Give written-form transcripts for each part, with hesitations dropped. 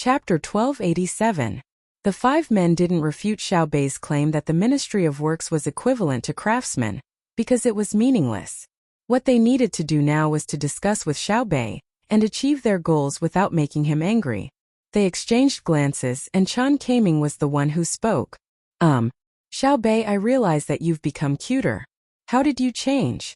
Chapter 1287. The five men didn't refute Xiao Bei's claim that the Ministry of Works was equivalent to craftsmen, because it was meaningless. What they needed to do now was to discuss with Xiao Bei, and achieve their goals without making him angry. They exchanged glances, and Chen Kaiming was the one who spoke. Xiao Bei, I realize that you've become cuter. How did you change?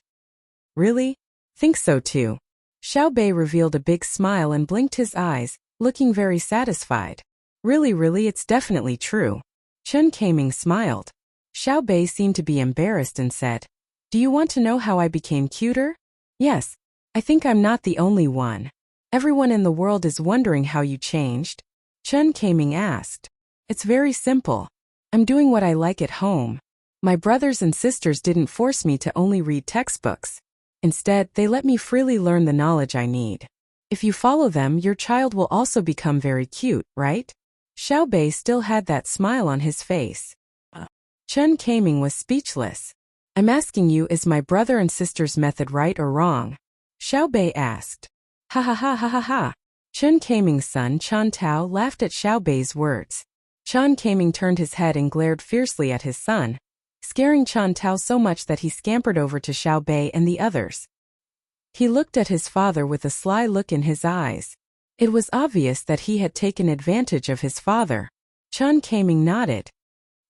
Really? Think so too. Xiao Bei revealed a big smile and blinked his eyes, looking very satisfied. Really, it's definitely true. Chen Kaiming smiled. Xiao Bei seemed to be embarrassed and said, Do you want to know how I became cuter? Yes. I think I'm not the only one. Everyone in the world is wondering how you changed. Chen Kaiming asked. It's very simple. I'm doing what I like at home. My brothers and sisters didn't force me to only read textbooks. Instead, they let me freely learn the knowledge I need. If you follow them, your child will also become very cute, right? Xiao Bei still had that smile on his face. Chen Kaiming was speechless. I'm asking you, is my brother and sister's method right or wrong? Xiao Bei asked. Ha ha ha ha ha ha. Chen Kaiming's son Chen Tao laughed at Xiao Bei's words. Chen Kaiming turned his head and glared fiercely at his son, scaring Chen Tao so much that he scampered over to Xiao Bei and the others. He looked at his father with a sly look in his eyes. It was obvious that he had taken advantage of his father. Chen Kaiming nodded.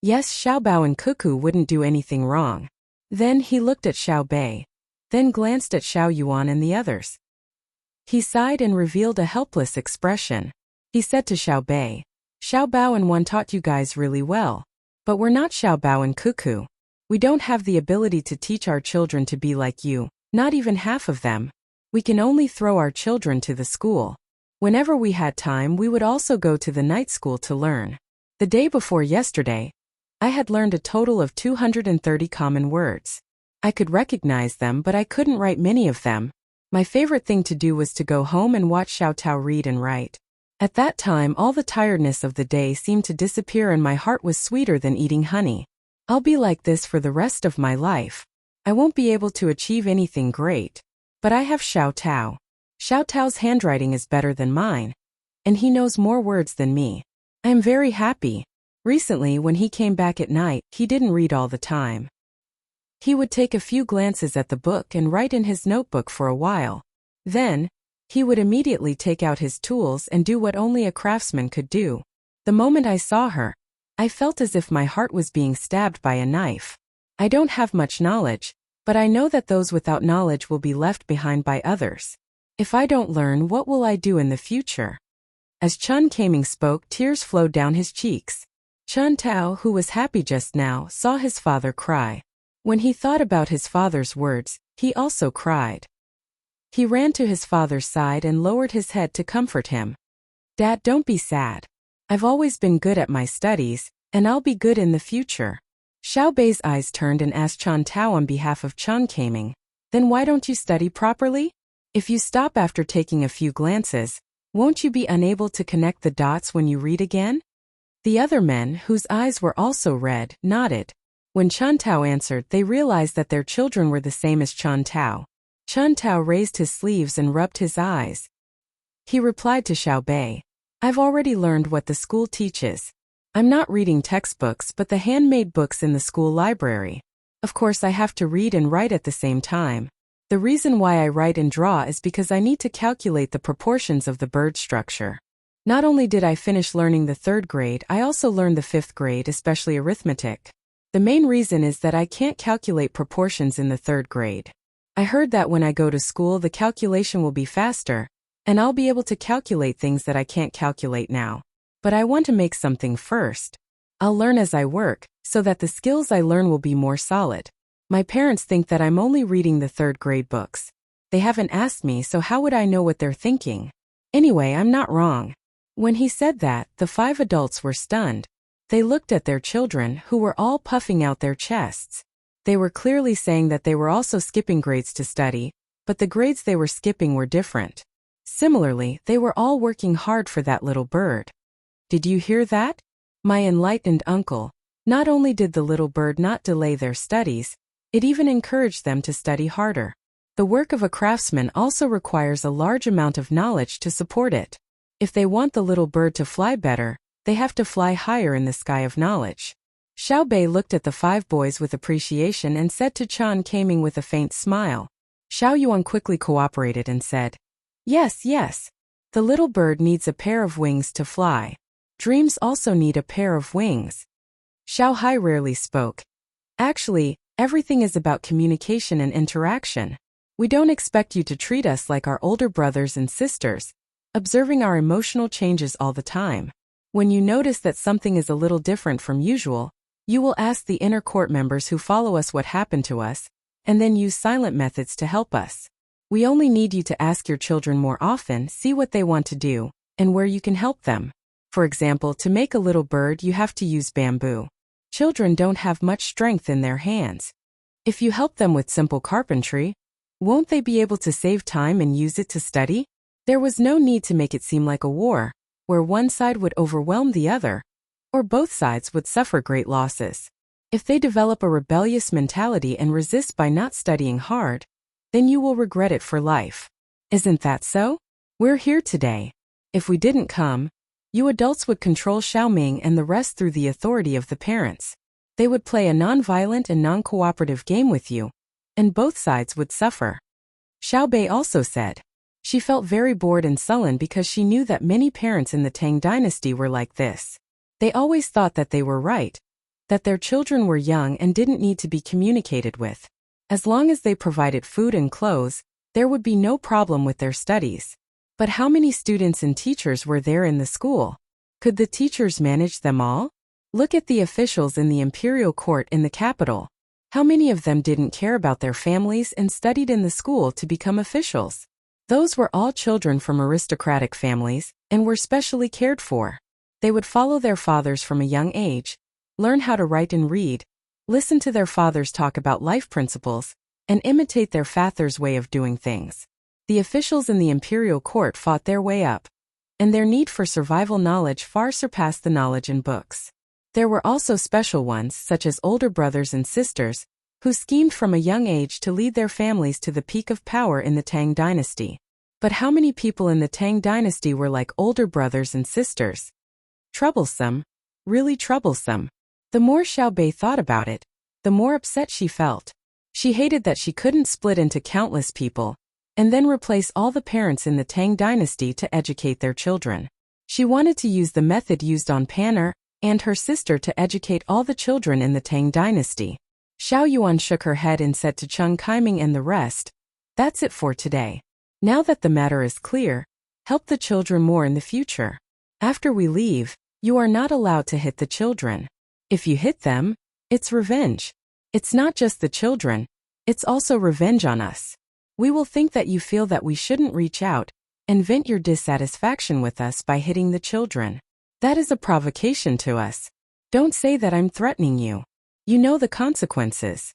Yes, Xiao Bao and Cuckoo wouldn't do anything wrong. Then he looked at Xiao Bei, then glanced at Xiao Yuan and the others. He sighed and revealed a helpless expression. He said to Xiao Bei, Xiao Bao and Wan taught you guys really well. But we're not Xiao Bao and Cuckoo. We don't have the ability to teach our children to be like you, not even half of them. We can only throw our children to the school. Whenever we had time, we would also go to the night school to learn. The day before yesterday, I had learned a total of 230 common words. I could recognize them, but I couldn't write many of them. My favorite thing to do was to go home and watch Xiao Tao read and write. At that time, all the tiredness of the day seemed to disappear and my heart was sweeter than eating honey. I'll be like this for the rest of my life. I won't be able to achieve anything great. But I have Xiao Tao. Xiao Tao's handwriting is better than mine. And he knows more words than me. I am very happy. Recently, when he came back at night, he didn't read all the time. He would take a few glances at the book and write in his notebook for a while. Then, he would immediately take out his tools and do what only a craftsman could do. The moment I saw her, I felt as if my heart was being stabbed by a knife. I don't have much knowledge, but I know that those without knowledge will be left behind by others. If I don't learn, what will I do in the future? As Chen Kaiming spoke, tears flowed down his cheeks. Chen Tao, who was happy just now, saw his father cry. When he thought about his father's words, he also cried. He ran to his father's side and lowered his head to comfort him. Dad, don't be sad. I've always been good at my studies, and I'll be good in the future. Xiao Bei's eyes turned and asked Chen Tao on behalf of Chen Kaiming, Then why don't you study properly? If you stop after taking a few glances, won't you be unable to connect the dots when you read again? The other men, whose eyes were also red, nodded. When Chen Tao answered, they realized that their children were the same as Chen Tao. Chen Tao raised his sleeves and rubbed his eyes. He replied to Xiao Bei, I've already learned what the school teaches. I'm not reading textbooks but the handmade books in the school library. Of course I have to read and write at the same time. The reason why I write and draw is because I need to calculate the proportions of the bird structure. Not only did I finish learning the 3rd grade, I also learned the 5th grade, especially arithmetic. The main reason is that I can't calculate proportions in the 3rd grade. I heard that when I go to school the calculation will be faster, and I'll be able to calculate things that I can't calculate now. But I want to make something first. I'll learn as I work, so that the skills I learn will be more solid. My parents think that I'm only reading the 3rd grade books. They haven't asked me, so how would I know what they're thinking? Anyway, I'm not wrong. When he said that, the 5 adults were stunned. They looked at their children, who were all puffing out their chests. They were clearly saying that they were also skipping grades to study, but the grades they were skipping were different. Similarly, they were all working hard for that little bird. Did you hear that? My enlightened uncle. Not only did the little bird not delay their studies, it even encouraged them to study harder. The work of a craftsman also requires a large amount of knowledge to support it. If they want the little bird to fly better, they have to fly higher in the sky of knowledge. Xiao Bei looked at the 5 boys with appreciation and said to Chen Kaiming with a faint smile. Xiao Yuan quickly cooperated and said, "Yes, yes. The little bird needs a pair of wings to fly. Dreams also need a pair of wings." Xiao Hai rarely spoke. "Actually, everything is about communication and interaction. We don't expect you to treat us like our older brothers and sisters, observing our emotional changes all the time. When you notice that something is a little different from usual, you will ask the inner court members who follow us what happened to us, and then use silent methods to help us. We only need you to ask your children more often, see what they want to do, and where you can help them. For example, to make a little bird you have to use bamboo. Children don't have much strength in their hands. If you help them with simple carpentry, won't they be able to save time and use it to study?" There was no need to make it seem like a war, where one side would overwhelm the other, or both sides would suffer great losses. If they develop a rebellious mentality and resist by not studying hard, then you will regret it for life. Isn't that so? We're here today. If we didn't come, you adults would control Xiaoming and the rest through the authority of the parents. They would play a non-violent and non-cooperative game with you, and both sides would suffer. Xiao Bei also said. She felt very bored and sullen because she knew that many parents in the Tang dynasty were like this. They always thought that they were right, that their children were young and didn't need to be communicated with. As long as they provided food and clothes, there would be no problem with their studies. But how many students and teachers were there in the school? Could the teachers manage them all? Look at the officials in the imperial court in the capital. How many of them didn't care about their families and studied in the school to become officials? Those were all children from aristocratic families and were specially cared for. They would follow their fathers from a young age, learn how to write and read, listen to their fathers talk about life principles, and imitate their fathers' way of doing things. The officials in the imperial court fought their way up, and their need for survival knowledge far surpassed the knowledge in books. There were also special ones, such as older brothers and sisters, who schemed from a young age to lead their families to the peak of power in the Tang dynasty. But how many people in the Tang dynasty were like older brothers and sisters? Troublesome, really troublesome. The more Xiao Bei thought about it, the more upset she felt. She hated that she couldn't split into countless people, and then replace all the parents in the Tang dynasty to educate their children. She wanted to use the method used on Panner and her sister to educate all the children in the Tang dynasty. Xiao Yuan shook her head and said to Chen Kaiming and the rest, "That's it for today. Now that the matter is clear, help the children more in the future. After we leave, you are not allowed to hit the children. If you hit them, it's revenge. It's not just the children, it's also revenge on us. We will think that you feel that we shouldn't reach out and vent your dissatisfaction with us by hitting the children. That is a provocation to us. Don't say that I'm threatening you. You know the consequences.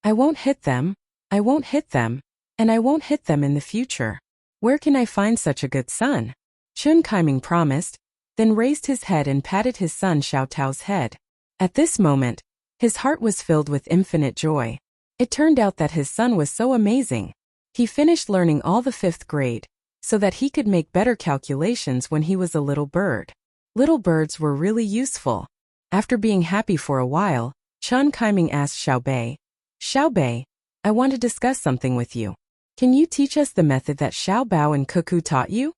I won't hit them, I won't hit them, and I won't hit them in the future. Where can I find such a good son?" Chun Kaiming promised, then raised his head and patted his son Xiao Tao's head. At this moment, his heart was filled with infinite joy. It turned out that his son was so amazing. He finished learning all the 5th grade, so that he could make better calculations when he was a little bird. Little birds were really useful. After being happy for a while, Chun Kaiming asked Xiao Bei, "Xiao Bei, I want to discuss something with you. Can you teach us the method that Xiao Bao and Cuckoo taught you?"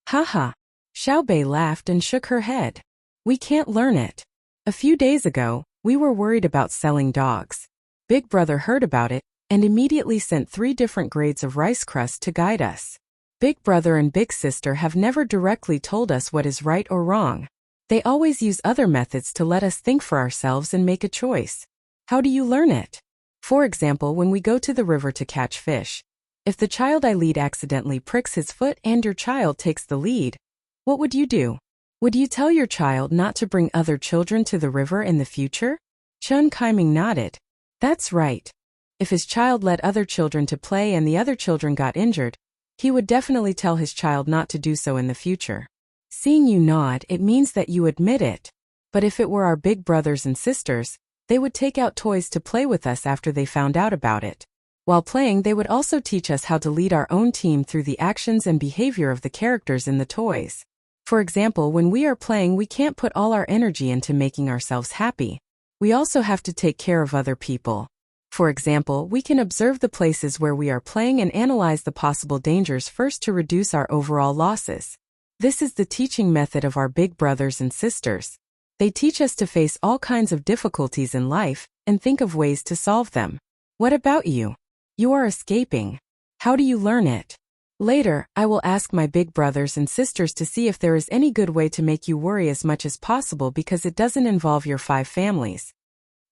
"Haha." Xiao Bei laughed and shook her head. "We can't learn it. A few days ago, we were worried about selling dogs. Big Brother heard about it and immediately sent 3 different grades of rice crust to guide us. Big Brother and Big Sister have never directly told us what is right or wrong. They always use other methods to let us think for ourselves and make a choice. How do you learn it? For example, when we go to the river to catch fish, if the child I lead accidentally pricks his foot and your child takes the lead, what would you do? Would you tell your child not to bring other children to the river in the future?" Chun Kaiming nodded. "That's right. If his child led other children to play and the other children got injured, he would definitely tell his child not to do so in the future." Seeing you nod, it means that you admit it. But if it were our big brothers and sisters, they would take out toys to play with us after they found out about it. While playing, they would also teach us how to lead our own team through the actions and behavior of the characters in the toys. For example, when we are playing, we can't put all our energy into making ourselves happy. We also have to take care of other people. For example, we can observe the places where we are playing and analyze the possible dangers first to reduce our overall losses. This is the teaching method of our big brothers and sisters. They teach us to face all kinds of difficulties in life and think of ways to solve them. What about you? You are escaping. How do you learn it? Later, I will ask my big brothers and sisters to see if there is any good way to make you worry as much as possible because it doesn't involve your 5 families.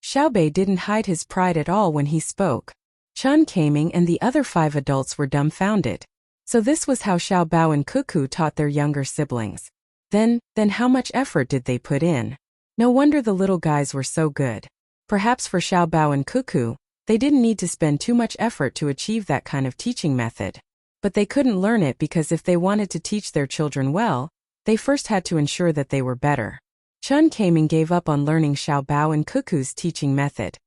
Xiaobei didn't hide his pride at all when he spoke. Chen Kaiming and the other 5 adults were dumbfounded. So this was how Xiaobao and Cuckoo taught their younger siblings. Then how much effort did they put in? No wonder the little guys were so good. Perhaps for Xiaobao and Cuckoo, they didn't need to spend too much effort to achieve that kind of teaching method. But they couldn't learn it because if they wanted to teach their children well, they first had to ensure that they were better. Chen Kaiming gave up on learning Xiaobao and Cuckoo's teaching method.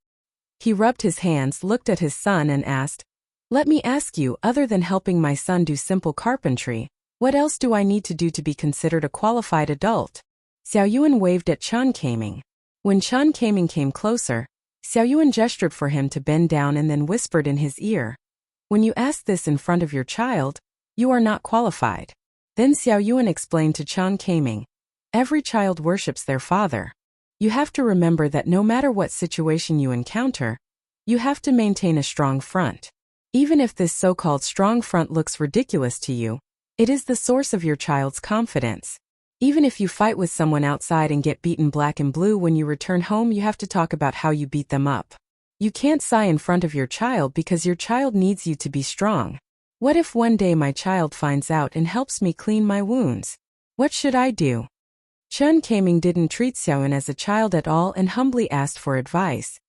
He rubbed his hands, looked at his son and asked, "Let me ask you, other than helping my son do simple carpentry, what else do I need to do to be considered a qualified adult?" Xiaoyuan waved at Chen Kaiming. When Chen Kaiming came closer, Xiaoyuan gestured for him to bend down and then whispered in his ear, "When you ask this in front of your child, you are not qualified." Then Xiaoyuan explained to Chen Kaiming, "Every child worships their father. You have to remember that no matter what situation you encounter, you have to maintain a strong front. Even if this so-called strong front looks ridiculous to you, it is the source of your child's confidence. Even if you fight with someone outside and get beaten black and blue, when you return home you have to talk about how you beat them up. You can't sigh in front of your child because your child needs you to be strong. What if one day my child finds out and helps me clean my wounds? What should I do?" Chen Kaiming didn't treat Xiaoyuan as a child at all and humbly asked for advice.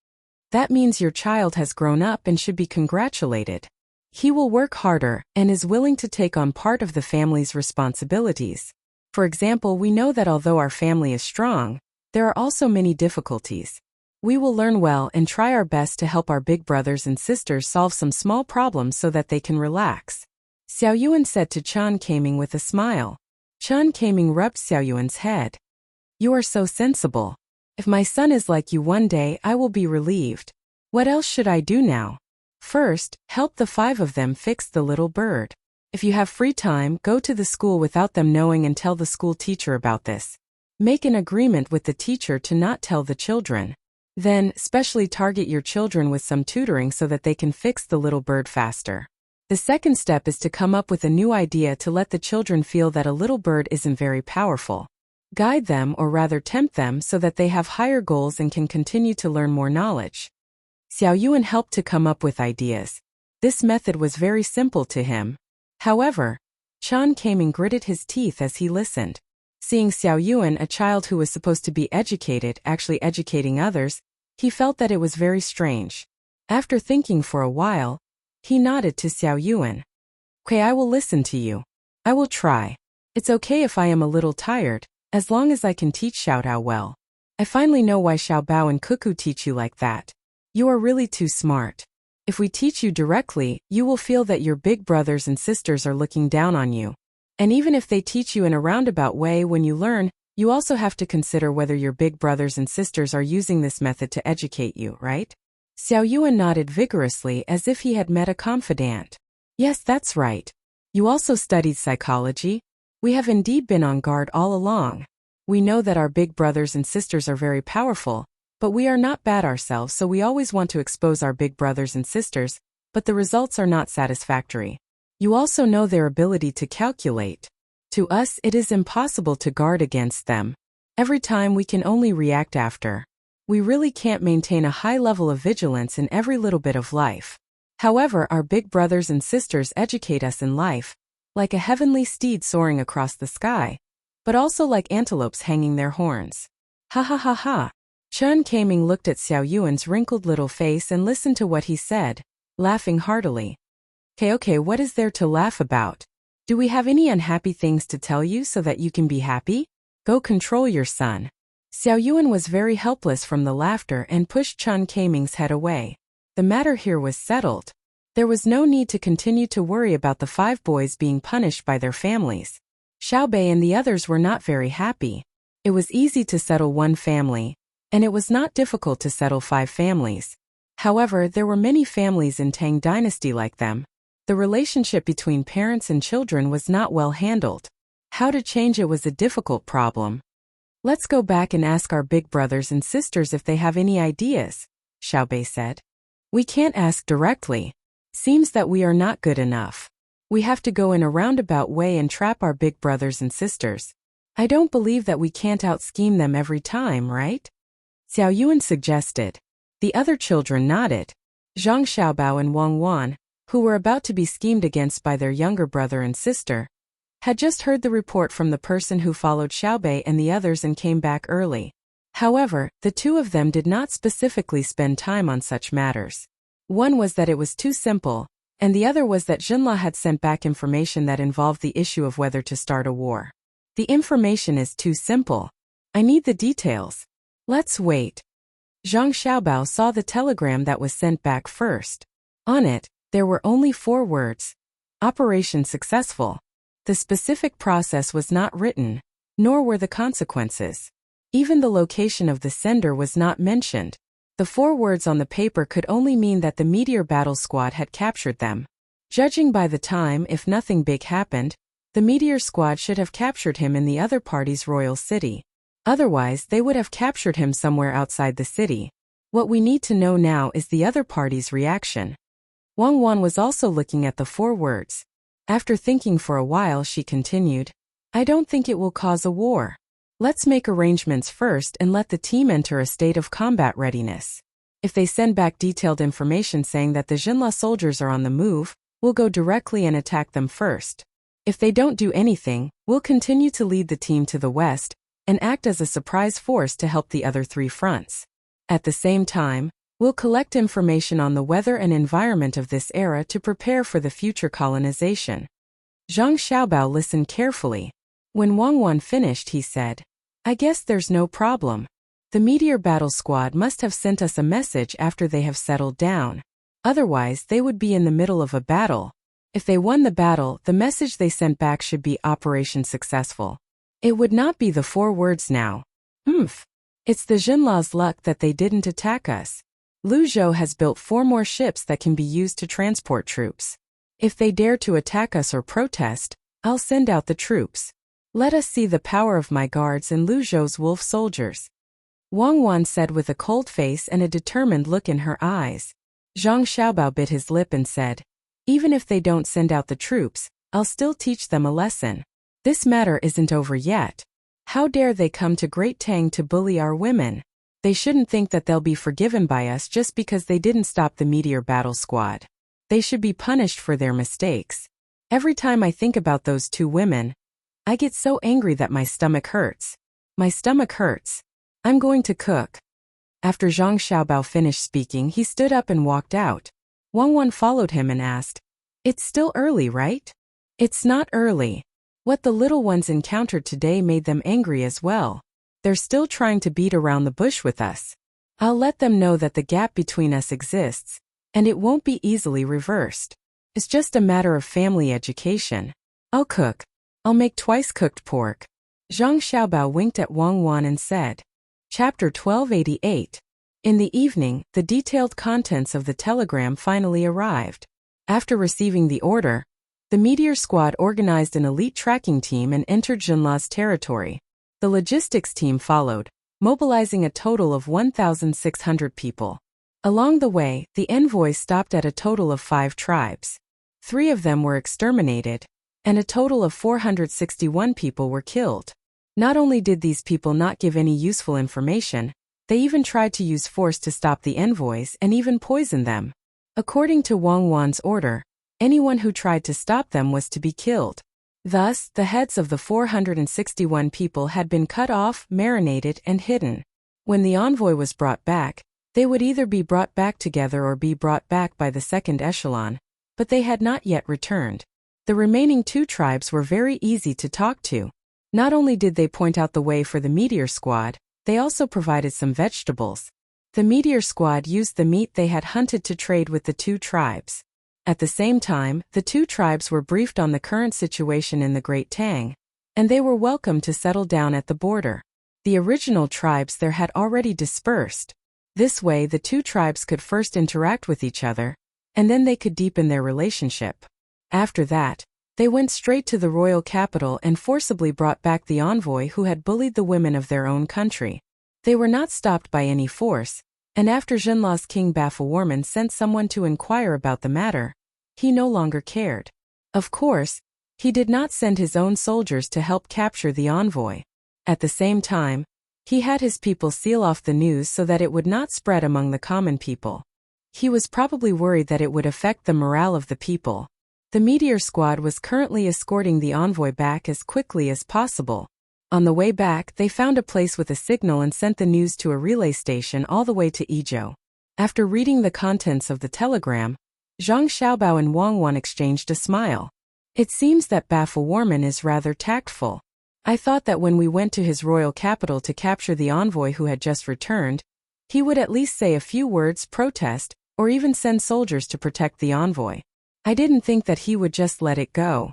"That means your child has grown up and should be congratulated. He will work harder and is willing to take on part of the family's responsibilities. For example, we know that although our family is strong, there are also many difficulties. We will learn well and try our best to help our big brothers and sisters solve some small problems so that they can relax," Xiaoyuan said to Chen Kaiming with a smile. Chen Kaiming rubbed Xiaoyuan's head. "You are so sensible. If my son is like you one day, I will be relieved. What else should I do now? First, help the 5 of them fix the little bird. If you have free time, go to the school without them knowing and tell the school teacher about this. Make an agreement with the teacher to not tell the children. Then, specially target your children with some tutoring so that they can fix the little bird faster. The second step is to come up with a new idea to let the children feel that a little bird isn't very powerful. Guide them, or rather tempt them, so that they have higher goals and can continue to learn more knowledge." Xiaoyuan helped to come up with ideas. This method was very simple to him. However, Chen Kaiming gritted his teeth as he listened. Seeing Xiaoyuan, a child who was supposed to be educated, actually educating others, he felt that it was very strange. After thinking for a while, he nodded to Xiaoyuan. "Okay, I will listen to you. I will try. It's okay if I am a little tired, as long as I can teach Xiaodao well. I finally know why Xiaobao and Cuckoo teach you like that. You are really too smart. If we teach you directly, you will feel that your big brothers and sisters are looking down on you. And even if they teach you in a roundabout way, when you learn, you also have to consider whether your big brothers and sisters are using this method to educate you, right?" Xiaoyuan nodded vigorously as if he had met a confidant. "Yes, that's right. You also studied psychology? We have indeed been on guard all along. We know that our big brothers and sisters are very powerful, but we are not bad ourselves, so we always want to expose our big brothers and sisters, but the results are not satisfactory. You also know their ability to calculate. To us, it is impossible to guard against them. Every time we can only react after. We really can't maintain a high level of vigilance in every little bit of life. However, our big brothers and sisters educate us in life, like a heavenly steed soaring across the sky, but also like antelopes hanging their horns." Ha ha ha ha. Chen Kaiming looked at Xiaoyuan's wrinkled little face and listened to what he said, laughing heartily. Okay, what is there to laugh about? Do we have any unhappy things to tell you so that you can be happy? Go control your son. Xiaoyuan was very helpless from the laughter and pushed Chen Kaiming's head away. The matter here was settled. There was no need to continue to worry about the 5 boys being punished by their families. Xiaobei and the others were not very happy. It was easy to settle one family, and it was not difficult to settle 5 families. However, there were many families in Tang dynasty like them. The relationship between parents and children was not well handled. How to change it was a difficult problem. Let's go back and ask our big brothers and sisters if they have any ideas, Xiaobei said. We can't ask directly. Seems that we are not good enough. We have to go in a roundabout way and trap our big brothers and sisters. I don't believe that we can't out-scheme them every time, right? Xiao Yuan suggested. The other children nodded. Zhang Xiaobao and Wang Wan, who were about to be schemed against by their younger brother and sister, had just heard the report from the person who followed Xiaobei and the others and came back early. However, the 2 of them did not specifically spend time on such matters. One was that it was too simple, and the other was that Jinla had sent back information that involved the issue of whether to start a war. The information is too simple. I need the details. Let's wait. Zhang Xiaobao saw the telegram that was sent back first. On it, there were only 4 words. Operation successful. The specific process was not written, nor were the consequences. Even the location of the sender was not mentioned. The 4 words on the paper could only mean that the Meteor Battle Squad had captured them. Judging by the time, if nothing big happened, the Meteor Squad should have captured him in the other party's royal city. Otherwise, they would have captured him somewhere outside the city. What we need to know now is the other party's reaction. Wang Wan was also looking at the 4 words. After thinking for a while, she continued, I don't think it will cause a war. Let's make arrangements first and let the team enter a state of combat readiness. If they send back detailed information saying that the Jinla soldiers are on the move, we'll go directly and attack them first. If they don't do anything, we'll continue to lead the team to the west and act as a surprise force to help the other 3 fronts. At the same time, we'll collect information on the weather and environment of this era to prepare for the future colonization. Zhang Xiaobao listened carefully. When Wang Wan finished, he said, I guess there's no problem. The Meteor Battle Squad must have sent us a message after they have settled down. Otherwise, they would be in the middle of a battle. If they won the battle, the message they sent back should be Operation Successful. It would not be the 4 words now. It's the Jinla's luck that they didn't attack us. Lu Zhou has built 4 more ships that can be used to transport troops. If they dare to attack us or protest, I'll send out the troops. Let us see the power of my guards and Lu Zhou's wolf soldiers. Wang Wan said with a cold face and a determined look in her eyes. Zhang Xiaobao bit his lip and said, even if they don't send out the troops, I'll still teach them a lesson. This matter isn't over yet. How dare they come to Great Tang to bully our women? They shouldn't think that they'll be forgiven by us just because they didn't stop the Meteor Battle Squad. They should be punished for their mistakes. Every time I think about those 2 women, I get so angry that my stomach hurts. My stomach hurts. I'm going to cook. After Zhang Xiaobao finished speaking, he stood up and walked out. Wang Wan followed him and asked, It's still early, right? It's not early. What the little ones encountered today made them angry as well. They're still trying to beat around the bush with us. I'll let them know that the gap between us exists, and it won't be easily reversed. It's just a matter of family education. I'll cook. I'll make twice-cooked pork. Zhang Xiaobao winked at Wang Wan and said. Chapter 1288. In the evening, the detailed contents of the telegram finally arrived. After receiving the order, the Meteor Squad organized an elite tracking team and entered Jinla's territory. The logistics team followed, mobilizing a total of 1,600 people. Along the way, the envoys stopped at a total of 5 tribes. 3 of them were exterminated, and a total of 461 people were killed. Not only did these people not give any useful information, they even tried to use force to stop the envoys and even poison them. According to Wang Wan's order, anyone who tried to stop them was to be killed. Thus, the heads of the 461 people had been cut off, marinated, and hidden. When the envoy was brought back, they would either be brought back together or be brought back by the second echelon, but they had not yet returned. The remaining 2 tribes were very easy to talk to. Not only did they point out the way for the Meteor Squad, they also provided some vegetables. The Meteor Squad used the meat they had hunted to trade with the 2 tribes. At the same time, the two tribes were briefed on the current situation in the Great Tang, and they were welcome to settle down at the border. The original tribes there had already dispersed. This way the two tribes could first interact with each other, and then they could deepen their relationship. After that, they went straight to the royal capital and forcibly brought back the envoy who had bullied the women of their own country. They were not stopped by any force, and after Jinla's king Bafawarman sent someone to inquire about the matter, he no longer cared. Of course, he did not send his own soldiers to help capture the envoy. At the same time, he had his people seal off the news so that it would not spread among the common people. He was probably worried that it would affect the morale of the people. The meteor squad was currently escorting the envoy back as quickly as possible. On the way back, they found a place with a signal and sent the news to a relay station all the way to Izhou. After reading the contents of the telegram, Zhang Xiaobao and Wang Wan exchanged a smile. It seems that Bafawarman is rather tactful. I thought that when we went to his royal capital to capture the envoy who had just returned, he would at least say a few words, protest, or even send soldiers to protect the envoy. I didn't think that he would just let it go.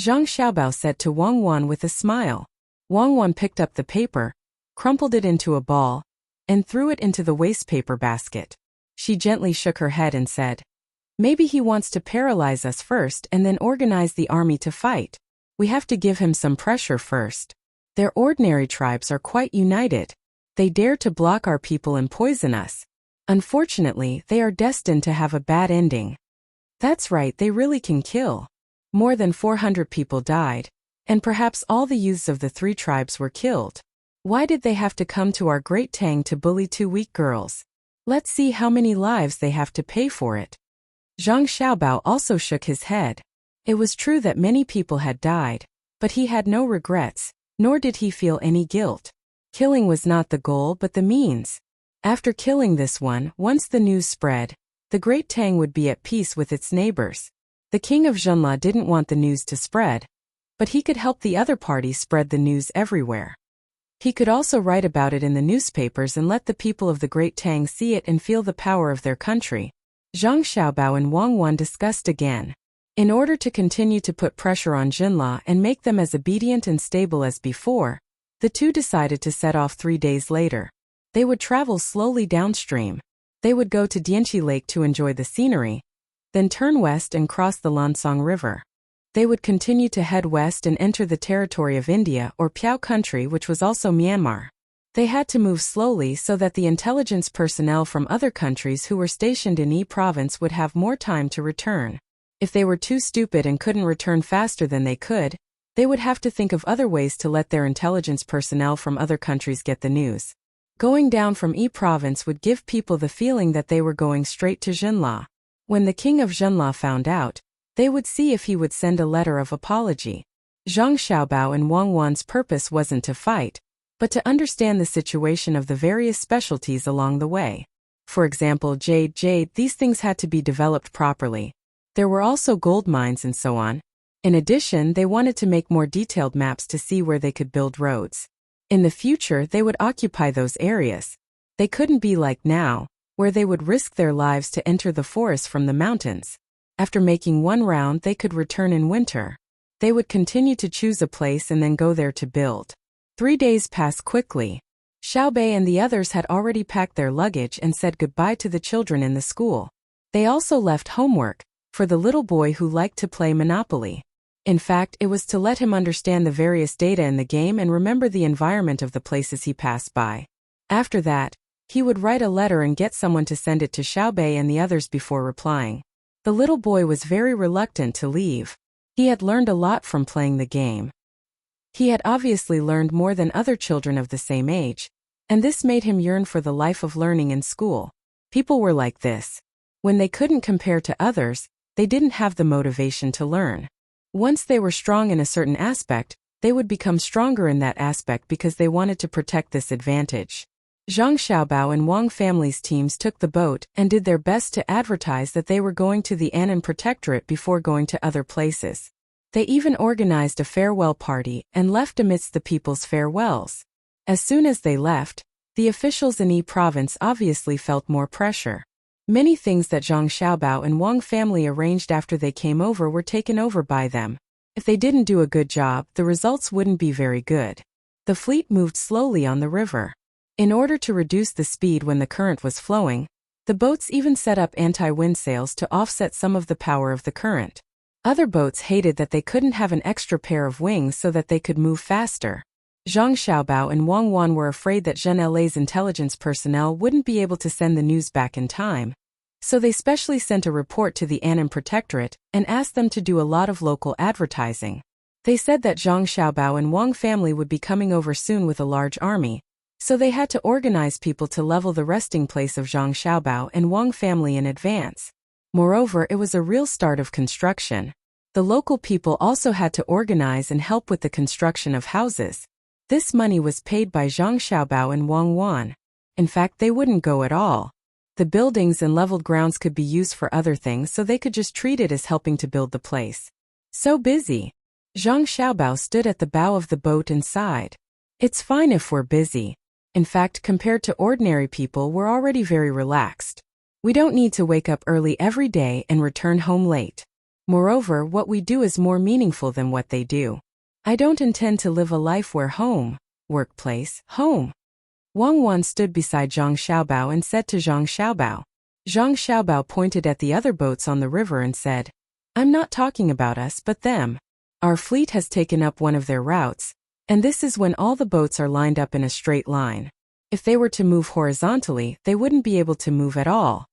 Zhang Xiaobao said to Wang Wan with a smile. Wang Wan picked up the paper, crumpled it into a ball, and threw it into the wastepaper basket. She gently shook her head and said, "Maybe he wants to paralyze us first and then organize the army to fight. We have to give him some pressure first. Their ordinary tribes are quite united. They dare to block our people and poison us. Unfortunately, they are destined to have a bad ending." That's right, they really can kill. More than 400 people died, and perhaps all the youths of the three tribes were killed. Why did they have to come to our Great Tang to bully two weak girls? Let's see how many lives they have to pay for it. Zhang Xiaobao also shook his head. It was true that many people had died, but he had no regrets, nor did he feel any guilt. Killing was not the goal but the means. After killing this one, once the news spread, the Great Tang would be at peace with its neighbors. The king of Jinla didn't want the news to spread, but he could help the other party spread the news everywhere. He could also write about it in the newspapers and let the people of the Great Tang see it and feel the power of their country. Zhang Xiaobao and Wang Wan discussed again. In order to continue to put pressure on Jinla and make them as obedient and stable as before, the two decided to set off 3 days later. They would travel slowly downstream. They would go to Dianqi Lake to enjoy the scenery, then turn west and cross the Lansong River. They would continue to head west and enter the territory of India or Piao country, which was also Myanmar. They had to move slowly so that the intelligence personnel from other countries who were stationed in Yi province would have more time to return. If they were too stupid and couldn't return faster than they could, they would have to think of other ways to let their intelligence personnel from other countries get the news. Going down from Yi province would give people the feeling that they were going straight to Jinla. When the king of Jinla found out, they would see if he would send a letter of apology. Zhang Xiaobao and Wang Wan's purpose wasn't to fight, but to understand the situation of the various specialties along the way. For example, jade, these things had to be developed properly. There were also gold mines and so on. In addition, they wanted to make more detailed maps to see where they could build roads. In the future, they would occupy those areas. They couldn't be like now, where they would risk their lives to enter the forest from the mountains. After making one round, they could return in winter. They would continue to choose a place and then go there to build. 3 days passed quickly. Xiaobei and the others had already packed their luggage and said goodbye to the children in the school. They also left homework for the little boy who liked to play Monopoly. In fact, it was to let him understand the various data in the game and remember the environment of the places he passed by. After that, he would write a letter and get someone to send it to Xiaobei and the others before replying. The little boy was very reluctant to leave. He had learned a lot from playing the game. He had obviously learned more than other children of the same age, and this made him yearn for the life of learning in school. People were like this. When they couldn't compare to others, they didn't have the motivation to learn. Once they were strong in a certain aspect, they would become stronger in that aspect because they wanted to protect this advantage. Zhang Xiaobao and Wang family's teams took the boat and did their best to advertise that they were going to the Annan Protectorate before going to other places. They even organized a farewell party and left amidst the people's farewells. As soon as they left, the officials in Yi province obviously felt more pressure. Many things that Zhang Xiaobao and Wang family arranged after they came over were taken over by them. If they didn't do a good job, the results wouldn't be very good. The fleet moved slowly on the river. In order to reduce the speed when the current was flowing, the boats even set up anti-wind sails to offset some of the power of the current. Other boats hated that they couldn't have an extra pair of wings so that they could move faster. Zhang Xiaobao and Wang Wan were afraid that Zhen Le's intelligence personnel wouldn't be able to send the news back in time. So they specially sent a report to the Annan Protectorate and asked them to do a lot of local advertising. They said that Zhang Xiaobao and Wang family would be coming over soon with a large army, so they had to organize people to level the resting place of Zhang Xiaobao and Wang family in advance. Moreover, it was a real start of construction. The local people also had to organize and help with the construction of houses. This money was paid by Zhang Xiaobao and Wang Wan. In fact, they wouldn't go at all. The buildings and leveled grounds could be used for other things, so they could just treat it as helping to build the place. So busy. Zhang Xiaobao stood at the bow of the boat and sighed. It's fine if we're busy. In fact, compared to ordinary people, we're already very relaxed. We don't need to wake up early every day and return home late. Moreover, what we do is more meaningful than what they do. I don't intend to live a life where home, workplace, home. Wang Wan stood beside Zhang Xiaobao and said to Zhang Xiaobao. Zhang Xiaobao pointed at the other boats on the river and said, I'm not talking about us but them. Our fleet has taken up one of their routes, and this is when all the boats are lined up in a straight line. If they were to move horizontally, they wouldn't be able to move at all.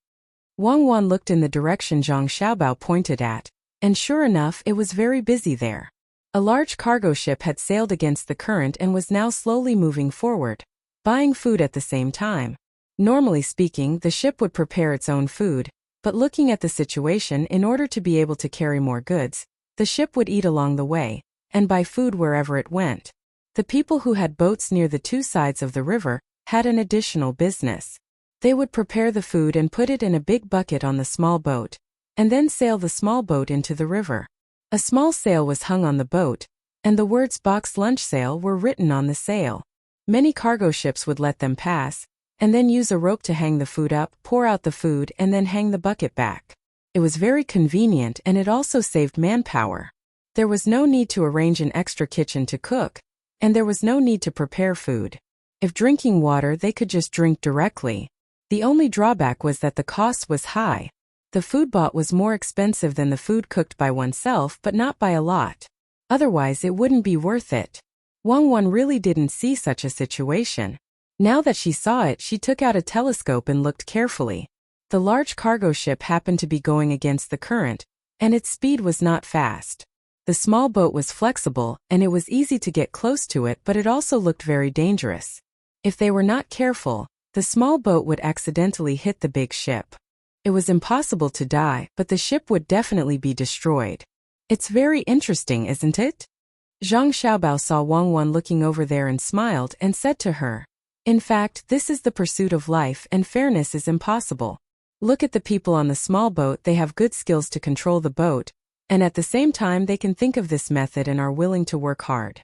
Wang Wan looked in the direction Zhang Xiaobao pointed at, and sure enough, it was very busy there. A large cargo ship had sailed against the current and was now slowly moving forward, buying food at the same time. Normally speaking, the ship would prepare its own food, but looking at the situation, in order to be able to carry more goods, the ship would eat along the way, and buy food wherever it went. The people who had boats near the two sides of the river had an additional business. They would prepare the food and put it in a big bucket on the small boat, and then sail the small boat into the river. A small sail was hung on the boat, and the words "Box Lunch Sail" were written on the sail. Many cargo ships would let them pass, and then use a rope to hang the food up, pour out the food, and then hang the bucket back. It was very convenient, and it also saved manpower. There was no need to arrange an extra kitchen to cook, and there was no need to prepare food. If drinking water, they could just drink directly. The only drawback was that the cost was high. The food bought was more expensive than the food cooked by oneself, but not by a lot. Otherwise, it wouldn't be worth it. Wang Wan really didn't see such a situation. Now that she saw it, she took out a telescope and looked carefully. The large cargo ship happened to be going against the current, and its speed was not fast. The small boat was flexible, and it was easy to get close to it, but it also looked very dangerous. If they were not careful, the small boat would accidentally hit the big ship. It was impossible to die, but the ship would definitely be destroyed. It's very interesting, isn't it? Zhang Xiaobao saw Wang Wan looking over there and smiled and said to her, in fact, this is the pursuit of life, and fairness is impossible. Look at the people on the small boat, they have good skills to control the boat, and at the same time they can think of this method and are willing to work hard.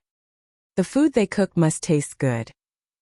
The food they cook must taste good,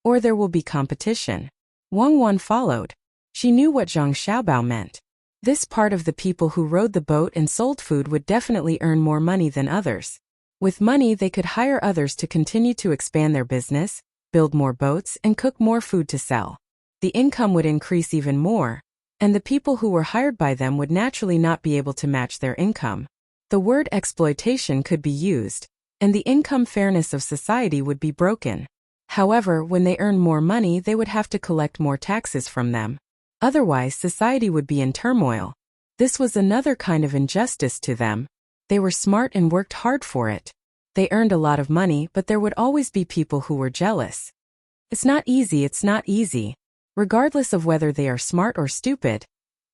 or there will be competition. Wang Wan followed. She knew what Zhang Xiaobao meant. This part of the people who rowed the boat and sold food would definitely earn more money than others. With money, they could hire others to continue to expand their business, build more boats, and cook more food to sell. The income would increase even more, and the people who were hired by them would naturally not be able to match their income. The word exploitation could be used, and the income fairness of society would be broken. However, when they earned more money, they would have to collect more taxes from them. Otherwise, society would be in turmoil. This was another kind of injustice to them. They were smart and worked hard for it. They earned a lot of money, but there would always be people who were jealous. It's not easy. Regardless of whether they are smart or stupid,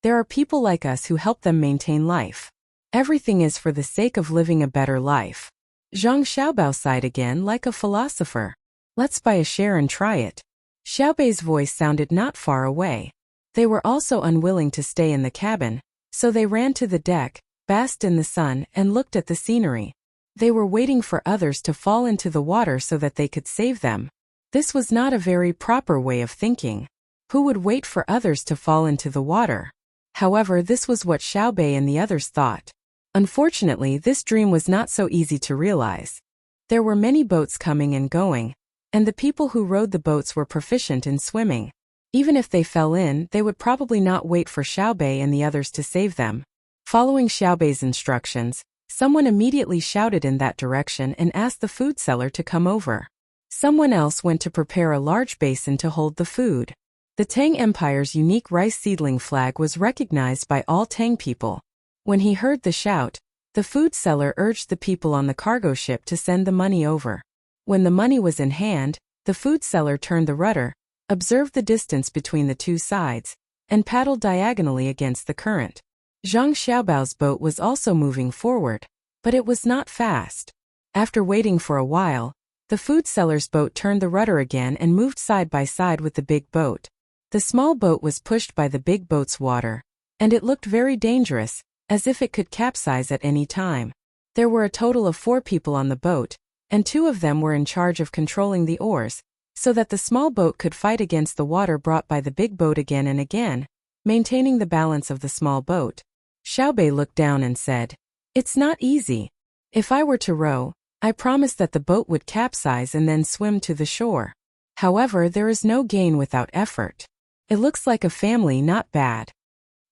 there are people like us who help them maintain life. Everything is for the sake of living a better life. Zhang Xiaobao sighed again like a philosopher. Let's buy a share and try it. Xiaobei's voice sounded not far away. They were also unwilling to stay in the cabin, so they ran to the deck, basked in the sun, and looked at the scenery. They were waiting for others to fall into the water so that they could save them. This was not a very proper way of thinking. Who would wait for others to fall into the water? However, this was what Xiaobei and the others thought. Unfortunately, this dream was not so easy to realize. There were many boats coming and going, and the people who rowed the boats were proficient in swimming. Even if they fell in, they would probably not wait for Xiaobei and the others to save them. Following Xiaobei's instructions, someone immediately shouted in that direction and asked the food seller to come over. Someone else went to prepare a large basin to hold the food. The Tang Empire's unique rice seedling flag was recognized by all Tang people. When he heard the shout, the food seller urged the people on the cargo ship to send the money over. When the money was in hand, the food seller turned the rudder, observed the distance between the two sides, and paddled diagonally against the current. Zhang Xiaobao's boat was also moving forward, but it was not fast. After waiting for a while, the food seller's boat turned the rudder again and moved side by side with the big boat. The small boat was pushed by the big boat's water, and it looked very dangerous, as if it could capsize at any time. There were a total of 4 people on the boat, and 2 of them were in charge of controlling the oars, so that the small boat could fight against the water brought by the big boat again and again, maintaining the balance of the small boat. Xiaobei looked down and said, "It's not easy. If I were to row, I promised that the boat would capsize and then swim to the shore. However, there is no gain without effort. It looks like a family, not bad."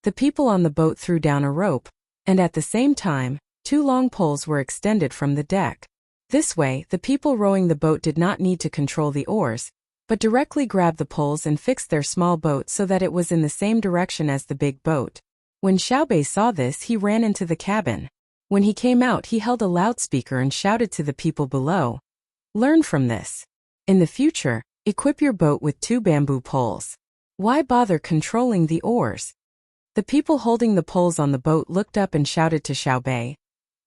The people on the boat threw down a rope, and at the same time, 2 long poles were extended from the deck. This way, the people rowing the boat did not need to control the oars, but directly grabbed the poles and fixed their small boat so that it was in the same direction as the big boat. When Xiaobei saw this, he ran into the cabin. When he came out, he held a loudspeaker and shouted to the people below, "Learn from this. In the future, equip your boat with 2 bamboo poles. Why bother controlling the oars?" The people holding the poles on the boat looked up and shouted to Xiaobei,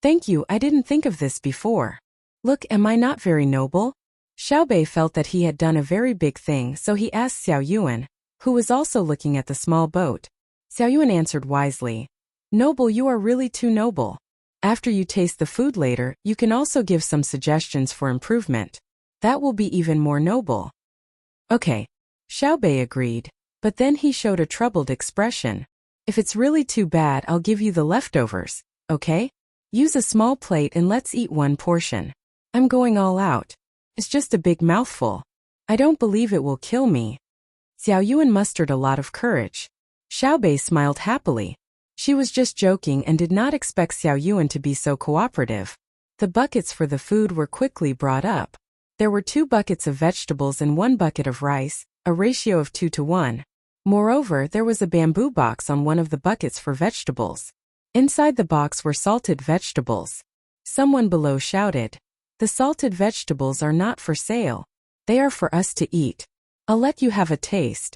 "Thank you, I didn't think of this before. Look, am I not very noble?" Xiaobei felt that he had done a very big thing, so he asked Xiao Yuan, who was also looking at the small boat. Xiao Yuan answered wisely, "Noble, you are really too noble. After you taste the food later, you can also give some suggestions for improvement. That will be even more noble." "Okay." Xiaobei agreed, but then he showed a troubled expression. "If it's really too bad, I'll give you the leftovers, okay? Use a small plate and let's eat 1 portion. I'm going all out. It's just a big mouthful. I don't believe it will kill me." Xiao Yuan mustered a lot of courage. Xiaobei smiled happily. She was just joking and did not expect Xiao Yuan to be so cooperative. The buckets for the food were quickly brought up. There were 2 buckets of vegetables and 1 bucket of rice, a ratio of 2 to 1. Moreover, there was a bamboo box on one of the buckets for vegetables. Inside the box were salted vegetables. Someone below shouted, "The salted vegetables are not for sale. They are for us to eat. I'll let you have a taste."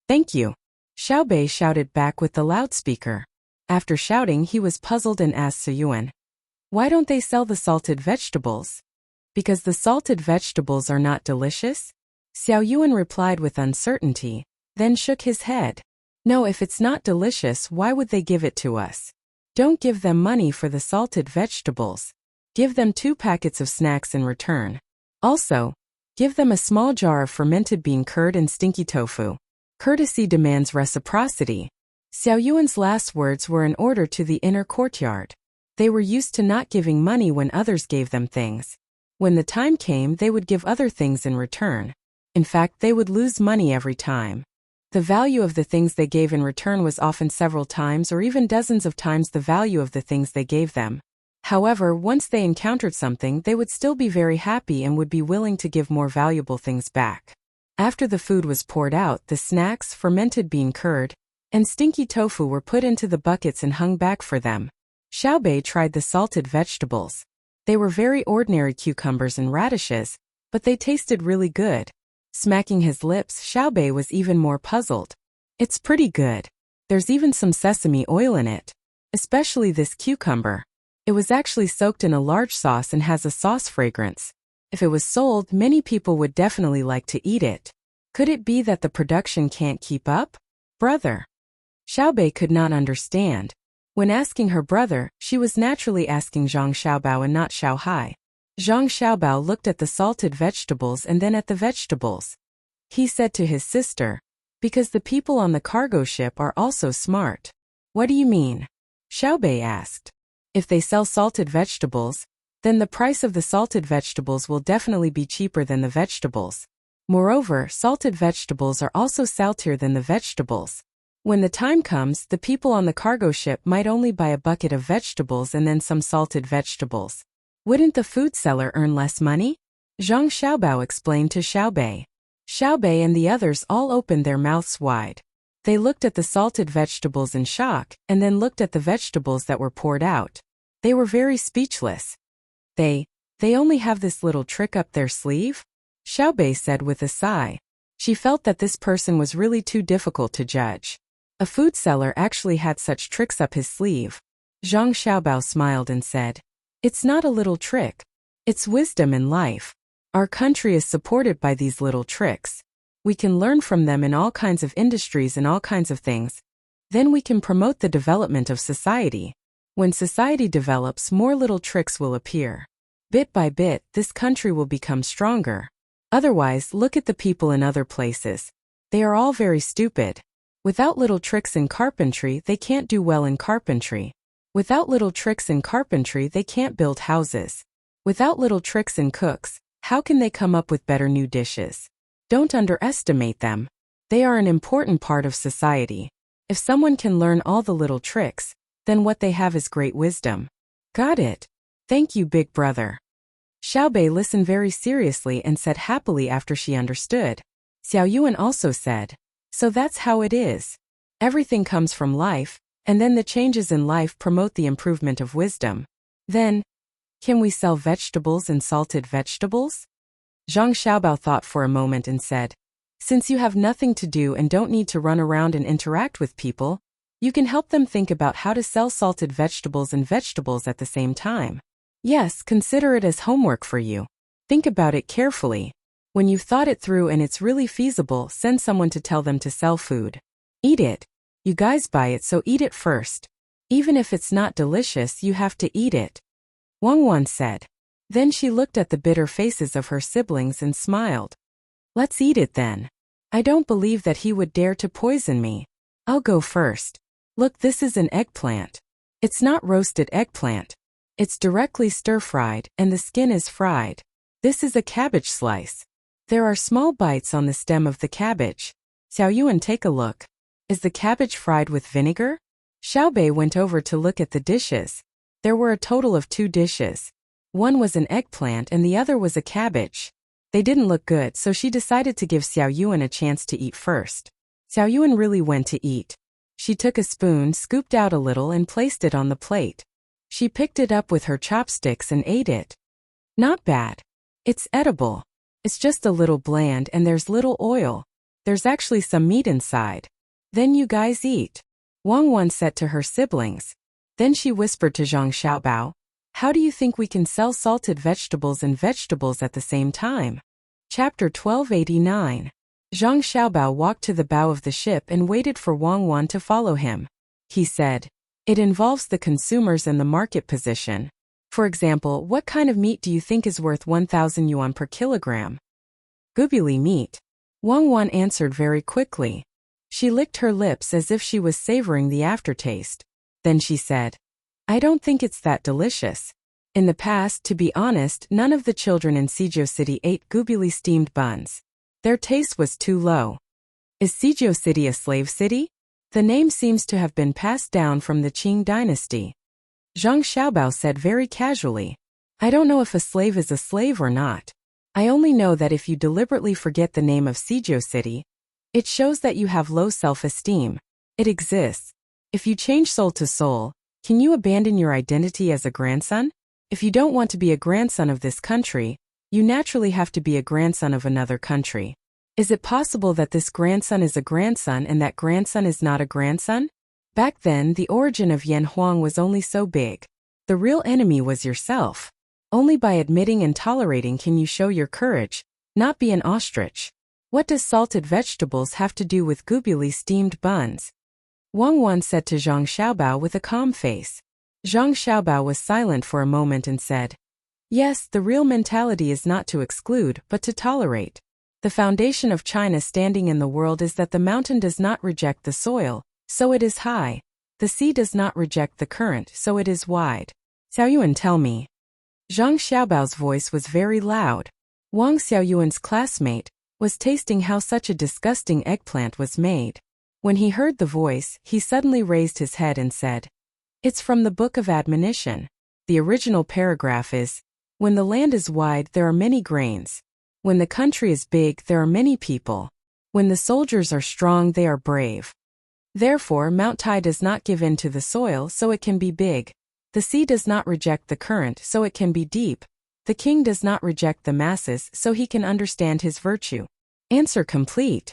"Thank you." Xiaobei shouted back with the loudspeaker. After shouting, he was puzzled and asked Siyuan, "Why don't they sell the salted vegetables?" "Because the salted vegetables are not delicious?" Xiao Yuan replied with uncertainty, then shook his head. "No, if it's not delicious, why would they give it to us? Don't give them money for the salted vegetables. Give them 2 packets of snacks in return. Also, give them a small jar of fermented bean curd and stinky tofu. Courtesy demands reciprocity." Xiao Yuan's last words were an order to the inner courtyard. They were used to not giving money when others gave them things. When the time came, they would give other things in return. In fact, they would lose money every time. The value of the things they gave in return was often several times or even dozens of times the value of the things they gave them. However, once they encountered something, they would still be very happy and would be willing to give more valuable things back. After the food was poured out, the snacks, fermented bean curd, and stinky tofu were put into the buckets and hung back for them. Xiaobei tried the salted vegetables. They were very ordinary cucumbers and radishes, but they tasted really good. Smacking his lips, Xiaobei was even more puzzled. "It's pretty good. There's even some sesame oil in it. Especially this cucumber. It was actually soaked in a large sauce and has a sauce fragrance. If it was sold, many people would definitely like to eat it. Could it be that the production can't keep up? Brother?" Xiaobei could not understand. When asking her brother, she was naturally asking Zhang Xiaobao and not Xiao Hai. Zhang Xiaobao looked at the salted vegetables and then at the vegetables. He said to his sister, "Because the people on the cargo ship are also smart. What do you mean? Xiaobei asked. If they sell salted vegetables, then the price of the salted vegetables will definitely be cheaper than the vegetables. Moreover, salted vegetables are also saltier than the vegetables. When the time comes, the people on the cargo ship might only buy a bucket of vegetables and then some salted vegetables. Wouldn't the food seller earn less money? Zhang Xiaobao explained to Xiaobei. Xiaobei and the others all opened their mouths wide. They looked at the salted vegetables in shock, and then looked at the vegetables that were poured out. They were very speechless. They only have this little trick up their sleeve? Xiaobei said with a sigh. She felt that this person was really too difficult to judge. A food seller actually had such tricks up his sleeve. Zhang Xiaobao smiled and said, "It's not a little trick. It's wisdom in life. Our country is supported by these little tricks. We can learn from them in all kinds of industries and all kinds of things. Then we can promote the development of society. When society develops, more little tricks will appear. Bit by bit, this country will become stronger. Otherwise, look at the people in other places. They are all very stupid. Without little tricks in carpentry, they can't do well in carpentry. Without little tricks in carpentry, they can't build houses. Without little tricks in cooks, how can they come up with better new dishes? Don't underestimate them. They are an important part of society. If someone can learn all the little tricks, then what they have is great wisdom." Got it. Thank you, big brother. Xiaobei listened very seriously and said happily after she understood. Xiao Yuan also said, "So that's how it is. Everything comes from life, and then the changes in life promote the improvement of wisdom. Then, can we sell vegetables and salted vegetables?" Zhang Xiaobao thought for a moment and said, "Since you have nothing to do and don't need to run around and interact with people, you can help them think about how to sell salted vegetables and vegetables at the same time. Yes, consider it as homework for you. Think about it carefully. When you've thought it through and it's really feasible, send someone to tell them to sell food. Eat it. You guys buy it, so eat it first. Even if it's not delicious, you have to eat it," Wang Wan said. Then she looked at the bitter faces of her siblings and smiled. "Let's eat it then. I don't believe that he would dare to poison me. I'll go first. Look, this is an eggplant. It's not roasted eggplant. It's directly stir-fried, and the skin is fried. This is a cabbage slice. There are small bites on the stem of the cabbage. Xiao Yuan, take a look. Is the cabbage fried with vinegar?" Xiaobei went over to look at the dishes. There were a total of 2 dishes. One was an eggplant and the other was a cabbage. They didn't look good, so she decided to give Xiao Yuan a chance to eat first. Xiao Yuan really went to eat. She took a spoon, scooped out a little and placed it on the plate. She picked it up with her chopsticks and ate it. Not bad. It's edible. It's just a little bland and there's little oil. There's actually some meat inside. Then you guys eat, Wang Wan said to her siblings. Then she whispered to Zhang Xiaobao, "How do you think we can sell salted vegetables and vegetables at the same time?" Chapter 1289. Zhang Xiaobao walked to the bow of the ship and waited for Wang Wan to follow him. He said, "It involves the consumers and the market position. For example, what kind of meat do you think is worth 1,000 yuan per kilogram?" "Gubili meat," Wang Wan answered very quickly. She licked her lips as if she was savoring the aftertaste. Then she said, "I don't think it's that delicious. In the past, to be honest, none of the children in Suzhou City ate gubili steamed buns. Their taste was too low." Is Suzhou City a slave city? The name seems to have been passed down from the Qing dynasty. Zhang Xiaobao said very casually, "I don't know if a slave is a slave or not. I only know that if you deliberately forget the name of Suzhou City, it shows that you have low self-esteem. It exists. If you change soul to soul, can you abandon your identity as a grandson? If you don't want to be a grandson of this country, you naturally have to be a grandson of another country. Is it possible that this grandson is a grandson and that grandson is not a grandson? Back then, the origin of Yan Huang was only so big. The real enemy was yourself. Only by admitting and tolerating can you show your courage, not be an ostrich. What does salted vegetables have to do with gubili steamed buns?" Wang Wan said to Zhang Xiaobao with a calm face. Zhang Xiaobao was silent for a moment and said, "Yes, the real mentality is not to exclude, but to tolerate. The foundation of China standing in the world is that the mountain does not reject the soil, so it is high. The sea does not reject the current, so it is wide. Xiaoyuan, tell me. Zhang Xiaobao's voice was very loud. Wang Xiaoyuan's classmate was tasting how such a disgusting eggplant was made. When he heard the voice, he suddenly raised his head and said, "It's from the Book of Admonition. The original paragraph is, when the land is wide, there are many grains. When the country is big, there are many people. When the soldiers are strong, they are brave. Therefore, Mount Tai does not give in to the soil, so it can be big. The sea does not reject the current, so it can be deep. The king does not reject the masses, so he can understand his virtue." Answer complete.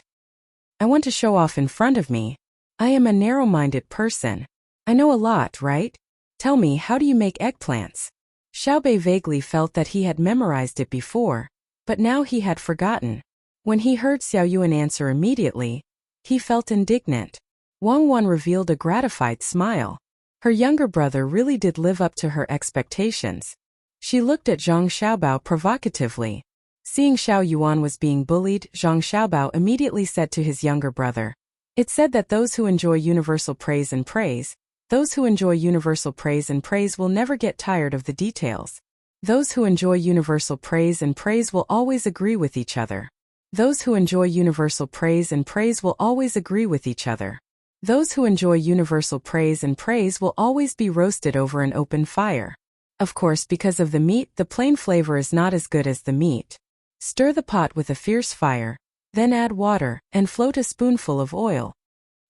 I want to show off in front of me. I am a narrow-minded person. I know a lot, right? Tell me, how do you make eggplants? Xiaobei vaguely felt that he had memorized it before, but now he had forgotten. When he heard Xiaoyuan answer immediately, he felt indignant. Wang Wan revealed a gratified smile. Her younger brother really did live up to her expectations. She looked at Zhang Xiaobao provocatively. Seeing Xiaoyuan was being bullied, Zhang Xiaobao immediately said to his younger brother, "It's said that those who enjoy universal praise and praise, those who enjoy universal praise and praise will never get tired of the details. Those who enjoy universal praise and praise will always agree with each other. Those who enjoy universal praise and praise will always agree with each other. Those who enjoy universal praise and praise will always be roasted over an open fire. Of course, because of the meat, the plain flavor is not as good as the meat. Stir the pot with a fierce fire, then add water, and float a spoonful of oil."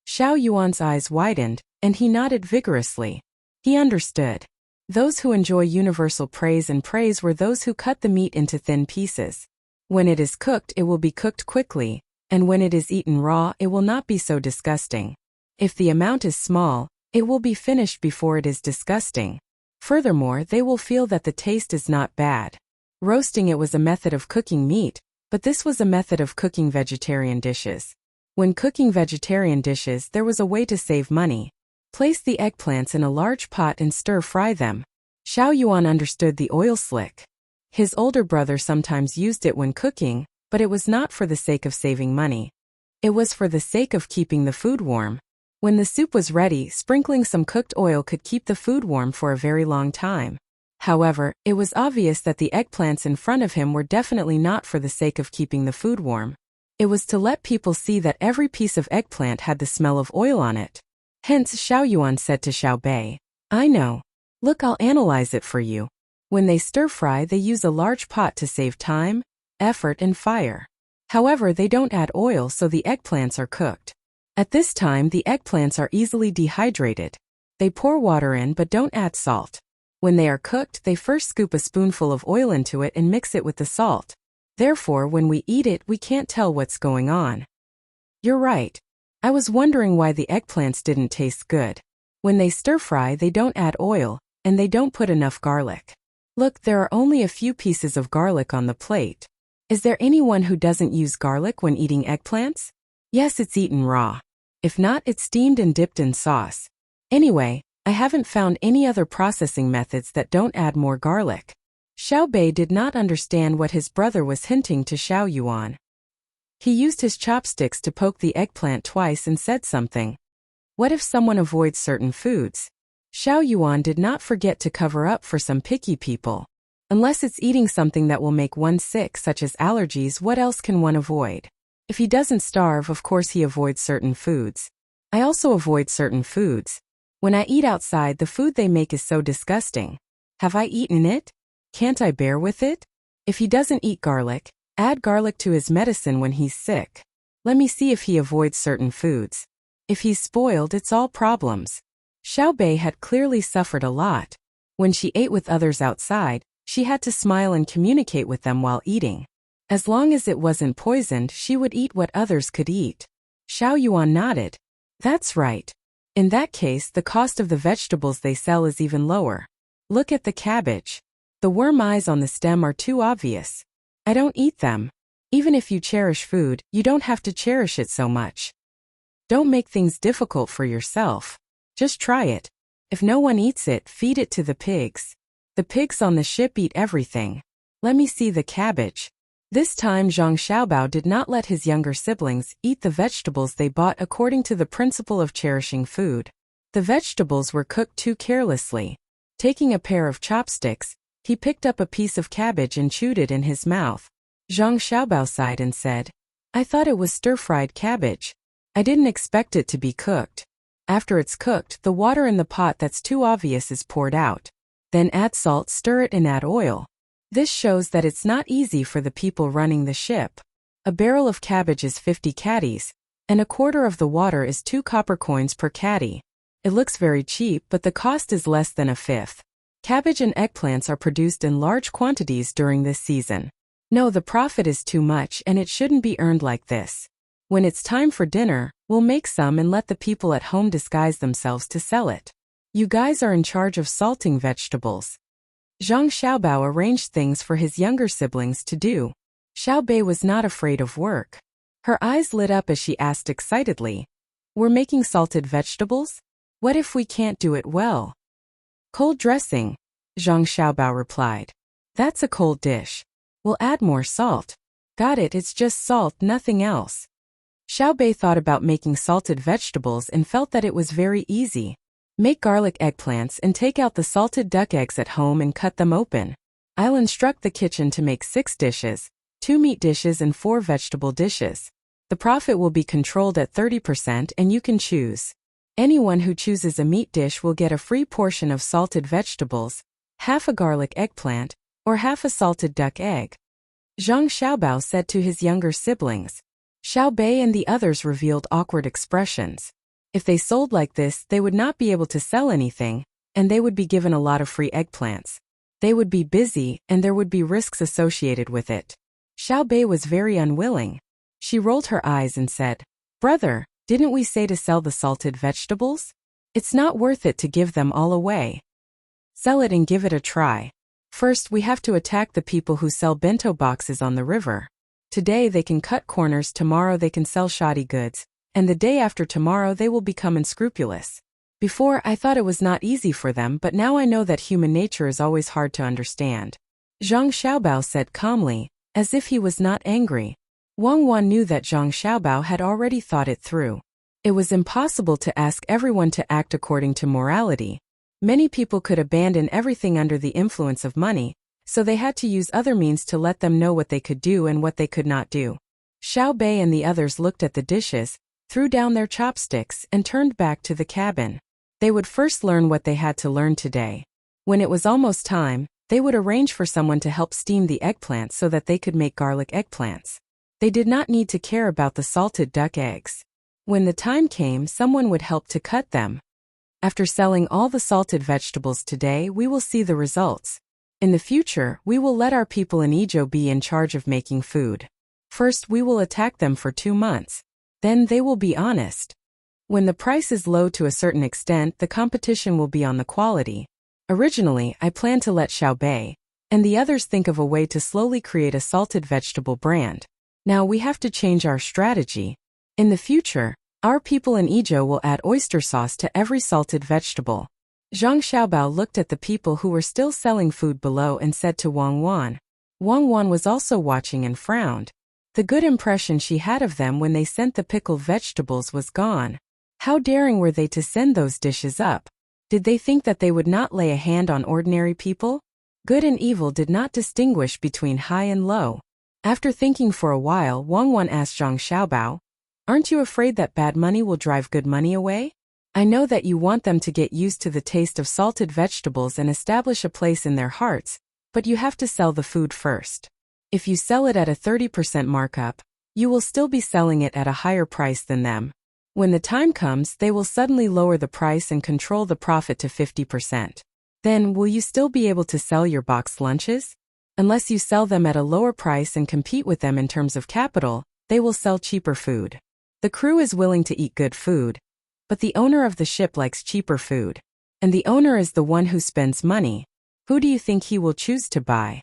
Xiaoyuan's eyes widened, and he nodded vigorously. He understood. Those who enjoy universal praise and praise were those who cut the meat into thin pieces. When it is cooked, it will be cooked quickly, and when it is eaten raw, it will not be so disgusting. If the amount is small, it will be finished before it is disgusting. Furthermore, they will feel that the taste is not bad. Roasting it was a method of cooking meat, but this was a method of cooking vegetarian dishes. When cooking vegetarian dishes, there was a way to save money. Place the eggplants in a large pot and stir-fry them. Xiaoyuan understood the oil slick. His older brother sometimes used it when cooking, but it was not for the sake of saving money. It was for the sake of keeping the food warm. When the soup was ready, sprinkling some cooked oil could keep the food warm for a very long time. However, it was obvious that the eggplants in front of him were definitely not for the sake of keeping the food warm. It was to let people see that every piece of eggplant had the smell of oil on it. Hence, Xiaoyuan said to Xiaobei, "I know. Look, I'll analyze it for you. When they stir-fry, they use a large pot to save time, effort, and fire. However, they don't add oil, so the eggplants are cooked. At this time, the eggplants are easily dehydrated. They pour water in but don't add salt. When they are cooked, they first scoop a spoonful of oil into it and mix it with the salt. Therefore, when we eat it, we can't tell what's going on." You're right. I was wondering why the eggplants didn't taste good. When they stir-fry, they don't add oil, and they don't put enough garlic. Look, there are only a few pieces of garlic on the plate. Is there anyone who doesn't use garlic when eating eggplants? Yes, it's eaten raw. If not, it's steamed and dipped in sauce. Anyway, I haven't found any other processing methods that don't add more garlic. Xiaobei did not understand what his brother was hinting to Xiaoyuan. He used his chopsticks to poke the eggplant twice and said something. What if someone avoids certain foods? Xiaoyuan did not forget to cover up for some picky people. Unless it's eating something that will make one sick, such as allergies, what else can one avoid? If he doesn't starve, of course he avoids certain foods. I also avoid certain foods. When I eat outside, the food they make is so disgusting. Have I eaten it? Can't I bear with it? If he doesn't eat garlic, add garlic to his medicine when he's sick. Let me see if he avoids certain foods. If he's spoiled, it's all problems. Xiaobei had clearly suffered a lot. When she ate with others outside, she had to smile and communicate with them while eating. As long as it wasn't poisoned, she would eat what others could eat. Xiaoyuan nodded. That's right. In that case, the cost of the vegetables they sell is even lower. Look at the cabbage. The worm eyes on the stem are too obvious. I don't eat them. Even if you cherish food, you don't have to cherish it so much. Don't make things difficult for yourself. Just try it. If no one eats it, feed it to the pigs. The pigs on the ship eat everything. Let me see the cabbage. This time Zhang Xiaobao did not let his younger siblings eat the vegetables they bought according to the principle of cherishing food. The vegetables were cooked too carelessly. Taking a pair of chopsticks, he picked up a piece of cabbage and chewed it in his mouth. Zhang Xiaobao sighed and said, I thought it was stir-fried cabbage. I didn't expect it to be cooked. After it's cooked, the water in the pot that's too obvious is poured out. Then add salt, stir it, and add oil. This shows that it's not easy for the people running the ship. A barrel of cabbage is 50 caddies, and a quarter of the water is 2 copper coins per caddy. It looks very cheap, but the cost is less than a fifth. Cabbage and eggplants are produced in large quantities during this season. No, the profit is too much and it shouldn't be earned like this. When it's time for dinner, we'll make some and let the people at home disguise themselves to sell it. You guys are in charge of salting vegetables. Zhang Xiaobao arranged things for his younger siblings to do. Xiaobei was not afraid of work. Her eyes lit up as she asked excitedly, We're making salted vegetables? What if we can't do it well? Cold dressing, Zhang Xiaobao replied. That's a cold dish. We'll add more salt. Got it, it's just salt, nothing else. Xiaobei thought about making salted vegetables and felt that it was very easy. Make garlic eggplants and take out the salted duck eggs at home and cut them open. I'll instruct the kitchen to make 6 dishes, 2 meat dishes and 4 vegetable dishes. The profit will be controlled at 30% and you can choose. Anyone who chooses a meat dish will get a free portion of salted vegetables, half a garlic eggplant, or half a salted duck egg. Zhang Xiaobao said to his younger siblings. Xiaobei and the others revealed awkward expressions. If they sold like this, they would not be able to sell anything, and they would be given a lot of free eggplants. They would be busy, and there would be risks associated with it. Xiaobei was very unwilling. She rolled her eyes and said, Brother, didn't we say to sell the salted vegetables? It's not worth it to give them all away. Sell it and give it a try. First, we have to attack the people who sell bento boxes on the river. Today they can cut corners, tomorrow they can sell shoddy goods, and the day after tomorrow they will become unscrupulous. Before, I thought it was not easy for them, but now I know that human nature is always hard to understand. Zhang Xiaobao said calmly, as if he was not angry. Wang Wan knew that Zhang Xiaobao had already thought it through. It was impossible to ask everyone to act according to morality. Many people could abandon everything under the influence of money, so they had to use other means to let them know what they could do and what they could not do. Xiaobei and the others looked at the dishes, threw down their chopsticks, and turned back to the cabin. They would first learn what they had to learn today. When it was almost time, they would arrange for someone to help steam the eggplants so that they could make garlic eggplants. They did not need to care about the salted duck eggs. When the time came, someone would help to cut them. After selling all the salted vegetables today, we will see the results. In the future, we will let our people in Izhou be in charge of making food. First, we will attack them for 2 months. Then they will be honest. When the price is low to a certain extent, the competition will be on the quality. Originally, I planned to let Xiaobei and the others think of a way to slowly create a salted vegetable brand. Now we have to change our strategy. In the future, our people in Izhou will add oyster sauce to every salted vegetable. Zhang Xiaobao looked at the people who were still selling food below and said to Wang Wan. Wang Wan was also watching and frowned. The good impression she had of them when they sent the pickled vegetables was gone. How daring were they to send those dishes up? Did they think that they would not lay a hand on ordinary people? Good and evil did not distinguish between high and low. After thinking for a while, Wang Wan asked Zhang Xiaobao, Aren't you afraid that bad money will drive good money away? I know that you want them to get used to the taste of salted vegetables and establish a place in their hearts, but you have to sell the food first. If you sell it at a 30% markup, you will still be selling it at a higher price than them. When the time comes, they will suddenly lower the price and control the profit to 50%. Then, will you still be able to sell your boxed lunches? Unless you sell them at a lower price and compete with them in terms of capital, they will sell cheaper food. The crew is willing to eat good food, but the owner of the ship likes cheaper food. And the owner is the one who spends money. Who do you think he will choose to buy?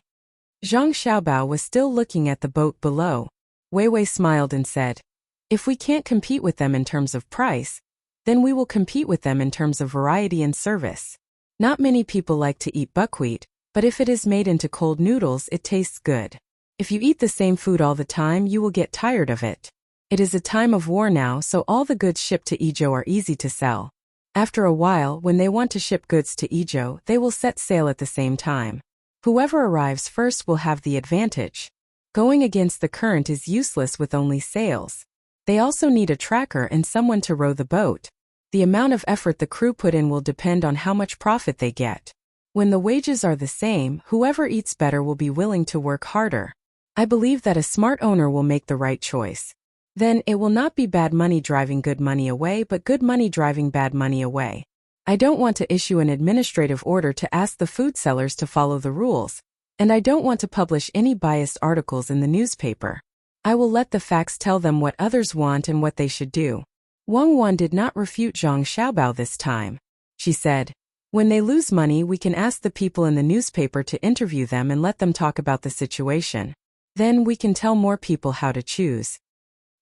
Zhang Xiaobao was still looking at the boat below. Wei Wei smiled and said, If we can't compete with them in terms of price, then we will compete with them in terms of variety and service. Not many people like to eat buckwheat, but if it is made into cold noodles, it tastes good. If you eat the same food all the time, you will get tired of it. It is a time of war now, so all the goods shipped to Izhou are easy to sell. After a while, when they want to ship goods to Ijo, they will set sail at the same time. Whoever arrives first will have the advantage. Going against the current is useless with only sails. They also need a tracker and someone to row the boat. The amount of effort the crew put in will depend on how much profit they get. When the wages are the same, whoever eats better will be willing to work harder. I believe that a smart owner will make the right choice. Then, it will not be bad money driving good money away but good money driving bad money away. I don't want to issue an administrative order to ask the food sellers to follow the rules, and I don't want to publish any biased articles in the newspaper. I will let the facts tell them what others want and what they should do. Wang Wan did not refute Zhang Xiaobao this time. She said, "When they lose money, we can ask the people in the newspaper to interview them and let them talk about the situation. Then we can tell more people how to choose."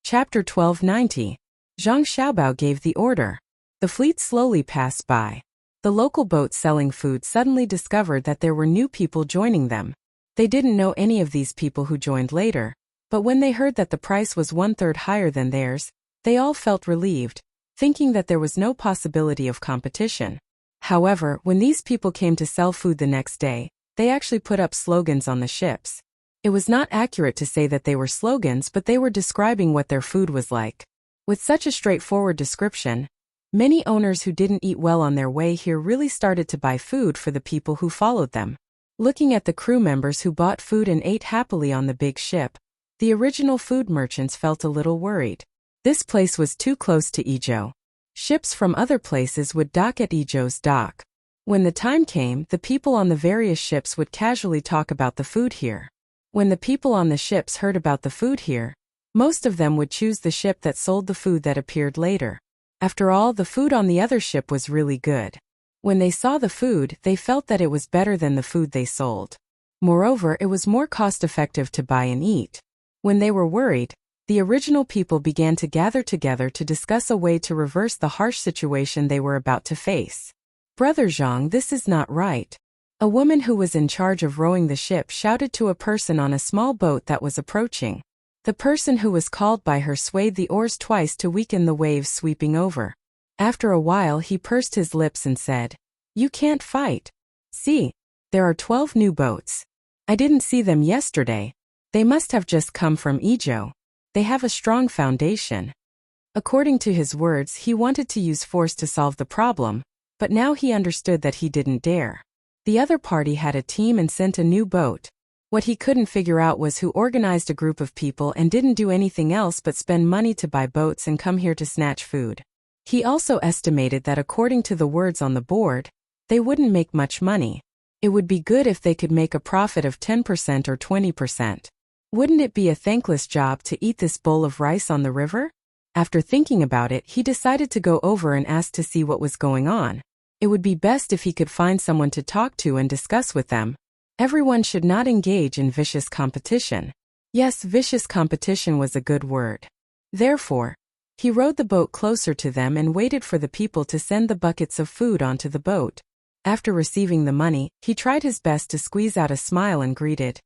Chapter 1290. Zhang Xiaobao gave the order. The fleet slowly passed by. The local boats selling food suddenly discovered that there were new people joining them. They didn't know any of these people who joined later, but when they heard that the price was 1/3 higher than theirs, they all felt relieved, thinking that there was no possibility of competition. However, when these people came to sell food the next day, they actually put up slogans on the ships. It was not accurate to say that they were slogans, but they were describing what their food was like. With such a straightforward description, many owners who didn't eat well on their way here really started to buy food for the people who followed them. Looking at the crew members who bought food and ate happily on the big ship, the original food merchants felt a little worried. This place was too close to Ijo. Ships from other places would dock at Ijo's dock. When the time came, the people on the various ships would casually talk about the food here. When the people on the ships heard about the food here, most of them would choose the ship that sold the food that appeared later. After all, the food on the other ship was really good. When they saw the food, they felt that it was better than the food they sold. Moreover, it was more cost-effective to buy and eat. When they were worried, the original people began to gather together to discuss a way to reverse the harsh situation they were about to face. "Brother Zhang, this is not right." A woman who was in charge of rowing the ship shouted to a person on a small boat that was approaching. The person who was called by her swayed the oars twice to weaken the waves sweeping over. After a while he pursed his lips and said, "You can't fight. See, there are 12 new boats. I didn't see them yesterday. They must have just come from Ijo. They have a strong foundation." According to his words, he wanted to use force to solve the problem, but now he understood that he didn't dare. The other party had a team and sent a new boat. What he couldn't figure out was who organized a group of people and didn't do anything else but spend money to buy boats and come here to snatch food. He also estimated that according to the words on the board, they wouldn't make much money. It would be good if they could make a profit of 10% or 20%. Wouldn't it be a thankless job to eat this bowl of rice on the river? After thinking about it, he decided to go over and ask to see what was going on. It would be best if he could find someone to talk to and discuss with them. Everyone should not engage in vicious competition. Yes, vicious competition was a good word. Therefore, he rowed the boat closer to them and waited for the people to send the buckets of food onto the boat. After receiving the money, he tried his best to squeeze out a smile and greeted,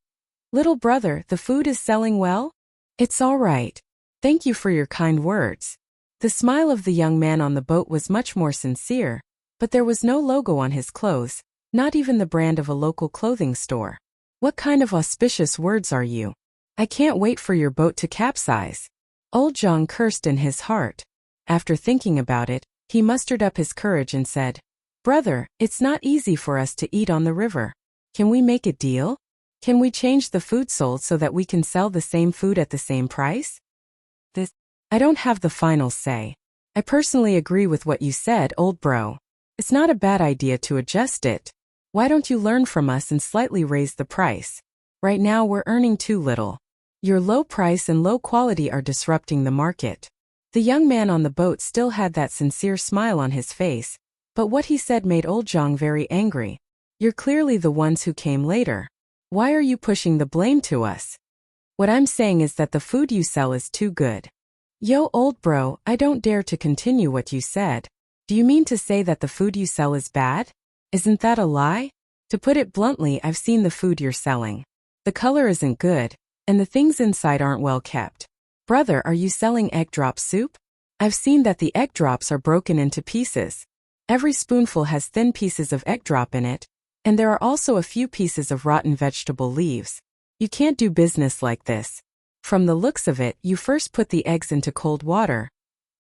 "Little brother, the food is selling well?" "It's all right. Thank you for your kind words." The smile of the young man on the boat was much more sincere, but there was no logo on his clothes, not even the brand of a local clothing store. "What kind of auspicious words are you? I can't wait for your boat to capsize." Old Zhang cursed in his heart. After thinking about it, he mustered up his courage and said, "Brother, it's not easy for us to eat on the river. Can we make a deal? Can we change the food sold so that we can sell the same food at the same price?" I don't have the final say. I personally agree with what you said, old bro. It's not a bad idea to adjust it. Why don't you learn from us and slightly raise the price? Right now we're earning too little. Your low price and low quality are disrupting the market. The young man on the boat still had that sincere smile on his face, but what he said made old Zhang very angry. "You're clearly the ones who came later. Why are you pushing the blame to us? What I'm saying is that the food you sell is too good." "Yo, old bro, I don't dare to continue what you said. Do you mean to say that the food you sell is bad? Isn't that a lie? To put it bluntly, I've seen the food you're selling. The color isn't good, and the things inside aren't well kept. Brother, are you selling egg drop soup? I've seen that the egg drops are broken into pieces. Every spoonful has thin pieces of egg drop in it, and there are also a few pieces of rotten vegetable leaves. You can't do business like this. From the looks of it, you first put the eggs into cold water.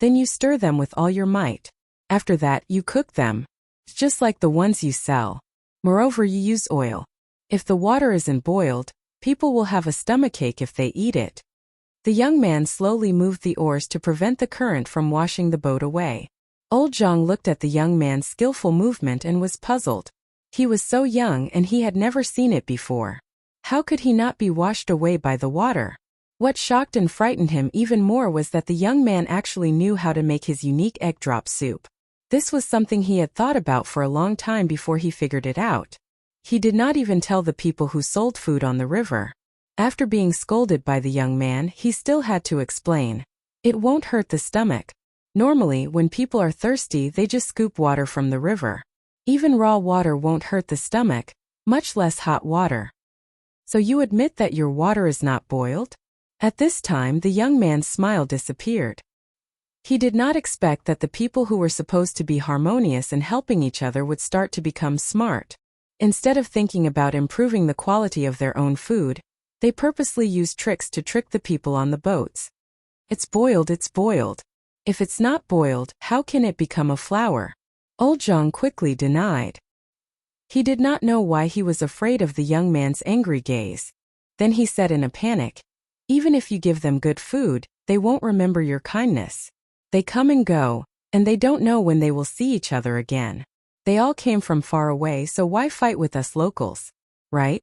Then you stir them with all your might. After that, you cook them. Just like the ones you sell. Moreover, you use oil. If the water isn't boiled, people will have a stomachache if they eat it. The young man slowly moved the oars to prevent the current from washing the boat away. Old Zhang looked at the young man's skillful movement and was puzzled. He was so young and he had never seen it before. How could he not be washed away by the water? What shocked and frightened him even more was that the young man actually knew how to make his unique egg drop soup. This was something he had thought about for a long time before he figured it out. He did not even tell the people who sold food on the river. After being scolded by the young man, he still had to explain. It won't hurt the stomach. Normally, when people are thirsty, they just scoop water from the river. Even raw water won't hurt the stomach, much less hot water. So you admit that your water is not boiled? At this time, the young man's smile disappeared. He did not expect that the people who were supposed to be harmonious and helping each other would start to become smart. Instead of thinking about improving the quality of their own food, they purposely used tricks to trick the people on the boats. It's boiled, it's boiled. If it's not boiled, how can it become a flour? Old Zhang quickly denied. He did not know why he was afraid of the young man's angry gaze. Then he said in a panic, even if you give them good food, they won't remember your kindness. They come and go, and they don't know when they will see each other again. They all came from far away, so why fight with us locals? Right?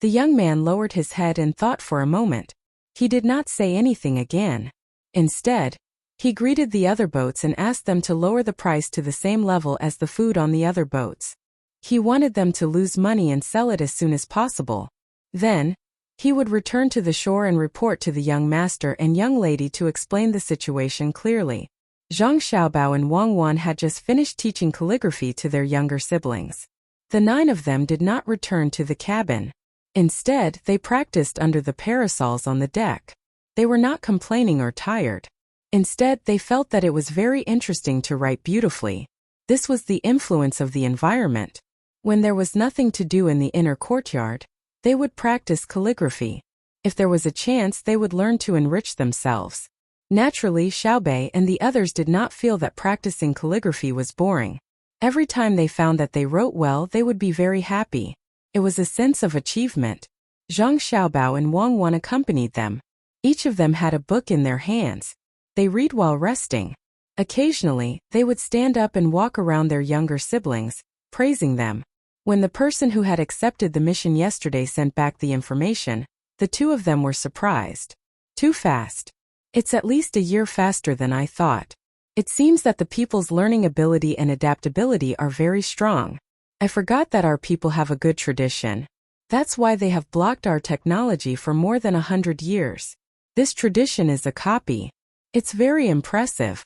The young man lowered his head and thought for a moment. He did not say anything again. Instead, he greeted the other boats and asked them to lower the price to the same level as the food on the other boats. He wanted them to lose money and sell it as soon as possible. Then, he would return to the shore and report to the young master and young lady to explain the situation clearly. Zhang Xiaobao and Wang Wan had just finished teaching calligraphy to their younger siblings. The 9 of them did not return to the cabin. Instead, they practiced under the parasols on the deck. They were not complaining or tired. Instead, they felt that it was very interesting to write beautifully. This was the influence of the environment. When there was nothing to do in the inner courtyard, they would practice calligraphy. If there was a chance, they would learn to enrich themselves. Naturally, Xiaobei and the others did not feel that practicing calligraphy was boring. Every time they found that they wrote well, they would be very happy. It was a sense of achievement. Zhang Xiaobao and Wang Wan accompanied them. Each of them had a book in their hands. They read while resting. Occasionally, they would stand up and walk around their younger siblings, praising them. When the person who had accepted the mission yesterday sent back the information, the 2 of them were surprised. Too fast. It's at least a year faster than I thought. It seems that the people's learning ability and adaptability are very strong. I forgot that our people have a good tradition. That's why they have blocked our technology for more than 100 years. This tradition is a copy. It's very impressive.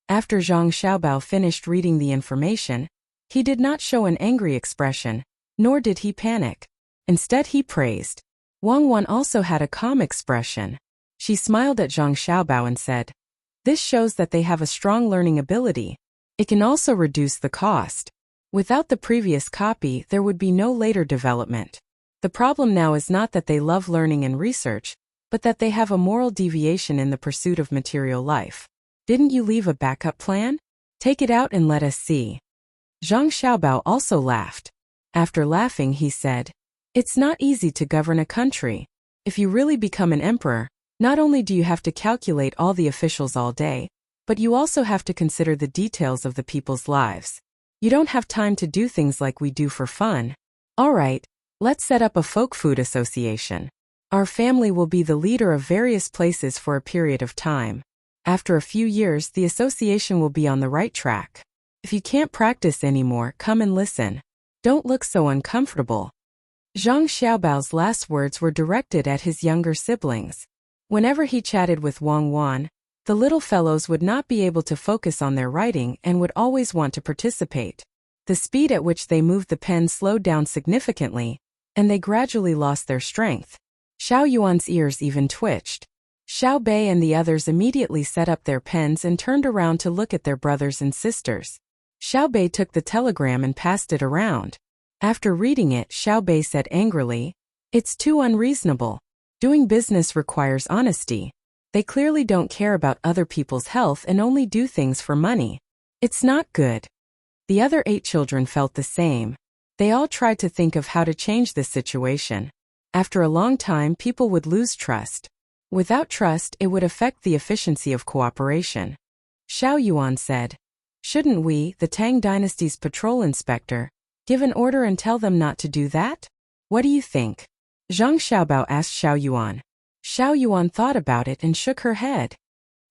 After Zhang Xiaobao finished reading the information, he did not show an angry expression, nor did he panic. Instead, he praised. Wang Wan also had a calm expression. She smiled at Zhang Xiaobao and said, "This shows that they have a strong learning ability. It can also reduce the cost. Without the previous copy, there would be no later development. The problem now is not that they love learning and research, but that they have a moral deviation in the pursuit of material life. Didn't you leave a backup plan? Take it out and let us see." Zhang Xiaobao also laughed. After laughing, he said, "It's not easy to govern a country. If you really become an emperor, not only do you have to calculate all the officials all day, but you also have to consider the details of the people's lives. You don't have time to do things like we do for fun. All right, let's set up a folk food association. Our family will be the leader of various places for a period of time. After a few years, the association will be on the right track. If you can't practice anymore, come and listen. Don't look so uncomfortable." Zhang Xiaobao's last words were directed at his younger siblings. Whenever he chatted with Wang Wan, the little fellows would not be able to focus on their writing and would always want to participate. The speed at which they moved the pen slowed down significantly, and they gradually lost their strength. Xiao Yuan's ears even twitched. Xiao Bei and the others immediately set up their pens and turned around to look at their brothers and sisters. Xiao Bei took the telegram and passed it around. After reading it, Xiao Bei said angrily, "It's too unreasonable. Doing business requires honesty. They clearly don't care about other people's health and only do things for money. It's not good." The other 8 children felt the same. They all tried to think of how to change this situation. After a long time, people would lose trust. Without trust, it would affect the efficiency of cooperation. Xiao Yuan said, "Shouldn't we, the Tang dynasty's patrol inspector, give an order and tell them not to do that? What do you think?" Zhang Xiaobao asked Xiao Yuan. Xiao Yuan thought about it and shook her head.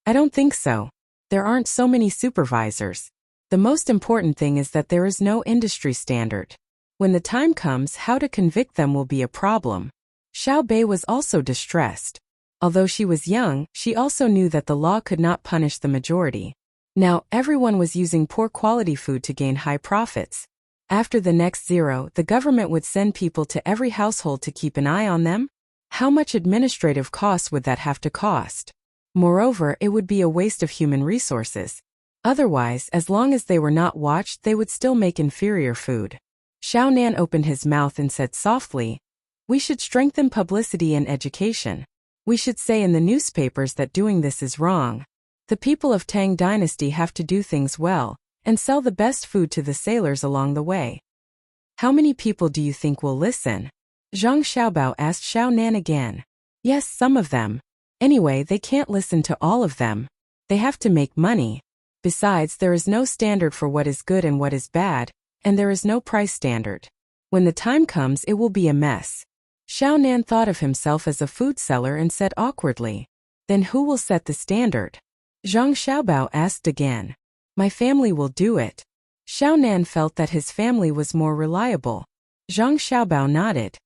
"I don't think so. There aren't so many supervisors. The most important thing is that there is no industry standard. When the time comes, how to convict them will be a problem." Xiao Bei was also distressed. Although she was young, she also knew that the law could not punish the majority. Now, everyone was using poor quality food to gain high profits. After the next zero, the government would send people to every household to keep an eye on them? How much administrative costs would that have to cost? Moreover, it would be a waste of human resources. Otherwise, as long as they were not watched, they would still make inferior food. Xiao Nan opened his mouth and said softly, "We should strengthen publicity and education. We should say in the newspapers that doing this is wrong. The people of Tang Dynasty have to do things well, and sell the best food to the sailors along the way." "How many people do you think will listen?" Zhang Xiaobao asked Xiao Nan again. "Yes, some of them. Anyway, they can't listen to all of them. They have to make money. Besides, there is no standard for what is good and what is bad, and there is no price standard. When the time comes, it will be a mess." Xiao Nan thought of himself as a food seller and said awkwardly, "Then who will set the standard?" Zhang Xiaobao asked again. "My family will do it." Xiao Nan felt that his family was more reliable. Zhang Xiaobao nodded.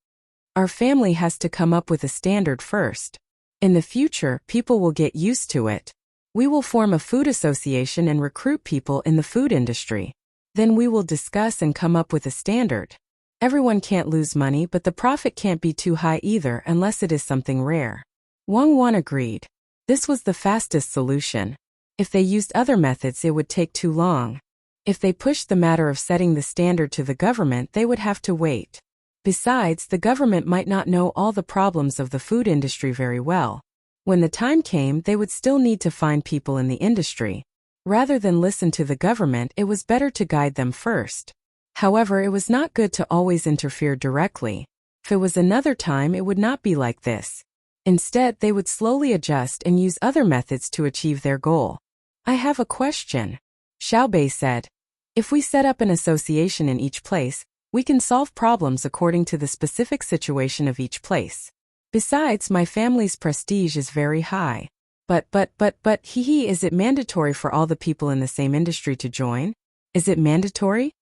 "Our family has to come up with a standard first. In the future, people will get used to it. We will form a food association and recruit people in the food industry. Then we will discuss and come up with a standard. Everyone can't lose money, but the profit can't be too high either unless it is something rare." Wang Wan agreed. This was the fastest solution. If they used other methods, it would take too long. If they pushed the matter of setting the standard to the government, they would have to wait. Besides, the government might not know all the problems of the food industry very well. When the time came, they would still need to find people in the industry. Rather than listen to the government, it was better to guide them first. However, it was not good to always interfere directly. If it was another time, it would not be like this. Instead, they would slowly adjust and use other methods to achieve their goal. "I have a question," Xiao Bei said. "If we set up an association in each place, we can solve problems according to the specific situation of each place. Besides, my family's prestige is very high. But, is it mandatory for all the people in the same industry to join? Is it mandatory?"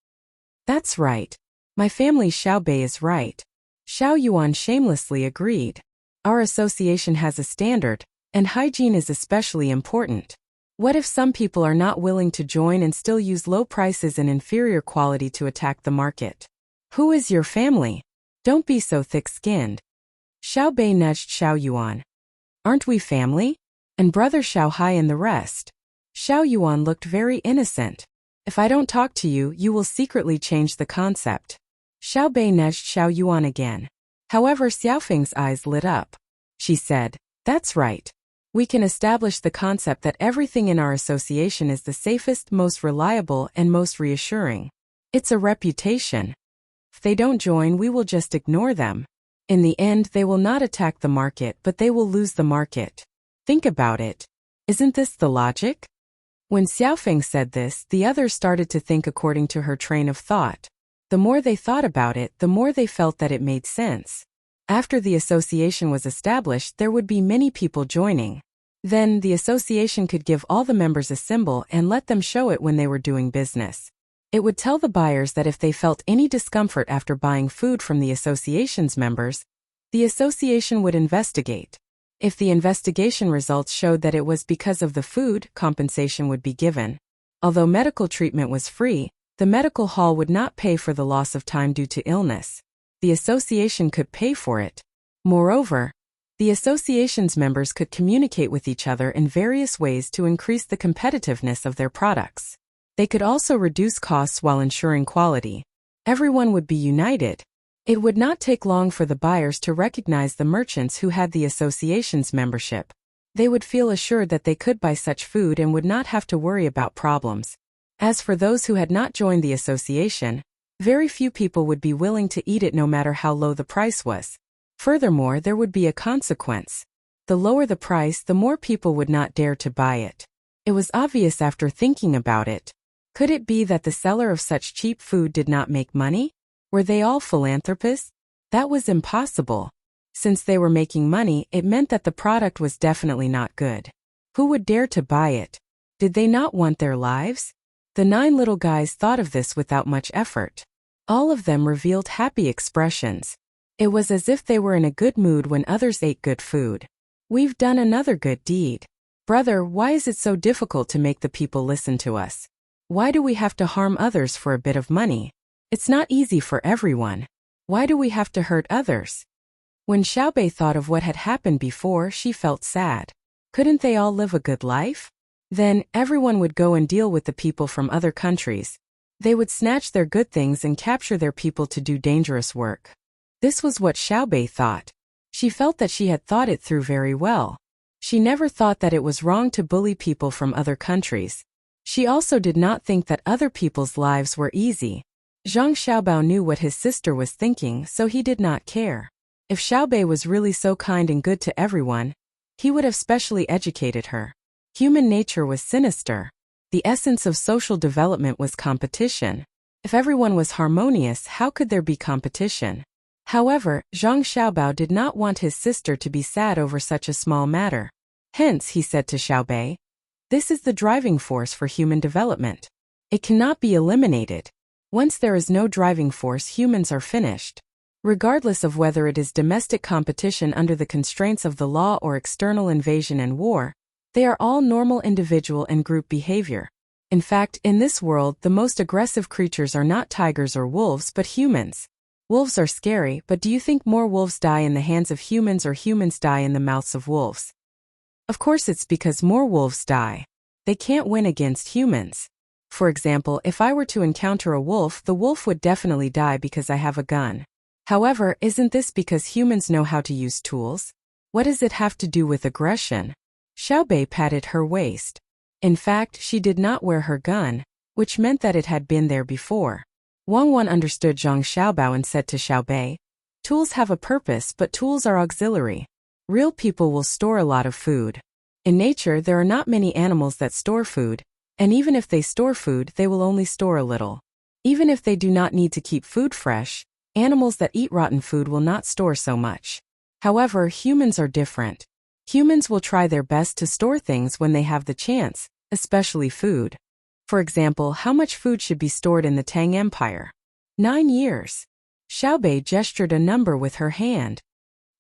"That's right. My family Xiao Bei is right." Xiao Yuan shamelessly agreed. "Our association has a standard, and hygiene is especially important. What if some people are not willing to join and still use low prices and inferior quality to attack the market? Who is your family? Don't be so thick-skinned." Xiao Bei nudged Xiao Yuan. "Aren't we family? And brother Xiao Hai and the rest?" Xiao Yuan looked very innocent. "If I don't talk to you, you will secretly change the concept." Xiao Bei nudged Xiao Yuan again. However, Xiaofeng's eyes lit up. She said, "That's right. We can establish the concept that everything in our association is the safest, most reliable, and most reassuring. It's a reputation. If they don't join, we will just ignore them. In the end, they will not attack the market, but they will lose the market. Think about it. Isn't this the logic?" When Xiaofeng said this, the others started to think according to her train of thought. The more they thought about it, the more they felt that it made sense. After the association was established, there would be many people joining. Then, the association could give all the members a symbol and let them show it when they were doing business. It would tell the buyers that if they felt any discomfort after buying food from the association's members, the association would investigate. If the investigation results showed that it was because of the food, compensation would be given. Although medical treatment was free, the medical hall would not pay for the loss of time due to illness. The association could pay for it. Moreover, the association's members could communicate with each other in various ways to increase the competitiveness of their products. They could also reduce costs while ensuring quality. Everyone would be united. It would not take long for the buyers to recognize the merchants who had the association's membership. They would feel assured that they could buy such food and would not have to worry about problems. As for those who had not joined the association, very few people would be willing to eat it no matter how low the price was. Furthermore, there would be a consequence. The lower the price, the more people would not dare to buy it. It was obvious after thinking about it. Could it be that the seller of such cheap food did not make money? Were they all philanthropists? That was impossible. Since they were making money, it meant that the product was definitely not good. Who would dare to buy it? Did they not want their lives? The 9 little guys thought of this without much effort. All of them revealed happy expressions. It was as if they were in a good mood when others ate good food. We've done another good deed. Brother, why is it so difficult to make the people listen to us? Why do we have to harm others for a bit of money? It's not easy for everyone. Why do we have to hurt others? When Xiaobei thought of what had happened before, she felt sad. Couldn't they all live a good life? Then, everyone would go and deal with the people from other countries. They would snatch their good things and capture their people to do dangerous work. This was what Xiaobei thought. She felt that she had thought it through very well. She never thought that it was wrong to bully people from other countries. She also did not think that other people's lives were easy. Zhang Xiaobao knew what his sister was thinking, so he did not care. If Xiaobei was really so kind and good to everyone, he would have specially educated her. Human nature was sinister. The essence of social development was competition. If everyone was harmonious, how could there be competition? However, Zhang Xiaobao did not want his sister to be sad over such a small matter. Hence, he said to Xiaobei, "This is the driving force for human development. It cannot be eliminated. Once there is no driving force, humans are finished. Regardless of whether it is domestic competition under the constraints of the law or external invasion and war, they are all normal individual and group behavior. In fact, in this world, the most aggressive creatures are not tigers or wolves but humans. Wolves are scary, but do you think more wolves die in the hands of humans or humans die in the mouths of wolves? Of course it's because more wolves die. They can't win against humans. For example, if I were to encounter a wolf, the wolf would definitely die because I have a gun. However, isn't this because humans know how to use tools? What does it have to do with aggression?" Xiaobei patted her waist. In fact, she did not wear her gun, which meant that it had been there before. Wang Wan understood Zhang Xiaobao and said to Xiaobei, "Tools have a purpose, but tools are auxiliary. Real people will store a lot of food. In nature, there are not many animals that store food, and even if they store food, they will only store a little. Even if they do not need to keep food fresh, animals that eat rotten food will not store so much. However, humans are different. Humans will try their best to store things when they have the chance, especially food. For example, how much food should be stored in the Tang Empire? 9 years. Xiaobei gestured a number with her hand.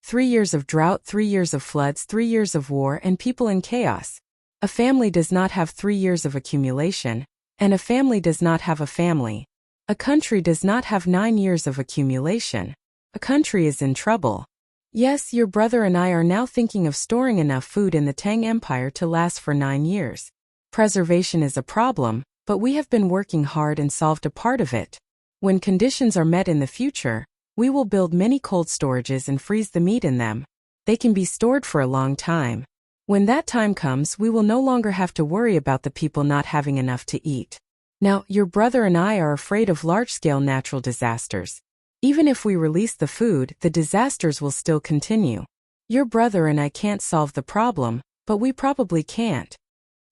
3 years of drought, 3 years of floods, 3 years of war, and people in chaos. A family does not have 3 years of accumulation, and a family does not have a family. A country does not have 9 years of accumulation. A country is in trouble. Yes, your brother and I are now thinking of storing enough food in the Tang Empire to last for 9 years. Preservation is a problem, but we have been working hard and solved a part of it. When conditions are met in the future, we will build many cold storages and freeze the meat in them. They can be stored for a long time. When that time comes, we will no longer have to worry about the people not having enough to eat. Now, your brother and I are afraid of large-scale natural disasters. Even if we release the food, the disasters will still continue. Your brother and I can't solve the problem, but we probably can't."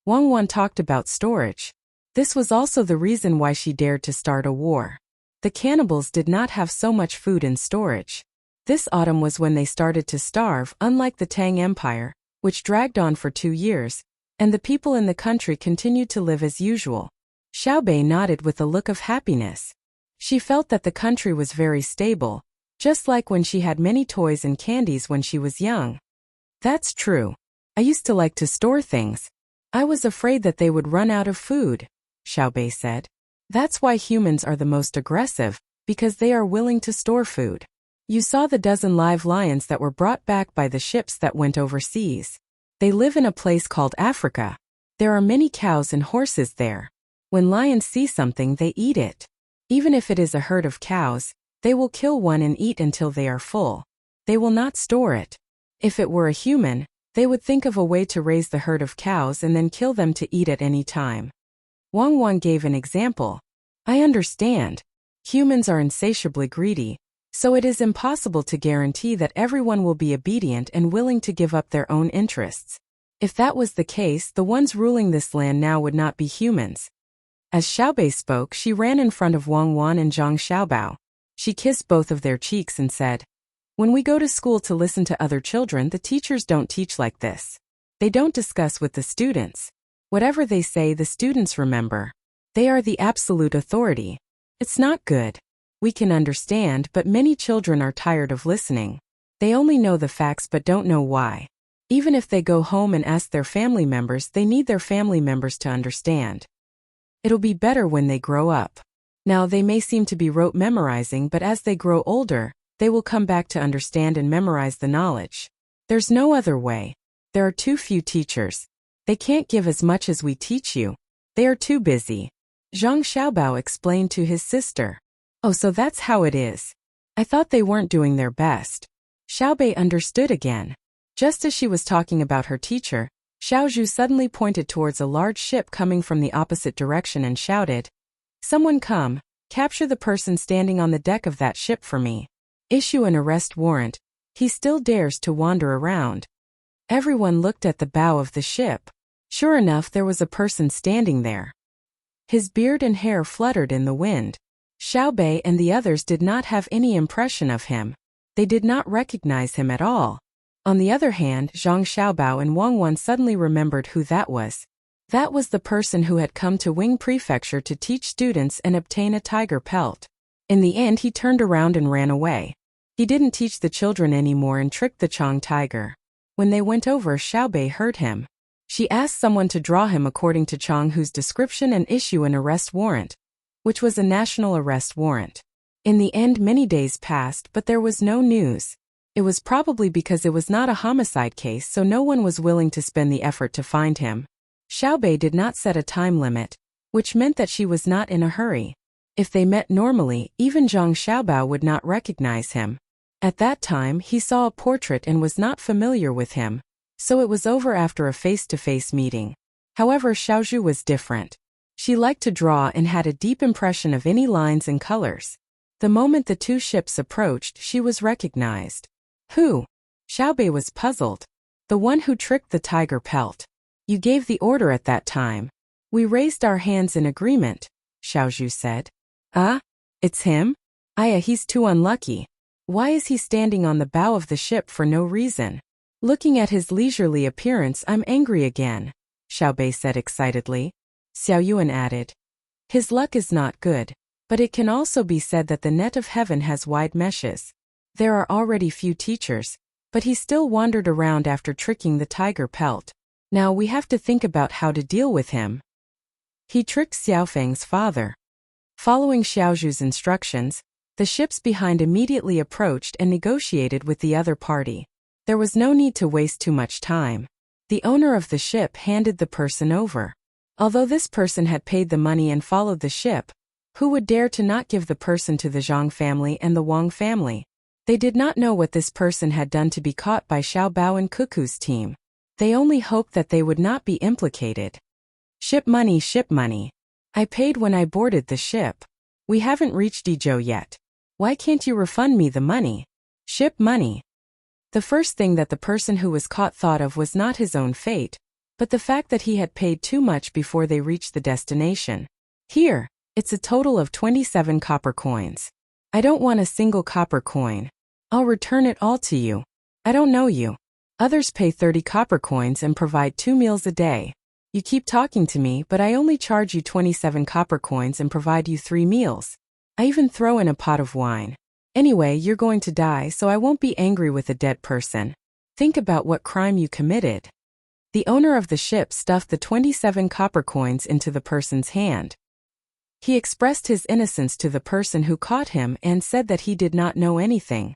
Wang Wan talked about storage. This was also the reason why she dared to start a war. The cannibals did not have so much food in storage. This autumn was when they started to starve, unlike the Tang Empire, which dragged on for 2 years, and the people in the country continued to live as usual. Xiaobei nodded with a look of happiness. She felt that the country was very stable, just like when she had many toys and candies when she was young. "That's true. I used to like to store things. I was afraid that they would run out of food," Xiaobei said. "That's why humans are the most aggressive, because they are willing to store food. You saw the dozen live lions that were brought back by the ships that went overseas. They live in a place called Africa. There are many cows and horses there. When lions see something, they eat it. Even if it is a herd of cows, they will kill one and eat until they are full. They will not store it. If it were a human, they would think of a way to raise the herd of cows and then kill them to eat at any time. Wang Wan gave an example. I understand. Humans are insatiably greedy, so it is impossible to guarantee that everyone will be obedient and willing to give up their own interests. If that was the case, the ones ruling this land now would not be humans. As Xiaobei spoke, she ran in front of Wang Wan and Zhang Xiaobao. She kissed both of their cheeks and said, "When we go to school to listen to other children, the teachers don't teach like this. They don't discuss with the students. Whatever they say, the students remember. They are the absolute authority. It's not good. We can understand, but many children are tired of listening. They only know the facts but don't know why. Even if they go home and ask their family members, they need their family members to understand. It'll be better when they grow up. Now they may seem to be rote memorizing, but as they grow older, they will come back to understand and memorize the knowledge. There's no other way. There are too few teachers. They can't give as much as we teach you. They are too busy." Zhang Xiaobao explained to his sister. "Oh, so that's how it is. I thought they weren't doing their best." Xiaobei understood again. Just as she was talking about her teacher, Xiaozhu suddenly pointed towards a large ship coming from the opposite direction and shouted, "Someone come, capture the person standing on the deck of that ship for me. Issue an arrest warrant. He still dares to wander around." Everyone looked at the bow of the ship. Sure enough, there was a person standing there. His beard and hair fluttered in the wind. Xiaobei and the others did not have any impression of him. They did not recognize him at all. On the other hand, Zhang Xiaobao and Wang Wan suddenly remembered who that was. That was the person who had come to Wing Prefecture to teach students and obtain a tiger pelt. In the end, he turned around and ran away. He didn't teach the children anymore and tricked the Chang tiger. When they went over, Xiaobei heard him. She asked someone to draw him according to Changhu's description and issue an arrest warrant, which was a national arrest warrant. In the end, many days passed, but there was no news. It was probably because it was not a homicide case, so no one was willing to spend the effort to find him. Xiaobei did not set a time limit, which meant that she was not in a hurry. If they met normally, even Zhang Xiaobao would not recognize him. At that time, he saw a portrait and was not familiar with him, so it was over after a face-to-face meeting. However, Xiaozhu was different. She liked to draw and had a deep impression of any lines and colors. The moment the two ships approached, she was recognized. Who? Xiaobei was puzzled. The one who tricked the tiger pelt. You gave the order at that time. We raised our hands in agreement, Xiaozhu said. It's him? He's too unlucky. Why is he standing on the bow of the ship for no reason? Looking at his leisurely appearance, I'm angry again, Xiaobei said excitedly. Xiao Yuan added. His luck is not good, but it can also be said that the net of heaven has wide meshes. There are already few teachers, but he still wandered around after tricking the tiger pelt. Now we have to think about how to deal with him. He tricked Xiaofeng's father. Following Xiaozhu's instructions, the ships behind immediately approached and negotiated with the other party. There was no need to waste too much time. The owner of the ship handed the person over. Although this person had paid the money and followed the ship, who would dare to not give the person to the Zhang family and the Wang family? They did not know what this person had done to be caught by Xiao Bao and Cuckoo's team. They only hoped that they would not be implicated. Ship money, ship money. I paid when I boarded the ship. We haven't reached Dizhou yet. Why can't you refund me the money? Ship money. The first thing that the person who was caught thought of was not his own fate, but the fact that he had paid too much before they reached the destination. Here, it's a total of 27 copper coins. I don't want a single copper coin. I'll return it all to you. I don't know you. Others pay 30 copper coins and provide 2 meals a day. You keep talking to me, but I only charge you 27 copper coins and provide you 3 meals. I even throw in a pot of wine. Anyway, you're going to die, so I won't be angry with a dead person. Think about what crime you committed. The owner of the ship stuffed the 27 copper coins into the person's hand. He expressed his innocence to the person who caught him and said that he did not know anything.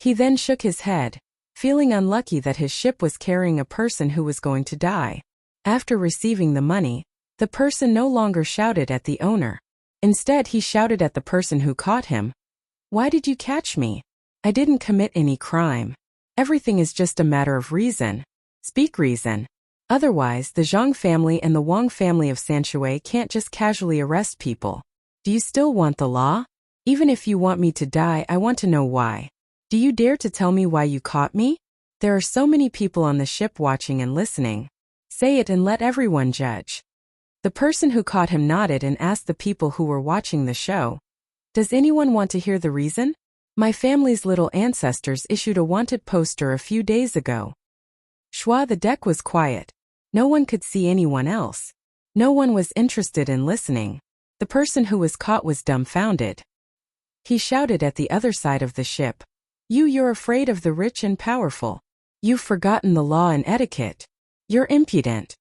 He then shook his head, feeling unlucky that his ship was carrying a person who was going to die. After receiving the money, The person no longer shouted at the owner. Instead, he shouted at the person who caught him. Why did you catch me? I didn't commit any crime. Everything is just a matter of reason. Speak reason. Otherwise, the Zhang family and the Wang family of Sanshui can't just casually arrest people. Do you still want the law? Even if you want me to die, I want to know why. Do you dare to tell me why you caught me? There are so many people on the ship watching and listening. Say it and let everyone judge. The person who caught him nodded and asked the people who were watching the show, does anyone want to hear the reason? My family's little ancestors issued a wanted poster a few days ago. Shua, the deck was quiet. No one could see anyone else. No one was interested in listening. The person who was caught was dumbfounded. He shouted at the other side of the ship. You're afraid of the rich and powerful. You've forgotten the law and etiquette. You're impudent.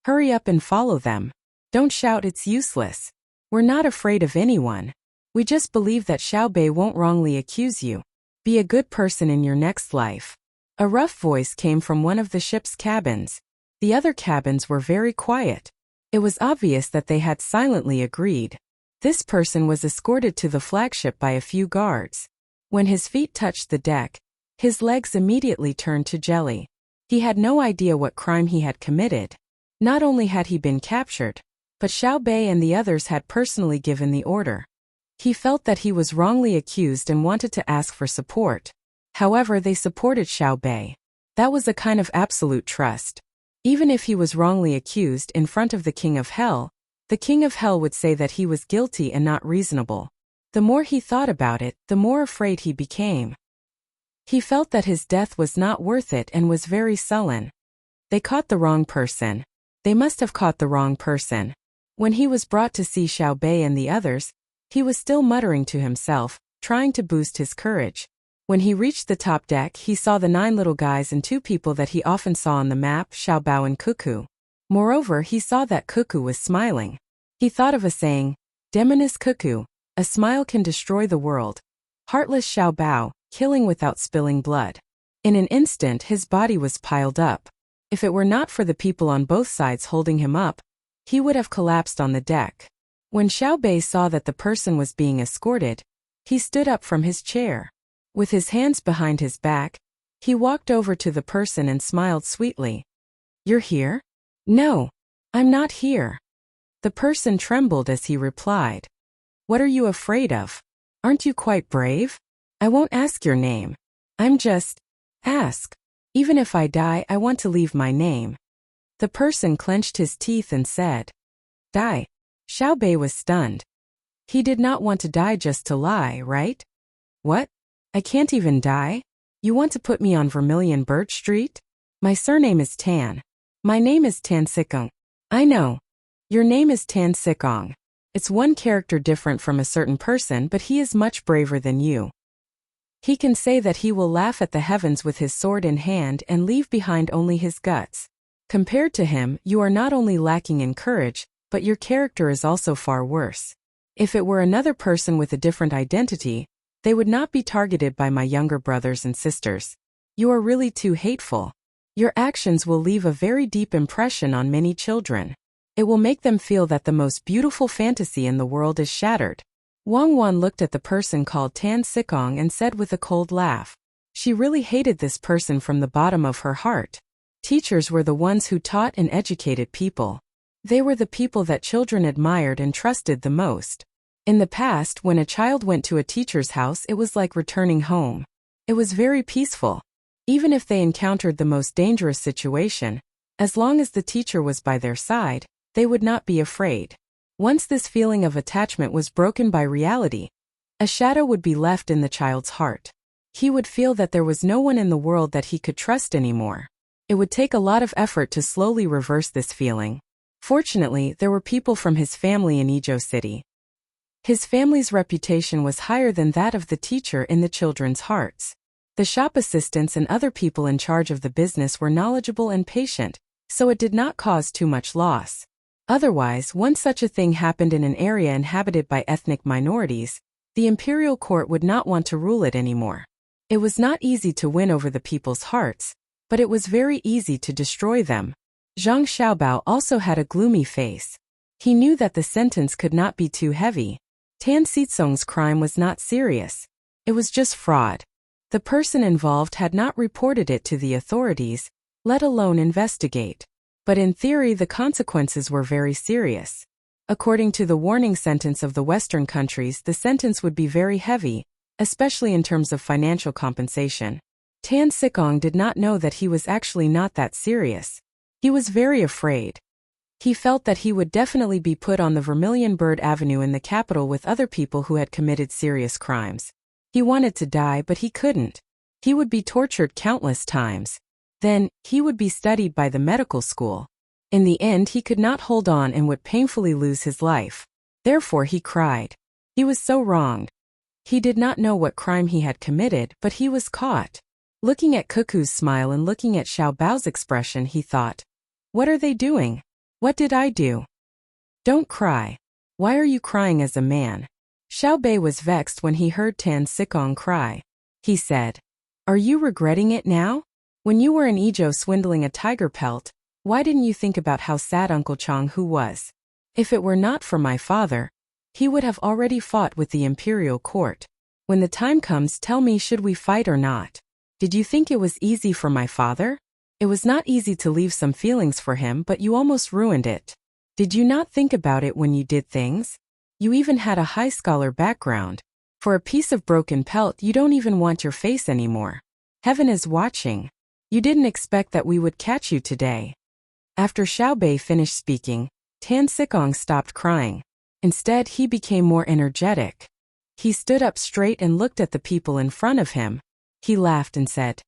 Hurry up and follow them. Don't shout, it's useless. We're not afraid of anyone. We just believe that Xiaobei won't wrongly accuse you. Be a good person in your next life. A rough voice came from one of the ship's cabins. The other cabins were very quiet. It was obvious that they had silently agreed. This person was escorted to the flagship by a few guards. When his feet touched the deck, his legs immediately turned to jelly. He had no idea what crime he had committed. Not only had he been captured, but Xiaobei and the others had personally given the order. He felt that he was wrongly accused and wanted to ask for support. However, they supported Xiaobei. That was a kind of absolute trust. Even if he was wrongly accused in front of the King of Hell, the King of Hell would say that he was guilty and not reasonable. The more he thought about it, the more afraid he became. He felt that his death was not worth it and was very sullen. They caught the wrong person. They must have caught the wrong person. When he was brought to see Xiaobei and the others, he was still muttering to himself, trying to boost his courage. When he reached the top deck, he saw the 9 little guys and 2 people that he often saw on the map, Xiaobao and Cuckoo. Moreover, he saw that Cuckoo was smiling. He thought of a saying, Demoness Cuckoo, a smile can destroy the world. Heartless Xiaobao, killing without spilling blood. In an instant, his body was piled up. If it were not for the people on both sides holding him up, he would have collapsed on the deck. When Xiaobei saw that the person was being escorted, he stood up from his chair. With his hands behind his back, he walked over to the person and smiled sweetly. You're here? No, I'm not here. The person trembled as he replied. What are you afraid of? Aren't you quite brave? I won't ask your name. I'm just... ask. Even if I die, I want to leave my name. The person clenched his teeth and said, Die. Xiaobei was stunned. He did not want to die just to lie, right? What? I can't even die? You want to put me on Vermilion Birch Street? My surname is Tan. My name is Tan Sikong. I know. Your name is Tan Sikong. It's one character different from a certain person, but he is much braver than you. He can say that he will laugh at the heavens with his sword in hand and leave behind only his guts. Compared to him, you are not only lacking in courage, but your character is also far worse. If it were another person with a different identity, they would not be targeted by my younger brothers and sisters. You are really too hateful. Your actions will leave a very deep impression on many children. It will make them feel that the most beautiful fantasy in the world is shattered. Wang Wan looked at the person called Tan Sikong and said with a cold laugh. She really hated this person from the bottom of her heart. Teachers were the ones who taught and educated people. They were the people that children admired and trusted the most. In the past, when a child went to a teacher's house, it was like returning home. It was very peaceful. Even if they encountered the most dangerous situation, as long as the teacher was by their side, they would not be afraid. Once this feeling of attachment was broken by reality, a shadow would be left in the child's heart. He would feel that there was no one in the world that he could trust anymore. It would take a lot of effort to slowly reverse this feeling. Fortunately, there were people from his family in Ijo City. His family's reputation was higher than that of the teacher in the children's hearts. The shop assistants and other people in charge of the business were knowledgeable and patient, so it did not cause too much loss. Otherwise, once such a thing happened in an area inhabited by ethnic minorities, the imperial court would not want to rule it anymore. It was not easy to win over the people's hearts, but it was very easy to destroy them. Zhang Xiaobao also had a gloomy face. He knew that the sentence could not be too heavy. Tan Xizong's crime was not serious. It was just fraud. The person involved had not reported it to the authorities, let alone investigate. But in theory, the consequences were very serious. According to the warning sentence of the Western countries, the sentence would be very heavy, especially in terms of financial compensation. Tan Xizong did not know that he was actually not that serious. He was very afraid. He felt that he would definitely be put on the Vermilion Bird Avenue in the capital with other people who had committed serious crimes. He wanted to die, but he couldn't. He would be tortured countless times. Then, he would be studied by the medical school. In the end, he could not hold on and would painfully lose his life. Therefore, he cried. He was so wronged. He did not know what crime he had committed, but he was caught. Looking at Cuckoo's smile and looking at Xiao Bao's expression, he thought, "What are they doing? What did I do? Don't cry. Why are you crying as a man?" Xiao Bei was vexed when he heard Tan Xizong cry. He said, "Are you regretting it now? When you were in Ezhou swindling a tiger pelt, why didn't you think about how sad Uncle Changhu was? If it were not for my father, he would have already fought with the imperial court. When the time comes, tell me, should we fight or not? Did you think it was easy for my father? It was not easy to leave some feelings for him, but you almost ruined it. Did you not think about it when you did things? You even had a high scholar background. For a piece of broken pelt, you don't even want your face anymore. Heaven is watching. You didn't expect that we would catch you today." After Xiao Bei finished speaking, Tan Xizong stopped crying. Instead, he became more energetic. He stood up straight and looked at the people in front of him. He laughed and said,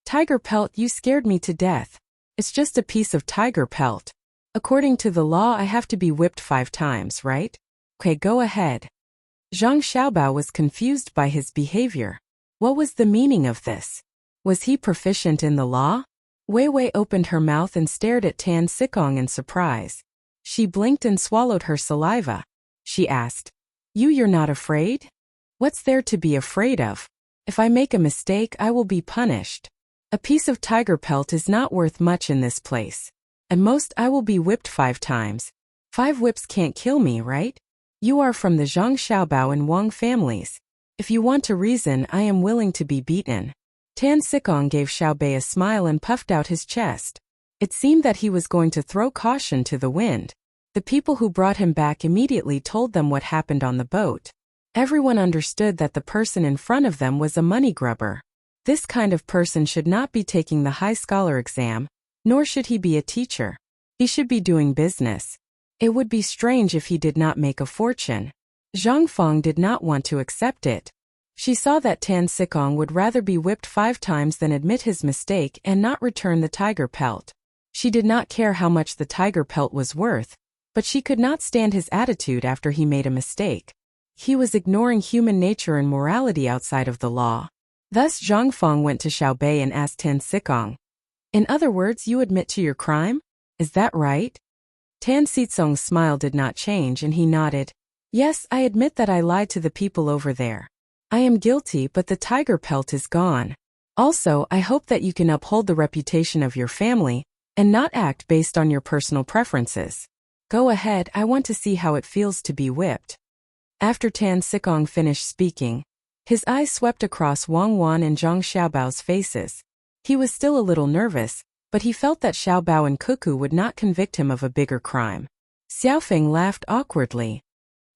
"Tiger pelt, you scared me to death. It's just a piece of tiger pelt. According to the law, I have to be whipped 5 times, right? Okay, go ahead." Zhang Xiaobao was confused by his behavior. What was the meaning of this? Was he proficient in the law? Wei Wei opened her mouth and stared at Tan Xizong in surprise. She blinked and swallowed her saliva. She asked, You're not afraid? What's there to be afraid of? If I make a mistake, I will be punished. A piece of tiger pelt is not worth much in this place. At most, I will be whipped 5 times. 5 whips can't kill me, right? You are from the Zhang Xiaobao and Wang families. If you want to reason, I am willing to be beaten. Tan Xizong gave Xiao Bei a smile and puffed out his chest. It seemed that he was going to throw caution to the wind. The people who brought him back immediately told them what happened on the boat. Everyone understood that the person in front of them was a money grubber. This kind of person should not be taking the high scholar exam, nor should he be a teacher. He should be doing business. It would be strange if he did not make a fortune. Zhang Feng did not want to accept it. She saw that Tan Xizong would rather be whipped 5 times than admit his mistake and not return the tiger pelt. She did not care how much the tiger pelt was worth, but she could not stand his attitude after he made a mistake. He was ignoring human nature and morality outside of the law. Thus Zhang Feng went to Xiao Bei and asked Tan Xizong, "In other words, you admit to your crime? Is that right?" Tan Xizong's smile did not change and he nodded. "Yes, I admit that I lied to the people over there. I am guilty, but the tiger pelt is gone. Also, I hope that you can uphold the reputation of your family and not act based on your personal preferences. Go ahead, I want to see how it feels to be whipped." After Tan Xizong finished speaking, his eyes swept across Wang Wan and Zhang Xiaobao's faces. He was still a little nervous, but he felt that Xiao Bao and Cuckoo would not convict him of a bigger crime. Xiaofeng laughed awkwardly.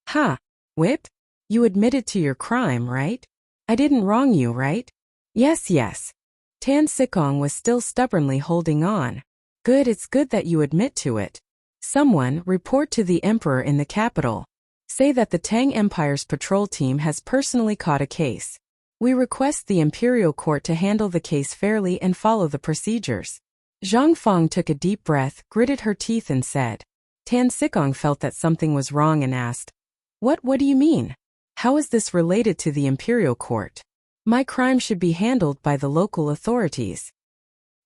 "Ha! Whipped? You admitted to your crime, right? I didn't wrong you, right?" Yes. Tan Xizong was still stubbornly holding on. "Good, it's good that you admit to it. Someone, report to the emperor in the capital. Say that the Tang Empire's patrol team has personally caught a case. We request the imperial court to handle the case fairly and follow the procedures." Zhang Feng took a deep breath, gritted her teeth and said. Tan Xizong felt that something was wrong and asked, What do you mean? How is this related to the imperial court? My crime should be handled by the local authorities.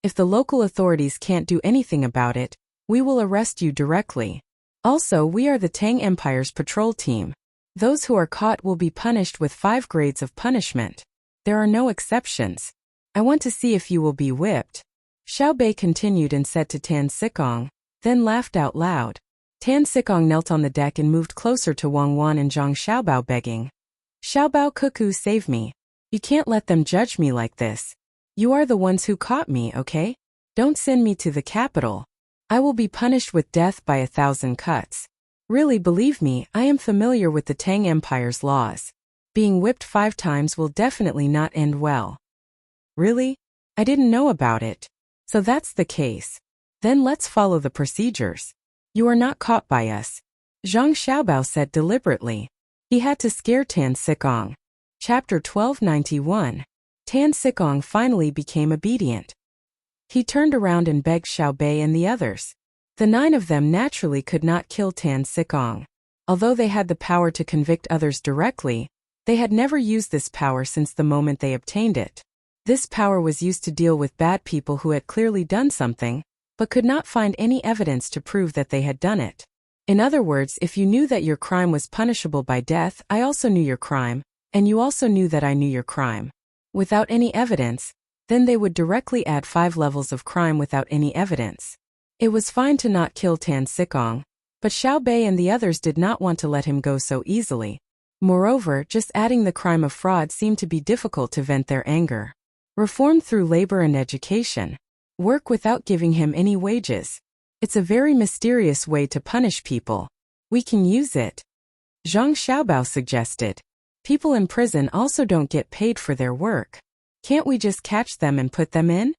If the local authorities can't do anything about it, we will arrest you directly. Also, we are the Tang Empire's patrol team. Those who are caught will be punished with 5 grades of punishment. There are no exceptions. I want to see if you will be whipped. Xiao Bei continued and said to Tan Xizong, then laughed out loud. Tan Sikong knelt on the deck and moved closer to Wang Wan and Zhang Xiaobao, begging. Xiaobao Cuckoo, save me. You can't let them judge me like this. You are the ones who caught me, okay? Don't send me to the capital. I will be punished with death by 1,000 cuts. Really, believe me, I am familiar with the Tang Empire's laws. Being whipped 5 times will definitely not end well. Really? I didn't know about it. So that's the case. Then let's follow the procedures. You are not caught by us, Zhang Xiaobao said deliberately. He had to scare Tan Sikong. Chapter 1291. Tan Sikong finally became obedient. He turned around and begged Xiao Bei and the others. The 9 of them naturally could not kill Tan Sikong. Although they had the power to convict others directly, they had never used this power since the moment they obtained it. This power was used to deal with bad people who had clearly done something, but could not find any evidence to prove that they had done it. In other words, if you knew that your crime was punishable by death, I also knew your crime, and you also knew that I knew your crime. Without any evidence, then they would directly add 5 levels of crime without any evidence. It was fine to not kill Tan Sikong, but Xiao Bei and the others did not want to let him go so easily. Moreover, just adding the crime of fraud seemed to be difficult to vent their anger. Reform through labor and education. Work without giving him any wages. It's a very mysterious way to punish people. We can use it. Zhang Xiaobao suggested. People in prison also don't get paid for their work. Can't we just catch them and put them in?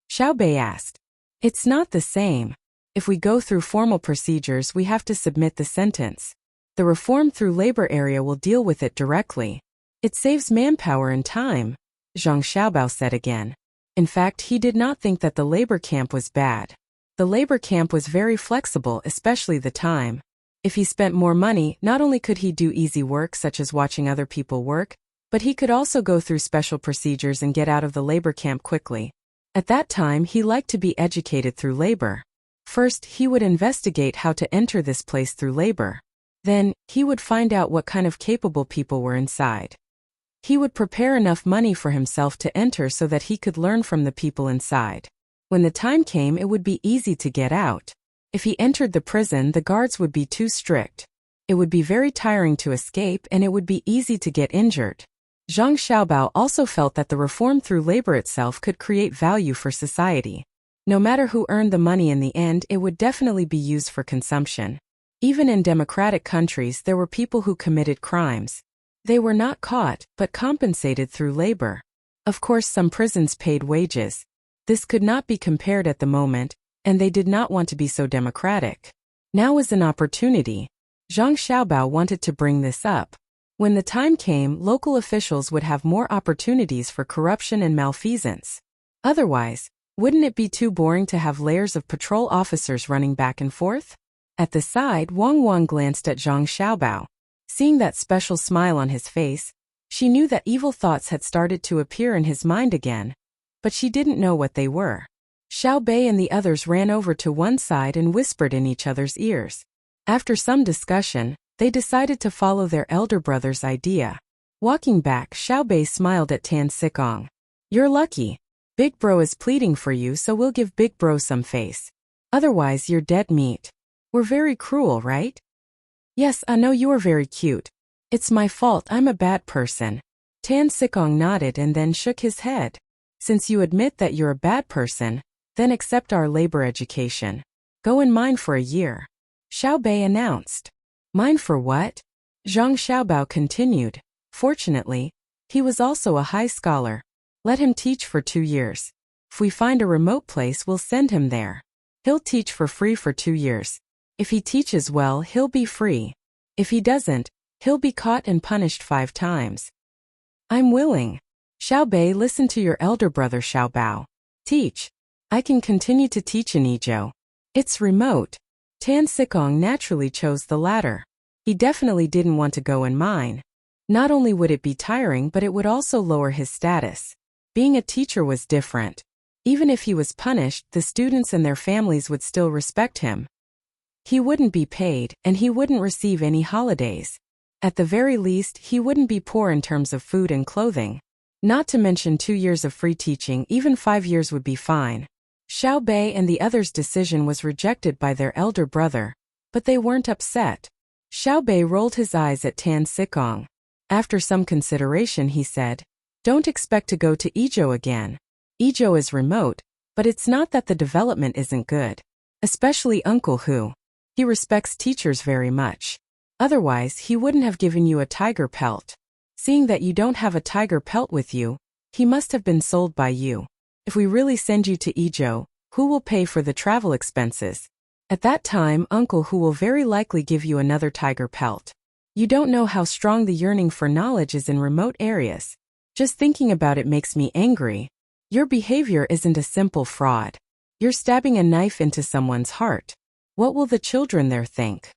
Xiao Bei asked. It's not the same. If we go through formal procedures, we have to submit the sentence. The reform through labor area will deal with it directly. It saves manpower and time, Zhang Xiaobao said again. In fact, he did not think that the labor camp was bad. The labor camp was very flexible, especially the time. If he spent more money, not only could he do easy work such as watching other people work, but he could also go through special procedures and get out of the labor camp quickly. At that time, he liked to be educated through labor. First, he would investigate how to enter this place through labor. Then, he would find out what kind of capable people were inside. He would prepare enough money for himself to enter so that he could learn from the people inside. When the time came, it would be easy to get out. If he entered the prison, the guards would be too strict. It would be very tiring to escape and it would be easy to get injured. Zhang Xiaobao also felt that the reform through labor itself could create value for society. No matter who earned the money in the end, it would definitely be used for consumption. Even in democratic countries, there were people who committed crimes. They were not caught, but compensated through labor. Of course, some prisons paid wages. This could not be compared at the moment, and they did not want to be so democratic. Now was an opportunity. Zhang Xiaobao wanted to bring this up. When the time came, local officials would have more opportunities for corruption and malfeasance. Otherwise, wouldn't it be too boring to have layers of patrol officers running back and forth? At the side, Wang Wan glanced at Zhang Xiaobao. Seeing that special smile on his face, she knew that evil thoughts had started to appear in his mind again, but she didn't know what they were. Xiao Bei and the others ran over to one side and whispered in each other's ears. After some discussion, they decided to follow their elder brother's idea. Walking back, Xiao Bei smiled at Tan Sikong. You're lucky. Big Bro is pleading for you, so we'll give Big Bro some face. Otherwise, you're dead meat. We're very cruel, right? Yes, I know you are very cute. It's my fault, I'm a bad person. Tan Sikong nodded and then shook his head. Since you admit that you're a bad person, then accept our labor education. Go and mine for a year. Xiao Bei announced. Mine for what? Zhang Xiaobao continued. Fortunately, he was also a high scholar. Let him teach for 2 years. If we find a remote place, we'll send him there. He'll teach for free for 2 years. If he teaches well, he'll be free. If he doesn't, he'll be caught and punished 5 times. I'm willing. Xiao Bei, listen to your elder brother Xiao Bao. Teach. I can continue to teach in Izhou. It's remote. Tan Sikong naturally chose the latter. He definitely didn't want to go and mine. Not only would it be tiring, but it would also lower his status. Being a teacher was different. Even if he was punished, the students and their families would still respect him. He wouldn't be paid, and he wouldn't receive any holidays. At the very least, he wouldn't be poor in terms of food and clothing. Not to mention 2 years of free teaching, even 5 years would be fine. Xiao Bei and the others' decision was rejected by their elder brother, but they weren't upset. Xiao Bei rolled his eyes at Tan Sikong. After some consideration he said, "Don't expect to go to Izhou again. Izhou is remote, but it's not that the development isn't good. Especially Uncle Hu. He respects teachers very much. Otherwise he wouldn't have given you a tiger pelt. Seeing that you don't have a tiger pelt with you, he must have been sold by you. If we really send you to Izhou, who will pay for the travel expenses? At that time Uncle Hu will very likely give you another tiger pelt. You don't know how strong the yearning for knowledge is in remote areas. Just thinking about it makes me angry. Your behavior isn't a simple fraud. You're stabbing a knife into someone's heart. What will the children there think?"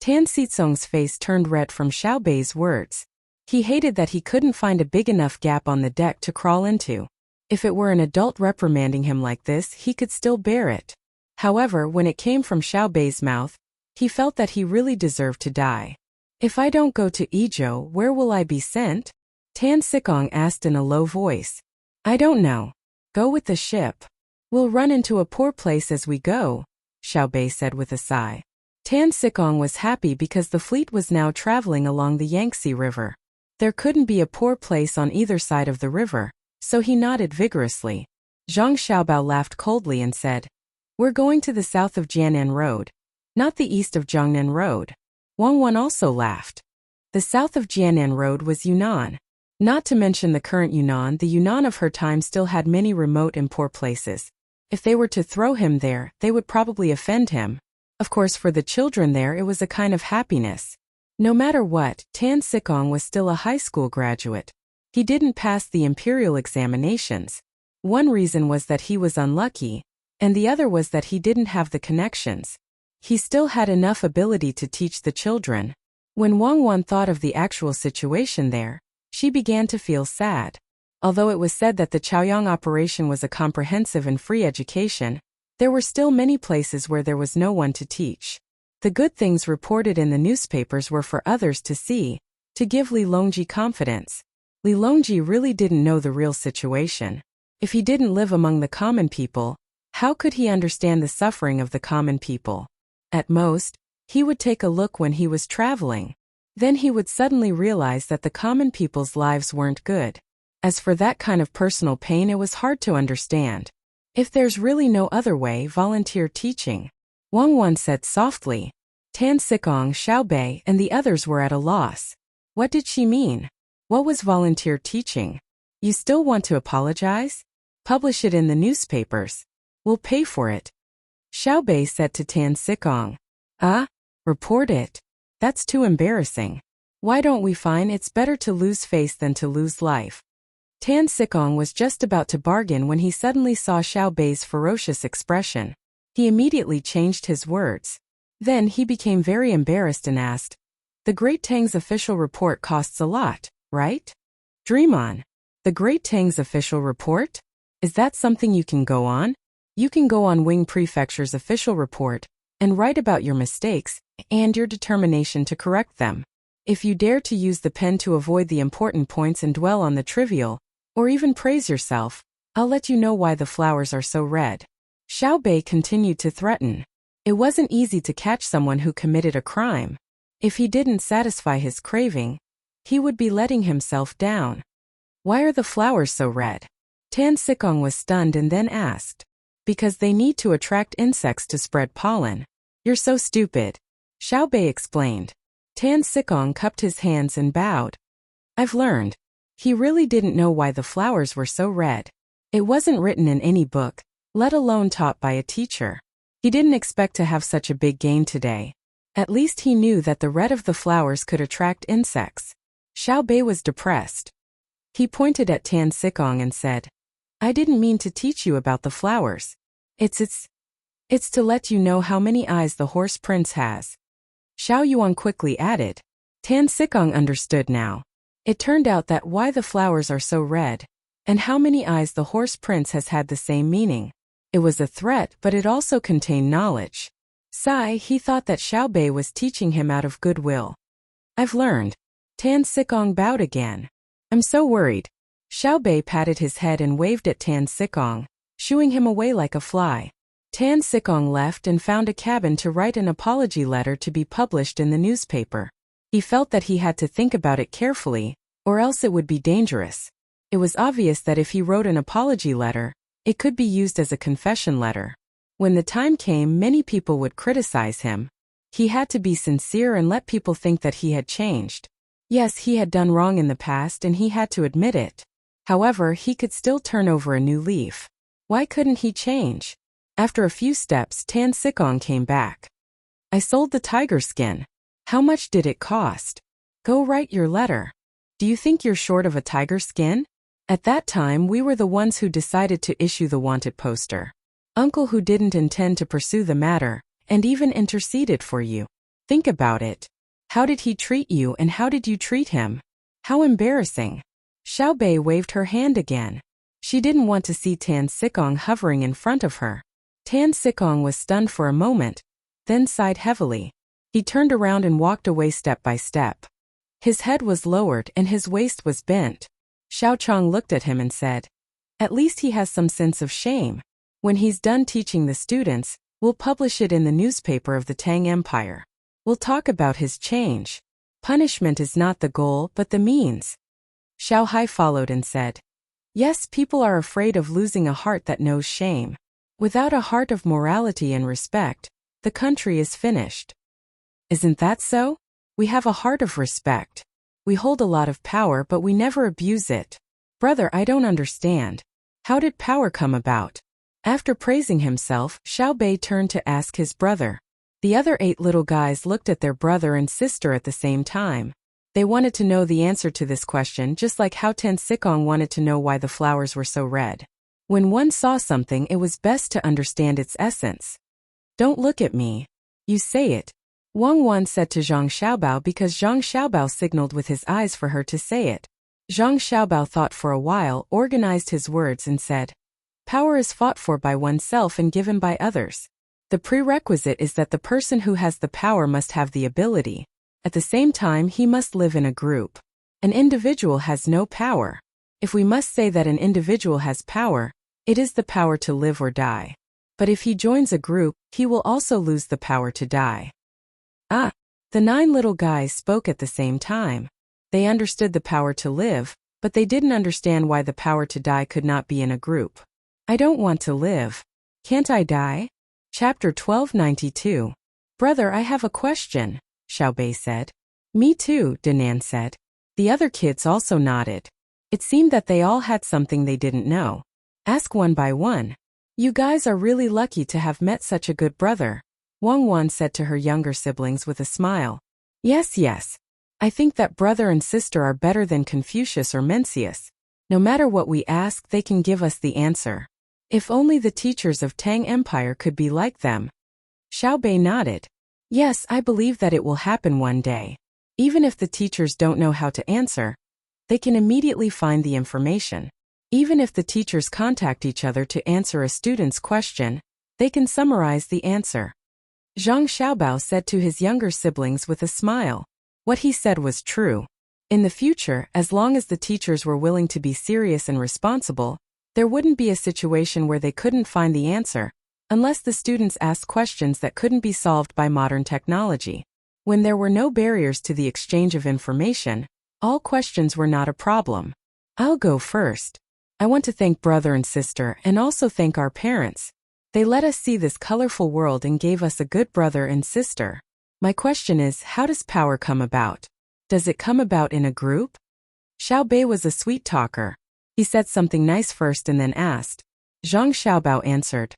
Tan Sitsong's face turned red from Xiao Bei's words. He hated that he couldn't find a big enough gap on the deck to crawl into. If it were an adult reprimanding him like this, he could still bear it. However, when it came from Xiao Bei's mouth, he felt that he really deserved to die. "If I don't go to Izhou, where will I be sent?" Tan Sikong asked in a low voice. "I don't know. Go with the ship. We'll run into a poor place as we go," Xiao Bei said with a sigh. Tan Sikong was happy because the fleet was now traveling along the Yangtze River. There couldn't be a poor place on either side of the river, so he nodded vigorously. Zhang Xiaobao laughed coldly and said, "We're going to the south of Jianan Road, not the east of Jiangnan Road." Wang Wan also laughed. The south of Jianan Road was Yunnan. Not to mention the current Yunnan, the Yunnan of her time still had many remote and poor places. If they were to throw him there, they would probably offend him. Of course, for the children there it was a kind of happiness. No matter what, Tan Sikong was still a high school graduate. He didn't pass the imperial examinations. One reason was that he was unlucky, and the other was that he didn't have the connections. He still had enough ability to teach the children. When Wang Wan thought of the actual situation there, she began to feel sad. Although it was said that the Chaoyang operation was a comprehensive and free education, there were still many places where there was no one to teach. The good things reported in the newspapers were for others to see, to give Li Longji confidence. Li Longji really didn't know the real situation. If he didn't live among the common people, how could he understand the suffering of the common people? At most, he would take a look when he was traveling. Then he would suddenly realize that the common people's lives weren't good. As for that kind of personal pain, it was hard to understand. If there's really no other way, volunteer teaching. Wang Wan said softly. Tan Sikong, Xiao Bei, and the others were at a loss. What did she mean? What was volunteer teaching? You still want to apologize? Publish it in the newspapers. We'll pay for it. Xiao Bei said to Tan Sikong. Report it. That's too embarrassing. Why don't we find it's better to lose face than to lose life? Tan Sikong was just about to bargain when he suddenly saw Xiao Bei's ferocious expression. He immediately changed his words. Then he became very embarrassed and asked, "The Great Tang's official report costs a lot, right?" "Dream on. The Great Tang's official report? Is that something you can go on? You can go on Wing Prefecture's official report and write about your mistakes and your determination to correct them. If you dare to use the pen to avoid the important points and dwell on the trivial, or even praise yourself, I'll let you know why the flowers are so red." Xiao Bei continued to threaten. It wasn't easy to catch someone who committed a crime. If he didn't satisfy his craving, he would be letting himself down. "Why are the flowers so red?" Tan Sikong was stunned and then asked. "Because they need to attract insects to spread pollen." "You're so stupid," Xiao Bei explained. Tan Sikong cupped his hands and bowed. "I've learned." He really didn't know why the flowers were so red. It wasn't written in any book, let alone taught by a teacher. He didn't expect to have such a big gain today. At least he knew that the red of the flowers could attract insects. Xiao Bei was depressed. He pointed at Tan Sikong and said, "I didn't mean to teach you about the flowers. It's to let you know how many eyes the horse prince has." Xiao Yuan quickly added. Tan Sikong understood now. It turned out that why the flowers are so red, and how many eyes the horse prince has had the same meaning. It was a threat, but it also contained knowledge. He thought that Xiao Bei was teaching him out of goodwill. "I've learned." Tan Sikong bowed again. "I'm so worried." Xiao Bei patted his head and waved at Tan Sikong. shooing him away like a fly. Tan Sikong left and found a cabin to write an apology letter to be published in the newspaper. He felt that he had to think about it carefully, or else it would be dangerous. It was obvious that if he wrote an apology letter, it could be used as a confession letter. When the time came, many people would criticize him. He had to be sincere and let people think that he had changed. Yes, he had done wrong in the past and he had to admit it. However, he could still turn over a new leaf. Why couldn't he change? After a few steps, Tan Sikong came back. I sold the tiger skin. How much did it cost? Go write your letter. Do you think you're short of a tiger skin? At that time, we were the ones who decided to issue the wanted poster. Uncle, who didn't intend to pursue the matter, and even interceded for you. Think about it. How did he treat you and how did you treat him? How embarrassing. Xiao Bei waved her hand again. She didn't want to see Tan Sikong hovering in front of her. Tan Sikong was stunned for a moment, then sighed heavily. He turned around and walked away step by step. His head was lowered and his waist was bent. Xiao Chong looked at him and said, "At least he has some sense of shame. When he's done teaching the students, we'll publish it in the newspaper of the Tang Empire. We'll talk about his change. Punishment is not the goal but the means." Xiao Hai followed and said, "Yes, people are afraid of losing a heart that knows shame. Without a heart of morality and respect, the country is finished." Isn't that so? We have a heart of respect. We hold a lot of power but we never abuse it. Brother, I don't understand. How did power come about? After praising himself, Xiao Bei turned to ask his brother. The other 8 little guys looked at their brother and sister at the same time. They wanted to know the answer to this question, just like how Tan Sikong wanted to know why the flowers were so red. When one saw something, it was best to understand its essence. "Don't look at me. You say it," Wang Wan said to Zhang Xiaobao because Zhang Xiaobao signaled with his eyes for her to say it. Zhang Xiaobao thought for a while, organized his words and said, "Power is fought for by oneself and given by others. The prerequisite is that the person who has the power must have the ability. At the same time, he must live in a group. An individual has no power. If we must say that an individual has power, it is the power to live or die. But if he joins a group, he will also lose the power to die." Ah! The 9 little guys spoke at the same time. They understood the power to live, but they didn't understand why the power to die could not be in a group. "I don't want to live. Can't I die?" Chapter 1292. "Brother, I have a question," Xiao Bei said. "Me too," Danan said. The other kids also nodded. It seemed that they all had something they didn't know. "Ask one by one. You guys are really lucky to have met such a good brother," Wang Wan said to her younger siblings with a smile. Yes. I think that brother and sister are better than Confucius or Mencius. No matter what we ask, they can give us the answer. If only the teachers of Tang Empire could be like them." Xiao Bei nodded. "Yes, I believe that it will happen one day. Even if the teachers don't know how to answer, they can immediately find the information. Even if the teachers contact each other to answer a student's question, they can summarize the answer." Zhang Xiaobao said to his younger siblings with a smile. What he said was true. In the future, as long as the teachers were willing to be serious and responsible, there wouldn't be a situation where they couldn't find the answer, unless the students asked questions that couldn't be solved by modern technology. When there were no barriers to the exchange of information, all questions were not a problem. I'll go first. I want to thank brother and sister and also thank our parents. They let us see this colorful world and gave us a good brother and sister. My question is, how does power come about? Does it come about in a group? Xiao Bei was a sweet talker. He said something nice first and then asked. Zhang Xiaobao answered.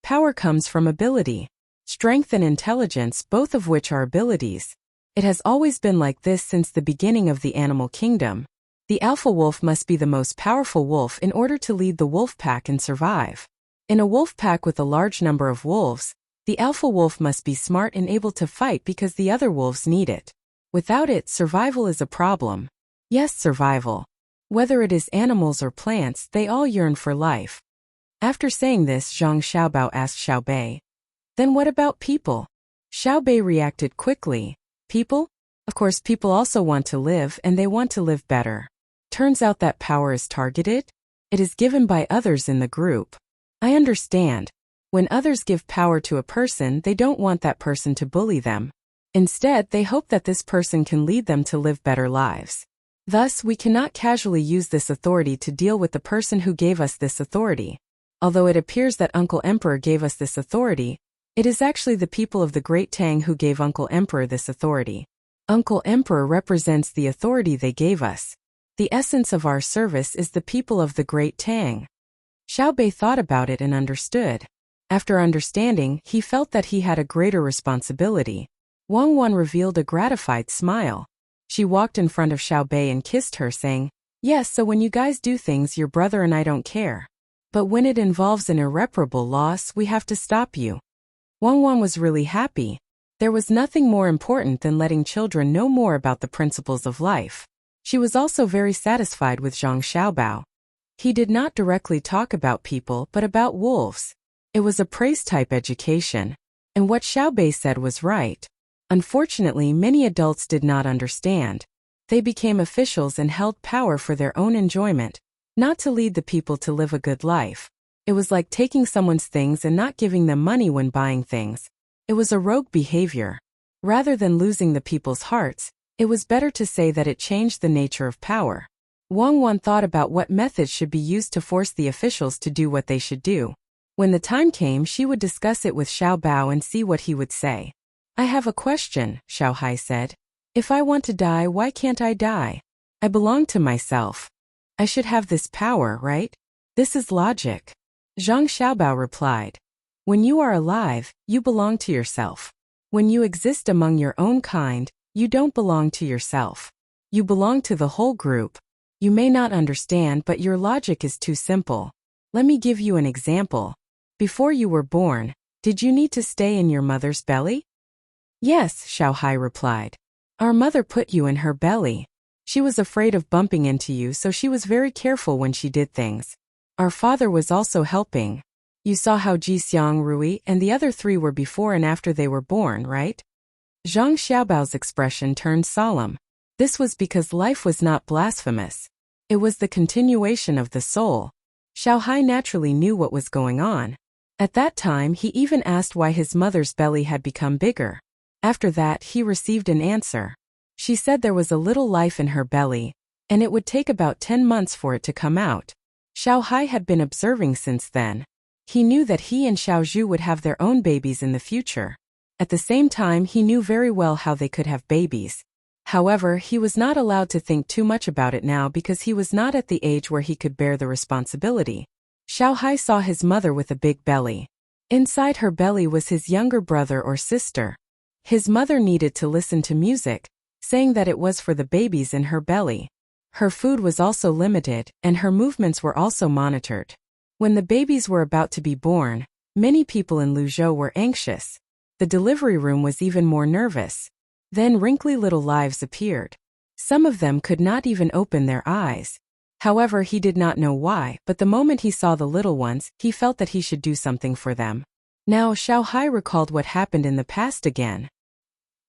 Power comes from ability. Strength and intelligence, both of which are abilities. It has always been like this since the beginning of the animal kingdom. The alpha wolf must be the most powerful wolf in order to lead the wolf pack and survive. In a wolf pack with a large number of wolves, the alpha wolf must be smart and able to fight because the other wolves need it. Without it, survival is a problem. Yes, survival. Whether it is animals or plants, they all yearn for life. After saying this, Zhang Xiaobao asked Xiao Bei, "Then what about people?" Xiao Bei reacted quickly. People? Of course, people also want to live and they want to live better. Turns out that power is targeted. It is given by others in the group. I understand. When others give power to a person, they don't want that person to bully them. Instead, they hope that this person can lead them to live better lives. Thus, we cannot casually use this authority to deal with the person who gave us this authority. Although it appears that Uncle Emperor gave us this authority, it is actually the people of the Great Tang who gave Uncle Emperor this authority. Uncle Emperor represents the authority they gave us. The essence of our service is the people of the Great Tang. Xiao Bei thought about it and understood. After understanding, he felt that he had a greater responsibility. Wang Wan revealed a gratified smile. She walked in front of Xiao Bei and kissed her, saying, "Yes, so when you guys do things, your brother and I don't care. But when it involves an irreparable loss, we have to stop you." Wang Wan was really happy. There was nothing more important than letting children know more about the principles of life. She was also very satisfied with Zhang Xiaobao. He did not directly talk about people but about wolves. It was a praise-type education. And what Xiao Bei said was right. Unfortunately, many adults did not understand. They became officials and held power for their own enjoyment, not to lead the people to live a good life. It was like taking someone's things and not giving them money when buying things. It was a rogue behavior. Rather than losing the people's hearts, it was better to say that it changed the nature of power. Wang Wan thought about what methods should be used to force the officials to do what they should do. When the time came, she would discuss it with Xiao Bao and see what he would say. "I have a question," Xiao Hai said. "If I want to die, why can't I die? I belong to myself. I should have this power, right? This is logic." Zhang Xiaobao replied, "When you are alive, you belong to yourself. When you exist among your own kind, you don't belong to yourself. You belong to the whole group. You may not understand, but your logic is too simple. Let me give you an example. Before you were born, did you need to stay in your mother's belly?" "Yes," Xiao Hai replied. "Our mother put you in her belly. She was afraid of bumping into you, so she was very careful when she did things. Our father was also helping. You saw how Ji Xiang, Rui, and the other three were before and after they were born, right?" Zhang Xiaobao's expression turned solemn. This was because life was not blasphemous. It was the continuation of the soul. Xiao Hai naturally knew what was going on. At that time, he even asked why his mother's belly had become bigger. After that, he received an answer. She said there was a little life in her belly, and it would take about 10 months for it to come out. Xiao Hai had been observing since then. He knew that he and Xiao Zhu would have their own babies in the future. At the same time, he knew very well how they could have babies. However, he was not allowed to think too much about it now because he was not at the age where he could bear the responsibility. Xiao Hai saw his mother with a big belly. Inside her belly was his younger brother or sister. His mother needed to listen to music, saying that it was for the babies in her belly. Her food was also limited, and her movements were also monitored. When the babies were about to be born, many people in Luzhou were anxious. The delivery room was even more nervous. Then wrinkly little lives appeared. Some of them could not even open their eyes. However, he did not know why, but the moment he saw the little ones, he felt that he should do something for them. Now Xiao Hai recalled what happened in the past again.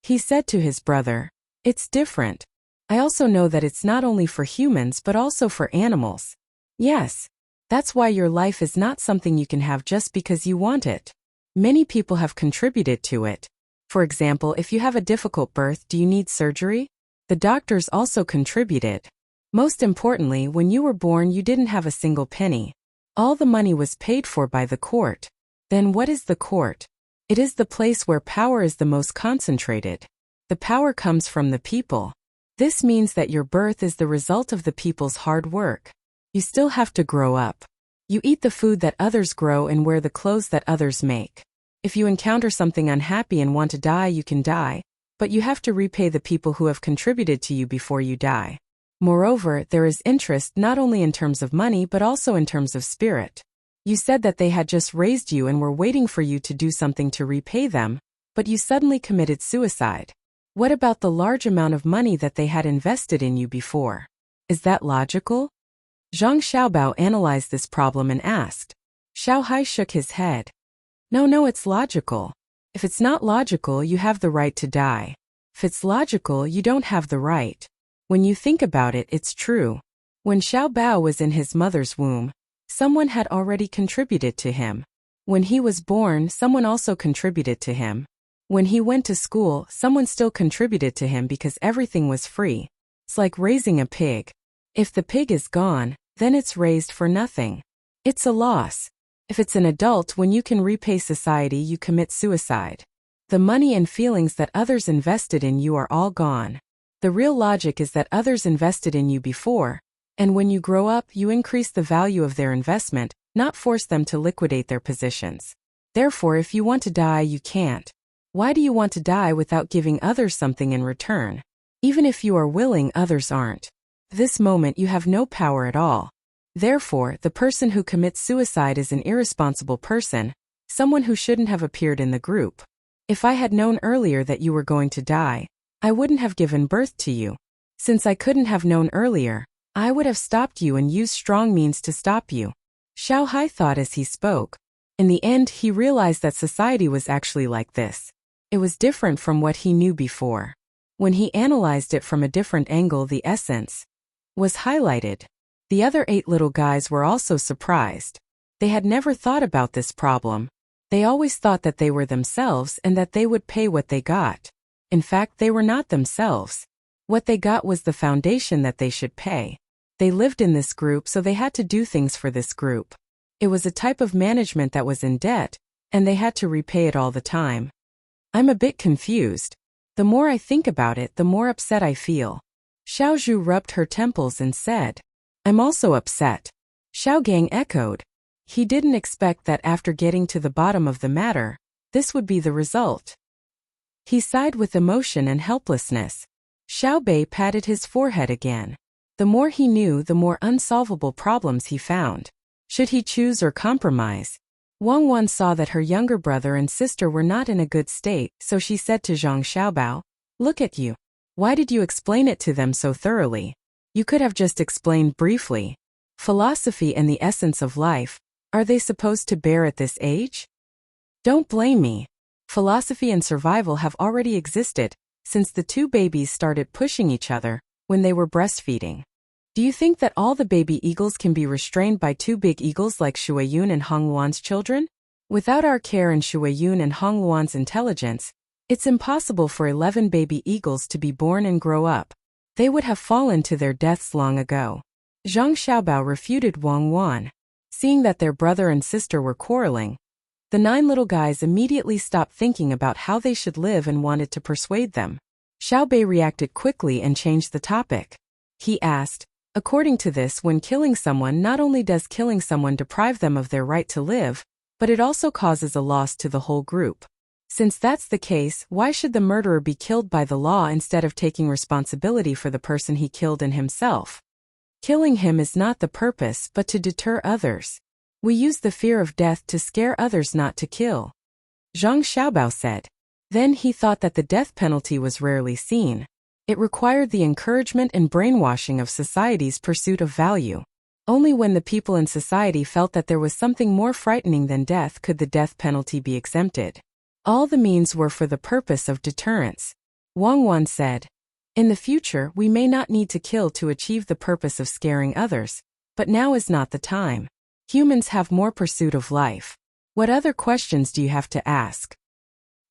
He said to his brother, "It's different. I also know that it's not only for humans but also for animals. Yes. That's why your life is not something you can have just because you want it. Many people have contributed to it. For example, if you have a difficult birth, do you need surgery? The doctors also contributed. Most importantly, when you were born, you didn't have a single penny. All the money was paid for by the court. Then what is the court? It is the place where power is the most concentrated. The power comes from the people. This means that your birth is the result of the people's hard work. You still have to grow up. You eat the food that others grow and wear the clothes that others make. If you encounter something unhappy and want to die, you can die, but you have to repay the people who have contributed to you before you die. Moreover, there is interest not only in terms of money but also in terms of spirit. You said that they had just raised you and were waiting for you to do something to repay them, but you suddenly committed suicide. What about the large amount of money that they had invested in you before? Is that logical?" Zhang Xiaobao analyzed this problem and asked. Xiao Hai shook his head. No, it's logical. If it's not logical, you have the right to die. If it's logical, you don't have the right. When you think about it, it's true. When Xiao Bao was in his mother's womb, Someone had already contributed to him. When he was born, someone also contributed to him. When he went to school, someone still contributed to him because everything was free. It's like raising a pig. If the pig is gone, then it's raised for nothing. It's a loss. If it's an adult, when you can repay society, you commit suicide. The money and feelings that others invested in you are all gone. The real logic is that others invested in you before, and when you grow up, you increase the value of their investment, not force them to liquidate their positions. Therefore, if you want to die, you can't. Why do you want to die without giving others something in return? Even if you are willing, others aren't. This moment you have no power at all. Therefore, the person who commits suicide is an irresponsible person, someone who shouldn't have appeared in the group. If I had known earlier that you were going to die, I wouldn't have given birth to you. Since I couldn't have known earlier, I would have stopped you and used strong means to stop you. Xiao Hai thought as he spoke. In the end, he realized that society was actually like this. It was different from what he knew before. When he analyzed it from a different angle, the essence was highlighted. The other 8 little guys were also surprised. They had never thought about this problem. They always thought that they were themselves and that they would pay what they got. In fact, they were not themselves. What they got was the foundation that they should pay. They lived in this group, so they had to do things for this group. It was a type of management that was in debt, and they had to repay it all the time. I'm a bit confused. The more I think about it, the more upset I feel. Xiao Zhu rubbed her temples and said, I'm also upset. Xiao Gang echoed. He didn't expect that after getting to the bottom of the matter, this would be the result. He sighed with emotion and helplessness. Xiao Bei patted his forehead again. The more he knew, the more unsolvable problems he found. Should he choose or compromise? Wang Wan saw that her younger brother and sister were not in a good state, so she said to Zhang Xiaobao, Look at you. Why did you explain it to them so thoroughly? You could have just explained briefly. Philosophy and the essence of life, are they supposed to bear at this age? Don't blame me. Philosophy and survival have already existed since the 2 babies started pushing each other when they were breastfeeding. Do you think that all the baby eagles can be restrained by 2 big eagles like Shuiyun and Hongluan's children? Without our care and Shuiyun and Hongluan's intelligence, it's impossible for 11 baby eagles to be born and grow up. They would have fallen to their deaths long ago. Zhang Xiaobao refuted Wang Wan. Seeing that their brother and sister were quarreling, the 9 little guys immediately stopped thinking about how they should live and wanted to persuade them. Xiao Bei reacted quickly and changed the topic. He asked, According to this, when killing someone, not only does killing someone deprive them of their right to live, but it also causes a loss to the whole group. Since that's the case, why should the murderer be killed by the law instead of taking responsibility for the person he killed and himself? Killing him is not the purpose, but to deter others. We use the fear of death to scare others, not to kill. Zhang Xiaobao said. Then he thought that the death penalty was rarely seen. It required the encouragement and brainwashing of society's pursuit of value. Only when the people in society felt that there was something more frightening than death could the death penalty be exempted. All the means were for the purpose of deterrence. Wang Wan said, In the future, we may not need to kill to achieve the purpose of scaring others, but now is not the time. Humans have more pursuit of life. What other questions do you have to ask?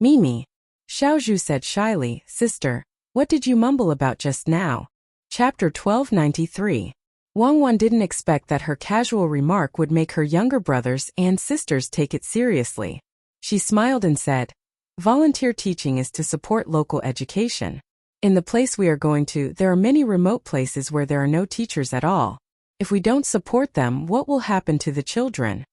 Mimi. Xiao Zhu said shyly, Sister, what did you mumble about just now? Chapter 1293. Wang Wan didn't expect that her casual remark would make her younger brothers and sisters take it seriously. She smiled and said, Volunteer teaching is to support local education. In the place we are going to, there are many remote places where there are no teachers at all. If we don't support them, what will happen to the children?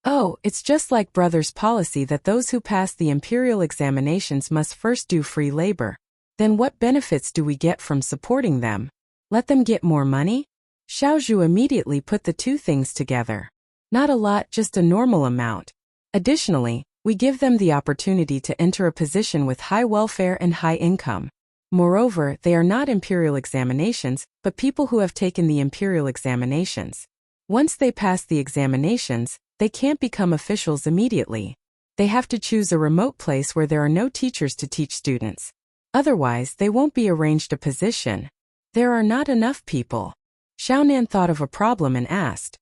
Oh, it's just like brother's policy that those who pass the imperial examinations must first do free labor. Then what benefits do we get from supporting them? Let them get more money? Xiao Zhu immediately put the 2 things together. Not a lot, just a normal amount. Additionally, we give them the opportunity to enter a position with high welfare and high income. Moreover, they are not imperial examinations, but people who have taken the imperial examinations. Once they pass the examinations, they can't become officials immediately. They have to choose a remote place where there are no teachers to teach students. Otherwise, they won't be arranged a position. There are not enough people. Xiaonan thought of a problem and asked,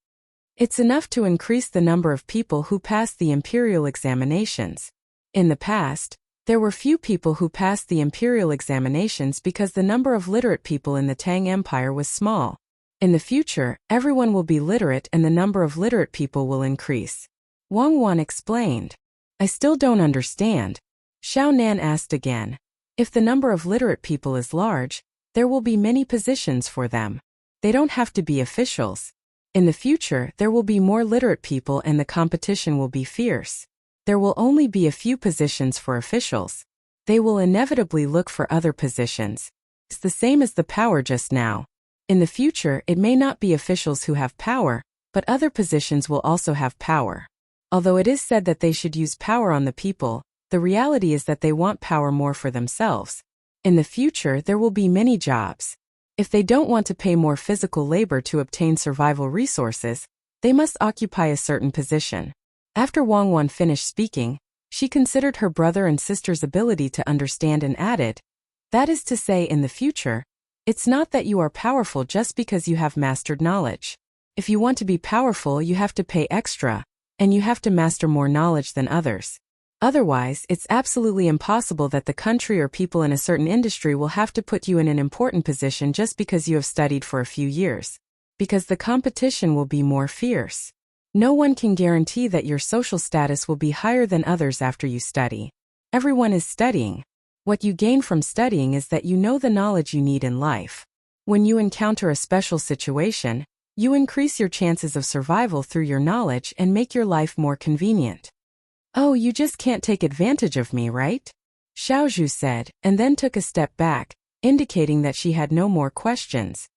It's enough to increase the number of people who pass the imperial examinations. In the past, there were few people who passed the imperial examinations because the number of literate people in the Tang Empire was small. In the future, everyone will be literate and the number of literate people will increase. Wang Wan explained. I still don't understand. Xiao Nan asked again. If the number of literate people is large, there will be many positions for them. They don't have to be officials. In the future, there will be more literate people and the competition will be fierce. There will only be a few positions for officials. They will inevitably look for other positions. It's the same as the power just now. In the future, it may not be officials who have power, but other positions will also have power. Although it is said that they should use power on the people, the reality is that they want power more for themselves. In the future, there will be many jobs. If they don't want to pay more physical labor to obtain survival resources, they must occupy a certain position. After Wang Wan finished speaking, she considered her brother and sister's ability to understand and added, that is to say, in the future, it's not that you are powerful just because you have mastered knowledge. If you want to be powerful, you have to pay extra, and you have to master more knowledge than others. Otherwise, it's absolutely impossible that the country or people in a certain industry will have to put you in an important position just because you have studied for a few years. Because the competition will be more fierce. No one can guarantee that your social status will be higher than others after you study. Everyone is studying. What you gain from studying is that you know the knowledge you need in life. When you encounter a special situation, you increase your chances of survival through your knowledge and make your life more convenient. Oh, you just can't take advantage of me, right? Xiaozhu said, and then took a step back, indicating that she had no more questions.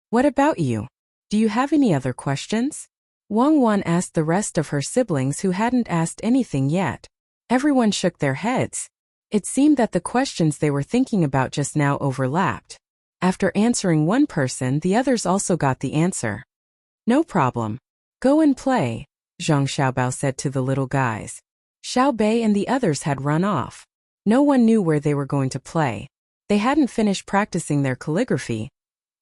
What about you? Do you have any other questions? Wang Wan asked the rest of her siblings who hadn't asked anything yet. Everyone shook their heads. It seemed that the questions they were thinking about just now overlapped. After answering one person, the others also got the answer. No problem. Go and play, Zhang Xiaobao said to the little guys. Xiao Bei and the others had run off. No one knew where they were going to play. They hadn't finished practicing their calligraphy,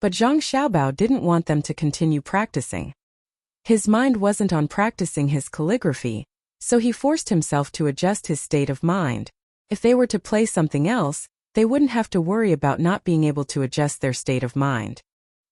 but Zhang Xiaobao didn't want them to continue practicing. His mind wasn't on practicing his calligraphy, so he forced himself to adjust his state of mind. If they were to play something else, they wouldn't have to worry about not being able to adjust their state of mind.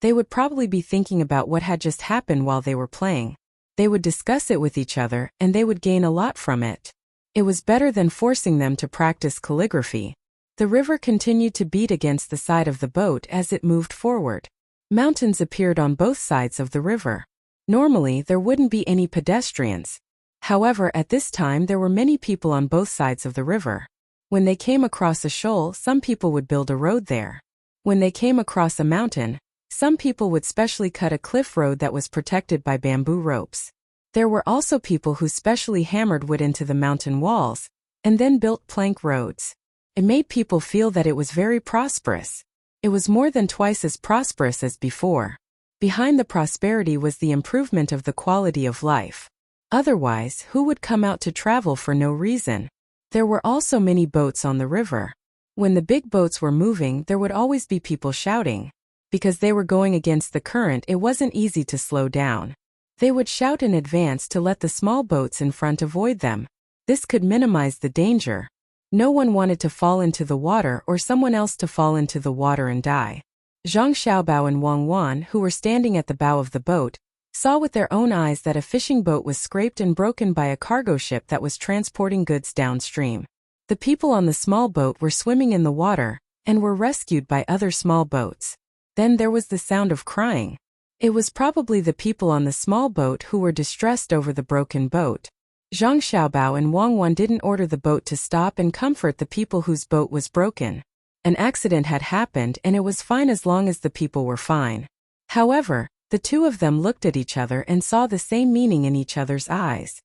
They would probably be thinking about what had just happened while they were playing. They would discuss it with each other, and they would gain a lot from it. It was better than forcing them to practice calligraphy. The river continued to beat against the side of the boat as it moved forward. Mountains appeared on both sides of the river. Normally, there wouldn't be any pedestrians. However, at this time there were many people on both sides of the river. When they came across a shoal, some people would build a road there. When they came across a mountain, some people would specially cut a cliff road that was protected by bamboo ropes. There were also people who specially hammered wood into the mountain walls, and then built plank roads. It made people feel that it was very prosperous. It was more than twice as prosperous as before. Behind the prosperity was the improvement of the quality of life. Otherwise, who would come out to travel for no reason? There were also many boats on the river. When the big boats were moving, there would always be people shouting. Because they were going against the current, it wasn't easy to slow down. They would shout in advance to let the small boats in front avoid them. This could minimize the danger. No one wanted to fall into the water or someone else to fall into the water and die. Zhang Xiaobao and Wang Wan, who were standing at the bow of the boat, saw with their own eyes that a fishing boat was scraped and broken by a cargo ship that was transporting goods downstream. The people on the small boat were swimming in the water and were rescued by other small boats. Then there was the sound of crying. It was probably the people on the small boat who were distressed over the broken boat. Zhang Xiaobao and Wang Wan didn't order the boat to stop and comfort the people whose boat was broken. An accident had happened and it was fine as long as the people were fine. However, the two of them looked at each other and saw the same meaning in each other's eyes.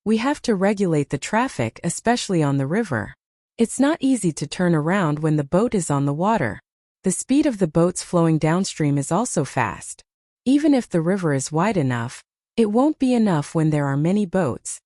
We have to regulate the traffic, especially on the river. It's not easy to turn around when the boat is on the water. The speed of the boats flowing downstream is also fast. Even if the river is wide enough, it won't be enough when there are many boats.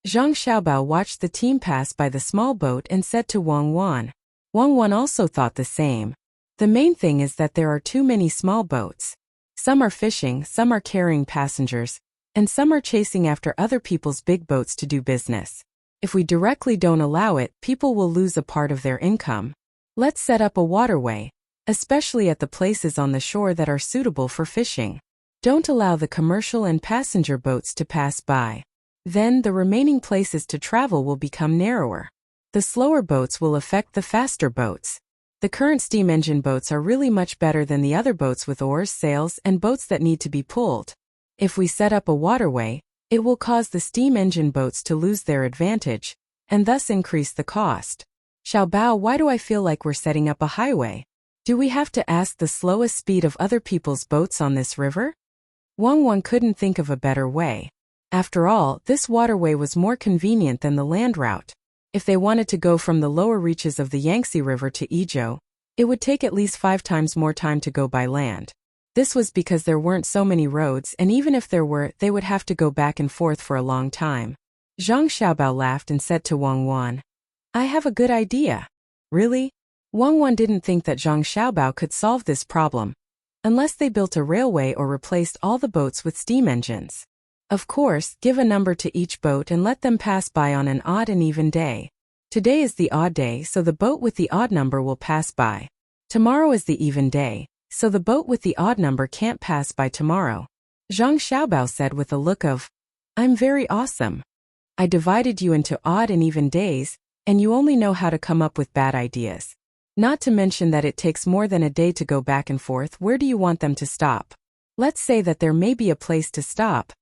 Zhang Xiaobao watched the team pass by the small boat and said to Wang Wan. Wang Wan also thought the same. The main thing is that there are too many small boats. Some are fishing, some are carrying passengers, and some are chasing after other people's big boats to do business. If we directly don't allow it, people will lose a part of their income. Let's set up a waterway, especially at the places on the shore that are suitable for fishing. Don't allow the commercial and passenger boats to pass by. Then the remaining places to travel will become narrower. The slower boats will affect the faster boats. The current steam engine boats are really much better than the other boats with oars, sails, and boats that need to be pulled. If we set up a waterway, it will cause the steam engine boats to lose their advantage, and thus increase the cost. Xiao Bao, why do I feel like we're setting up a highway? Do we have to ask the slowest speed of other people's boats on this river? Wang couldn't think of a better way. After all, this waterway was more convenient than the land route. If they wanted to go from the lower reaches of the Yangtze River to Izhou, it would take at least 5 times more time to go by land. This was because there weren't so many roads, and even if there were, they would have to go back and forth for a long time. Zhang Xiaobao laughed and said to Wang, I have a good idea. Really? Wang didn't think that Zhang Xiaobao could solve this problem, unless they built a railway or replaced all the boats with steam engines. Of course, give a number to each boat and let them pass by on an odd and even day. Today is the odd day, so the boat with the odd number will pass by. Tomorrow is the even day, so the boat with the odd number can't pass by tomorrow. Zhang Xiaobao said with a look of, I'm very awesome. I divided you into odd and even days, and you only know how to come up with bad ideas. Not to mention that it takes more than a day to go back and forth. Where do you want them to stop? Let's say that there may be a place to stop.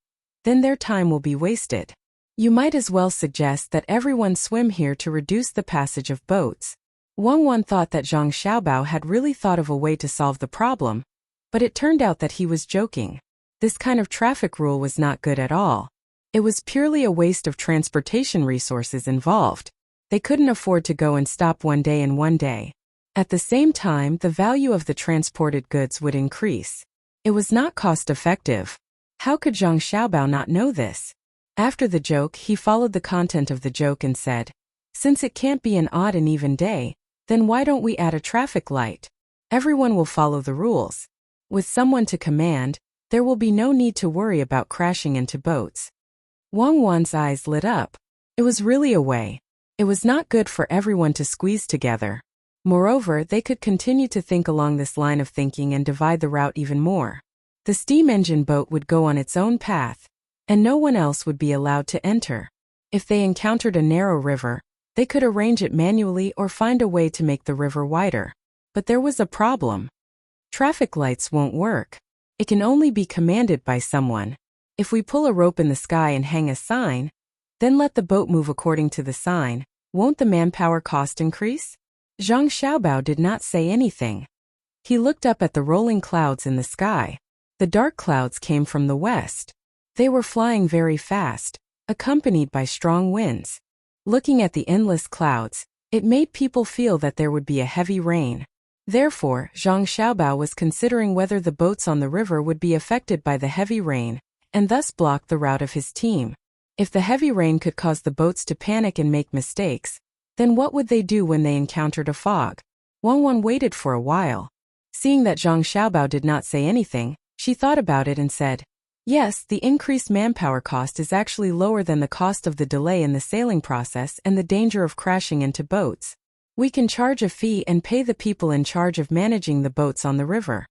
Then their time will be wasted. You might as well suggest that everyone swim here to reduce the passage of boats. Wang thought that Zhang Xiaobao had really thought of a way to solve the problem, but it turned out that he was joking. This kind of traffic rule was not good at all. It was purely a waste of transportation resources involved. They couldn't afford to go and stop one day and one day. At the same time, the value of the transported goods would increase. It was not cost-effective. How could Zhang Xiaobao not know this? After the joke, he followed the content of the joke and said, Since it can't be an odd and even day, then why don't we add a traffic light? Everyone will follow the rules. With someone to command, there will be no need to worry about crashing into boats. Wang's eyes lit up. It was really a way. It was not good for everyone to squeeze together. Moreover, they could continue to think along this line of thinking and divide the route even more. The steam engine boat would go on its own path, and no one else would be allowed to enter. If they encountered a narrow river, they could arrange it manually or find a way to make the river wider. But there was a problem. Traffic lights won't work. It can only be commanded by someone. If we pull a rope in the sky and hang a sign, then let the boat move according to the sign, won't the manpower cost increase? Zhang Xiaobao did not say anything. He looked up at the rolling clouds in the sky. The dark clouds came from the west. They were flying very fast, accompanied by strong winds. Looking at the endless clouds, it made people feel that there would be a heavy rain. Therefore, Zhang Xiaobao was considering whether the boats on the river would be affected by the heavy rain, and thus block the route of his team. If the heavy rain could cause the boats to panic and make mistakes, then what would they do when they encountered a fog? Wang waited for a while. Seeing that Zhang Xiaobao did not say anything, she thought about it and said, Yes, the increased manpower cost is actually lower than the cost of the delay in the sailing process and the danger of crashing into boats. We can charge a fee and pay the people in charge of managing the boats on the river.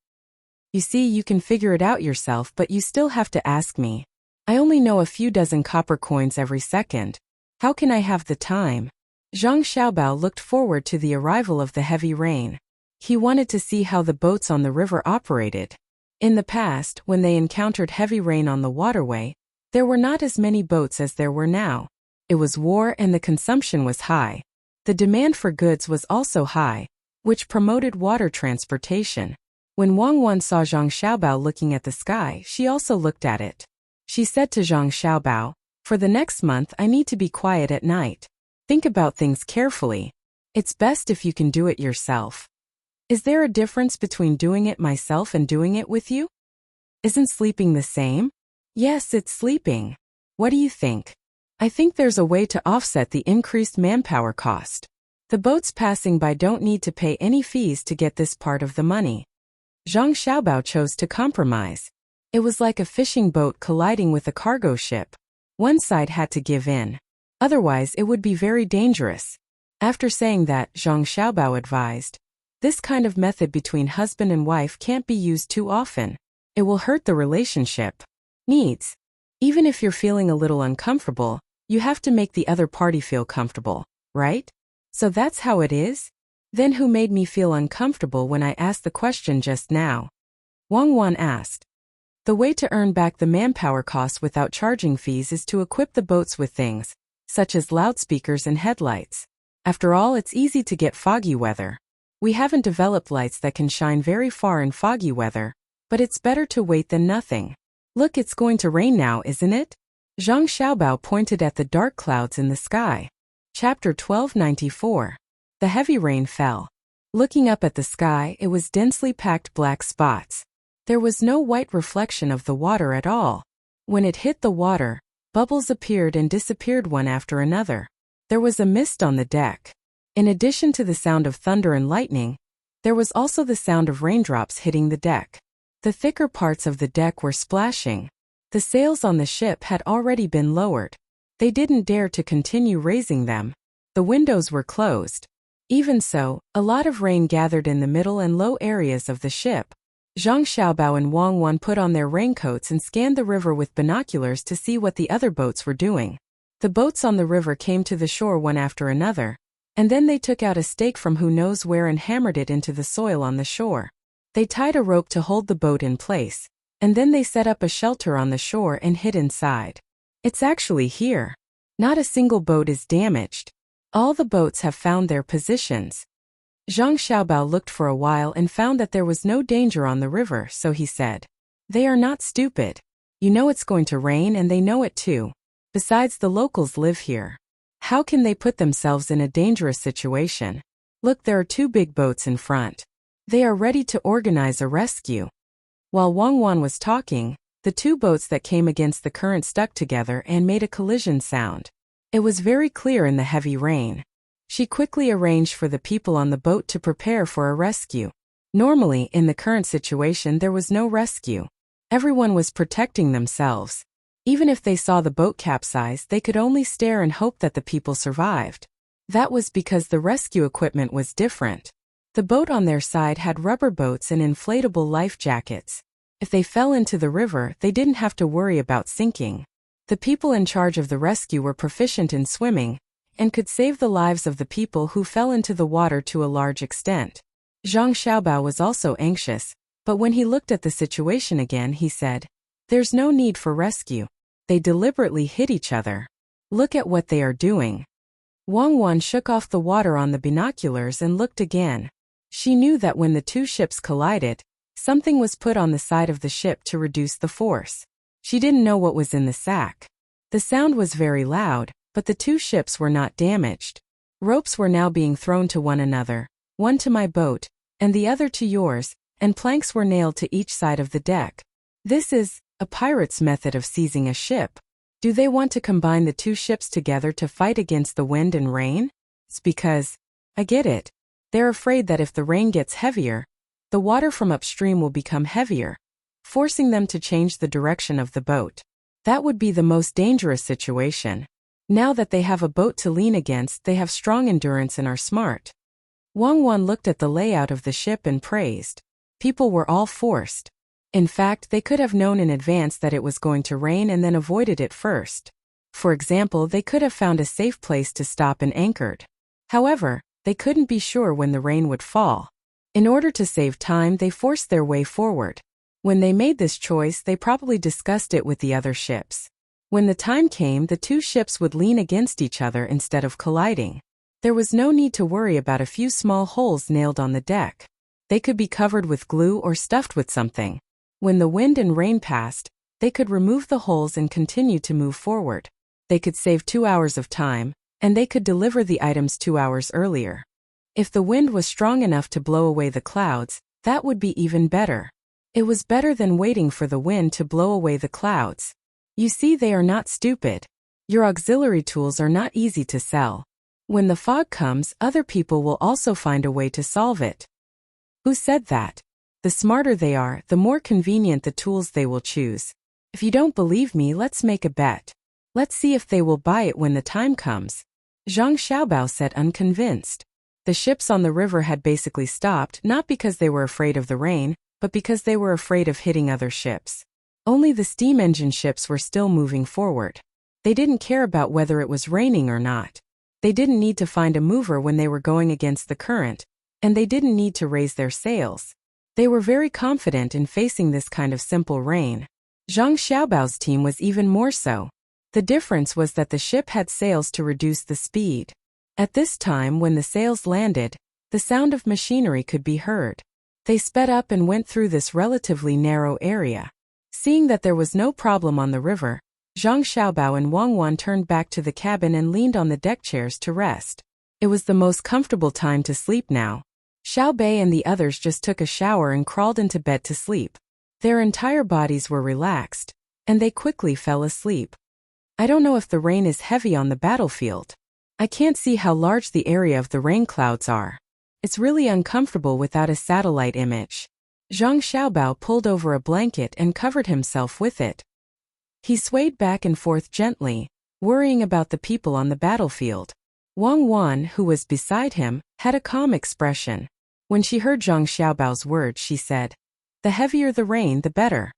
You see, you can figure it out yourself, but you still have to ask me. I only know a few dozen copper coins every second. How can I have the time? Zhang Xiaobao looked forward to the arrival of the heavy rain. He wanted to see how the boats on the river operated. In the past, when they encountered heavy rain on the waterway, there were not as many boats as there were now. It was war and the consumption was high. The demand for goods was also high, which promoted water transportation. When Wang saw Zhang Xiaobao looking at the sky, she also looked at it. She said to Zhang Xiaobao, For the next month I need to be quiet at night. Think about things carefully. It's best if you can do it yourself. Is there a difference between doing it myself and doing it with you? Isn't sleeping the same? Yes, it's sleeping. What do you think? I think there's a way to offset the increased manpower cost. The boats passing by don't need to pay any fees to get this part of the money. Zhang Xiaobao chose to compromise. It was like a fishing boat colliding with a cargo ship. One side had to give in. Otherwise, it would be very dangerous. After saying that, Zhang Xiaobao advised, "This kind of method between husband and wife can't be used too often. It will hurt the relationship. Needs. Even if you're feeling a little uncomfortable, you have to make the other party feel comfortable, right? So that's how it is? Then who made me feel uncomfortable when I asked the question just now?" Wang Wan asked. "The way to earn back the manpower costs without charging fees is to equip the boats with things, such as loudspeakers and headlights. After all, it's easy to get foggy weather. We haven't developed lights that can shine very far in foggy weather, but it's better to wait than nothing. Look, it's going to rain now, isn't it?" Zhang Xiaobao pointed at the dark clouds in the sky. Chapter 1294. The heavy rain fell. Looking up at the sky, it was densely packed black spots. There was no white reflection of the water at all. When it hit the water, bubbles appeared and disappeared one after another. There was a mist on the deck. In addition to the sound of thunder and lightning, there was also the sound of raindrops hitting the deck. The thicker parts of the deck were splashing. The sails on the ship had already been lowered. They didn't dare to continue raising them. The windows were closed. Even so, a lot of rain gathered in the middle and low areas of the ship. Zhang Xiaobao and Wang Wan put on their raincoats and scanned the river with binoculars to see what the other boats were doing. The boats on the river came to the shore one after another, and then they took out a stake from who knows where and hammered it into the soil on the shore. They tied a rope to hold the boat in place, and then they set up a shelter on the shore and hid inside. It's actually here. Not a single boat is damaged. All the boats have found their positions. Zhang Xiaobao looked for a while and found that there was no danger on the river, so he said, "They are not stupid. You know it's going to rain and they know it too. Besides, the locals live here. How can they put themselves in a dangerous situation? Look, there are two big boats in front. They are ready to organize a rescue." While Wang Wan was talking, the two boats that came against the current stuck together and made a collision sound. It was very clear in the heavy rain. She quickly arranged for the people on the boat to prepare for a rescue. Normally, in the current situation, there was no rescue. Everyone was protecting themselves. Even if they saw the boat capsize, they could only stare and hope that the people survived. That was because the rescue equipment was different. The boat on their side had rubber boats and inflatable life jackets. If they fell into the river, they didn't have to worry about sinking. The people in charge of the rescue were proficient in swimming, and could save the lives of the people who fell into the water to a large extent. Zhang Xiaobao was also anxious, but when he looked at the situation again, he said, "There's no need for rescue. They deliberately hit each other. Look at what they are doing." Wang Wan shook off the water on the binoculars and looked again. She knew that when the two ships collided, something was put on the side of the ship to reduce the force. She didn't know what was in the sack. The sound was very loud, but the two ships were not damaged. Ropes were now being thrown to one another, one to my boat, and the other to yours, and planks were nailed to each side of the deck. This is a pirate's method of seizing a ship. Do they want to combine the two ships together to fight against the wind and rain? It's because, I get it. They're afraid that if the rain gets heavier, the water from upstream will become heavier, forcing them to change the direction of the boat. That would be the most dangerous situation. Now that they have a boat to lean against, they have strong endurance and are smart. Wang Wan looked at the layout of the ship and praised. People were all forced. In fact, they could have known in advance that it was going to rain and then avoided it first. For example, they could have found a safe place to stop and anchored. However, they couldn't be sure when the rain would fall. In order to save time, they forced their way forward. When they made this choice, they probably discussed it with the other ships. When the time came, the two ships would lean against each other instead of colliding. There was no need to worry about a few small holes nailed on the deck. They could be covered with glue or stuffed with something. When the wind and rain passed, they could remove the holes and continue to move forward. They could save 2 hours of time, and they could deliver the items 2 hours earlier. If the wind was strong enough to blow away the clouds, that would be even better. It was better than waiting for the wind to blow away the clouds. You see, they are not stupid. Your auxiliary tools are not easy to sell. When the fog comes, other people will also find a way to solve it. Who said that? The smarter they are, the more convenient the tools they will choose. If you don't believe me, let's make a bet. Let's see if they will buy it when the time comes. Zhang Xiaobao said, unconvinced. The ships on the river had basically stopped, not because they were afraid of the rain, but because they were afraid of hitting other ships. Only the steam engine ships were still moving forward. They didn't care about whether it was raining or not. They didn't need to find a mover when they were going against the current, and they didn't need to raise their sails. They were very confident in facing this kind of simple rain. Zhang Xiaobao's team was even more so. The difference was that the ship had sails to reduce the speed. At this time, when the sails landed, the sound of machinery could be heard. They sped up and went through this relatively narrow area. Seeing that there was no problem on the river, Zhang Xiaobao and Wang Wan turned back to the cabin and leaned on the deck chairs to rest. It was the most comfortable time to sleep now. Xiao Bei and the others just took a shower and crawled into bed to sleep. Their entire bodies were relaxed, and they quickly fell asleep. I don't know if the rain is heavy on the battlefield. I can't see how large the area of the rain clouds are. It's really uncomfortable without a satellite image. Zhang Xiaobao pulled over a blanket and covered himself with it. He swayed back and forth gently, worrying about the people on the battlefield. Wang Wan, who was beside him, had a calm expression. When she heard Zhang Xiaobao's words, she said, "The heavier the rain, the better.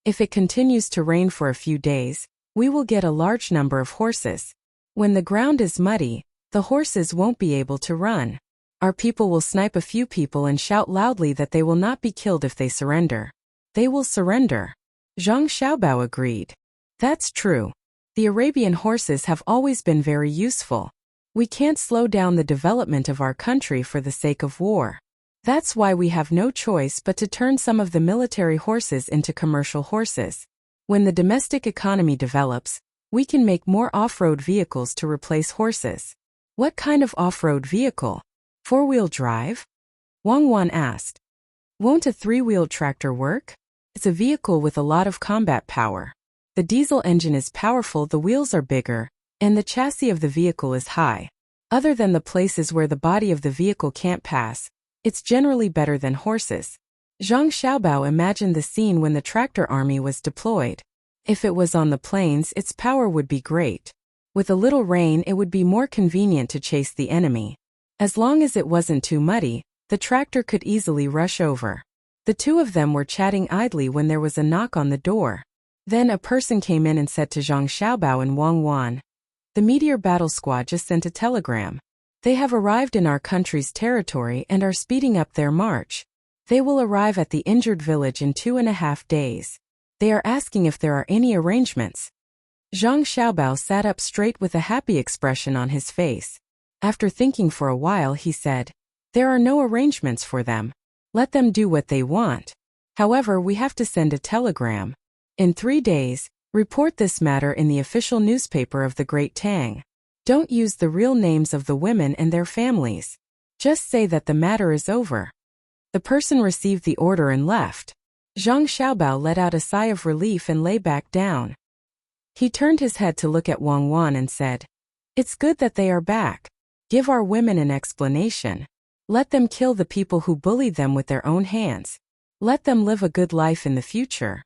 If it continues to rain for a few days, we will get a large number of horses. When the ground is muddy, the horses won't be able to run. Our people will snipe a few people and shout loudly that they will not be killed if they surrender. They will surrender." Zhang Xiaobao agreed. That's true. The Arabian horses have always been very useful. We can't slow down the development of our country for the sake of war. That's why we have no choice but to turn some of the military horses into commercial horses. When the domestic economy develops, we can make more off-road vehicles to replace horses. What kind of off-road vehicle? Four-wheel drive? Wang Wan asked. Won't a three-wheeled tractor work? It's a vehicle with a lot of combat power. The diesel engine is powerful, the wheels are bigger, and the chassis of the vehicle is high. Other than the places where the body of the vehicle can't pass, it's generally better than horses. Zhang Xiaobao imagined the scene when the tractor army was deployed. If it was on the plains, its power would be great. With a little rain, it would be more convenient to chase the enemy. As long as it wasn't too muddy, the tractor could easily rush over. The two of them were chatting idly when there was a knock on the door. Then a person came in and said to Zhang Xiaobao and Wang Wan, "The Meteor Battle Squad just sent a telegram. They have arrived in our country's territory and are speeding up their march. They will arrive at the injured village in 2.5 days. They are asking if there are any arrangements." Zhang Xiaobao sat up straight with a happy expression on his face. After thinking for a while, he said, "There are no arrangements for them. Let them do what they want. However, we have to send a telegram. In 3 days, report this matter in the official newspaper of the Great Tang. Don't use the real names of the women and their families. Just say that the matter is over." The person received the order and left. Zhang Xiaobao let out a sigh of relief and lay back down. He turned his head to look at Wang Wan and said, "It's good that they are back. Give our women an explanation. Let them kill the people who bullied them with their own hands. Let them live a good life in the future.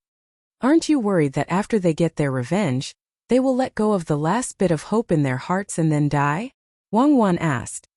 Aren't you worried that after they get their revenge, they will let go of the last bit of hope in their hearts and then die?" Wang Wan asked.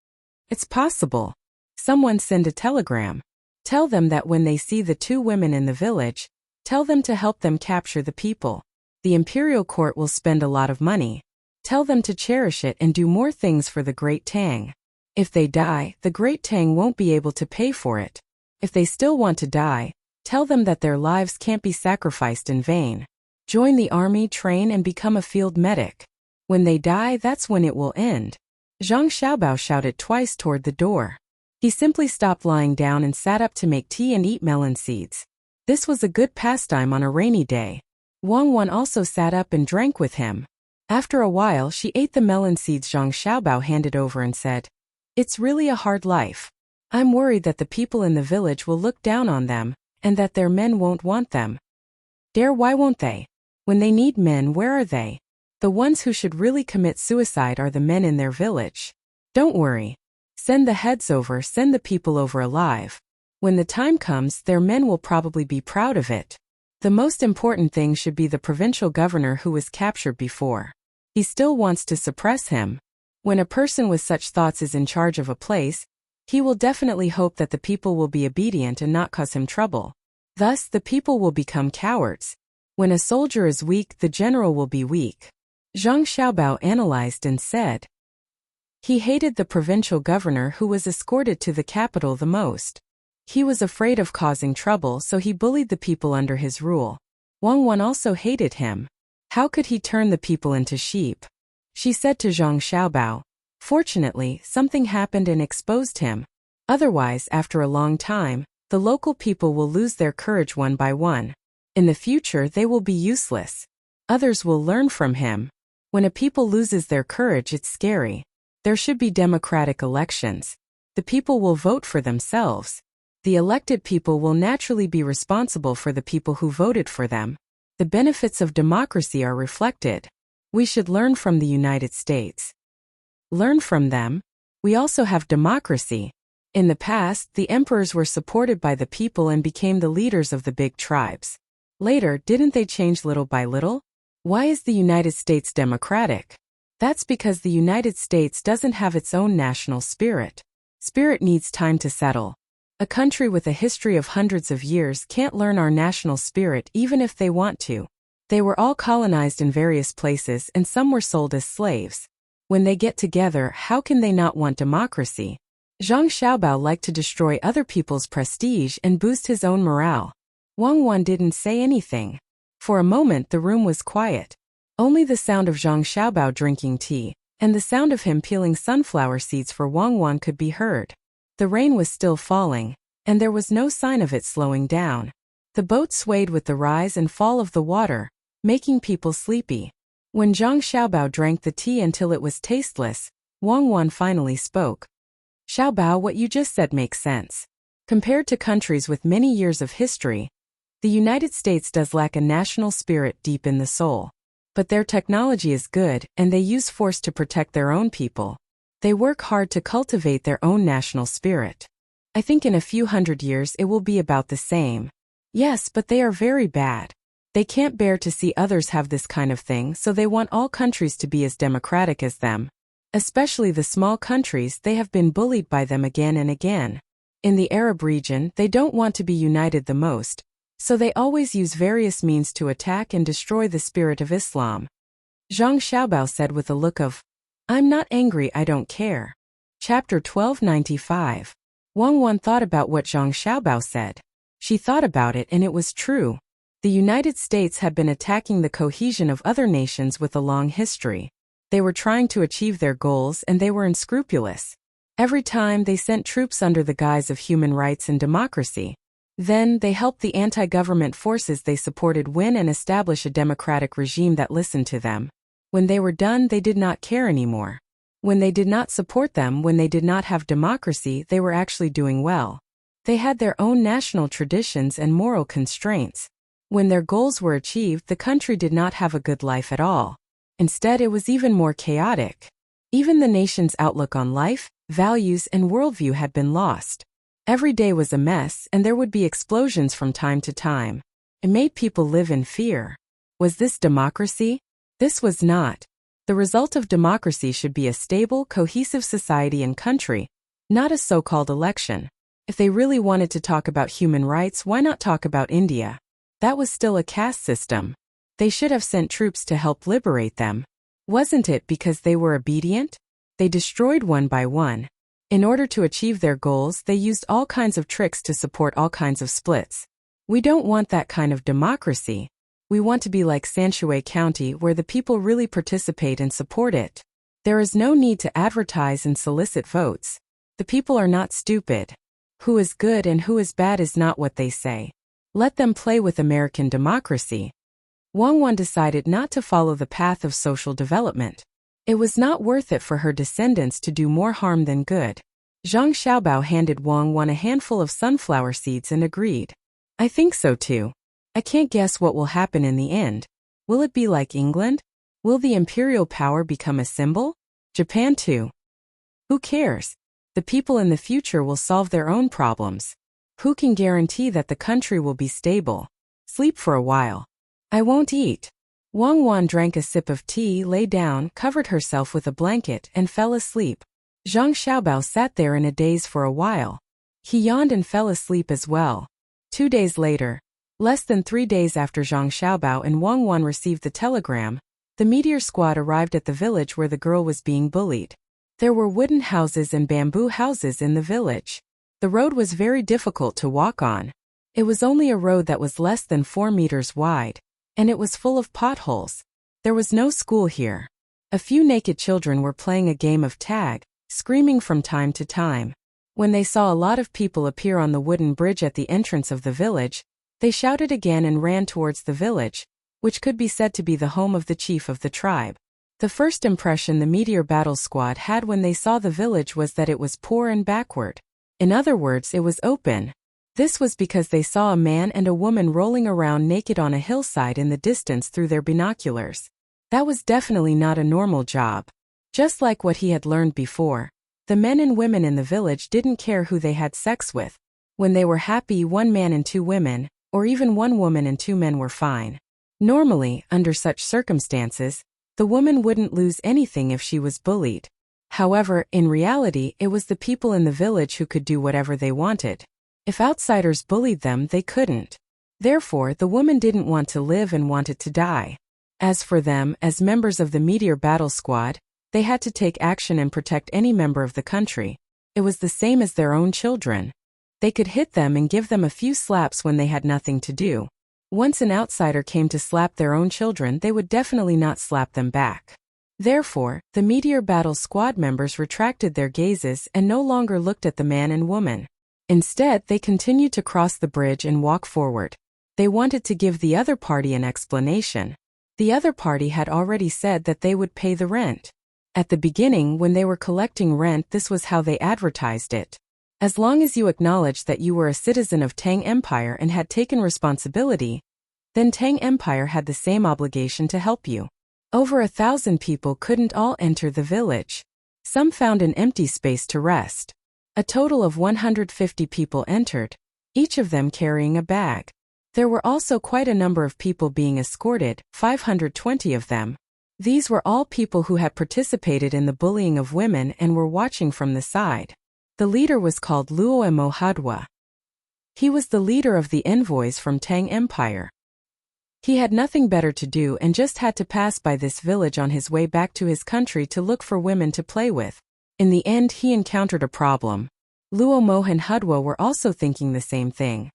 "It's possible. Someone send a telegram. Tell them that when they see the 2 women in the village, tell them to help them capture the people. The imperial court will spend a lot of money. Tell them to cherish it and do more things for the Great Tang. If they die, the Great Tang won't be able to pay for it. If they still want to die, tell them that their lives can't be sacrificed in vain. Join the army, train and become a field medic. When they die, that's when it will end." Zhang Xiaobao shouted twice toward the door. He simply stopped lying down and sat up to make tea and eat melon seeds. This was a good pastime on a rainy day. Wang Wan also sat up and drank with him. After a while, she ate the melon seeds Zhang Xiaobao handed over and said, "It's really a hard life. I'm worried that the people in the village will look down on them, and that their men won't want them." Why won't they? When they need men, where are they? The ones who should really commit suicide are the men in their village. Don't worry. Send the heads over, send the people over alive. When the time comes, their men will probably be proud of it. The most important thing should be the provincial governor who was captured before. He still wants to suppress him. When a person with such thoughts is in charge of a place, he will definitely hope that the people will be obedient and not cause him trouble. Thus, the people will become cowards. When a soldier is weak, the general will be weak. Zhang Xiaobao analyzed and said. He hated the provincial governor who was escorted to the capital the most. He was afraid of causing trouble, so he bullied the people under his rule. Wang Wan also hated him. How could he turn the people into sheep? She said to Zhang Xiaobao. Fortunately, something happened and exposed him. Otherwise, after a long time, the local people will lose their courage one by one. In the future, they will be useless. Others will learn from him. When a people loses their courage, it's scary. There should be democratic elections. The people will vote for themselves. The elected people will naturally be responsible for the people who voted for them. The benefits of democracy are reflected. We should learn from the United States. Learn from them? We also have democracy. In the past, the emperors were supported by the people and became the leaders of the big tribes. Later, didn't they change little by little? Why is the United States democratic? That's because the United States doesn't have its own national spirit. Spirit needs time to settle. A country with a history of hundreds of years can't learn our national spirit even if they want to. They were all colonized in various places and some were sold as slaves. When they get together, how can they not want democracy? Zhang Xiaobao liked to destroy other people's prestige and boost his own morale. Wang Wan didn't say anything. For a moment the room was quiet. Only the sound of Zhang Xiaobao drinking tea, and the sound of him peeling sunflower seeds for Wang Wan could be heard. The rain was still falling, and there was no sign of it slowing down. The boat swayed with the rise and fall of the water, making people sleepy. When Zhang Xiaobao drank the tea until it was tasteless, Wang Wan finally spoke. Xiaobao, what you just said makes sense. Compared to countries with many years of history, the United States does lack a national spirit deep in the soul. But their technology is good, and they use force to protect their own people. They work hard to cultivate their own national spirit. I think in a few hundred years it will be about the same. Yes, but they are very bad. They can't bear to see others have this kind of thing, so they want all countries to be as democratic as them. Especially the small countries, they have been bullied by them again and again. In the Arab region, they don't want to be united the most, so they always use various means to attack and destroy the spirit of Islam. Zhang Xiaobao said with a look of, I'm not angry, I don't care. Chapter 1295. Wang Wan thought about what Zhang Xiaobao said. She thought about it and it was true. The United States had been attacking the cohesion of other nations with a long history. They were trying to achieve their goals and they were unscrupulous. Every time they sent troops under the guise of human rights and democracy. Then they helped the anti-government forces they supported win and establish a democratic regime that listened to them. When they were done, they did not care anymore. When they did not support them, when they did not have democracy, they were actually doing well. They had their own national traditions and moral constraints. When their goals were achieved, the country did not have a good life at all. Instead, it was even more chaotic. Even the nation's outlook on life, values, and worldview had been lost. Every day was a mess, and there would be explosions from time to time. It made people live in fear. Was this democracy? This was not. The result of democracy should be a stable, cohesive society and country, not a so-called election. If they really wanted to talk about human rights, why not talk about India? That was still a caste system. They should have sent troops to help liberate them. Wasn't it because they were obedient? They destroyed one by one. In order to achieve their goals, they used all kinds of tricks to support all kinds of splits. We don't want that kind of democracy. We want to be like Sanshui County where the people really participate and support it. There is no need to advertise and solicit votes. The people are not stupid. Who is good and who is bad is not what they say. Let them play with American democracy. Wang Wan decided not to follow the path of social development. It was not worth it for her descendants to do more harm than good. Zhang Xiaobao handed Wang Wan a handful of sunflower seeds and agreed. I think so too. I can't guess what will happen in the end. Will it be like England? Will the imperial power become a symbol? Japan too. Who cares? The people in the future will solve their own problems. Who can guarantee that the country will be stable? Sleep for a while. I won't eat. Wang Wan drank a sip of tea, lay down, covered herself with a blanket, and fell asleep. Zhang Xiaobao sat there in a daze for a while. He yawned and fell asleep as well. 2 days later, less than 3 days after Zhang Xiaobao and Wang Wan received the telegram, the meteor squad arrived at the village where the girl was being bullied. There were wooden houses and bamboo houses in the village. The road was very difficult to walk on. It was only a road that was less than 4 meters wide, and it was full of potholes. There was no school here. A few naked children were playing a game of tag, screaming from time to time. When they saw a lot of people appear on the wooden bridge at the entrance of the village, they shouted again and ran towards the village, which could be said to be the home of the chief of the tribe. The first impression the Meteor Battle Squad had when they saw the village was that it was poor and backward. In other words, it was open. This was because they saw a man and a woman rolling around naked on a hillside in the distance through their binoculars. That was definitely not a normal job. Just like what he had learned before, the men and women in the village didn't care who they had sex with. When they were happy, 1 man and 2 women, or even 1 woman and 2 men were fine. Normally, under such circumstances, the woman wouldn't lose anything if she was bullied. However, in reality, it was the people in the village who could do whatever they wanted. If outsiders bullied them, they couldn't. Therefore, the woman didn't want to live and wanted to die. As for them, as members of the Meteor Battle Squad, they had to take action and protect any member of the country. It was the same as their own children. They could hit them and give them a few slaps when they had nothing to do. Once an outsider came to slap their own children, they would definitely not slap them back. Therefore, the Meteor Battle Squad members retracted their gazes and no longer looked at the man and woman. Instead, they continued to cross the bridge and walk forward. They wanted to give the other party an explanation. The other party had already said that they would pay the rent. At the beginning, when they were collecting rent, this was how they advertised it. As long as you acknowledged that you were a citizen of Tang Empire and had taken responsibility, then Tang Empire had the same obligation to help you. Over 1,000 people couldn't all enter the village. Some found an empty space to rest. A total of 150 people entered, each of them carrying a bag. There were also quite a number of people being escorted, 520 of them. These were all people who had participated in the bullying of women and were watching from the side. The leader was called Luo Mohadwa. He was the leader of the envoys from Tang Empire. He had nothing better to do and just had to pass by this village on his way back to his country to look for women to play with. In the end, he encountered a problem. Luo Mo and Hudwa were also thinking the same thing.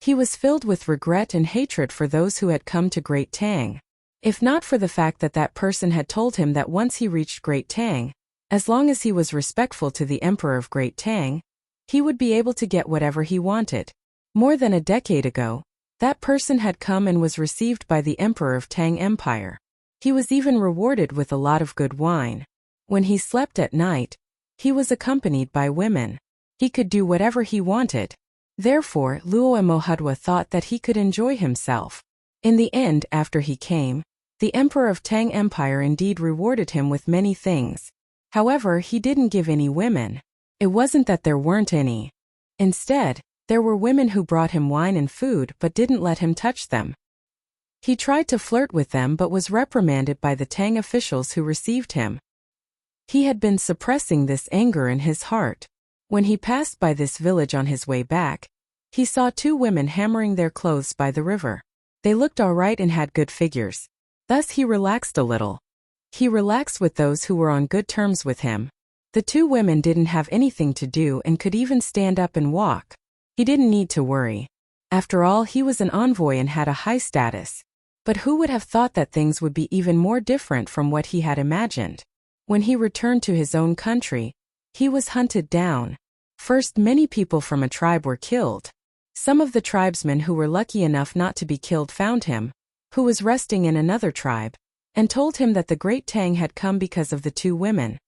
He was filled with regret and hatred for those who had come to Great Tang. If not for the fact that that person had told him that once he reached Great Tang, as long as he was respectful to the Emperor of Great Tang, he would be able to get whatever he wanted. More than a decade ago, that person had come and was received by the Emperor of Tang Empire. He was even rewarded with a lot of good wine. When he slept at night, he was accompanied by women. He could do whatever he wanted. Therefore, Luo Mohadwa thought that he could enjoy himself. In the end, after he came, the Emperor of Tang Empire indeed rewarded him with many things. However, he didn't give any women. It wasn't that there weren't any. Instead, there were women who brought him wine and food but didn't let him touch them. He tried to flirt with them but was reprimanded by the Tang officials who received him. He had been suppressing this anger in his heart. When he passed by this village on his way back, he saw 2 women hammering their clothes by the river. They looked all right and had good figures. Thus he relaxed a little. He relaxed with those who were on good terms with him. The 2 women didn't have anything to do and could even stand up and walk. He didn't need to worry. After all, he was an envoy and had a high status. But who would have thought that things would be even more different from what he had imagined? When he returned to his own country, he was hunted down. First, many people from a tribe were killed. Some of the tribesmen who were lucky enough not to be killed found him, who was resting in another tribe, and told him that the Great Tang had come because of the 2 women.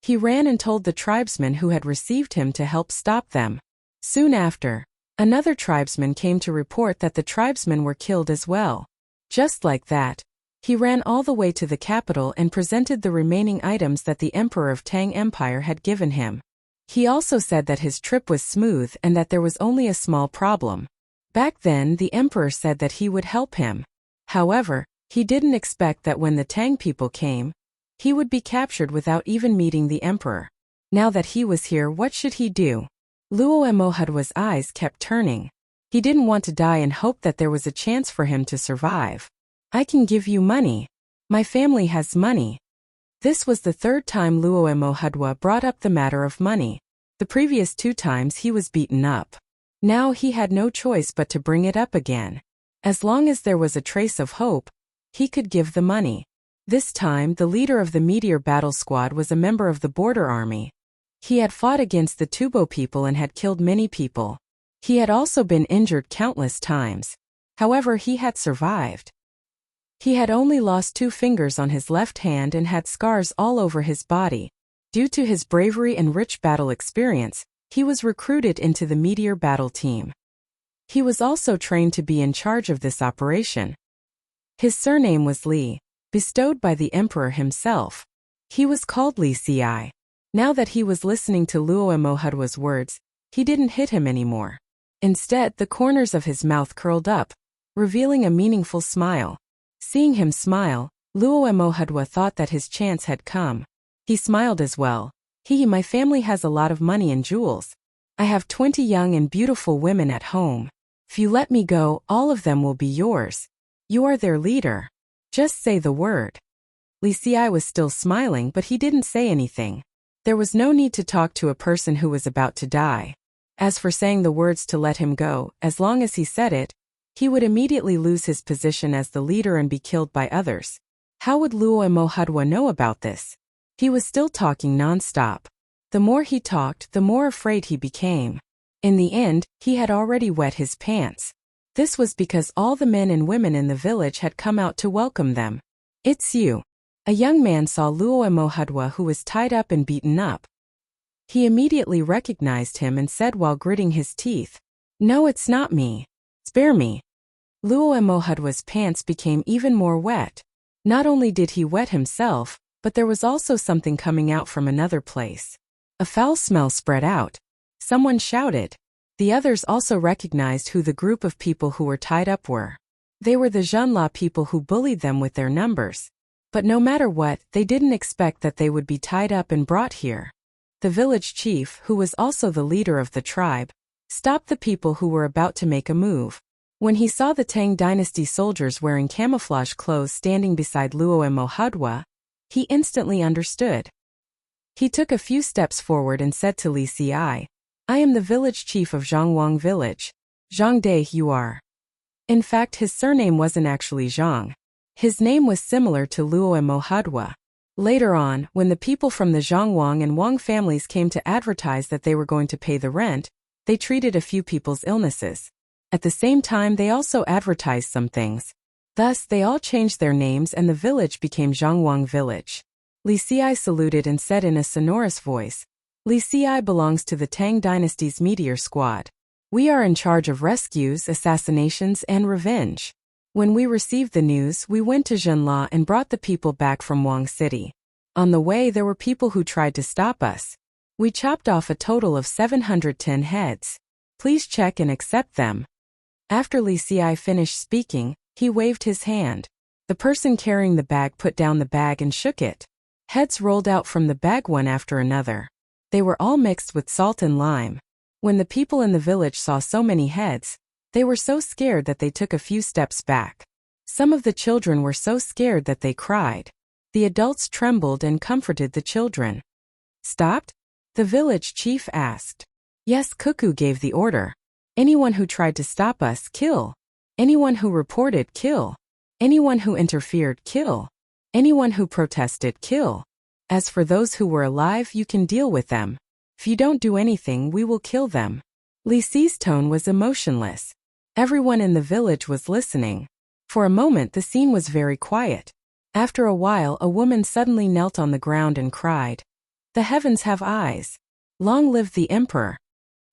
He ran and told the tribesmen who had received him to help stop them. Soon after, another tribesman came to report that the tribesmen were killed as well. Just like that, he ran all the way to the capital and presented the remaining items that the Emperor of Tang Empire had given him. He also said that his trip was smooth and that there was only a small problem. Back then, the emperor said that he would help him. However, he didn't expect that when the Tang people came, he would be captured without even meeting the emperor. Now that he was here, what should he do? Luo Mohadwa's eyes kept turning. He didn't want to die and hoped that there was a chance for him to survive. I can give you money. My family has money. This was the third time Luo Mohadwa brought up the matter of money. The previous 2 times he was beaten up. Now he had no choice but to bring it up again. As long as there was a trace of hope, he could give the money. This time the leader of the Meteor Battle Squad was a member of the Border Army. He had fought against the Tubo people and had killed many people. He had also been injured countless times. However, he had survived. He had only lost 2 fingers on his left hand and had scars all over his body. Due to his bravery and rich battle experience, he was recruited into the Meteor Battle Team. He was also trained to be in charge of this operation. His surname was Li, bestowed by the emperor himself. He was called Li Ci. Now that he was listening to Luo Mohadwa's words, he didn't hit him anymore. Instead, the corners of his mouth curled up, revealing a meaningful smile. Seeing him smile, Luo Mohadwa thought that his chance had come. He smiled as well. My family has a lot of money and jewels. I have 20 young and beautiful women at home. If you let me go, all of them will be yours. You are their leader. Just say the word. Li Ci was still smiling, but he didn't say anything. There was no need to talk to a person who was about to die. As for saying the words to let him go, as long as he said it, he would immediately lose his position as the leader and be killed by others. How would Luo Mohadwa know about this? He was still talking non-stop. The more he talked, the more afraid he became. In the end, he had already wet his pants. This was because all the men and women in the village had come out to welcome them. It's you. A young man saw Luo Mohadwa who was tied up and beaten up. He immediately recognized him and said while gritting his teeth, "No, it's not me. Spare me." Luo Mohadwa's pants became even more wet. Not only did he wet himself, but there was also something coming out from another place. A foul smell spread out. Someone shouted. The others also recognized who the group of people who were tied up were. They were the Zhenla people who bullied them with their numbers. But no matter what, they didn't expect that they would be tied up and brought here. The village chief, who was also the leader of the tribe, stopped the people who were about to make a move. When he saw the Tang dynasty soldiers wearing camouflage clothes standing beside Luo Mohadwa, he instantly understood. He took a few steps forward and said to Li Ci, "I am the village chief of Zhangwang village. Zhang Dai you are." In fact, his surname wasn't actually Zhang. His name was similar to Luo Mohadwa. Later on, when the people from the Zhangwang and Wang families came to advertise that they were going to pay the rent, they treated a few people's illnesses. At the same time, they also advertised some things. Thus, they all changed their names and the village became Zhangwang village. Li Ci saluted and said in a sonorous voice, "Li Ci belongs to the Tang dynasty's meteor squad. We are in charge of rescues, assassinations, and revenge. When we received the news, we went to Zhenla and brought the people back from Wang City. On the way, there were people who tried to stop us. We chopped off a total of 710 heads. Please check and accept them." After Li Ci finished speaking, he waved his hand. The person carrying the bag put down the bag and shook it. Heads rolled out from the bag one after another. They were all mixed with salt and lime. When the people in the village saw so many heads, they were so scared that they took a few steps back. Some of the children were so scared that they cried. The adults trembled and comforted the children. "Stopped?" the village chief asked. "Yes, Cuckoo gave the order. Anyone who tried to stop us, kill. Anyone who reported, kill. Anyone who interfered, kill. Anyone who protested, kill. As for those who were alive, you can deal with them. If you don't do anything, we will kill them." Li Ci's tone was emotionless. Everyone in the village was listening. For a moment the scene was very quiet. After a while a woman suddenly knelt on the ground and cried, "The heavens have eyes. Long live the emperor."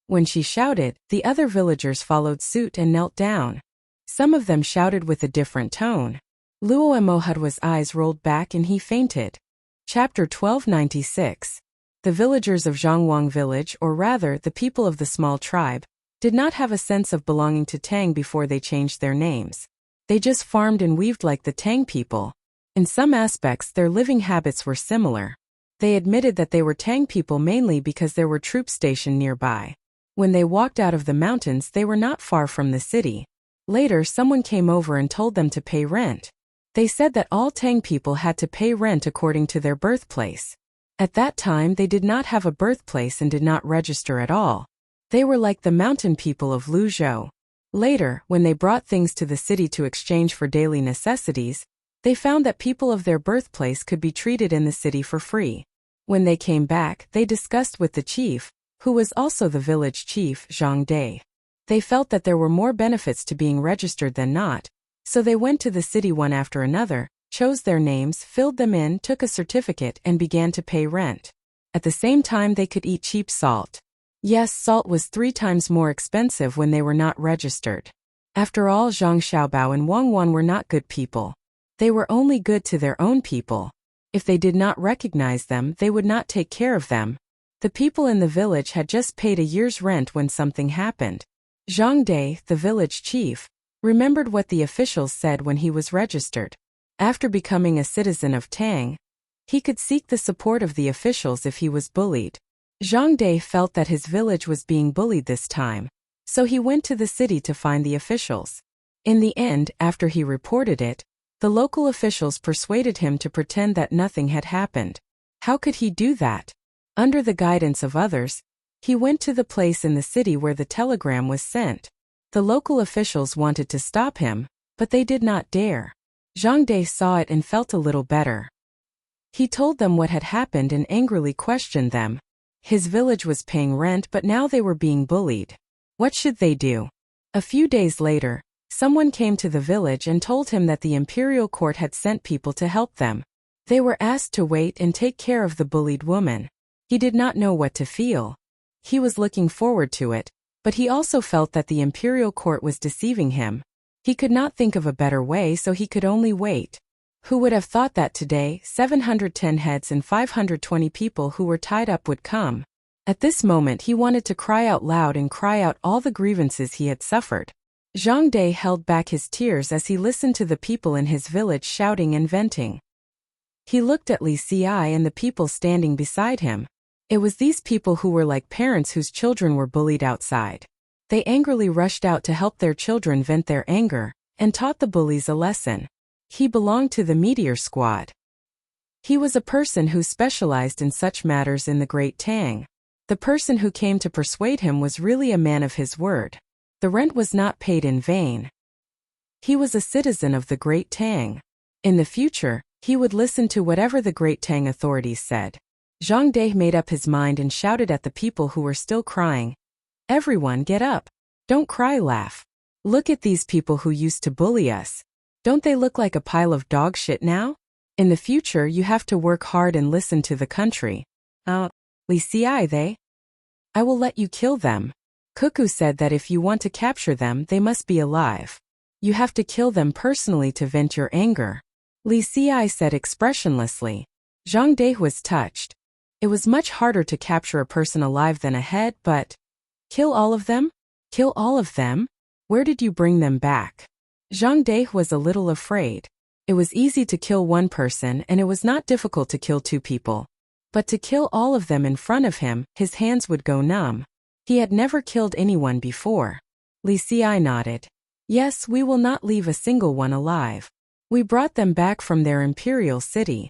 When she shouted, the other villagers followed suit and knelt down. Some of them shouted with a different tone. Luo Mohadwa's eyes rolled back and he fainted. Chapter 1296. The villagers of Zhongwang village, or rather the people of the small tribe, did not have a sense of belonging to Tang before they changed their names. They just farmed and weaved like the Tang people. In some aspects, their living habits were similar. They admitted that they were Tang people mainly because there were troops stationed nearby. When they walked out of the mountains, they were not far from the city. Later, someone came over and told them to pay rent. They said that all Tang people had to pay rent according to their birthplace. At that time, they did not have a birthplace and did not register at all. They were like the mountain people of Luzhou. Later, when they brought things to the city to exchange for daily necessities, they found that people of their birthplace could be treated in the city for free. When they came back, they discussed with the chief, who was also the village chief, Zhang Dai. They felt that there were more benefits to being registered than not, so they went to the city one after another, chose their names, filled them in, took a certificate, and began to pay rent. At the same time, they could eat cheap salt. Yes, salt was 3 times more expensive when they were not registered. After all, Zhang Xiaobao and Wang Wan were not good people. They were only good to their own people. If they did not recognize them, they would not take care of them. The people in the village had just paid a year's rent when something happened. Zhang Dai, the village chief, remembered what the officials said when he was registered. After becoming a citizen of Tang, he could seek the support of the officials if he was bullied. Zhang Dai felt that his village was being bullied this time, so he went to the city to find the officials. In the end, after he reported it, the local officials persuaded him to pretend that nothing had happened. How could he do that? Under the guidance of others, he went to the place in the city where the telegram was sent. The local officials wanted to stop him, but they did not dare. Zhang Dai saw it and felt a little better. He told them what had happened and angrily questioned them. His village was paying rent, but now they were being bullied. What should they do? A few days later, someone came to the village and told him that the imperial court had sent people to help them. They were asked to wait and take care of the bullied woman. He did not know what to feel. He was looking forward to it, but he also felt that the imperial court was deceiving him. He could not think of a better way, so he could only wait. Who would have thought that today, 710 heads and 520 people who were tied up would come? At this moment, he wanted to cry out loud and cry out all the grievances he had suffered. Zhang Dai held back his tears as he listened to the people in his village shouting and venting. He looked at Li Xi and the people standing beside him. It was these people who were like parents whose children were bullied outside. They angrily rushed out to help their children vent their anger, and taught the bullies a lesson. He belonged to the meteor squad. He was a person who specialized in such matters in the Great Tang. The person who came to persuade him was really a man of his word. The rent was not paid in vain. He was a citizen of the Great Tang. In the future, he would listen to whatever the Great Tang authorities said. Zhang Dai made up his mind and shouted at the people who were still crying. Everyone get up. Don't cry, laugh. Look at these people who used to bully us. Don't they look like a pile of dog shit now? In the future, you have to work hard and listen to the country. Li Xi, I will let you kill them. Cuckoo said that if you want to capture them, they must be alive. You have to kill them personally to vent your anger. Li Xi said expressionlessly. Zhang Dai was touched. It was much harder to capture a person alive than a head, but... Kill all of them? Kill all of them? Where did you bring them back? Zhang Dai was a little afraid. It was easy to kill one person and it was not difficult to kill 2 people. But to kill all of them in front of him, his hands would go numb. He had never killed anyone before. Li Xi nodded. Yes, we will not leave a single one alive. We brought them back from their imperial city.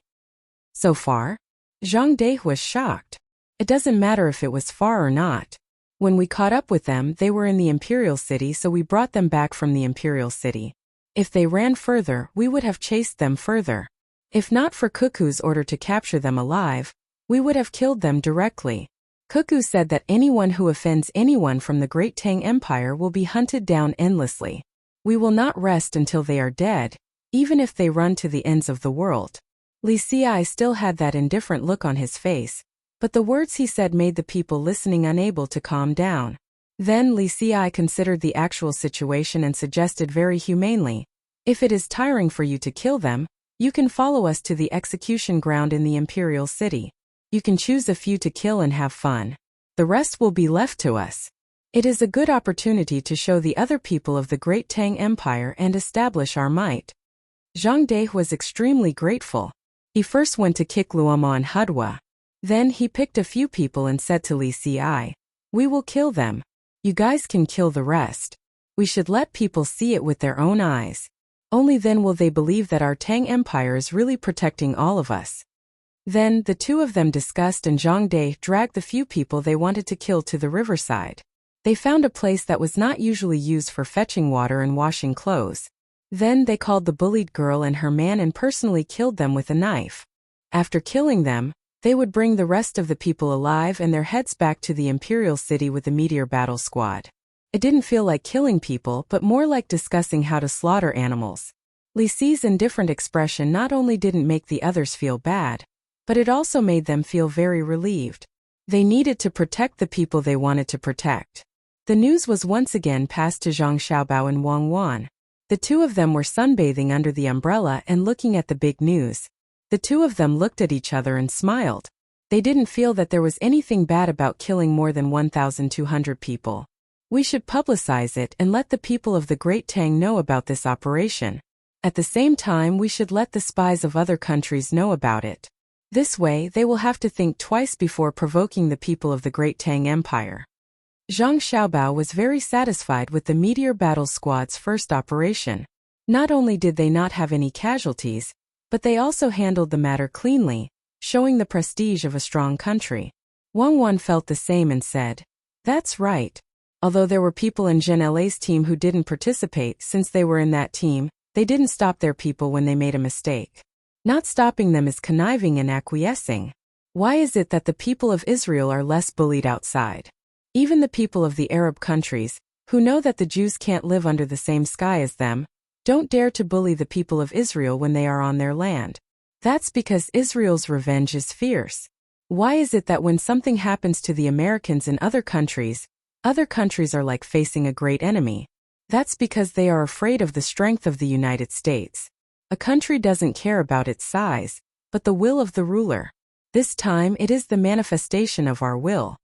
So far? Zhang Dai was shocked. It doesn't matter if it was far or not. When we caught up with them, they were in the imperial city, so we brought them back from the imperial city. If they ran further, we would have chased them further. If not for Cuckoo's order to capture them alive, we would have killed them directly. Cuckoo said that anyone who offends anyone from the Great Tang Empire will be hunted down endlessly. We will not rest until they are dead, even if they run to the ends of the world. Li Xi still had that indifferent look on his face, but the words he said made the people listening unable to calm down. Then Li Xi considered the actual situation and suggested very humanely, if it is tiring for you to kill them, you can follow us to the execution ground in the imperial city. You can choose a few to kill and have fun. The rest will be left to us. It is a good opportunity to show the other people of the great Tang Empire and establish our might. Zhang De was extremely grateful. He first went to kick Luomo and Hudwa. Then he picked a few people and said to Li Ci, "We will kill them. You guys can kill the rest. We should let people see it with their own eyes. Only then will they believe that our Tang Empire is really protecting all of us." Then the two of them discussed and Zhang De dragged the few people they wanted to kill to the riverside. They found a place that was not usually used for fetching water and washing clothes. Then they called the bullied girl and her man and personally killed them with a knife. After killing them, they would bring the rest of the people alive and their heads back to the Imperial City with the Meteor Battle Squad. It didn't feel like killing people but more like discussing how to slaughter animals. Li Ci's indifferent expression not only didn't make the others feel bad, but it also made them feel very relieved. They needed to protect the people they wanted to protect. The news was once again passed to Zhang Xiaobao and Wang Wan. The two of them were sunbathing under the umbrella and looking at the big news. The two of them looked at each other and smiled. They didn't feel that there was anything bad about killing more than 1,200 people. We should publicize it and let the people of the Great Tang know about this operation. At the same time, we should let the spies of other countries know about it. This way, they will have to think twice before provoking the people of the Great Tang Empire. Zhang Xiaobao was very satisfied with the Meteor Battle Squad's first operation. Not only did they not have any casualties, but they also handled the matter cleanly, showing the prestige of a strong country. Wang Wan felt the same and said, "That's right." Although there were people in Zhen Le's team who didn't participate since they were in that team, they didn't stop their people when they made a mistake. Not stopping them is conniving and acquiescing. Why is it that the people of Israel are less bullied outside? Even the people of the Arab countries, who know that the Jews can't live under the same sky as them, don't dare to bully the people of Israel when they are on their land. That's because Israel's revenge is fierce. Why is it that when something happens to the Americans in other countries are like facing a great enemy? That's because they are afraid of the strength of the United States. A country doesn't care about its size, but the will of the ruler. This time it is the manifestation of our will.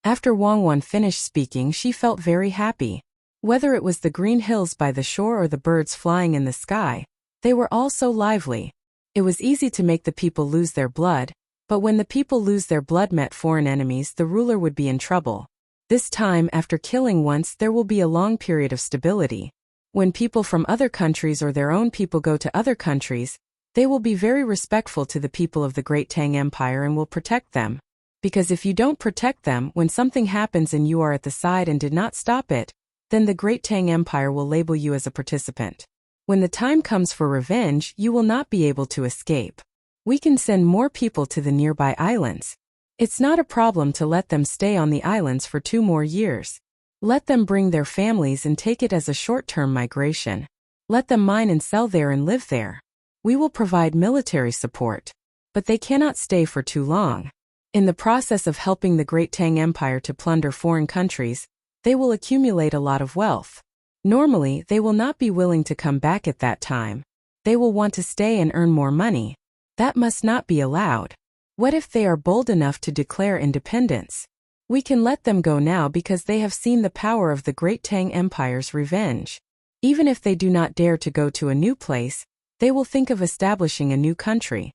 After Wang Wan finished speaking, she felt very happy. Whether it was the green hills by the shore or the birds flying in the sky, they were all so lively. It was easy to make the people lose their blood, but when the people lose their blood met foreign enemies, the ruler would be in trouble. This time, after killing once, there will be a long period of stability. When people from other countries or their own people go to other countries, they will be very respectful to the people of the Great Tang Empire and will protect them. Because if you don't protect them, when something happens and you are at the side and did not stop it, then the Great Tang Empire will label you as a participant. When the time comes for revenge, you will not be able to escape. We can send more people to the nearby islands. It's not a problem to let them stay on the islands for 2 more years. Let them bring their families and take it as a short-term migration. Let them mine and sell there and live there. We will provide military support. But they cannot stay for too long. In the process of helping the Great Tang Empire to plunder foreign countries, they will accumulate a lot of wealth. Normally, they will not be willing to come back at that time. They will want to stay and earn more money. That must not be allowed. What if they are bold enough to declare independence? We can let them go now because they have seen the power of the Great Tang Empire's revenge. Even if they do not dare to go to a new place, they will think of establishing a new country.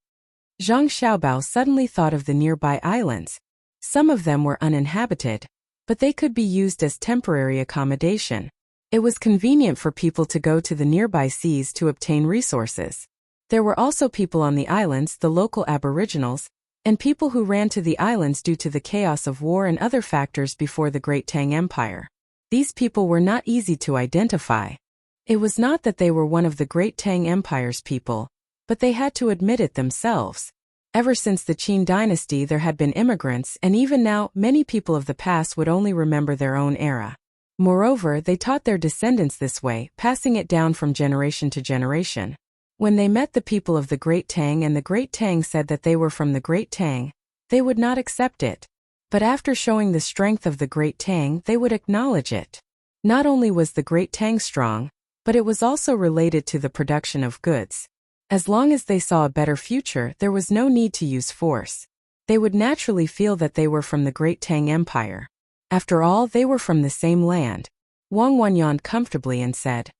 Zhang Xiaobao suddenly thought of the nearby islands. Some of them were uninhabited, but they could be used as temporary accommodation. It was convenient for people to go to the nearby seas to obtain resources. There were also people on the islands, the local aboriginals, and people who ran to the islands due to the chaos of war and other factors before the Great Tang Empire. These people were not easy to identify. It was not that they were one of the Great Tang Empire's people, but they had to admit it themselves. Ever since the Qin dynasty there had been immigrants, and even now many people of the past would only remember their own era. Moreover, they taught their descendants this way, passing it down from generation to generation. When they met the people of the Great Tang and the Great Tang said that they were from the Great Tang, they would not accept it. But after showing the strength of the Great Tang, they would acknowledge it. Not only was the Great Tang strong, but it was also related to the production of goods. As long as they saw a better future, there was no need to use force. They would naturally feel that they were from the great Tang Empire. After all, they were from the same land. Wang Wan yawned comfortably and said,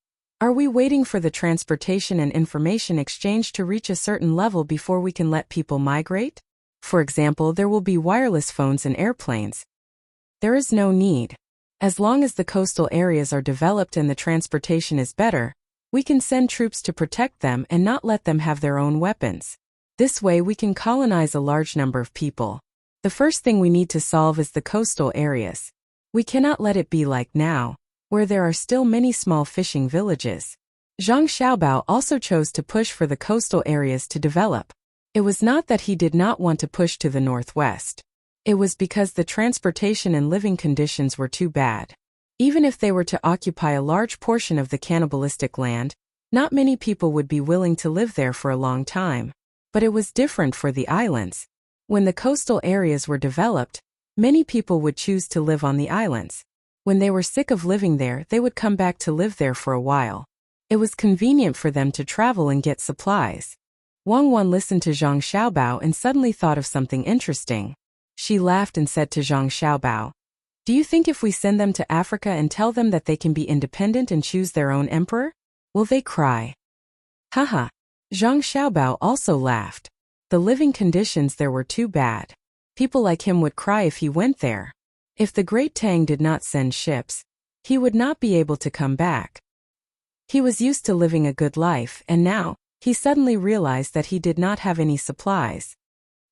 "Are we waiting for the transportation and information exchange to reach a certain level before we can let people migrate? For example, there will be wireless phones and airplanes." There is no need. As long as the coastal areas are developed and the transportation is better, we can send troops to protect them and not let them have their own weapons. This way we can colonize a large number of people. The first thing we need to solve is the coastal areas. We cannot let it be like now, where there are still many small fishing villages. Zhang Xiaobao also chose to push for the coastal areas to develop. It was not that he did not want to push to the northwest. It was because the transportation and living conditions were too bad. Even if they were to occupy a large portion of the cannibalistic land, not many people would be willing to live there for a long time. But it was different for the islands. When the coastal areas were developed, many people would choose to live on the islands. When they were sick of living there, they would come back to live there for a while. It was convenient for them to travel and get supplies. Wang Wan listened to Zhang Xiaobao and suddenly thought of something interesting. She laughed and said to Zhang Xiaobao, "Do you think if we send them to Africa and tell them that they can be independent and choose their own emperor, will they cry?" Haha. Zhang Xiaobao also laughed. The living conditions there were too bad. People like him would cry if he went there. If the great Tang did not send ships, he would not be able to come back. He was used to living a good life, and now, he suddenly realized that he did not have any supplies.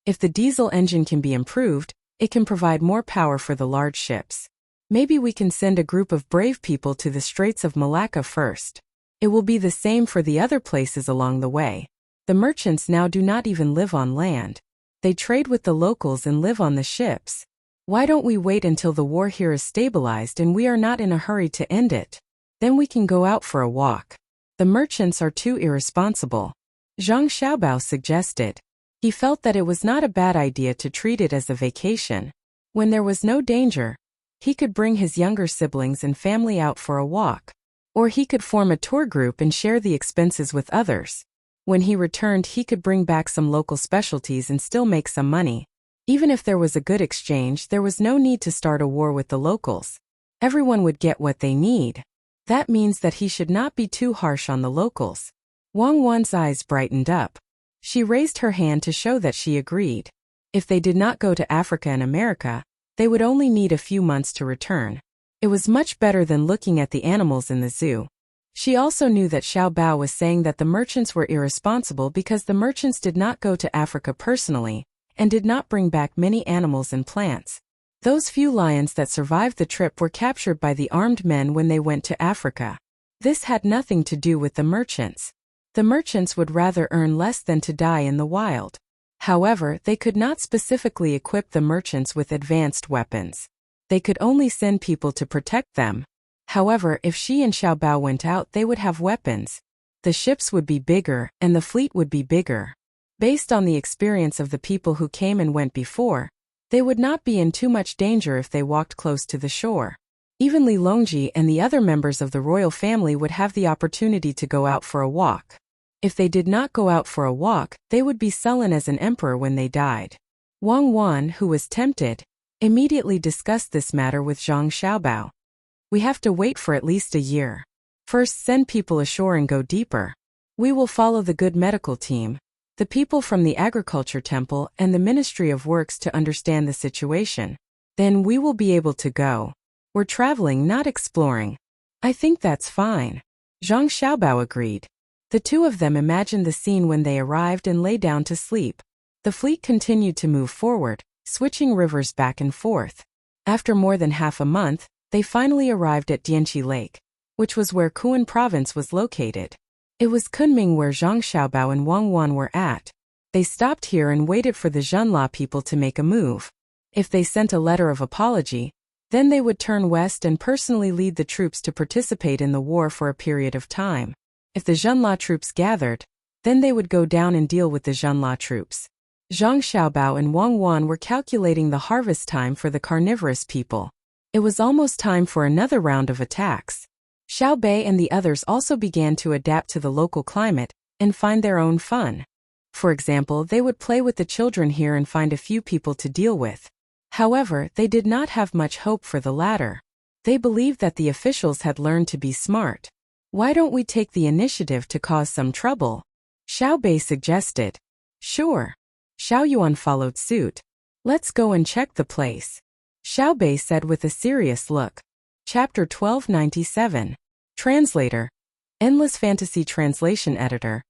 If the diesel engine can be improved, it can provide more power for the large ships. Maybe we can send a group of brave people to the Straits of Malacca first. It will be the same for the other places along the way. The merchants now do not even live on land. They trade with the locals and live on the ships. Why don't we wait until the war here is stabilized and we are not in a hurry to end it? Then we can go out for a walk. The merchants are too irresponsible. Zhang Xiaobao suggested. He felt that it was not a bad idea to treat it as a vacation. When there was no danger, he could bring his younger siblings and family out for a walk. Or he could form a tour group and share the expenses with others. When he returned, he could bring back some local specialties and still make some money. Even if there was a good exchange, there was no need to start a war with the locals. Everyone would get what they need. That means that he should not be too harsh on the locals. Wang Wan's eyes brightened up. She raised her hand to show that she agreed. If they did not go to Africa and America, they would only need a few months to return. It was much better than looking at the animals in the zoo. She also knew that Xiao Bao was saying that the merchants were irresponsible because the merchants did not go to Africa personally, and did not bring back many animals and plants. Those few lions that survived the trip were captured by the armed men when they went to Africa. This had nothing to do with the merchants. The merchants would rather earn less than to die in the wild. However, they could not specifically equip the merchants with advanced weapons. They could only send people to protect them. However, if she and Xiao Bao went out, they would have weapons. The ships would be bigger, and the fleet would be bigger. Based on the experience of the people who came and went before, they would not be in too much danger if they walked close to the shore. Even Li Longji and the other members of the royal family would have the opportunity to go out for a walk. If they did not go out for a walk, they would be sullen as an emperor when they died. Wang Wan, who was tempted, immediately discussed this matter with Zhang Xiaobao. "We have to wait for at least a year. First, send people ashore and go deeper. We will follow the good medical team, the people from the agriculture temple and the Ministry of Works to understand the situation. Then we will be able to go. We're traveling, not exploring." "I think that's fine." Zhang Xiaobao agreed. The two of them imagined the scene when they arrived and lay down to sleep. The fleet continued to move forward, switching rivers back and forth. After more than half a month, they finally arrived at Dianqi Lake, which was where Kuan province was located. It was Kunming where Zhang Xiaobao and Wang Wan were at. They stopped here and waited for the Zhenla people to make a move. If they sent a letter of apology, then they would turn west and personally lead the troops to participate in the war for a period of time. If the Zhenla troops gathered, then they would go down and deal with the Zhenla troops. Zhang Xiaobao and Wang Wan were calculating the harvest time for the carnivorous people. It was almost time for another round of attacks. Xiao Bei and the others also began to adapt to the local climate and find their own fun. For example, they would play with the children here and find a few people to deal with. However, they did not have much hope for the latter. They believed that the officials had learned to be smart. Why don't we take the initiative to cause some trouble? Xiao Bei suggested. Sure. Xiao Yuan followed suit. Let's go and check the place, Xiao Bei said with a serious look. Chapter 1297. Translator. Endless Fantasy Translation Editor.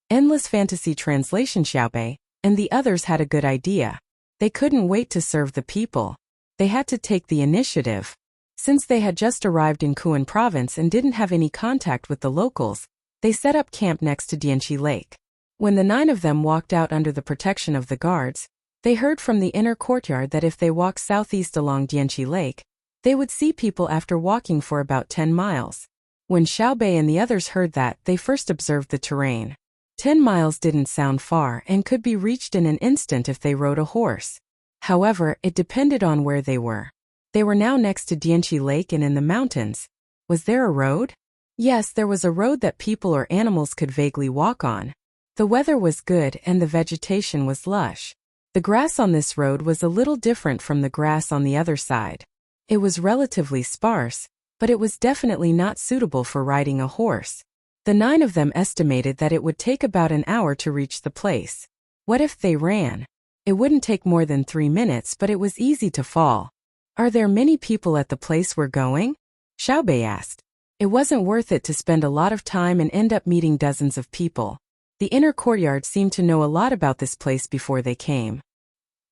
Endless Fantasy Translation. Xiao Bei and the others had a good idea. They couldn't wait to serve the people. They had to take the initiative. Since they had just arrived in Kuan province and didn't have any contact with the locals, they set up camp next to Dianqi Lake. When the 9 of them walked out under the protection of the guards, they heard from the inner courtyard that if they walked southeast along Dianqi Lake, they would see people after walking for about 10 miles. When Xiao Bei and the others heard that, they first observed the terrain. 10 miles didn't sound far and could be reached in an instant if they rode a horse. However, it depended on where they were. They were now next to Dianqi Lake and in the mountains. Was there a road? Yes, there was a road that people or animals could vaguely walk on. The weather was good and the vegetation was lush. The grass on this road was a little different from the grass on the other side. It was relatively sparse, but it was definitely not suitable for riding a horse. The 9 of them estimated that it would take about an hour to reach the place. What if they ran? It wouldn't take more than 3 minutes, but it was easy to fall. Are there many people at the place we're going? Xiao Bei asked. It wasn't worth it to spend a lot of time and end up meeting dozens of people. The inner courtyard seemed to know a lot about this place before they came.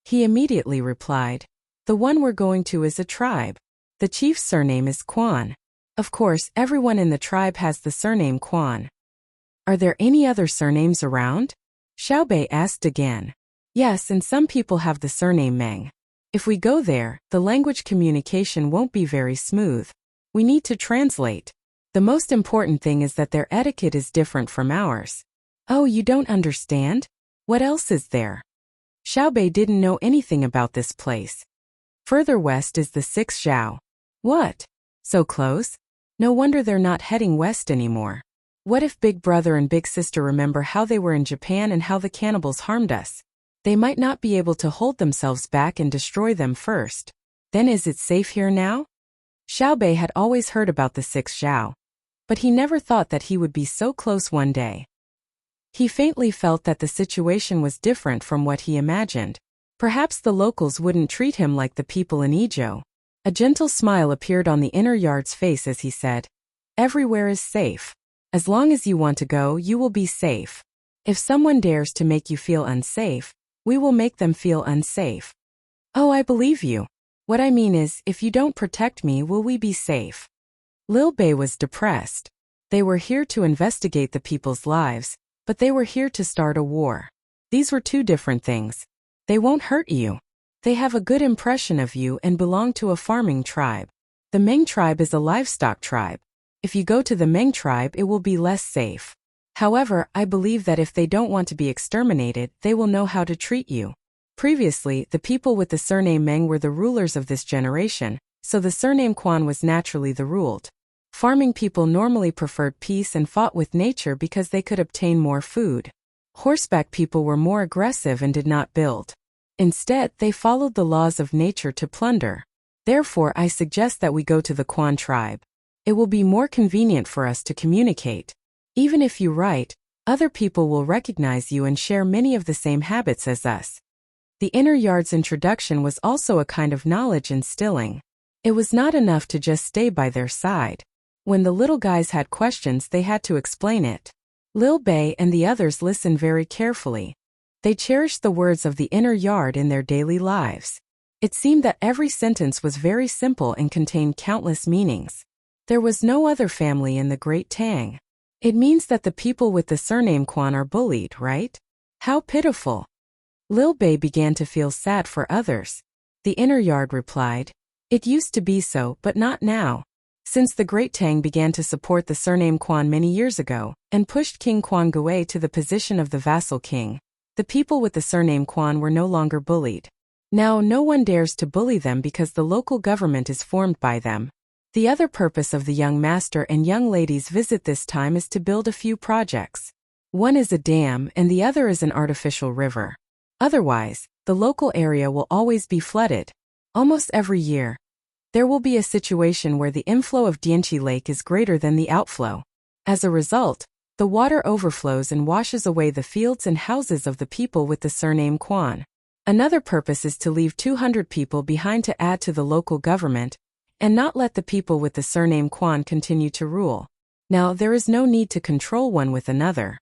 He immediately replied. The one we're going to is a tribe. The chief's surname is Quan. Of course, everyone in the tribe has the surname Quan. Are there any other surnames around? Xiao Bei asked again. Yes, and some people have the surname Meng. If we go there, the language communication won't be very smooth. We need to translate. The most important thing is that their etiquette is different from ours. Oh, you don't understand? What else is there? Xiao Bei didn't know anything about this place. Further west is the 6th Zhao. What? So close? No wonder they're not heading west anymore. What if Big Brother and Big Sister remember how they were in Japan and how the cannibals harmed us? They might not be able to hold themselves back and destroy them first. Then is it safe here now? Xiao Bei had always heard about the 6th Zhao, but he never thought that he would be so close one day. He faintly felt that the situation was different from what he imagined. Perhaps the locals wouldn't treat him like the people in Ezhou. A gentle smile appeared on the inner yard's face as he said, Everywhere is safe. As long as you want to go, you will be safe. If someone dares to make you feel unsafe, we will make them feel unsafe. Oh, I believe you. What I mean is, if you don't protect me, will we be safe? Lil Bei was depressed. They were here to investigate the people's lives, but they were here to start a war. These were two different things. They won't hurt you. They have a good impression of you and belong to a farming tribe. The Meng tribe is a livestock tribe. If you go to the Meng tribe, it will be less safe. However, I believe that if they don't want to be exterminated, they will know how to treat you. Previously, the people with the surname Meng were the rulers of this generation, so the surname Quan was naturally the ruled. Farming people normally preferred peace and fought with nature because they could obtain more food. Horseback people were more aggressive and did not build. Instead, they followed the laws of nature to plunder. Therefore, I suggest that we go to the Quan tribe. It will be more convenient for us to communicate. Even if you write, other people will recognize you and share many of the same habits as us. The inner yard's introduction was also a kind of knowledge instilling. It was not enough to just stay by their side. When the little guys had questions, they had to explain it. Lil Bei and the others listened very carefully. They cherished the words of the inner yard in their daily lives. It seemed that every sentence was very simple and contained countless meanings. There was no other family in the Great Tang. It means that the people with the surname Quan are bullied, right? How pitiful. Lil Bei began to feel sad for others. The inner yard replied, It used to be so, but not now. Since the Great Tang began to support the surname Quan many years ago, and pushed King Quan Gui to the position of the vassal king, the people with the surname Quan were no longer bullied. Now no one dares to bully them because the local government is formed by them. The other purpose of the young master and young lady's visit this time is to build a few projects. One is a dam and the other is an artificial river. Otherwise, the local area will always be flooded. Almost every year, there will be a situation where the inflow of Dianchi Lake is greater than the outflow. As a result, the water overflows and washes away the fields and houses of the people with the surname Quan. Another purpose is to leave 200 people behind to add to the local government, and not let the people with the surname Quan continue to rule. Now there is no need to control one with another.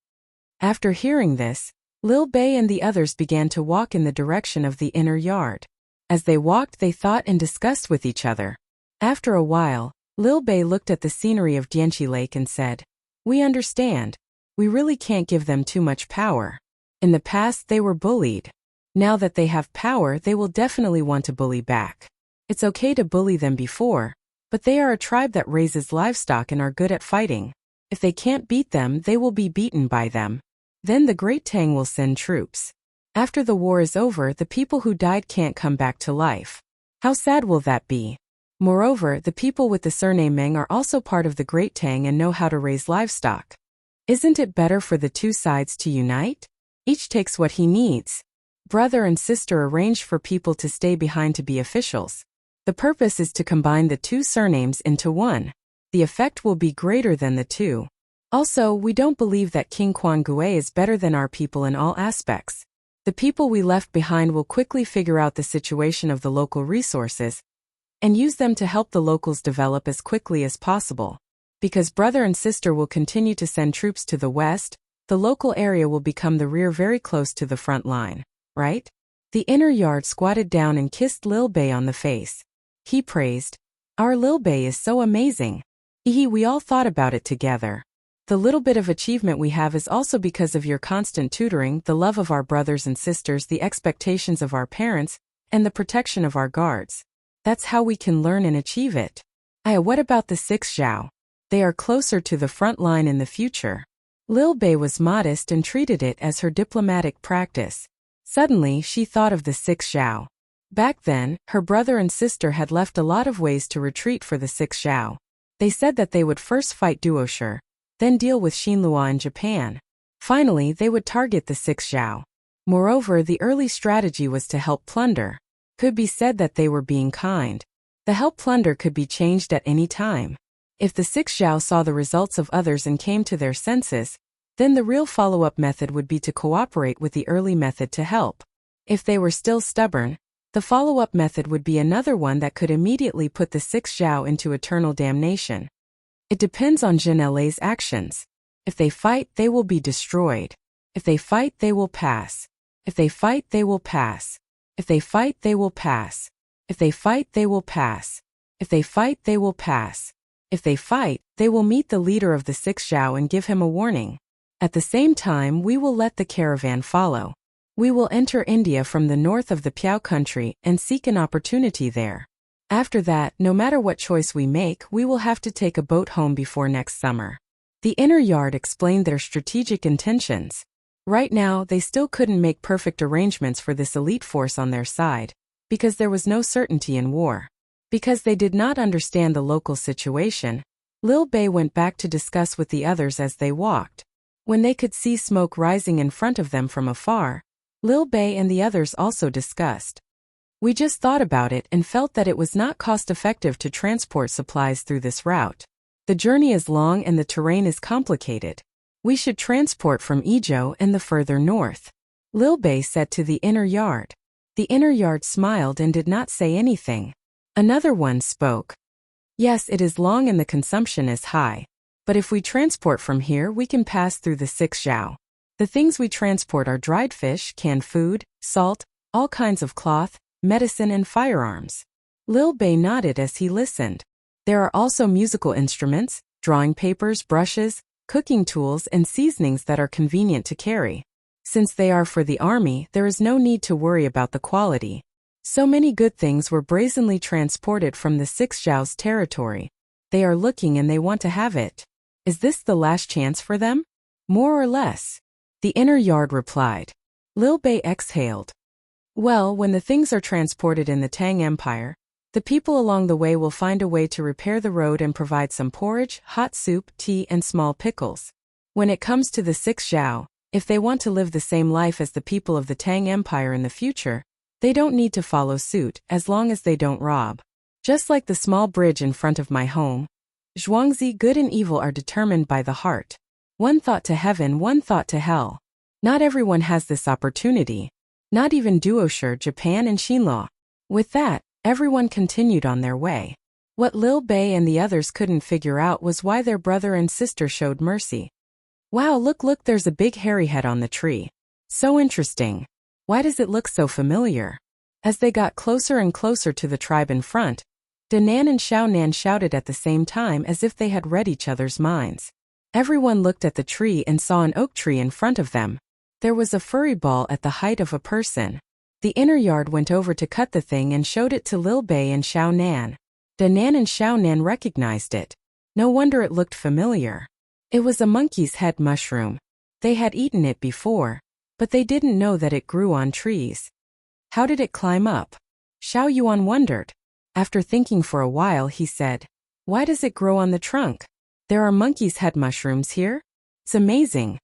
After hearing this, Lil Bei and the others began to walk in the direction of the inner yard. As they walked, they thought and discussed with each other. After a while, Lil Bei looked at the scenery of Dianchi Lake and said, "We understand. We really can't give them too much power. In the past they were bullied. Now that they have power, they will definitely want to bully back. It's okay to bully them before, but they are a tribe that raises livestock and are good at fighting. If they can't beat them, they will be beaten by them. Then the Great Tang will send troops. After the war is over, the people who died can't come back to life. How sad will that be? Moreover, the people with the surname Meng are also part of the Great Tang and know how to raise livestock. Isn't it better for the two sides to unite? Each takes what he needs. Brother and sister arranged for people to stay behind to be officials. The purpose is to combine the two surnames into one. The effect will be greater than the two. Also, we don't believe that King Quan Gue is better than our people in all aspects. The people we left behind will quickly figure out the situation of the local resources and use them to help the locals develop as quickly as possible. Because brother and sister will continue to send troops to the west, the local area will become the rear very close to the front line, right?" The inner yard squatted down and kissed Lil Bei on the face. He praised, "Our Lil Bei is so amazing. We all thought about it together. The little bit of achievement we have is also because of your constant tutoring, the love of our brothers and sisters, the expectations of our parents, and the protection of our guards. That's how we can learn and achieve it. What about the 6 Zhao? They are closer to the front line in the future." Lil Bei was modest and treated it as her diplomatic practice. Suddenly, she thought of the 6 Zhao. Back then, her brother and sister had left a lot of ways to retreat for the 6 Zhao. They said that they would first fight Duoshi, then deal with Xinlua in Japan. Finally, they would target the 6 Zhao. Moreover, the early strategy was to help plunder. Could be said that they were being kind. The help plunder could be changed at any time. If the 6 Zhao saw the results of others and came to their senses, then the real follow-up method would be to cooperate with the early method to help. If they were still stubborn, the follow-up method would be another one that could immediately put the 6 Zhao into eternal damnation. It depends on Jin Le's actions. If they fight, they will be destroyed. If they fight, they will pass. If they fight, they will pass. If they fight, they will pass. If they fight, they will pass. If they fight, they will pass. If they fight, they will meet the leader of the 6 Zhao and give him a warning. At the same time, we will let the caravan follow. We will enter India from the north of the Piao country and seek an opportunity there. After that, no matter what choice we make, we will have to take a boat home before next summer. The inner yard explained their strategic intentions. Right now, they still couldn't make perfect arrangements for this elite force on their side, because there was no certainty in war. Because they did not understand the local situation, Lil Bei went back to discuss with the others as they walked. When they could see smoke rising in front of them from afar, Lil Bei and the others also discussed. "We just thought about it and felt that it was not cost-effective to transport supplies through this route. The journey is long and the terrain is complicated. We should transport from Izhou and the further north," Lil Bei said to the inner yard. The inner yard smiled and did not say anything. Another one spoke. "Yes, it is long and the consumption is high. But if we transport from here, we can pass through the 6 Zhao. The things we transport are dried fish, canned food, salt, all kinds of cloth, medicine and firearms." Lil Bei nodded as he listened. There are also musical instruments, drawing papers, brushes, cooking tools and seasonings that are convenient to carry. Since they are for the army, there is no need to worry about the quality. So many good things were brazenly transported from the 6 Zhao's territory. They are looking and they want to have it. Is this the last chance for them? More or less. The inner yard replied. Lil Bei exhaled. Well, when the things are transported in the Tang Empire, the people along the way will find a way to repair the road and provide some porridge, hot soup, tea and small pickles. When it comes to the 6 Zhao, if they want to live the same life as the people of the Tang Empire in the future, they don't need to follow suit as long as they don't rob. Just like the small bridge in front of my home, Zhuangzi, good and evil are determined by the heart. One thought to heaven, one thought to hell. Not everyone has this opportunity. Not even Duoshi, Japan and Xinluo. With that, everyone continued on their way. What Lil Bei and the others couldn't figure out was why their brother and sister showed mercy. Wow, look, there's a big hairy head on the tree. So interesting. Why does it look so familiar? As they got closer and closer to the tribe in front, Danan and Xiaonan shouted at the same time as if they had read each other's minds. Everyone looked at the tree and saw an oak tree in front of them. There was a furry ball at the height of a person. The inner yard went over to cut the thing and showed it to Lil Bei and Xiaonan. Danan and Xiaonan recognized it. No wonder it looked familiar. It was a monkey's head mushroom. They had eaten it before, but they didn't know that it grew on trees. How did it climb up? Xiao Yuan wondered. After thinking for a while, he said, "Why does it grow on the trunk? There are monkey's head mushrooms here? It's amazing.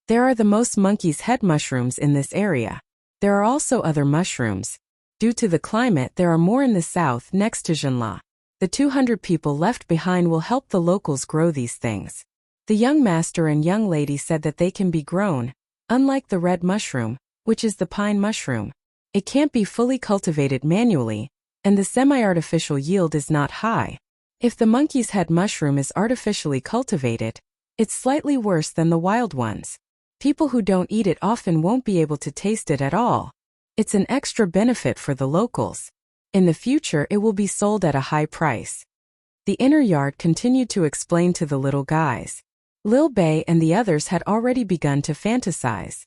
There are the most monkey's head mushrooms in this area. There are also other mushrooms. Due to the climate, there are more in the south next to Zhenla. The 200 people left behind will help the locals grow these things." The young master and young lady said that they can be grown, unlike the red mushroom, which is the pine mushroom. It can't be fully cultivated manually, and the semi-artificial yield is not high. If the monkey's head mushroom is artificially cultivated, it's slightly worse than the wild ones. People who don't eat it often won't be able to taste it at all. It's an extra benefit for the locals. In the future, it will be sold at a high price. The inner yard continued to explain to the little guys. Lil Bei and the others had already begun to fantasize.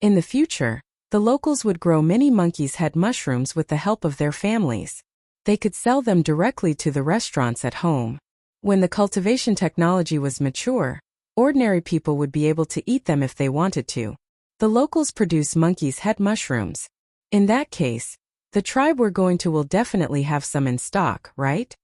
In the future, the locals would grow many monkey's head mushrooms with the help of their families. They could sell them directly to the restaurants at home. When the cultivation technology was mature, ordinary people would be able to eat them if they wanted to. The locals produce monkey's head mushrooms. In that case, the tribe we're going to will definitely have some in stock, right?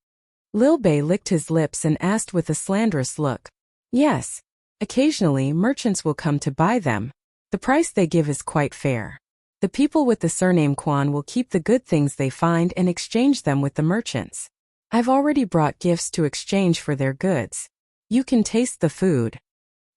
Lil Bei licked his lips and asked with a slanderous look. Yes. Occasionally, merchants will come to buy them. The price they give is quite fair. The people with the surname Quan will keep the good things they find and exchange them with the merchants. I've already brought gifts to exchange for their goods. You can taste the food.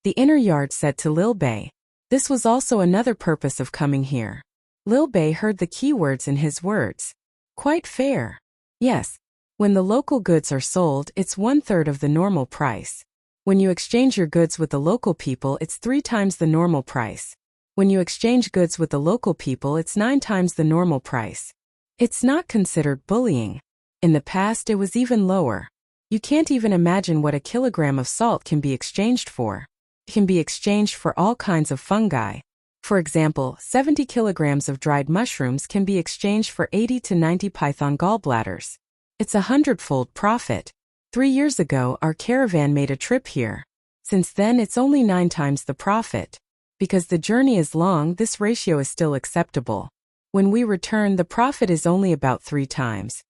The inner yard said to Lil Bei. This was also another purpose of coming here. Lil Bei heard the keywords in his words. Quite fair. Yes. When the local goods are sold, it's 1/3 of the normal price. When you exchange your goods with the local people, it's 3 times the normal price. When you exchange goods with the local people, it's 9 times the normal price. It's not considered bullying. In the past, it was even lower. You can't even imagine what a kilogram of salt can be exchanged for. It can be exchanged for all kinds of fungi. For example, 70 kilograms of dried mushrooms can be exchanged for 80 to 90 python gallbladders. It's a 100-fold profit. 3 years ago, our caravan made a trip here. Since then, it's only 9 times the profit. Because the journey is long, this ratio is still acceptable. When we return, the profit is only about 3 times.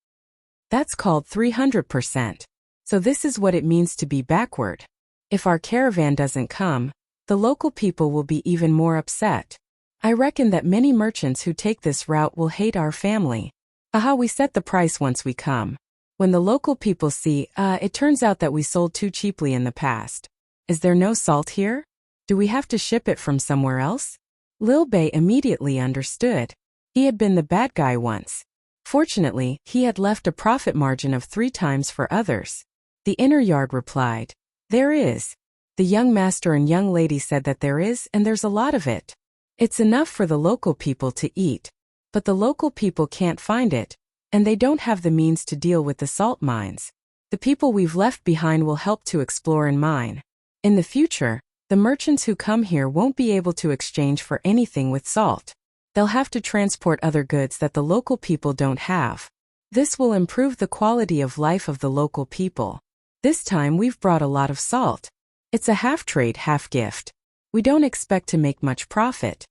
That's called 300%. So this is what it means to be backward. If our caravan doesn't come, the local people will be even more upset. I reckon that many merchants who take this route will hate our family. Aha, we set the price once we come. When the local people see, it turns out that we sold too cheaply in the past. Is there no salt here? Do we have to ship it from somewhere else? Lil Bei immediately understood. He had been the bad guy once. Fortunately, he had left a profit margin of 3 times for others. The inner yard replied, "There is." The young master and young lady said that there is, and there's a lot of it. It's enough for the local people to eat. But the local people can't find it, and they don't have the means to deal with the salt mines. The people we've left behind will help to explore and mine. In the future, the merchants who come here won't be able to exchange for anything with salt. They'll have to transport other goods that the local people don't have. This will improve the quality of life of the local people. This time we've brought a lot of salt. It's a half trade, half gift. We don't expect to make much profit.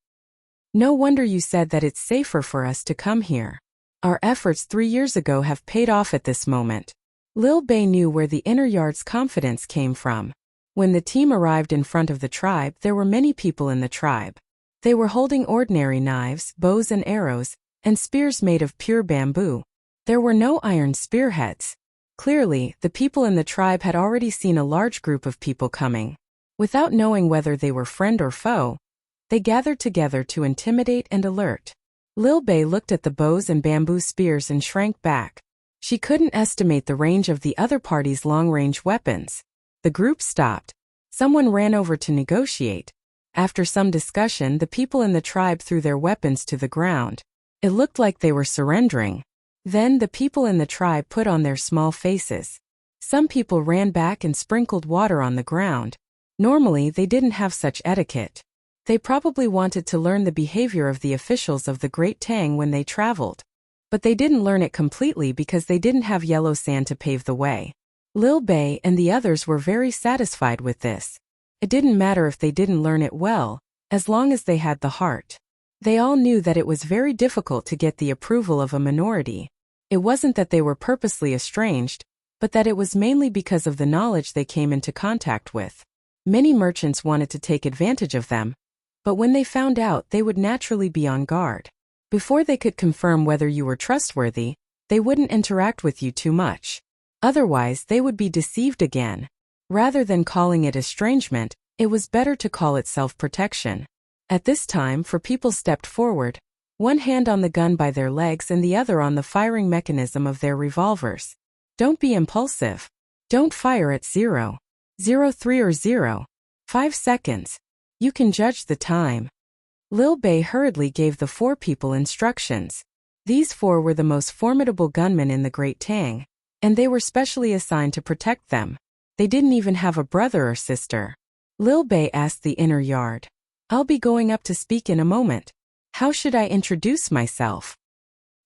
No wonder you said that it's safer for us to come here. Our efforts 3 years ago have paid off at this moment. Lil Bei knew where the inner yard's confidence came from. When the team arrived in front of the tribe, there were many people in the tribe. They were holding ordinary knives, bows and arrows, and spears made of pure bamboo. There were no iron spearheads. Clearly, the people in the tribe had already seen a large group of people coming. Without knowing whether they were friend or foe, they gathered together to intimidate and alert. Lil Bei looked at the bows and bamboo spears and shrank back. She couldn't estimate the range of the other party's long-range weapons. The group stopped. Someone ran over to negotiate. After some discussion, the people in the tribe threw their weapons to the ground. It looked like they were surrendering. Then the people in the tribe put on their small faces. Some people ran back and sprinkled water on the ground. Normally, they didn't have such etiquette. They probably wanted to learn the behavior of the officials of the Great Tang when they traveled. But they didn't learn it completely because they didn't have yellow sand to pave the way. Lil Bei and the others were very satisfied with this. It didn't matter if they didn't learn it well, as long as they had the heart. They all knew that it was very difficult to get the approval of a minority. It wasn't that they were purposely estranged, but that it was mainly because of the knowledge they came into contact with. Many merchants wanted to take advantage of them, but when they found out, they would naturally be on guard. Before they could confirm whether you were trustworthy, they wouldn't interact with you too much. Otherwise, they would be deceived again. Rather than calling it estrangement, it was better to call it self-protection. At this time, four people stepped forward, one hand on the gun by their legs and the other on the firing mechanism of their revolvers. Don't be impulsive. Don't fire at 0, 03 or 0, 5 seconds. You can judge the time. Lil Bei hurriedly gave the 4 people instructions. These 4 were the most formidable gunmen in the Great Tang, and they were specially assigned to protect them. They didn't even have a brother or sister. Lil Bei asked the inner yard. I'll be going up to speak in a moment. How should I introduce myself?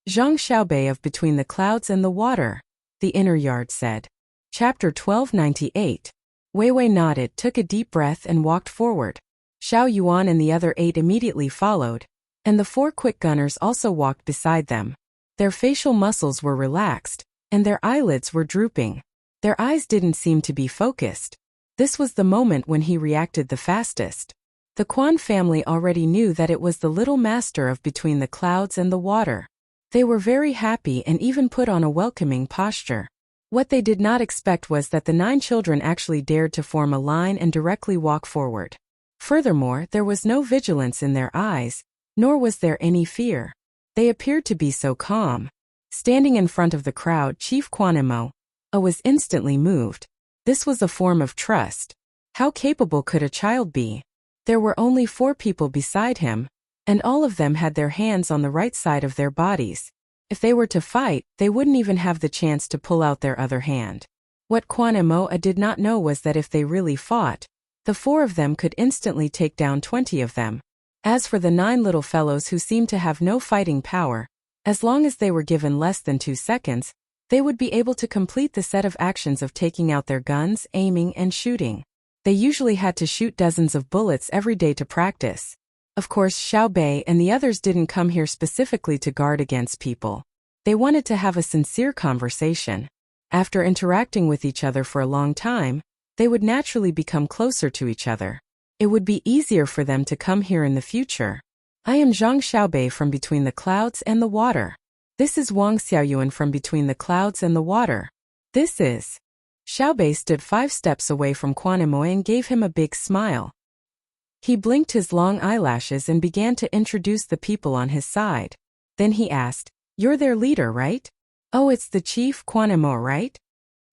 Zhang Xiaobei of Between the Clouds and the Water, the inner yard said. Chapter 1298. Wei Wei nodded, took a deep breath and walked forward. Xiao Yuan and the other 8 immediately followed, and the 4 quick gunners also walked beside them. Their facial muscles were relaxed, and their eyelids were drooping. Their eyes didn't seem to be focused. This was the moment when he reacted the fastest. The Quan family already knew that it was the little master of Between the Clouds and the Water. They were very happy and even put on a welcoming posture. What they did not expect was that the 9 children actually dared to form a line and directly walk forward. Furthermore, there was no vigilance in their eyes, nor was there any fear. They appeared to be so calm. Standing in front of the crowd, Chief Quanimo was instantly moved. This was a form of trust. How capable could a child be? There were only 4 people beside him, and all of them had their hands on the right side of their bodies. If they were to fight, they wouldn't even have the chance to pull out their other hand. What Quanimo did not know was that if they really fought, the 4 of them could instantly take down 20 of them. As for the 9 little fellows who seemed to have no fighting power, as long as they were given less than 2 seconds, they would be able to complete the set of actions of taking out their guns, aiming, and shooting. They usually had to shoot dozens of bullets every day to practice. Of course, Xiao Bei and the others didn't come here specifically to guard against people. They wanted to have a sincere conversation. After interacting with each other for a long time, they would naturally become closer to each other. It would be easier for them to come here in the future. I am Zhang Xiaobei from Between the Clouds and the Water. This is Wang Xiaoyuan from Between the Clouds and the Water. This is... Xiaobei stood 5 steps away from Quanimo and gave him a big smile. He blinked his long eyelashes and began to introduce the people on his side. Then he asked, "You're their leader, right? Oh, it's the chief Quanimo, right?"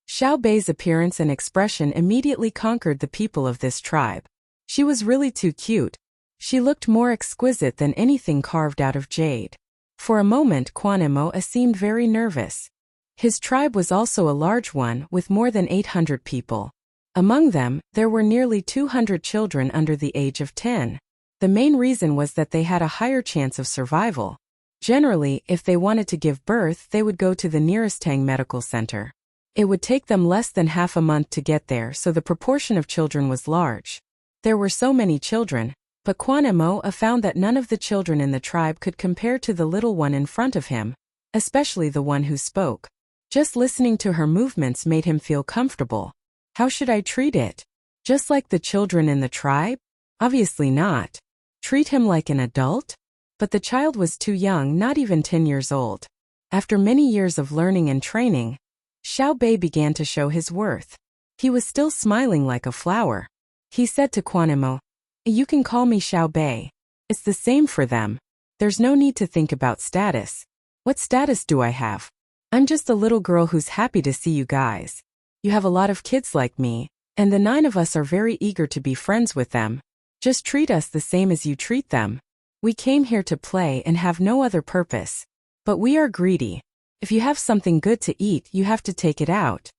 Xiaobei's appearance and expression immediately conquered the people of this tribe. She was really too cute. She looked more exquisite than anything carved out of jade. For a moment, Quanimo seemed very nervous. His tribe was also a large one with more than 800 people. Among them, there were nearly 200 children under the age of 10. The main reason was that they had a higher chance of survival. Generally, if they wanted to give birth, they would go to the nearest Tang medical center. It would take them less than half a month to get there, so the proportion of children was large. There were so many children, but Quanimo found that none of the children in the tribe could compare to the little one in front of him, especially the one who spoke. Just listening to her movements made him feel comfortable. How should I treat it? Just like the children in the tribe? Obviously not. Treat him like an adult? But the child was too young, not even 10 years old. After many years of learning and training, Xiao Bei began to show his worth. He was still smiling like a flower. He said to Quanimo, "You can call me Xiao Bei. It's the same for them. There's no need to think about status. What status do I have? I'm just a little girl who's happy to see you guys. You have a lot of kids like me, and the 9 of us are very eager to be friends with them. Just treat us the same as you treat them. We came here to play and have no other purpose. But we are greedy. If you have something good to eat, you have to take it out."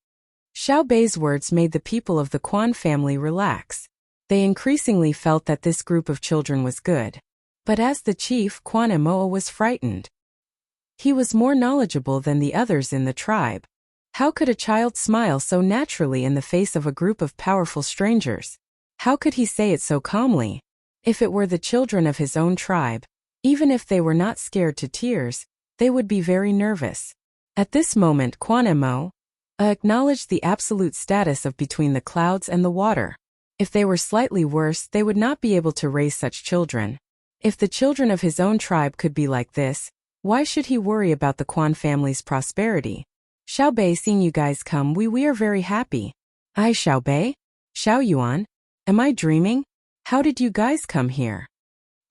Xiao Bei's words made the people of the Quan family relax. They increasingly felt that this group of children was good. But as the chief, Quan Imo was frightened. He was more knowledgeable than the others in the tribe. How could a child smile so naturally in the face of a group of powerful strangers? How could he say it so calmly? If it were the children of his own tribe, even if they were not scared to tears, they would be very nervous. At this moment Quan Imo acknowledged the absolute status of between the clouds and the water. If they were slightly worse, they would not be able to raise such children. If the children of his own tribe could be like this, why should he worry about the Quan family's prosperity? "Xiao Bei, seeing you guys come, we are very happy." "I, Xiao Bei? Xiao Yuan? Am I dreaming? How did you guys come here?"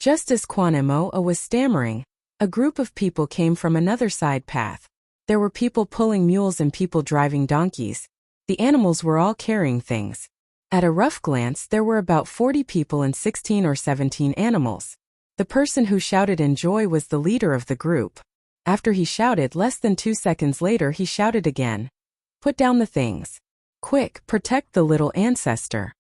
Just as Quan Imo was stammering, a group of people came from another side path. There were people pulling mules and people driving donkeys. The animals were all carrying things. At a rough glance, there were about 40 people and 16 or 17 animals. The person who shouted in joy was the leader of the group. After he shouted, less than 2 seconds later he shouted again. "Put down the things. Quick, protect the little ancestor."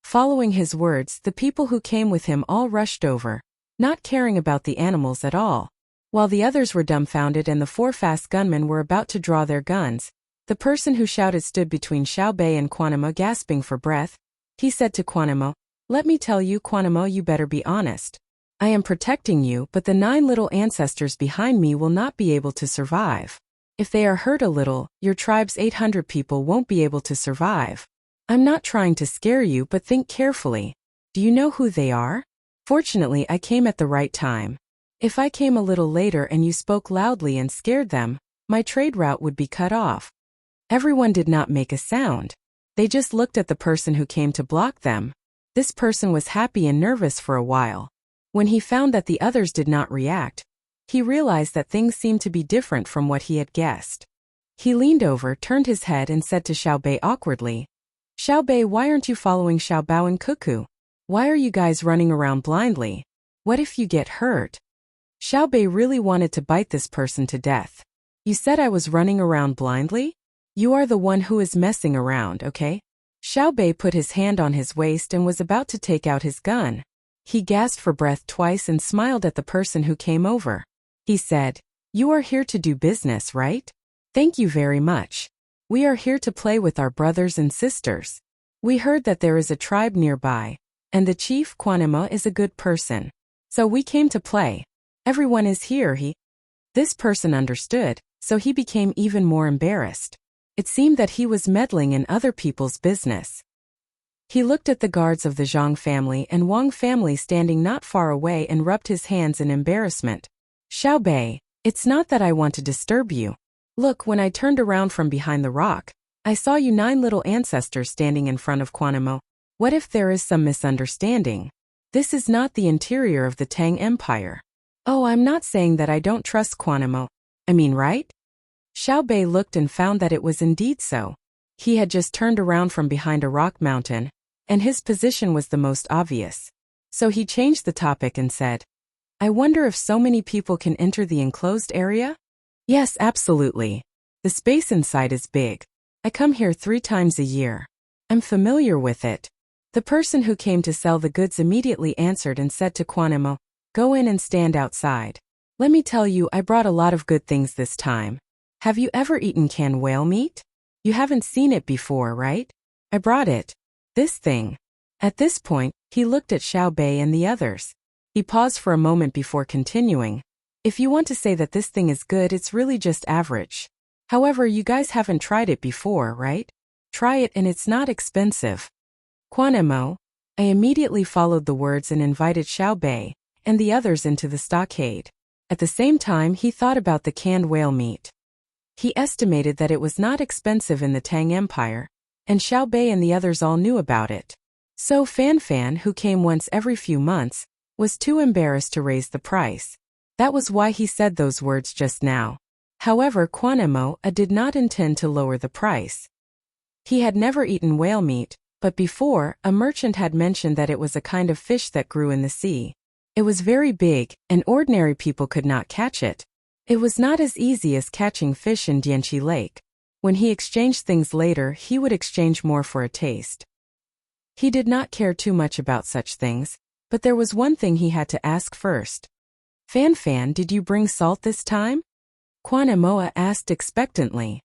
Following his words, the people who came with him all rushed over, not caring about the animals at all. While the others were dumbfounded and the 4 fast gunmen were about to draw their guns, the person who shouted stood between Xiao Bei and Quanimo, gasping for breath. He said to Quanimo, "Let me tell you, Quanimo, you better be honest. I am protecting you, but the 9 little ancestors behind me will not be able to survive. If they are hurt a little, your tribe's 800 people won't be able to survive. I'm not trying to scare you, but think carefully. Do you know who they are? Fortunately, I came at the right time. If I came a little later and you spoke loudly and scared them, my trade route would be cut off." Everyone did not make a sound. They just looked at the person who came to block them. This person was happy and nervous for a while. When he found that the others did not react, he realized that things seemed to be different from what he had guessed. He leaned over, turned his head and said to Xiao Bei awkwardly, "Xiao Bei, why aren't you following Xiao Bao and Cuckoo? Why are you guys running around blindly? What if you get hurt?" Xiao Bei really wanted to bite this person to death. "You said I was running around blindly? You are the one who is messing around, okay?" Xiao Bei put his hand on his waist and was about to take out his gun. He gasped for breath twice and smiled at the person who came over. He said, "You are here to do business, right? Thank you very much. We are here to play with our brothers and sisters. We heard that there is a tribe nearby, and the chief, Quanimo, is a good person. So we came to play. Everyone is here." This person understood, so he became even more embarrassed. It seemed that he was meddling in other people's business. He looked at the guards of the Zhang family and Wang family standing not far away and rubbed his hands in embarrassment. "Xiao Bei, it's not that I want to disturb you. Look, when I turned around from behind the rock, I saw you 9 little ancestors standing in front of Quanimo. What if there is some misunderstanding? This is not the interior of the Tang Empire. Oh, I'm not saying that I don't trust Quanimo. I mean, right?" Xiao Bei looked and found that it was indeed so. He had just turned around from behind a rock mountain, and his position was the most obvious. So he changed the topic and said, "I wonder if so many people can enter the enclosed area?" "Yes, absolutely. The space inside is big. I come here 3 times a year. I'm familiar with it." The person who came to sell the goods immediately answered and said to Quanimo, "Go in and stand outside. Let me tell you, I brought a lot of good things this time. Have you ever eaten canned whale meat? You haven't seen it before, right? I brought it. This thing." At this point, he looked at Xiao Bei and the others. He paused for a moment before continuing. "If you want to say that this thing is good, it's really just average. However, you guys haven't tried it before, right? Try it and it's not expensive." Quan Mo. I immediately followed the words and invited Xiao Bei and the others into the stockade. At the same time, he thought about the canned whale meat. He estimated that it was not expensive in the Tang Empire, and Xiao Bei and the others all knew about it. So Fan Fan, who came once every few months, was too embarrassed to raise the price. That was why he said those words just now. However, Quan Mo did not intend to lower the price. He had never eaten whale meat, but before, a merchant had mentioned that it was a kind of fish that grew in the sea. It was very big, and ordinary people could not catch it. It was not as easy as catching fish in Dianqi Lake. When he exchanged things later, he would exchange more for a taste. He did not care too much about such things, but there was one thing he had to ask first. Fan Fan, did you bring salt this time? Quan Mo asked expectantly.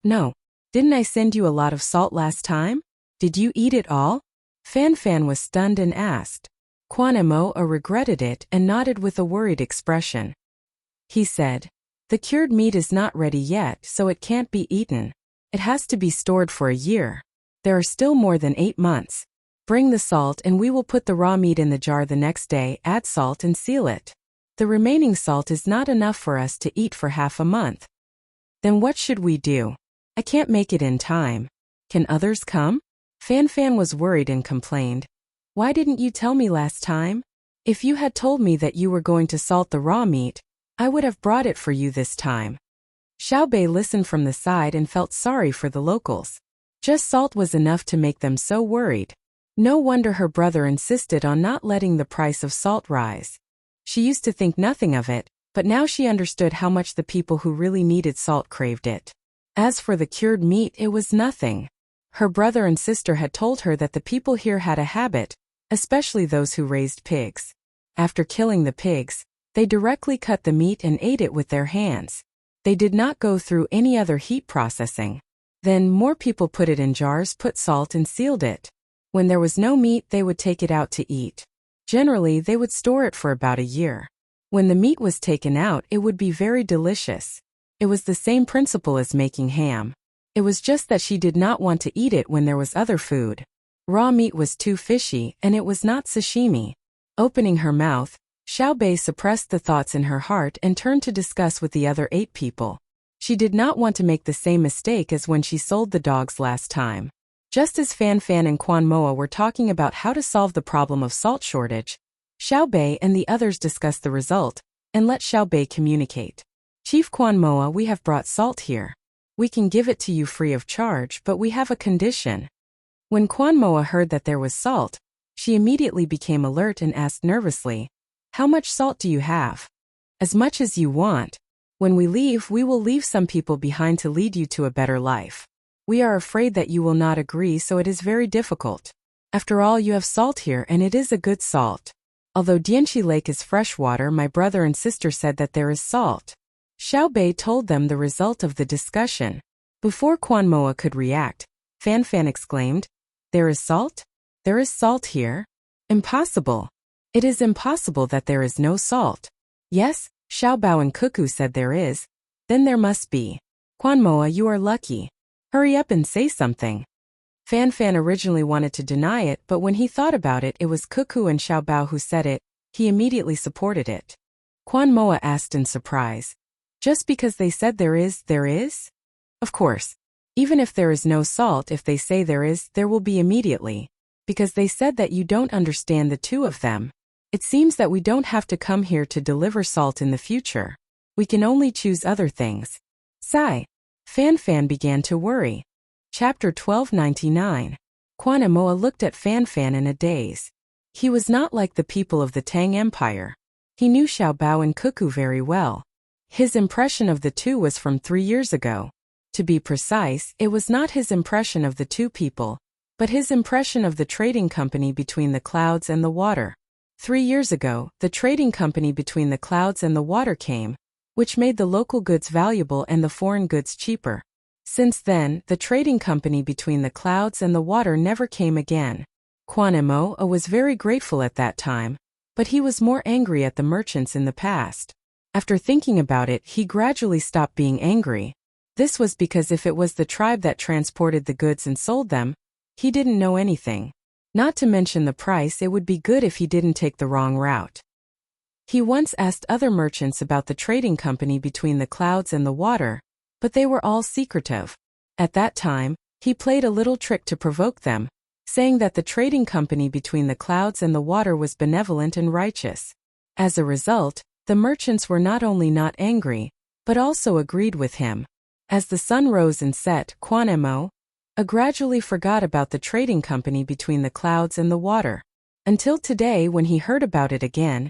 No. Didn't I send you a lot of salt last time? Did you eat it all? Fan Fan was stunned and asked. Quan Mo regretted it and nodded with a worried expression. He said, the cured meat is not ready yet, so it can't be eaten. It has to be stored for a year. There are still more than 8 months. Bring the salt and we will put the raw meat in the jar the next day, add salt and seal it. The remaining salt is not enough for us to eat for half a month. Then what should we do? I can't make it in time. Can others come? Fan Fan was worried and complained. Why didn't you tell me last time? If you had told me that you were going to salt the raw meat, I would have brought it for you this time. Xiao Bei listened from the side and felt sorry for the locals. Just salt was enough to make them so worried. No wonder her brother insisted on not letting the price of salt rise. She used to think nothing of it, but now she understood how much the people who really needed salt craved it. As for the cured meat, it was nothing. Her brother and sister had told her that the people here had a habit, especially those who raised pigs. After killing the pigs, they directly cut the meat and ate it with their hands. They did not go through any other heat processing. Then more people put it in jars, put salt and sealed it. When there was no meat, they would take it out to eat. Generally, they would store it for about a year. When the meat was taken out, it would be very delicious. It was the same principle as making ham. It was just that she did not want to eat it when there was other food. Raw meat was too fishy, and it was not sashimi. Opening her mouth, Xiao Bei suppressed the thoughts in her heart and turned to discuss with the other 8 people. She did not want to make the same mistake as when she sold the dogs last time. Just as Fan Fan and Quan Mo were talking about how to solve the problem of salt shortage, Xiao Bei and the others discussed the result, and let Xiao Bei communicate. Chief Quan Mo, we have brought salt here. We can give it to you free of charge, but we have a condition. When Quan Mo heard that there was salt, she immediately became alert and asked nervously, how much salt do you have? As much as you want. When we leave, we will leave some people behind to lead you to a better life. We are afraid that you will not agree, so it is very difficult. After all, you have salt here and it is a good salt. Although Dianqi Lake is fresh water, my brother and sister said that there is salt. Xiao Bei told them the result of the discussion. Before Quan Mo could react, Fan Fan exclaimed, there is salt? There is salt here? Impossible. It is impossible that there is no salt. Yes, Xiao Bao and Cuckoo said there is. Then there must be. Quan Mo, you are lucky. Hurry up and say something. Fan Fan originally wanted to deny it, but when he thought about it, it was Cuckoo and Xiao Bao who said it. He immediately supported it. Quan Mo asked in surprise. Just because they said there is, there is? Of course. Even if there is no salt, if they say there is, there will be immediately. Because they said that you don't understand the two of them. It seems that we don't have to come here to deliver salt in the future. We can only choose other things. Sigh. Fan Fan began to worry. Chapter 1299. Quan Mo looked at Fan Fan in a daze. He was not like the people of the Tang Empire. He knew Xiao Bao and Cuckoo very well. His impression of the two was from 3 years ago. To be precise, it was not his impression of the two people, but his impression of the trading company between the clouds and the water. 3 years ago, the trading company between the clouds and the water came, which made the local goods valuable and the foreign goods cheaper. Since then, the trading company between the clouds and the water never came again. Quan Mo was very grateful at that time, but he was more angry at the merchants in the past. After thinking about it, he gradually stopped being angry. This was because if it was the tribe that transported the goods and sold them, he didn't know anything. Not to mention the price, it would be good if he didn't take the wrong route. He once asked other merchants about the trading company between the clouds and the water, but they were all secretive. At that time, he played a little trick to provoke them, saying that the trading company between the clouds and the water was benevolent and righteous. As a result, the merchants were not only not angry, but also agreed with him. As the sun rose and set, Kwan Mo gradually forgot about the trading company between the clouds and the water. Until today, when he heard about it again,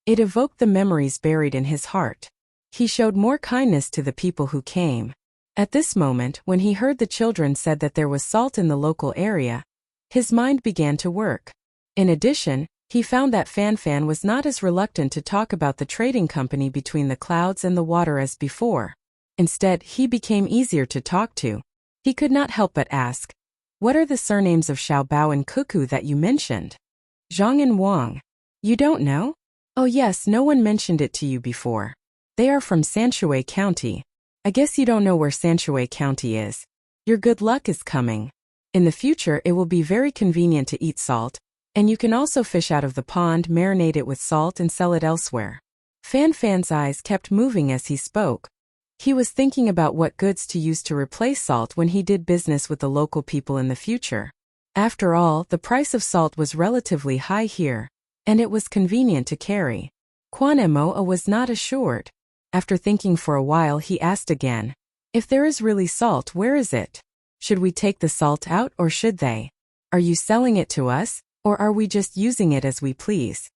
it evoked the memories buried in his heart. He showed more kindness to the people who came. At this moment, when he heard the children said that there was salt in the local area, his mind began to work. In addition, he found that Fan was not as reluctant to talk about the trading company between the clouds and the water as before. Instead, he became easier to talk to. He could not help but ask, "What are the surnames of Xiaobao and Cuckoo that you mentioned?" Zhang and Wang. You don't know? Oh yes, no one mentioned it to you before. They are from Sanshui County. I guess you don't know where Sanshui County is. Your good luck is coming. In the future, it will be very convenient to eat salt, and you can also fish out of the pond, marinate it with salt and sell it elsewhere. Fan's eyes kept moving as he spoke. He was thinking about what goods to use to replace salt when he did business with the local people in the future. After all, the price of salt was relatively high here, and it was convenient to carry. Kwan Mo was not assured. After thinking for a while, he asked again, "If there is really salt, where is it? Should we take the salt out or should they? Are you selling it to us, or are we just using it as we please?"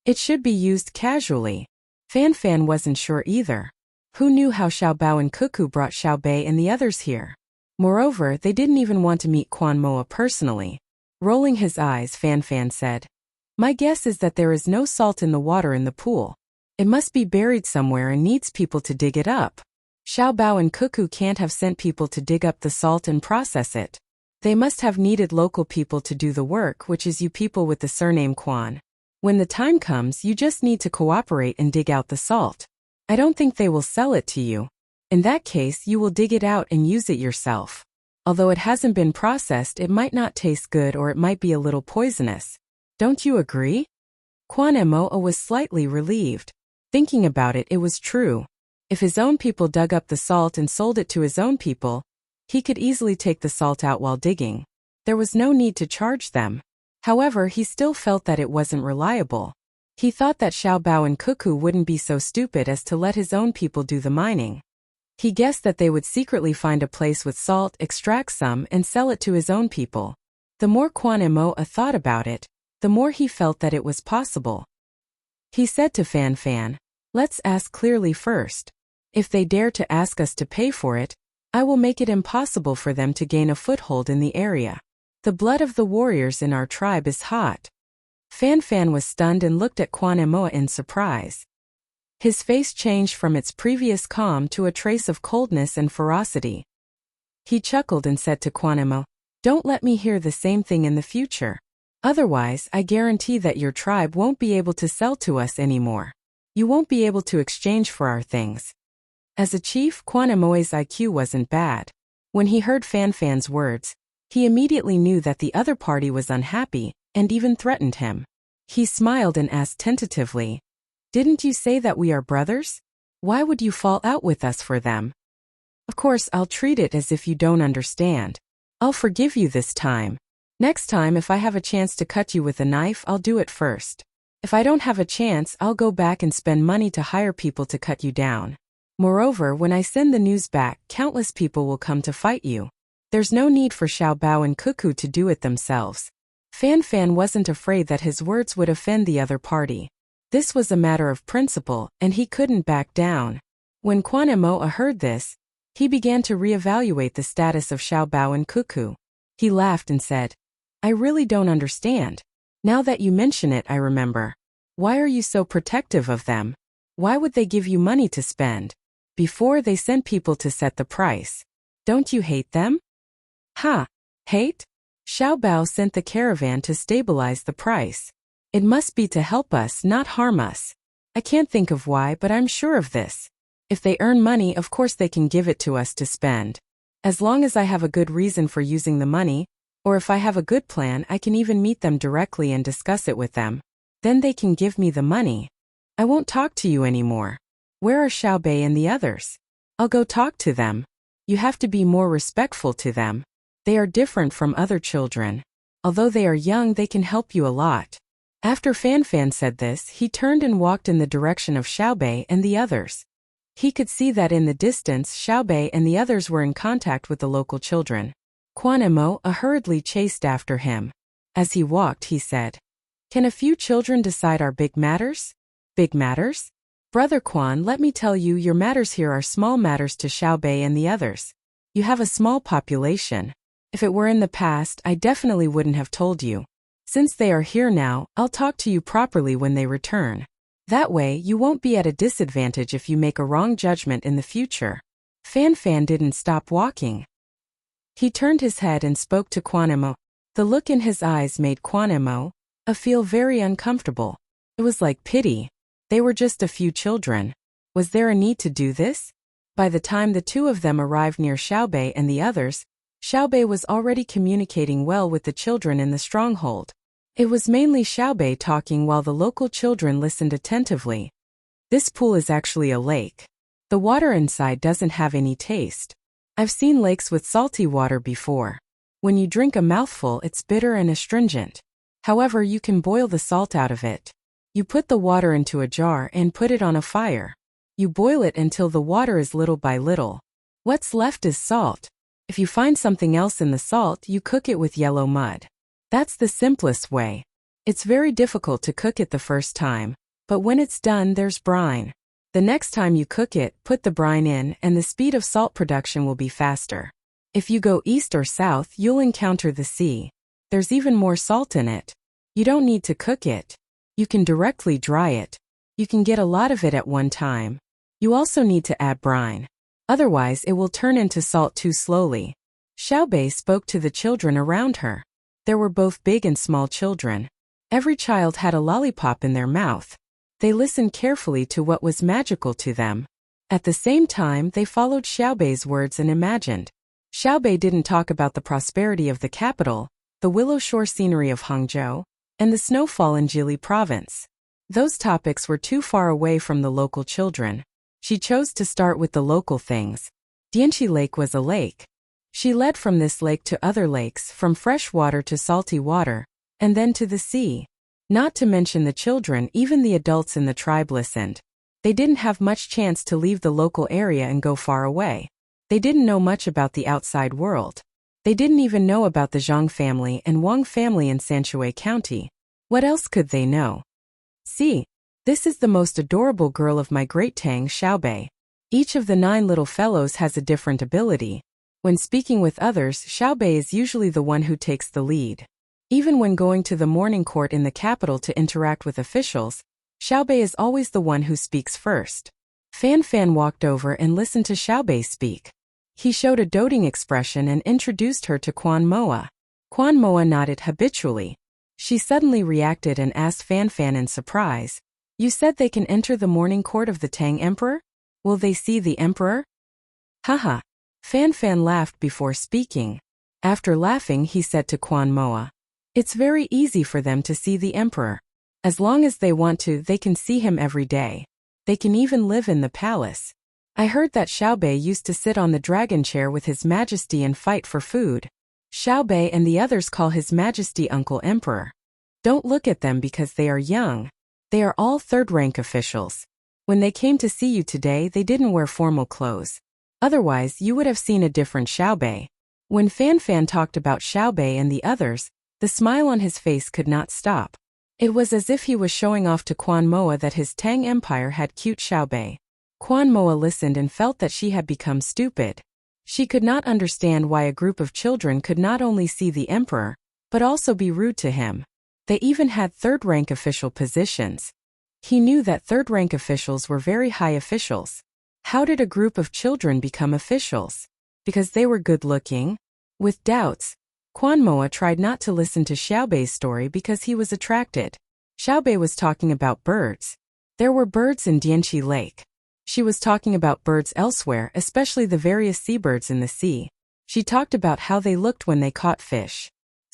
It should be used casually. Fan wasn't sure either. Who knew how Xiaobao and Cuckoo brought Xiaobei and the others here? Moreover, they didn't even want to meet Kwan Mo personally. Rolling his eyes, Fan said, "My guess is that there is no salt in the water in the pool. It must be buried somewhere and needs people to dig it up. Xiaobao and Cuckoo can't have sent people to dig up the salt and process it. They must have needed local people to do the work, which is you people with the surname Kwan. When the time comes, you just need to cooperate and dig out the salt. I don't think they will sell it to you. In that case, you will dig it out and use it yourself. Although it hasn't been processed, it might not taste good or it might be a little poisonous. Don't you agree?" Kwan Mo was slightly relieved. Thinking about it, it was true. If his own people dug up the salt and sold it to his own people, he could easily take the salt out while digging. There was no need to charge them. However, he still felt that it wasn't reliable. He thought that Xiaobao and Cuckoo wouldn't be so stupid as to let his own people do the mining. He guessed that they would secretly find a place with salt, extract some, and sell it to his own people. The more Kwan Mo thought about it, the more he felt that it was possible. He said to Fan, "Let's ask clearly first. If they dare to ask us to pay for it, I will make it impossible for them to gain a foothold in the area. The blood of the warriors in our tribe is hot." Fan was stunned and looked at Kwan Mo in surprise. His face changed from its previous calm to a trace of coldness and ferocity. He chuckled and said to Kwan Mo, "Don't let me hear the same thing in the future. Otherwise, I guarantee that your tribe won't be able to sell to us anymore. You won't be able to exchange for our things." As a chief, Kwan Mo's IQ wasn't bad. When he heard Fan's words, he immediately knew that the other party was unhappy, and even threatened him. He smiled and asked tentatively, "Didn't you say that we are brothers? Why would you fall out with us for them?" "Of course, I'll treat it as if you don't understand. I'll forgive you this time. Next time, if I have a chance to cut you with a knife, I'll do it first. If I don't have a chance, I'll go back and spend money to hire people to cut you down. Moreover, when I send the news back, countless people will come to fight you. There's no need for Xiaobao and Cuckoo to do it themselves." Fan wasn't afraid that his words would offend the other party. This was a matter of principle, and he couldn't back down. When Kwan Mo heard this, he began to reevaluate the status of Xiaobao and Cuckoo. He laughed and said, "I really don't understand. Now that you mention it, I remember. Why are you so protective of them? Why would they give you money to spend? Before, they sent people to set the price. Don't you hate them?" "Ha! Hate? Xiaobao sent the caravan to stabilize the price. It must be to help us, not harm us. I can't think of why, but I'm sure of this. If they earn money, of course they can give it to us to spend. As long as I have a good reason for using the money, Or if I have a good plan, I can even meet them directly and discuss it with them. Then they can give me the money. I won't talk to you anymore. Where are Xiaobei and the others? I'll go talk to them. You have to be more respectful to them. They are different from other children. Although they are young, they can help you a lot. After Fan Fan said this, he turned and walked in the direction of Xiaobei and the others. He could see that in the distance, Xiaobei and the others were in contact with the local children. Quan Emo hurriedly chased after him. As he walked, he said, "Can a few children decide our big matters?" "Big matters? Brother Quan, let me tell you, your matters here are small matters to Xiaobei and the others. You have a small population. If it were in the past, I definitely wouldn't have told you. Since they are here now, I'll talk to you properly when they return. That way, you won't be at a disadvantage if you make a wrong judgment in the future." Fan Fan didn't stop walking. He turned his head and spoke to Quan Emo. The look in his eyes made Quan Emo feel very uncomfortable. It was like pity. They were just a few children. Was there a need to do this? By the time the two of them arrived near Xiaobei and the others, Xiaobei was already communicating well with the children in the stronghold. It was mainly Xiaobei talking while the local children listened attentively. This pool is actually a lake. The water inside doesn't have any taste. I've seen lakes with salty water before. When you drink a mouthful, it's bitter and astringent. However, you can boil the salt out of it. You put the water into a jar and put it on a fire. You boil it until the water is little by little. What's left is salt. If you find something else in the salt, you cook it with yellow mud. That's the simplest way. It's very difficult to cook it the first time, but when it's done, there's brine. The next time you cook it, put the brine in, and the speed of salt production will be faster. If you go east or south, you'll encounter the sea. There's even more salt in it. You don't need to cook it. You can directly dry it. You can get a lot of it at one time. You also need to add brine. Otherwise, it will turn into salt too slowly. Xiaobei spoke to the children around her. There were both big and small children. Every child had a lollipop in their mouth. They listened carefully to what was magical to them. At the same time, they followed Xiaobei's words and imagined. Xiaobei didn't talk about the prosperity of the capital, the willow shore scenery of Hangzhou, and the snowfall in Jili province. Those topics were too far away from the local children. She chose to start with the local things. Dianqi Lake was a lake. She led from this lake to other lakes, from fresh water to salty water, and then to the sea. Not to mention the children, even the adults in the tribe listened. They didn't have much chance to leave the local area and go far away. They didn't know much about the outside world. They didn't even know about the Zhang family and Wang family in Sanshui County. What else could they know? See, this is the most adorable girl of my great Tang, Xiaobei. Each of the 9 little fellows has a different ability. When speaking with others, Xiaobei is usually the one who takes the lead. Even when going to the morning court in the capital to interact with officials, Xiaobei is always the one who speaks first. Fan Fan walked over and listened to Xiaobei speak. He showed a doting expression and introduced her to Quan Moa. Quan Moa nodded habitually. She suddenly reacted and asked Fan Fan in surprise, "You said they can enter the morning court of the Tang Emperor? Will they see the Emperor?" Haha. Fan Fan laughed before speaking. After laughing, he said to Quan Moa, "It's very easy for them to see the Emperor. As long as they want to, they can see him every day. They can even live in the palace. I heard that Xiaobei used to sit on the dragon chair with His Majesty and fight for food. Xiaobei and the others call His Majesty Uncle Emperor. Don't look at them because they are young. They are all third-rank officials. When they came to see you today, they didn't wear formal clothes. Otherwise, you would have seen a different Xiaobei." When Fan Fan talked about Xiaobei and the others, the smile on his face could not stop. It was as if he was showing off to Quan Moa that his Tang Empire had cute Xiaobei. Quan Moa listened and felt that she had become stupid. She could not understand why a group of children could not only see the emperor, but also be rude to him. They even had third-rank official positions. He knew that third-rank officials were very high officials. How did a group of children become officials? Because they were good-looking? With doubts, Quan Moa tried not to listen to Xiaobei's story because he was attracted. Xiaobei was talking about birds. There were birds in Dianqi Lake. She was talking about birds elsewhere, especially the various seabirds in the sea. She talked about how they looked when they caught fish.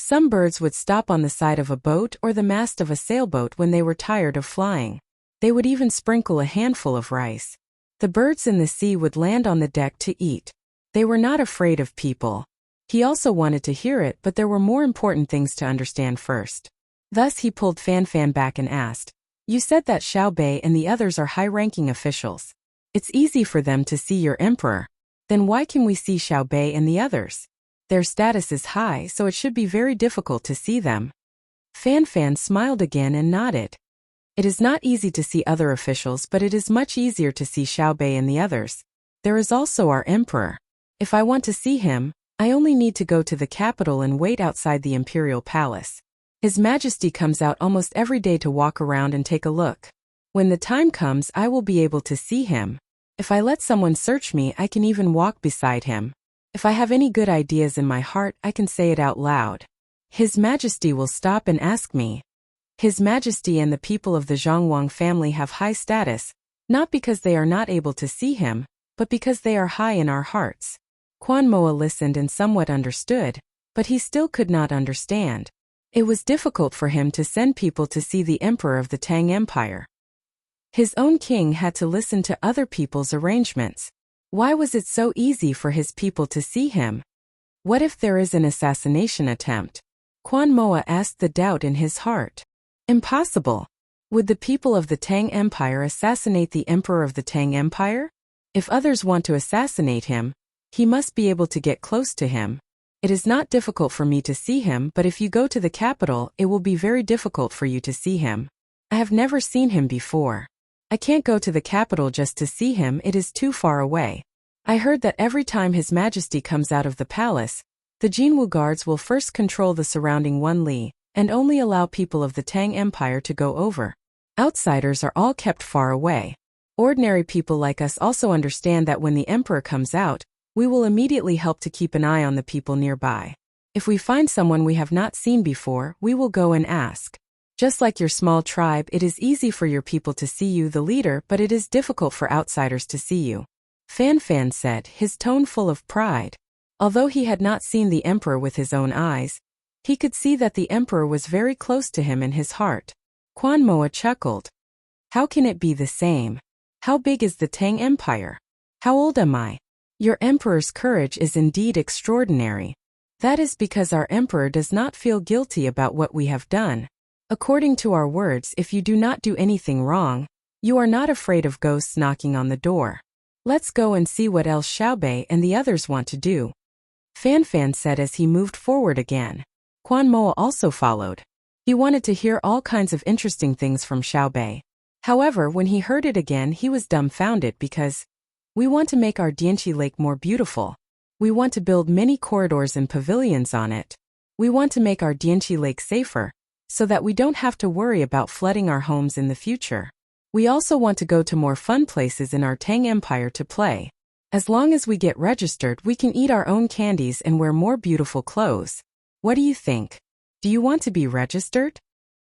Some birds would stop on the side of a boat or the mast of a sailboat when they were tired of flying. They would even sprinkle a handful of rice. The birds in the sea would land on the deck to eat. They were not afraid of people. He also wanted to hear it, but there were more important things to understand first. Thus he pulled Fan Fan back and asked, "You said that Xiao Bei and the others are high-ranking officials. It's easy for them to see your emperor. Then why can we see Xiao Bei and the others? Their status is high, so it should be very difficult to see them." Fan Fan smiled again and nodded. It is not easy to see other officials, but it is much easier to see Xiao Bei and the others. There is also our emperor. If I want to see him, I only need to go to the capital and wait outside the imperial palace. His Majesty comes out almost every day to walk around and take a look. When the time comes, I will be able to see him. If I let someone search me, I can even walk beside him. If I have any good ideas in my heart, I can say it out loud. His Majesty will stop and ask me. His Majesty and the people of the Zhongwang family have high status, not because they are not able to see him, but because they are high in our hearts. Quan Moa listened and somewhat understood, but he still could not understand. It was difficult for him to send people to see the emperor of the Tang Empire. His own king had to listen to other people's arrangements. Why was it so easy for his people to see him? What if there is an assassination attempt? Quan Moa asked the doubt in his heart. Impossible. Would the people of the Tang Empire assassinate the emperor of the Tang Empire? If others want to assassinate him, he must be able to get close to him. It is not difficult for me to see him, but if you go to the capital, it will be very difficult for you to see him. I have never seen him before. I can't go to the capital just to see him, it is too far away. I heard that every time His Majesty comes out of the palace, the Jinwu guards will first control the surrounding 1 li, and only allow people of the Tang Empire to go over. Outsiders are all kept far away. Ordinary people like us also understand that when the emperor comes out, we will immediately help to keep an eye on the people nearby. If we find someone we have not seen before, we will go and ask. Just like your small tribe, it is easy for your people to see you, the leader, but it is difficult for outsiders to see you. Fan Fan said, his tone full of pride. Although he had not seen the emperor with his own eyes, he could see that the emperor was very close to him in his heart. Quan Moa chuckled. How can it be the same? How big is the Tang Empire? How old am I? Your emperor's courage is indeed extraordinary. That is because our emperor does not feel guilty about what we have done. According to our words, if you do not do anything wrong, you are not afraid of ghosts knocking on the door. Let's go and see what else Xiao Bei and the others want to do. Fan Fan said as he moved forward again. Quan Moa also followed. He wanted to hear all kinds of interesting things from Xiao Bei. However, when he heard it again, he was dumbfounded because we want to make our Dianqi Lake more beautiful. We want to build many corridors and pavilions on it. We want to make our Dianqi Lake safer, so that we don't have to worry about flooding our homes in the future. We also want to go to more fun places in our Tang Empire to play. As long as we get registered, we can eat our own candies and wear more beautiful clothes. What do you think? Do you want to be registered?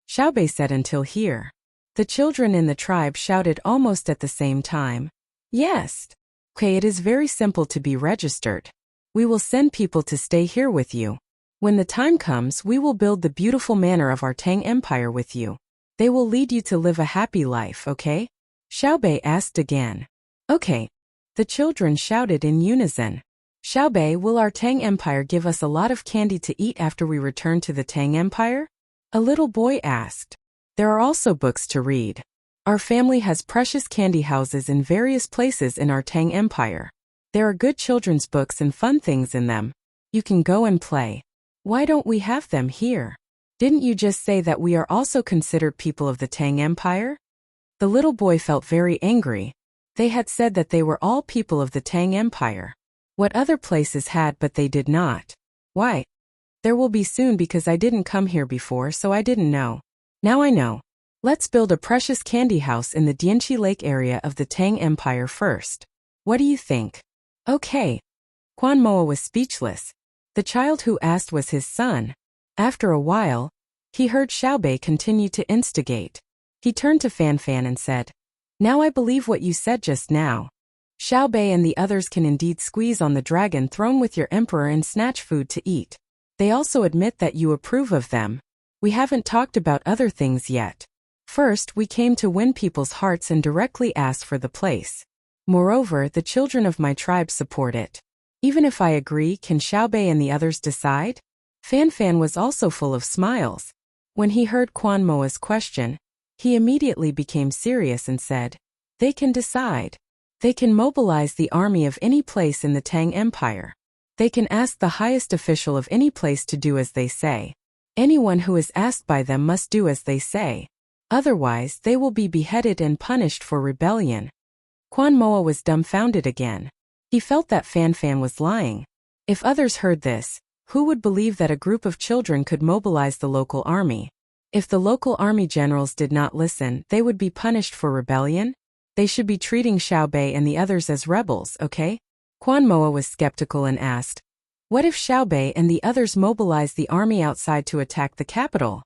Xiao Bei said until here. The children in the tribe shouted almost at the same time. Yes. Okay, it is very simple to be registered. We will send people to stay here with you. When the time comes, we will build the beautiful manor of our Tang Empire with you. They will lead you to live a happy life, okay? Xiao Bei asked again. Okay. The children shouted in unison. Xiao Bei, will our Tang Empire give us a lot of candy to eat after we return to the Tang Empire? A little boy asked. There are also books to read. Our family has precious candy houses in various places in our Tang Empire. There are good children's books and fun things in them. You can go and play. Why don't we have them here? Didn't you just say that we are also considered people of the Tang Empire? The little boy felt very angry. They had said that they were all people of the Tang Empire. What other places had but they did not? Why? There will be soon because I didn't come here before, so I didn't know. Now I know. Let's build a precious candy house in the Dianqi Lake area of the Tang Empire first. What do you think? Okay. Quan Moa was speechless. The child who asked was his son. After a while, he heard Xiao Bei continue to instigate. He turned to Fan Fan and said, Now I believe what you said just now. Xiao Bei and the others can indeed squeeze on the dragon throne with your emperor and snatch food to eat. They also admit that you approve of them. We haven't talked about other things yet. First, we came to win people's hearts and directly ask for the place. Moreover, the children of my tribe support it. Even if I agree, can Xiaobei and the others decide? Fan Fan was also full of smiles. When he heard Quan Moa's question, he immediately became serious and said, "They can decide. They can mobilize the army of any place in the Tang Empire. They can ask the highest official of any place to do as they say. Anyone who is asked by them must do as they say. Otherwise, they will be beheaded and punished for rebellion." Quan Moa was dumbfounded again. He felt that Fan Fan was lying. If others heard this, who would believe that a group of children could mobilize the local army? If the local army generals did not listen, they would be punished for rebellion? They should be treating Xiaobei and the others as rebels, okay? Quan Moa was skeptical and asked, "What if Xiaobei and the others mobilize the army outside to attack the capital?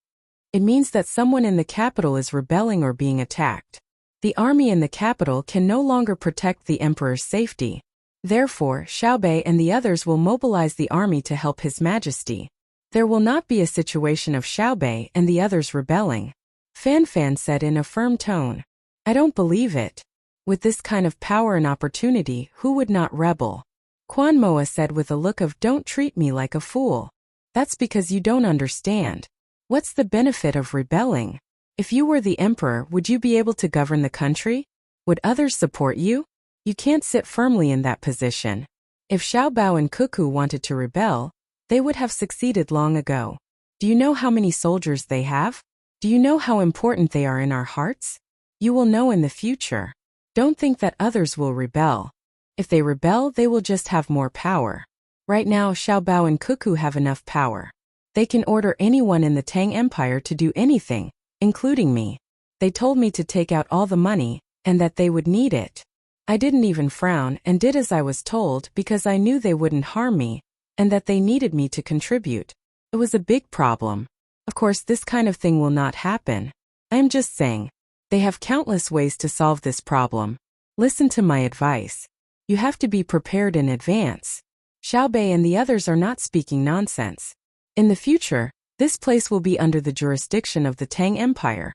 It means that someone in the capital is rebelling or being attacked. The army in the capital can no longer protect the emperor's safety. Therefore, Xiaobei and the others will mobilize the army to help His Majesty. There will not be a situation of Xiaobei and the others rebelling." Fan Fan said in a firm tone. "I don't believe it. With this kind of power and opportunity, who would not rebel?" Quan Moa said with a look of, "Don't treat me like a fool. That's because you don't understand. What's the benefit of rebelling? If you were the emperor, would you be able to govern the country? Would others support you? You can't sit firmly in that position. If Xiaobao and Cuckoo wanted to rebel, they would have succeeded long ago. Do you know how many soldiers they have? Do you know how important they are in our hearts? You will know in the future. Don't think that others will rebel. If they rebel, they will just have more power. Right now, Xiaobao and Cuckoo have enough power. They can order anyone in the Tang Empire to do anything, including me. They told me to take out all the money, and that they would need it. I didn't even frown and did as I was told because I knew they wouldn't harm me, and that they needed me to contribute. It was a big problem. Of course, this kind of thing will not happen. I am just saying. They have countless ways to solve this problem. Listen to my advice. You have to be prepared in advance. Xiaobei and the others are not speaking nonsense. In the future, this place will be under the jurisdiction of the Tang Empire.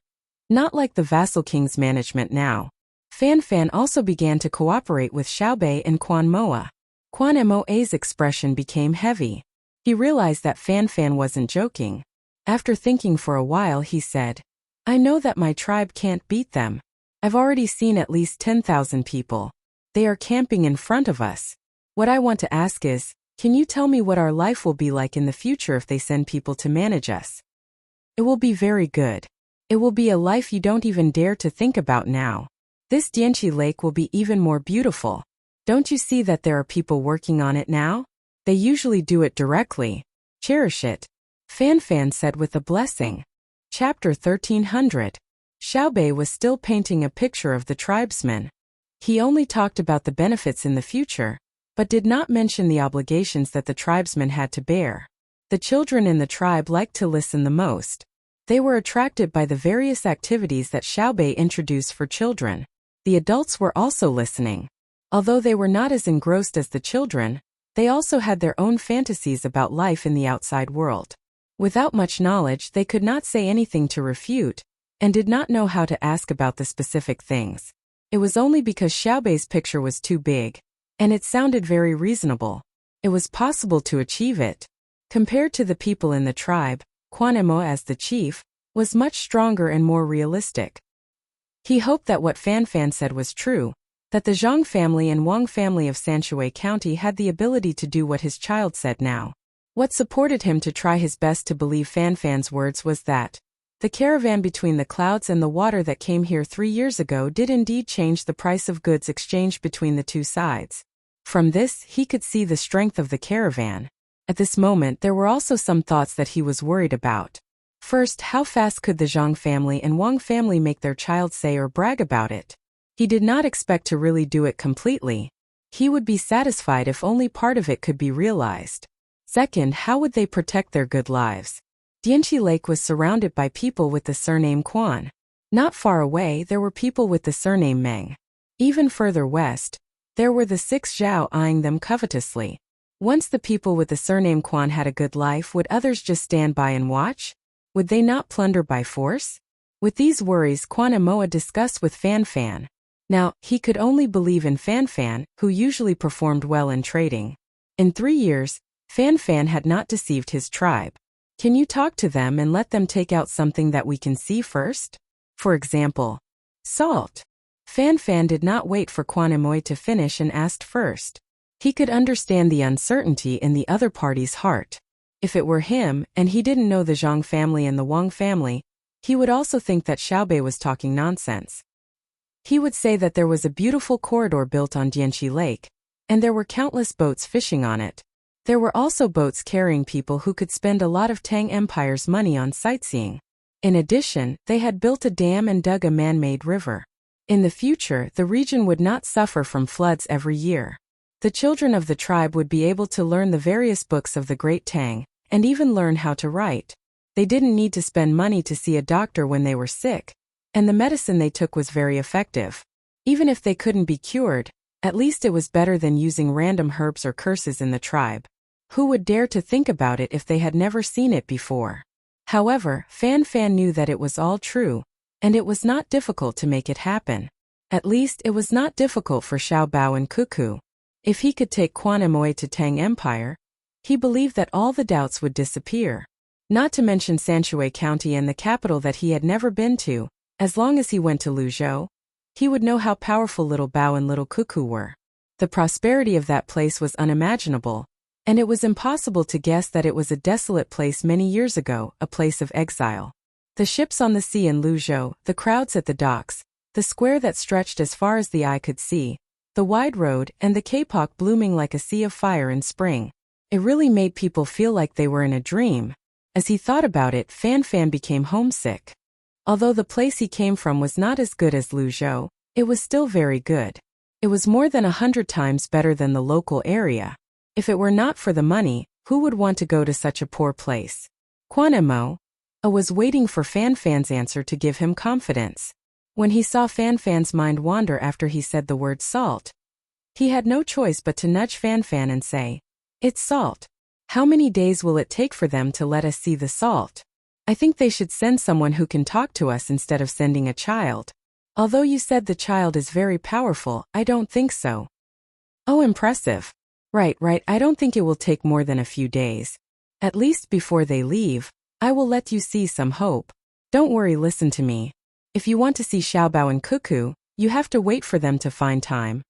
Not like the vassal king's management now. Fan Fan also began to cooperate with Xiaobei and Quan Moa. Quan Moa's expression became heavy. He realized that Fan Fan wasn't joking. After thinking for a while, he said, "I know that my tribe can't beat them. I've already seen at least 10,000 people. They are camping in front of us. What I want to ask is, can you tell me what our life will be like in the future if they send people to manage us? It will be very good. It will be a life you don't even dare to think about now. This Dianqi Lake will be even more beautiful. Don't you see that there are people working on it now? They usually do it directly. Cherish it." Fan Fan said with a blessing. Chapter 1300. Xiaobei was still painting a picture of the tribesmen. He only talked about the benefits in the future, but did not mention the obligations that the tribesmen had to bear. The children in the tribe liked to listen the most. They were attracted by the various activities that Xiaobei introduced for children. The adults were also listening. Although they were not as engrossed as the children, they also had their own fantasies about life in the outside world. Without much knowledge, they could not say anything to refute, and did not know how to ask about the specific things. It was only because Xiaobei's picture was too big, and it sounded very reasonable. It was possible to achieve it. Compared to the people in the tribe, Quan Mo as the chief was much stronger and more realistic. He hoped that what Fan Fan said was true, that the Zhang family and Wang family of Sanshui County had the ability to do what his child said now. What supported him to try his best to believe Fan Fan's words was that the caravan between the clouds and the water that came here 3 years ago did indeed change the price of goods exchanged between the two sides. From this, he could see the strength of the caravan. At this moment, there were also some thoughts that he was worried about. First, how fast could the Zhang family and Wang family make their child say or brag about it? He did not expect to really do it completely. He would be satisfied if only part of it could be realized. Second, how would they protect their good lives? Dianqi Lake was surrounded by people with the surname Quan. Not far away, there were people with the surname Meng. Even further west, there were the 6 Zhao eyeing them covetously. Once the people with the surname Quan had a good life, would others just stand by and watch? Would they not plunder by force? With these worries, Quan and Moa discussed with Fan Fan. Now, he could only believe in Fan Fan, who usually performed well in trading. In 3 years, Fan Fan had not deceived his tribe. Can you talk to them and let them take out something that we can see first? For example, salt. Fan Fan did not wait for Quan and Moa to finish and asked first. He could understand the uncertainty in the other party's heart. If it were him, and he didn't know the Zhang family and the Wang family, he would also think that Xiaobei was talking nonsense. He would say that there was a beautiful corridor built on Dianxi Lake, and there were countless boats fishing on it. There were also boats carrying people who could spend a lot of Tang Empire's money on sightseeing. In addition, they had built a dam and dug a man-made river. In the future, the region would not suffer from floods every year. The children of the tribe would be able to learn the various books of the Great Tang, and even learn how to write. They didn't need to spend money to see a doctor when they were sick, and the medicine they took was very effective. Even if they couldn't be cured, at least it was better than using random herbs or curses in the tribe. Who would dare to think about it if they had never seen it before? However, Fan Fan knew that it was all true, and it was not difficult to make it happen. At least it was not difficult for Xiao Bao and Cuckoo. If he could take Quan and Moa to Tang Empire, he believed that all the doubts would disappear. Not to mention Sanshui County and the capital that he had never been to. As long as he went to Luzhou, he would know how powerful Little Bao and Little Cuckoo were. The prosperity of that place was unimaginable, and it was impossible to guess that it was a desolate place many years ago, a place of exile. The ships on the sea in Luzhou, the crowds at the docks, the square that stretched as far as the eye could see, the wide road, and the K-pop blooming like a sea of fire in spring. It really made people feel like they were in a dream. As he thought about it, Fan Fan became homesick. Although the place he came from was not as good as Luzhou, it was still very good. It was more than 100 times better than the local area. If it were not for the money, who would want to go to such a poor place? Quan and Moa was waiting for Fan Fan's answer to give him confidence. When he saw Fan Fan's mind wander after he said the word salt, he had no choice but to nudge Fan Fan and say, "It's salt. How many days will it take for them to let us see the salt? I think they should send someone who can talk to us instead of sending a child. Although you said the child is very powerful, I don't think so." "Oh, impressive. Right, I don't think it will take more than a few days. At least before they leave, I will let you see some hope. Don't worry, listen to me. If you want to see Xiaobao and Cuckoo, you have to wait for them to find time.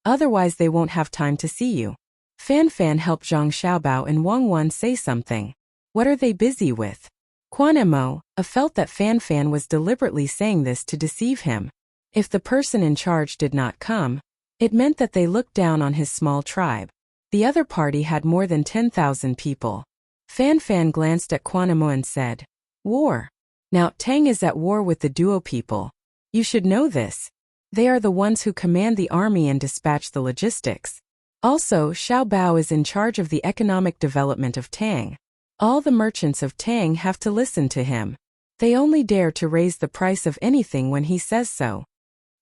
Otherwise they won't have time to see you." Fan Fan helped Zhang Xiaobao and Wang Wan say something. What are they busy with? Quan and Moa felt that Fan Fan was deliberately saying this to deceive him. If the person in charge did not come, it meant that they looked down on his small tribe. The other party had more than 10,000 people. Fan Fan glanced at Quan and Moa and said, "War. Now, Tang is at war with the Duo people. You should know this. They are the ones who command the army and dispatch the logistics. Also, Xiao Bao is in charge of the economic development of Tang. All the merchants of Tang have to listen to him. They only dare to raise the price of anything when he says so."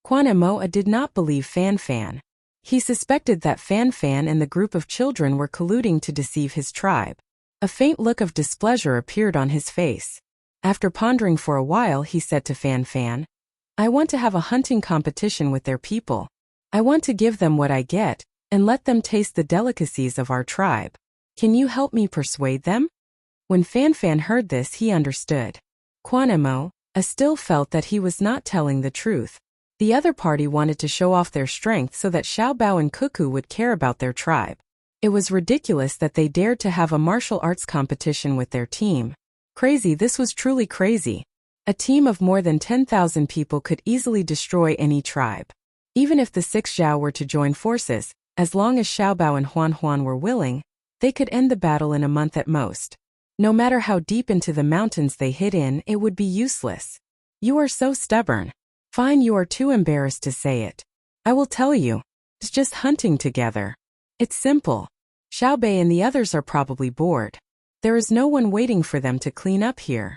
Quan and Moa did not believe Fan Fan. He suspected that Fan Fan and the group of children were colluding to deceive his tribe. A faint look of displeasure appeared on his face. After pondering for a while, he said to Fan Fan, "I want to have a hunting competition with their people. I want to give them what I get, and let them taste the delicacies of our tribe. Can you help me persuade them?" When Fan Fan heard this, he understood. Quan and Moa still felt that he was not telling the truth. The other party wanted to show off their strength so that Xiao Bao and Cuckoo would care about their tribe. It was ridiculous that they dared to have a martial arts competition with their team. Crazy, this was truly crazy. A team of more than 10,000 people could easily destroy any tribe. Even if the 6 Zhao were to join forces, as long as Xiao Bao and Huan Huan were willing, they could end the battle in a month at most. No matter how deep into the mountains they hid in, it would be useless. "You are so stubborn. Fine, you are too embarrassed to say it. I will tell you. It's just hunting together. It's simple. Xiaobei and the others are probably bored. There is no one waiting for them to clean up here."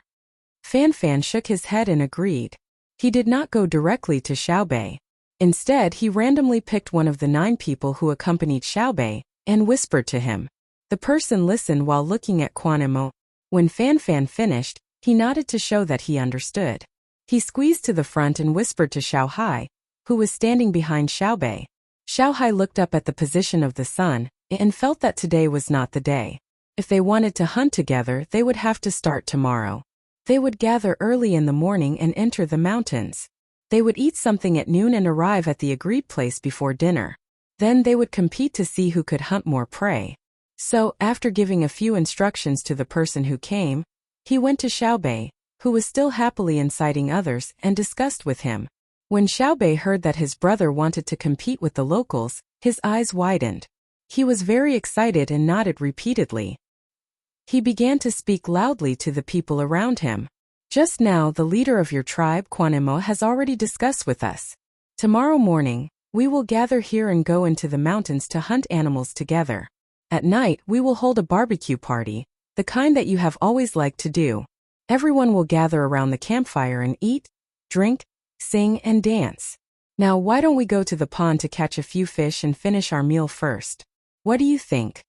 Fan Fan shook his head and agreed. He did not go directly to Xiaobei. Instead, he randomly picked one of the 9 people who accompanied Xiaobei and whispered to him, The person listened while looking at Quan Imo. When Fan Fan finished, he nodded to show that he understood. He squeezed to the front and whispered to Xiao Hai, who was standing behind Xiao Bei. Xiao Hai looked up at the position of the sun and felt that today was not the day. If they wanted to hunt together, they would have to start tomorrow. They would gather early in the morning and enter the mountains. They would eat something at noon and arrive at the agreed place before dinner. Then they would compete to see who could hunt more prey. So, after giving a few instructions to the person who came, he went to Xiao Bei, who was still happily inciting others, and discussed with him. When Xiao Bei heard that his brother wanted to compete with the locals, his eyes widened. He was very excited and nodded repeatedly. He began to speak loudly to the people around him. Just now the leader of your tribe, Quan Imo, has already discussed with us. Tomorrow morning, we will gather here and go into the mountains to hunt animals together. At night, we will hold a barbecue party, the kind that you have always liked to do. Everyone will gather around the campfire and eat, drink, sing, and dance. Now why don't we go to the pond to catch a few fish and finish our meal first? What do you think?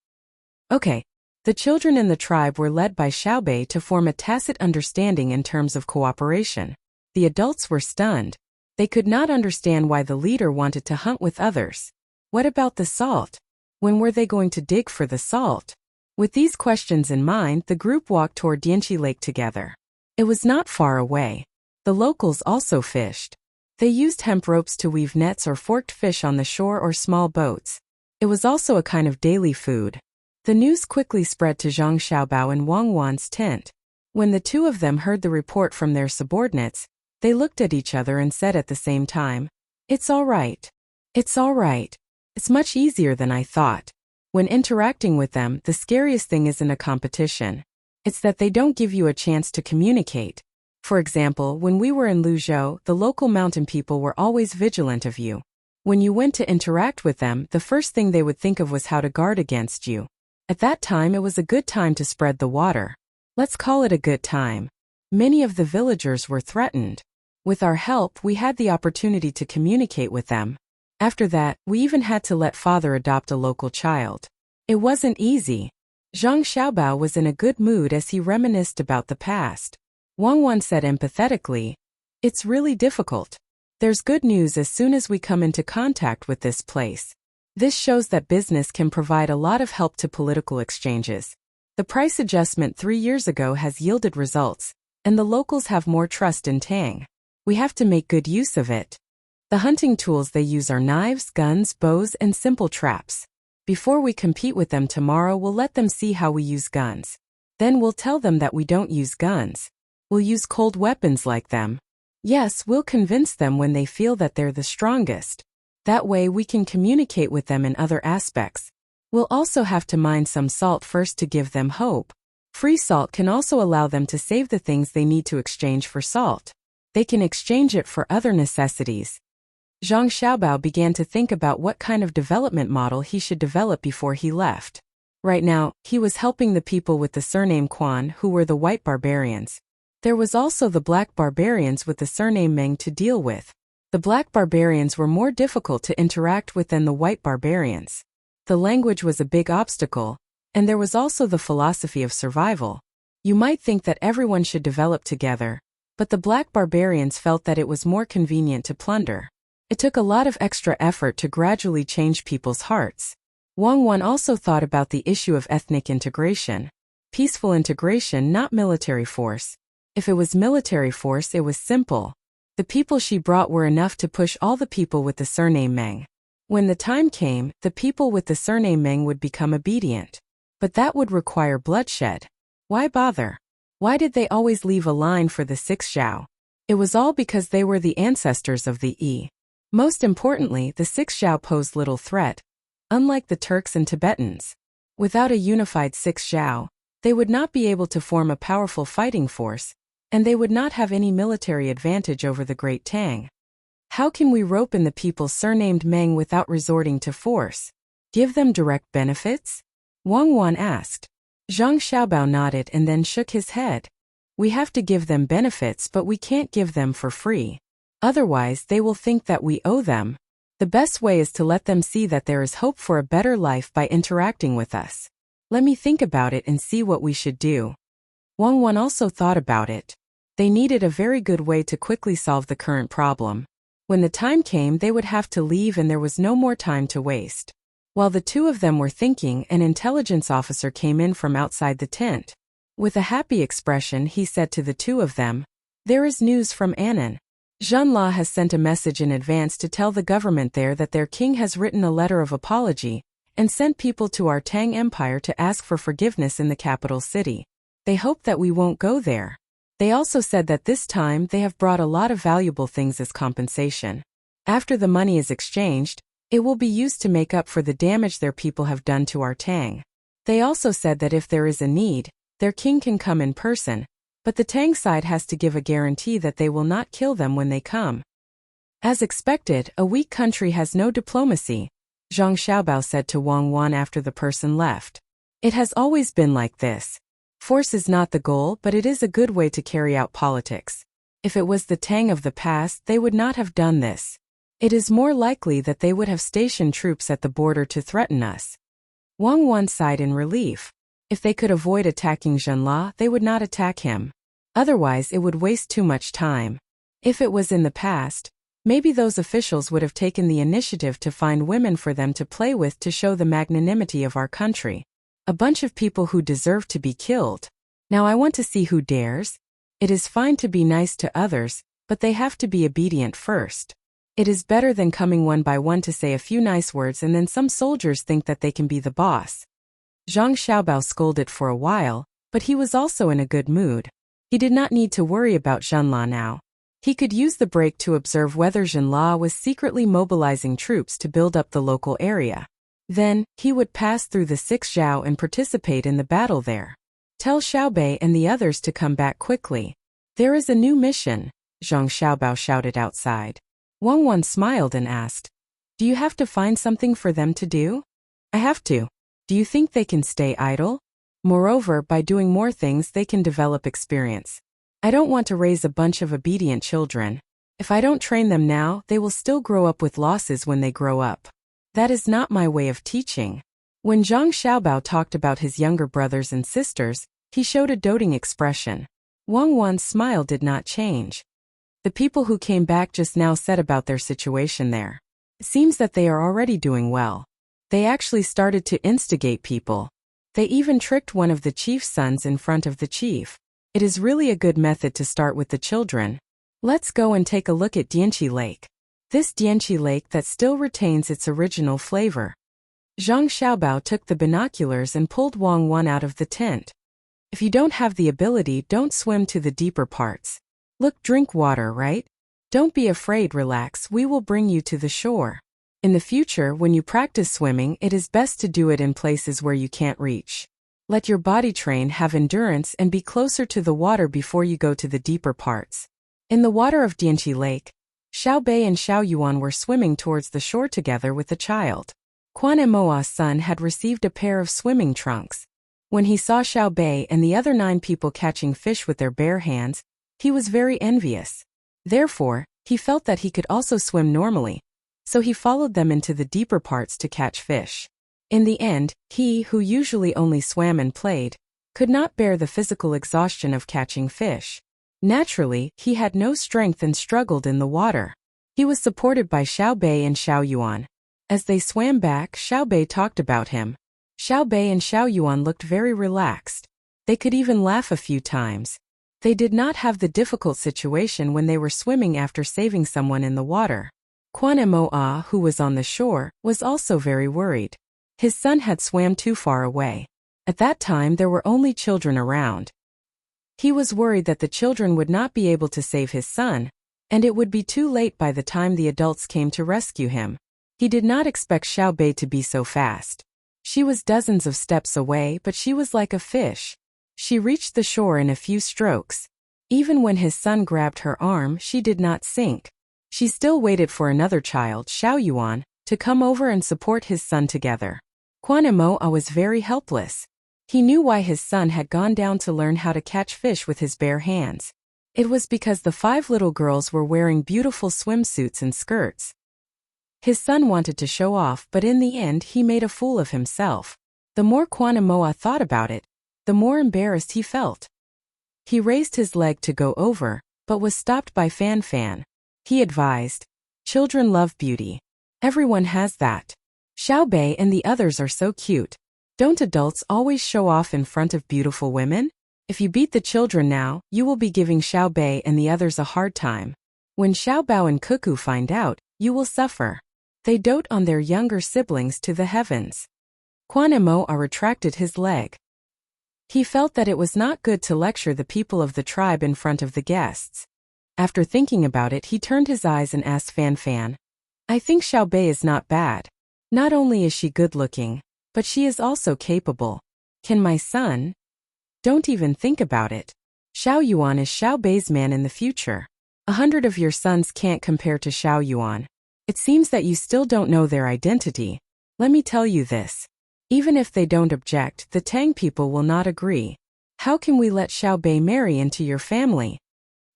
Okay. The children in the tribe were led by Xiao Bei to form a tacit understanding in terms of cooperation. The adults were stunned. They could not understand why the leader wanted to hunt with others. What about the salt? When were they going to dig for the salt? With these questions in mind, the group walked toward Dianchi Lake together. It was not far away. The locals also fished. They used hemp ropes to weave nets or forked fish on the shore or small boats. It was also a kind of daily food. The news quickly spread to Zhang Xiaobao and Wang Wan's tent. When the two of them heard the report from their subordinates, they looked at each other and said at the same time, "It's all right. It's all right. It's much easier than I thought." When interacting with them, the scariest thing isn't a competition. It's that they don't give you a chance to communicate. For example, when we were in Luzhou, the local mountain people were always vigilant of you. When you went to interact with them, the first thing they would think of was how to guard against you. At that time it was a good time to spread the water. Let's call it a good time. Many of the villagers were threatened. With our help, we had the opportunity to communicate with them. After that, we even had to let father adopt a local child. It wasn't easy. Zhang Xiaobao was in a good mood as he reminisced about the past. Wang Wan said empathetically, "It's really difficult. There's good news as soon as we come into contact with this place. This shows that business can provide a lot of help to political exchanges. The price adjustment 3 years ago has yielded results, and the locals have more trust in Tang. We have to make good use of it." The hunting tools they use are knives, guns, bows, and simple traps. Before we compete with them tomorrow, we'll let them see how we use guns. Then we'll tell them that we don't use guns. We'll use cold weapons like them. Yes, we'll convince them when they feel that they're the strongest. That way we can communicate with them in other aspects. We'll also have to mine some salt first to give them hope. Free salt can also allow them to save the things they need to exchange for salt. They can exchange it for other necessities. Zhang Xiaobao began to think about what kind of development model he should develop before he left. Right now, he was helping the people with the surname Quan, who were the white barbarians. There was also the black barbarians with the surname Meng to deal with. The black barbarians were more difficult to interact with than the white barbarians. The language was a big obstacle, and there was also the philosophy of survival. You might think that everyone should develop together, but the black barbarians felt that it was more convenient to plunder. It took a lot of extra effort to gradually change people's hearts. Wang Wan also thought about the issue of ethnic integration. Peaceful integration, not military force. If it was military force, it was simple. The people she brought were enough to push all the people with the surname Meng. When the time came, the people with the surname Meng would become obedient. But that would require bloodshed. Why bother? Why did they always leave a line for the 6 Zhao? It was all because they were the ancestors of the Yi. Most importantly, the 6 Zhao posed little threat, unlike the Turks and Tibetans. Without a unified 6 Zhao, they would not be able to form a powerful fighting force, and they would not have any military advantage over the Great Tang. How can we rope in the people surnamed Meng without resorting to force? Give them direct benefits? Wang Wan asked. Zhang Xiaobao nodded and then shook his head. We have to give them benefits, but we can't give them for free. Otherwise, they will think that we owe them. The best way is to let them see that there is hope for a better life by interacting with us. Let me think about it and see what we should do. Wang Wan also thought about it. They needed a very good way to quickly solve the current problem. When the time came, they would have to leave and there was no more time to waste. While the two of them were thinking, an intelligence officer came in from outside the tent. With a happy expression, he said to the two of them, "There is news from Annan. Zhenla has sent a message in advance to tell the government there that their king has written a letter of apology and sent people to our Tang Empire to ask for forgiveness in the capital city. They hope that we won't go there. They also said that this time they have brought a lot of valuable things as compensation. After the money is exchanged, it will be used to make up for the damage their people have done to our Tang. They also said that if there is a need, their king can come in person, but the Tang side has to give a guarantee that they will not kill them when they come." As expected, a weak country has no diplomacy, Zhang Xiaobao said to Wang Wan after the person left. It has always been like this. Force is not the goal, but it is a good way to carry out politics. If it was the Tang of the past, they would not have done this. It is more likely that they would have stationed troops at the border to threaten us. Wang Wan sighed in relief. If they could avoid attacking Zhenla, they would not attack him. Otherwise, it would waste too much time. If it was in the past, maybe those officials would have taken the initiative to find women for them to play with to show the magnanimity of our country. A bunch of people who deserve to be killed. Now I want to see who dares. It is fine to be nice to others, but they have to be obedient first. It is better than coming one by one to say a few nice words and then some soldiers think that they can be the boss. Zhang Xiaobao scolded for a while, but he was also in a good mood. He did not need to worry about Zhenla now. He could use the break to observe whether Zhenla was secretly mobilizing troops to build up the local area. Then, he would pass through the 6 Zhao and participate in the battle there. Tell Xiaobei and the others to come back quickly. There is a new mission, Zhang Xiaobao shouted outside. Wang Wan smiled and asked, "Do you have to find something for them to do?" "I have to. Do you think they can stay idle? Moreover, by doing more things they can develop experience. I don't want to raise a bunch of obedient children. If I don't train them now, they will still grow up with losses when they grow up. That is not my way of teaching." When Zhang Xiaobao talked about his younger brothers and sisters, he showed a doting expression. Wang Wan's smile did not change. The people who came back just now said about their situation there. It seems that they are already doing well. They actually started to instigate people. They even tricked one of the chief's sons in front of the chief. It is really a good method to start with the children. Let's go and take a look at Dianqi Lake. This Dianqi Lake that still retains its original flavor. Zhang Xiaobao took the binoculars and pulled Wang Wan out of the tent. If you don't have the ability, don't swim to the deeper parts. Look, drink water, right? Don't be afraid, relax, we will bring you to the shore. In the future, when you practice swimming, it is best to do it in places where you can't reach. Let your body train, have endurance, and be closer to the water before you go to the deeper parts. In the water of Dianqi Lake, Xiao Bei and Xiao Yuan were swimming towards the shore together with the child. Quan Emoa's son had received a pair of swimming trunks. When he saw Xiao Bei and the other 9 people catching fish with their bare hands, he was very envious. Therefore, he felt that he could also swim normally. So he followed them into the deeper parts to catch fish. In the end, he, who usually only swam and played, could not bear the physical exhaustion of catching fish. Naturally, he had no strength and struggled in the water. He was supported by Xiao Bei and Xiao Yuan. As they swam back, Xiao Bei talked about him. Xiao Bei and Xiao Yuan looked very relaxed. They could even laugh a few times. They did not have the difficult situation when they were swimming after saving someone in the water. Quan Emoa, who was on the shore, was also very worried. His son had swam too far away. At that time there were only children around. He was worried that the children would not be able to save his son, and it would be too late by the time the adults came to rescue him. He did not expect Xiao Bei to be so fast. She was dozens of steps away, but she was like a fish. She reached the shore in a few strokes. Even when his son grabbed her arm, she did not sink. She still waited for another child, Xiao Yuan, to come over and support his son together. Quan Emoa was very helpless. He knew why his son had gone down to learn how to catch fish with his bare hands. It was because the 5 little girls were wearing beautiful swimsuits and skirts. His son wanted to show off, but in the end he made a fool of himself. The more Quan Moa thought about it, the more embarrassed he felt. He raised his leg to go over, but was stopped by Fan Fan. He advised, "Children love beauty. Everyone has that. Xiao Bei and the others are so cute. Don't adults always show off in front of beautiful women? If you beat the children now, you will be giving Xiao Bei and the others a hard time. When Xiao Bao and Cuckoo find out, you will suffer. They dote on their younger siblings to the heavens." Quan Moa retracted his leg. He felt that it was not good to lecture the people of the tribe in front of the guests. After thinking about it, he turned his eyes and asked Fan Fan, "I think Xiao Bei is not bad. Not only is she good-looking, but she is also capable. Can my son?" "Don't even think about it. Xiao Yuan is Xiao Bei's man in the future. 100 of your sons can't compare to Xiao Yuan. It seems that you still don't know their identity. Let me tell you this. Even if they don't object, the Tang people will not agree. How can we let Xiao Bei marry into your family?"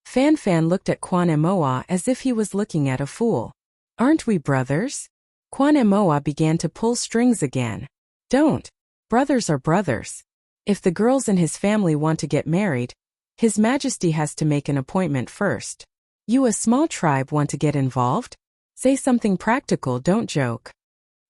Fan Fan looked at Quan Moa as if he was looking at a fool. "Aren't we brothers?" Quan Moa began to pull strings again. "Don't. Brothers are brothers. If the girls in his family want to get married, His Majesty has to make an appointment first. You, a small tribe, want to get involved? Say something practical, don't joke."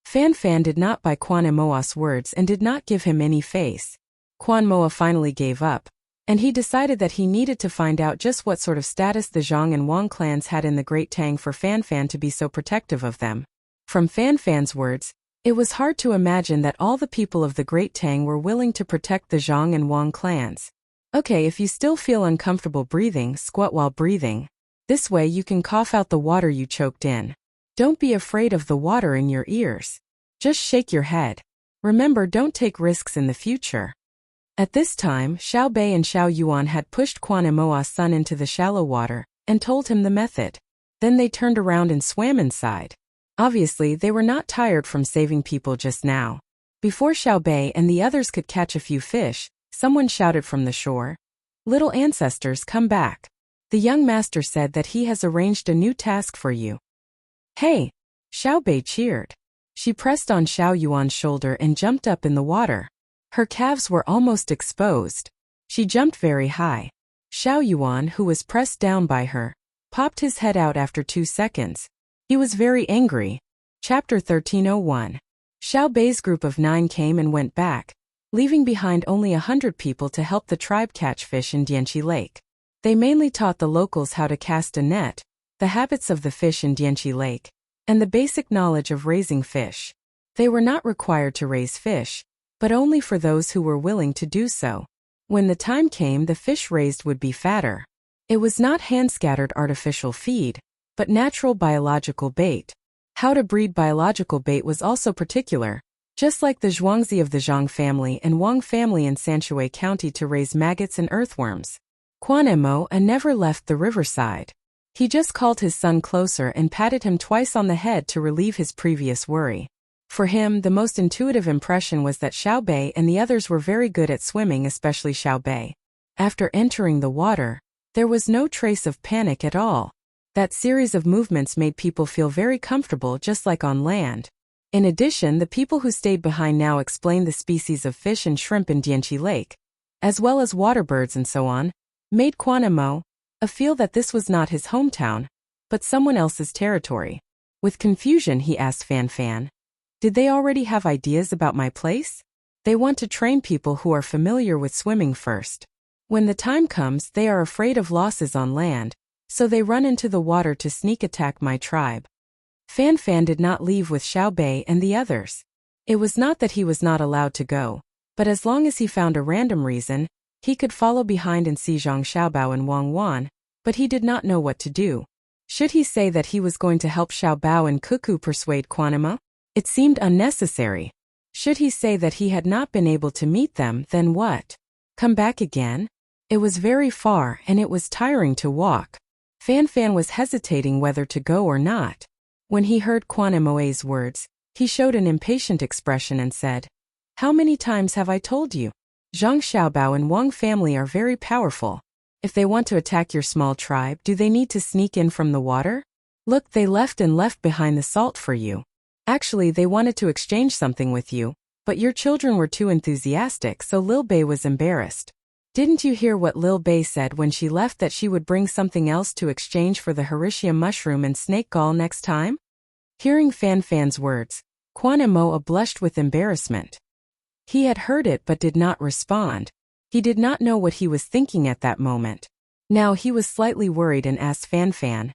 Fan Fan did not buy Quan Moa's words and did not give him any face. Quan Moa finally gave up, and he decided that he needed to find out just what sort of status the Zhang and Wang clans had in the Great Tang for Fan Fan to be so protective of them. From Fan Fan's words, it was hard to imagine that all the people of the Great Tang were willing to protect the Zhang and Wang clans. "Okay, if you still feel uncomfortable breathing, squat while breathing. This way you can cough out the water you choked in. Don't be afraid of the water in your ears. Just shake your head. Remember, don't take risks in the future." At this time, Xiao Bei and Xiao Yuan had pushed Quan Moa's son into the shallow water and told him the method. Then they turned around and swam inside. Obviously, they were not tired from saving people just now. Before Xiao Bei and the others could catch a few fish, someone shouted from the shore, "Little ancestors, come back. The young master said that he has arranged a new task for you." "Hey!" Xiao Bei cheered. She pressed on Xiao Yuan's shoulder and jumped up in the water. Her calves were almost exposed. She jumped very high. Xiao Yuan, who was pressed down by her, popped his head out after 2 seconds. He was very angry. Chapter 1301. Xiao Bei's group of 9 came and went back, leaving behind only 100 people to help the tribe catch fish in Dianqi Lake. They mainly taught the locals how to cast a net, the habits of the fish in Dianqi Lake, and the basic knowledge of raising fish. They were not required to raise fish, but only for those who were willing to do so. When the time came, the fish raised would be fatter. It was not hand-scattered artificial feed, but natural biological bait. How to breed biological bait was also particular, just like the Zhuangzi of the Zhang family and Wang family in Sanshui County to raise maggots and earthworms. Quan Moa never left the riverside. He just called his son closer and patted him twice on the head to relieve his previous worry. For him, the most intuitive impression was that Xiao Bei and the others were very good at swimming, especially Xiao Bei. After entering the water, there was no trace of panic at all. That series of movements made people feel very comfortable, just like on land. In addition, the people who stayed behind now explained the species of fish and shrimp in Dianqi Lake, as well as water birds and so on, made Quan Moa feel that this was not his hometown, but someone else's territory. With confusion, he asked Fan Fan, "Did they already have ideas about my place? They want to train people who are familiar with swimming first. When the time comes, they are afraid of losses on land, so they run into the water to sneak attack my tribe." Fan Fan did not leave with Xiao Bei and the others. It was not that he was not allowed to go, but as long as he found a random reason, he could follow behind and see Zhang Xiaobao and Wang Wan, but he did not know what to do. Should he say that he was going to help Xiaobao and Cuckoo persuade Quan Moa? It seemed unnecessary. Should he say that he had not been able to meet them, then what? Come back again? It was very far and it was tiring to walk. Fan Fan was hesitating whether to go or not. When he heard Quan Moa's words, he showed an impatient expression and said, "How many times have I told you? Zhang Xiaobao and Wang family are very powerful. If they want to attack your small tribe, do they need to sneak in from the water? Look, they left behind the salt for you. Actually, they wanted to exchange something with you, But your children were too enthusiastic, so Lil Bei was embarrassed. Didn't you hear what Lil Bei said when she left, that she would bring something else to exchange for the Hericium mushroom and snake gall next time? Hearing Fan Fan's words, Quan Imo blushed with embarrassment. He had heard it but did not respond. He did not know what he was thinking at that moment. Now he was slightly worried and asked Fan Fan,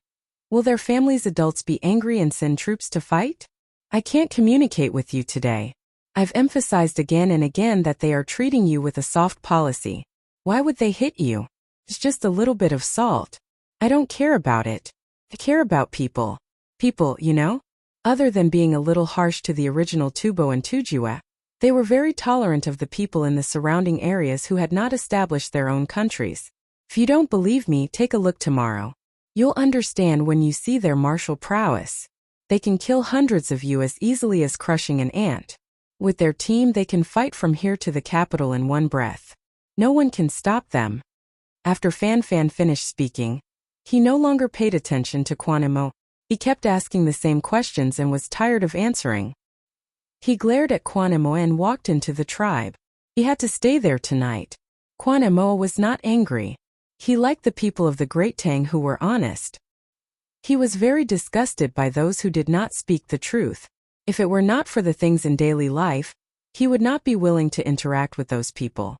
"Will their family's adults be angry and send troops to fight? I can't communicate with you today. I've emphasized again and again that they are treating you with a soft policy. Why would they hit you? It's just a little bit of salt. I don't care about it. I care about people. People, you know? Other than being a little harsh to the original Tubo and Tujue, they were very tolerant of the people in the surrounding areas who had not established their own countries. If you don't believe me, take a look tomorrow. You'll understand when you see their martial prowess. They can kill hundreds of you as easily as crushing an ant. With their team, they can fight from here to the capital in one breath. No one can stop them." After Fan Fan finished speaking, he no longer paid attention to Quan Imo. He kept asking the same questions and was tired of answering. He glared at Quan Imo and walked into the tribe. He had to stay there tonight. Quan Imo was not angry. He liked the people of the Great Tang who were honest. He was very disgusted by those who did not speak the truth. If it were not for the things in daily life, he would not be willing to interact with those people.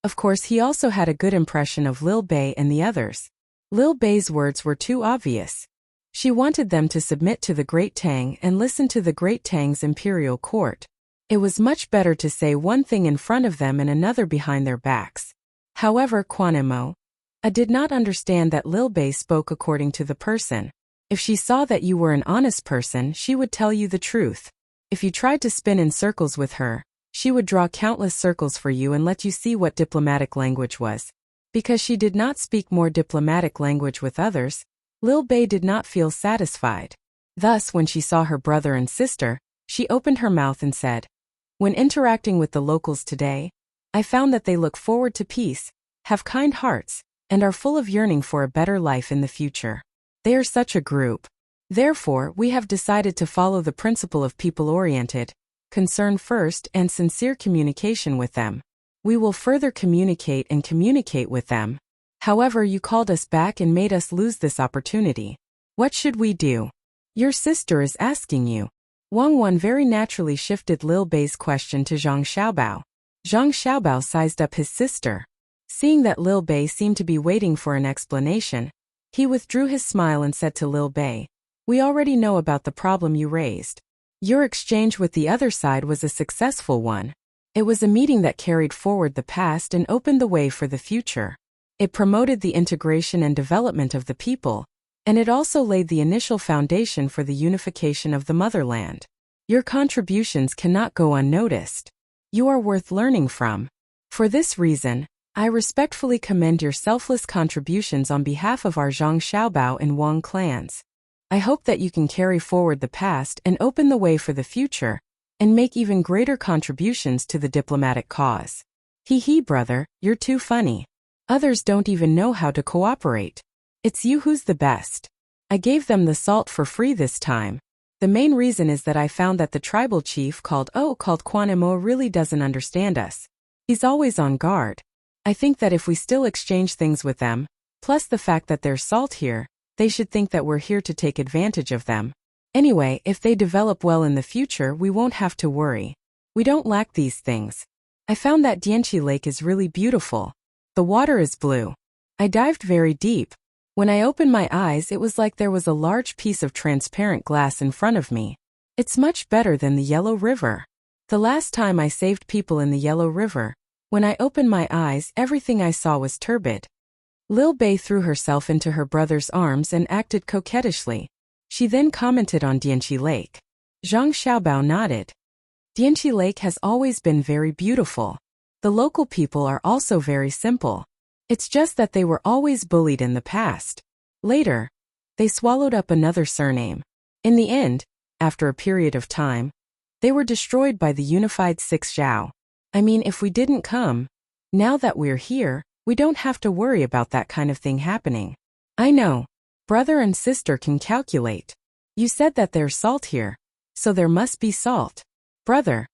Of course, he also had a good impression of Lil Bei and the others. Lil Bei's words were too obvious. She wanted them to submit to the Great Tang and listen to the Great Tang's imperial court. It was much better to say one thing in front of them and another behind their backs. However, Quan Imo did not understand that Lil Bei spoke according to the person. If she saw that you were an honest person, she would tell you the truth. If you tried to spin in circles with her, she would draw countless circles for you and let you see what diplomatic language was. Because she did not speak more diplomatic language with others, Lil Bei did not feel satisfied. Thus, when she saw her brother and sister, she opened her mouth and said, "When interacting with the locals today, I found that they look forward to peace, have kind hearts, and are full of yearning for a better life in the future. They are such a group. Therefore, we have decided to follow the principle of people-oriented, concern first, and sincere communication with them. We will further communicate with them. However, you called us back and made us lose this opportunity. What should we do? Your sister is asking you." Wang Wan very naturally shifted Lil Bei's question to Zhang Xiaobao. Zhang Xiaobao sized up his sister. Seeing that Lil Bei seemed to be waiting for an explanation, he withdrew his smile and said to Lil Bei, "We already know about the problem you raised. Your exchange with the other side was a successful one. It was a meeting that carried forward the past and opened the way for the future. It promoted the integration and development of the people, and it also laid the initial foundation for the unification of the motherland. Your contributions cannot go unnoticed. You are worth learning from. For this reason, I respectfully commend your selfless contributions on behalf of our Zhang Xiaobao and Wang clans. I hope that you can carry forward the past and open the way for the future, and make even greater contributions to the diplomatic cause. Hee hee, brother, you're too funny. Others don't even know how to cooperate. It's you who's the best. I gave them the salt for free this time. The main reason is that I found that the tribal chief called Quan Imo really doesn't understand us. He's always on guard. I think that if we still exchange things with them, plus the fact that there's salt here, they should think that we're here to take advantage of them. Anyway, if they develop well in the future, we won't have to worry. We don't lack these things. I found that Dianqi Lake is really beautiful. The water is blue. I dived very deep. When I opened my eyes, it was like there was a large piece of transparent glass in front of me. It's much better than the Yellow River. The last time I saved people in the Yellow River, when I opened my eyes, everything I saw was turbid." Lil Bei threw herself into her brother's arms and acted coquettishly. She then commented on Dianqi Lake. Zhang Xiaobao nodded. Dianqi Lake has always been very beautiful. The local people are also very simple. It's just that they were always bullied in the past. Later, they swallowed up another surname. In the end, after a period of time, they were destroyed by the unified Six Zhao. I mean, if we didn't come, now that we're here, we don't have to worry about that kind of thing happening. I know. Brother and sister can calculate. You said that there's salt here, so there must be salt. Brother,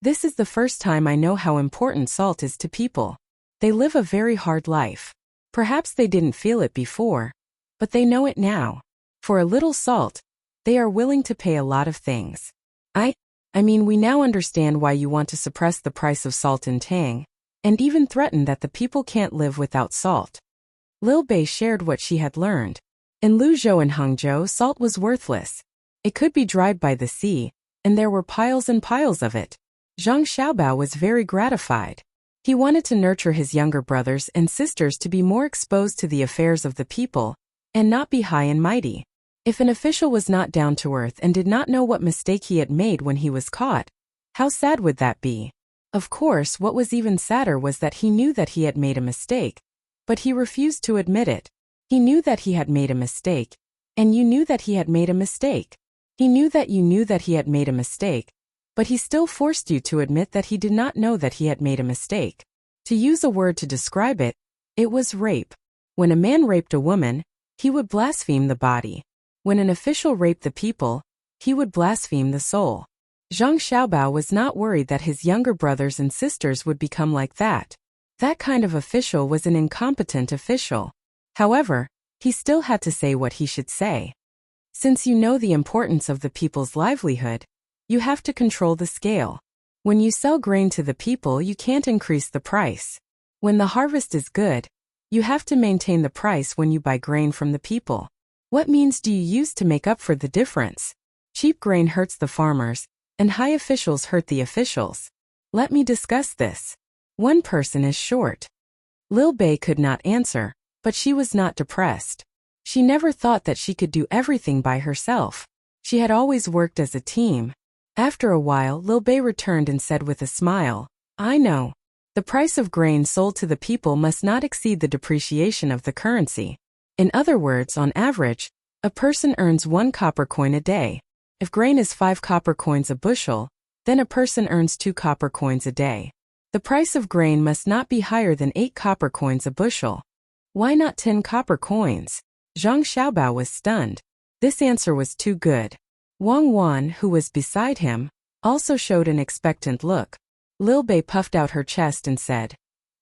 This is the first time I know how important salt is to people. They live a very hard life. Perhaps they didn't feel it before, but they know it now. For a little salt, they are willing to pay a lot of things. I mean, we now understand why you want to suppress the price of salt in Tang, and even threaten that the people can't live without salt. Lil Bei shared what she had learned. In Luzhou and Hangzhou, salt was worthless. It could be dried by the sea, and there were piles and piles of it. Zhang Xiaobao was very gratified. He wanted to nurture his younger brothers and sisters to be more exposed to the affairs of the people, and not be high and mighty. If an official was not down to earth and did not know what mistake he had made when he was caught, how sad would that be? Of course, what was even sadder was that he knew that he had made a mistake, but he refused to admit it. He knew that he had made a mistake, and you knew that he had made a mistake. He knew that you knew that he had made a mistake, but he still forced you to admit that he did not know that he had made a mistake. To use a word to describe it, it was rape. When a man raped a woman, he would blaspheme the body. When an official raped the people, he would blaspheme the soul. Zhang Xiaobao was not worried that his younger brothers and sisters would become like that. That kind of official was an incompetent official. However, he still had to say what he should say. Since you know the importance of the people's livelihood, you have to control the scale. When you sell grain to the people, you can't increase the price. When the harvest is good, you have to maintain the price when you buy grain from the people. What means do you use to make up for the difference? Cheap grain hurts the farmers, and high officials hurt the officials. Let me discuss this. One person is short. Lil Bei could not answer, but she was not depressed. She never thought that she could do everything by herself. She had always worked as a team. After a while, Lil Bei returned and said with a smile, I know. The price of grain sold to the people must not exceed the depreciation of the currency. In other words, on average, a person earns 1 copper coin a day. If grain is 5 copper coins a bushel, then a person earns 2 copper coins a day. The price of grain must not be higher than 8 copper coins a bushel. Why not 10 copper coins? Zhang Xiaobao was stunned. This answer was too good. Wang Wan, who was beside him, also showed an expectant look. Lil Bei puffed out her chest and said,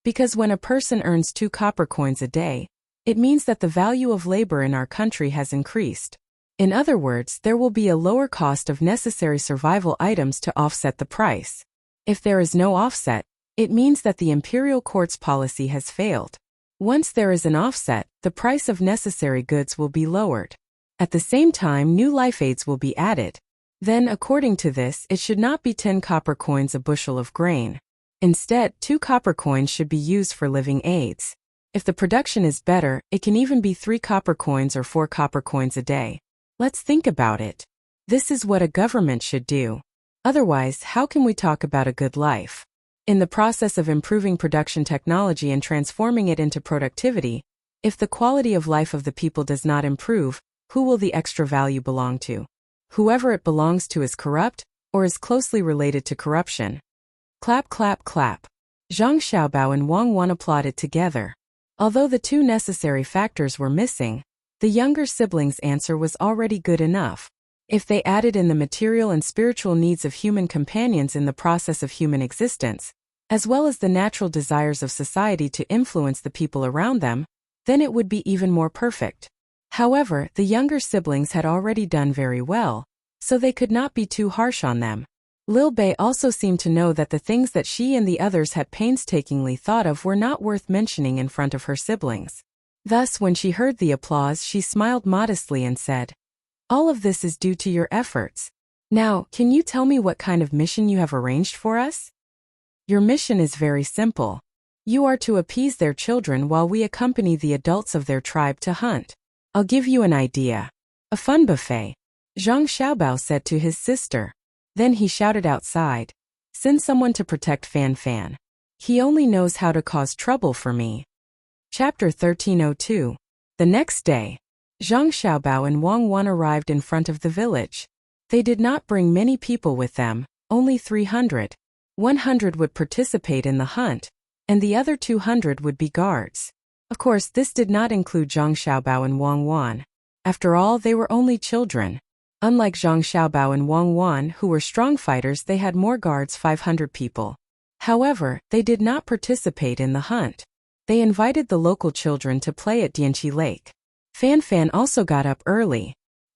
because when a person earns 2 copper coins a day, it means that the value of labor in our country has increased. In other words, there will be a lower cost of necessary survival items to offset the price. If there is no offset, it means that the imperial court's policy has failed. Once there is an offset, the price of necessary goods will be lowered. At the same time, new life aids will be added. Then, according to this, it should not be 10 copper coins a bushel of grain. Instead, 2 copper coins should be used for living aids. If the production is better, it can even be 3 copper coins or 4 copper coins a day. Let's think about it. This is what a government should do. Otherwise, how can we talk about a good life? In the process of improving production technology and transforming it into productivity, if the quality of life of the people does not improve, who will the extra value belong to? Whoever it belongs to is corrupt, or is closely related to corruption. Clap, clap, clap. Zhang Xiaobao and Wang Wan applauded together. Although the 2 necessary factors were missing, the younger siblings' answer was already good enough. If they added in the material and spiritual needs of human companions in the process of human existence, as well as the natural desires of society to influence the people around them, then it would be even more perfect. However, the younger siblings had already done very well, so they could not be too harsh on them. Lil Bei also seemed to know that the things that she and the others had painstakingly thought of were not worth mentioning in front of her siblings. Thus, when she heard the applause, she smiled modestly and said, all of this is due to your efforts. Now, can you tell me what kind of mission you have arranged for us? Your mission is very simple. You are to appease their children while we accompany the adults of their tribe to hunt. I'll give you an idea. A fun buffet. Zhang Xiaobao said to his sister. Then he shouted outside, send someone to protect Fan Fan. He only knows how to cause trouble for me. Chapter 1302. The next day, Zhang Xiaobao and Wang Wan arrived in front of the village. They did not bring many people with them, only 300. 100 would participate in the hunt, and the other 200 would be guards. Of course, this did not include Zhang Xiaobao and Wang Wan. After all, they were only children. Unlike Zhang Xiaobao and Wang Wan, who were strong fighters, they had more guards, 500 people. However, they did not participate in the hunt. They invited the local children to play at Dianqi Lake. Fan Fan also got up early.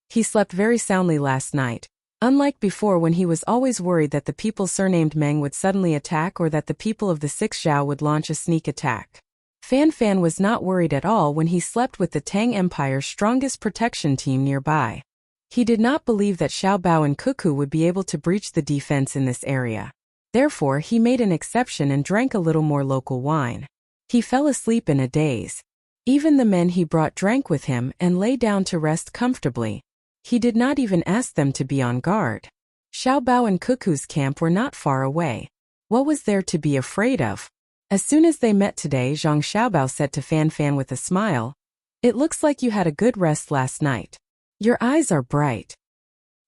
He slept very soundly last night. Unlike before, when he was always worried that the people surnamed Meng would suddenly attack or that the people of the 6th Zhao would launch a sneak attack. Fan Fan was not worried at all when he slept with the Tang Empire's strongest protection team nearby. He did not believe that Xiaobao and Cuckoo would be able to breach the defense in this area. Therefore, he made an exception and drank a little more local wine. He fell asleep in a daze. Even the men he brought drank with him and lay down to rest comfortably. He did not even ask them to be on guard. Xiaobao and Cuckoo's camp were not far away. What was there to be afraid of? As soon as they met today, Zhang Xiaobao said to Fan Fan with a smile, "It looks like you had a good rest last night. Your eyes are bright.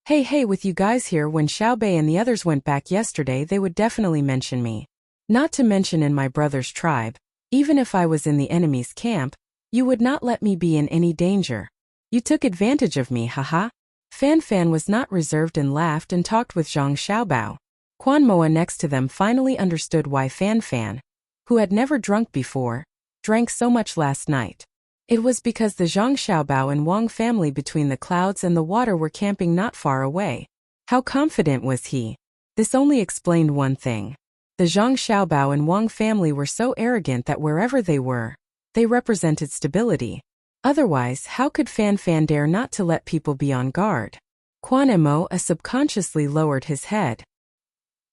Hey, with you guys here, when Xiaobei and the others went back yesterday, they would definitely mention me. Not to mention in my brother's tribe, even if I was in the enemy's camp, you would not let me be in any danger. You took advantage of me, haha." Fan Fan was not reserved and laughed and talked with Zhang Xiaobao. Quan Moa next to them finally understood why Fan Fan, who had never drunk before, drank so much last night. It was because the Zhang Xiaobao and Wang family between the clouds and the water were camping not far away. How confident was he? This only explained one thing. The Zhang Xiaobao and Wang family were so arrogant that wherever they were, they represented stability. Otherwise, how could Fan Fan dare not to let people be on guard? Quan Mo subconsciously lowered his head.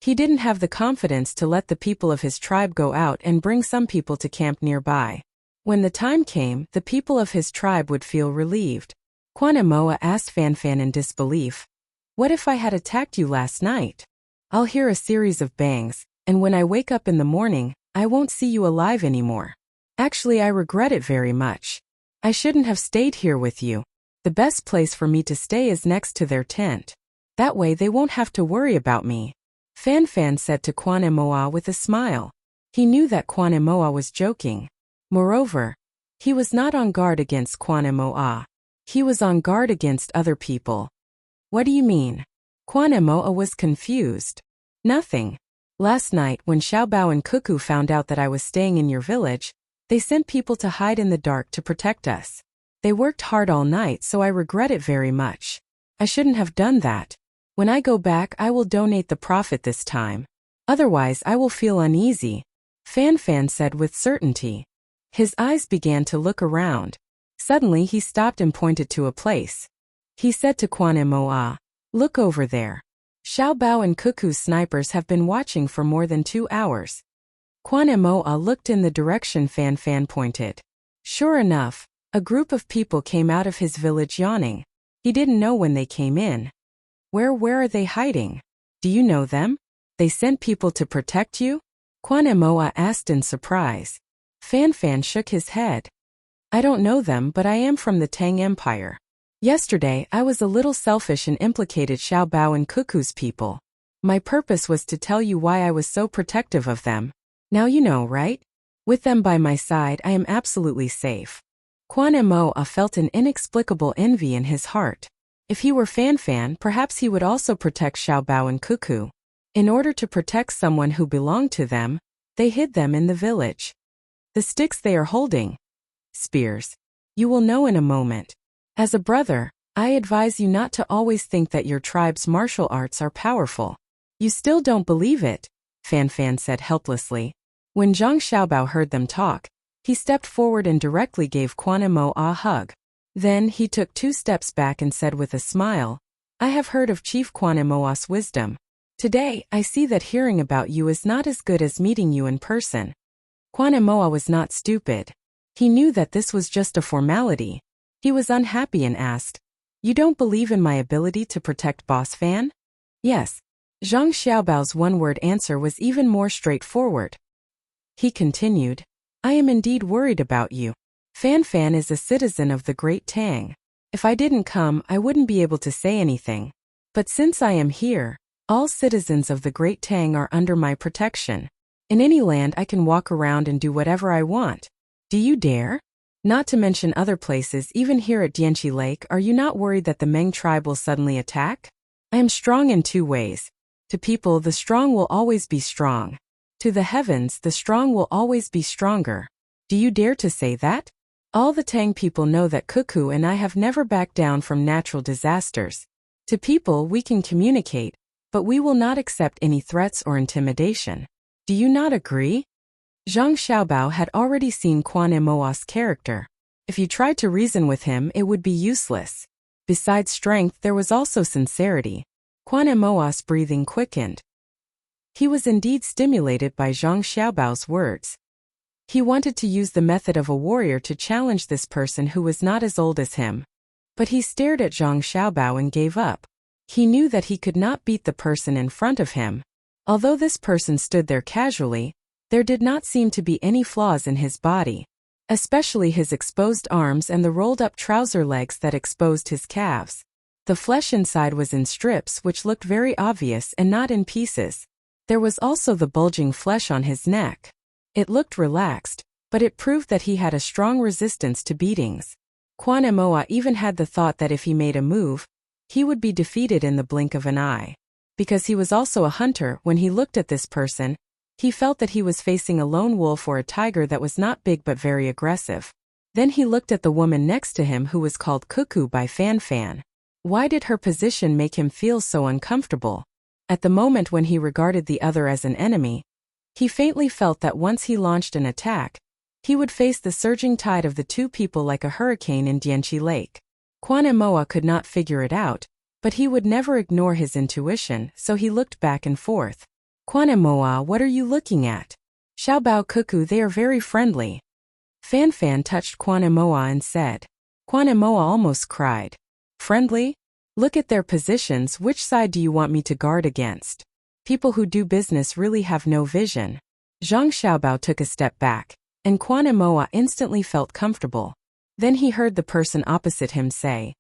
He didn't have the confidence to let the people of his tribe go out and bring some people to camp nearby. When the time came, the people of his tribe would feel relieved. Quan Mo asked Fan Fan in disbelief, "What if I had attacked you last night? I'll hear a series of bangs, and when I wake up in the morning, I won't see you alive anymore. Actually, I regret it very much. I shouldn't have stayed here with you. The best place for me to stay is next to their tent. That way they won't have to worry about me," Fan Fan said to Quan Moa with a smile. He knew that Quan Moa was joking. Moreover, he was not on guard against Quan Moa. He was on guard against other people. "What do you mean?" Quan Moa was confused. "Nothing. Last night, when Xiaobao and Cuckoo found out that I was staying in your village, they sent people to hide in the dark to protect us. They worked hard all night, so I regret it very much. I shouldn't have done that. When I go back, I will donate the profit this time. Otherwise, I will feel uneasy," Fan Fan said with certainty. His eyes began to look around. Suddenly, he stopped and pointed to a place. He said to Quan Moa, "Look over there. Xiaobao and Cuckoo's snipers have been watching for more than 2 hours." Quan Moa looked in the direction Fan Fan pointed. Sure enough, a group of people came out of his village yawning. He didn't know when they came in. Where are they hiding? Do you know them? They sent people to protect you?" Quan Moa asked in surprise. Fan Fan shook his head. "I don't know them, but I am from the Tang Empire. Yesterday, I was a little selfish and implicated Xiaobao and Cuckoo's people. My purpose was to tell you why I was so protective of them. Now you know, right? With them by my side, I am absolutely safe." Quan Moa felt an inexplicable envy in his heart. If he were Fan Fan, perhaps he would also protect Xiaobao and Cuckoo. In order to protect someone who belonged to them, they hid them in the village. The sticks they are holding? Spears. You will know in a moment. As a brother, I advise you not to always think that your tribe's martial arts are powerful. You still don't believe it, Fan Fan said helplessly. When Zhang Xiaobao heard them talk, he stepped forward and directly gave Quan Mo a hug. Then he took 2 steps back and said with a smile, "I have heard of Chief Quan Moa's wisdom. Today, I see that hearing about you is not as good as meeting you in person." Quan Moa was not stupid. He knew that this was just a formality. He was unhappy and asked, "You don't believe in my ability to protect Boss Fan?" "Yes." Zhang Xiaobao's one-word answer was even more straightforward. He continued, "I am indeed worried about you. Fan Fan is a citizen of the Great Tang. If I didn't come, I wouldn't be able to say anything. But since I am here, all citizens of the Great Tang are under my protection. In any land I can walk around and do whatever I want. Do you dare?" Not to mention other places, even here at Dianchi Lake. Are you not worried that the Meng tribe will suddenly attack? I am strong in two ways. To people, the strong will always be strong. To the heavens, the strong will always be stronger. Do you dare to say that? All the Tang people know that Cuckoo and I have never backed down from natural disasters. To people, we can communicate, but we will not accept any threats or intimidation. Do you not agree? Zhang Xiaobao had already seen Quan Emoa's character. If you tried to reason with him, it would be useless. Besides strength, there was also sincerity. Quan Emoa's breathing quickened. He was indeed stimulated by Zhang Xiaobao's words. He wanted to use the method of a warrior to challenge this person who was not as old as him. But he stared at Zhang Xiaobao and gave up. He knew that he could not beat the person in front of him. Although this person stood there casually, there did not seem to be any flaws in his body, especially his exposed arms and the rolled-up trouser legs that exposed his calves. The flesh inside was in strips which looked very obvious and not in pieces. There was also the bulging flesh on his neck. It looked relaxed, but it proved that he had a strong resistance to beatings. Quan Emoa even had the thought that if he made a move, he would be defeated in the blink of an eye. Because he was also a hunter, when he looked at this person, he felt that he was facing a lone wolf or a tiger that was not big but very aggressive. Then he looked at the woman next to him who was called Cuckoo by Fan Fan. Why did her position make him feel so uncomfortable? At the moment when he regarded the other as an enemy, he faintly felt that once he launched an attack, he would face the surging tide of the two people like a hurricane in Dianchi Lake. Quan Emoa could not figure it out, but he would never ignore his intuition, so he looked back and forth. Quan Emoa, what are you looking at? Xiaobao Cuckoo, they are very friendly. Fan Fan touched Quan Emoa and said. Quan Emoa almost cried. Friendly? Look at their positions, which side do you want me to guard against? People who do business really have no vision. Zhang Xiaobao took a step back, and Quan Emoa instantly felt comfortable. Then he heard the person opposite him say,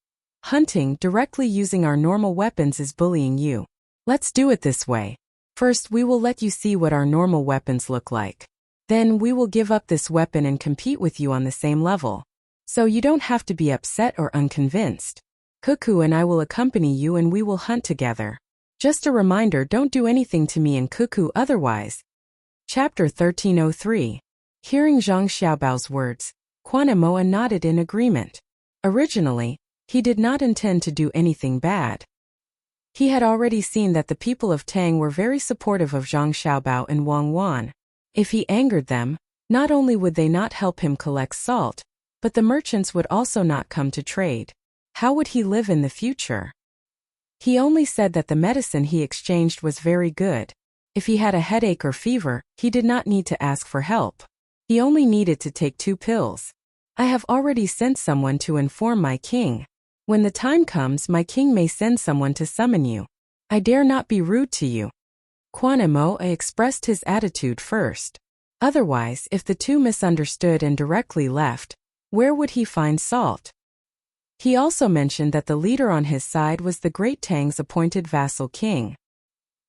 hunting directly using our normal weapons is bullying you. Let's do it this way. First, we will let you see what our normal weapons look like. Then we will give up this weapon and compete with you on the same level. So you don't have to be upset or unconvinced. Cuckoo and I will accompany you and we will hunt together. Just a reminder, don't do anything to me and Cuckoo otherwise. Chapter 1303. Hearing Zhang Xiaobao's words, Quan Emoa nodded in agreement. Originally, he did not intend to do anything bad. He had already seen that the people of Tang were very supportive of Zhang Xiaobao and Wang Wan. If he angered them, not only would they not help him collect salt, but the merchants would also not come to trade. How would he live in the future? He only said that the medicine he exchanged was very good. If he had a headache or fever, he did not need to ask for help. He only needed to take 2 pills. I have already sent someone to inform my king. When the time comes, my king may send someone to summon you. I dare not be rude to you. Quan Emoa expressed his attitude first. Otherwise, if the two misunderstood and directly left, where would he find salt? He also mentioned that the leader on his side was the great Tang's appointed vassal king.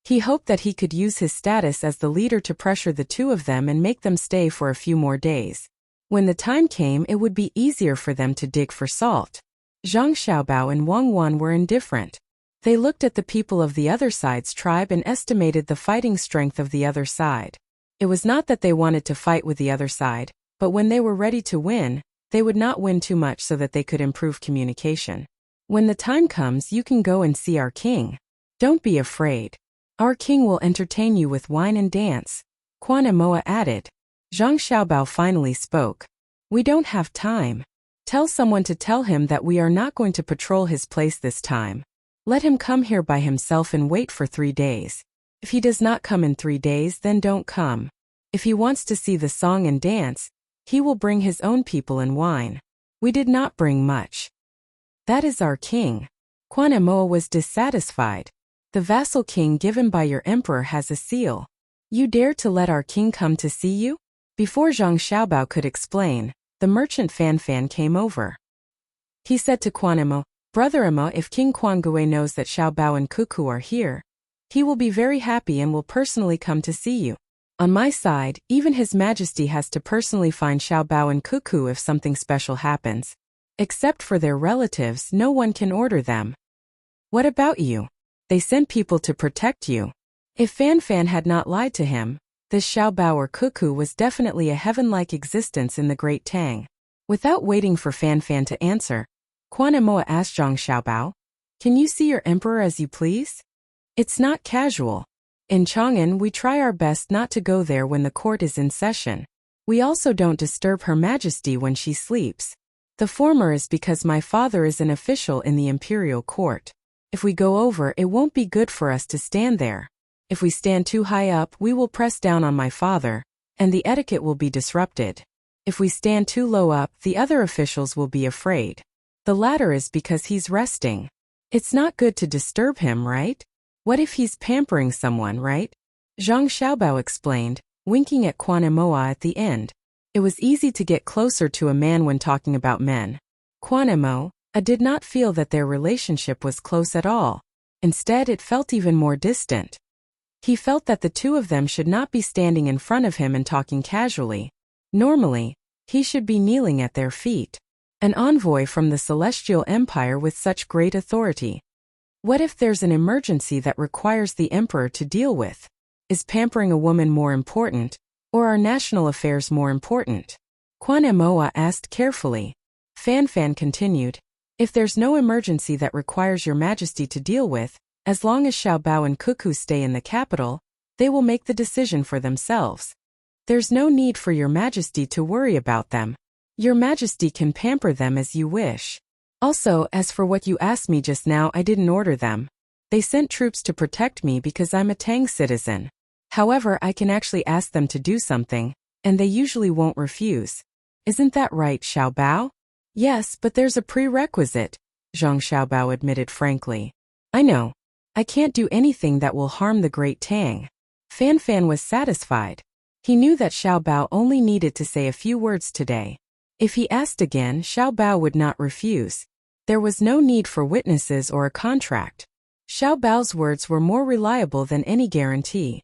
He hoped that he could use his status as the leader to pressure the two of them and make them stay for a few more days. When the time came, it would be easier for them to dig for salt. Zhang Xiaobao and Wang Wan were indifferent. They looked at the people of the other side's tribe and estimated the fighting strength of the other side. It was not that they wanted to fight with the other side, but when they were ready to win, they would not win too much so that they could improve communication. When the time comes, you can go and see our king. Don't be afraid. Our king will entertain you with wine and dance, Quan Emoa added. Zhang Xiaobao finally spoke. We don't have time. Tell someone to tell him that we are not going to patrol his place this time. Let him come here by himself and wait for 3 days. If he does not come in 3 days, then don't come. If he wants to see the song and dance, he will bring his own people and wine. We did not bring much. That is our king. Quan Emoa was dissatisfied. The vassal king given by your emperor has a seal. You dare to let our king come to see you? Before Zhang Xiaobao could explain, the merchant Fan Fan came over. He said to Quan Emoa, Brother Emoa, if King Quan Gui knows that Xiaobao and Cuckoo are here, he will be very happy and will personally come to see you. On my side, even His Majesty has to personally find Xiao Bao and Cuckoo if something special happens. Except for their relatives, no one can order them. What about you? They sent people to protect you. If Fan Fan had not lied to him, this Xiao Bao or Cuckoo was definitely a heaven-like existence in the Great Tang. Without waiting for Fan Fan to answer, Quan Emoa asked Zhang Xiaobao, "Can you see your emperor as you please?" It's not casual. In Chang'an, we try our best not to go there when the court is in session. We also don't disturb Her Majesty when she sleeps. The former is because my father is an official in the imperial court. If we go over, it won't be good for us to stand there. If we stand too high up, we will press down on my father, and the etiquette will be disrupted. If we stand too low up, the other officials will be afraid. The latter is because he's resting. It's not good to disturb him, right? What if he's pampering someone, right? Zhang Xiaobao explained, winking at Quan Emoa at the end. It was easy to get closer to a man when talking about men. Quan Emoa did not feel that their relationship was close at all. Instead, it felt even more distant. He felt that the two of them should not be standing in front of him and talking casually. Normally, he should be kneeling at their feet. An envoy from the Celestial Empire with such great authority. What if there's an emergency that requires the emperor to deal with? Is pampering a woman more important, or are national affairs more important? Quan Emoa asked carefully. Fan Fan continued, "If there's no emergency that requires your majesty to deal with, as long as Xiao Bao and Cuckoo stay in the capital, they will make the decision for themselves. There's no need for your majesty to worry about them. Your majesty can pamper them as you wish. Also, as for what you asked me just now, I didn't order them. They sent troops to protect me because I'm a Tang citizen. However, I can actually ask them to do something, and they usually won't refuse. Isn't that right, Xiao Bao?" "Yes, but there's a prerequisite," Zhang Xiaobao admitted frankly. "I know. I can't do anything that will harm the Great Tang." Fan Fan was satisfied. He knew that Xiao Bao only needed to say a few words today. If he asked again, Xiao Bao would not refuse. There was no need for witnesses or a contract. Xiao Bao's words were more reliable than any guarantee.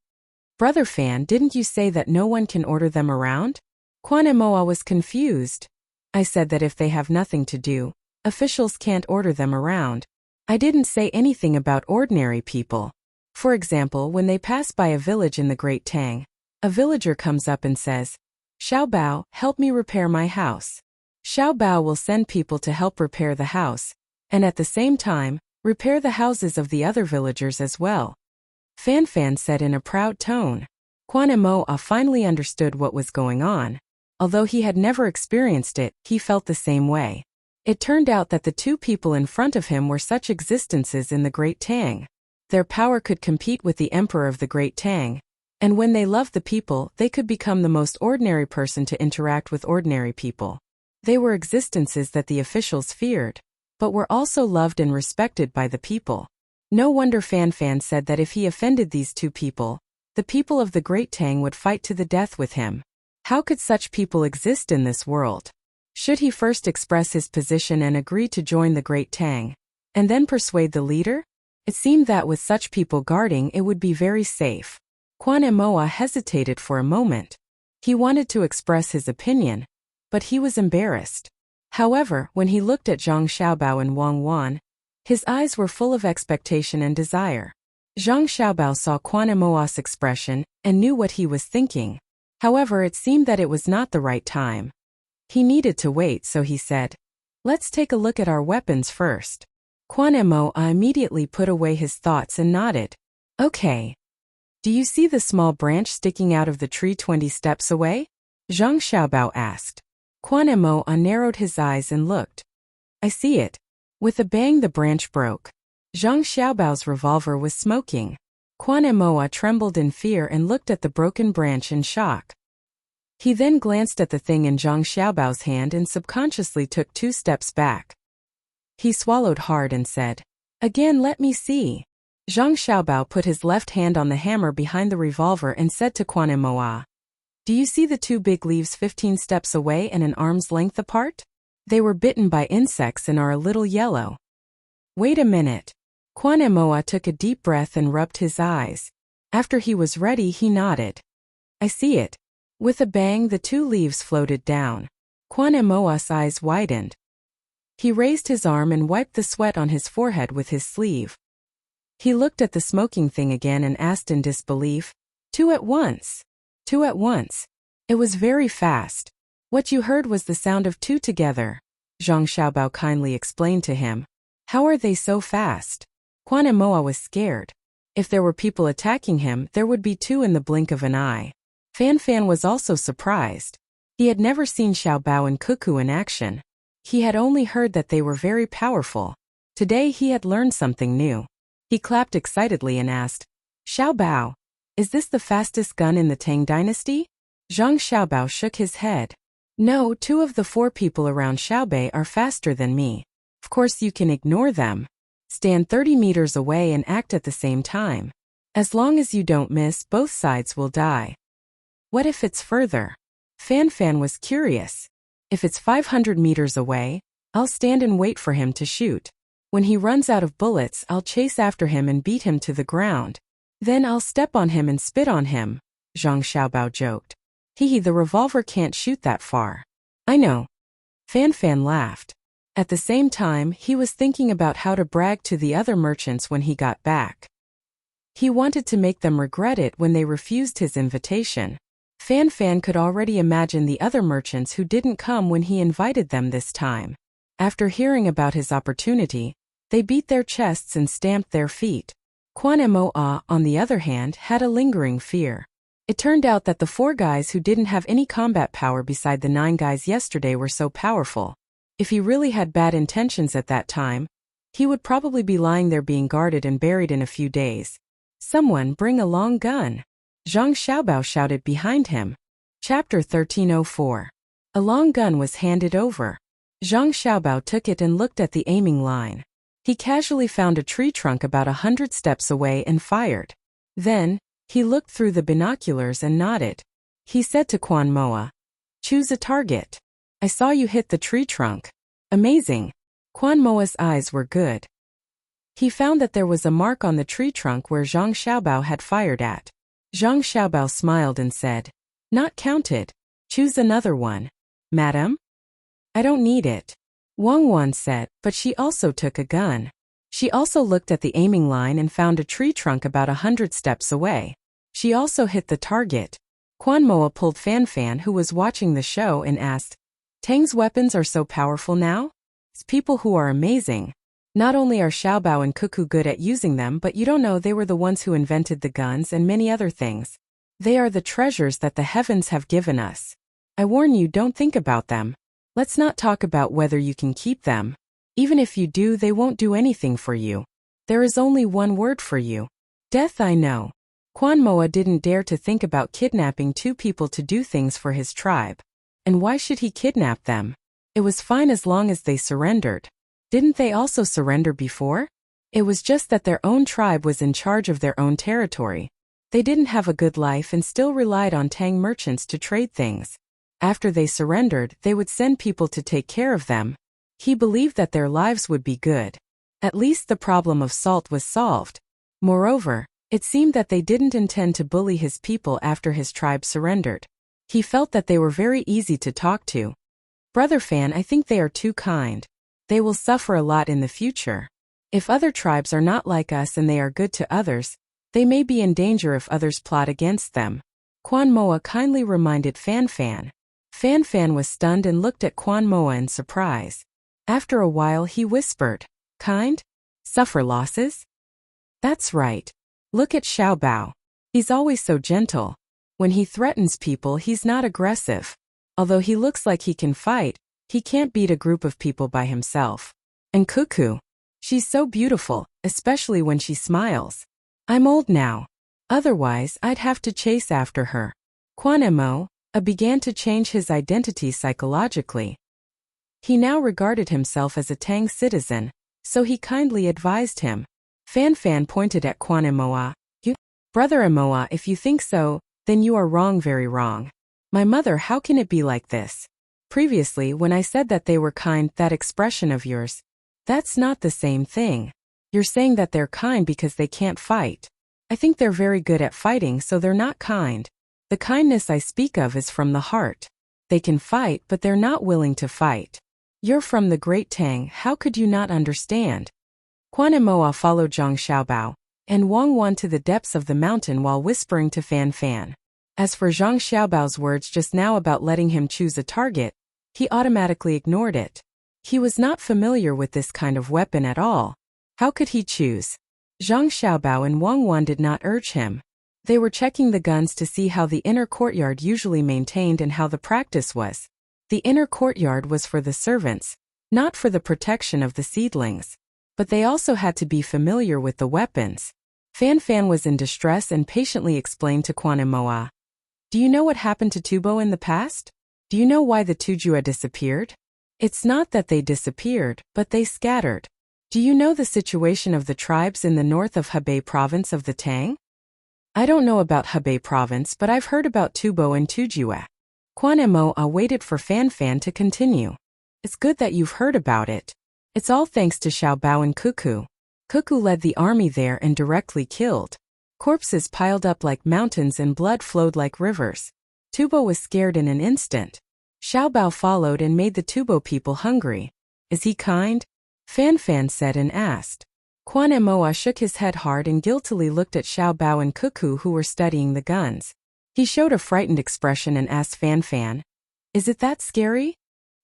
"Brother Fan, didn't you say that no one can order them around?" Quan Emoa was confused. "I said that if they have nothing to do, officials can't order them around. I didn't say anything about ordinary people. For example, when they pass by a village in the Great Tang, a villager comes up and says, 'Xiao Bao, help me repair my house.' Xiao Bao will send people to help repair the house, and at the same time, repair the houses of the other villagers as well." Fan Fan said in a proud tone. Quan Emoa finally understood what was going on. Although he had never experienced it, he felt the same way. It turned out that the two people in front of him were such existences in the Great Tang. Their power could compete with the Emperor of the Great Tang, and when they loved the people, they could become the most ordinary person to interact with ordinary people. They were existences that the officials feared, but were also loved and respected by the people. No wonder Fan Fan said that if he offended these two people, the people of the Great Tang would fight to the death with him. How could such people exist in this world? Should he first express his position and agree to join the Great Tang, and then persuade the leader? It seemed that with such people guarding, it would be very safe. Quan Emoa hesitated for a moment. He wanted to express his opinion, but he was embarrassed. However, when he looked at Zhang Xiaobao and Wang Wan, his eyes were full of expectation and desire. Zhang Xiaobao saw Quan Emoa's expression and knew what he was thinking. However, it seemed that it was not the right time. He needed to wait, so he said, "Let's take a look at our weapons first." Quan Emoa immediately put away his thoughts and nodded. "Okay. Do you see the small branch sticking out of the tree 20 steps away?" Zhang Xiaobao asked. Quan Emoa narrowed his eyes and looked. "I see it." With a bang, the branch broke. Zhang Xiaobao's revolver was smoking. Quan Emoa trembled in fear and looked at the broken branch in shock. He then glanced at the thing in Zhang Xiaobao's hand and subconsciously took 2 steps back. He swallowed hard and said, "Again, let me see." Zhang Xiaobao put his left hand on the hammer behind the revolver and said to Quan Emoa, "Do you see the 2 big leaves 15 steps away and an arm's length apart? They were bitten by insects and are a little yellow." "Wait a minute." Quan Emoa took a deep breath and rubbed his eyes. After he was ready, he nodded. I see it. With a bang, the 2 leaves floated down. Kwan Moa's eyes widened. He raised his arm and wiped the sweat on his forehead with his sleeve. He looked at the smoking thing again and asked in disbelief, 2 at once? 2 at once? It was very fast. What you heard was the sound of 2 together, Zhang Xiaobao kindly explained to him. How are they so fast? Kwan Moa was scared. If there were people attacking him, there would be 2 in the blink of an eye. Fan Fan was also surprised. He had never seen Xiaobao and Cuckoo in action. He had only heard that they were very powerful. Today he had learned something new. He clapped excitedly and asked, Xiaobao, is this the fastest gun in the Tang dynasty? Zhang Xiaobao shook his head. No, 2 of the 4 people around Xiaobei are faster than me. Of course you can ignore them. Stand 30 meters away and act at the same time. As long as you don't miss, both sides will die. What if it's further? Fan Fan was curious. If it's 500 meters away, I'll stand and wait for him to shoot. When he runs out of bullets, I'll chase after him and beat him to the ground. Then I'll step on him and spit on him, Zhang Xiaobao joked. Hee, the revolver can't shoot that far. I know. Fan Fan laughed. At the same time, he was thinking about how to brag to the other merchants when he got back. He wanted to make them regret it when they refused his invitation. Fan Fan could already imagine the other merchants who didn't come when he invited them this time. After hearing about his opportunity, they beat their chests and stamped their feet. Kwan Moa, on the other hand, had a lingering fear. It turned out that the 4 guys who didn't have any combat power beside the 9 guys yesterday were so powerful. If he really had bad intentions at that time, he would probably be lying there being guarded and buried in a few days. Someone bring a long gun. Zhang Xiaobao shouted behind him. Chapter 1304. A long gun was handed over. Zhang Xiaobao took it and looked at the aiming line. He casually found a tree trunk about 100 steps away and fired. Then, he looked through the binoculars and nodded. He said to Kwan Moa, choose a target. I saw you hit the tree trunk. Amazing. Kwan Moa's eyes were good. He found that there was a mark on the tree trunk where Zhang Xiaobao had fired at. Zhang Xiaobao smiled and said, not counted. Choose another one. Madam? I don't need it. Wang Wan said, but she also took a gun. She also looked at the aiming line and found a tree trunk about 100 steps away. She also hit the target. Kwan Moa pulled Fan Fan, who was watching the show, and asked, Tang's weapons are so powerful now? It's people who are amazing. Not only are Xiaobao and Cuckoo good at using them, but you don't know they were the ones who invented the guns and many other things. They are the treasures that the heavens have given us. I warn you, don't think about them. Let's not talk about whether you can keep them. Even if you do, they won't do anything for you. There is only one word for you. Death. I know. Kwan Moa didn't dare to think about kidnapping 2 people to do things for his tribe. And why should he kidnap them? It was fine as long as they surrendered. Didn't they also surrender before? It was just that their own tribe was in charge of their own territory. They didn't have a good life and still relied on Tang merchants to trade things. After they surrendered, they would send people to take care of them. He believed that their lives would be good. At least the problem of salt was solved. Moreover, it seemed that they didn't intend to bully his people after his tribe surrendered. He felt that they were very easy to talk to. Brother Fan, I think they are too kind. They will suffer a lot in the future. If other tribes are not like us and they are good to others, they may be in danger if others plot against them. Kwan Moa kindly reminded Fan Fan. Fan Fan was stunned and looked at Kwan Moa in surprise. After a while he whispered, kind? Suffer losses? That's right. Look at Xiaobao. He's always so gentle. When he threatens people, he's not aggressive. Although he looks like he can fight, he can't beat a group of people by himself. And Cuckoo. She's so beautiful, especially when she smiles. I'm old now. Otherwise, I'd have to chase after her. Kwan Moa began to change his identity psychologically. He now regarded himself as a Tang citizen, so he kindly advised him. Fan Fan pointed at Kwan Moa. You, Brother Moa, if you think so, then you are wrong, very wrong. My mother, how can it be like this? Previously, when I said that they were kind, that expression of yours, that's not the same thing. You're saying that they're kind because they can't fight. I think they're very good at fighting, so they're not kind. The The kindness I speak of is from the heart. They can fight, but they're not willing to fight. You're from the great Tang, how could you not understand? Quan and Moa followed Zhang Xiaobao and Wang Wan to the depths of the mountain while whispering to Fan Fan. As for Zhang Xiaobao's words just now about letting him choose a target, he automatically ignored it. He was not familiar with this kind of weapon at all. How could he choose? Zhang Xiaobao and Wang Wan did not urge him. They were checking the guns to see how the inner courtyard usually maintained and how the practice was. The inner courtyard was for the servants, not for the protection of the seedlings. But they also had to be familiar with the weapons. Fan Fan was in distress and patiently explained to Quan and Moa. Do you know what happened to Tubo in the past? Do you know why the Tujua disappeared? It's not that they disappeared, but they scattered. Do you know the situation of the tribes in the north of Hebei province of the Tang? I don't know about Hebei province, but I've heard about Tubo and Tujua. Quan and Moa waited for Fan Fan to continue. It's good that you've heard about it. It's all thanks to Xiaobao and Cuckoo. Cuckoo led the army there and directly killed. Corpses piled up like mountains and blood flowed like rivers. Tubo was scared in an instant. Xiaobao followed and made the Tubo people hungry. Is he kind? Fan Fan said and asked. Quan and Moa shook his head hard and guiltily looked at Xiaobao and Cuckoo who were studying the guns. He showed a frightened expression and asked Fan Fan, is it that scary?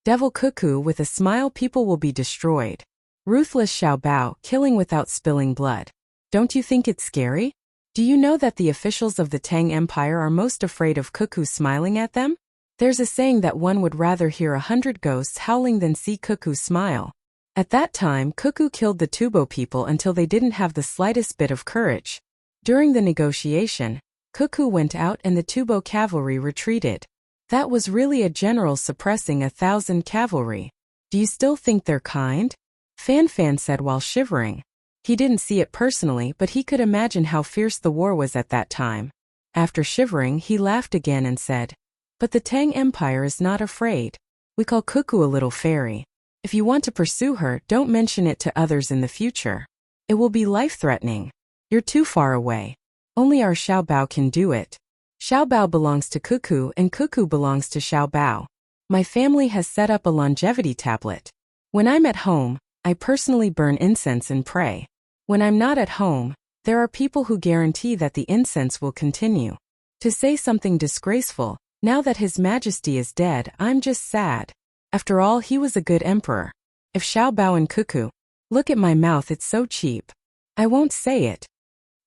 Devil Cuckoo, with a smile, people will be destroyed. Ruthless Xiaobao, killing without spilling blood. Don't you think it's scary? Do you know that the officials of the Tang Empire are most afraid of Cuckoo smiling at them? There's a saying that one would rather hear 100 ghosts howling than see Cuckoo smile. At that time, Cuckoo killed the Tubo people until they didn't have the slightest bit of courage. During the negotiation, Cuckoo went out and the Tubo cavalry retreated. That was really a general suppressing 1,000 cavalry. Do you still think they're kind? Fan Fan said while shivering. He didn't see it personally, but he could imagine how fierce the war was at that time. After shivering, he laughed again and said, but the Tang Empire is not afraid. We call Cuckoo a little fairy. If you want to pursue her, don't mention it to others in the future. It will be life-threatening. You're too far away. Only our Xiaobao can do it. Xiaobao belongs to Cuckoo and Cuckoo belongs to Xiaobao. My family has set up a longevity tablet. When I'm at home, I personally burn incense and pray. When I'm not at home, there are people who guarantee that the incense will continue. To say something disgraceful, now that His Majesty is dead, I'm just sad. After all, he was a good emperor. If Xiaobao and Cuckoo, look at my mouth, it's so cheap. I won't say it.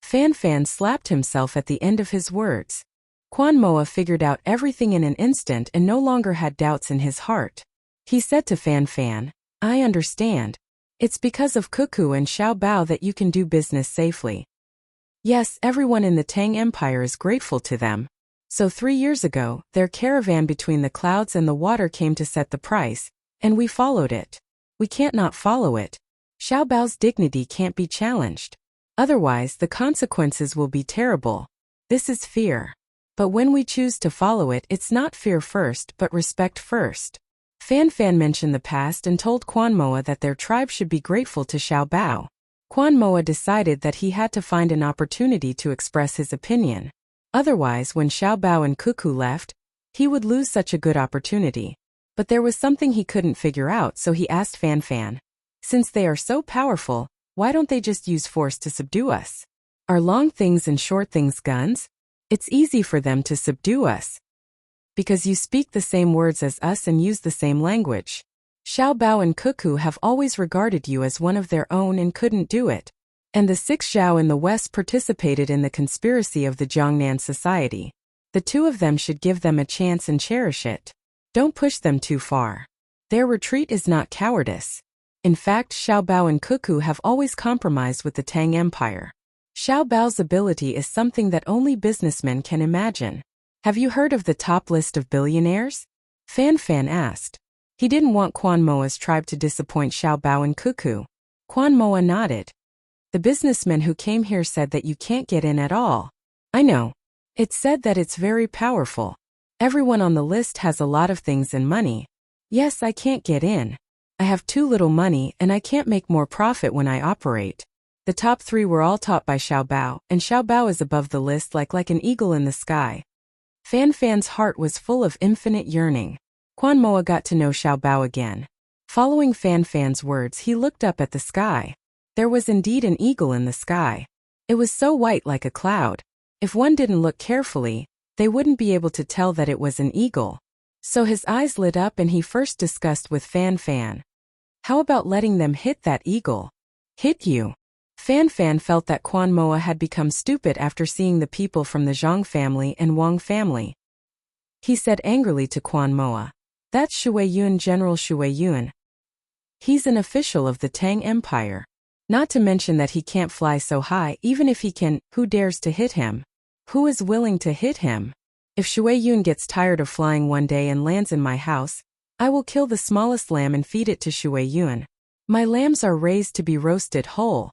Fan Fan slapped himself at the end of his words. Quan Moa figured out everything in an instant and no longer had doubts in his heart. He said to Fan Fan, I understand. It's because of Cuckoo and Xiaobao that you can do business safely. Yes, everyone in the Tang Empire is grateful to them. So 3 years ago, their caravan between the clouds and the water came to set the price, and we followed it. We can't not follow it. Xiaobao's dignity can't be challenged. Otherwise, the consequences will be terrible. This is fear. But when we choose to follow it, it's not fear first, but respect first. Fan Fan mentioned the past and told Quan Moa that their tribe should be grateful to Xiaobao. Quan Moa decided that he had to find an opportunity to express his opinion. Otherwise, when Xiaobao and Cuckoo left, he would lose such a good opportunity. But there was something he couldn't figure out, so he asked Fan Fan, since they are so powerful, why don't they just use force to subdue us? Are long things and short things guns? It's easy for them to subdue us. Because you speak the same words as us and use the same language. Xiaobao and Cuckoo have always regarded you as one of their own and couldn't do it. And the 6 Zhao in the West participated in the conspiracy of the Jiangnan society. The 2 of them should give them a chance and cherish it. Don't push them too far. Their retreat is not cowardice. In fact, Xiaobao and Cuckoo have always compromised with the Tang Empire. Xiaobao's ability is something that only businessmen can imagine. Have you heard of the top list of billionaires? Fan Fan asked. He didn't want Quan Moa's tribe to disappoint Xiaobao and Cuckoo. Quan Moa nodded. The businessmen who came here said that you can't get in at all. I know. It's said that it's very powerful. Everyone on the list has a lot of things and money. Yes, I can't get in. I have too little money and I can't make more profit when I operate. The top 3 were all taught by Xiaobao, and Xiaobao is above the list like an eagle in the sky. Fan Fan's heart was full of infinite yearning. Quan Moa got to know Xiao Bao again. Following Fan Fan's words, he looked up at the sky. There was indeed an eagle in the sky. It was so white like a cloud. If one didn't look carefully, they wouldn't be able to tell that it was an eagle. So his eyes lit up and he first discussed with Fan Fan. How about letting them hit that eagle? Hit you? Fan Fan felt that Quan Moa had become stupid after seeing the people from the Zhang family and Wang family. He said angrily to Quan Moa, "That's Shui Yun, General Shui Yun. He's an official of the Tang Empire. Not to mention that he can't fly so high. Even if he can, who dares to hit him? Who is willing to hit him? If Shui Yun gets tired of flying one day and lands in my house, I will kill the smallest lamb and feed it to Shui Yun. My lambs are raised to be roasted whole."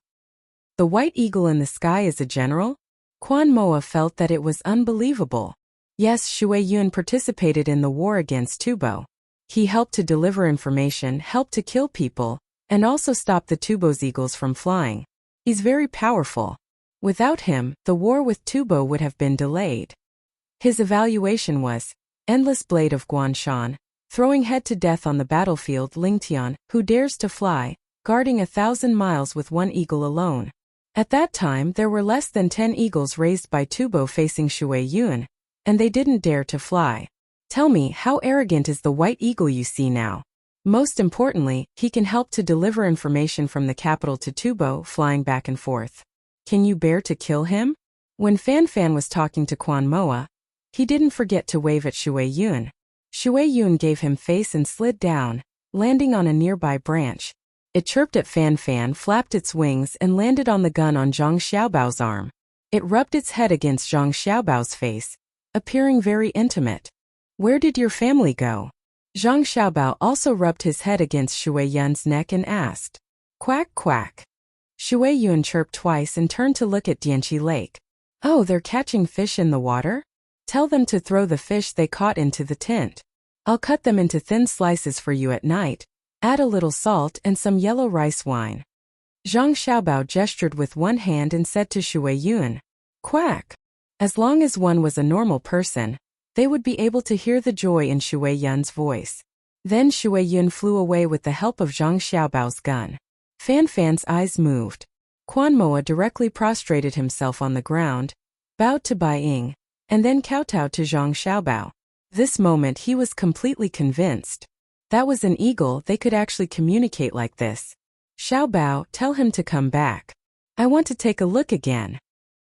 The white eagle in the sky is a general? Quan Moa felt that it was unbelievable. Yes, Shui Yun participated in the war against Tubo. He helped to deliver information, helped to kill people, and also stop the Tubo's eagles from flying. He's very powerful. Without him, the war with Tubo would have been delayed. His evaluation was, endless blade of Guanshan, throwing head to death on the battlefield Lingtian, who dares to fly, guarding 1,000 miles with one eagle alone. At that time there were less than 10 eagles raised by Tubo facing Shui Yun, and they didn't dare to fly. Tell me, how arrogant is the white eagle you see now? Most importantly, he can help to deliver information from the capital to Tubo, flying back and forth. Can you bear to kill him? When Fan Fan was talking to Quan Moa, he didn't forget to wave at Shui Yun. Shui Yun gave him face and slid down, landing on a nearby branch. It chirped at Fan Fan, flapped its wings and landed on the gun on Zhang Xiaobao's arm. It rubbed its head against Zhang Xiaobao's face, appearing very intimate. Where did your family go? Zhang Xiaobao also rubbed his head against Shui Yun's neck and asked. Quack quack. Shui Yun chirped twice and turned to look at Dianqi Lake. Oh, they're catching fish in the water? Tell them to throw the fish they caught into the tent. I'll cut them into thin slices for you at night. Add a little salt and some yellow rice wine. Zhang Xiaobao gestured with one hand and said to Shui Yun, Quack. As long as one was a normal person, they would be able to hear the joy in Shui Yun's voice. Then Shui Yun flew away with the help of Zhang Xiaobao's gun. Fan Fan's eyes moved. Quan Moa directly prostrated himself on the ground, bowed to Bai Ying, and then kowtowed to Zhang Xiaobao. This moment he was completely convinced. That was an eagle, they could actually communicate like this. Xiaobao, tell him to come back. I want to take a look again.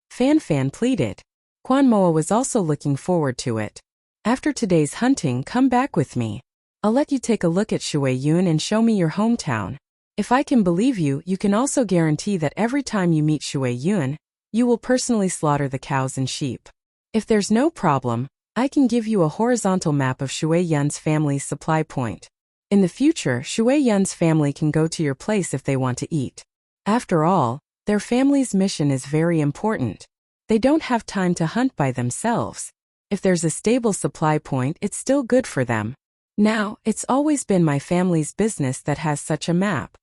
Fan Fan pleaded. Quan Moa was also looking forward to it. After today's hunting, come back with me. I'll let you take a look at Shui Yun and show me your hometown. If I can believe you, you can also guarantee that every time you meet Shui Yun, you will personally slaughter the cows and sheep. If there's no problem, I can give you a horizontal map of Shui Yun's family's supply point. In the future, Shui Yun's family can go to your place if they want to eat. After all, their family's mission is very important. They don't have time to hunt by themselves. If there's a stable supply point, it's still good for them. Now, it's always been my family's business that has such a map.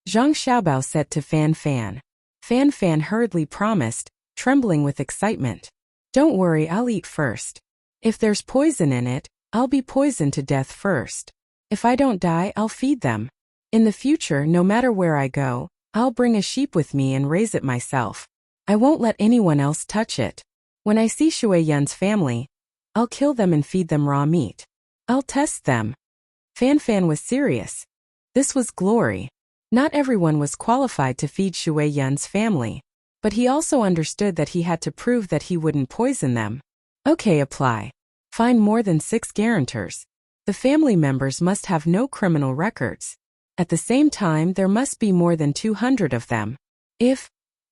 Zhang Xiaobao said to Fan Fan. Fan Fan hurriedly promised, trembling with excitement. Don't worry, I'll eat first. If there's poison in it, I'll be poisoned to death first. If I don't die, I'll feed them. In the future, no matter where I go, I'll bring a sheep with me and raise it myself. I won't let anyone else touch it. When I see Shui Yun's family, I'll kill them and feed them raw meat. I'll test them. Fan Fan was serious. This was glory. Not everyone was qualified to feed Shui Yun's family, but he also understood that he had to prove that he wouldn't poison them. Okay, apply. Find more than 6 guarantors. The family members must have no criminal records. At the same time, there must be more than 200 of them.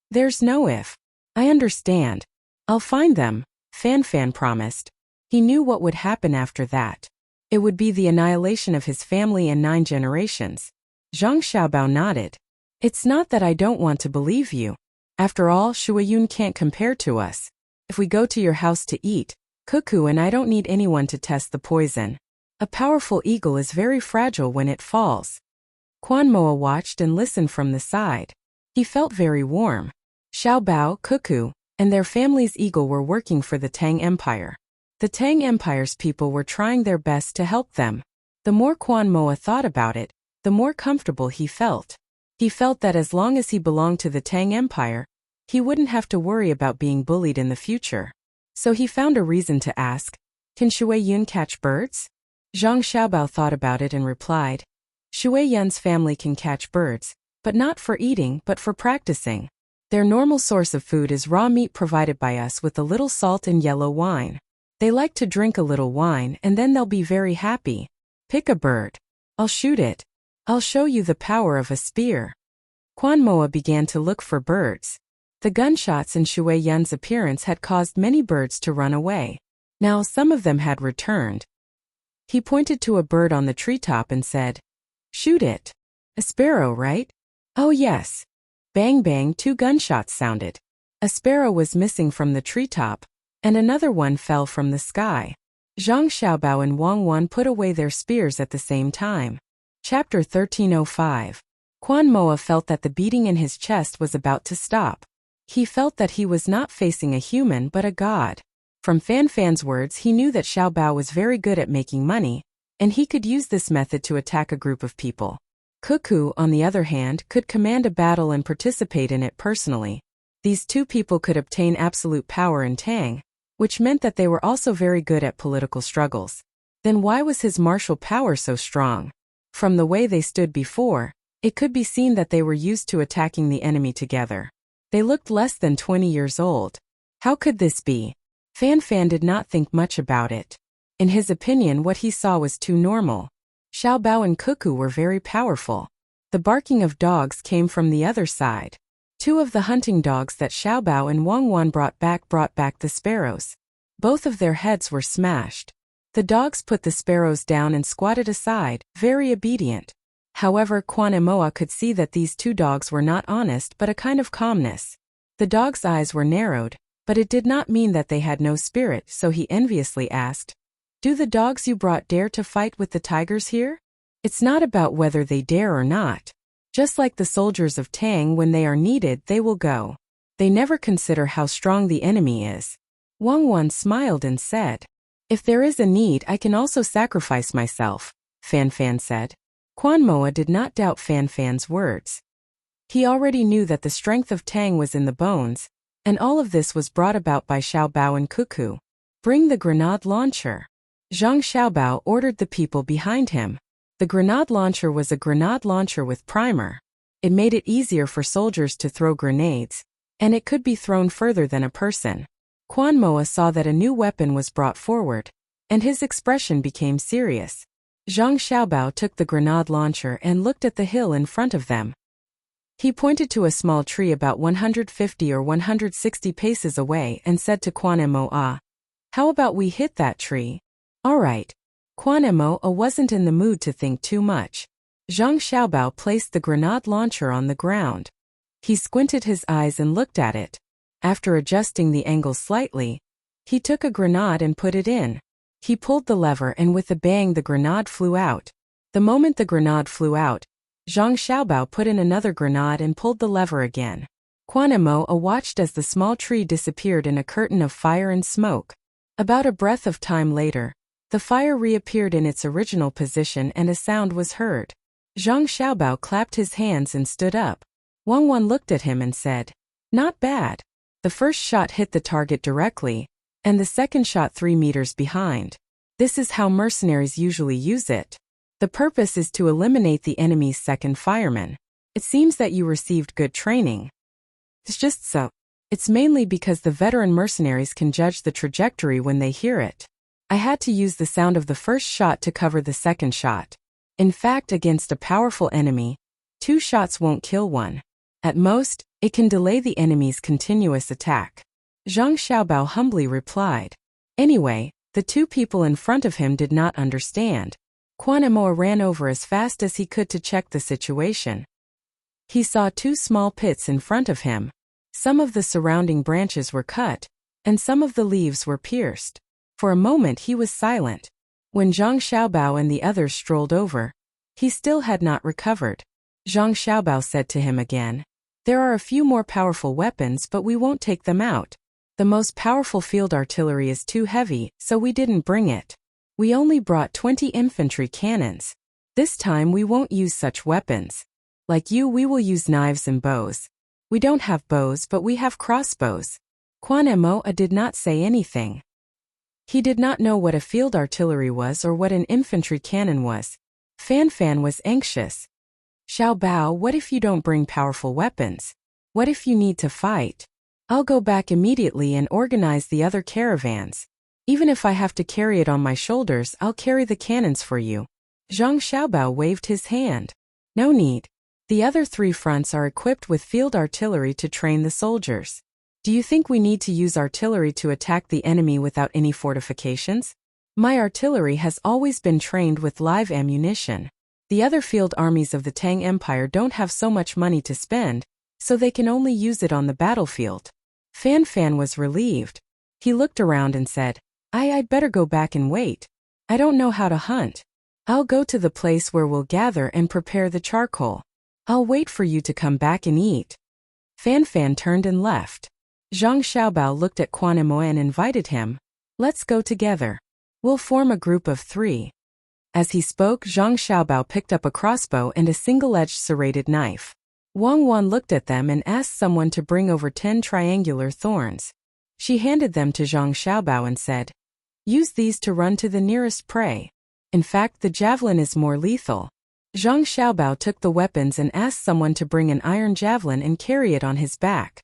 There's no if. I understand. I'll find them, Fan Fan promised. He knew what would happen after that. It would be the annihilation of his family and 9 generations. Zhang Xiaobao nodded. It's not that I don't want to believe you. After all, Shui Yun can't compare to us. If we go to your house to eat, Cuckoo and I don't need anyone to test the poison. A powerful eagle is very fragile when it falls. Quan Moa watched and listened from the side. He felt very warm. Xiaobao, Cuckoo, and their family's eagle were working for the Tang Empire. The Tang Empire's people were trying their best to help them. The more Quan Moa thought about it, the more comfortable he felt. He felt that as long as he belonged to the Tang Empire, he wouldn't have to worry about being bullied in the future. So he found a reason to ask, "Can Shui Yun catch birds?" Zhang Xiaobao thought about it and replied, "Shui Yun's family can catch birds, but not for eating but for practicing. Their normal source of food is raw meat provided by us with a little salt and yellow wine. They like to drink a little wine and then they'll be very happy. Pick a bird. I'll shoot it. I'll show you the power of a spear." Quan Moa began to look for birds. The gunshots and Shui Yun's appearance had caused many birds to run away. Now some of them had returned. He pointed to a bird on the treetop and said, "Shoot it. A sparrow, right?" "Oh yes." Bang bang, 2 gunshots sounded. A sparrow was missing from the treetop, and another one fell from the sky. Zhang Xiaobao and Wang Wan put away their spears at the same time. Chapter 1305. Quan Moa felt that the beating in his chest was about to stop. He felt that he was not facing a human but a god. From Fan Fan's words, he knew that Xiaobao was very good at making money, and he could use this method to attack a group of people. Cuckoo, on the other hand, could command a battle and participate in it personally. These 2 people could obtain absolute power in Tang, which meant that they were also very good at political struggles. Then why was his martial power so strong? From the way they stood before, it could be seen that they were used to attacking the enemy together. They looked less than 20 years old. How could this be? Fan Fan did not think much about it. In his opinion, what he saw was too normal. Xiaobao and Cuckoo were very powerful. The barking of dogs came from the other side. 2 of the hunting dogs that Xiaobao and Wang Wan brought back the sparrows. Both of their heads were smashed. The dogs put the sparrows down and squatted aside, very obedient. However, Quan Moa could see that these 2 dogs were not honest but a kind of calmness. The dogs' eyes were narrowed, but it did not mean that they had no spirit, so he enviously asked, "Do the dogs you brought dare to fight with the tigers here?" "It's not about whether they dare or not. Just like the soldiers of Tang, when they are needed, they will go. They never consider how strong the enemy is." Wang Wan smiled and said, "If there is a need, I can also sacrifice myself," Fan Fan said. Quan Moa did not doubt Fan Fan's words. He already knew that the strength of Tang was in the bones, and all of this was brought about by Xiaobao and Cuckoo. "Bring the grenade launcher." Zhang Xiaobao ordered the people behind him. The grenade launcher was a grenade launcher with primer. It made it easier for soldiers to throw grenades, and it could be thrown further than a person. Quan Moa saw that a new weapon was brought forward, and his expression became serious. Zhang Xiaobao took the grenade launcher and looked at the hill in front of them. He pointed to a small tree about 150 or 160 paces away and said to Quan Moa, "How about we hit that tree?" "All right." Quan Moa wasn't in the mood to think too much. Zhang Xiaobao placed the grenade launcher on the ground. He squinted his eyes and looked at it. After adjusting the angle slightly, he took a grenade and put it in. He pulled the lever and with a bang the grenade flew out. The moment the grenade flew out, Zhang Xiaobao put in another grenade and pulled the lever again. Quan Moa watched as the small tree disappeared in a curtain of fire and smoke. About a breath of time later, the fire reappeared in its original position and a sound was heard. Zhang Xiaobao clapped his hands and stood up. Wang Wan looked at him and said, "Not bad." The first shot hit the target directly, and the second shot 3 meters behind. This is how mercenaries usually use it. The purpose is to eliminate the enemy's second fireman. It seems that you received good training. It's just so. It's mainly because the veteran mercenaries can judge the trajectory when they hear it. I had to use the sound of the first shot to cover the second shot. In fact, against a powerful enemy, 2 shots won't kill one. At most, it can delay the enemy's continuous attack. Zhang Xiaobao humbly replied. Anyway, the 2 people in front of him did not understand. Quan Moa ran over as fast as he could to check the situation. He saw 2 small pits in front of him. Some of the surrounding branches were cut, and some of the leaves were pierced. For a moment he was silent. When Zhang Xiaobao and the others strolled over, he still had not recovered. Zhang Xiaobao said to him again, "There are a few more powerful weapons, but we won't take them out. The most powerful field artillery is too heavy, so we didn't bring it. We only brought 20 infantry cannons. This time we won't use such weapons. Like you, we will use knives and bows. We don't have bows, but we have crossbows. Quan Moa did not say anything. He did not know what a field artillery was or what an infantry cannon was. Fan Fan was anxious. Xiao Bao, what if you don't bring powerful weapons? What if you need to fight? I'll go back immediately and organize the other caravans. Even if I have to carry it on my shoulders, I'll carry the cannons for you. Zhang Xiaobao waved his hand. No need. The other 3 fronts are equipped with field artillery to train the soldiers. Do you think we need to use artillery to attack the enemy without any fortifications? My artillery has always been trained with live ammunition. The other field armies of the Tang Empire don't have so much money to spend, so they can only use it on the battlefield. Fan Fan was relieved. He looked around and said, I'd better go back and wait. I don't know how to hunt. I'll go to the place where we'll gather and prepare the charcoal. I'll wait for you to come back and eat. Fan Fan turned and left. Zhang Xiaobao looked at Quan Moa and invited him. Let's go together. We'll form a group of 3. As he spoke, Zhang Xiaobao picked up a crossbow and a single-edged serrated knife. Wang Wan looked at them and asked someone to bring over 10 triangular thorns. She handed them to Zhang Xiaobao and said, Use these to run to the nearest prey. In fact, the javelin is more lethal. Zhang Xiaobao took the weapons and asked someone to bring an iron javelin and carry it on his back.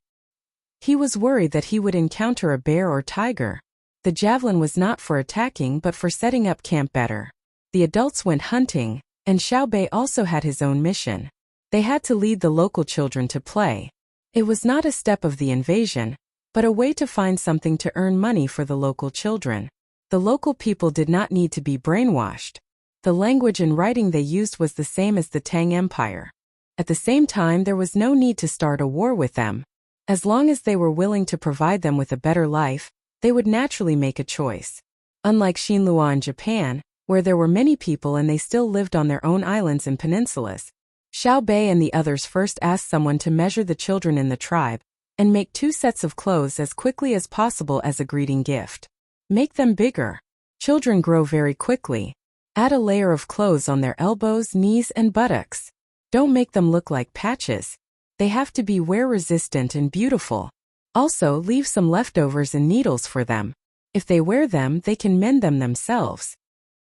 He was worried that he would encounter a bear or tiger. The javelin was not for attacking but for setting up camp better. The adults went hunting, and Xiao Bei also had his own mission. They had to lead the local children to play. It was not a step of the invasion, but a way to find something to earn money for the local children. The local people did not need to be brainwashed. The language and writing they used was the same as the Tang Empire. At the same time, there was no need to start a war with them. As long as they were willing to provide them with a better life, they would naturally make a choice. Unlike Xinlua in Japan, where there were many people and they still lived on their own islands and peninsulas, Xiao Bei and the others first asked someone to measure the children in the tribe and make 2 sets of clothes as quickly as possible as a greeting gift. Make them bigger. Children grow very quickly. Add a layer of clothes on their elbows, knees, and buttocks. Don't make them look like patches. They have to be wear-resistant and beautiful. Also, leave some leftovers and needles for them. If they wear them, they can mend them themselves.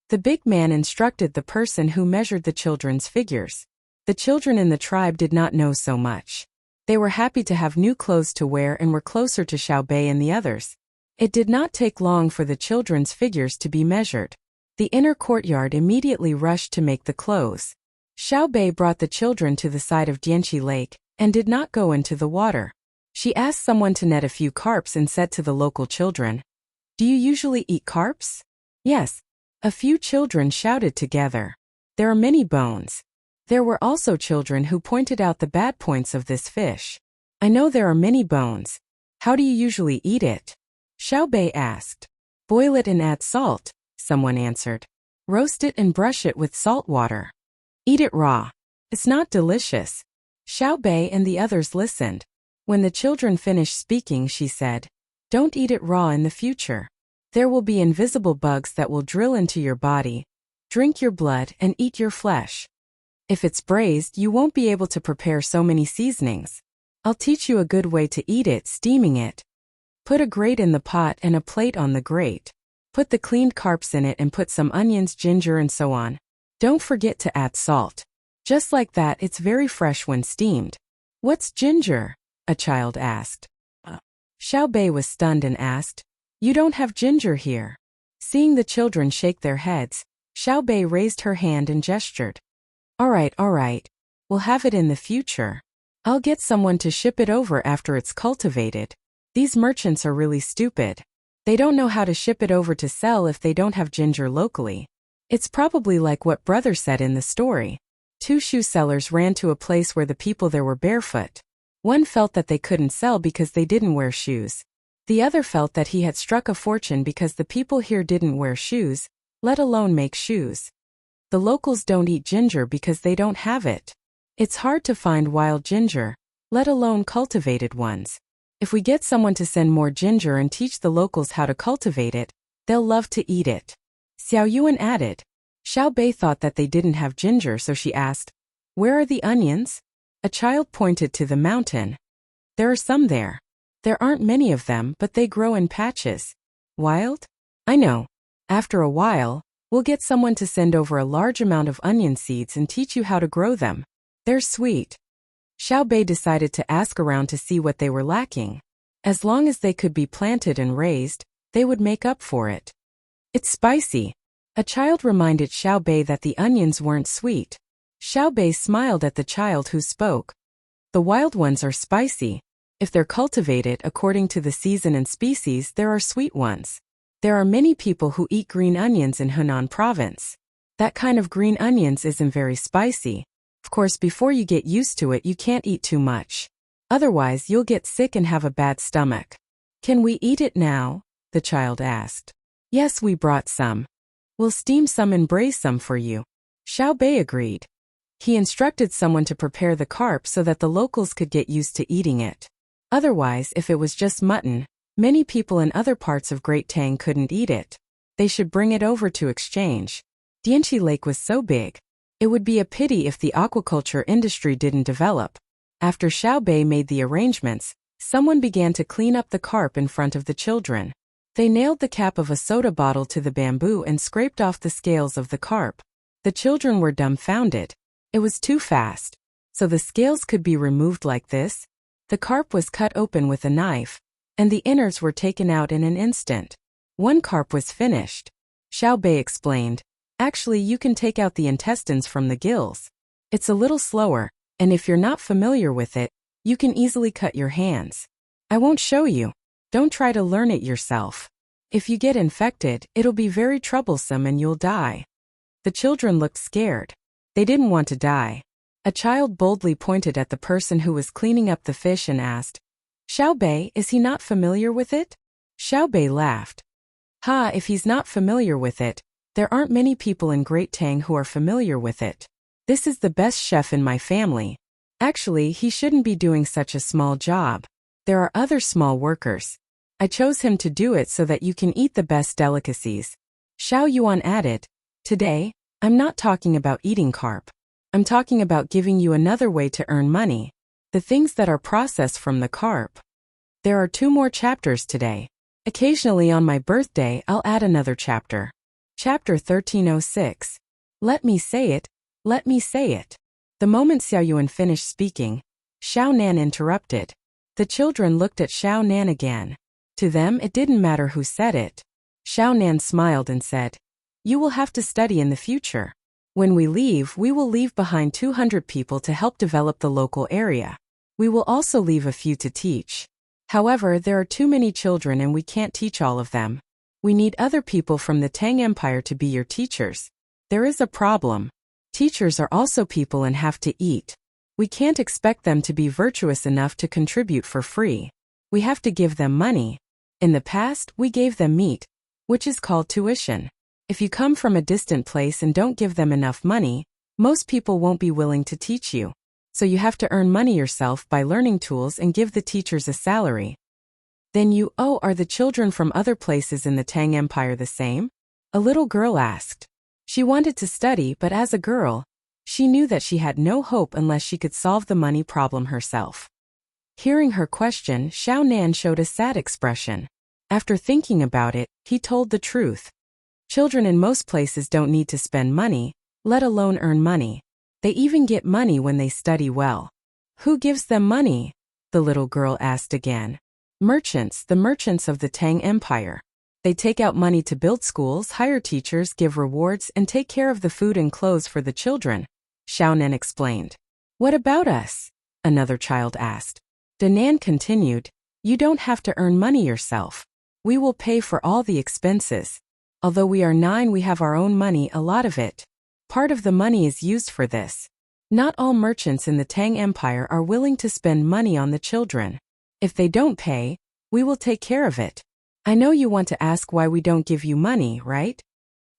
The big man instructed the person who measured the children's figures. The children in the tribe did not know so much. They were happy to have new clothes to wear and were closer to Xiao Bei and the others. It did not take long for the children's figures to be measured. The inner courtyard immediately rushed to make the clothes. Xiao Bei brought the children to the side of Dianqi Lake and did not go into the water. She asked someone to net a few carps and said to the local children, Do you usually eat carps? Yes. A few children shouted together. There are many bones. There were also children who pointed out the bad points of this fish. I know there are many bones. How do you usually eat it? Xiao Bei asked. Boil it and add salt, someone answered. Roast it and brush it with salt water. Eat it raw. It's not delicious. Xiao Bei and the others listened. When the children finished speaking, she said, Don't eat it raw in the future. There will be invisible bugs that will drill into your body, drink your blood, and eat your flesh. If it's braised, you won't be able to prepare so many seasonings. I'll teach you a good way to eat it, steaming it. Put a grate in the pot and a plate on the grate. Put the cleaned carps in it and put some onions, ginger, and so on. Don't forget to add salt. Just like that, it's very fresh when steamed. What's ginger? A child asked. Xiao Bei was stunned and asked, You don't have ginger here. Seeing the children shake their heads, Xiao Bei raised her hand and gestured. All right. We'll have it in the future. I'll get someone to ship it over after it's cultivated. These merchants are really stupid. They don't know how to ship it over to sell if they don't have ginger locally. It's probably like what brother said in the story. 2 shoe sellers ran to a place where the people there were barefoot. One felt that they couldn't sell because they didn't wear shoes. The other felt that he had struck a fortune because the people here didn't wear shoes, let alone make shoes. The locals don't eat ginger because they don't have it. It's hard to find wild ginger, let alone cultivated ones. If we get someone to send more ginger and teach the locals how to cultivate it, they'll love to eat it. Xiao Yuan added. Xiao Bei thought that they didn't have ginger, so she asked, "Where are the onions?" A child pointed to the mountain. "There are some there. There aren't many of them, but they grow in patches." "Wild?" "I know. After a while, we'll get someone to send over a large amount of onion seeds and teach you how to grow them. They're sweet." Xiao Bei decided to ask around to see what they were lacking. As long as they could be planted and raised, they would make up for it. "It's spicy." A child reminded Xiao Bei that the onions weren't sweet. Xiao Bei smiled at the child who spoke. "The wild ones are spicy. If they're cultivated according to the season and species, there are sweet ones. There are many people who eat green onions in Hunan province. That kind of green onions isn't very spicy. Of course, before you get used to it, you can't eat too much. Otherwise, you'll get sick and have a bad stomach." "Can we eat it now?" the child asked. "Yes, we brought some. We'll steam some and braise some for you." Xiao Bei agreed. He instructed someone to prepare the carp so that the locals could get used to eating it. Otherwise, if it was just mutton, many people in other parts of Great Tang couldn't eat it. They should bring it over to exchange. Dianqi Lake was so big. It would be a pity if the aquaculture industry didn't develop. After Xiao Bei made the arrangements, someone began to clean up the carp in front of the children. They nailed the cap of a soda bottle to the bamboo and scraped off the scales of the carp. The children were dumbfounded. It was too fast. So the scales could be removed like this? The carp was cut open with a knife, and the innards were taken out in an instant. One carp was finished. Xiao Bei explained, "Actually, you can take out the intestines from the gills. It's a little slower, and if you're not familiar with it, you can easily cut your hands. I won't show you. Don't try to learn it yourself. If you get infected, it'll be very troublesome and you'll die." The children looked scared. They didn't want to die. A child boldly pointed at the person who was cleaning up the fish and asked, "Xiao Bei, is he not familiar with it?" Xiao Bei laughed. "Ha, if he's not familiar with it, there aren't many people in Great Tang who are familiar with it. This is the best chef in my family. Actually, he shouldn't be doing such a small job. There are other small workers. I chose him to do it so that you can eat the best delicacies." Xiao Yuan added, "Today, I'm not talking about eating carp. I'm talking about giving you another way to earn money, the things that are processed from the carp. There are 2 more chapters today. Occasionally on my birthday, I'll add another chapter." Chapter 1306. Let me say it, let me say it. The moment Xiao Yuan finished speaking, Xiao Nan interrupted. The children looked at Xiao Nan again. To them, it didn't matter who said it. Xiao Nan smiled and said, "You will have to study in the future. When we will leave behind 200 people to help develop the local area. We will also leave a few to teach. However, there are too many children and we can't teach all of them. We need other people from the Tang Empire to be your teachers. There is a problem. Teachers are also people and have to eat. We can't expect them to be virtuous enough to contribute for free. We have to give them money. In the past, we gave them meat, which is called tuition. If you come from a distant place and don't give them enough money, most people won't be willing to teach you. So you have to earn money yourself by learning tools and give the teachers a salary." "Then are the children from other places in the Tang Empire the same?" a little girl asked. She wanted to study, but as a girl, she knew that she had no hope unless she could solve the money problem herself. Hearing her question, Xiao Nan showed a sad expression. After thinking about it, he told the truth. Children in most places don't need to spend money, let alone earn money. They even get money when they study well. "Who gives them money?" the little girl asked again. "Merchants, the merchants of the Tang Empire. They take out money to build schools, hire teachers, give rewards, and take care of the food and clothes for the children," Xiao Nan explained. "What about us?" another child asked. Danan continued, "You don't have to earn money yourself. We will pay for all the expenses. Although we are 9, we have our own money, a lot of it. Part of the money is used for this. Not all merchants in the Tang Empire are willing to spend money on the children. If they don't pay, we will take care of it. I know you want to ask why we don't give you money, right?"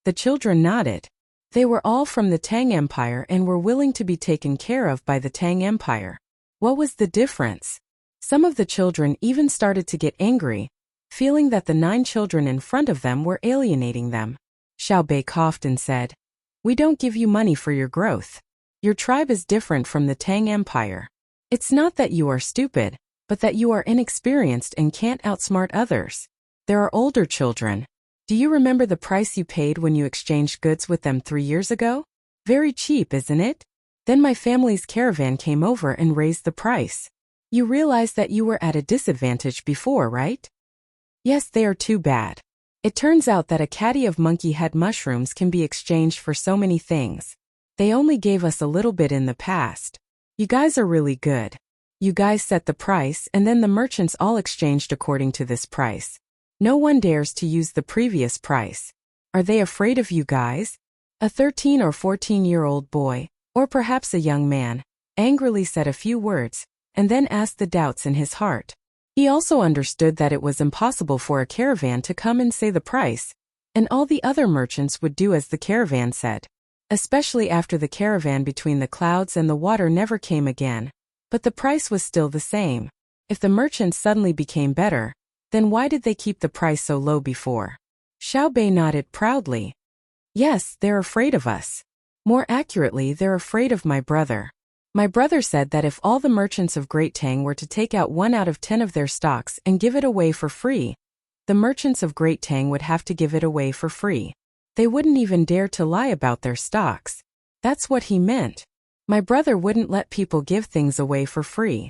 The children nodded. They were all from the Tang Empire and were willing to be taken care of by the Tang Empire. What was the difference? Some of the children even started to get angry, feeling that the 9 children in front of them were alienating them. Xiao Bei coughed and said, "We don't give you money for your growth. Your tribe is different from the Tang Empire. It's not that you are stupid, but that you are inexperienced and can't outsmart others. There are older children. Do you remember the price you paid when you exchanged goods with them 3 years ago? Very cheap, isn't it? Then my family's caravan came over and raised the price. You realize that you were at a disadvantage before, right? Yes, they are too bad. It turns out that a caddy of monkey head mushrooms can be exchanged for so many things. They only gave us a little bit in the past. You guys are really good. You guys set the price and then the merchants all exchanged according to this price. No one dares to use the previous price. Are they afraid of you guys?" A 13 or 14-year-old boy, or perhaps a young man, angrily said a few words, and then asked the doubts in his heart. He also understood that it was impossible for a caravan to come and say the price, and all the other merchants would do as the caravan said. Especially after the caravan between the clouds and the water never came again. But the price was still the same. If the merchants suddenly became better, then why did they keep the price so low before? Xiao Bei nodded proudly. Yes, they're afraid of us. More accurately, they're afraid of my brother. My brother said that if all the merchants of Great Tang were to take out 1 out of 10 of their stocks and give it away for free, the merchants of Great Tang would have to give it away for free. They wouldn't even dare to lie about their stocks. That's what he meant. My brother wouldn't let people give things away for free.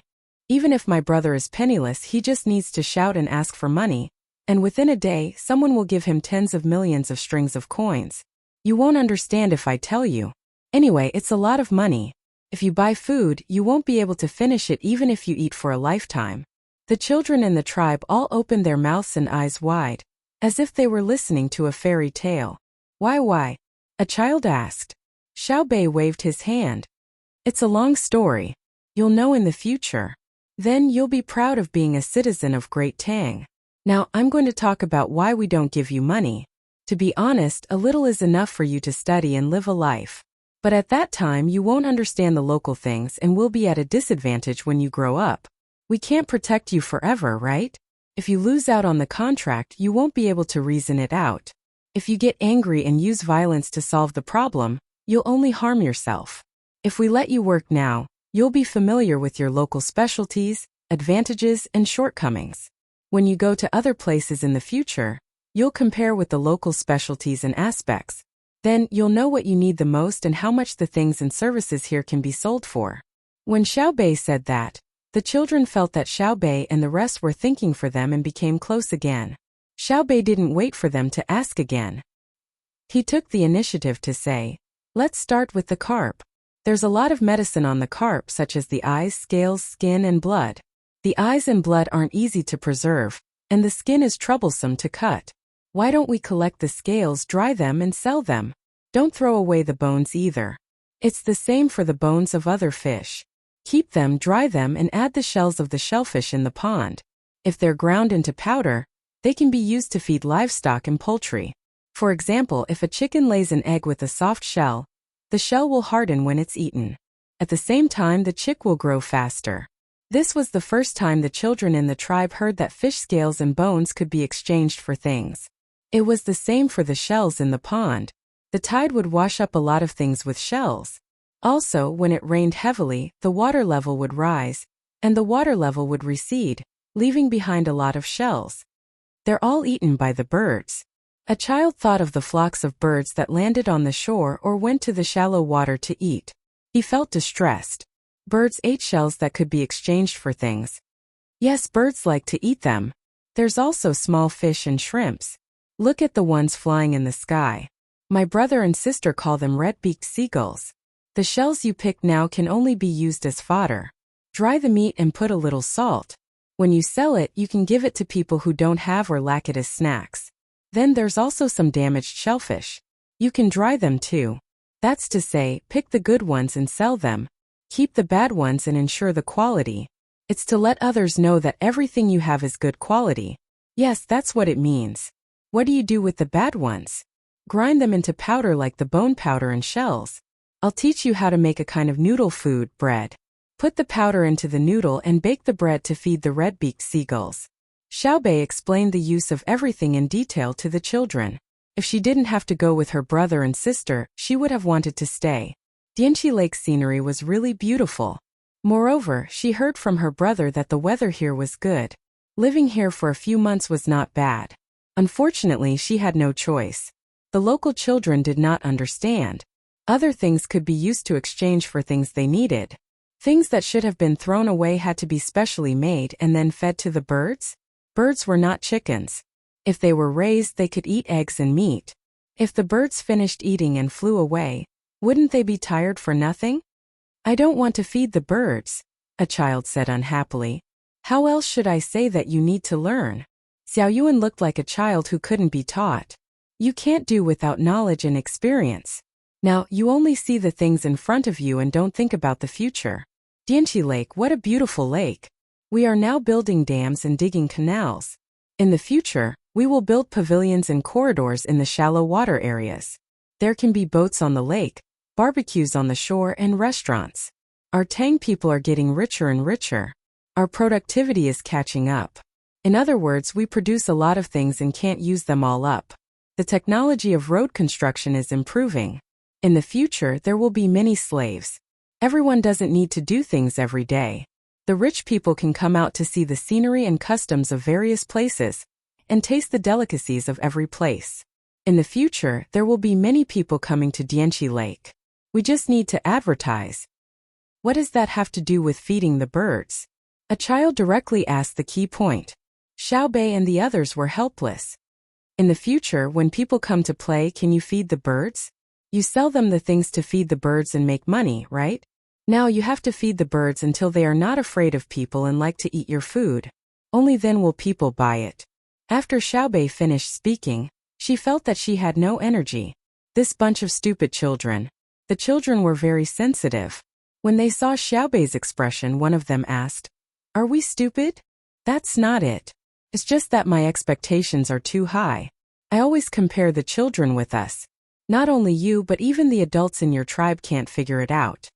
Even if my brother is penniless, he just needs to shout and ask for money, and within a day, someone will give him tens of millions of strings of coins. You won't understand if I tell you. Anyway, it's a lot of money. If you buy food, you won't be able to finish it even if you eat for a lifetime. The children in the tribe all opened their mouths and eyes wide, as if they were listening to a fairy tale. Why? A child asked. Xiao Bei waved his hand. It's a long story. You'll know in the future. Then you'll be proud of being a citizen of Great Tang. Now I'm going to talk about why we don't give you money. To be honest, a little is enough for you to study and live a life. But at that time you won't understand the local things and will be at a disadvantage when you grow up. We can't protect you forever, right? If you lose out on the contract, you won't be able to reason it out. If you get angry and use violence to solve the problem, you'll only harm yourself. If we let you work now, you'll be familiar with your local specialties, advantages, and shortcomings. When you go to other places in the future, you'll compare with the local specialties and aspects. Then you'll know what you need the most and how much the things and services here can be sold for. When Xiao Bei said that, the children felt that Xiao Bei and the rest were thinking for them and became close again. Xiao Bei didn't wait for them to ask again. He took the initiative to say, "Let's start with the carp. There's a lot of medicine on the carp, such as the eyes, scales, skin, and blood. The eyes and blood aren't easy to preserve, and the skin is troublesome to cut. Why don't we collect the scales, dry them, and sell them? Don't throw away the bones either. It's the same for the bones of other fish. Keep them, dry them, and add the shells of the shellfish in the pond. If they're ground into powder, they can be used to feed livestock and poultry. For example, if a chicken lays an egg with a soft shell, the shell will harden when it's eaten. At the same time, the chick will grow faster." This was the first time the children in the tribe heard that fish scales and bones could be exchanged for things. It was the same for the shells in the pond. The tide would wash up a lot of things with shells. Also, when it rained heavily, the water level would rise, and the water level would recede, leaving behind a lot of shells. They're all eaten by the birds. A child thought of the flocks of birds that landed on the shore or went to the shallow water to eat. He felt distressed. Birds ate shells that could be exchanged for things. Yes, birds like to eat them. There's also small fish and shrimps. Look at the ones flying in the sky. My brother and sister call them red-beaked seagulls. The shells you pick now can only be used as fodder. Dry the meat and put a little salt. When you sell it, you can give it to people who don't have or lack it as snacks. Then there's also some damaged shellfish. You can dry them too. That's to say, pick the good ones and sell them. Keep the bad ones and ensure the quality. It's to let others know that everything you have is good quality. Yes, that's what it means. What do you do with the bad ones? Grind them into powder like the bone powder and shells. I'll teach you how to make a kind of noodle food, bread. Put the powder into the noodle and bake the bread to feed the red-beaked seagulls. Xiaobei explained the use of everything in detail to the children. If she didn't have to go with her brother and sister, she would have wanted to stay. Dianqi Lake's scenery was really beautiful. Moreover, she heard from her brother that the weather here was good. Living here for a few months was not bad. Unfortunately, she had no choice. The local children did not understand. Other things could be used to exchange for things they needed. Things that should have been thrown away had to be specially made and then fed to the birds. Birds were not chickens. If they were raised, they could eat eggs and meat. If the birds finished eating and flew away, wouldn't they be tired for nothing? I don't want to feed the birds, a child said unhappily. How else should I say that you need to learn? Xiaoyuan looked like a child who couldn't be taught. You can't do without knowledge and experience. Now, you only see the things in front of you and don't think about the future. Dianqi Lake, what a beautiful lake. We are now building dams and digging canals. In the future, we will build pavilions and corridors in the shallow water areas. There can be boats on the lake, barbecues on the shore, and restaurants. Our Tang people are getting richer and richer. Our productivity is catching up. In other words, we produce a lot of things and can't use them all up. The technology of road construction is improving. In the future, there will be many slaves. Everyone doesn't need to do things every day. The rich people can come out to see the scenery and customs of various places and taste the delicacies of every place. In the future, there will be many people coming to Dianqi Lake. We just need to advertise. What does that have to do with feeding the birds? A child directly asked the key point. Xiaobei and the others were helpless. In the future, when people come to play, can you feed the birds? You sell them the things to feed the birds and make money, right? Now you have to feed the birds until they are not afraid of people and like to eat your food. Only then will people buy it. After Xiaobei finished speaking, she felt that she had no energy. This bunch of stupid children. The children were very sensitive. When they saw Xiaobei's expression, one of them asked, "Are we stupid?" That's not it. It's just that my expectations are too high. I always compare the children with us. Not only you but even the adults in your tribe can't figure it out.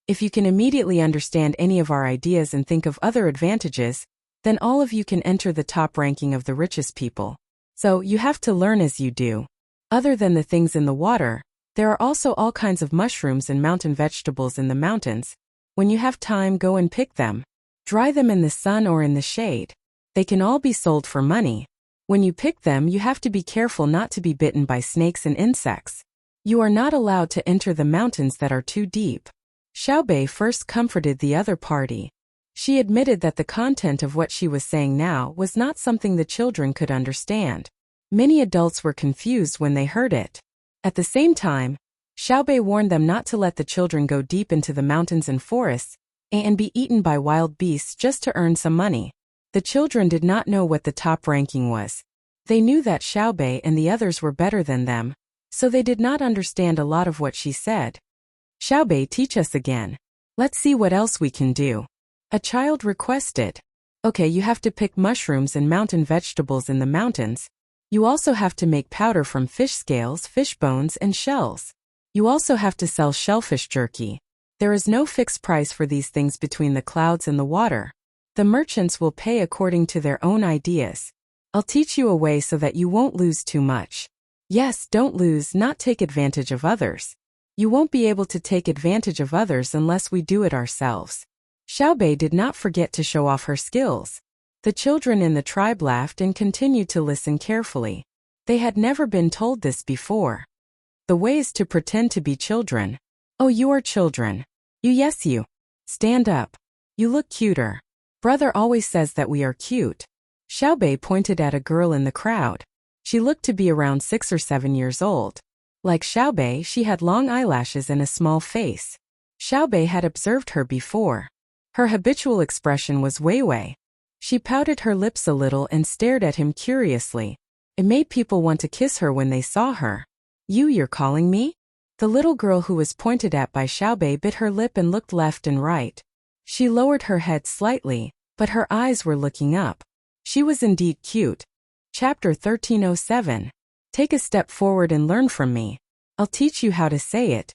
If you can immediately understand any of our ideas and think of other advantages, then all of you can enter the top ranking of the richest people. So you have to learn as you do. Other than the things in the water, there are also all kinds of mushrooms and mountain vegetables in the mountains. When you have time, go and pick them. Dry them in the sun or in the shade. They can all be sold for money. When you pick them, you have to be careful not to be bitten by snakes and insects. You are not allowed to enter the mountains that are too deep. Xiaobei first comforted the other party. She admitted that the content of what she was saying now was not something the children could understand. Many adults were confused when they heard it. At the same time, Xiaobei warned them not to let the children go deep into the mountains and forests and be eaten by wild beasts just to earn some money. The children did not know what the top ranking was. They knew that Xiaobei and the others were better than them, so they did not understand a lot of what she said. "Xiaobei, teach us again. Let's see what else we can do," a child requested. "Okay, you have to pick mushrooms and mountain vegetables in the mountains. You also have to make powder from fish scales, fish bones, and shells. You also have to sell shellfish jerky. There is no fixed price for these things between the clouds and the water. The merchants will pay according to their own ideas. I'll teach you a way so that you won't lose too much. Yes, don't lose, not take advantage of others. You won't be able to take advantage of others unless we do it ourselves." Xiaobei did not forget to show off her skills. The children in the tribe laughed and continued to listen carefully. They had never been told this before. The way is to pretend to be children. "Oh, you are children. Yes, you. Stand up. You look cuter. Brother always says that we are cute." Xiaobei pointed at a girl in the crowd. She looked to be around 6 or 7 years old. Like Xiaobei, she had long eyelashes and a small face. Xiaobei had observed her before. Her habitual expression was Weiwei. She pouted her lips a little and stared at him curiously. It made people want to kiss her when they saw her. You're calling me?" The little girl who was pointed at by Xiaobei bit her lip and looked left and right. She lowered her head slightly, but her eyes were looking up. She was indeed cute. Chapter 1307. Take a step forward and learn from me. I'll teach you how to say it.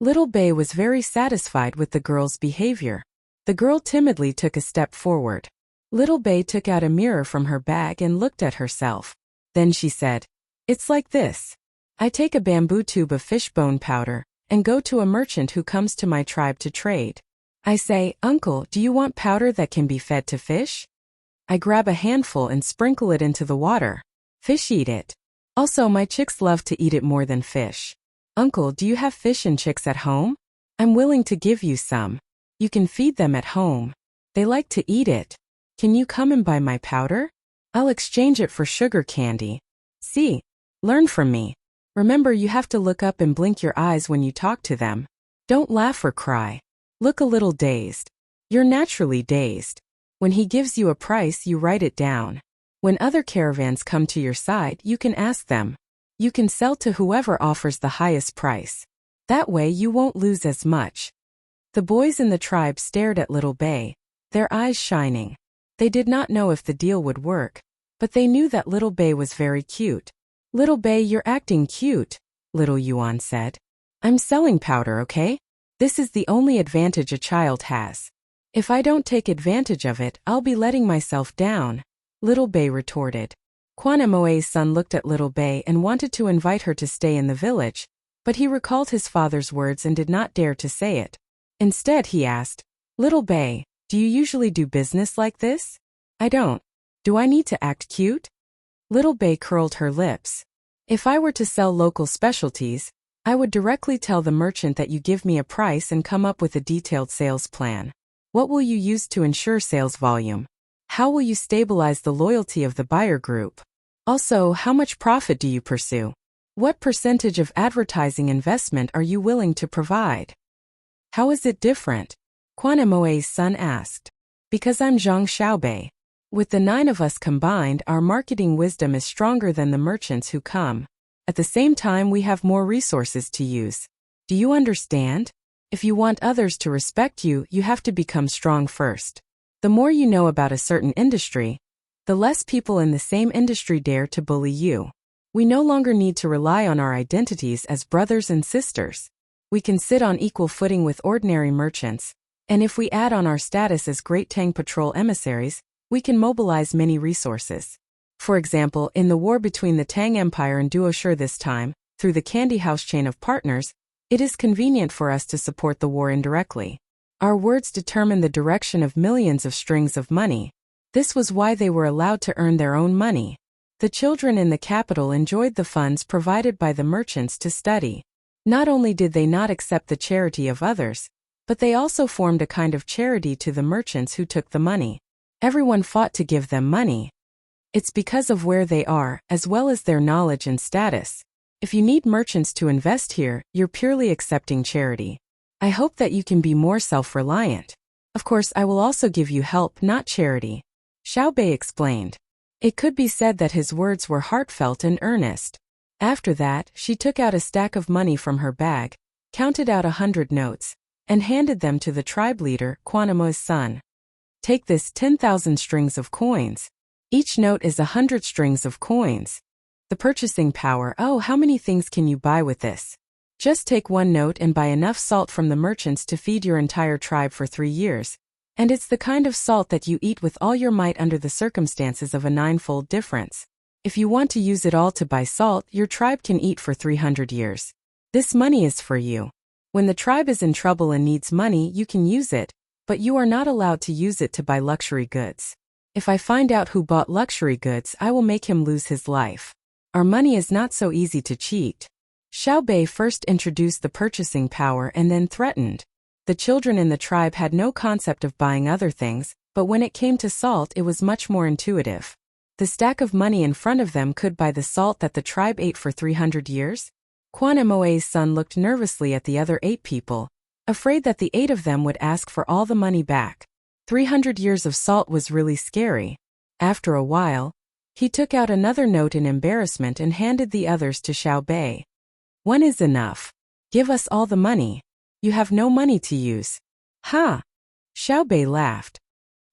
Little Bei was very satisfied with the girl's behavior. The girl timidly took a step forward. Little Bei took out a mirror from her bag and looked at herself. Then she said, "It's like this. I take a bamboo tube of fish bone powder and go to a merchant who comes to my tribe to trade. I say, 'Uncle, do you want powder that can be fed to fish?' I grab a handful and sprinkle it into the water. Fish eat it. Also, my chicks love to eat it more than fish. Uncle, do you have fish and chicks at home? I'm willing to give you some. You can feed them at home. They like to eat it. Can you come and buy my powder? I'll exchange it for sugar candy. See? Learn from me. Remember, you have to look up and blink your eyes when you talk to them. Don't laugh or cry. Look a little dazed. You're naturally dazed. When he gives you a price, you write it down. When other caravans come to your side, you can ask them. You can sell to whoever offers the highest price. That way you won't lose as much." The boys in the tribe stared at Little Bei, their eyes shining. They did not know if the deal would work, but they knew that Little Bei was very cute. "Little Bei, you're acting cute," Little Yuan said. "I'm selling powder, okay? This is the only advantage a child has. If I don't take advantage of it, I'll be letting myself down," Little Bei retorted. Quan Moe's son looked at Little Bei and wanted to invite her to stay in the village, but he recalled his father's words and did not dare to say it. Instead, he asked, "Little Bei, do you usually do business like this?" "I don't. Do I need to act cute?" Little Bei curled her lips. "If I were to sell local specialties, I would directly tell the merchant that you give me a price and come up with a detailed sales plan. What will you use to ensure sales volume? How will you stabilize the loyalty of the buyer group? Also, how much profit do you pursue? What percentage of advertising investment are you willing to provide?" "How is it different?" Quan Moe's son asked. "Because I'm Zhang Xiaobei. With the 9 of us combined, our marketing wisdom is stronger than the merchants who come. At the same time, we have more resources to use. Do you understand? If you want others to respect you, you have to become strong first. The more you know about a certain industry, the less people in the same industry dare to bully you. We no longer need to rely on our identities as brothers and sisters. We can sit on equal footing with ordinary merchants, and if we add on our status as Great Tang Patrol emissaries, we can mobilize many resources. For example, in the war between the Tang Empire and Duoshi this time, through the Candy House chain of partners, it is convenient for us to support the war indirectly. Our words determine the direction of millions of strings of money. This was why they were allowed to earn their own money. The children in the capital enjoyed the funds provided by the merchants to study. Not only did they not accept the charity of others, but they also formed a kind of charity to the merchants who took the money. Everyone fought to give them money. It's because of where they are, as well as their knowledge and status. If you need merchants to invest here, you're purely accepting charity. I hope that you can be more self-reliant. Of course, I will also give you help, not charity," Xiaobei explained. It could be said that his words were heartfelt and earnest. After that, she took out a stack of money from her bag, counted out 100 notes, and handed them to the tribe leader, Quan Mo's son. "Take this 10,000 strings of coins. Each note is 100 strings of coins. The purchasing power, oh, how many things can you buy with this? Just take one note and buy enough salt from the merchants to feed your entire tribe for 3 years. And it's the kind of salt that you eat with all your might under the circumstances of a 9-fold difference. If you want to use it all to buy salt, your tribe can eat for 300 years. This money is for you. When the tribe is in trouble and needs money, you can use it, but you are not allowed to use it to buy luxury goods. If I find out who bought luxury goods, I will make him lose his life. Our money is not so easy to cheat." Xiaobei first introduced the purchasing power and then threatened. The children in the tribe had no concept of buying other things, but when it came to salt, it was much more intuitive. The stack of money in front of them could buy the salt that the tribe ate for 300 years. Quan Moe's son looked nervously at the other 8 people, afraid that the 8 of them would ask for all the money back. 300 years of salt was really scary. After a while, he took out another note in embarrassment and handed the others to Xiaobei. "One is enough. Give us all the money. You have no money to use." "Ha!" Xiaobei laughed.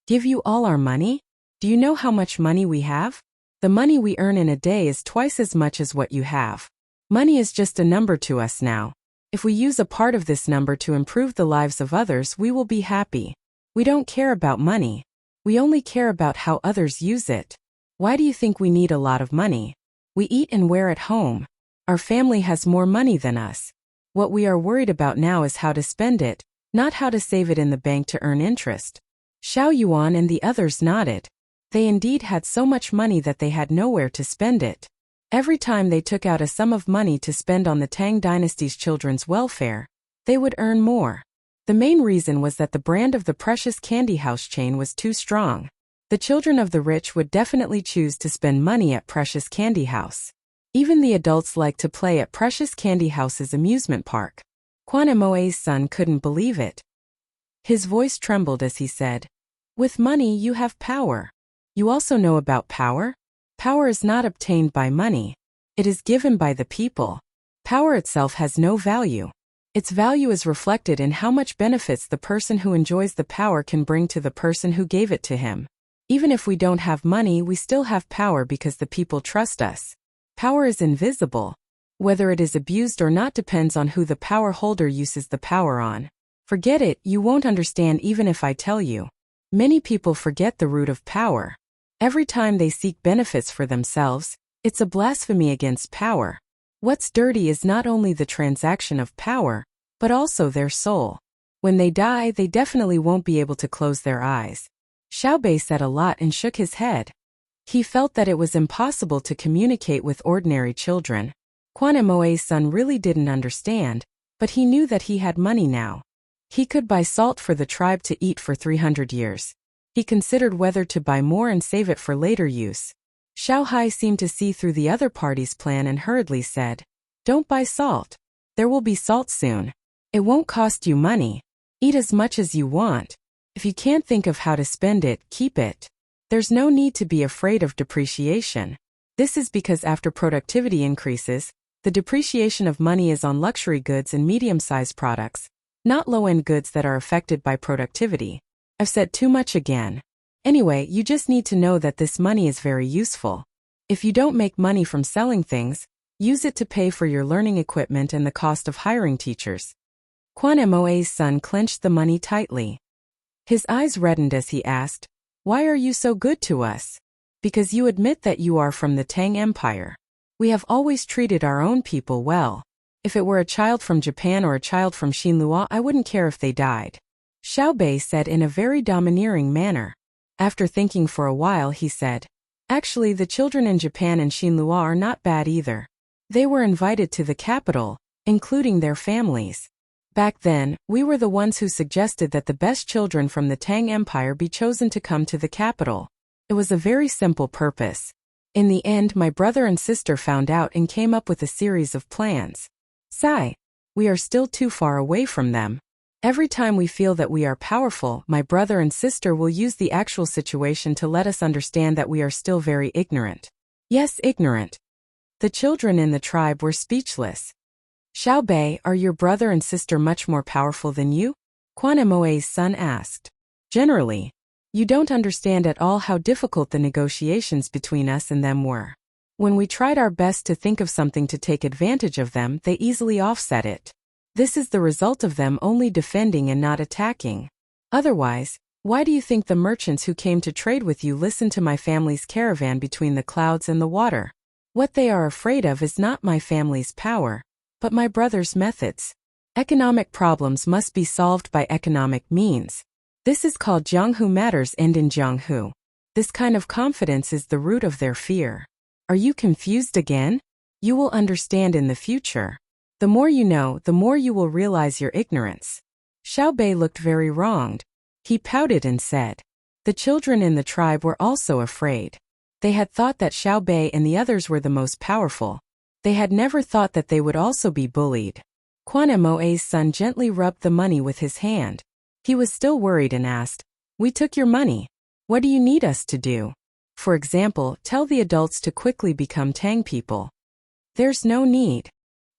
"Give you all our money? Do you know how much money we have? The money we earn in a day is twice as much as what you have. Money is just a number to us now. If we use a part of this number to improve the lives of others, we will be happy. We don't care about money. We only care about how others use it. Why do you think we need a lot of money? We eat and wear at home. Our family has more money than us. What we are worried about now is how to spend it, not how to save it in the bank to earn interest. Xiao Yuan and the others nodded. They indeed had so much money that they had nowhere to spend it. Every time they took out a sum of money to spend on the Tang dynasty's children's welfare, they would earn more. The main reason was that the brand of the Precious Candy House chain was too strong. The children of the rich would definitely choose to spend money at Precious Candy House. Even the adults liked to play at Precious Candy House's amusement park. Quan Moe's son couldn't believe it. His voice trembled as he said, "With money you have power. You also know about power? Power is not obtained by money. It is given by the people. Power itself has no value. Its value is reflected in how much benefits the person who enjoys the power can bring to the person who gave it to him. Even if we don't have money, we still have power because the people trust us. Power is invisible. Whether it is abused or not depends on who the power holder uses the power on. Forget it, you won't understand even if I tell you. Many people forget the root of power. Every time they seek benefits for themselves, it's a blasphemy against power. What's dirty is not only the transaction of power, but also their soul. When they die, they definitely won't be able to close their eyes." Xiaobei said a lot and shook his head. He felt that it was impossible to communicate with ordinary children. Quan Moe's son really didn't understand, but he knew that he had money now. He could buy salt for the tribe to eat for 300 years. He considered whether to buy more and save it for later use. Xiao Hai seemed to see through the other party's plan and hurriedly said, "Don't buy salt. There will be salt soon. It won't cost you money. Eat as much as you want. If you can't think of how to spend it, keep it. There's no need to be afraid of depreciation. This is because after productivity increases, the depreciation of money is on luxury goods and medium-sized products, not low-end goods that are affected by productivity. I've said too much again. Anyway, you just need to know that this money is very useful. If you don't make money from selling things, use it to pay for your learning equipment and the cost of hiring teachers." Quan Moe's son clenched the money tightly. His eyes reddened as he asked, "Why are you so good to us?" "Because you admit that you are from the Tang Empire. We have always treated our own people well. If it were a child from Japan or a child from Xinlua, I wouldn't care if they died," Xiaobei said in a very domineering manner. After thinking for a while, he said, "Actually, the children in Japan and Xinlua are not bad either. They were invited to the capital, including their families. Back then, we were the ones who suggested that the best children from the Tang Empire be chosen to come to the capital. It was a very simple purpose. In the end, my brother and sister found out and came up with a series of plans. Sigh. We are still too far away from them. Every time we feel that we are powerful, my brother and sister will use the actual situation to let us understand that we are still very ignorant." Yes, ignorant. The children in the tribe were speechless. "Xiaobei, are your brother and sister much more powerful than you?" Quan Moe's son asked. "Generally. You don't understand at all how difficult the negotiations between us and them were. When we tried our best to think of something to take advantage of them, they easily offset it. This is the result of them only defending and not attacking. Otherwise, why do you think the merchants who came to trade with you listened to my family's caravan between the clouds and the water? What they are afraid of is not my family's power, but my brother's methods. Economic problems must be solved by economic means. This is called Jianghu matters end in Jianghu. This kind of confidence is the root of their fear. Are you confused again? You will understand in the future. The more you know, the more you will realize your ignorance." Xiaobei looked very wronged. He pouted and said. The children in the tribe were also afraid. They had thought that Xiaobei and the others were the most powerful. They had never thought that they would also be bullied. Quan Moe's son gently rubbed the money with his hand. He was still worried and asked, "We took your money. What do you need us to do? For example, tell the adults to quickly become Tang people." "There's no need."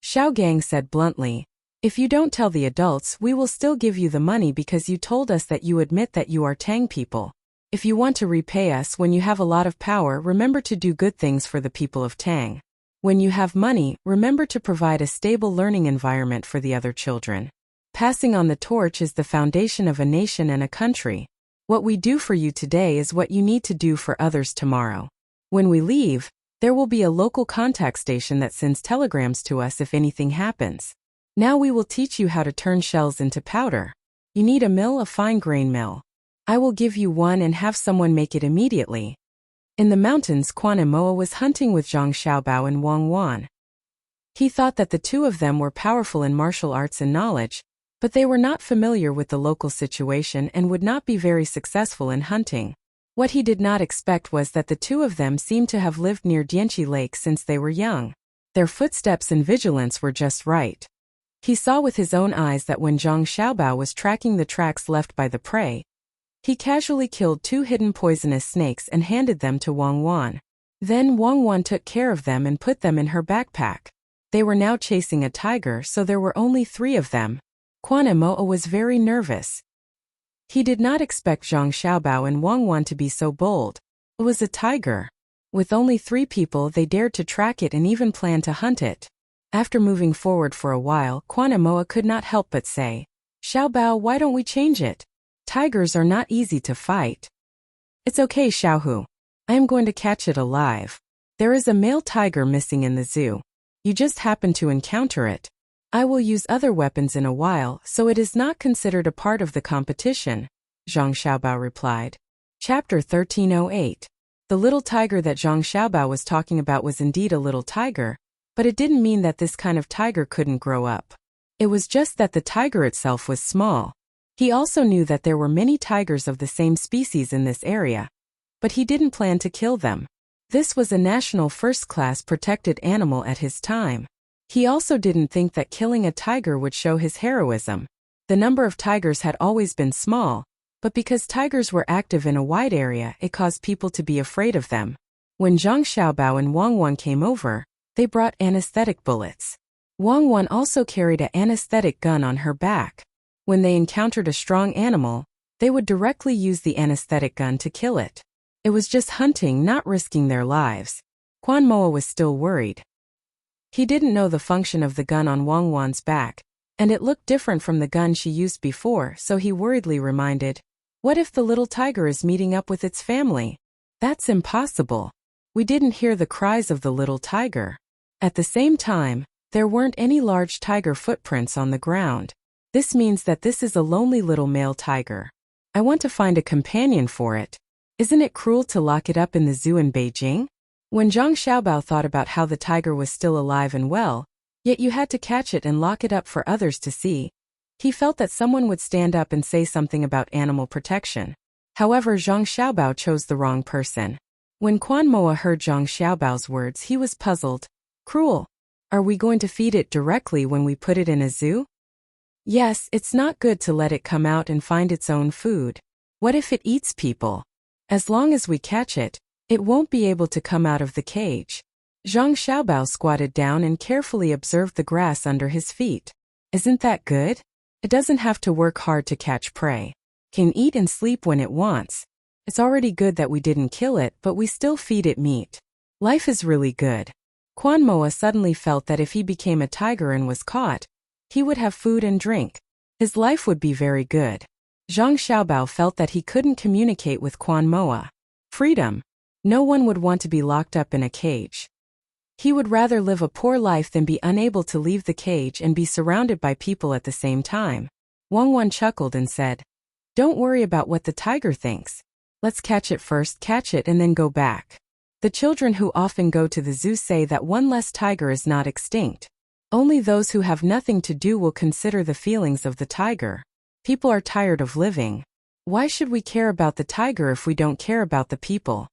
Xiao Gang said bluntly, "If you don't tell the adults, we will still give you the money because you told us that you admit that you are Tang people. If you want to repay us when you have a lot of power, remember to do good things for the people of Tang. When you have money, remember to provide a stable learning environment for the other children." Passing on the torch is the foundation of a nation and a country. What we do for you today is what you need to do for others tomorrow. When we leave, there will be a local contact station that sends telegrams to us if anything happens. Now we will teach you how to turn shells into powder. You need a mill, a fine grain mill. I will give you one and have someone make it immediately. In the mountains, Quan and Moa was hunting with Zhang Xiaobao and Wang Wan. He thought that the two of them were powerful in martial arts and knowledge, but they were not familiar with the local situation and would not be very successful in hunting. What he did not expect was that the two of them seemed to have lived near Dianqi Lake since they were young. Their footsteps and vigilance were just right. He saw with his own eyes that when Zhang Xiaobao was tracking the tracks left by the prey, he casually killed 2 hidden poisonous snakes and handed them to Wang Wan. Then Wang Wan took care of them and put them in her backpack. They were now chasing a tiger, so there were only 3 of them. Quan and Moa was very nervous. He did not expect Zhang Xiaobao and Wang Wan to be so bold. It was a tiger. With only 3 people, they dared to track it and even planned to hunt it. After moving forward for a while, Quan and Moa could not help but say, "Xiaobao, why don't we change it? Tigers are not easy to fight." "It's okay, Xiaohu. I am going to catch it alive. There is a male tiger missing in the zoo. You just happened to encounter it. I will use other weapons in a while, so it is not considered a part of the competition," Zhang Xiaobao replied. Chapter 1308. The little tiger that Zhang Xiaobao was talking about was indeed a little tiger, but it didn't mean that this kind of tiger couldn't grow up. It was just that the tiger itself was small. He also knew that there were many tigers of the same species in this area, but he didn't plan to kill them. This was a national first-class protected animal at his time. He also didn't think that killing a tiger would show his heroism. The number of tigers had always been small, but because tigers were active in a wide area, it caused people to be afraid of them. When Zhang Xiaobao and Wang Wan came over, they brought anesthetic bullets. Wang Wan also carried an anesthetic gun on her back. When they encountered a strong animal, they would directly use the anesthetic gun to kill it. It was just hunting, not risking their lives. Quan Moa was still worried. He didn't know the function of the gun on Wang Wan's back, and it looked different from the gun she used before, so he worriedly reminded, "What if the little tiger is meeting up with its family? That's impossible. We didn't hear the cries of the little tiger." At the same time, there weren't any large tiger footprints on the ground. This means that this is a lonely little male tiger. I want to find a companion for it. Isn't it cruel to lock it up in the zoo in Beijing? When Zhang Xiaobao thought about how the tiger was still alive and well, yet you had to catch it and lock it up for others to see, he felt that someone would stand up and say something about animal protection. However, Zhang Xiaobao chose the wrong person. When Quan Moa heard Zhang Xiaobao's words, he was puzzled. "Cruel? Are we going to feed it directly when we put it in a zoo?" "Yes, it's not good to let it come out and find its own food. What if it eats people? As long as we catch it, it won't be able to come out of the cage." Zhang Xiaobao squatted down and carefully observed the grass under his feet. "Isn't that good? It doesn't have to work hard to catch prey. Can eat and sleep when it wants. It's already good that we didn't kill it, but we still feed it meat. Life is really good." Quan Moa suddenly felt that if he became a tiger and was caught, he would have food and drink. His life would be very good. Zhang Xiaobao felt that he couldn't communicate with Quan Moa. Freedom. No one would want to be locked up in a cage. He would rather live a poor life than be unable to leave the cage and be surrounded by people at the same time. Wang Wan chuckled and said, "Don't worry about what the tiger thinks. Let's catch it first, catch it and then go back." The children who often go to the zoo say that one less tiger is not extinct. Only those who have nothing to do will consider the feelings of the tiger. People are tired of living. Why should we care about the tiger if we don't care about the people?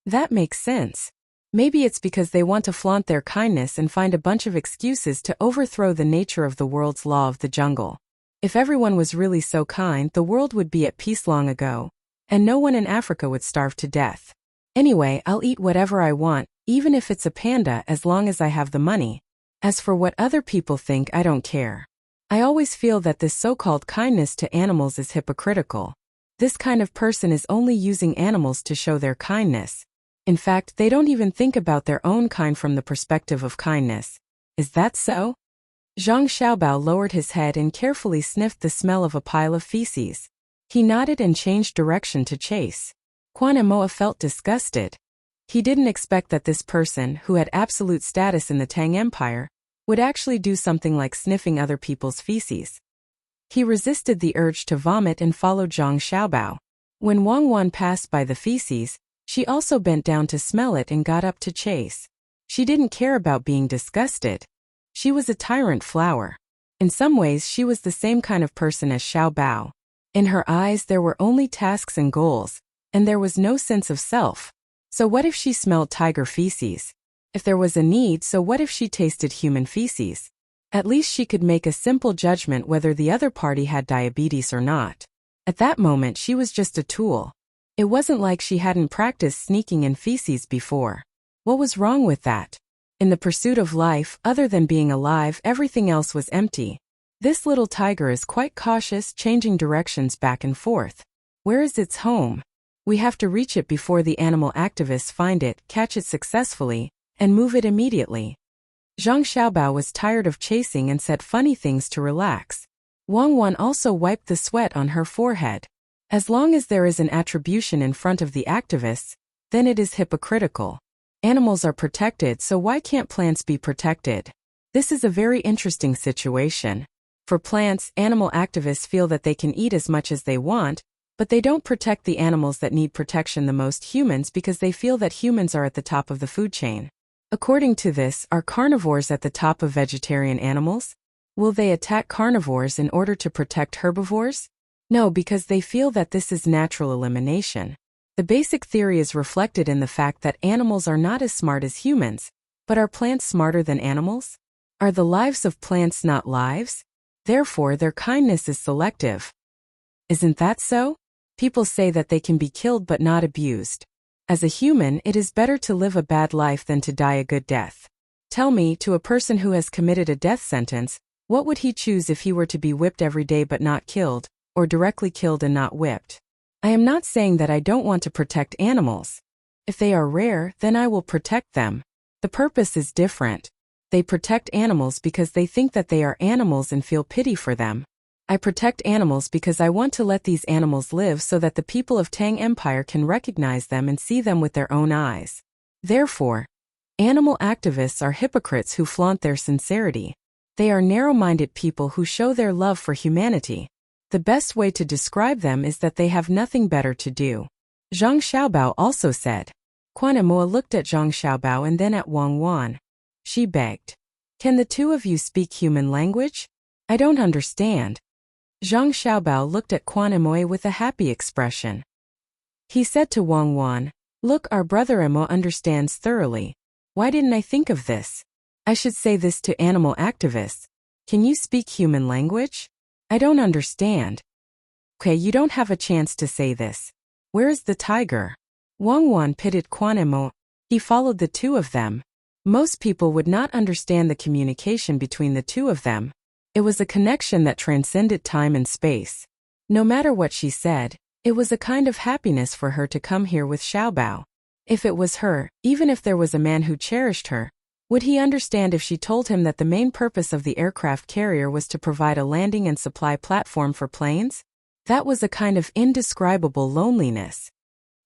That makes sense. Maybe it's because they want to flaunt their kindness and find a bunch of excuses to overthrow the nature of the world's law of the jungle. If everyone was really so kind, the world would be at peace long ago, and no one in Africa would starve to death. Anyway, I'll eat whatever I want, even if it's a panda, as long as I have the money. As for what other people think, I don't care. I always feel that this so-called kindness to animals is hypocritical. This kind of person is only using animals to show their kindness. In fact, they don't even think about their own kind from the perspective of kindness. Is that so? Zhang Xiaobao lowered his head and carefully sniffed the smell of a pile of feces. He nodded and changed direction to chase. Quan Emoa felt disgusted. He didn't expect that this person, who had absolute status in the Tang Empire, would actually do something like sniffing other people's feces. He resisted the urge to vomit and followed Zhang Xiaobao. When Wang Wan passed by the feces, she also bent down to smell it and got up to chase. She didn't care about being disgusted. She was a tyrant flower. In some ways she was the same kind of person as Xiaobao. In her eyes there were only tasks and goals, and there was no sense of self. So what if she smelled tiger feces? If there was a need, so what if she tasted human feces? At least she could make a simple judgment whether the other party had diabetes or not. At that moment she was just a tool. It wasn't like she hadn't practiced sneaking in feces before. What was wrong with that? In the pursuit of life, other than being alive, everything else was empty. This little tiger is quite cautious, changing directions back and forth. Where is its home? We have to reach it before the animal activists find it, catch it successfully, and move it immediately. Zhang Xiaobao was tired of chasing and said funny things to relax. Wang Wan also wiped the sweat on her forehead. As long as there is an attribution in front of the activists, then it is hypocritical. Animals are protected, so why can't plants be protected? This is a very interesting situation. For plants, animal activists feel that they can eat as much as they want, but they don't protect the animals that need protection the most, humans, because they feel that humans are at the top of the food chain. According to this, are carnivores at the top of vegetarian animals? Will they attack carnivores in order to protect herbivores? No, because they feel that this is natural elimination. The basic theory is reflected in the fact that animals are not as smart as humans, but are plants smarter than animals? Are the lives of plants not lives? Therefore, their kindness is selective. Isn't that so? People say that they can be killed but not abused. As a human, it is better to live a bad life than to die a good death. Tell me, to a person who has committed a death sentence, what would he choose if he were to be whipped every day but not killed, or directly killed and not whipped? I am not saying that I don't want to protect animals. If they are rare, then I will protect them. The purpose is different. They protect animals because they think that they are animals and feel pity for them. I protect animals because I want to let these animals live so that the people of Tang Empire can recognize them and see them with their own eyes. Therefore, animal activists are hypocrites who flaunt their sincerity. They are narrow-minded people who show their love for humanity. The best way to describe them is that they have nothing better to do. Zhang Xiaobao also said. Quan Emoa looked at Zhang Xiaobao and then at Wang Wan. She begged. Can the two of you speak human language? I don't understand. Zhang Xiaobao looked at Quan Emoa with a happy expression. He said to Wang Wan, Look, our brother Emo understands thoroughly. Why didn't I think of this? I should say this to animal activists. Can you speak human language? I don't understand. Okay, you don't have a chance to say this. Where is the tiger? Wang Wan pitied Quan Emo. He followed the two of them. Most people would not understand the communication between the two of them. It was a connection that transcended time and space. No matter what she said, it was a kind of happiness for her to come here with Xiaobao. If it was her, even if there was a man who cherished her, would he understand if she told him that the main purpose of the aircraft carrier was to provide a landing and supply platform for planes? That was a kind of indescribable loneliness.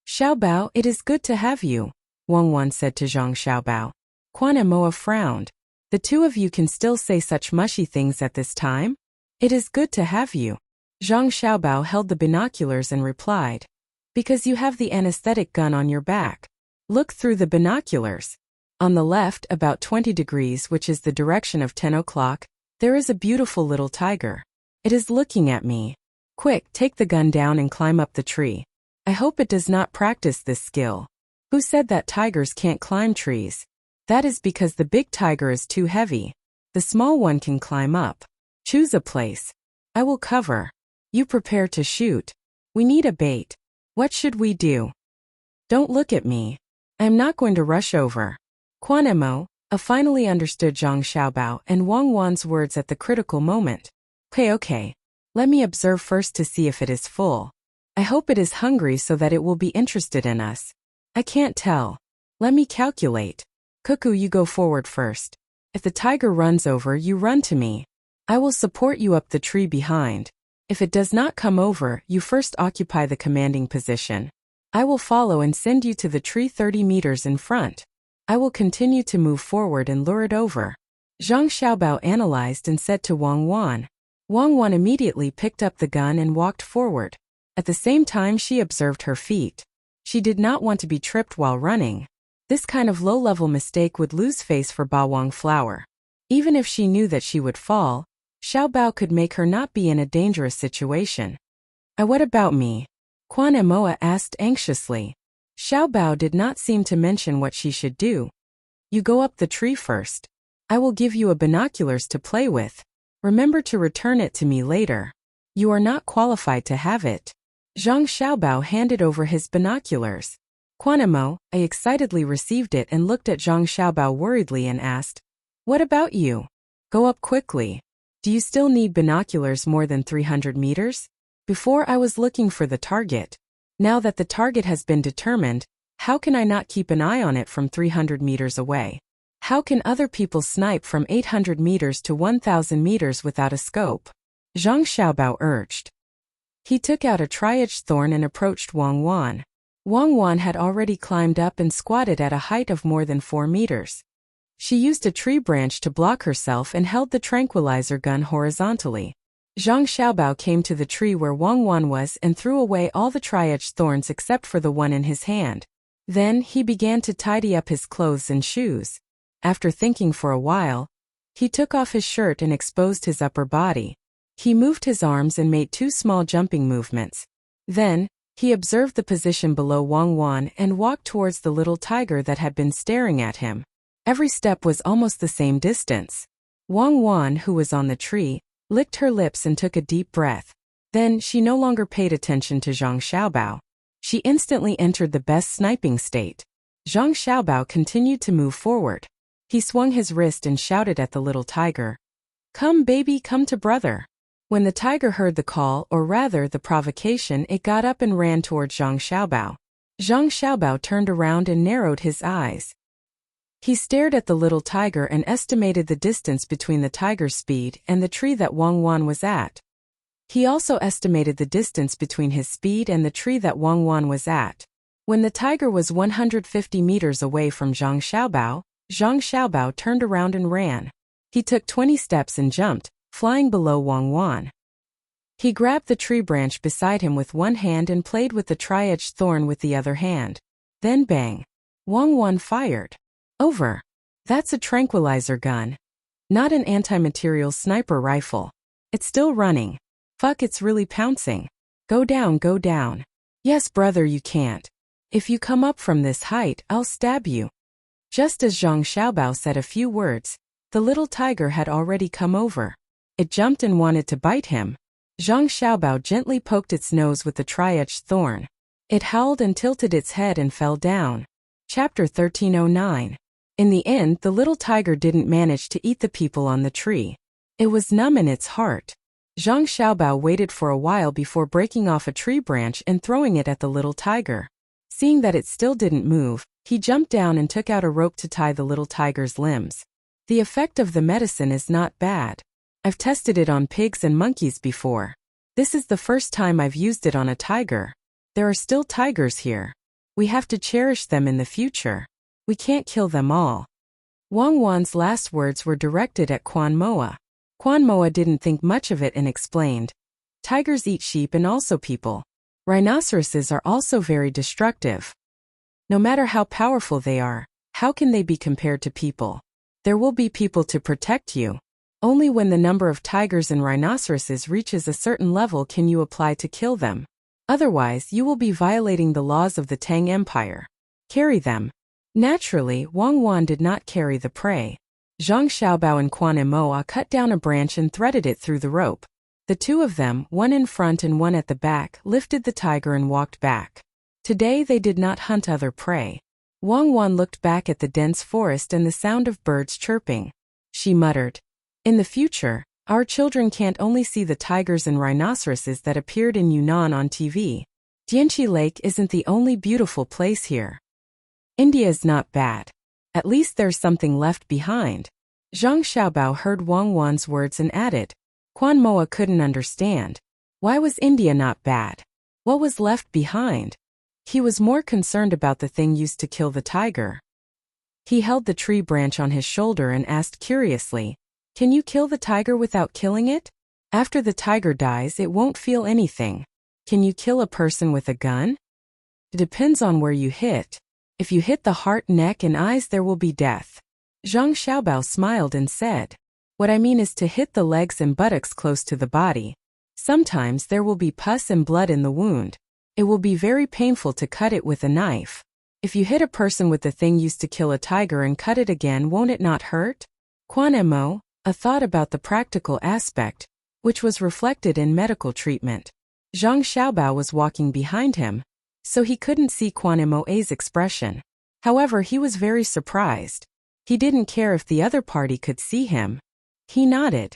Xiaobao, it is good to have you, Wang Wan said to Zhang Xiaobao. Quan Emoa frowned. The two of you can still say such mushy things at this time? It is good to have you. Zhang Xiaobao held the binoculars and replied. Because you have the anesthetic gun on your back. Look through the binoculars. On the left, about 20 degrees, which is the direction of 10 o'clock, there is a beautiful little tiger. It is looking at me. Quick, take the gun down and climb up the tree. I hope it does not practice this skill. Who said that tigers can't climb trees? That is because the big tiger is too heavy. The small one can climb up. Choose a place. I will cover. You prepare to shoot. We need a bait. What should we do? Don't look at me. I am not going to rush over. Quan Emo finally understood Zhang Xiaobao and Wang Wan's words at the critical moment. Okay. Let me observe first to see if it is full. I hope it is hungry so that it will be interested in us. I can't tell. Let me calculate. Cuckoo, you go forward first. If the tiger runs over you, run to me. I will support you up the tree behind. If it does not come over, you first occupy the commanding position. I will follow and send you to the tree 30 meters in front. I will continue to move forward and lure it over. Zhang Xiaobao analyzed and said to Wang Wan. Wang Wan immediately picked up the gun and walked forward. At the same time she observed her feet. She did not want to be tripped while running. This kind of low-level mistake would lose face for Bawang Flower. Even if she knew that she would fall, Xiaobao could make her not be in a dangerous situation. What about me? Quan Emoa asked anxiously. Xiaobao did not seem to mention what she should do. You go up the tree first. I will give you a binoculars to play with. Remember to return it to me later. You are not qualified to have it. Zhang Xiaobao handed over his binoculars. Quan Emo excitedly received it and looked at Zhang Xiaobao worriedly and asked, What about you? Go up quickly. Do you still need binoculars more than 300 meters? Before I was looking for the target. Now that the target has been determined, how can I not keep an eye on it from 300 meters away? How can other people snipe from 800 meters to 1000 meters without a scope? Zhang Xiaobao urged. He took out a triage thorn and approached Wang Wan. Wang Wan had already climbed up and squatted at a height of more than 4 meters. She used a tree branch to block herself and held the tranquilizer gun horizontally. Zhang Xiaobao came to the tree where Wang Wan was and threw away all the triage thorns except for the one in his hand. Then he began to tidy up his clothes and shoes. After thinking for a while, he took off his shirt and exposed his upper body. He moved his arms and made 2 small jumping movements. Then, he observed the position below Wang Wan and walked towards the little tiger that had been staring at him. Every step was almost the same distance. Wang Wan, who was on the tree, licked her lips and took a deep breath. Then she no longer paid attention to Zhang Xiaobao. She instantly entered the best sniping state. Zhang Xiaobao continued to move forward. He swung his wrist and shouted at the little tiger. Come baby, come to brother. When the tiger heard the call, or rather the provocation, it got up and ran toward Zhang Xiaobao. Zhang Xiaobao turned around and narrowed his eyes. He stared at the little tiger and estimated the distance between the tiger's speed and the tree that Wang Wan was at. He also estimated the distance between his speed and the tree that Wang Wan was at. When the tiger was 150 meters away from Zhang Xiaobao turned around and ran. He took 20 steps and jumped, flying below Wang Wan. He grabbed the tree branch beside him with one hand and played with the triage thorn with the other hand. Then bang! Wang Wan fired. Over. That's a tranquilizer gun. Not an anti-material sniper rifle. It's still running. Fuck, it's really pouncing. Go down, go down. Yes brother, you can't. If you come up from this height, I'll stab you. Just as Zhang Xiaobao said a few words, the little tiger had already come over. It jumped and wanted to bite him. Zhang Xiaobao gently poked its nose with the triage thorn. It howled and tilted its head and fell down. Chapter 1309. In the end, the little tiger didn't manage to eat the people on the tree. It was numb in its heart. Zhang Xiaobao waited for a while before breaking off a tree branch and throwing it at the little tiger. Seeing that it still didn't move, he jumped down and took out a rope to tie the little tiger's limbs. The effect of the medicine is not bad. I've tested it on pigs and monkeys before. This is the first time I've used it on a tiger. There are still tigers here. We have to cherish them in the future. We can't kill them all. Wang Wan's last words were directed at Quan Moa. Quan Moa didn't think much of it and explained. Tigers eat sheep and also people. Rhinoceroses are also very destructive. No matter how powerful they are, how can they be compared to people? There will be people to protect you. Only when the number of tigers and rhinoceroses reaches a certain level can you apply to kill them. Otherwise, you will be violating the laws of the Tang Empire. Carry them. Naturally, Wang Wan did not carry the prey. Zhang Xiaobao and Quan Emoa cut down a branch and threaded it through the rope. The two of them, one in front and one at the back, lifted the tiger and walked back. Today they did not hunt other prey. Wang Wan looked back at the dense forest and the sound of birds chirping. She muttered, In the future, our children can't only see the tigers and rhinoceroses that appeared in Yunnan on TV. Dianchi Lake isn't the only beautiful place here. India is not bad. At least there's something left behind. Zhang Xiaobao heard Wang Wan's words and added, Quan Moa couldn't understand. Why was India not bad? What was left behind? He was more concerned about the thing used to kill the tiger. He held the tree branch on his shoulder and asked curiously, Can you kill the tiger without killing it? After the tiger dies, it won't feel anything. Can you kill a person with a gun? It depends on where you hit. If you hit the heart, neck, and eyes, there will be death. Zhang Xiaobao smiled and said, What I mean is to hit the legs and buttocks close to the body. Sometimes there will be pus and blood in the wound. It will be very painful to cut it with a knife. If you hit a person with the thing used to kill a tiger and cut it again, won't it not hurt? Quan Mo, a thought about the practical aspect, which was reflected in medical treatment. Zhang Xiaobao was walking behind him, so he couldn't see Quan Mo's expression. However, he was very surprised. He didn't care if the other party could see him. He nodded.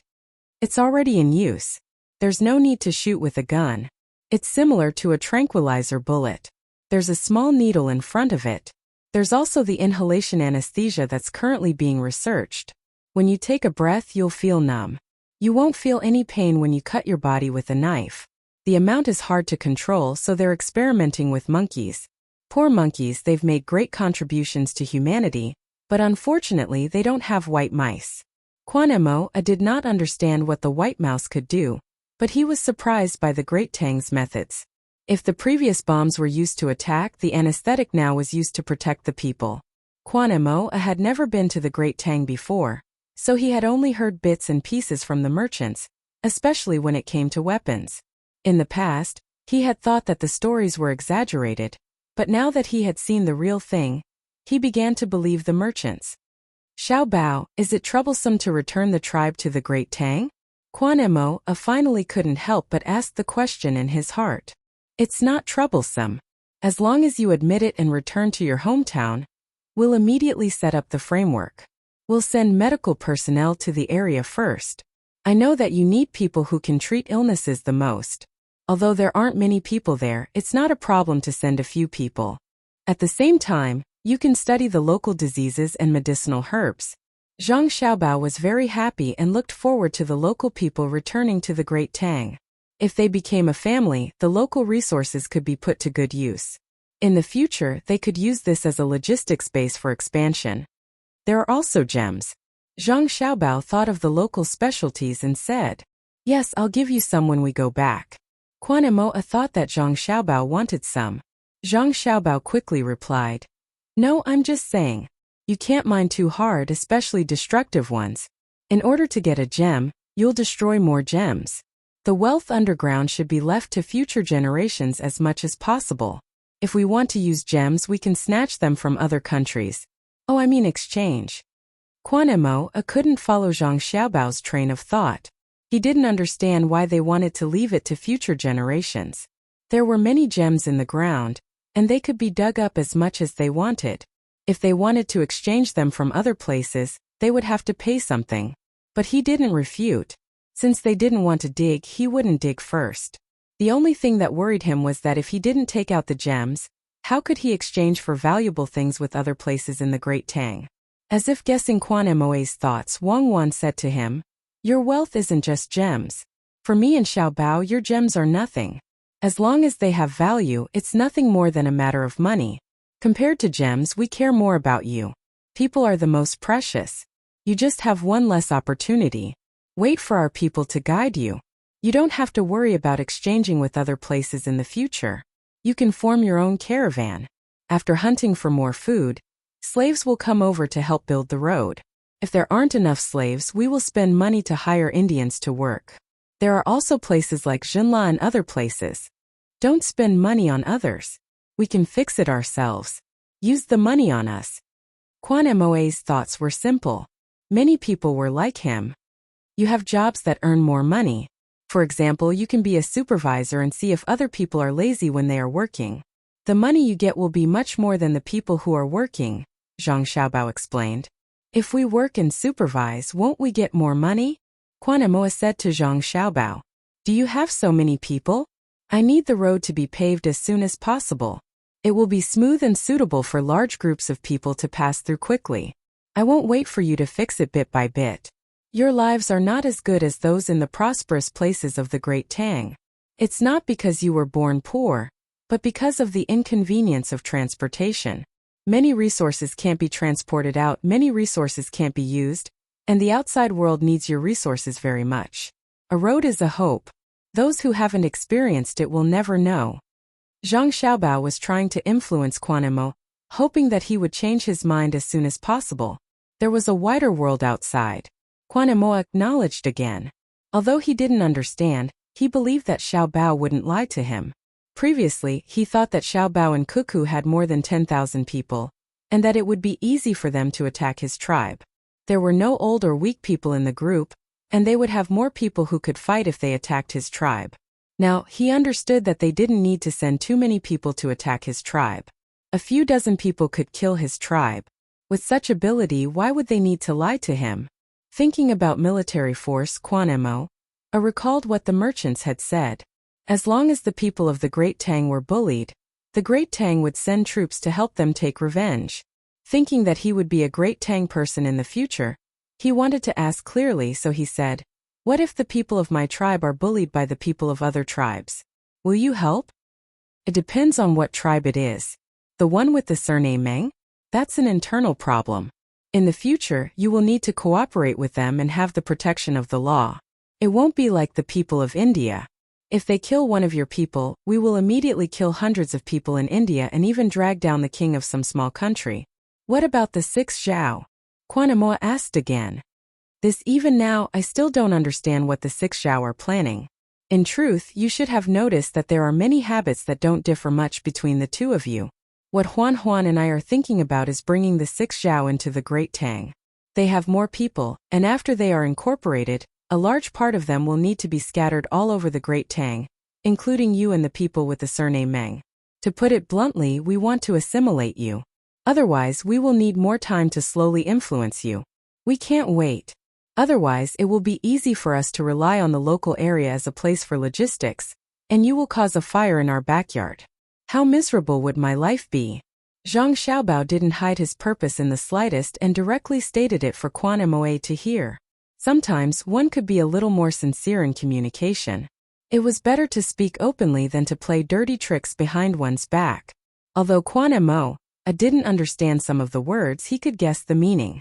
It's already in use. There's no need to shoot with a gun. It's similar to a tranquilizer bullet. There's a small needle in front of it. There's also the inhalation anesthesia that's currently being researched. When you take a breath, you'll feel numb. You won't feel any pain when you cut your body with a knife. The amount is hard to control, so they're experimenting with monkeys. Poor monkeys, they've made great contributions to humanity, but unfortunately they don't have white mice. Quan Mo did not understand what the white mouse could do, but he was surprised by the great Tang's methods. If the previous bombs were used to attack, the anesthetic now was used to protect the people. Quan Mo had never been to the great Tang before, so he had only heard bits and pieces from the merchants, especially when it came to weapons. In the past, he had thought that the stories were exaggerated, but now that he had seen the real thing, he began to believe the merchants. Xiaobao, is it troublesome to return the tribe to the great Tang? Quan Mo finally couldn't help but ask the question in his heart. It's not troublesome. As long as you admit it and return to your hometown, we'll immediately set up the framework. We'll send medical personnel to the area first. I know that you need people who can treat illnesses the most. Although there aren't many people there, it's not a problem to send a few people. At the same time, you can study the local diseases and medicinal herbs. Zhang Xiaobao was very happy and looked forward to the local people returning to the great Tang. If they became a family, the local resources could be put to good use. In the future, they could use this as a logistics base for expansion. There are also gems. Zhang Xiaobao thought of the local specialties and said, Yes, I'll give you some when we go back. Quan Mo thought that Zhang Xiaobao wanted some. Zhang Xiaobao quickly replied, No, I'm just saying. You can't mine too hard, especially destructive ones. In order to get a gem, you'll destroy more gems. The wealth underground should be left to future generations as much as possible. If we want to use gems, we can snatch them from other countries. Oh, I mean exchange. Quan Mo couldn't follow Zhang Xiaobao's train of thought. He didn't understand why they wanted to leave it to future generations. There were many gems in the ground, and they could be dug up as much as they wanted. If they wanted to exchange them from other places, they would have to pay something. But he didn't refute. Since they didn't want to dig, he wouldn't dig first. The only thing that worried him was that if he didn't take out the gems, how could he exchange for valuable things with other places in the Great Tang? As if guessing Quan Mo's thoughts, Wang Wan said to him, Your wealth isn't just gems. For me and Xiaobao, your gems are nothing. As long as they have value, it's nothing more than a matter of money. Compared to gems, we care more about you. People are the most precious. You just have one less opportunity. Wait for our people to guide you. You don't have to worry about exchanging with other places in the future. You can form your own caravan. After hunting for more food, slaves will come over to help build the road. If there aren't enough slaves, we will spend money to hire Indians to work. There are also places like Jinla and other places. Don't spend money on others. We can fix it ourselves. Use the money on us. Quan Mo's thoughts were simple. Many people were like him. You have jobs that earn more money. For example, you can be a supervisor and see if other people are lazy when they are working. The money you get will be much more than the people who are working, Zhang Xiaobao explained. If we work and supervise, won't we get more money? Quan Mo said to Zhang Xiaobao. Do you have so many people? I need the road to be paved as soon as possible. It will be smooth and suitable for large groups of people to pass through quickly. I won't wait for you to fix it bit by bit. Your lives are not as good as those in the prosperous places of the great Tang. It's not because you were born poor, but because of the inconvenience of transportation. Many resources can't be transported out, many resources can't be used, and the outside world needs your resources very much. A road is a hope. Those who haven't experienced it will never know. Zhang Xiaobao was trying to influence Quan Emo, hoping that he would change his mind as soon as possible. There was a wider world outside. Quan Emo acknowledged again. Although he didn't understand, he believed that Xiaobao wouldn't lie to him. Previously, he thought that Xiaobao and Cuckoo had more than 10,000 people, and that it would be easy for them to attack his tribe. There were no old or weak people in the group, and they would have more people who could fight if they attacked his tribe. Now, he understood that they didn't need to send too many people to attack his tribe. A few dozen people could kill his tribe. With such ability, why would they need to lie to him? Thinking about military force, Quan Emo recalled what the merchants had said. As long as the people of the Great Tang were bullied, the Great Tang would send troops to help them take revenge. Thinking that he would be a Great Tang person in the future, he wanted to ask clearly, so he said, "What if the people of my tribe are bullied by the people of other tribes? Will you help?" It depends on what tribe it is. The one with the surname Meng? That's an internal problem. In the future, you will need to cooperate with them and have the protection of the law. It won't be like the people of India. If they kill one of your people, we will immediately kill hundreds of people in India and even drag down the king of some small country. What about the 6 Zhao? Quan Emo asked again. Even now, I still don't understand what the 6 Zhao are planning. In truth, you should have noticed that there are many habits that don't differ much between the two of you. What Huan and I are thinking about is bringing the 6 Zhao into the Great Tang. They have more people, and after they are incorporated, a large part of them will need to be scattered all over the Great Tang, including you and the people with the surname Meng. To put it bluntly, we want to assimilate you. Otherwise, we will need more time to slowly influence you. We can't wait. Otherwise, it will be easy for us to rely on the local area as a place for logistics, and you will cause a fire in our backyard. How miserable would my life be? Zhang Xiaobao didn't hide his purpose in the slightest and directly stated it for Quan Emo to hear. Sometimes one could be a little more sincere in communication. It was better to speak openly than to play dirty tricks behind one's back. Although Quan Emo didn't understand some of the words, he could guess the meaning.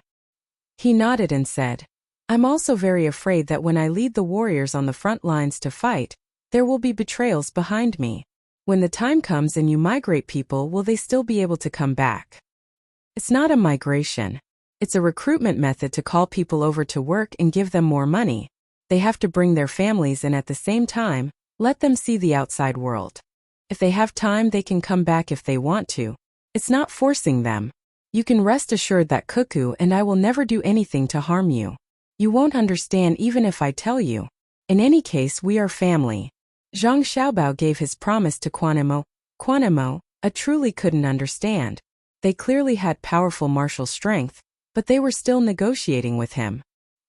He nodded and said, "I'm also very afraid that when I lead the warriors on the front lines to fight, there will be betrayals behind me. When the time comes and you migrate people, will they still be able to come back?" It's not a migration. It's a recruitment method to call people over to work and give them more money. They have to bring their families and at the same time, let them see the outside world. If they have time, they can come back if they want to. It's not forcing them. You can rest assured that Cuckoo and I will never do anything to harm you. You won't understand even if I tell you. In any case, we are family. Zhang Xiaobao gave his promise to Quan Emo. Quan Emo truly couldn't understand. They clearly had powerful martial strength, but they were still negotiating with him.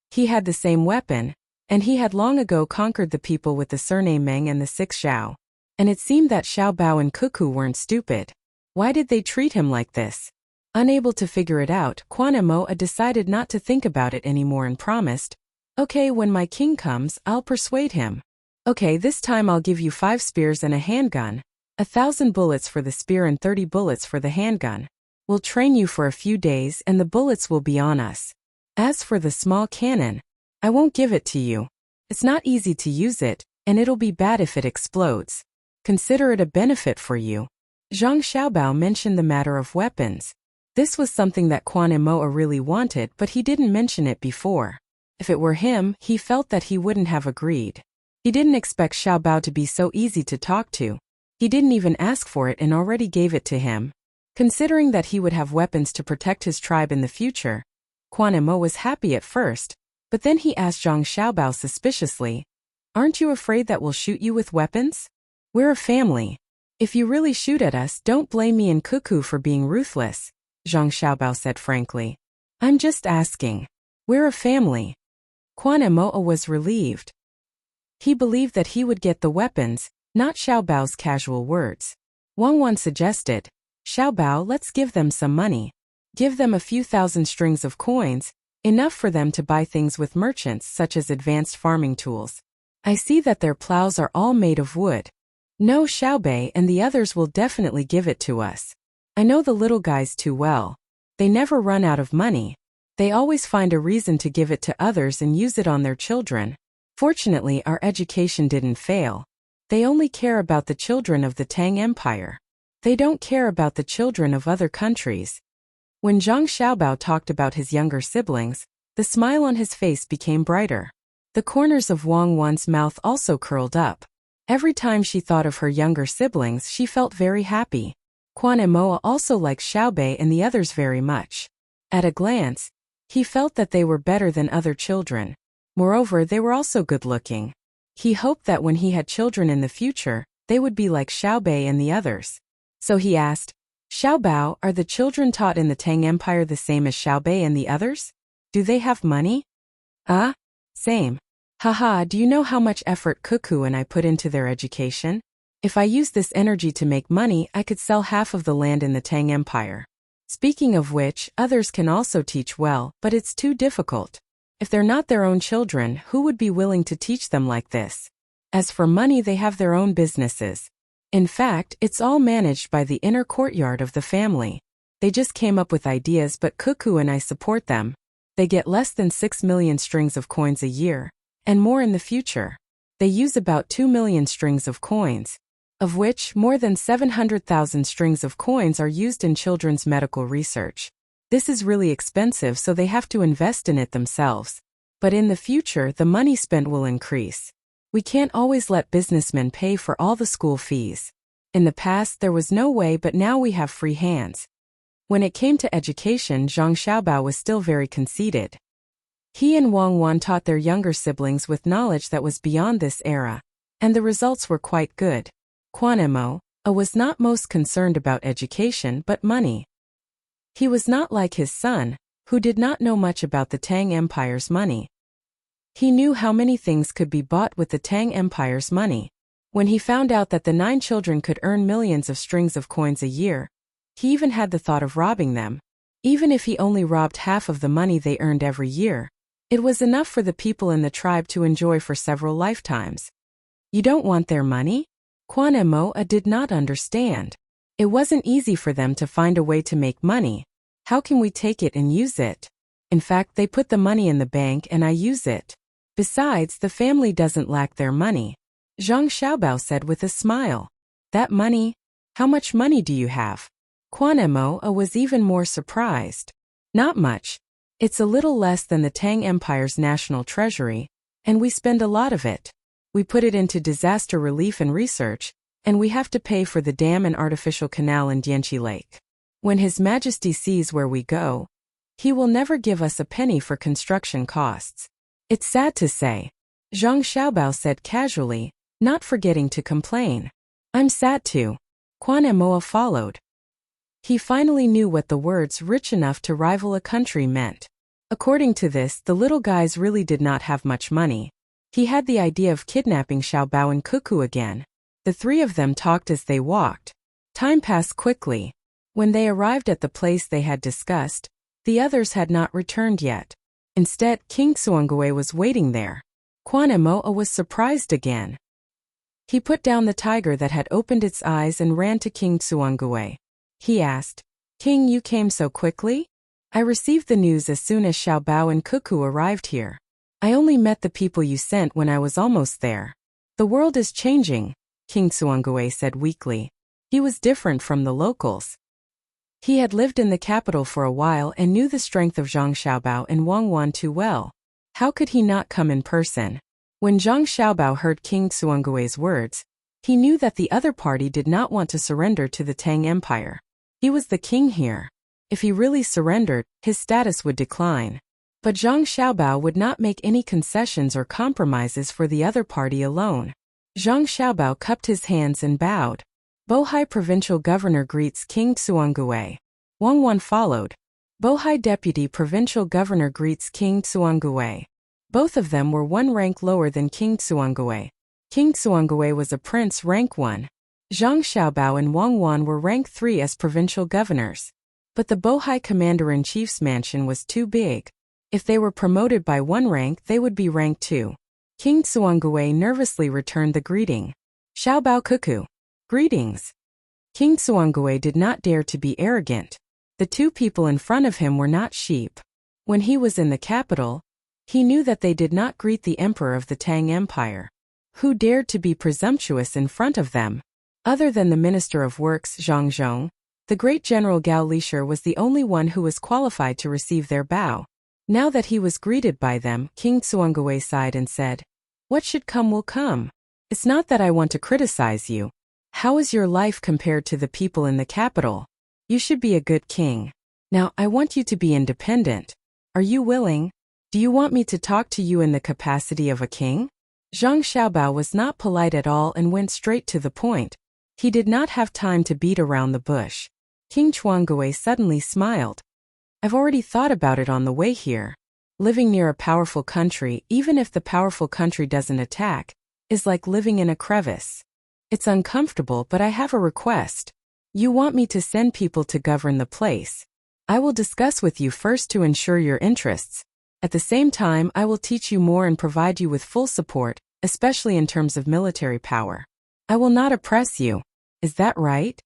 He had the same weapon, and he had long ago conquered the people with the surname Meng and the 6 Zhao. And it seemed that Xiaobao and Cuckoo weren't stupid. Why did they treat him like this? Unable to figure it out, Quan Emo decided not to think about it anymore and promised, "Okay, when my king comes, I'll persuade him. Okay, this time I'll give you 5 spears and a handgun, 1,000 bullets for the spear and 30 bullets for the handgun. We'll train you for a few days and the bullets will be on us. As for the small cannon, I won't give it to you. It's not easy to use it, and it'll be bad if it explodes. Consider it a benefit for you." Zhang Xiaobao mentioned the matter of weapons. This was something that Quan Emo really wanted, but he didn't mention it before. If it were him, he felt that he wouldn't have agreed. He didn't expect Xiaobao to be so easy to talk to. He didn't even ask for it and already gave it to him. Considering that he would have weapons to protect his tribe in the future, Quan Emo was happy at first, but then he asked Zhang Xiaobao suspiciously, "Aren't you afraid that we'll shoot you with weapons? We're a family. If you really shoot at us, don't blame me and Cuckoo for being ruthless," Zhang Xiaobao said frankly. "I'm just asking. We're a family." Quan Emo was relieved. He believed that he would get the weapons, not Xiaobao's casual words. Wang Wan suggested, "Xiaobao, let's give them some money. Give them a few thousand strings of coins, enough for them to buy things with merchants such as advanced farming tools. I see that their plows are all made of wood. No, Xiaobei and the others will definitely give it to us. I know the little guys too well. They never run out of money. They always find a reason to give it to others and use it on their children. Fortunately, our education didn't fail. They only care about the children of the Tang Empire. They don't care about the children of other countries. When Zhang Xiaobao talked about his younger siblings, the smile on his face became brighter. The corners of Wang Wan's mouth also curled up. Every time she thought of her younger siblings, she felt very happy. Quan Emoa also liked Xiaobei and the others very much. At a glance, he felt that they were better than other children. Moreover, they were also good-looking. He hoped that when he had children in the future, they would be like Xiaobei and the others. So he asked, Xiaobao, are the children taught in the Tang Empire the same as Xiaobei and the others? Do they have money? Same. Haha, do you know how much effort Cuckoo and I put into their education? If I use this energy to make money, I could sell half of the land in the Tang Empire. Speaking of which, others can also teach well, but it's too difficult. If they're not their own children, who would be willing to teach them like this? As for money, they have their own businesses. In fact, it's all managed by the inner courtyard of the family. They just came up with ideas, but Cuckoo and I support them. They get less than 6 million strings of coins a year, and more in the future. They use about 2 million strings of coins, of which more than 700,000 strings of coins are used in children's medical research. This is really expensive, so they have to invest in it themselves. But in the future, the money spent will increase. We can't always let businessmen pay for all the school fees. In the past, there was no way, but now we have free hands. When it came to education, Zhang Xiaobao was still very conceited. He and Wang Wan taught their younger siblings with knowledge that was beyond this era, and the results were quite good. Quan Emoa was not most concerned about education but money. He was not like his son, who did not know much about the Tang Empire's money. He knew how many things could be bought with the Tang Empire's money. When he found out that the 9 children could earn millions of strings of coins a year, he even had the thought of robbing them. Even if he only robbed half of the money they earned every year, it was enough for the people in the tribe to enjoy for several lifetimes. You don't want their money? Quan Emoa did not understand. It wasn't easy for them to find a way to make money. How can we take it and use it? In fact, they put the money in the bank and I use it. Besides, the family doesn't lack their money. Zhang Xiaobao said with a smile. That money? How much money do you have? Quan Emoa was even more surprised. Not much. It's a little less than the Tang Empire's national treasury, and we spend a lot of it. We put it into disaster relief and research, and we have to pay for the dam and artificial canal in Dianqi Lake. When His Majesty sees where we go, he will never give us a penny for construction costs. It's sad to say, Zhang Xiaobao said casually, not forgetting to complain. I'm sad too. Quan Emoa followed. He finally knew what the words rich enough to rival a country meant. According to this, the little guys really did not have much money. He had the idea of kidnapping Xiaobao and Cuckoo again. The 3 of them talked as they walked. Time passed quickly. When they arrived at the place they had discussed, the others had not returned yet. Instead, King Xuangue was waiting there. Quan Emoa was surprised again. He put down the tiger that had opened its eyes and ran to King Xuangue. He asked, King, you came so quickly? I received the news as soon as Xiaobao and Cuckoo arrived here. I only met the people you sent when I was almost there. The world is changing, King Xuangue said weakly. He was different from the locals. He had lived in the capital for a while and knew the strength of Zhang Xiaobao and Wang Wan too well. How could he not come in person? When Zhang Xiaobao heard King Xuangue's words, he knew that the other party did not want to surrender to the Tang Empire. He was the king here. If he really surrendered, his status would decline. But Zhang Xiaobao would not make any concessions or compromises for the other party alone. Zhang Xiaobao cupped his hands and bowed. Bohai Provincial Governor greets King Xuangue. Wang Wan followed. Bohai Deputy Provincial Governor greets King Xuangue. Both of them were 1 rank lower than King Xuangue. King Xuangue was a prince rank 1. Zhang Xiaobao and Wang Wan were rank 3 as provincial governors. But the Bohai commander-in-chief's mansion was too big. If they were promoted by one rank, they would be rank 2. King Tsuangue nervously returned the greeting. Xiaobao Cuckoo. Greetings. King Tsuangue did not dare to be arrogant. The two people in front of him were not sheep. When he was in the capital, he knew that they did not greet the emperor of the Tang Empire. Who dared to be presumptuous in front of them? Other than the Minister of Works Zhang Zhong, the great General Gao Lisher was the only one who was qualified to receive their bow. Now that he was greeted by them, King Tsuangue sighed and said, "What should come will come. It's not that I want to criticize you. How is your life compared to the people in the capital? You should be a good king. Now, I want you to be independent. Are you willing? Do you want me to talk to you in the capacity of a king?" Zhang Xiaobao was not polite at all and went straight to the point. He did not have time to beat around the bush. King Tsuangue suddenly smiled. "I've already thought about it on the way here. Living near a powerful country, even if the powerful country doesn't attack, is like living in a crevice. It's uncomfortable, but I have a request. You want me to send people to govern the place. I will discuss with you first to ensure your interests. At the same time, I will teach you more and provide you with full support, especially in terms of military power. I will not oppress you. Is that right?"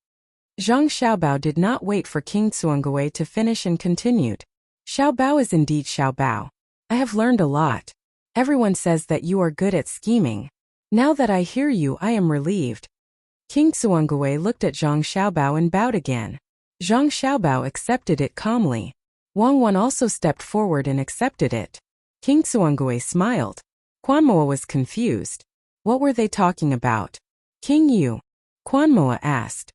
Zhang Xiaobao did not wait for King Tsuangue to finish and continued. "Xiaobao is indeed Xiaobao. I have learned a lot. Everyone says that you are good at scheming. Now that I hear you, I am relieved." King Tsuangue looked at Zhang Xiaobao and bowed again. Zhang Xiaobao accepted it calmly. Wang Wan also stepped forward and accepted it. King Tsuangue smiled. Quanmoa was confused. What were they talking about? "King Yu?" Quanmoa asked.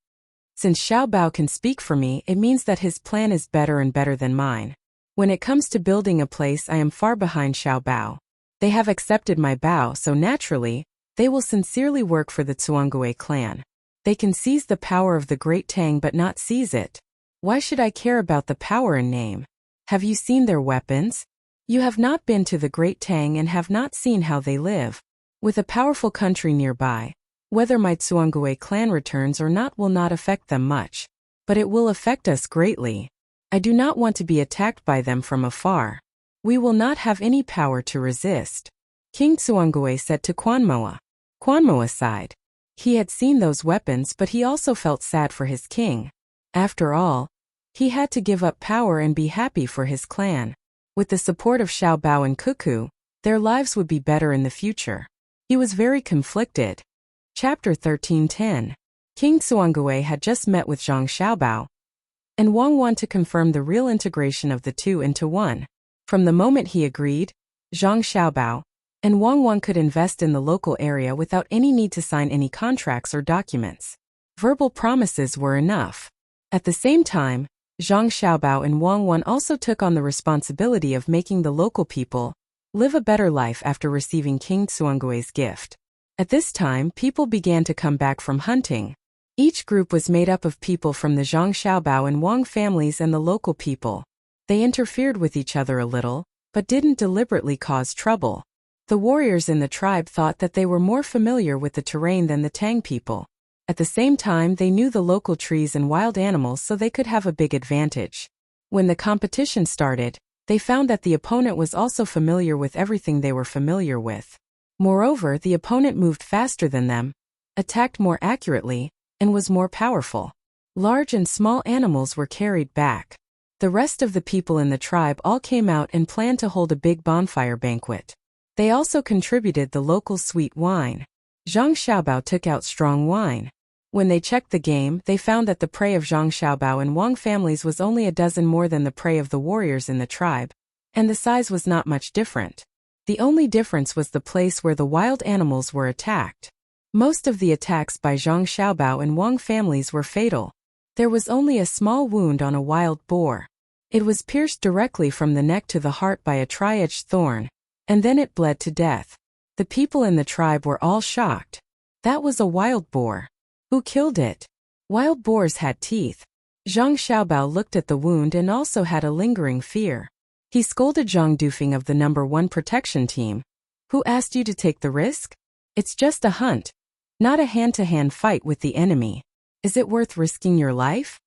"Since Xiaobao can speak for me, it means that his plan is better and better than mine. When it comes to building a place, I am far behind Xiaobao. They have accepted my bow, so naturally, they will sincerely work for the Tsuangue clan. They can seize the power of the Great Tang but not seize it. Why should I care about the power in name? Have you seen their weapons? You have not been to the Great Tang and have not seen how they live. With a powerful country nearby, whether my Tsuangue clan returns or not will not affect them much. But it will affect us greatly. I do not want to be attacked by them from afar. We will not have any power to resist." King Tsuangue said to Quanmoa. Quanmoa sighed. He had seen those weapons, but he also felt sad for his king. After all, he had to give up power and be happy for his clan. With the support of Xiaobao and Cuckoo, their lives would be better in the future. He was very conflicted. Chapter 13:10. King Tsuangue had just met with Zhang Xiaobao and Wang Wan to confirm the real integration of the two into one. From the moment he agreed, Zhang Xiaobao and Wang Wan could invest in the local area without any need to sign any contracts or documents. Verbal promises were enough. At the same time, Zhang Xiaobao and Wang Wan also took on the responsibility of making the local people live a better life after receiving King Tsuangue's gift. At this time, people began to come back from hunting. Each group was made up of people from the Zhang Xiaobao and Wang families and the local people. They interfered with each other a little, but didn't deliberately cause trouble. The warriors in the tribe thought that they were more familiar with the terrain than the Tang people. At the same time, they knew the local trees and wild animals, so they could have a big advantage. When the competition started, they found that the opponent was also familiar with everything they were familiar with. Moreover, the opponent moved faster than them, attacked more accurately, and was more powerful. Large and small animals were carried back. The rest of the people in the tribe all came out and planned to hold a big bonfire banquet. They also contributed the local sweet wine. Zhang Xiaobao took out strong wine. When they checked the game, they found that the prey of Zhang Xiaobao and Wang families was only a dozen more than the prey of the warriors in the tribe, and the size was not much different. The only difference was the place where the wild animals were attacked. Most of the attacks by Zhang Xiaobao and Wang families were fatal. There was only a small wound on a wild boar. It was pierced directly from the neck to the heart by a tri-edged thorn, and then it bled to death. The people in the tribe were all shocked. That was a wild boar. Who killed it? Wild boars had teeth. Zhang Xiaobao looked at the wound and also had a lingering fear. He scolded Zhang Dufeng of the No. 1 protection team. Who asked you to take the risk? It's just a hunt, not a hand-to-hand fight with the enemy. Is it worth risking your life?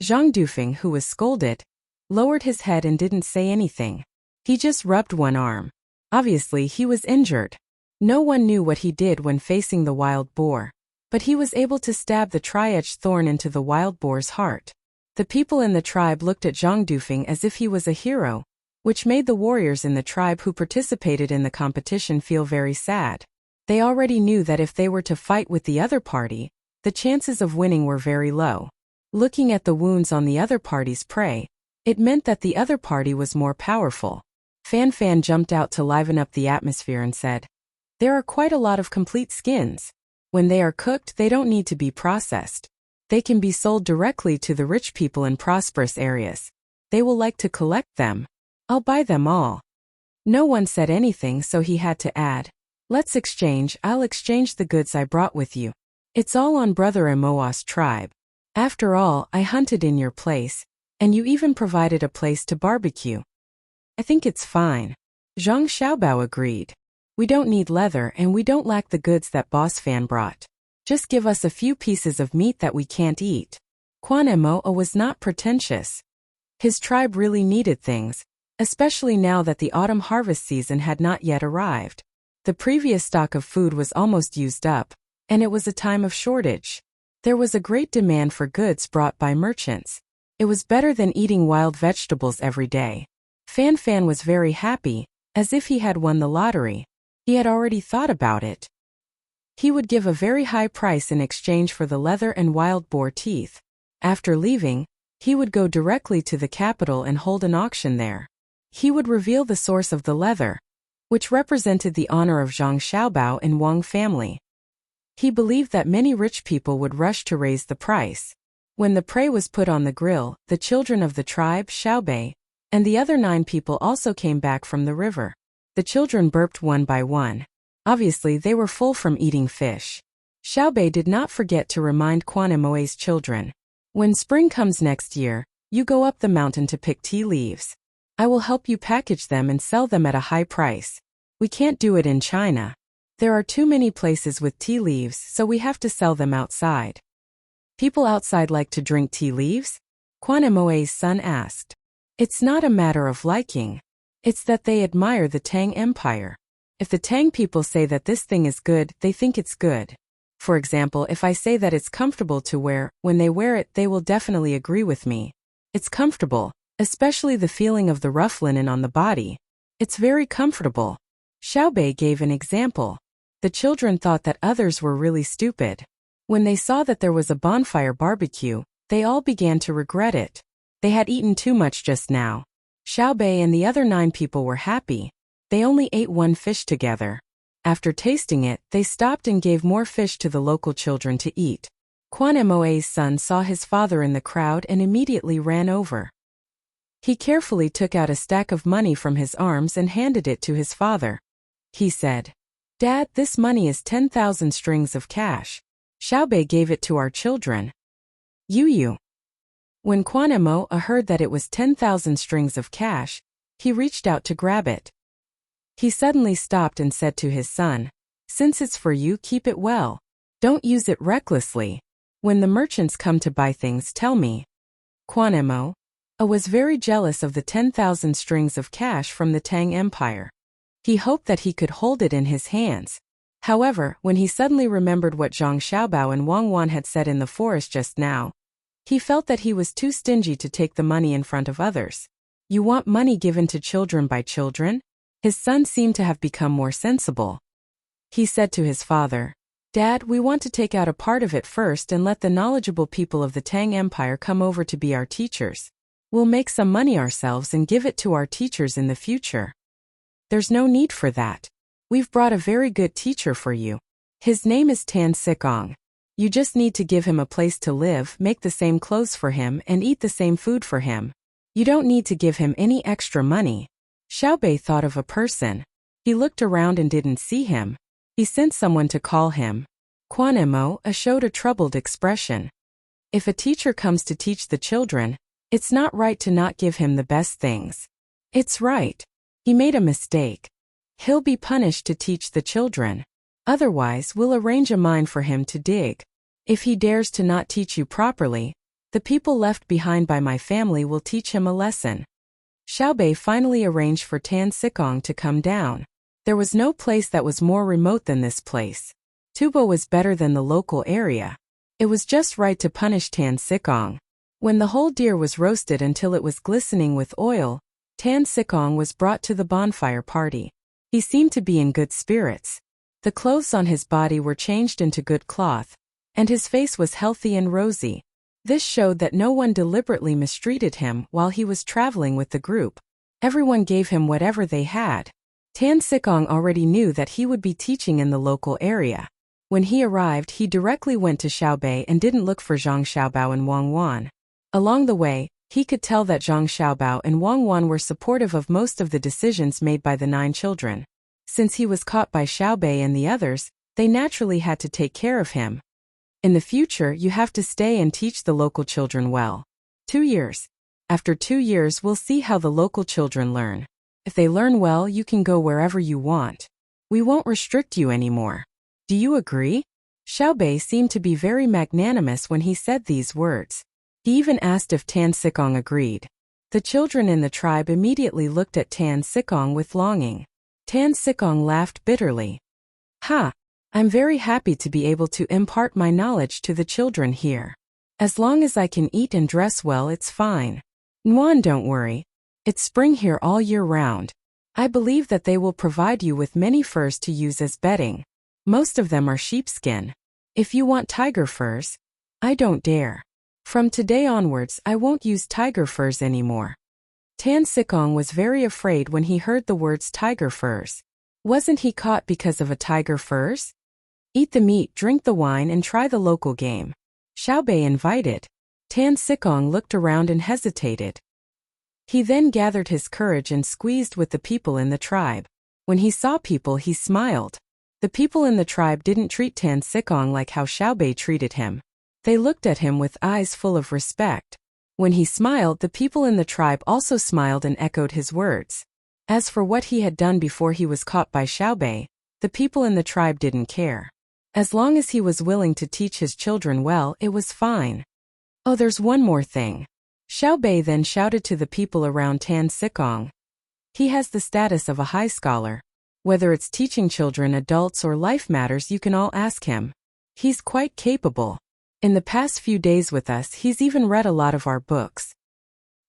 Zhang Dufeng, who was scolded, lowered his head and didn't say anything. He just rubbed one arm. Obviously, he was injured. No one knew what he did when facing the wild boar, but he was able to stab the tri-edged thorn into the wild boar's heart. The people in the tribe looked at Zhang Dufeng as if he was a hero, which made the warriors in the tribe who participated in the competition feel very sad. They already knew that if they were to fight with the other party, the chances of winning were very low. Looking at the wounds on the other party's prey, it meant that the other party was more powerful. Fan Fan jumped out to liven up the atmosphere and said, "There are quite a lot of complete skins. When they are cooked, they don't need to be processed. They can be sold directly to the rich people in prosperous areas. They will like to collect them. I'll buy them all." No one said anything, so he had to add, "Let's exchange. I'll exchange the goods I brought with you. It's all on Brother Emoa's tribe. After all, I hunted in your place, and you even provided a place to barbecue. I think it's fine." Zhang Xiaobao agreed. "We don't need leather and we don't lack the goods that Boss Fan brought. Just give us a few pieces of meat that we can't eat." Quan Emoa was not pretentious. His tribe really needed things, especially now that the autumn harvest season had not yet arrived. The previous stock of food was almost used up, and it was a time of shortage. There was a great demand for goods brought by merchants. It was better than eating wild vegetables every day. Fan Fan was very happy, as if he had won the lottery. He had already thought about it. He would give a very high price in exchange for the leather and wild boar teeth. After leaving, he would go directly to the capital and hold an auction there. He would reveal the source of the leather, which represented the honor of Zhang Xiaobao and Wang family. He believed that many rich people would rush to raise the price. When the prey was put on the grill, the children of the tribe, Xiaobei, and the other 9 people also came back from the river. The children burped one by one. Obviously, they were full from eating fish. Xiaobei did not forget to remind Quan Emoa's children, "When spring comes next year, you go up the mountain to pick tea leaves. I will help you package them and sell them at a high price. We can't do it in China. There are too many places with tea leaves, so we have to sell them outside." "People outside like to drink tea leaves?" Quan Emoa's son asked. "It's not a matter of liking. It's that they admire the Tang Empire. If the Tang people say that this thing is good, they think it's good. For example, if I say that it's comfortable to wear, when they wear it, they will definitely agree with me. It's comfortable, especially the feeling of the rough linen on the body. It's very comfortable." Xiaobei gave an example. The children thought that others were really stupid. When they saw that there was a bonfire barbecue, they all began to regret it. They had eaten too much just now. Xiaobei and the other 9 people were happy. They only ate one fish together. After tasting it, they stopped and gave more fish to the local children to eat. Quan Emoa's son saw his father in the crowd and immediately ran over. He carefully took out a stack of money from his arms and handed it to his father. He said, "Dad, this money is 10,000 strings of cash. Xiaobei gave it to our children." You. When Quan Emoa heard that it was 10,000 strings of cash, he reached out to grab it. He suddenly stopped and said to his son, "Since it's for you, keep it well. Don't use it recklessly. When the merchants come to buy things, tell me." Quan Emoa was very jealous of the 10,000 strings of cash from the Tang Empire. He hoped that he could hold it in his hands. However, when he suddenly remembered what Zhang Xiaobao and Wang Wan had said in the forest just now, he felt that he was too stingy to take the money in front of others. "You want money given to children by children?" His son seemed to have become more sensible. He said to his father, "Dad, we want to take out a part of it first and let the knowledgeable people of the Tang Empire come over to be our teachers. We'll make some money ourselves and give it to our teachers in the future." "There's no need for that. We've brought a very good teacher for you. His name is Tan Sikong. You just need to give him a place to live, make the same clothes for him, and eat the same food for him. You don't need to give him any extra money." Xiaobei thought of a person. He looked around and didn't see him. He sent someone to call him. Quan Emoa showed a troubled expression. If a teacher comes to teach the children, it's not right to not give him the best things. It's right. He made a mistake. He'll be punished to teach the children. Otherwise, we'll arrange a mine for him to dig. If he dares to not teach you properly, The people left behind by my family will teach him a lesson. Xiaobei finally arranged for Tan Sikong to come down. There was no place that was more remote than this place. Tubo was better than the local area. It was just right to punish Tan Sikong. When the whole deer was roasted until it was glistening with oil, Tan Sikong was brought to the bonfire party. He seemed to be in good spirits. The clothes on his body were changed into good cloth, and his face was healthy and rosy. This showed that no one deliberately mistreated him while he was traveling with the group. Everyone gave him whatever they had. Tan Sikong already knew that he would be teaching in the local area. When he arrived, he directly went to Xiaobei and didn't look for Zhang Xiaobao and Wang Wan. Along the way, he could tell that Zhang Xiaobao and Wang Wan were supportive of most of the decisions made by the 9 children. Since he was caught by Xiaobei and the others, they naturally had to take care of him. In the future, you have to stay and teach the local children well. 2 years. After 2 years, we'll see how the local children learn. If they learn well, you can go wherever you want. We won't restrict you anymore. Do you agree? Xiaobei seemed to be very magnanimous when he said these words. He even asked if Tan Sikong agreed. The children in the tribe immediately looked at Tan Sikong with longing. Tan Sikong laughed bitterly. Ha! I'm very happy to be able to impart my knowledge to the children here. As long as I can eat and dress well, it's fine. Nguyen, don't worry. It's spring here all year round. I believe that they will provide you with many furs to use as bedding. Most of them are sheepskin. If you want tiger furs, I don't dare. From today onwards, I won't use tiger furs anymore. Tan Sikong was very afraid when he heard the words tiger furs. Wasn't he caught because of a tiger furs? Eat the meat, drink the wine, and try the local game. Xiaobei invited. Tan Sikong looked around and hesitated. He then gathered his courage and squeezed with the people in the tribe. When he saw people, he smiled. The people in the tribe didn't treat Tan Sikong like how Xiaobei treated him. They looked at him with eyes full of respect. When he smiled, the people in the tribe also smiled and echoed his words. As for what he had done before he was caught by Xiaobei, the people in the tribe didn't care. As long as he was willing to teach his children well, it was fine. Oh, there's one more thing. Xiaobei then shouted to the people around Tan Sikong. He has the status of a high scholar. Whether it's teaching children, adults, or life matters, you can all ask him. He's quite capable. In the past few days with us, he's even read a lot of our books.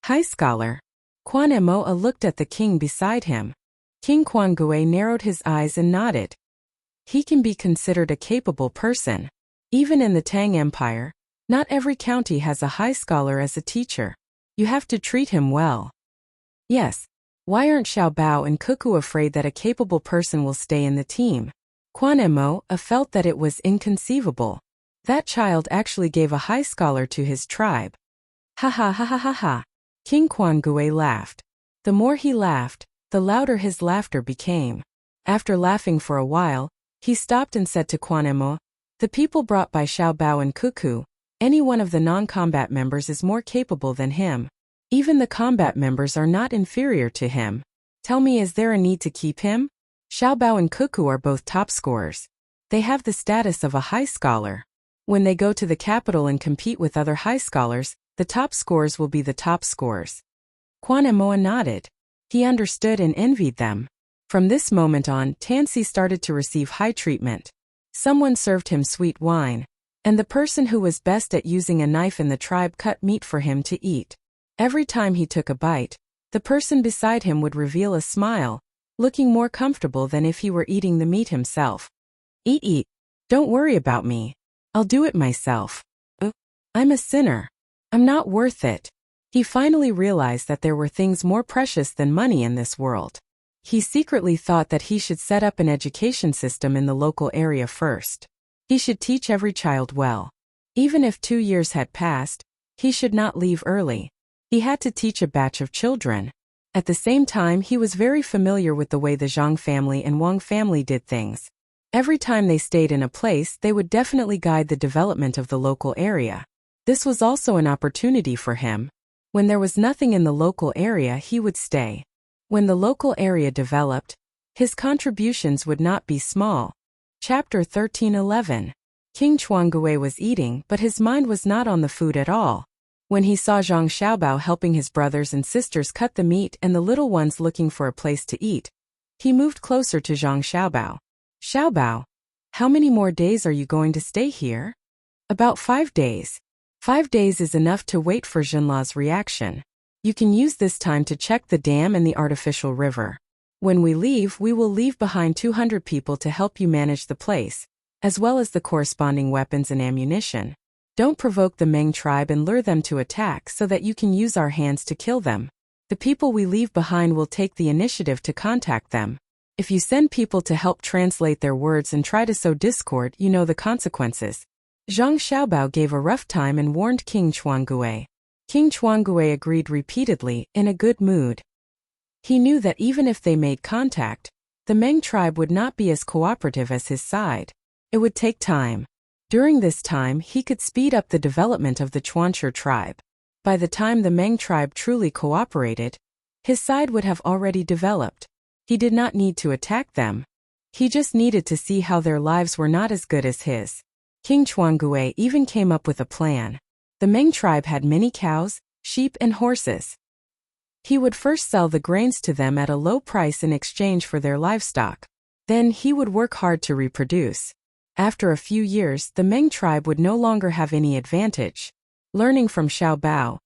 High scholar. Quan Moa looked at the king beside him. King Quan Gui narrowed his eyes and nodded. He can be considered a capable person. Even in the Tang Empire, not every county has a high scholar as a teacher. You have to treat him well. Yes. Why aren't Xiao Bao and Cuckoo afraid that a capable person will stay in the team? Quan Moa felt that it was inconceivable. That child actually gave a high scholar to his tribe. Ha ha ha ha ha ha. King Quan Gui laughed. The more he laughed, the louder his laughter became. After laughing for a while, he stopped and said to Quan Moa, "The people brought by Xiao Bao and Cuckoo, any one of the non-combat members is more capable than him. Even the combat members are not inferior to him. Tell me, is there a need to keep him? Xiao Bao and Cuckoo are both top scorers. They have the status of a high scholar. When they go to the capital and compete with other high scholars, the top scorers will be the top scorers." Quan Moa nodded. He understood and envied them. From this moment on, Tansy started to receive high treatment. Someone served him sweet wine, and the person who was best at using a knife in the tribe cut meat for him to eat. Every time he took a bite, the person beside him would reveal a smile, looking more comfortable than if he were eating the meat himself. "Eat, eat. Don't worry about me. I'll do it myself. I'm a sinner. I'm not worth it." He finally realized that there were things more precious than money in this world. He secretly thought that he should set up an education system in the local area first. He should teach every child well. Even if 2 years had passed, he should not leave early. He had to teach a batch of children. At the same time, he was very familiar with the way the Zhang family and Wang family did things. Every time they stayed in a place, they would definitely guide the development of the local area. This was also an opportunity for him. When there was nothing in the local area, he would stay. When the local area developed, his contributions would not be small. Chapter 13:11. King Chuangui was eating, but his mind was not on the food at all. When he saw Zhang Xiaobao helping his brothers and sisters cut the meat and the little ones looking for a place to eat, he moved closer to Zhang Xiaobao. Xiaobao, how many more days are you going to stay here? About 5 days. 5 days is enough to wait for Jinla's reaction. You can use this time to check the dam and the artificial river. When we will leave behind 200 people to help you manage the place, as well as the corresponding weapons and ammunition. Don't provoke the Meng tribe and lure them to attack so that you can use our hands to kill them. The people we leave behind will take the initiative to contact them. If you send people to help translate their words and try to sow discord, you know the consequences. Zhang Xiaobao gave a rough time and warned King Chuangue. King Chuangue agreed repeatedly, in a good mood. He knew that even if they made contact, the Meng tribe would not be as cooperative as his side. It would take time. During this time, he could speed up the development of the Chuanche tribe. By the time the Meng tribe truly cooperated, his side would have already developed. He did not need to attack them. He just needed to see how their lives were not as good as his. King Chuangue even came up with a plan. The Meng tribe had many cows, sheep and horses. He would first sell the grains to them at a low price in exchange for their livestock. Then he would work hard to reproduce. After a few years, the Meng tribe would no longer have any advantage. Learning from Xiaobao,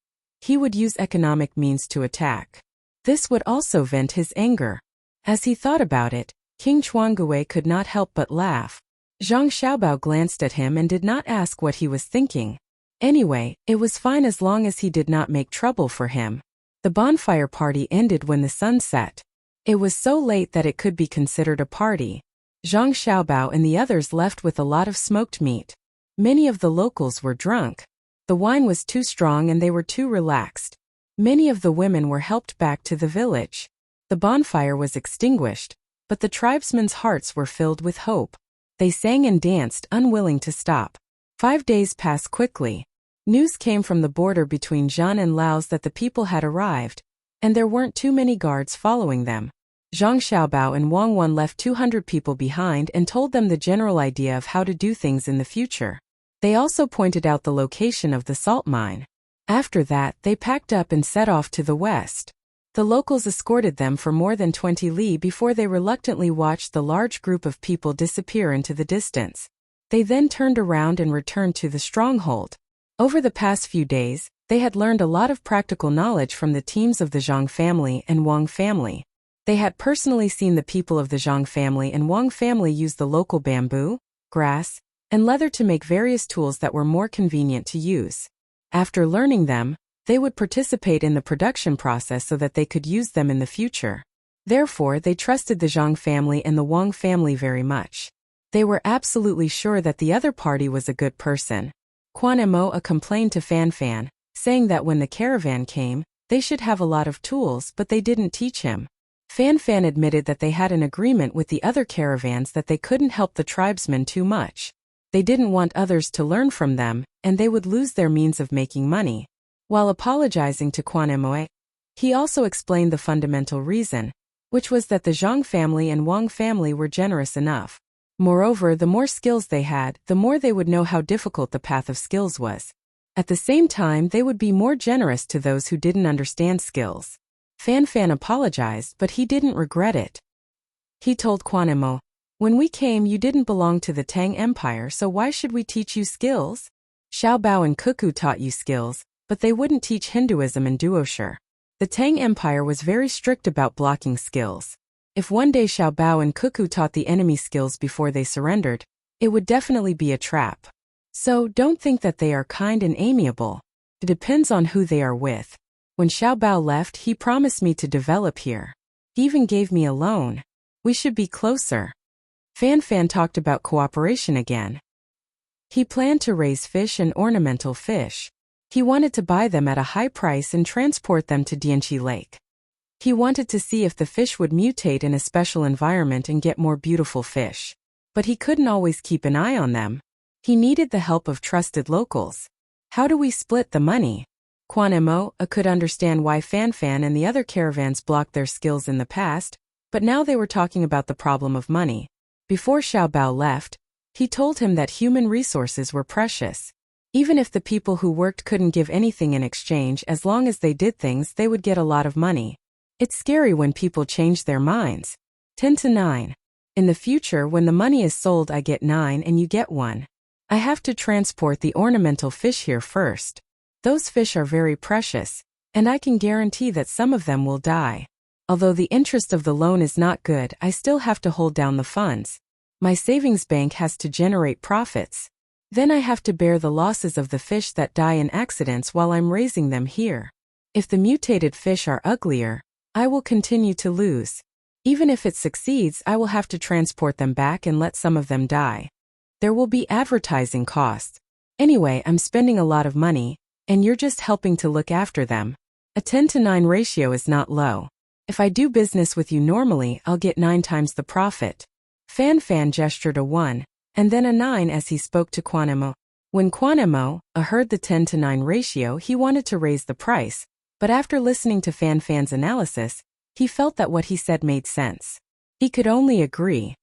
he would use economic means to attack. This would also vent his anger. As he thought about it, King Chuangue could not help but laugh. Zhang Xiaobao glanced at him and did not ask what he was thinking. Anyway, it was fine as long as he did not make trouble for him. The bonfire party ended when the sun set. It was so late that it could be considered a party. Zhang Xiaobao and the others left with a lot of smoked meat. Many of the locals were drunk. The wine was too strong and they were too relaxed. Many of the women were helped back to the village. The bonfire was extinguished, but the tribesmen's hearts were filled with hope. They sang and danced, unwilling to stop. 5 days passed quickly. News came from the border between Zhan and Laos that the people had arrived, and there weren't too many guards following them. Zhang Xiaobao and Wang Wan left 200 people behind and told them the general idea of how to do things in the future. They also pointed out the location of the salt mine. After that, they packed up and set off to the west. The locals escorted them for more than 20 li before they reluctantly watched the large group of people disappear into the distance. They then turned around and returned to the stronghold. Over the past few days, they had learned a lot of practical knowledge from the teams of the Zhang family and Wang family. They had personally seen the people of the Zhang family and Wang family use the local bamboo, grass, and leather to make various tools that were more convenient to use. After learning them, they would participate in the production process so that they could use them in the future. Therefore, they trusted the Zhang family and the Wang family very much. They were absolutely sure that the other party was a good person. Quan Mo complained to Fan Fan, saying that when the caravan came, they should have a lot of tools but they didn't teach him. Fan Fan admitted that they had an agreement with the other caravans that they couldn't help the tribesmen too much. They didn't want others to learn from them, and they would lose their means of making money. While apologizing to Quan Mo, he also explained the fundamental reason, which was that the Zhang family and Wang family were generous enough. Moreover, the more skills they had, the more they would know how difficult the path of skills was. At the same time, they would be more generous to those who didn't understand skills. Fan Fan apologized, but he didn't regret it. He told Quan Mo, "When we came, you didn't belong to the Tang Empire, so why should we teach you skills? Xiaobao and Cuckoo taught you skills, but they wouldn't teach Hinduism and Duoshire. The Tang Empire was very strict about blocking skills. If one day Xiaobao and Cuckoo taught the enemy skills before they surrendered, it would definitely be a trap. So don't think that they are kind and amiable. It depends on who they are with. When Xiaobao left, he promised me to develop here. He even gave me a loan. We should be closer." Fan Fan talked about cooperation again. He planned to raise fish and ornamental fish. He wanted to buy them at a high price and transport them to Dianqi Lake. He wanted to see if the fish would mutate in a special environment and get more beautiful fish. But he couldn't always keep an eye on them. He needed the help of trusted locals. How do we split the money? Quan Mo could understand why Fan Fan and the other caravans blocked their skills in the past, but now they were talking about the problem of money. Before Xiaobao left, he told him that human resources were precious. Even if the people who worked couldn't give anything in exchange, as long as they did things, they would get a lot of money. It's scary when people change their minds. 10 to 9. In the future, when the money is sold, I get 9 and you get 1. I have to transport the ornamental fish here first. Those fish are very precious, and I can guarantee that some of them will die. Although the interest of the loan is not good, I still have to hold down the funds. My savings bank has to generate profits. Then I have to bear the losses of the fish that die in accidents while I'm raising them here. If the mutated fish are uglier, I will continue to lose. Even if it succeeds, I will have to transport them back and let some of them die. There will be advertising costs. Anyway, I'm spending a lot of money, and you're just helping to look after them. A 10 to 9 ratio is not low. If I do business with you normally, I'll get 9 times the profit. Fan gestured a 1, and then a 9 as he spoke to Quanemo. When Quanemo heard the 10 to 9 ratio, he wanted to raise the price, but after listening to Fan's analysis, he felt that what he said made sense. He could only agree.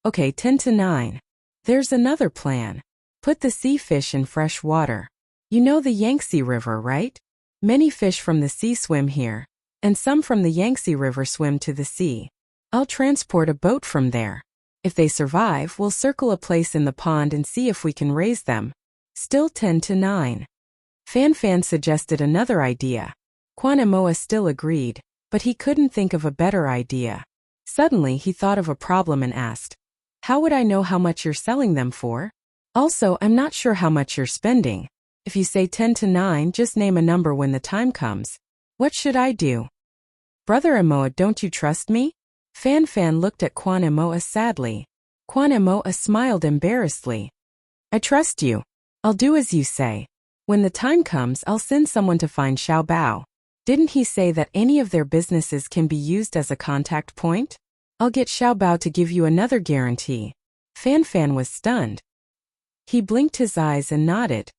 Okay, 10 to 9. There's another plan. Put the sea fish in fresh water. You know the Yangtze River, right? Many fish from the sea swim here, and some from the Yangtze River swim to the sea. I'll transport a boat from there. If they survive, we'll circle a place in the pond and see if we can raise them. Still 10 to 9. Fan suggested another idea. Quanemoa still agreed, but he couldn't think of a better idea. Suddenly he thought of a problem and asked, "How would I know how much you're selling them for? Also, I'm not sure how much you're spending. If you say 10 to 9, just name a number when the time comes. What should I do?" "Brother Emoa, don't you trust me?" Fan looked at Quanemoa sadly. Quanemoa smiled embarrassedly. "I trust you. I'll do as you say. When the time comes, I'll send someone to find Xiao Bao. Didn't he say that any of their businesses can be used as a contact point? I'll get Xiao Bao to give you another guarantee." Fan was stunned. He blinked his eyes and nodded.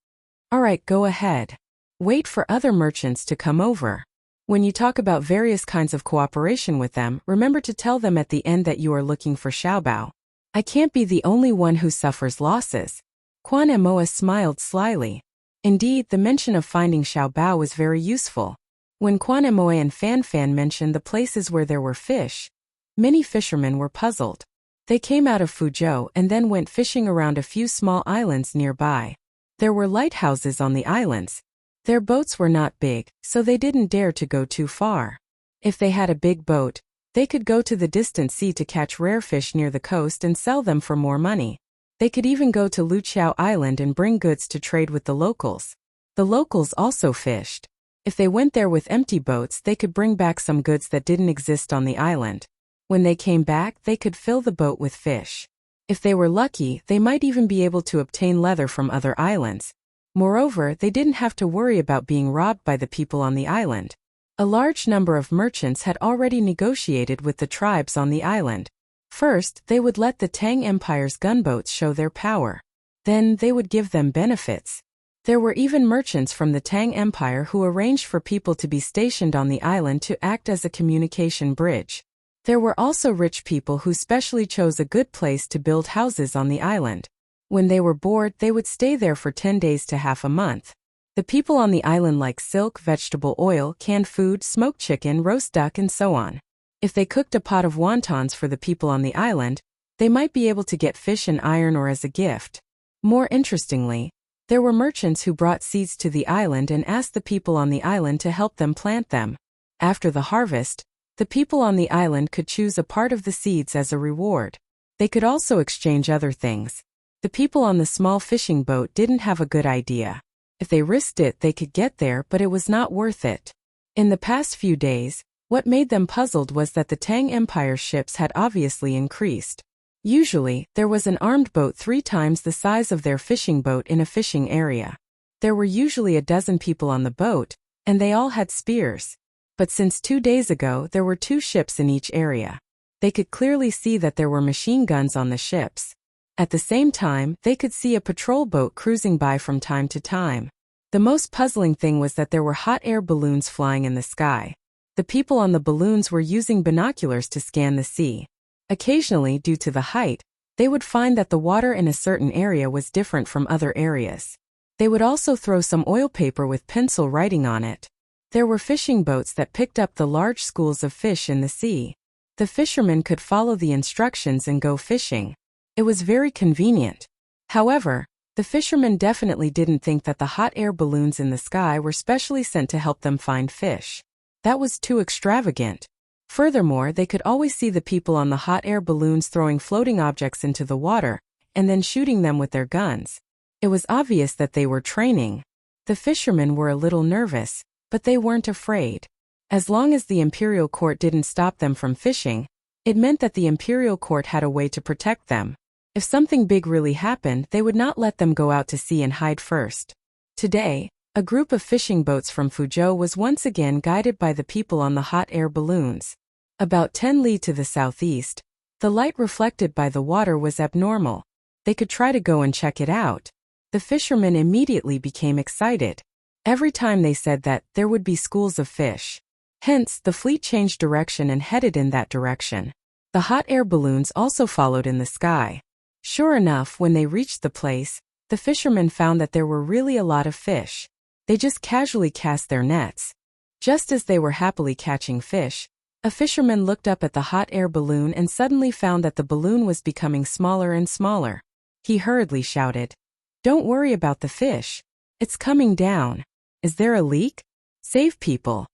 "All right, go ahead. Wait for other merchants to come over. When you talk about various kinds of cooperation with them, remember to tell them at the end that you are looking for Xiao Bao. I can't be the only one who suffers losses." Quanemoa smiled slyly. Indeed, the mention of finding Xiao Bao was very useful. When Quanemoa and Fan mentioned the places where there were fish, many fishermen were puzzled. They came out of Fuzhou and then went fishing around a few small islands nearby. There were lighthouses on the islands. Their boats were not big, so they didn't dare to go too far. If they had a big boat, they could go to the distant sea to catch rare fish near the coast and sell them for more money. They could even go to Luqiao Island and bring goods to trade with the locals. The locals also fished. If they went there with empty boats, they could bring back some goods that didn't exist on the island. When they came back, they could fill the boat with fish. If they were lucky, they might even be able to obtain leather from other islands. Moreover, they didn't have to worry about being robbed by the people on the island. A large number of merchants had already negotiated with the tribes on the island. First, they would let the Tang Empire's gunboats show their power. Then, they would give them benefits. There were even merchants from the Tang Empire who arranged for people to be stationed on the island to act as a communication bridge. There were also rich people who specially chose a good place to build houses on the island. When they were bored, they would stay there for 10 days to half a month. The people on the island liked silk, vegetable oil, canned food, smoked chicken, roast duck, and so on. If they cooked a pot of wontons for the people on the island, they might be able to get fish and iron ore as a gift. More interestingly, there were merchants who brought seeds to the island and asked the people on the island to help them plant them. After the harvest, the people on the island could choose a part of the seeds as a reward. They could also exchange other things. The people on the small fishing boat didn't have a good idea. If they risked it, they could get there, but it was not worth it. In the past few days, what made them puzzled was that the Tang Empire ships had obviously increased. Usually, there was an armed boat 3 times the size of their fishing boat in a fishing area. There were usually a dozen people on the boat, and they all had spears. But since 2 days ago, there were 2 ships in each area. They could clearly see that there were machine guns on the ships. At the same time, they could see a patrol boat cruising by from time to time. The most puzzling thing was that there were hot air balloons flying in the sky. The people on the balloons were using binoculars to scan the sea. Occasionally, due to the height, they would find that the water in a certain area was different from other areas. They would also throw some oil paper with pencil writing on it. There were fishing boats that picked up the large schools of fish in the sea. The fishermen could follow the instructions and go fishing. It was very convenient. However, the fishermen definitely didn't think that the hot air balloons in the sky were specially sent to help them find fish. That was too extravagant. Furthermore, they could always see the people on the hot air balloons throwing floating objects into the water, and then shooting them with their guns. It was obvious that they were training. The fishermen were a little nervous, but they weren't afraid. As long as the imperial court didn't stop them from fishing, it meant that the imperial court had a way to protect them. If something big really happened, they would not let them go out to sea and hide first. Today, a group of fishing boats from Fuzhou was once again guided by the people on the hot air balloons. About 10 li to the southeast, the light reflected by the water was abnormal. They could try to go and check it out. The fishermen immediately became excited. Every time they said that, there would be schools of fish. Hence, the fleet changed direction and headed in that direction. The hot air balloons also followed in the sky. Sure enough, when they reached the place, the fishermen found that there were really a lot of fish. They just casually cast their nets. Just as they were happily catching fish, a fisherman looked up at the hot air balloon and suddenly found that the balloon was becoming smaller and smaller. He hurriedly shouted, "Don't worry about the fish. It's coming down. Is there a leak? Save people."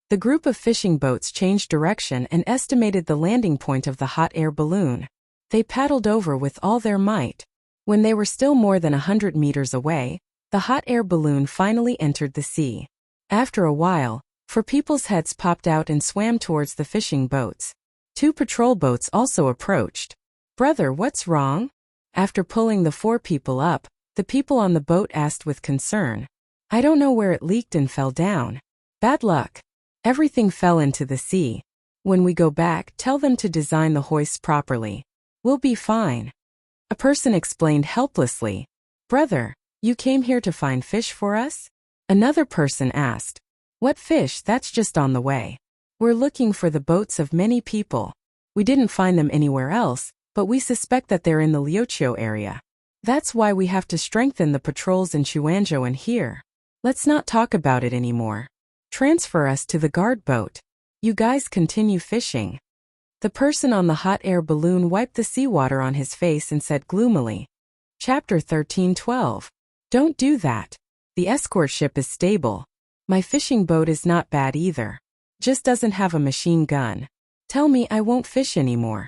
The group of fishing boats changed direction and estimated the landing point of the hot air balloon. They paddled over with all their might. When they were still more than 100 meters away, the hot air balloon finally entered the sea. After a while, 4 people's heads popped out and swam towards the fishing boats. 2 patrol boats also approached. "Brother, what's wrong?" After pulling the 4 people up, the people on the boat asked with concern. "I don't know where it leaked and fell down. Bad luck. Everything fell into the sea. When we go back, tell them to design the hoists properly. We'll be fine." A person explained helplessly, "Brother, you came here to find fish for us?" Another person asked, "What fish? That's just on the way. We're looking for the boats of many people. We didn't find them anywhere else, but we suspect that they're in the Liuqiu area. That's why we have to strengthen the patrols in Chuanzhou and here. Let's not talk about it anymore. Transfer us to the guard boat. You guys continue fishing." The person on the hot air balloon wiped the seawater on his face and said gloomily, Chapter 13:12. Don't do that. The escort ship is stable. My fishing boat is not bad either. Just doesn't have a machine gun. Tell me I won't fish anymore.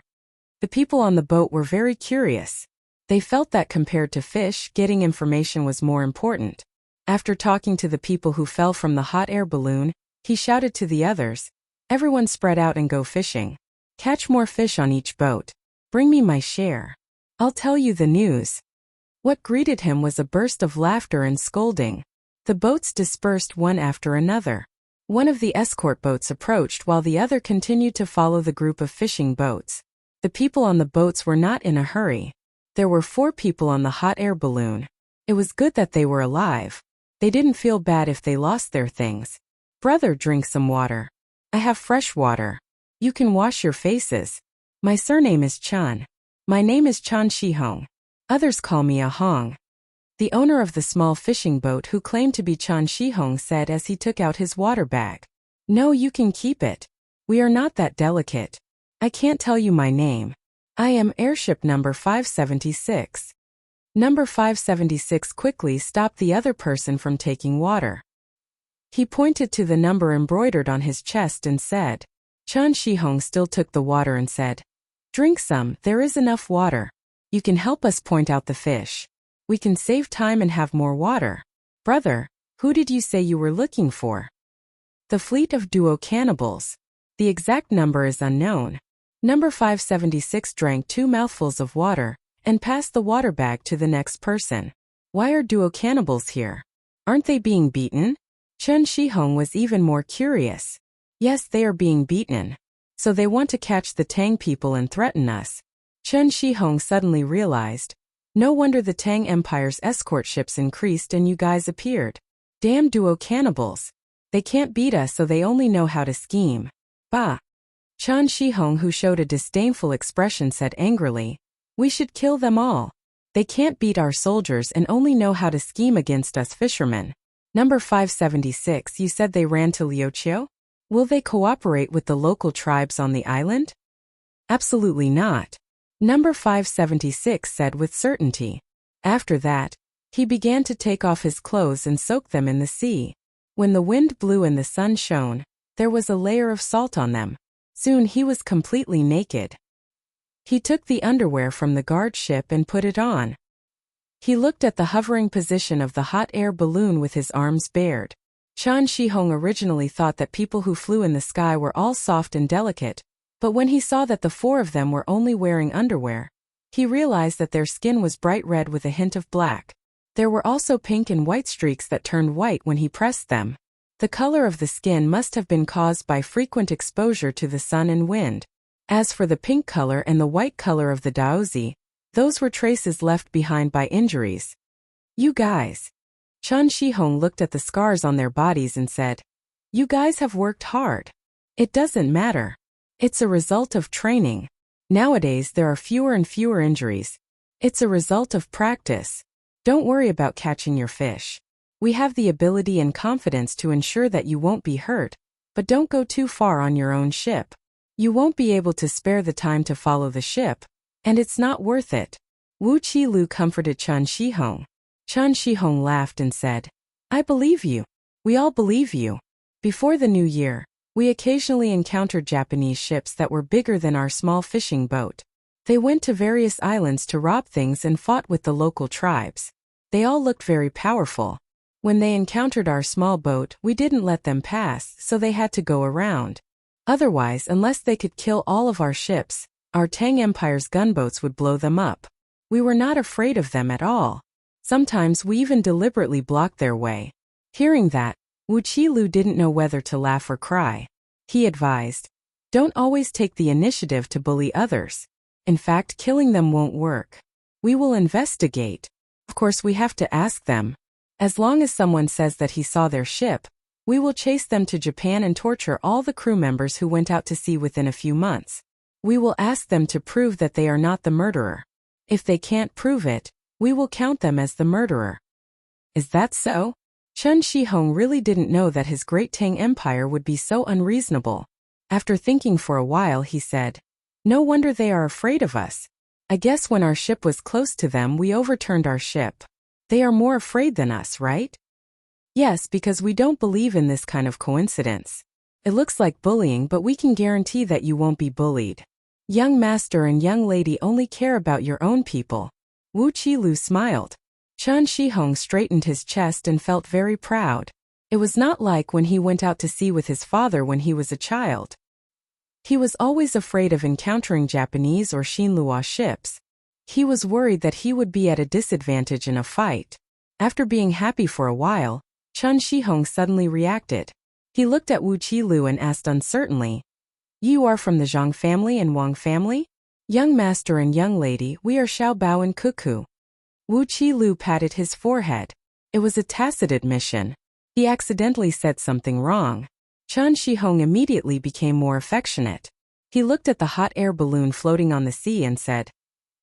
The people on the boat were very curious. They felt that compared to fish, getting information was more important. After talking to the people who fell from the hot air balloon, he shouted to the others, "Everyone spread out and go fishing. Catch more fish on each boat. Bring me my share. I'll tell you the news." What greeted him was a burst of laughter and scolding. The boats dispersed one after another. One of the escort boats approached while the other continued to follow the group of fishing boats. The people on the boats were not in a hurry. There were 4 people on the hot air balloon. It was good that they were alive. They didn't feel bad if they lost their things. "Brother, drink some water. I have fresh water. You can wash your faces. My surname is Chun. My name is Chan Shihong. Others call me a Hong." The owner of the small fishing boat who claimed to be Chan Shihong said as he took out his water bag, "No, you can keep it. We are not that delicate. I can't tell you my name. I am airship number 576. Number 576 quickly stopped the other person from taking water. He pointed to the number embroidered on his chest and said, Chan Shihong still took the water and said, "Drink some, there is enough water. You can help us point out the fish. We can save time and have more water." "Brother, who did you say you were looking for?" "The fleet of duo cannibals. The exact number is unknown." Number 576 drank 2 mouthfuls of water and passed the water bag to the next person. "Why are duo cannibals here? Aren't they being beaten?" Chen Shihong was even more curious. "Yes, they are being beaten. So they want to catch the Tang people and threaten us." Chen Shihong suddenly realized, no wonder the Tang Empire's escort ships increased and you guys appeared. Damn duo cannibals. They can't beat us, so they only know how to scheme. Bah. Chan Shihong, who showed a disdainful expression, said angrily, "We should kill them all. They can't beat our soldiers and only know how to scheme against us fishermen. Number 576, you said they ran to Liuqiu? Will they cooperate with the local tribes on the island? Absolutely not. Number 576 said with certainty. After that, he began to take off his clothes and soak them in the sea. When the wind blew and the sun shone, there was a layer of salt on them. Soon he was completely naked. He took the underwear from the guard ship and put it on. He looked at the hovering position of the hot air balloon with his arms bared. Chen Shihong originally thought that people who flew in the sky were all soft and delicate, but when he saw that the four of them were only wearing underwear, he realized that their skin was bright red with a hint of black. There were also pink and white streaks that turned white when he pressed them. The color of the skin must have been caused by frequent exposure to the sun and wind. As for the pink color and the white color of the daozi, those were traces left behind by injuries. You guys. Chen Shihong looked at the scars on their bodies and said, you guys have worked hard. It doesn't matter. It's a result of training. Nowadays there are fewer and fewer injuries. It's a result of practice. Don't worry about catching your fish. We have the ability and confidence to ensure that you won't be hurt, but don't go too far on your own ship. You won't be able to spare the time to follow the ship, and it's not worth it. Wu Qilu comforted Chen Shihong. Chen Shihong laughed and said, I believe you. We all believe you. Before the new year, we occasionally encountered Japanese ships that were bigger than our small fishing boat. They went to various islands to rob things and fought with the local tribes. They all looked very powerful. When they encountered our small boat, we didn't let them pass, so they had to go around. Otherwise, unless they could kill all of our ships, our Tang Empire's gunboats would blow them up. We were not afraid of them at all. Sometimes we even deliberately blocked their way. Hearing that, Wu Qilu didn't know whether to laugh or cry. He advised, don't always take the initiative to bully others. In fact, killing them won't work. We will investigate. Of course, we have to ask them. As long as someone says that he saw their ship, we will chase them to Japan and torture all the crew members who went out to sea within a few months. We will ask them to prove that they are not the murderer. If they can't prove it, we will count them as the murderer. Is that so? Chen Shihong really didn't know that his great Tang Empire would be so unreasonable. After thinking for a while, he said, no wonder they are afraid of us. I guess when our ship was close to them, we overturned our ship. They are more afraid than us, right? Yes, because we don't believe in this kind of coincidence. It looks like bullying, but we can guarantee that you won't be bullied. Young master and young lady only care about your own people. Wu Qilu smiled. Chen Shihong straightened his chest and felt very proud. It was not like when he went out to sea with his father when he was a child. He was always afraid of encountering Japanese or Xinlua ships. He was worried that he would be at a disadvantage in a fight. After being happy for a while, Chen Shihong suddenly reacted. He looked at Wu Qilu and asked uncertainly, you are from the Zhang family and Wang family? Young master and young lady, we are Xiao Bao and Cuckoo. Wu Qilu patted his forehead. It was a tacit admission. He accidentally said something wrong. Chen Shihong immediately became more affectionate. He looked at the hot air balloon floating on the sea and said,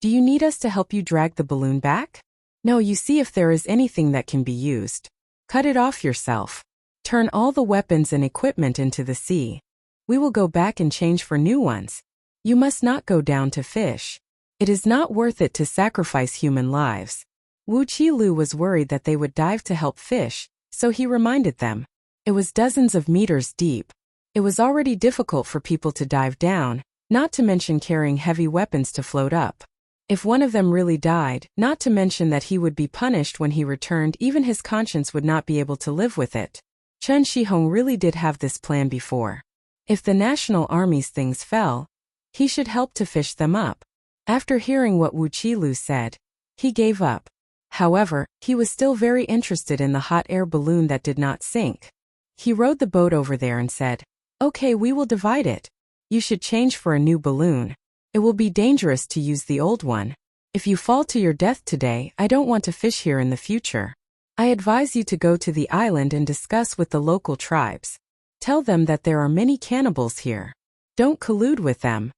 do you need us to help you drag the balloon back? No, you see if there is anything that can be used. Cut it off yourself. Turn all the weapons and equipment into the sea. We will go back and change for new ones. You must not go down to fish. It is not worth it to sacrifice human lives. Wu Qilu was worried that they would dive to help fish, so he reminded them. It was dozens of meters deep. It was already difficult for people to dive down, not to mention carrying heavy weapons to float up. If one of them really died, not to mention that he would be punished when he returned, even his conscience would not be able to live with it. Chen Shihong really did have this plan before. If the national army's things fell, he should help to fish them up. After hearing what Wu Qilu said, he gave up. However, he was still very interested in the hot air balloon that did not sink. He rowed the boat over there and said, okay, we will divide it. You should change for a new balloon. It will be dangerous to use the old one. If you fall to your death today, I don't want to fish here in the future. I advise you to go to the island and discuss with the local tribes. Tell them that there are many cannibals here. Don't collude with them.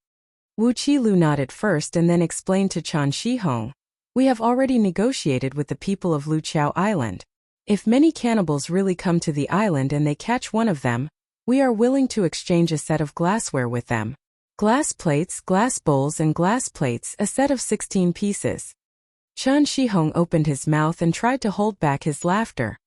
Wu Qilu nodded first and then explained to Chen Shihong. We have already negotiated with the people of Luqiao Island. If many cannibals really come to the island and they catch one of them, we are willing to exchange a set of glassware with them. Glass plates, glass bowls and glass plates, a set of 16 pieces. Chen Shihong opened his mouth and tried to hold back his laughter.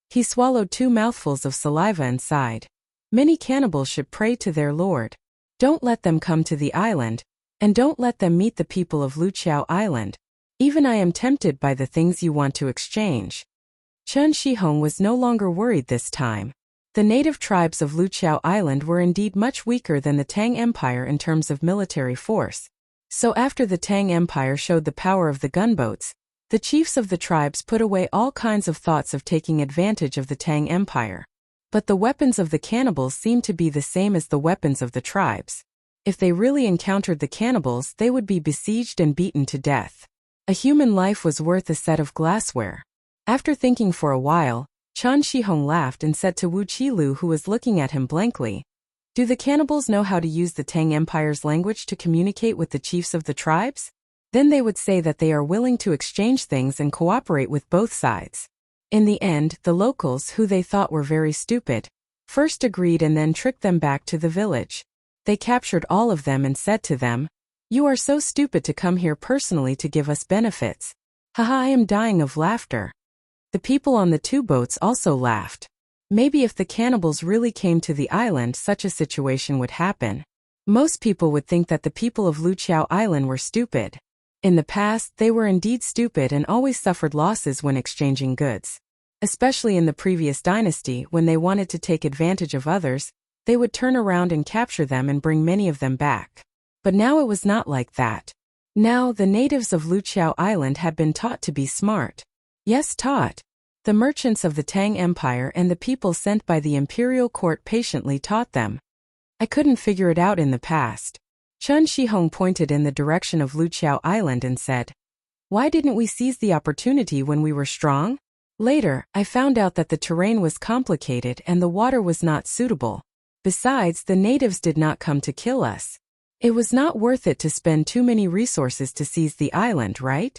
He swallowed 2 mouthfuls of saliva and sighed. Many cannibals should pray to their lord. Don't let them come to the island, and don't let them meet the people of Luqiao Island. Even I am tempted by the things you want to exchange. Chen Shihong was no longer worried this time. The native tribes of Luqiao Island were indeed much weaker than the Tang Empire in terms of military force. So after the Tang Empire showed the power of the gunboats, the chiefs of the tribes put away all kinds of thoughts of taking advantage of the Tang Empire. But the weapons of the cannibals seemed to be the same as the weapons of the tribes. If they really encountered the cannibals, they would be besieged and beaten to death. A human life was worth a set of glassware. After thinking for a while, Chen Shihong laughed and said to Wu Qilu, who was looking at him blankly, "Do the cannibals know how to use the Tang Empire's language to communicate with the chiefs of the tribes? Then they would say that they are willing to exchange things and cooperate with both sides." In the end, the locals, who they thought were very stupid, first agreed and then tricked them back to the village. They captured all of them and said to them, "You are so stupid to come here personally to give us benefits." Haha, I am dying of laughter. The people on the 2 boats also laughed. Maybe if the cannibals really came to the island, such a situation would happen. Most people would think that the people of Luqiao Island were stupid. In the past, they were indeed stupid and always suffered losses when exchanging goods. Especially in the previous dynasty, when they wanted to take advantage of others, they would turn around and capture them and bring many of them back. But now it was not like that. Now, the natives of Luqiao Island had been taught to be smart. Yes, taught. The merchants of the Tang Empire and the people sent by the imperial court patiently taught them. I couldn't figure it out in the past. Chen Shihong pointed in the direction of Luqiao Island and said, "Why didn't we seize the opportunity when we were strong?" Later, I found out that the terrain was complicated and the water was not suitable. Besides, the natives did not come to kill us. It was not worth it to spend too many resources to seize the island, right?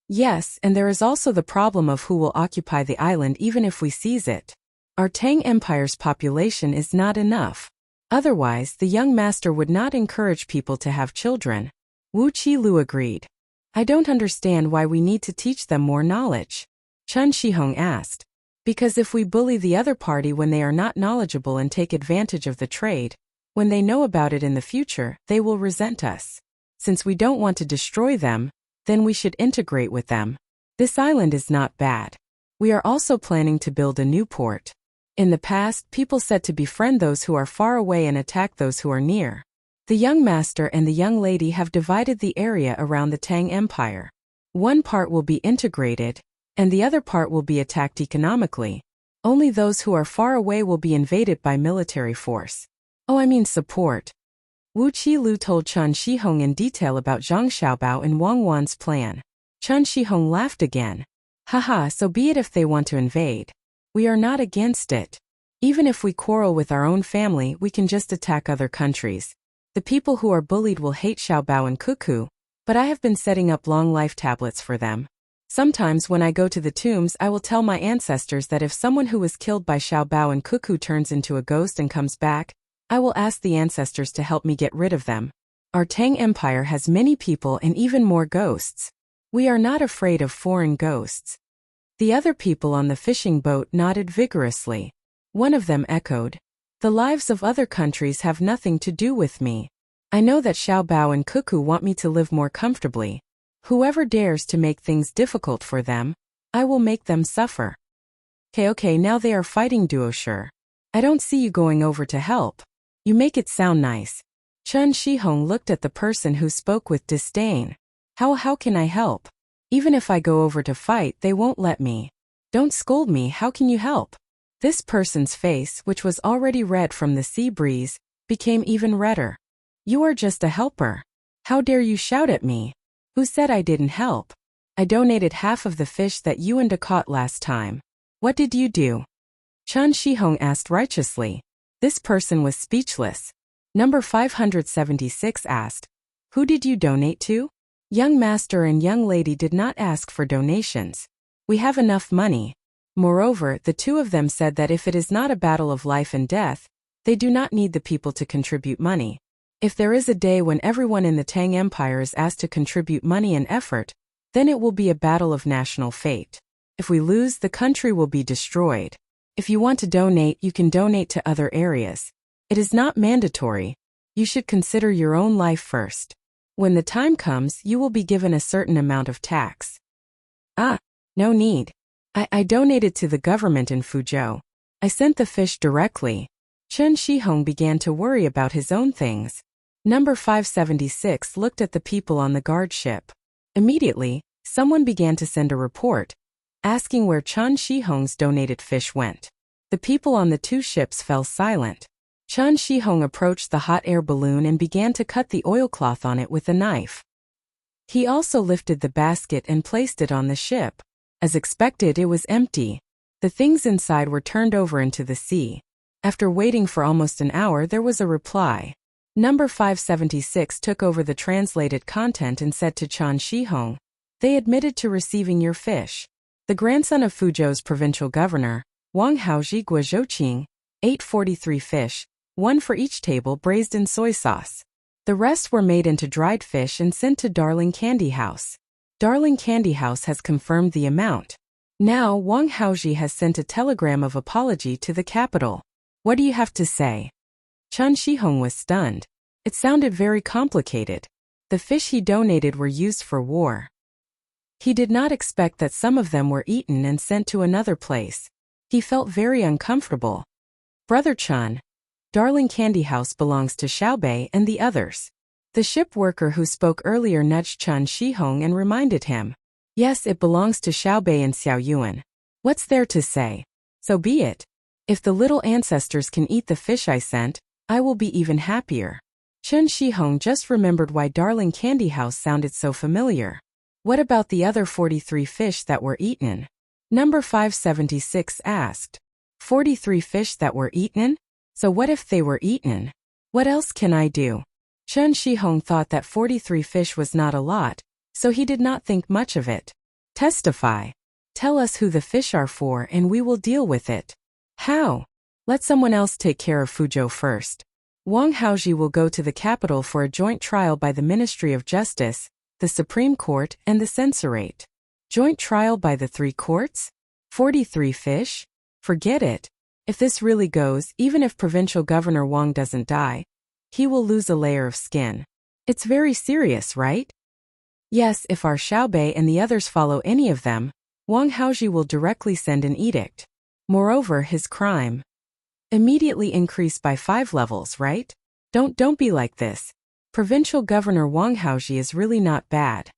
Yes, and there is also the problem of who will occupy the island even if we seize it. Our Tang Empire's population is not enough. Otherwise, the young master would not encourage people to have children. Wu Qilu agreed. I don't understand why we need to teach them more knowledge. Chen Shihong asked. Because if we bully the other party when they are not knowledgeable and take advantage of the trade, when they know about it in the future, they will resent us. Since we don't want to destroy them, then we should integrate with them. This island is not bad. We are also planning to build a new port. In the past, people said to befriend those who are far away and attack those who are near. The young master and the young lady have divided the area around the Tang Empire. One part will be integrated, and the other part will be attacked economically. Only those who are far away will be invaded by military force. Oh, I mean support. Wu Qilu told Chen Shihong in detail about Zhang Xiaobao and Wang Wan's plan. Chen Shihong laughed again. Haha, so be it if they want to invade. We are not against it. Even if we quarrel with our own family, we can just attack other countries. The people who are bullied will hate Xiaobao and Cuckoo, but I have been setting up long life tablets for them. Sometimes when I go to the tombs, I will tell my ancestors that if someone who was killed by Xiaobao and Cuckoo turns into a ghost and comes back, I will ask the ancestors to help me get rid of them. Our Tang Empire has many people and even more ghosts. We are not afraid of foreign ghosts. The other people on the fishing boat nodded vigorously. One of them echoed, "The lives of other countries have nothing to do with me. I know that Xiaobao and Cuckoo want me to live more comfortably. Whoever dares to make things difficult for them, I will make them suffer." Okay, now they are fighting Duosher. I don't see you going over to help. You make it sound nice. Chen Shihong looked at the person who spoke with disdain. How can I help? Even if I go over to fight, they won't let me. Don't scold me, how can you help? This person's face, which was already red from the sea breeze, became even redder. You are just a helper. How dare you shout at me? Who said I didn't help? I donated half of the fish that you and I caught last time. What did you do? Chen Shihong asked righteously. This person was speechless. Number 576 asked, "Who did you donate to?" Young master and young lady did not ask for donations. We have enough money. Moreover, the two of them said that if it is not a battle of life and death, they do not need the people to contribute money. If there is a day when everyone in the Tang Empire is asked to contribute money and effort, then it will be a battle of national fate. If we lose, the country will be destroyed. If you want to donate, you can donate to other areas. It is not mandatory. You should consider your own life first. When the time comes, you will be given a certain amount of tax. Ah, no need. I donated to the government in Fuzhou. I sent the fish directly. Chen Shihong began to worry about his own things. Number 576 looked at the people on the guard ship. Immediately, someone began to send a report, asking where Chen Shihong's donated fish went. The people on the two ships fell silent. Chen Shihong approached the hot air balloon and began to cut the oilcloth on it with a knife. He also lifted the basket and placed it on the ship. As expected, it was empty. The things inside were turned over into the sea. After waiting for almost an hour, there was a reply. Number 576 took over the translated content and said to Chen Shihong, "They admitted to receiving your fish." The grandson of Fuzhou's provincial governor, Wang Haoji Guozhouqing, ate 43 fish, one for each table braised in soy sauce. The rest were made into dried fish and sent to Darling Candy House. Darling Candy House has confirmed the amount. Now Wang Haoji has sent a telegram of apology to the capital. What do you have to say? Chen Shihong was stunned. It sounded very complicated. The fish he donated were used for war. He did not expect that some of them were eaten and sent to another place. He felt very uncomfortable. Brother Chen, Darling Candy House belongs to Xiaobei and the others. The ship worker who spoke earlier nudged Chen Shihong and reminded him. Yes, it belongs to Xiaobei and Xiaoyuan. What's there to say? So be it. If the little ancestors can eat the fish I sent, I will be even happier. Chen Shihong just remembered why Darling Candy House sounded so familiar. What about the other 43 fish that were eaten? Number 576 asked. 43 fish that were eaten? So what if they were eaten? What else can I do? Chen Shihong thought that 43 fish was not a lot, so he did not think much of it. Testify. Tell us who the fish are for and we will deal with it. How? Let someone else take care of Fuzhou first. Wang Haoji will go to the capital for a joint trial by the Ministry of Justice, the Supreme Court, and the Censorate. Joint trial by the three courts? 43 fish? Forget it. If this really goes, even if Provincial Governor Wang doesn't die, he will lose a layer of skin. It's very serious, right? Yes, if our Xiaobei and the others follow any of them, Wang Haoji will directly send an edict. Moreover, his crime immediately increased by 5 levels, right? Don't be like this. Provincial Governor Wang Haoji is really not bad.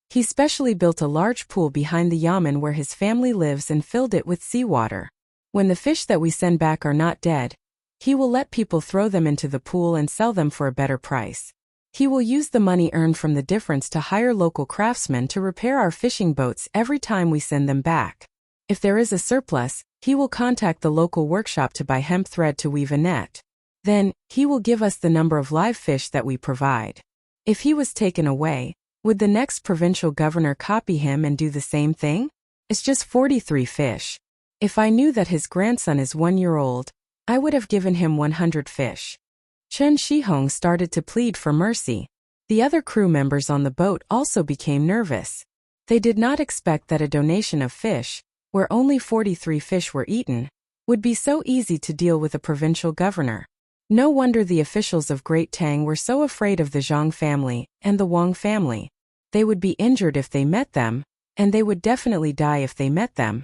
He specially built a large pool behind the yamen where his family lives and filled it with seawater. When the fish that we send back are not dead, he will let people throw them into the pool and sell them for a better price. He will use the money earned from the difference to hire local craftsmen to repair our fishing boats every time we send them back. If there is a surplus, he will contact the local workshop to buy hemp thread to weave a net. Then, he will give us the number of live fish that we provide. If he was taken away, would the next provincial governor copy him and do the same thing? It's just 43 fish. If I knew that his grandson is 1 year old, I would have given him 100 fish. Chen Shihong started to plead for mercy. The other crew members on the boat also became nervous. They did not expect that a donation of fish, where only 43 fish were eaten, would be so easy to deal with a provincial governor. No wonder the officials of Great Tang were so afraid of the Zhang family and the Wang family. They would be injured if they met them, and they would definitely die if they met them.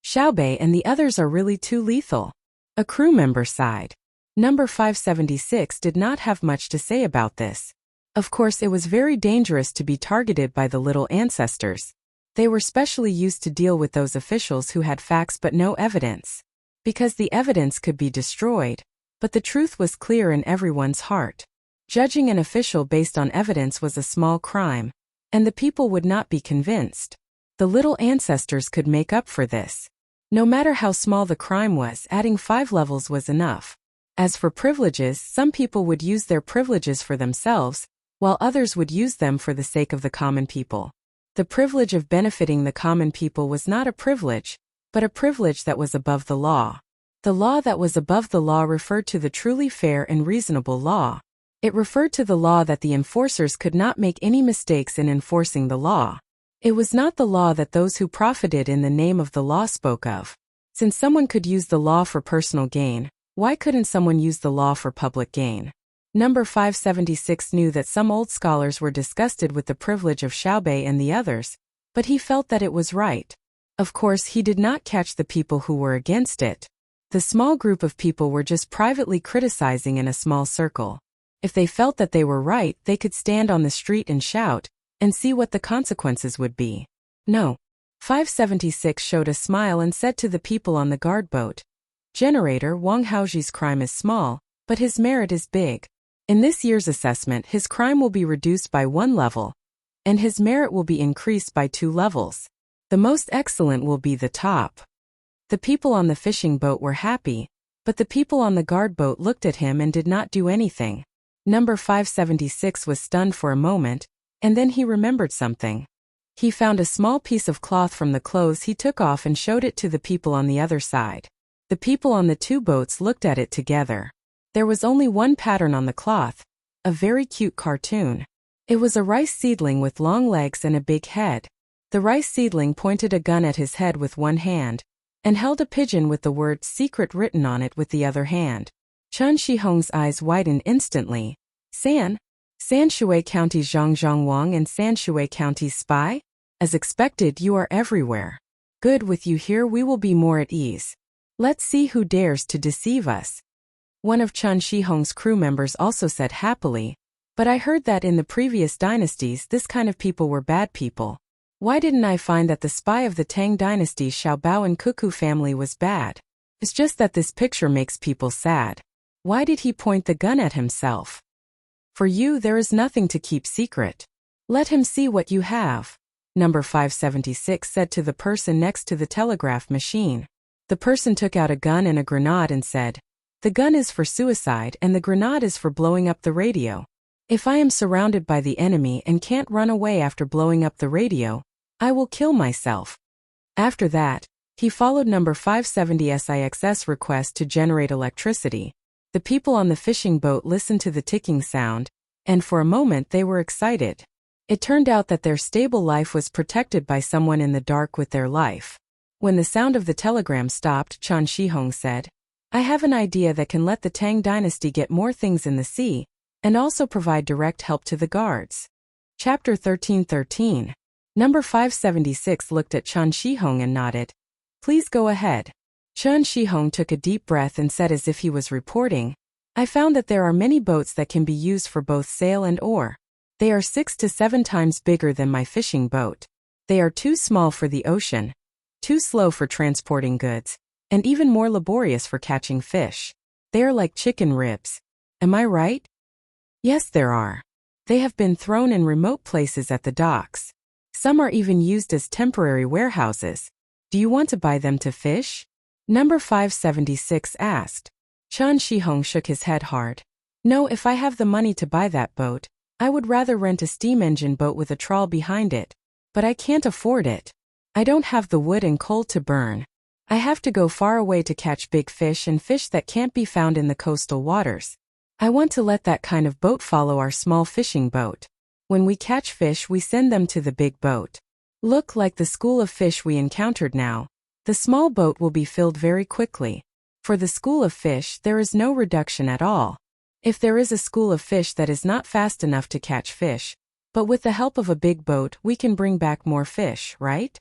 Xiaobei and the others are really too lethal. A crew member sighed. Number 576 did not have much to say about this. Of course, it was very dangerous to be targeted by the little ancestors. They were specially used to deal with those officials who had facts but no evidence. Because the evidence could be destroyed, but the truth was clear in everyone's heart. Judging an official based on evidence was a small crime, and the people would not be convinced. The little ancestors could make up for this. No matter how small the crime was, adding 5 levels was enough. As for privileges, some people would use their privileges for themselves, while others would use them for the sake of the common people. The privilege of benefiting the common people was not a privilege, but a privilege that was above the law. The law that was above the law referred to the truly fair and reasonable law. It referred to the law that the enforcers could not make any mistakes in enforcing the law. It was not the law that those who profited in the name of the law spoke of. Since someone could use the law for personal gain, why couldn't someone use the law for public gain? Number 576 knew that some old scholars were disgusted with the privilege of Xiaobei and the others, but he felt that it was right. Of course, he did not catch the people who were against it. The small group of people were just privately criticizing in a small circle. If they felt that they were right, they could stand on the street and shout, and see what the consequences would be. No. 576 showed a smile and said to the people on the guard boat, "Generator Wang Haoji's crime is small, but his merit is big. In this year's assessment, his crime will be reduced by 1 level, and his merit will be increased by 2 levels. The most excellent will be the top." The people on the fishing boat were happy, but the people on the guard boat looked at him and did not do anything. Number 576 was stunned for a moment, and then he remembered something. He found a small piece of cloth from the clothes he took off and showed it to the people on the other side. The people on the 2 boats looked at it together. There was only one pattern on the cloth, a very cute cartoon. It was a rice seedling with long legs and a big head. The rice seedling pointed a gun at his head with one hand, and held a pigeon with the word "secret" written on it with the other hand. Chen Shihong's eyes widened instantly. Sanshui County's Zhang Wang and Sanshui County's spy? As expected, you are everywhere. Good, with you here we will be more at ease. Let's see who dares to deceive us. One of Chen Shihong's crew members also said happily, but I heard that in the previous dynasties this kind of people were bad people. Why didn't I find that the spy of the Tang dynasty Xiaobao and Cuckoo family was bad? It's just that this picture makes people sad. Why did he point the gun at himself? For you there is nothing to keep secret. Let him see what you have. Number 576 said to the person next to the telegraph machine. The person took out a gun and a grenade and said, "The gun is for suicide and the grenade is for blowing up the radio. If I am surrounded by the enemy and can't run away after blowing up the radio, I will kill myself." After that, he followed number 570's request to generate electricity. The people on the fishing boat listened to the ticking sound, and for a moment they were excited. It turned out that their stable life was protected by someone in the dark with their life. When the sound of the telegram stopped, Chen Shihong said, "I have an idea that can let the Tang dynasty get more things in the sea, and also provide direct help to the guards." Chapter 13:13. Number 576 looked at Chen Shihong and nodded. "Please go ahead." Chen Shihong took a deep breath and said as if he was reporting, "I found that there are many boats that can be used for both sail and oar. They are 6 to 7 times bigger than my fishing boat. They are too small for the ocean, too slow for transporting goods, and even more laborious for catching fish. They are like chicken ribs. Am I right?" "Yes, there are. They have been thrown in remote places at the docks. Some are even used as temporary warehouses. Do you want to buy them to fish?" Number 576 asked. Chen Shihong shook his head hard. "No, if I have the money to buy that boat, I would rather rent a steam engine boat with a trawl behind it. But I can't afford it. I don't have the wood and coal to burn. I have to go far away to catch big fish and fish that can't be found in the coastal waters. I want to let that kind of boat follow our small fishing boat. When we catch fish, we send them to the big boat. Look, like the school of fish we encountered now. The small boat will be filled very quickly. For the school of fish, there is no reduction at all. If there is a school of fish that is not fast enough to catch fish, but with the help of a big boat we can bring back more fish, right?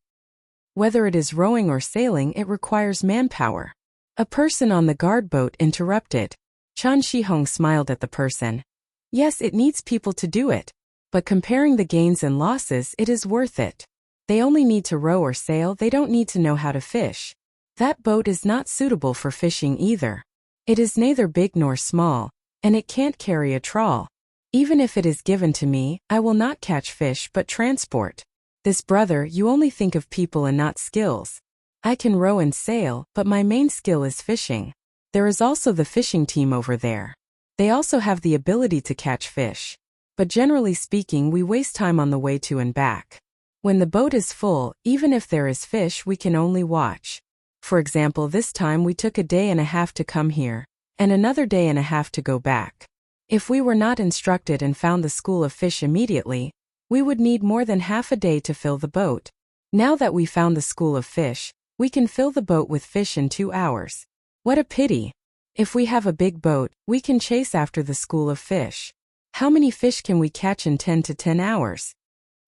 Whether it is rowing or sailing, it requires manpower." A person on the guard boat interrupted. Chen Shihong smiled at the person. "Yes, it needs people to do it. But comparing the gains and losses, it is worth it. They only need to row or sail, they don't need to know how to fish. That boat is not suitable for fishing either. It is neither big nor small, and it can't carry a trawl. Even if it is given to me, I will not catch fish but transport. This brother, you only think of people and not skills. I can row and sail, but my main skill is fishing. There is also the fishing team over there. They also have the ability to catch fish. but generally speaking we waste time on the way to and back. When the boat is full, even if there is fish, we can only watch. For example, this time we took a day and a half to come here, and another day and a half to go back. If we were not instructed and found the school of fish immediately, we would need more than half a day to fill the boat. Now that we found the school of fish, we can fill the boat with fish in 2 hours. What a pity! If we have a big boat, we can chase after the school of fish. How many fish can we catch in 10 to 10 hours?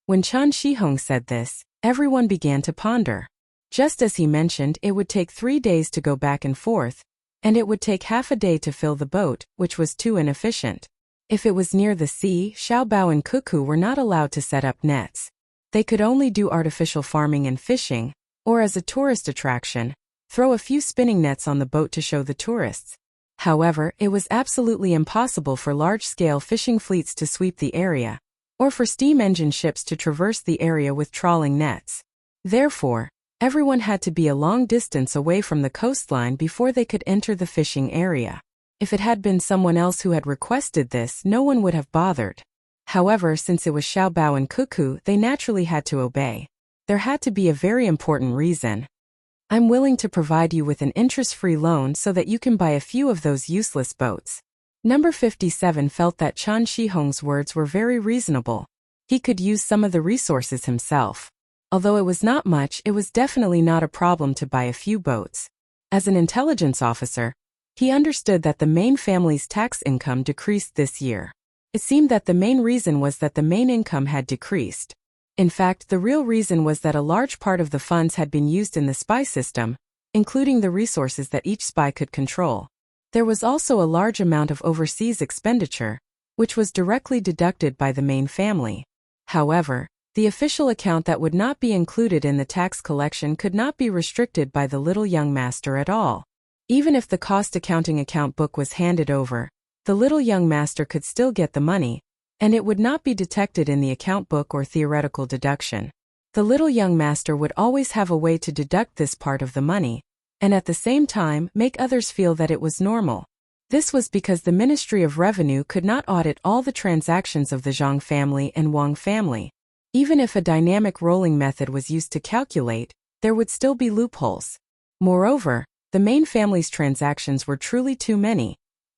When Chan Shihong said this, everyone began to ponder. Just as he mentioned, it would take 3 days to go back and forth, and it would take half a day to fill the boat, which was too inefficient. If it was near the sea, Xiaobao and Cuckoo were not allowed to set up nets. They could only do artificial farming and fishing, or as a tourist attraction, throw a few spinning nets on the boat to show the tourists. However, it was absolutely impossible for large-scale fishing fleets to sweep the area, or for steam engine ships to traverse the area with trawling nets. Therefore, everyone had to be a long distance away from the coastline before they could enter the fishing area. If it had been someone else who had requested this, no one would have bothered. However, since it was Xiaobao and Cuckoo, they naturally had to obey. There had to be a very important reason. I'm willing to provide you with an interest-free loan so that you can buy a few of those useless boats. Number 57 felt that Chan Shihong's words were very reasonable. He could use some of the resources himself. Although it was not much, it was definitely not a problem to buy a few boats. As an intelligence officer, he understood that the main family's tax income decreased this year. It seemed that the main reason was that the main income had decreased. In fact, the real reason was that a large part of the funds had been used in the spy system, including the resources that each spy could control. There was also a large amount of overseas expenditure, which was directly deducted by the main family. However, the official account that would not be included in the tax collection could not be restricted by the little young master at all. Even if the cost accounting account book was handed over, the little young master could still get the money, and it would not be detected in the account book or theoretical deduction. The little young master would always have a way to deduct this part of the money, and at the same time make others feel that it was normal. This was because the Ministry of Revenue could not audit all the transactions of the Zhang family and Wang family. Even if a dynamic rolling method was used to calculate, there would still be loopholes. Moreover, the main family's transactions were truly too many,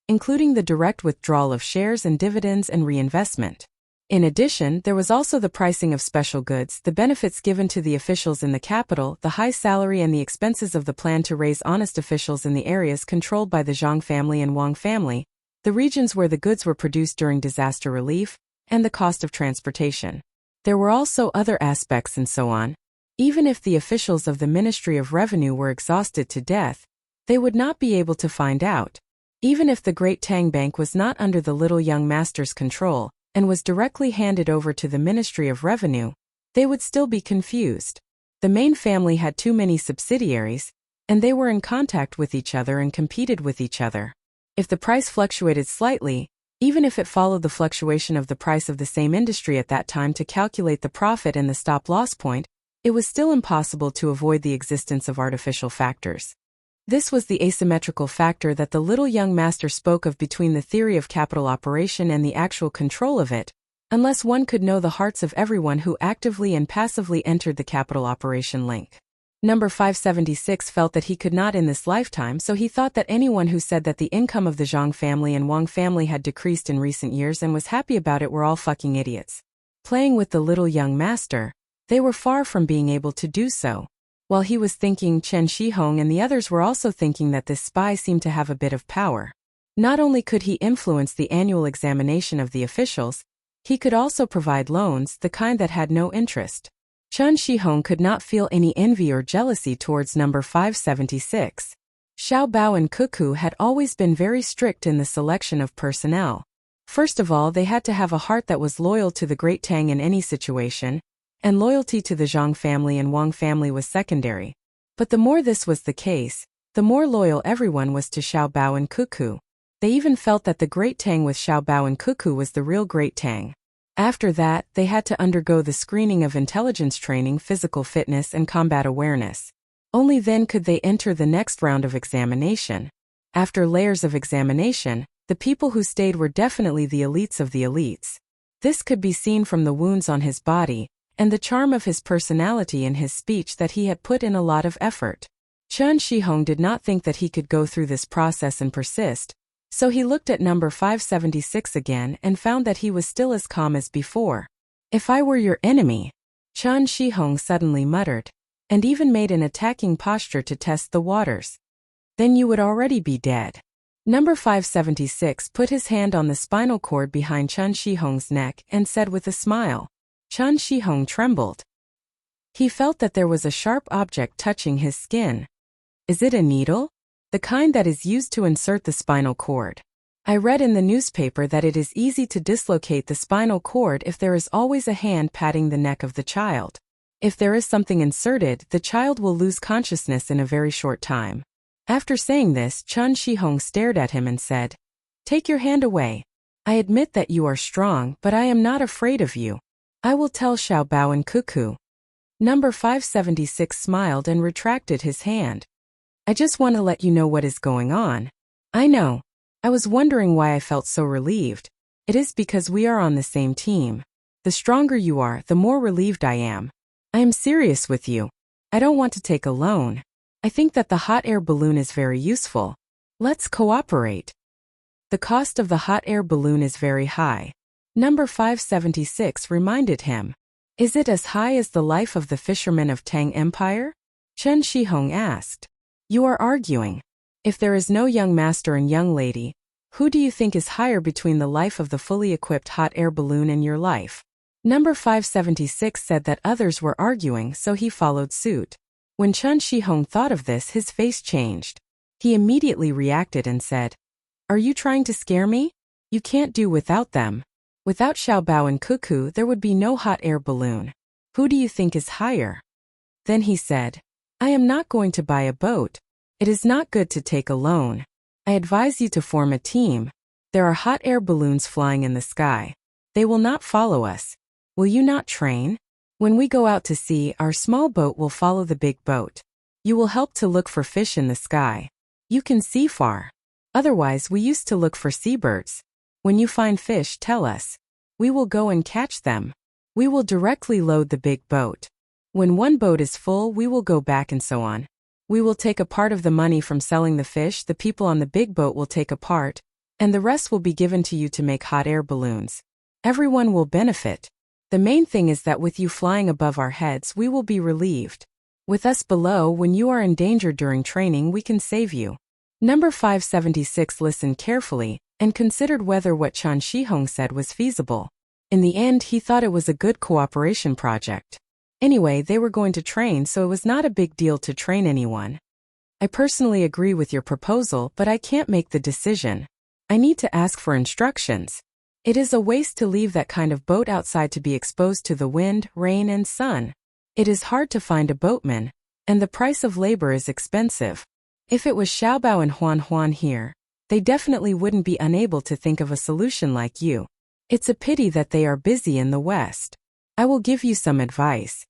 including the direct withdrawal of shares and dividends and reinvestment. In addition, there was also the pricing of special goods, the benefits given to the officials in the capital, the high salary and the expenses of the plan to raise honest officials in the areas controlled by the Zhang family and Wang family, the regions where the goods were produced during disaster relief, and the cost of transportation. There were also other aspects and so on. Even if the officials of the Ministry of Revenue were exhausted to death, they would not be able to find out. Even if the Great Tang Bank was not under the little young master's control, and was directly handed over to the Ministry of Revenue, they would still be confused. The main family had too many subsidiaries, and they were in contact with each other and competed with each other. If the price fluctuated slightly, even if it followed the fluctuation of the price of the same industry at that time to calculate the profit and the stop-loss point, it was still impossible to avoid the existence of artificial factors. This was the asymmetrical factor that the little young master spoke of between the theory of capital operation and the actual control of it, unless one could know the hearts of everyone who actively and passively entered the capital operation link. Number 576 felt that he could not in this lifetime, so he thought that anyone who said that the income of the Zhang family and Wang family had decreased in recent years and was happy about it were all fucking idiots. Playing with the little young master, they were far from being able to do so. While he was thinking, Chen Shihong and the others were also thinking that this spy seemed to have a bit of power. Not only could he influence the annual examination of the officials, he could also provide loans, the kind that had no interest. Chen Shihong could not feel any envy or jealousy towards number 576. Xiaobao and Cuckoo had always been very strict in the selection of personnel. First of all, they had to have a heart that was loyal to the Great Tang in any situation, and loyalty to the Zhang family and Wang family was secondary. But the more this was the case, the more loyal everyone was to Xiaobao and Cuckoo. They even felt that the Great Tang with Xiaobao and Cuckoo was the real Great Tang. After that, they had to undergo the screening of intelligence training, physical fitness and combat awareness. Only then could they enter the next round of examination. After layers of examination, the people who stayed were definitely the elites of the elites. This could be seen from the wounds on his body, and the charm of his personality and his speech that he had put in a lot of effort. Chen Shihong did not think that he could go through this process and persist, so he looked at number 576 again and found that he was still as calm as before. If I were your enemy, Chen Shihong suddenly muttered, and even made an attacking posture to test the waters. Then you would already be dead. Number 576 put his hand on the spinal cord behind Chen Shihong's neck and said with a smile. Chen Shihong trembled. He felt that there was a sharp object touching his skin. Is it a needle? The kind that is used to insert the spinal cord. I read in the newspaper that it is easy to dislocate the spinal cord if there is always a hand patting the neck of the child. If there is something inserted, the child will lose consciousness in a very short time. After saying this, Chen Shihong stared at him and said, Take your hand away. I admit that you are strong, but I am not afraid of you. I will tell Xiao Bao and Cuckoo. Number 576 smiled and retracted his hand. I just want to let you know what is going on. I know. I was wondering why I felt so relieved. It is because we are on the same team. The stronger you are, the more relieved I am. I am serious with you. I don't want to take a loan. I think that the hot air balloon is very useful. Let's cooperate. The cost of the hot air balloon is very high. Number 576 reminded him. Is it as high as the life of the fishermen of Tang Empire? Chen Shihong asked. You are arguing. If there is no young master and young lady, who do you think is higher between the life of the fully equipped hot air balloon and your life? Number 576 said that others were arguing, so he followed suit. When Chen Shihong thought of this, his face changed. He immediately reacted and said, Are you trying to scare me? You can't do without them. Without Xiao Bao and Cuckoo, there would be no hot air balloon. Who do you think is higher? Then he said, I am not going to buy a boat. It is not good to take a loan. I advise you to form a team. There are hot air balloons flying in the sky. They will not follow us. Will you not train? When we go out to sea, our small boat will follow the big boat. You will help to look for fish in the sky. You can see far. Otherwise, we used to look for seabirds. When you find fish, tell us. We will go and catch them. We will directly load the big boat. When one boat is full, we will go back and so on. We will take a part of the money from selling the fish, the people on the big boat will take a part, and the rest will be given to you to make hot air balloons. Everyone will benefit. The main thing is that with you flying above our heads, we will be relieved. With us below, when you are in danger during training, we can save you. Number 576 listened carefully and considered whether what Chen Shihong said was feasible. In the end, he thought it was a good cooperation project. Anyway, they were going to train, so it was not a big deal to train anyone. I personally agree with your proposal, but I can't make the decision. I need to ask for instructions. It is a waste to leave that kind of boat outside to be exposed to the wind, rain, and sun. It is hard to find a boatman, and the price of labor is expensive. If it was Xiaobao and Huan here, they definitely wouldn't be unable to think of a solution like you. It's a pity that they are busy in the West. I will give you some advice.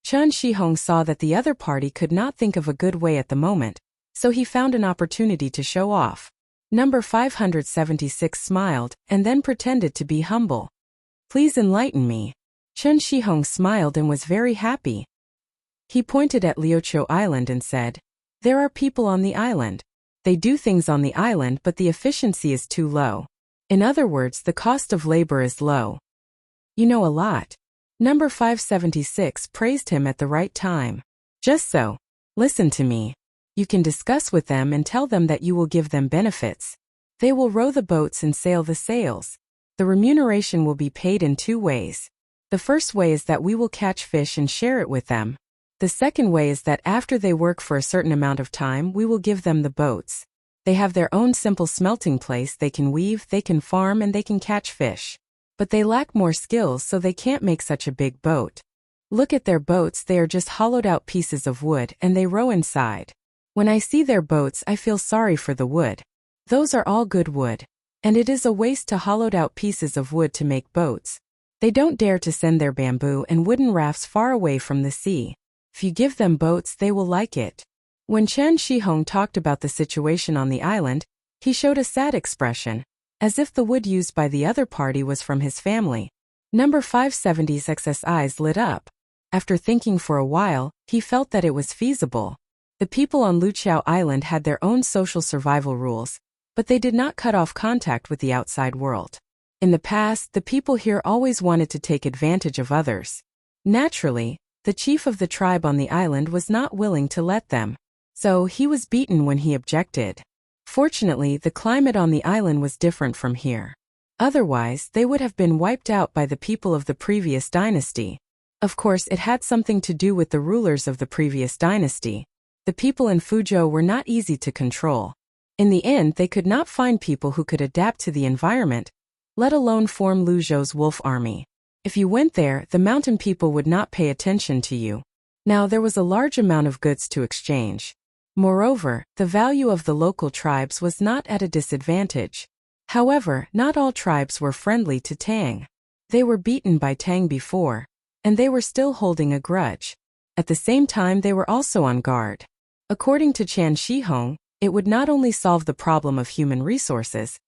Chen Shihong saw that the other party could not think of a good way at the moment, so he found an opportunity to show off. Number 576 smiled and then pretended to be humble. Please enlighten me. Chen Shihong smiled and was very happy. He pointed at Liuqiu Island and said, There are people on the island. They do things on the island, but the efficiency is too low. In other words, the cost of labor is low. You know a lot. Number 576 praised him at the right time. Just so. Listen to me. You can discuss with them and tell them that you will give them benefits. They will row the boats and sail the sails. The remuneration will be paid in two ways. The first way is that we will catch fish and share it with them. The second way is that after they work for a certain amount of time, we will give them the boats. They have their own simple smelting place, they can weave, they can farm, and they can catch fish. But they lack more skills, so they can't make such a big boat. Look at their boats, they are just hollowed out pieces of wood, and they row inside. When I see their boats, I feel sorry for the wood. Those are all good wood. And it is a waste to hollowed out pieces of wood to make boats. They don't dare to send their bamboo and wooden rafts far away from the sea. If you give them boats, they will like it. When Chen Shihong talked about the situation on the island, he showed a sad expression, as if the wood used by the other party was from his family. Number 570's eyes lit up. After thinking for a while, he felt that it was feasible. The people on Luqiao Island had their own social survival rules, but they did not cut off contact with the outside world. In the past, the people here always wanted to take advantage of others. Naturally, the chief of the tribe on the island was not willing to let them, so he was beaten when he objected. Fortunately, the climate on the island was different from here. Otherwise, they would have been wiped out by the people of the previous dynasty. Of course, it had something to do with the rulers of the previous dynasty. The people in Fuzhou were not easy to control. In the end, they could not find people who could adapt to the environment, let alone form Luzhou's wolf army. If you went there, the mountain people would not pay attention to you. Now, there was a large amount of goods to exchange. Moreover, the value of the local tribes was not at a disadvantage. However, not all tribes were friendly to Tang. They were beaten by Tang before, and they were still holding a grudge. At the same time, they were also on guard. According to Chan Shihong, it would not only solve the problem of human resources,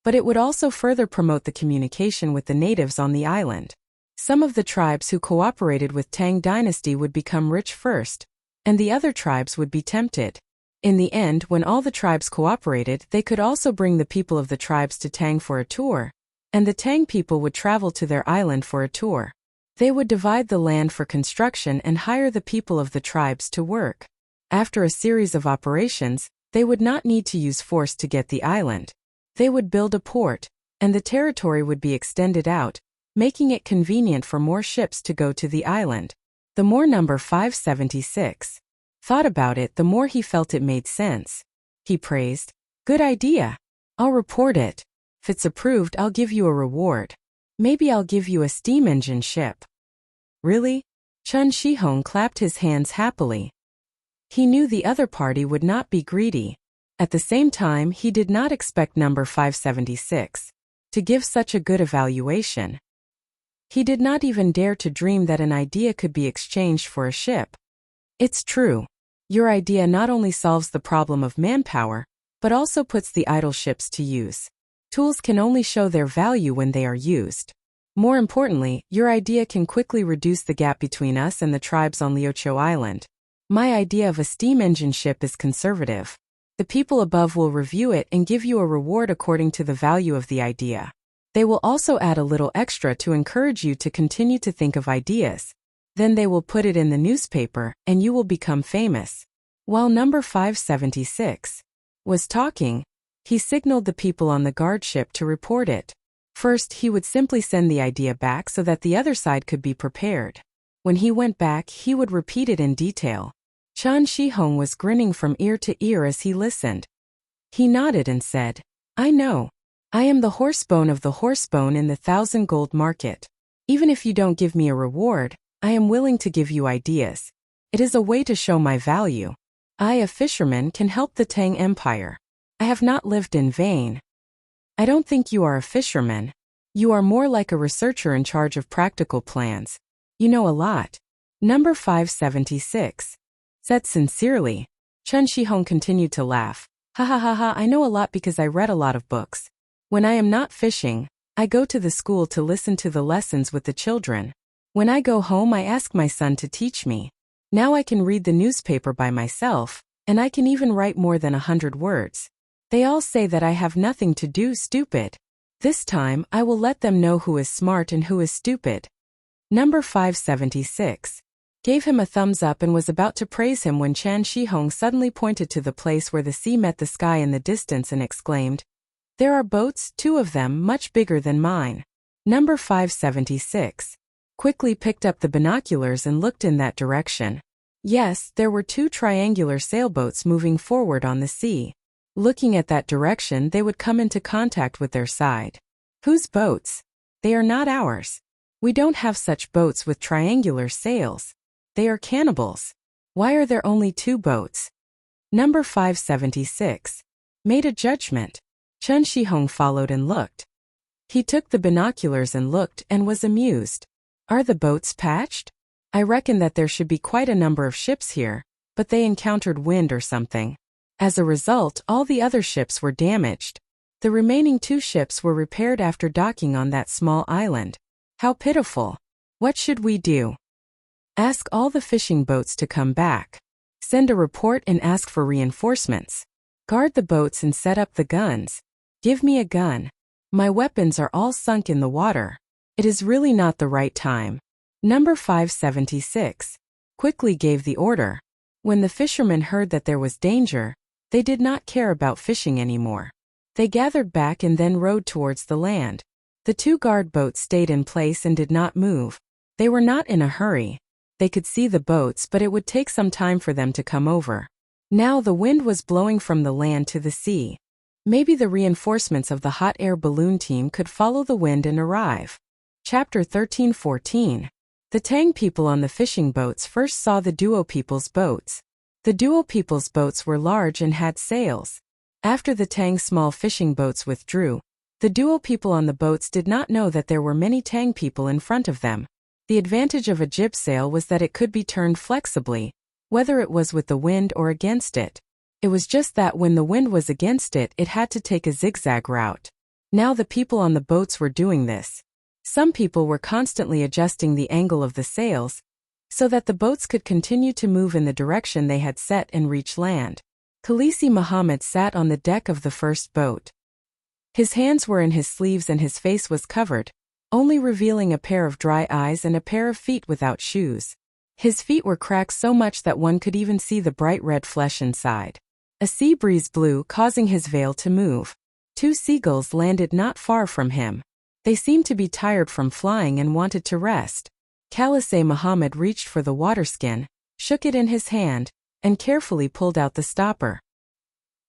but it would also further promote the communication with the natives on the island. Some of the tribes who cooperated with Tang dynasty would become rich first, and the other tribes would be tempted. In the end, when all the tribes cooperated, they could also bring the people of the tribes to Tang for a tour, and the Tang people would travel to their island for a tour. They would divide the land for construction and hire the people of the tribes to work. After a series of operations, they would not need to use force to get the island. They would build a port, and the territory would be extended out, making it convenient for more ships to go to the island. The more number 576 thought about it, the more he felt it made sense. He praised, "Good idea. I'll report it. If it's approved, I'll give you a reward. Maybe I'll give you a steam engine ship." Really? Chan Shihong clapped his hands happily. He knew the other party would not be greedy. At the same time, he did not expect number 576 to give such a good evaluation. He did not even dare to dream that an idea could be exchanged for a ship. It's true. Your idea not only solves the problem of manpower, but also puts the idle ships to use. Tools can only show their value when they are used. More importantly, your idea can quickly reduce the gap between us and the tribes on Liuqiao Island. My idea of a steam engine ship is conservative. The people above will review it and give you a reward according to the value of the idea. They will also add a little extra to encourage you to continue to think of ideas. Then they will put it in the newspaper, and you will become famous. While number 576 was talking, he signaled the people on the guard ship to report it. First, he would simply send the idea back so that the other side could be prepared. When he went back, he would repeat it in detail. Chan Shihong was grinning from ear to ear as he listened. He nodded and said, "I know. I am the horsebone of the horsebone in the 1,000 gold market. Even if you don't give me a reward, I am willing to give you ideas. It is a way to show my value. I, a fisherman, can help the Tang Empire. I have not lived in vain." "I don't think you are a fisherman. You are more like a researcher in charge of practical plans. You know a lot." Number 576 said sincerely. Chan Shihong continued to laugh. "Ha ha ha ha, I know a lot because I read a lot of books. When I am not fishing, I go to the school to listen to the lessons with the children. When I go home, I ask my son to teach me. Now I can read the newspaper by myself, and I can even write more than 100 words. They all say that I have nothing to do, stupid. This time, I will let them know who is smart and who is stupid." Number 576 gave him a thumbs up and was about to praise him when Chan Shihong suddenly pointed to the place where the sea met the sky in the distance and exclaimed, "There are boats, 2 of them, much bigger than mine." Number 576 quickly picked up the binoculars and looked in that direction. Yes, there were 2 triangular sailboats moving forward on the sea. Looking at that direction, they would come into contact with their side. "Whose boats? They are not ours. We don't have such boats with triangular sails. They are cannibals. Why are there only 2 boats?" Number 576 made a judgment. Chan Shihong followed and looked. He took the binoculars and looked and was amused. "Are the boats patched? I reckon that there should be quite a number of ships here, but they encountered wind or something. As a result, all the other ships were damaged. The remaining 2 ships were repaired after docking on that small island. How pitiful. What should we do? Ask all the fishing boats to come back. Send a report and ask for reinforcements. Guard the boats and set up the guns. Give me a gun. My weapons are all sunk in the water. It is really not the right time. Number 576 quickly gave the order. When the fishermen heard that there was danger, they did not care about fishing anymore. They gathered back and then rowed towards the land. The 2 guard boats stayed in place and did not move. They were not in a hurry. They could see the boats, but it would take some time for them to come over. Now the wind was blowing from the land to the sea. Maybe the reinforcements of the hot air balloon team could follow the wind and arrive. Chapter 13:14. The Tang people on the fishing boats first saw the Duo people's boats. The Duo people's boats were large and had sails. After the Tang small fishing boats withdrew, the Duo people on the boats did not know that there were many Tang people in front of them. The advantage of a jib sail was that it could be turned flexibly, whether it was with the wind or against it. It was just that when the wind was against it, it had to take a zigzag route. Now the people on the boats were doing this. Some people were constantly adjusting the angle of the sails so that the boats could continue to move in the direction they had set and reach land. Khalisi Muhammad sat on the deck of the first boat. His hands were in his sleeves and his face was covered, only revealing a pair of dry eyes and a pair of feet without shoes. His feet were cracked so much that one could even see the bright red flesh inside. A sea breeze blew, causing his veil to move. 2 seagulls landed not far from him. They seemed to be tired from flying and wanted to rest. Khalisi Muhammad reached for the waterskin, shook it in his hand, and carefully pulled out the stopper.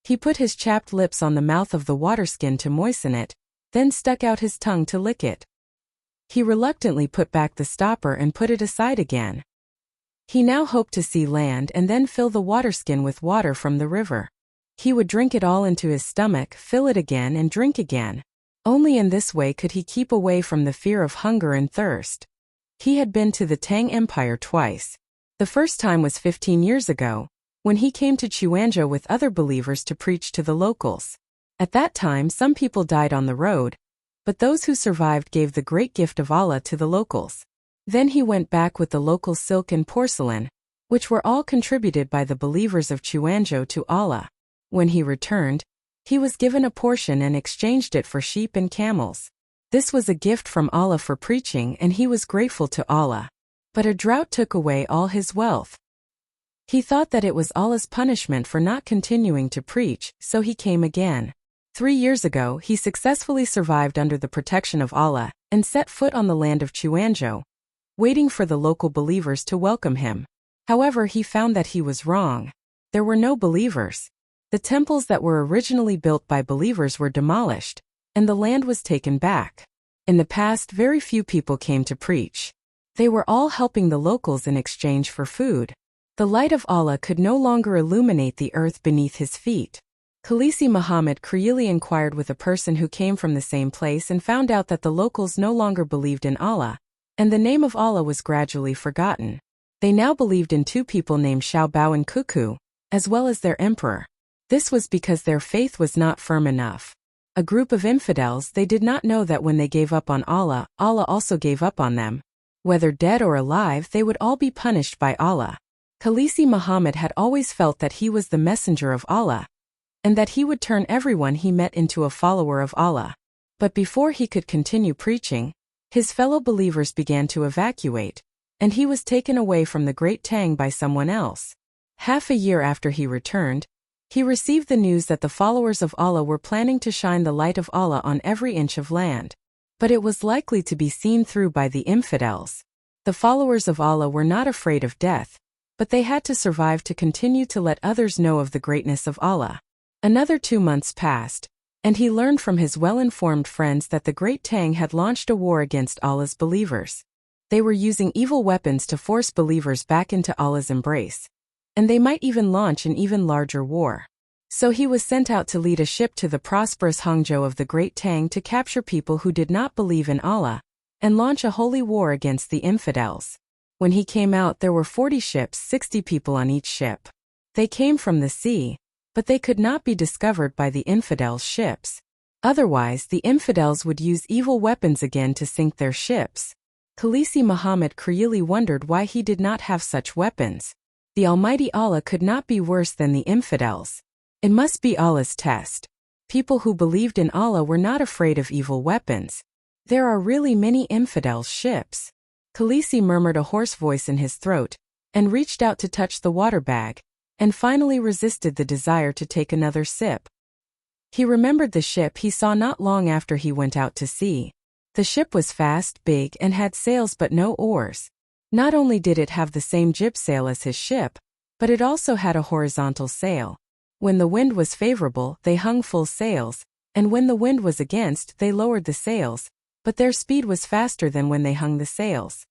He put his chapped lips on the mouth of the waterskin to moisten it, then stuck out his tongue to lick it. He reluctantly put back the stopper and put it aside again. He now hoped to see land and then fill the waterskin with water from the river. He would drink it all into his stomach, fill it again and drink again. Only in this way could he keep away from the fear of hunger and thirst. He had been to the Tang Empire twice. The first time was 15 years ago, when he came to Chuanzhou with other believers to preach to the locals. At that time some people died on the road, but those who survived gave the great gift of Allah to the locals. Then he went back with the local silk and porcelain, which were all contributed by the believers of Chuanzhou to Allah. When he returned, he was given a portion and exchanged it for sheep and camels. This was a gift from Allah for preaching and he was grateful to Allah. But a drought took away all his wealth. He thought that it was Allah's punishment for not continuing to preach, so he came again. 3 years ago he successfully survived under the protection of Allah and set foot on the land of Chuanzhou, waiting for the local believers to welcome him. However, he found that he was wrong. There were no believers. The temples that were originally built by believers were demolished, and the land was taken back. In the past, very few people came to preach. They were all helping the locals in exchange for food. The light of Allah could no longer illuminate the earth beneath his feet. Khalisi Muhammad creepily inquired with a person who came from the same place and found out that the locals no longer believed in Allah, and the name of Allah was gradually forgotten. They now believed in 2 people named Xiao Bao and Cuckoo, as well as their emperor. This was because their faith was not firm enough. A group of infidels, they did not know that when they gave up on Allah, Allah also gave up on them. Whether dead or alive, they would all be punished by Allah. Khalisi Muhammad had always felt that he was the messenger of Allah, and that he would turn everyone he met into a follower of Allah. But before he could continue preaching, his fellow believers began to evacuate, and he was taken away from the great Tang by someone else. Half a year after he returned, he received the news that the followers of Allah were planning to shine the light of Allah on every inch of land. But it was likely to be seen through by the infidels. The followers of Allah were not afraid of death, but they had to survive to continue to let others know of the greatness of Allah. Another 2 months passed, and he learned from his well-informed friends that the great Tang had launched a war against Allah's believers. They were using evil weapons to force believers back into Allah's embrace, and they might even launch an even larger war. So he was sent out to lead a ship to the prosperous Hangzhou of the great Tang to capture people who did not believe in Allah, and launch a holy war against the infidels. When he came out, there were 40 ships, 60 people on each ship. They came from the sea, but they could not be discovered by the infidels' ships. Otherwise, the infidels would use evil weapons again to sink their ships. Khaleesi Muhammad Creeley wondered why he did not have such weapons. The Almighty Allah could not be worse than the infidels. It must be Allah's test. People who believed in Allah were not afraid of evil weapons. There are really many infidels' ships. Khaleesi murmured a hoarse voice in his throat, and reached out to touch the water bag, and finally resisted the desire to take another sip. He remembered the ship he saw not long after he went out to sea. The ship was fast, big, and had sails but no oars. Not only did it have the same jib sail as his ship, but it also had a horizontal sail. When the wind was favorable, they hung full sails, and when the wind was against, they lowered the sails, but their speed was faster than when they hung the sails.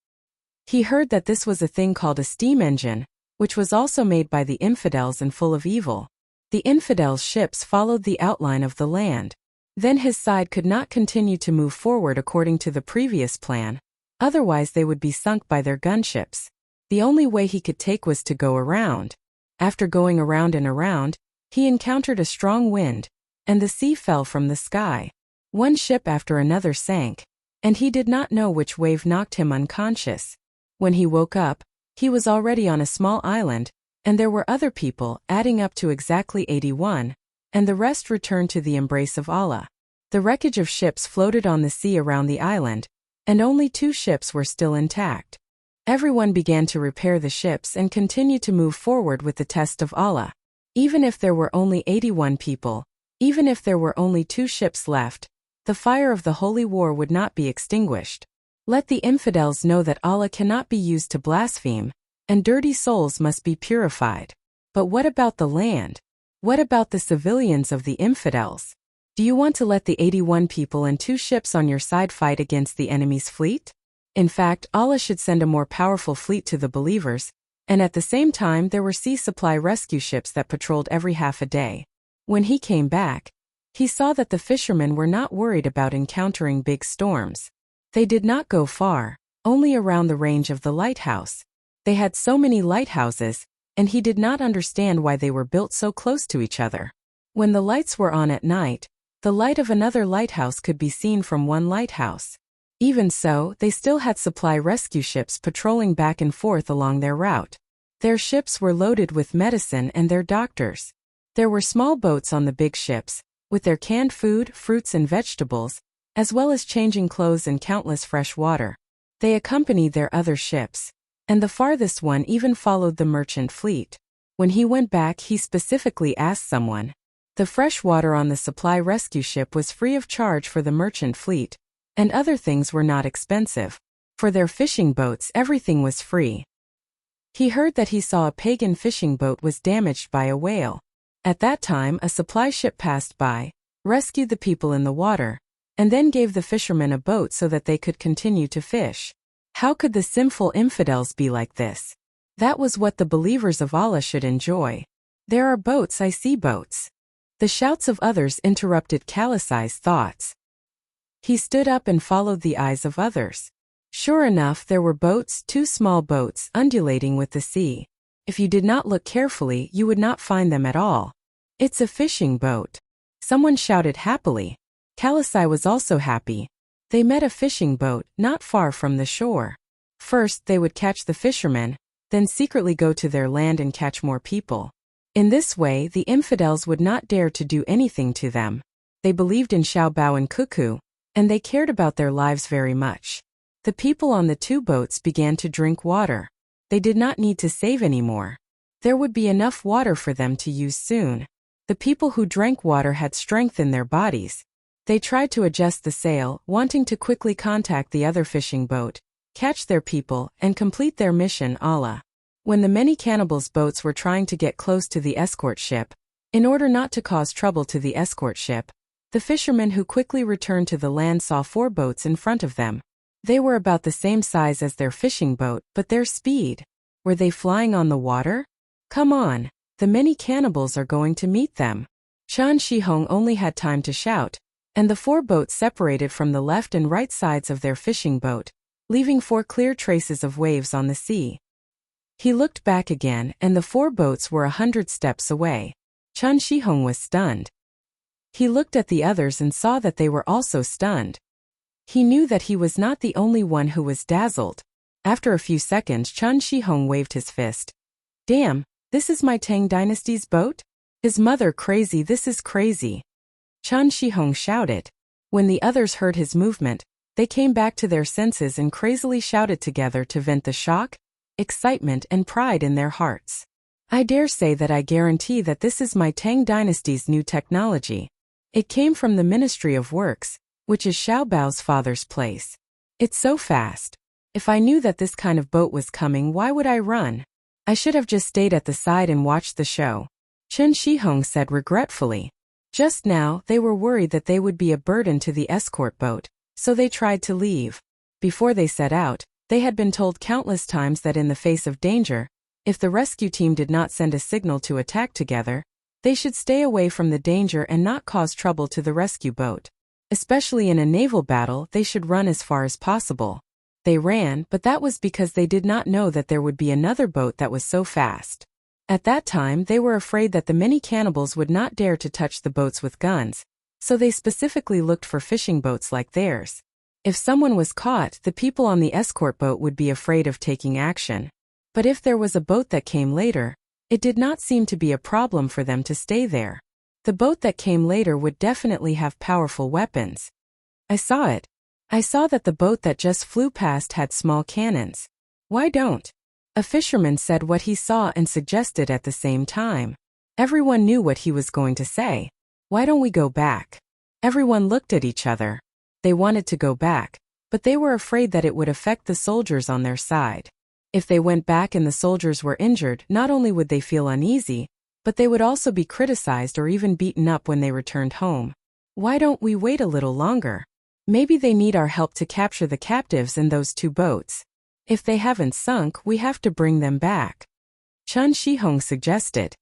He heard that this was a thing called a steam engine, which was also made by the infidels and full of evil. The infidels' ships followed the outline of the land. Then his side could not continue to move forward according to the previous plan, otherwise they would be sunk by their gunships. The only way he could take was to go around. After going around and around, he encountered a strong wind, and the sea fell from the sky. One ship after another sank, and he did not know which wave knocked him unconscious. When he woke up, he was already on a small island, and there were other people, adding up to exactly 81, and the rest returned to the embrace of Allah. The wreckage of ships floated on the sea around the island, and only 2 ships were still intact. Everyone began to repair the ships and continue to move forward with the test of Allah. Even if there were only 81 people, even if there were only 2 ships left, the fire of the holy war would not be extinguished. Let the infidels know that Allah cannot be used to blaspheme, and dirty souls must be purified. But what about the land? What about the civilians of the infidels? Do you want to let the 81 people and 2 ships on your side fight against the enemy's fleet? In fact, Allah should send a more powerful fleet to the believers, and at the same time there were sea supply rescue ships that patrolled every half a day. When he came back, he saw that the fishermen were not worried about encountering big storms. They did not go far, only around the range of the lighthouse. They had so many lighthouses, and he did not understand why they were built so close to each other. When the lights were on at night, the light of another lighthouse could be seen from one lighthouse. Even so, they still had supply rescue ships patrolling back and forth along their route. Their ships were loaded with medicine and their doctors. There were small boats on the big ships, with their canned food, fruits and vegetables, as well as changing clothes and countless fresh water. They accompanied their other ships, and the farthest one even followed the merchant fleet. When he went back, he specifically asked someone. The fresh water on the supply rescue ship was free of charge for the merchant fleet, and other things were not expensive. For their fishing boats, everything was free. He heard that he saw a pagan fishing boat was damaged by a whale. At that time, a supply ship passed by, rescued the people in the water, and then gave the fishermen a boat so that they could continue to fish. How could the sinful infidels be like this? That was what the believers of Allah should enjoy. There are boats, I see boats. The shouts of others interrupted Khaleesi's thoughts. He stood up and followed the eyes of others. Sure enough, there were boats, 2 small boats, undulating with the sea. If you did not look carefully, you would not find them at all. It's a fishing boat. Someone shouted happily. Khaleesi was also happy. They met a fishing boat not far from the shore. First, they would catch the fishermen, then secretly go to their land and catch more people. In this way, the infidels would not dare to do anything to them. They believed in Xiao Bao and Cuckoo, and they cared about their lives very much. The people on the 2 boats began to drink water. They did not need to save anymore. There would be enough water for them to use soon. The people who drank water had strength in their bodies. They tried to adjust the sail, wanting to quickly contact the other fishing boat, catch their people, and complete their mission. Allah. When the many cannibals' boats were trying to get close to the escort ship, in order not to cause trouble to the escort ship, the fishermen who quickly returned to the land saw 4 boats in front of them. They were about the same size as their fishing boat, but their speed. Were they flying on the water? Come on, the many cannibals are going to meet them. Chan Shihong only had time to shout, and the 4 boats separated from the left and right sides of their fishing boat, leaving 4 clear traces of waves on the sea. He looked back again, and the 4 boats were 100 steps away. Chan Shihong was stunned. He looked at the others and saw that they were also stunned. He knew that he was not the only one who was dazzled. After a few seconds, Chen Shihong waved his fist. Damn, this is my Tang dynasty's boat? His mother crazy, this is crazy. Chen Shihong shouted. When the others heard his movement, they came back to their senses and crazily shouted together to vent the shock, excitement and pride in their hearts. I dare say that I guarantee that this is my Tang dynasty's new technology. It came from the Ministry of Works, which is Xiao Bao's father's place. It's so fast. If I knew that this kind of boat was coming, why would I run? I should have just stayed at the side and watched the show. Chen Shihong said regretfully. Just now, they were worried that they would be a burden to the escort boat, so they tried to leave. Before they set out, they had been told countless times that in the face of danger, if the rescue team did not send a signal to attack together, they should stay away from the danger and not cause trouble to the rescue boat. Especially in a naval battle, they should run as far as possible. They ran, but that was because they did not know that there would be another boat that was so fast. At that time, they were afraid that the many cannibals would not dare to touch the boats with guns, so they specifically looked for fishing boats like theirs. If someone was caught, the people on the escort boat would be afraid of taking action. But if there was a boat that came later, it did not seem to be a problem for them to stay there. The boat that came later would definitely have powerful weapons. I saw it. I saw that the boat that just flew past had small cannons. Why don't? A fisherman said what he saw and suggested at the same time. Everyone knew what he was going to say. Why don't we go back? Everyone looked at each other. They wanted to go back, but they were afraid that it would affect the soldiers on their side. If they went back and the soldiers were injured, not only would they feel uneasy, but they would also be criticized or even beaten up when they returned home. Why don't we wait a little longer? Maybe they need our help to capture the captives in those two boats. If they haven't sunk, we have to bring them back. Chen Shihong suggested.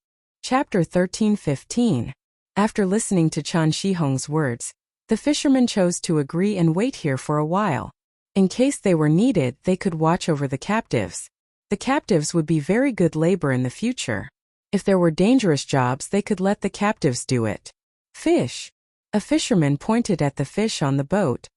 Chapter 13:15. After listening to Chen Shihong's words, the fishermen chose to agree and wait here for a while. In case they were needed, they could watch over the captives. The captives would be very good labor in the future. If there were dangerous jobs, they could let the captives do it. Fish. A fisherman pointed at the fish on the boat.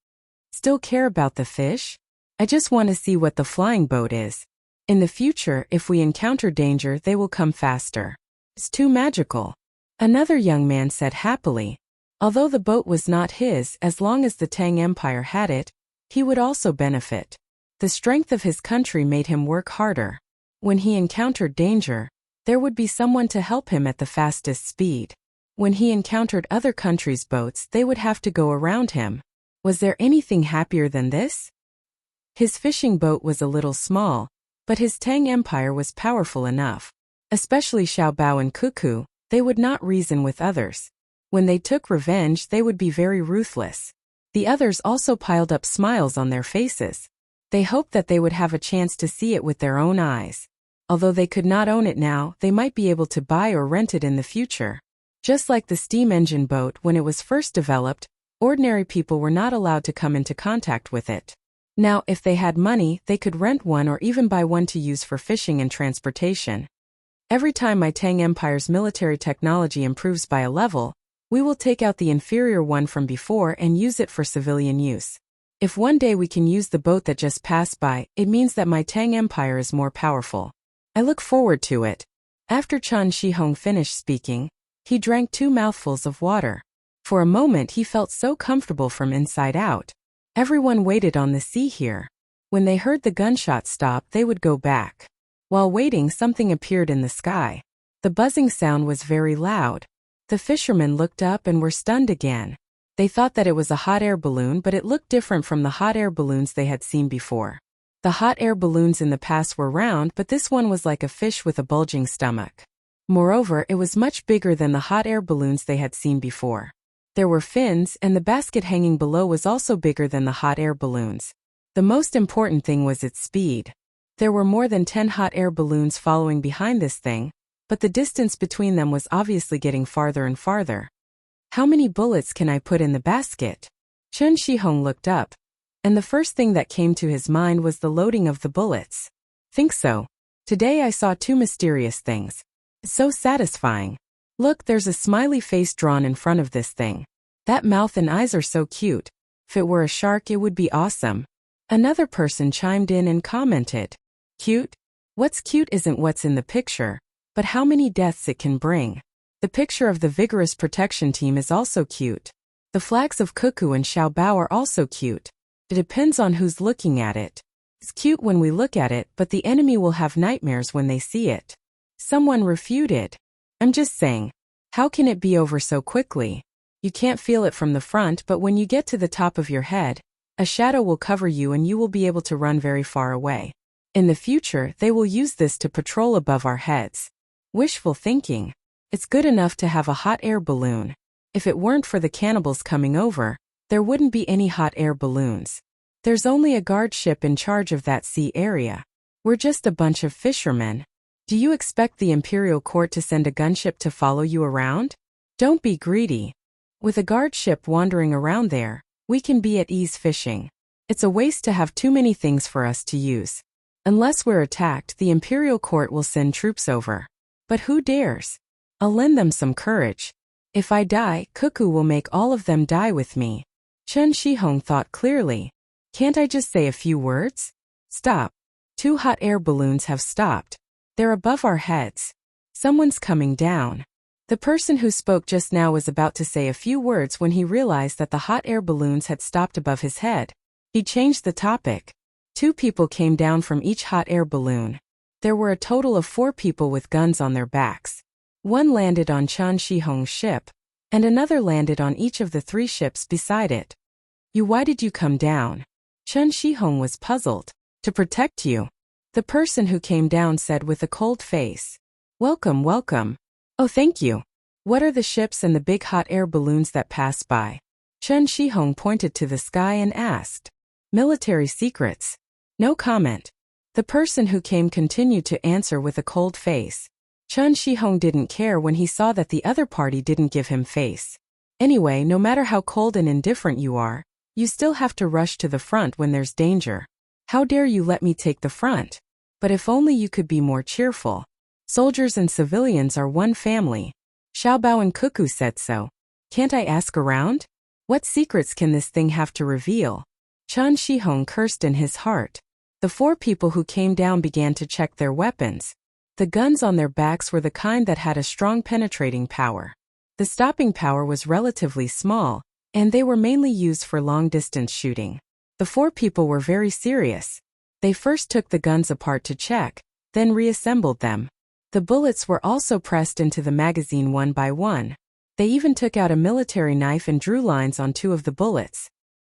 Still care about the fish? I just want to see what the flying boat is. In the future, if we encounter danger, they will come faster. It's too magical. Another young man said happily. Although the boat was not his, as long as the Tang Empire had it, he would also benefit. The strength of his country made him work harder. When he encountered danger, there would be someone to help him at the fastest speed. When he encountered other countries' boats, they would have to go around him. Was there anything happier than this? His fishing boat was a little small, but his Tang Empire was powerful enough. Especially Xiao Bao and Cuckoo, they would not reason with others. When they took revenge, they would be very ruthless. The others also piled up smiles on their faces. They hoped that they would have a chance to see it with their own eyes. Although they could not own it now, they might be able to buy or rent it in the future. Just like the steam engine boat when it was first developed, ordinary people were not allowed to come into contact with it. Now, if they had money, they could rent one or even buy one to use for fishing and transportation. Every time my Tang Empire's military technology improves by a level, we will take out the inferior one from before and use it for civilian use. If one day we can use the boat that just passed by, it means that my Tang Empire is more powerful. I look forward to it. After Chen Shihong finished speaking, he drank 2 mouthfuls of water. For a moment he felt so comfortable from inside out. Everyone waited on the sea here. When they heard the gunshot stop, they would go back. While waiting, something appeared in the sky. The buzzing sound was very loud. The fishermen looked up and were stunned again. They thought that it was a hot air balloon, but it looked different from the hot air balloons they had seen before. The hot air balloons in the past were round, but this one was like a fish with a bulging stomach. Moreover, it was much bigger than the hot air balloons they had seen before. There were fins, and the basket hanging below was also bigger than the hot air balloons. The most important thing was its speed. There were more than 10 hot air balloons following behind this thing, but the distance between them was obviously getting farther and farther. How many bullets can I put in the basket? Chen Shihong looked up, and the first thing that came to his mind was the loading of the bullets. Think so. Today I saw 2 mysterious things. So satisfying. Look, there's a smiley face drawn in front of this thing. That mouth and eyes are so cute. If it were a shark, it would be awesome. Another person chimed in and commented, cute? What's cute isn't what's in the picture, but how many deaths it can bring. The picture of the vigorous protection team is also cute. The flags of Cuckoo and Xiaobao are also cute. It depends on who's looking at it. It's cute when we look at it, but the enemy will have nightmares when they see it. Someone refuted. I'm just saying, how can it be over so quickly? You can't feel it from the front, but when you get to the top of your head, a shadow will cover you and you will be able to run very far away. In the future, they will use this to patrol above our heads. Wishful thinking. It's good enough to have a hot air balloon. If it weren't for the cannibals coming over, there wouldn't be any hot air balloons. There's only a guard ship in charge of that sea area. We're just a bunch of fishermen. Do you expect the imperial court to send a gunship to follow you around? Don't be greedy. With a guard ship wandering around there, we can be at ease fishing. It's a waste to have too many things for us to use. Unless we're attacked, the imperial court will send troops over. But who dares? I'll lend them some courage. If I die, Cuckoo will make all of them die with me. Chen Shihong thought clearly. Can't I just say a few words? Stop. 2 hot air balloons have stopped. They're above our heads. Someone's coming down. The person who spoke just now was about to say a few words when he realized that the hot air balloons had stopped above his head. He changed the topic. 2 people came down from each hot air balloon. There were a total of 4 people with guns on their backs. One landed on Chen Shihong's ship, and another landed on each of the 3 ships beside it. Why did you come down? Chen Shihong was puzzled. To protect you. The person who came down said with a cold face. Welcome, welcome. Oh, thank you. What are the ships and the big hot air balloons that pass by? Chen Shihong pointed to the sky and asked. Military secrets. No comment. The person who came continued to answer with a cold face. Chen Shihong didn't care when he saw that the other party didn't give him face. Anyway, no matter how cold and indifferent you are, you still have to rush to the front when there's danger. How dare you let me take the front? But if only you could be more cheerful. Soldiers and civilians are one family. Xiaobao and Cuckoo said so. Can't I ask around? What secrets can this thing have to reveal? Chen Shihong cursed in his heart. The 4 people who came down began to check their weapons. The guns on their backs were the kind that had a strong penetrating power. The stopping power was relatively small, and they were mainly used for long-distance shooting. The 4 people were very serious. They first took the guns apart to check, then reassembled them. The bullets were also pressed into the magazine one by one. They even took out a military knife and drew lines on 2 of the bullets.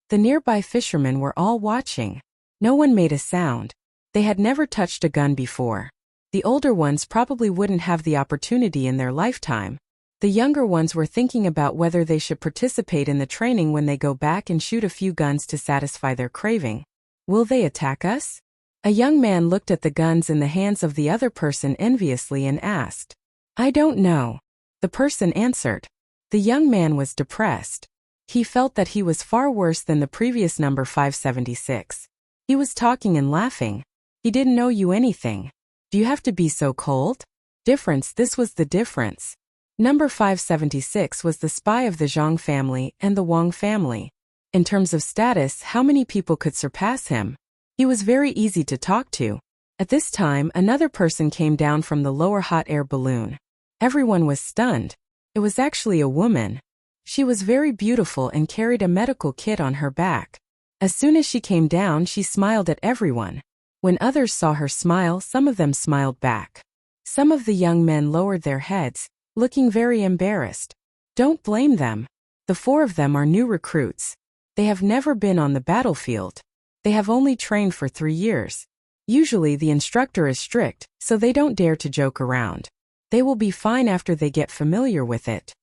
The nearby fishermen were all watching. No one made a sound. They had never touched a gun before. The older ones probably wouldn't have the opportunity in their lifetime. The younger ones were thinking about whether they should participate in the training when they go back and shoot a few guns to satisfy their craving. Will they attack us? A young man looked at the guns in the hands of the other person enviously and asked. I don't know. The person answered. The young man was depressed. He felt that he was far worse than the previous number 576. He was talking and laughing. He didn't know you anything. Do you have to be so cold? Difference, this was the difference. Number 576 was the spy of the Zhang family and the Wang family. In terms of status, how many people could surpass him? He was very easy to talk to. At this time, another person came down from the lower hot air balloon. Everyone was stunned. It was actually a woman. She was very beautiful and carried a medical kit on her back. As soon as she came down, she smiled at everyone. When others saw her smile, some of them smiled back. Some of the young men lowered their heads, looking very embarrassed. Don't blame them. The 4 of them are new recruits. They have never been on the battlefield. They have only trained for 3 years. Usually the instructor is strict, so they don't dare to joke around. They will be fine after they get familiar with it.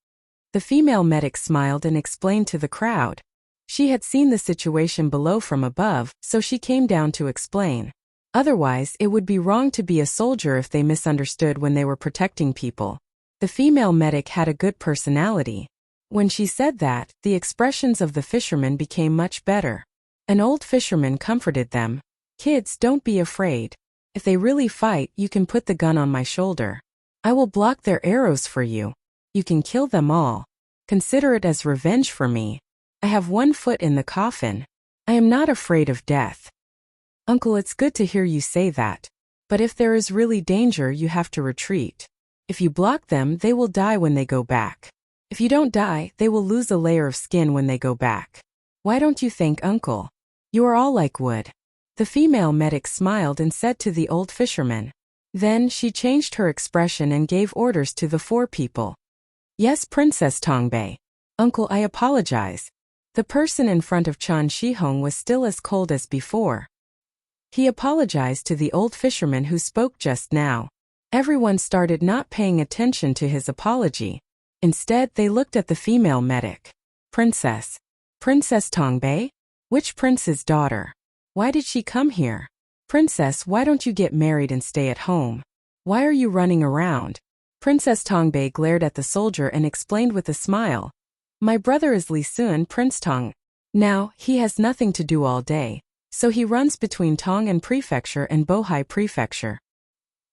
The female medic smiled and explained to the crowd. She had seen the situation below from above, so she came down to explain. Otherwise, it would be wrong to be a soldier if they misunderstood when they were protecting people. The female medic had a good personality. When she said that, the expressions of the fishermen became much better. An old fisherman comforted them. Kids, don't be afraid. If they really fight, you can put the gun on my shoulder. I will block their arrows for you. You can kill them all. Consider it as revenge for me. I have one foot in the coffin. I am not afraid of death. Uncle, it's good to hear you say that. But if there is really danger, you have to retreat. If you block them, they will die when they go back. If you don't die, they will lose a layer of skin when they go back. Why don't you think, Uncle? You are all like wood. The female medic smiled and said to the old fisherman. Then she changed her expression and gave orders to the 4 people. Yes, Princess Tongbei. Uncle, I apologize. The person in front of Chan Shihong was still as cold as before. He apologized to the old fisherman who spoke just now. Everyone started not paying attention to his apology. Instead, they looked at the female medic. Princess. Princess Tongbei? Which prince's daughter? Why did she come here? Princess, why don't you get married and stay at home? Why are you running around? Princess Tongbei glared at the soldier and explained with a smile. My brother is Li Sun, Prince Tang. Now, he has nothing to do all day, so he runs between Tong'an Prefecture and Bohai Prefecture.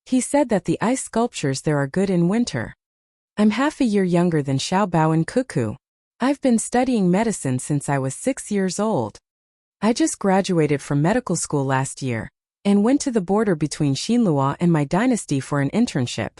He said that the ice sculptures there are good in winter. I'm half a year younger than Xiaobao and Cuckoo. I've been studying medicine since I was 6 years old. I just graduated from medical school last year and went to the border between Xinlua and my dynasty for an internship.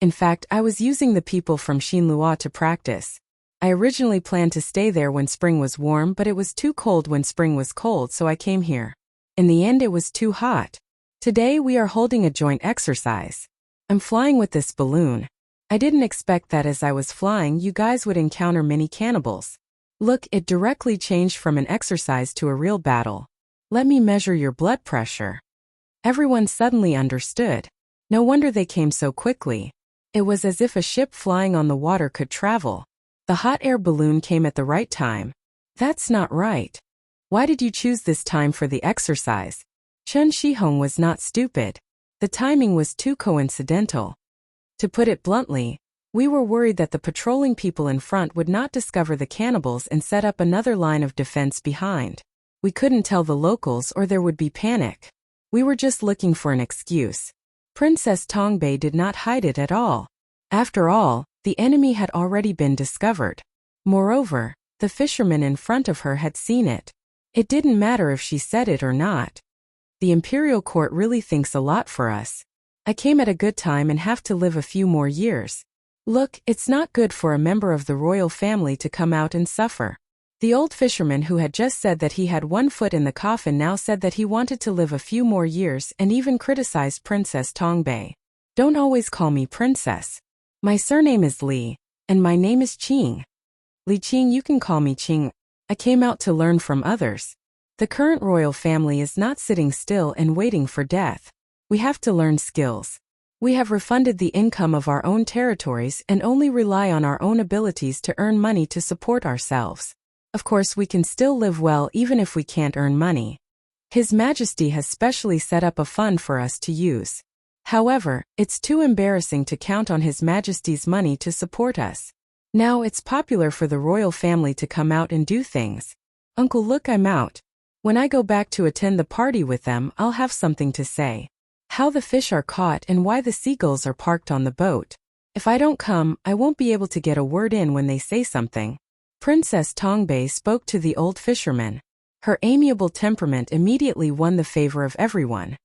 In fact, I was using the people from Xinlua to practice. I originally planned to stay there when spring was warm, but it was too cold when spring was cold, so I came here. In the end, it was too hot. Today we are holding a joint exercise. I'm flying with this balloon. I didn't expect that as I was flying you guys would encounter many cannibals. Look, it directly changed from an exercise to a real battle. Let me measure your blood pressure. Everyone suddenly understood. No wonder they came so quickly. It was as if a ship flying on the water could travel. The hot air balloon came at the right time. That's not right. Why did you choose this time for the exercise? Chen Shihong was not stupid. The timing was too coincidental. To put it bluntly, we were worried that the patrolling people in front would not discover the cannibals and set up another line of defense behind. We couldn't tell the locals or there would be panic. We were just looking for an excuse. Princess Tongbei did not hide it at all. After all, the enemy had already been discovered. Moreover, the fisherman in front of her had seen it. It didn't matter if she said it or not. The imperial court really thinks a lot for us. I came at a good time and have to live a few more years. Look, it's not good for a member of the royal family to come out and suffer. The old fisherman who had just said that he had one foot in the coffin now said that he wanted to live a few more years and even criticized Princess Tongbei. Don't always call me princess. My surname is Li, and my name is Qing. Li Qing, you can call me Qing. I came out to learn from others. The current royal family is not sitting still and waiting for death. We have to learn skills. We have refunded the income of our own territories and only rely on our own abilities to earn money to support ourselves. Of course, we can still live well even if we can't earn money. His Majesty has specially set up a fund for us to use. However, it's too embarrassing to count on His Majesty's money to support us. Now it's popular for the royal family to come out and do things. Uncle, look, I'm out. When I go back to attend the party with them, I'll have something to say. How the fish are caught and why the seagulls are parked on the boat. If I don't come, I won't be able to get a word in when they say something. Princess Tongbei spoke to the old fisherman. Her amiable temperament immediately won the favor of everyone.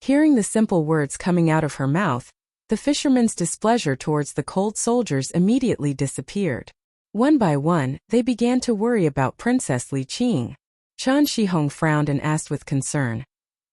Hearing the simple words coming out of her mouth, the fisherman's displeasure towards the cold soldiers immediately disappeared. One by one, they began to worry about Princess Li Qing. Chan Shihong frowned and asked with concern.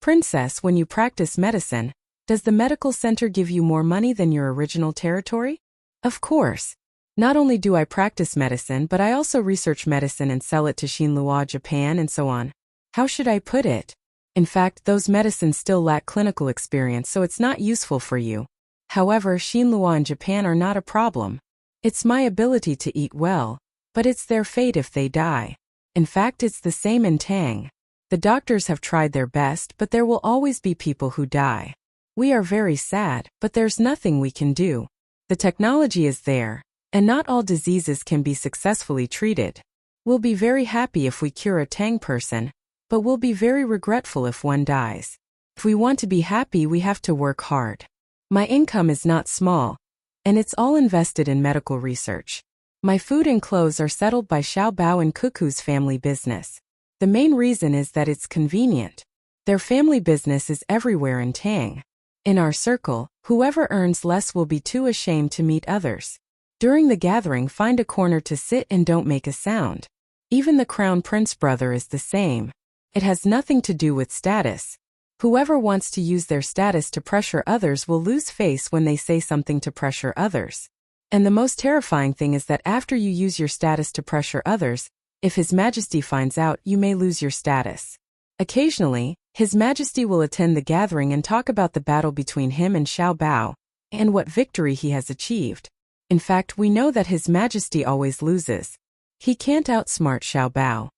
Princess, when you practice medicine, does the medical center give you more money than your original territory? Of course. Not only do I practice medicine, but I also research medicine and sell it to Xinlua, Japan, and so on. How should I put it? In fact, those medicines still lack clinical experience, so it's not useful for you. However, Xinlua and Japan are not a problem. It's my ability to eat well, but it's their fate if they die. In fact, it's the same in Tang. The doctors have tried their best, but there will always be people who die. We are very sad, but there's nothing we can do. The technology is there, and not all diseases can be successfully treated. We'll be very happy if we cure a Tang person, but we'll be very regretful if one dies. If we want to be happy, we have to work hard. My income is not small. And it's all invested in medical research. My food and clothes are settled by Xiao Bao and Cuckoo's family business. The main reason is that it's convenient. Their family business is everywhere in Tang. In our circle, whoever earns less will be too ashamed to meet others. During the gathering, find a corner to sit and don't make a sound. Even the crown prince brother is the same. It has nothing to do with status. Whoever wants to use their status to pressure others will lose face when they say something to pressure others. And the most terrifying thing is that after you use your status to pressure others, if His Majesty finds out, you may lose your status. Occasionally, His Majesty will attend the gathering and talk about the battle between him and Xiao Bao, and what victory he has achieved. In fact, we know that His Majesty always loses. He can't outsmart Xiao Bao.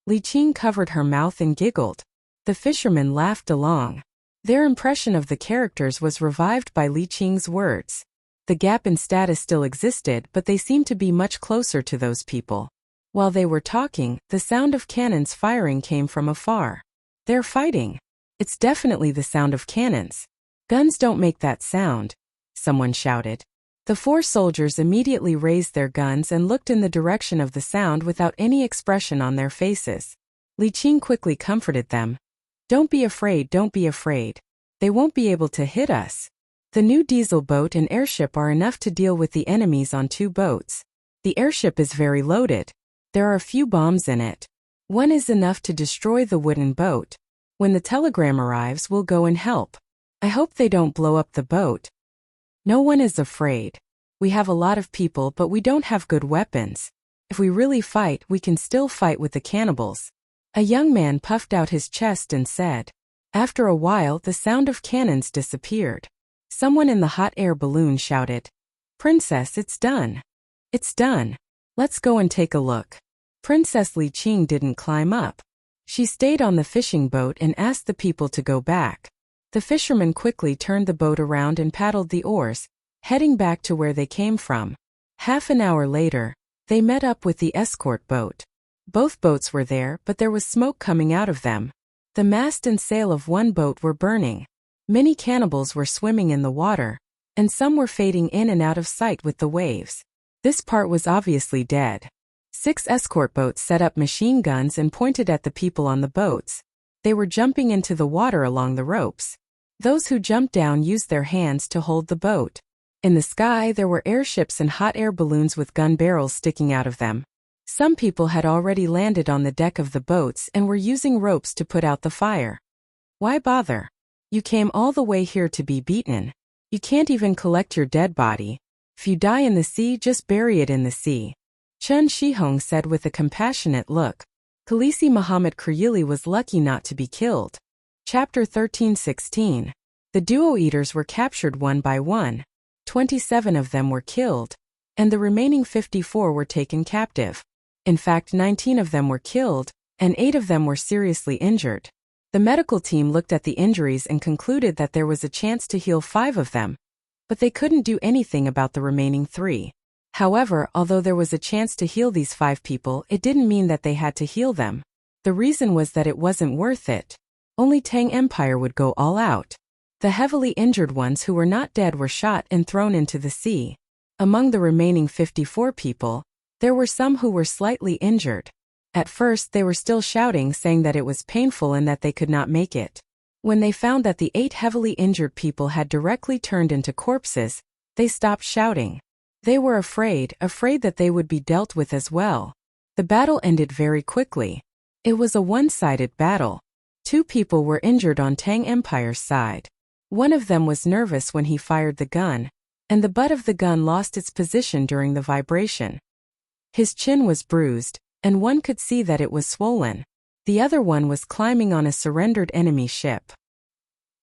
Li Qing covered her mouth and giggled. The fishermen laughed along. Their impression of the characters was revived by Li Qing's words. The gap in status still existed, but they seemed to be much closer to those people. While they were talking, the sound of cannons firing came from afar. They're fighting. It's definitely the sound of cannons. Guns don't make that sound, someone shouted. The 4 soldiers immediately raised their guns and looked in the direction of the sound without any expression on their faces. Li Qing quickly comforted them. Don't be afraid, don't be afraid. They won't be able to hit us. The new diesel boat and airship are enough to deal with the enemies on 2 boats. The airship is very loaded. There are a few bombs in it. One is enough to destroy the wooden boat. When the telegram arrives, we'll go and help. I hope they don't blow up the boat. No one is afraid. We have a lot of people, but we don't have good weapons. If we really fight, we can still fight with the cannibals. A young man puffed out his chest and said. After a while, the sound of cannons disappeared. Someone in the hot air balloon shouted, "Princess, it's done. It's done. Let's go and take a look." Princess Li Qing didn't climb up. She stayed on the fishing boat and asked the people to go back. The fishermen quickly turned the boat around and paddled the oars, heading back to where they came from. Half an hour later, they met up with the escort boat. Both boats were there, but there was smoke coming out of them. The mast and sail of one boat were burning. Many cannibals were swimming in the water, and some were fading in and out of sight with the waves. This part was obviously dead. 6 escort boats set up machine guns and pointed at the people on the boats. They were jumping into the water along the ropes. Those who jumped down used their hands to hold the boat. In the sky, there were airships and hot air balloons with gun barrels sticking out of them. Some people had already landed on the deck of the boats and were using ropes to put out the fire. Why bother? You came all the way here to be beaten. You can't even collect your dead body. If you die in the sea, just bury it in the sea. Chen Shihong said with a compassionate look. Khaleesi Muhammad Kuryili was lucky not to be killed. Chapter 13:16. The duo eaters were captured one by one. 27 of them were killed, and the remaining 54 were taken captive. In fact, 19 of them were killed, and 8 of them were seriously injured. The medical team looked at the injuries and concluded that there was a chance to heal 5 of them, but they couldn't do anything about the remaining 3. However, although there was a chance to heal these 5 people, it didn't mean that they had to heal them. The reason was that it wasn't worth it. Only Tang Empire would go all out. The heavily injured ones who were not dead were shot and thrown into the sea. Among the remaining 54 people, there were some who were slightly injured. At first they were still shouting, saying that it was painful and that they could not make it. When they found that the 8 heavily injured people had directly turned into corpses, they stopped shouting. They were afraid that they would be dealt with as well. The battle ended very quickly. It was a one-sided battle. 2 people were injured on Tang Empire's side. One of them was nervous when he fired the gun, and the butt of the gun lost its position during the vibration. His chin was bruised, and one could see that it was swollen. The other one was climbing on a surrendered enemy ship.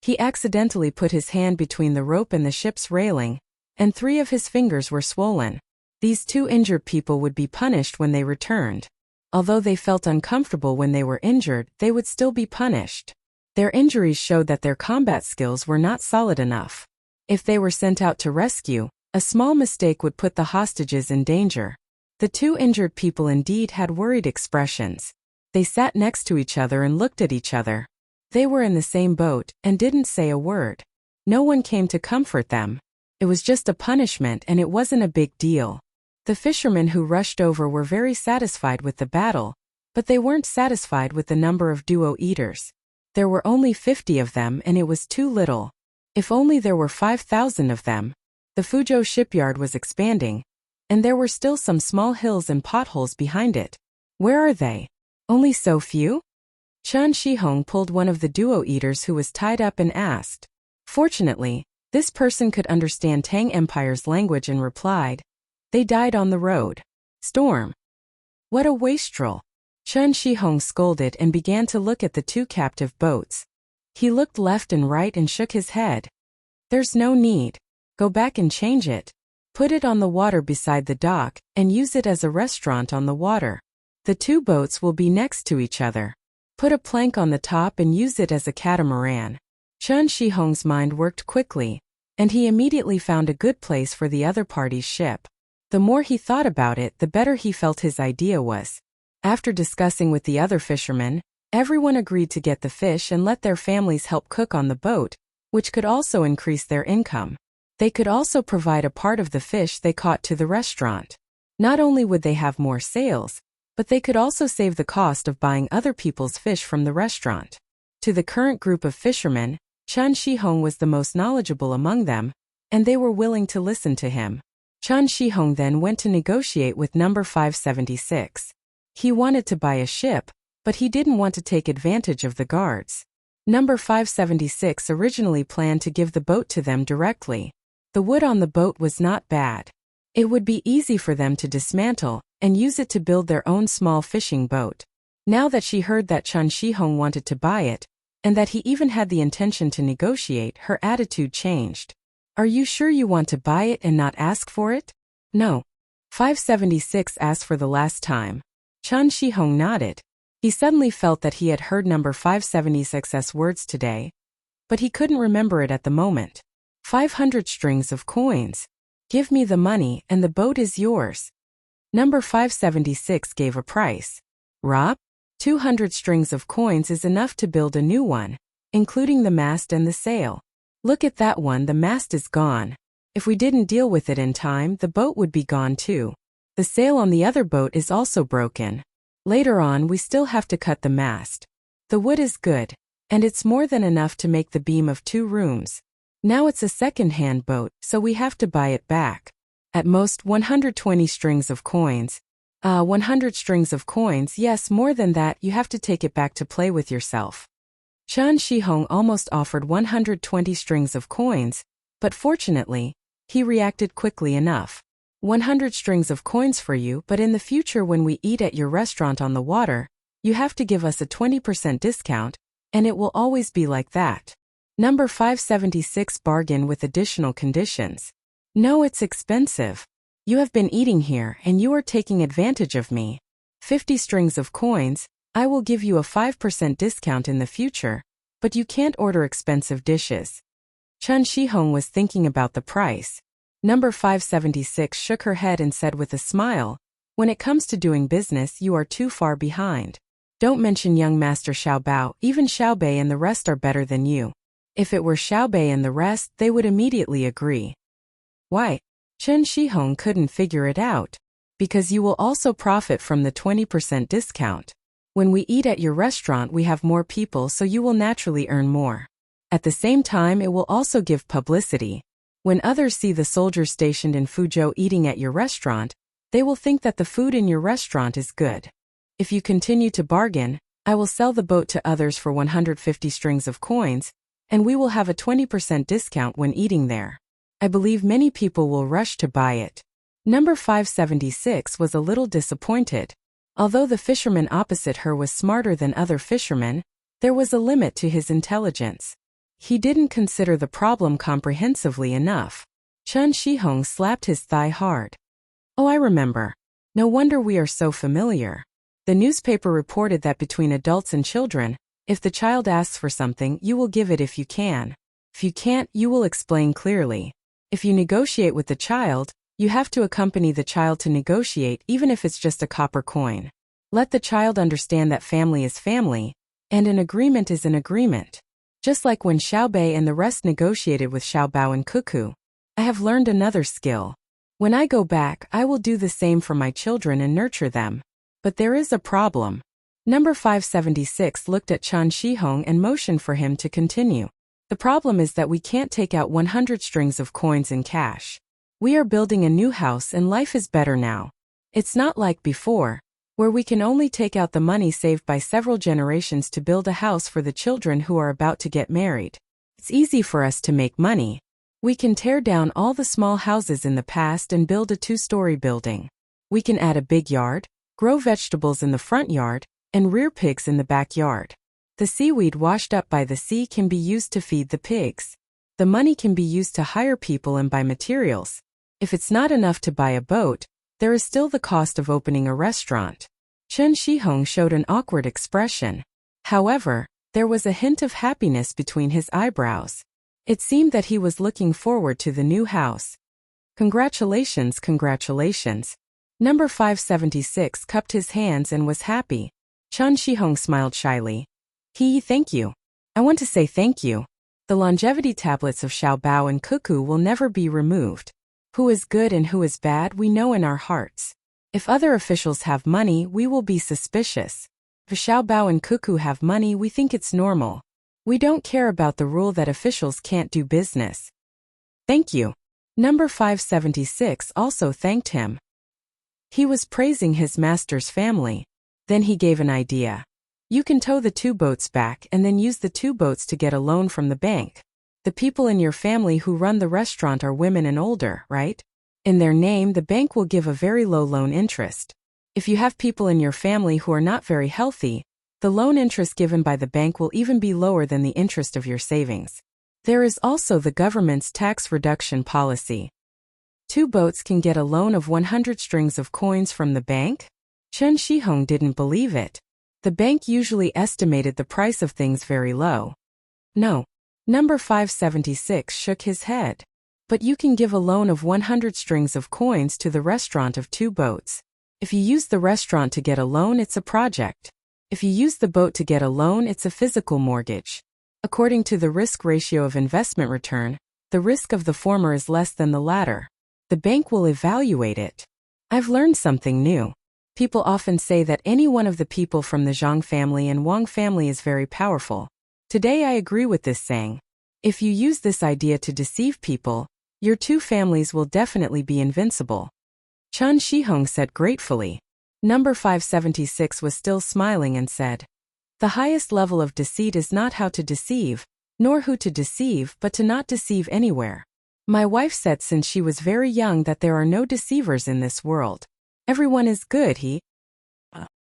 He accidentally put his hand between the rope and the ship's railing, and 3 of his fingers were swollen. These 2 injured people would be punished when they returned. Although they felt uncomfortable when they were injured, they would still be punished. Their injuries showed that their combat skills were not solid enough. If they were sent out to rescue, a small mistake would put the hostages in danger. The 2 injured people indeed had worried expressions. They sat next to each other and looked at each other. They were in the same boat and didn't say a word. No one came to comfort them. It was just a punishment and it wasn't a big deal. The fishermen who rushed over were very satisfied with the battle, but they weren't satisfied with the number of duo eaters. There were only 50 of them and it was too little. If only there were 5,000 of them. The Fuzhou shipyard was expanding, and there were still some small hills and potholes behind it. Where are they? Only so few? Chen Shihong pulled one of the duo eaters who was tied up and asked. Fortunately, this person could understand Tang Empire's language and replied, "They died on the road. Storm." What a wastrel! Chen Shihong scolded and began to look at the two captive boats. He looked left and right and shook his head. There's no need. Go back and change it. Put it on the water beside the dock, and use it as a restaurant on the water. The two boats will be next to each other. Put a plank on the top and use it as a catamaran. Chen Shihong's mind worked quickly, and he immediately found a good place for the other party's ship. The more he thought about it, the better he felt his idea was. After discussing with the other fishermen, everyone agreed to get the fish and let their families help cook on the boat, which could also increase their income. They could also provide a part of the fish they caught to the restaurant. Not only would they have more sales, but they could also save the cost of buying other people's fish from the restaurant. To the current group of fishermen, Chen Shihong was the most knowledgeable among them, and they were willing to listen to him. Chen Shihong then went to negotiate with number 576. He wanted to buy a ship, but he didn't want to take advantage of the guards. Number 576 originally planned to give the boat to them directly. The wood on the boat was not bad. It would be easy for them to dismantle and use it to build their own small fishing boat. Now that she heard that Chen Shihong wanted to buy it, and that he even had the intention to negotiate, her attitude changed. Are you sure you want to buy it and not ask for it? No. 576 asked for the last time. Chen Shihong nodded. He suddenly felt that he had heard number 576's words today, but he couldn't remember it at the moment. 500 strings of coins. Give me the money and the boat is yours. Number 576 gave a price. Rob? 200 strings of coins is enough to build a new one, including the mast and the sail. Look at that one, the mast is gone. If we didn't deal with it in time, the boat would be gone too. The sail on the other boat is also broken. Later on, we still have to cut the mast. The wood is good, and it's more than enough to make the beam of 2 rooms. Now it's a second-hand boat, so we have to buy it back. At most 120 strings of coins. 100 strings of coins, yes, more than that, you have to take it back to play with yourself. Chen Shihong almost offered 120 strings of coins, but fortunately, he reacted quickly enough. 100 strings of coins for you, but in the future when we eat at your restaurant on the water, you have to give us a 20% discount, and it will always be like that. Number 576 bargain with additional conditions. No, it's expensive. You have been eating here and you are taking advantage of me. 50 strings of coins, I will give you a 5% discount in the future, but you can't order expensive dishes. Chen Shihong was thinking about the price. Number 576 shook her head and said with a smile, when it comes to doing business you are too far behind. Don't mention young Master Xiaobao, even Xiaobei and the rest are better than you. If it were Xiaobei and the rest, they would immediately agree. Why? Chen Shihong couldn't figure it out. Because you will also profit from the 20% discount. When we eat at your restaurant we have more people, so you will naturally earn more. At the same time it will also give publicity. When others see the soldiers stationed in Fuzhou eating at your restaurant, they will think that the food in your restaurant is good. If you continue to bargain, I will sell the boat to others for 150 strings of coins, and we will have a 20% discount when eating there. I believe many people will rush to buy it. Number 576 was a little disappointed. Although the fisherman opposite her was smarter than other fishermen, there was a limit to his intelligence. He didn't consider the problem comprehensively enough. Chen Shihong slapped his thigh hard. Oh, I remember. No wonder we are so familiar. The newspaper reported that between adults and children, if the child asks for something, you will give it if you can. If you can't, you will explain clearly. If you negotiate with the child, you have to accompany the child to negotiate even if it's just a copper coin. Let the child understand that family is family, and an agreement is an agreement. Just like when Xiaobei and the rest negotiated with Xiaobao and Cuckoo. I have learned another skill. When I go back, I will do the same for my children and nurture them. But there is a problem. Number 576 looked at Chan Shihong and motioned for him to continue. The problem is that we can't take out 100 strings of coins in cash. We are building a new house and life is better now. It's not like before, where we can only take out the money saved by several generations to build a house for the children who are about to get married. It's easy for us to make money. We can tear down all the small houses in the past and build a 2-story building. We can add a big yard, grow vegetables in the front yard, and rear pigs in the backyard. The seaweed washed up by the sea can be used to feed the pigs. The money can be used to hire people and buy materials. If it's not enough to buy a boat, there is still the cost of opening a restaurant. Chen Shihong showed an awkward expression. However, there was a hint of happiness between his eyebrows. It seemed that he was looking forward to the new house. Congratulations, congratulations. Number 576 cupped his hands and was happy. Chen Shihong smiled shyly. Thank you. I want to say thank you. The longevity tablets of Xiaobao and Cuckoo will never be removed. Who is good and who is bad we know in our hearts. If other officials have money, we will be suspicious. If Xiaobao and Cuckoo have money, we think it's normal. We don't care about the rule that officials can't do business. Thank you. Number 576 also thanked him. He was praising his master's family. Then he gave an idea. You can tow the 2 boats back and then use the 2 boats to get a loan from the bank. The people in your family who run the restaurant are women and older, right? In their name, the bank will give a very low loan interest. If you have people in your family who are not very healthy, the loan interest given by the bank will even be lower than the interest of your savings. There is also the government's tax reduction policy. 2 boats can get a loan of 100 strings of coins from the bank? Chen Shihong didn't believe it. The bank usually estimated the price of things very low. No. Number 576 shook his head. But you can give a loan of 100 strings of coins to the restaurant of 2 boats. If you use the restaurant to get a loan, it's a project. If you use the boat to get a loan, it's a physical mortgage. According to the risk ratio of investment return, the risk of the former is less than the latter. The bank will evaluate it. I've learned something new. People often say that any one of the people from the Zhang family and Wang family is very powerful. Today I agree with this saying. If you use this idea to deceive people, your 2 families will definitely be invincible. Chen Shihong said gratefully. Number 576 was still smiling and said, the highest level of deceit is not how to deceive, nor who to deceive, but to not deceive anywhere. My wife said since she was very young that there are no deceivers in this world. Everyone is good,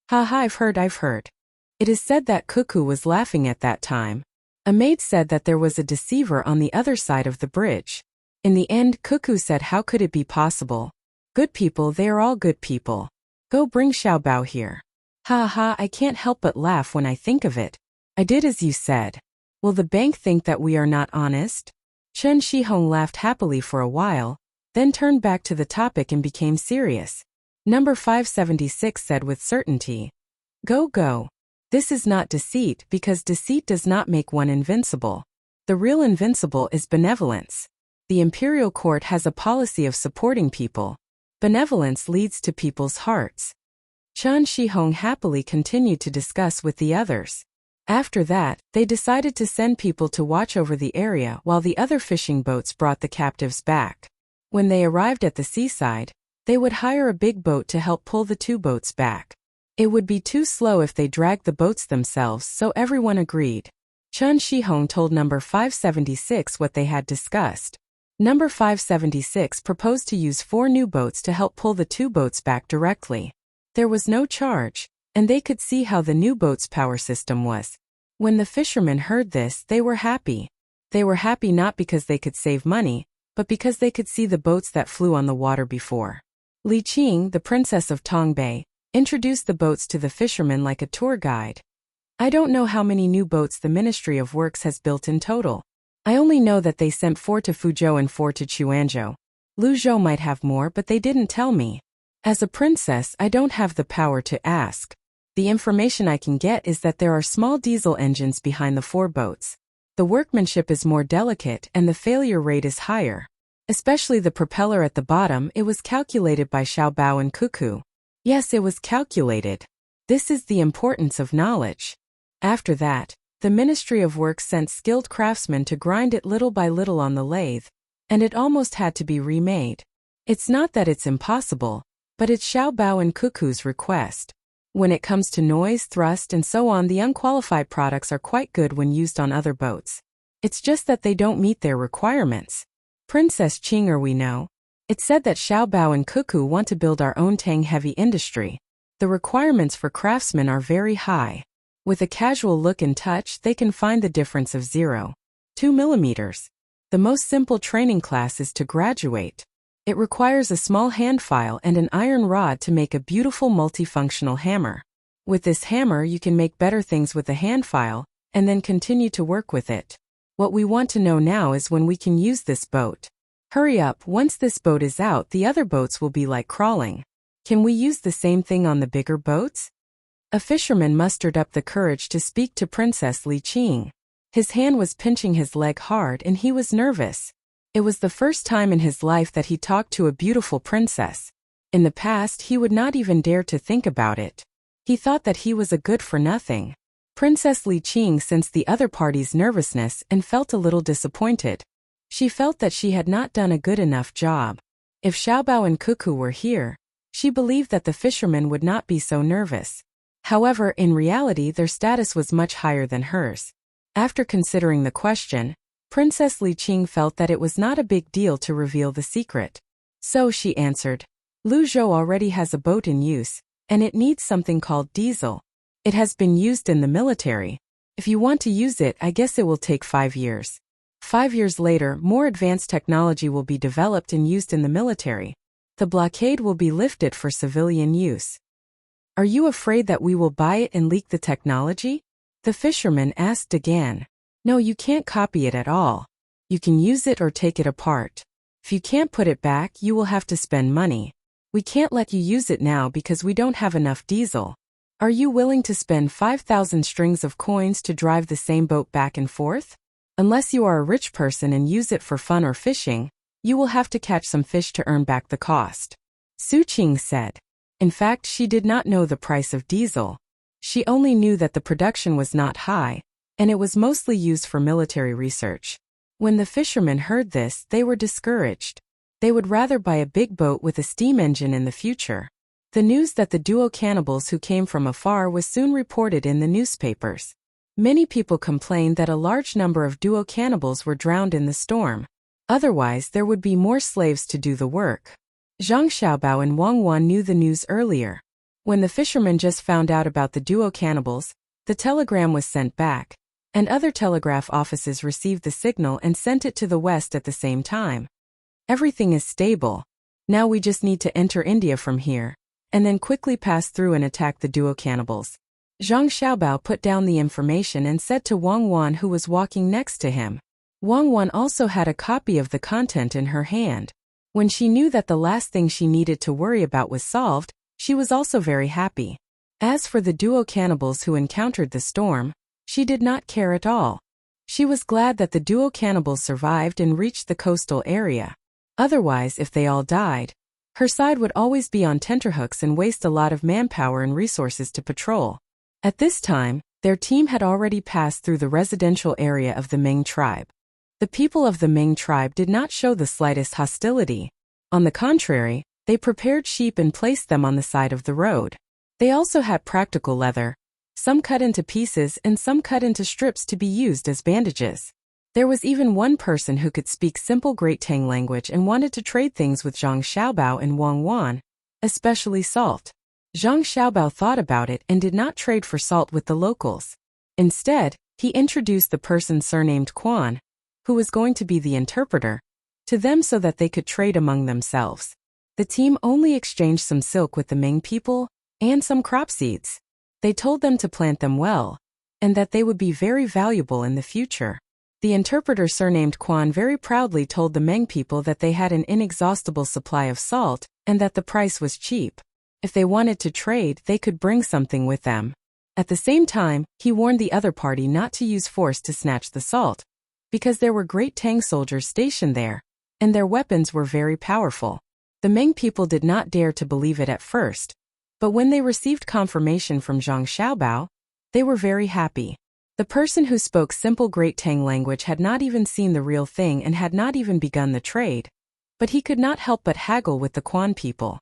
I've heard. It is said that Cuckoo was laughing at that time. A maid said that there was a deceiver on the other side of the bridge. In the end, Cuckoo said how could it be possible? Good people, they are all good people. Go bring Xiaobao here. I can't help but laugh when I think of it. I did as you said. Will the bank think that we are not honest? Chen Shihong laughed happily for a while, then turned back to the topic and became serious. Number 576 said with certainty, Go. This is not deceit because deceit does not make one invincible. The real invincible is benevolence. The imperial court has a policy of supporting people. Benevolence leads to people's hearts. Chen Shihong happily continued to discuss with the others. After that, they decided to send people to watch over the area while the other fishing boats brought the captives back. When they arrived at the seaside, they would hire a big boat to help pull the 2 boats back. It would be too slow if they dragged the boats themselves, so everyone agreed. Chen Shihong told number 576 what they had discussed. Number 576 proposed to use 4 new boats to help pull the 2 boats back directly. There was no charge, and they could see how the new boat's power system was. When the fishermen heard this, they were happy. They were happy not because they could save money, but because they could see the boats that flew on the water before. Li Qing, the princess of Tang Bay, introduced the boats to the fishermen like a tour guide. I don't know how many new boats the Ministry of Works has built in total. I only know that they sent 4 to Fuzhou and 4 to Quanzhou. Luzhou might have more, but they didn't tell me. As a princess, I don't have the power to ask. The information I can get is that there are small diesel engines behind the 4 boats. The workmanship is more delicate and the failure rate is higher. Especially the propeller at the bottom, it was calculated by Xiao Bao and Cuckoo. Yes, it was calculated. This is the importance of knowledge. After that, the Ministry of Works sent skilled craftsmen to grind it little by little on the lathe, and it almost had to be remade. It's not that it's impossible, but it's Xiao Bao and Cuckoo's request. When it comes to noise, thrust, and so on, the unqualified products are quite good when used on other boats. It's just that they don't meet their requirements. Princess Qinger, we know. It said that Xiao Bao and Cuckoo want to build our own Tang heavy industry. The requirements for craftsmen are very high. With a casual look and touch, they can find the difference of 0.2 millimeters. The most simple training class is to graduate. It requires a small hand file and an iron rod to make a beautiful multifunctional hammer. With this hammer, you can make better things with the hand file, and then continue to work with it. What we want to know now is when we can use this boat. Hurry up, once this boat is out, the other boats will be like crawling. Can we use the same thing on the bigger boats? A fisherman mustered up the courage to speak to Princess Li Qing. His hand was pinching his leg hard and he was nervous. It was the first time in his life that he talked to a beautiful princess. In the past, he would not even dare to think about it. He thought that he was a good-for-nothing. Princess Li Qing sensed the other party's nervousness and felt a little disappointed. She felt that she had not done a good enough job. If Xiao Bao and Cuckoo were here, she believed that the fishermen would not be so nervous. However, in reality, their status was much higher than hers. After considering the question, Princess Li Qing felt that it was not a big deal to reveal the secret. So she answered, Lu Zhou already has a boat in use, and it needs something called diesel. It has been used in the military. If you want to use it, I guess it will take 5 years. 5 years later, more advanced technology will be developed and used in the military. The blockade will be lifted for civilian use. Are you afraid that we will buy it and leak the technology? The fisherman asked again. No, you can't copy it at all. You can use it or take it apart. If you can't put it back, you will have to spend money. We can't let you use it now because we don't have enough diesel. Are you willing to spend 5,000 strings of coins to drive the same boat back and forth? Unless you are a rich person and use it for fun or fishing, you will have to catch some fish to earn back the cost. Su Qing said. In fact, she did not know the price of diesel. She only knew that the production was not high, and it was mostly used for military research. When the fishermen heard this, they were discouraged. They would rather buy a big boat with a steam engine in the future. The news that the duo cannibals who came from afar was soon reported in the newspapers. Many people complained that a large number of duo cannibals were drowned in the storm. Otherwise, there would be more slaves to do the work. Zhang Xiaobao and Wang Wan knew the news earlier. When the fishermen just found out about the duo cannibals, the telegram was sent back, and other telegraph offices received the signal and sent it to the west at the same time. Everything is stable. Now we just need to enter India from here, and then quickly pass through and attack the duo cannibals. Zhang Xiaobao put down the information and said to Wang Wan, who was walking next to him. Wang Wan also had a copy of the content in her hand. When she knew that the last thing she needed to worry about was solved, she was also very happy. As for the duo cannibals who encountered the storm, she did not care at all. She was glad that the duo cannibals survived and reached the coastal area. Otherwise, if they all died, her side would always be on tenterhooks and waste a lot of manpower and resources to patrol. At this time, their team had already passed through the residential area of the Ming tribe. The people of the Ming tribe did not show the slightest hostility. On the contrary, they prepared sheep and placed them on the side of the road. They also had practical leather, some cut into pieces and some cut into strips to be used as bandages. There was even one person who could speak simple Great Tang language and wanted to trade things with Zhang Xiaobao and Wang Wan, especially salt. Zhang Xiaobao thought about it and did not trade for salt with the locals. Instead, he introduced the person surnamed Quan, who was going to be the interpreter, to them so that they could trade among themselves. The team only exchanged some silk with the Ming people and some crop seeds. They told them to plant them well, and that they would be very valuable in the future. The interpreter surnamed Quan very proudly told the Meng people that they had an inexhaustible supply of salt and that the price was cheap. If they wanted to trade, they could bring something with them. At the same time, he warned the other party not to use force to snatch the salt, because there were great Tang soldiers stationed there, and their weapons were very powerful. The Ming people did not dare to believe it at first, but when they received confirmation from Zhang Xiaobao, they were very happy. The person who spoke simple Great Tang language had not even seen the real thing and had not even begun the trade, but he could not help but haggle with the Quan people.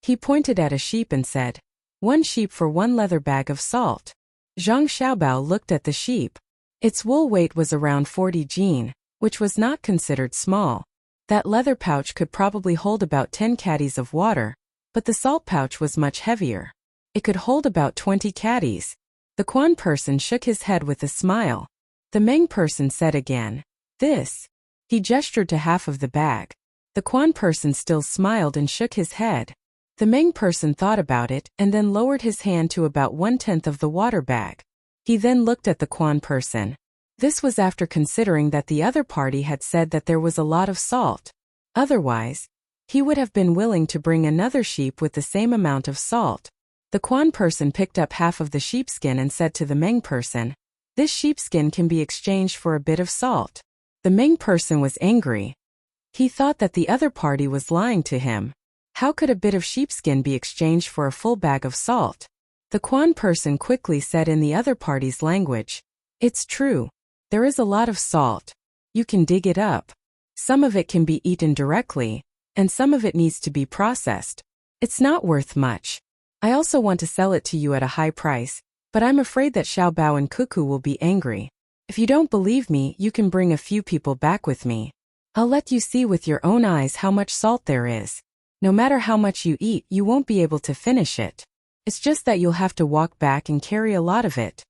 He pointed at a sheep and said, "1 sheep for 1 leather bag of salt." Zhang Xiaobao looked at the sheep. Its wool weight was around 40 jin, which was not considered small. That leather pouch could probably hold about 10 caddies of water, but the salt pouch was much heavier. It could hold about 20 caddies. The Quan person shook his head with a smile. The Meng person said again, "This." He gestured to half of the bag. The Quan person still smiled and shook his head. The Meng person thought about it and then lowered his hand to about 1/10 of the water bag. He then looked at the Quan person. This was after considering that the other party had said that there was a lot of salt. Otherwise, he would have been willing to bring another sheep with the same amount of salt. The Quan person picked up half of the sheepskin and said to the Meng person, "This sheepskin can be exchanged for a bit of salt." The Meng person was angry. He thought that the other party was lying to him. How could a bit of sheepskin be exchanged for a full bag of salt? The Quan person quickly said in the other party's language, "It's true. There is a lot of salt. You can dig it up. Some of it can be eaten directly, and some of it needs to be processed. It's not worth much. I also want to sell it to you at a high price, but I'm afraid that Xiaobao and Cuckoo will be angry. If you don't believe me, you can bring a few people back with me. I'll let you see with your own eyes how much salt there is. No matter how much you eat, you won't be able to finish it. It's just that you'll have to walk back and carry a lot of it.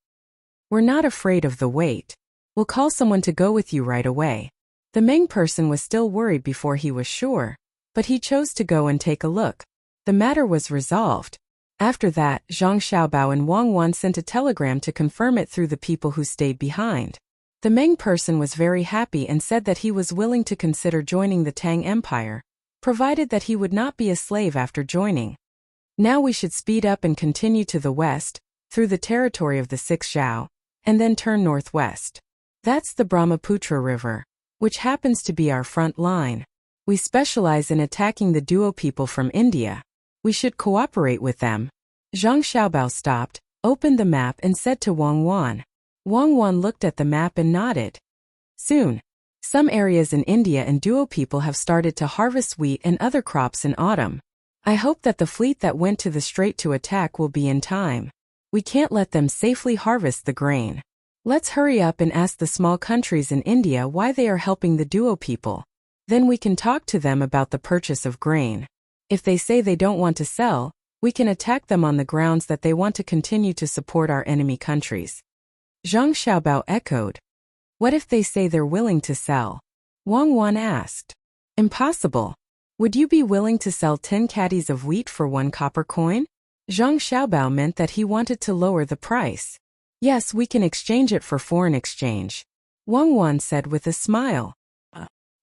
We're not afraid of the weight. We'll call someone to go with you right away." The Meng person was still worried before he was sure, but he chose to go and take a look. The matter was resolved. After that, Zhang Xiaobao and Wang Wan sent a telegram to confirm it through the people who stayed behind. The Meng person was very happy and said that he was willing to consider joining the Tang Empire, provided that he would not be a slave after joining. Now we should speed up and continue to the west, through the territory of the 6 Zhao, and then turn northwest. That's the Brahmaputra River, which happens to be our front line. We specialize in attacking the Duo people from India. We should cooperate with them. Zhang Xiaobao stopped, opened the map and said to Wang Wan. Wang Wan looked at the map and nodded. Soon, some areas in India and Duo people have started to harvest wheat and other crops in autumn. I hope that the fleet that went to the strait to attack will be in time. We can't let them safely harvest the grain. Let's hurry up and ask the small countries in India why they are helping the Duo people. Then we can talk to them about the purchase of grain. If they say they don't want to sell, we can attack them on the grounds that they want to continue to support our enemy countries. Zhang Xiaobao echoed. What if they say they're willing to sell? Wang Wan asked. Impossible. Would you be willing to sell 10 caddies of wheat for 1 copper coin? Zhang Xiaobao meant that he wanted to lower the price. Yes, we can exchange it for foreign exchange. Wang Wan said with a smile.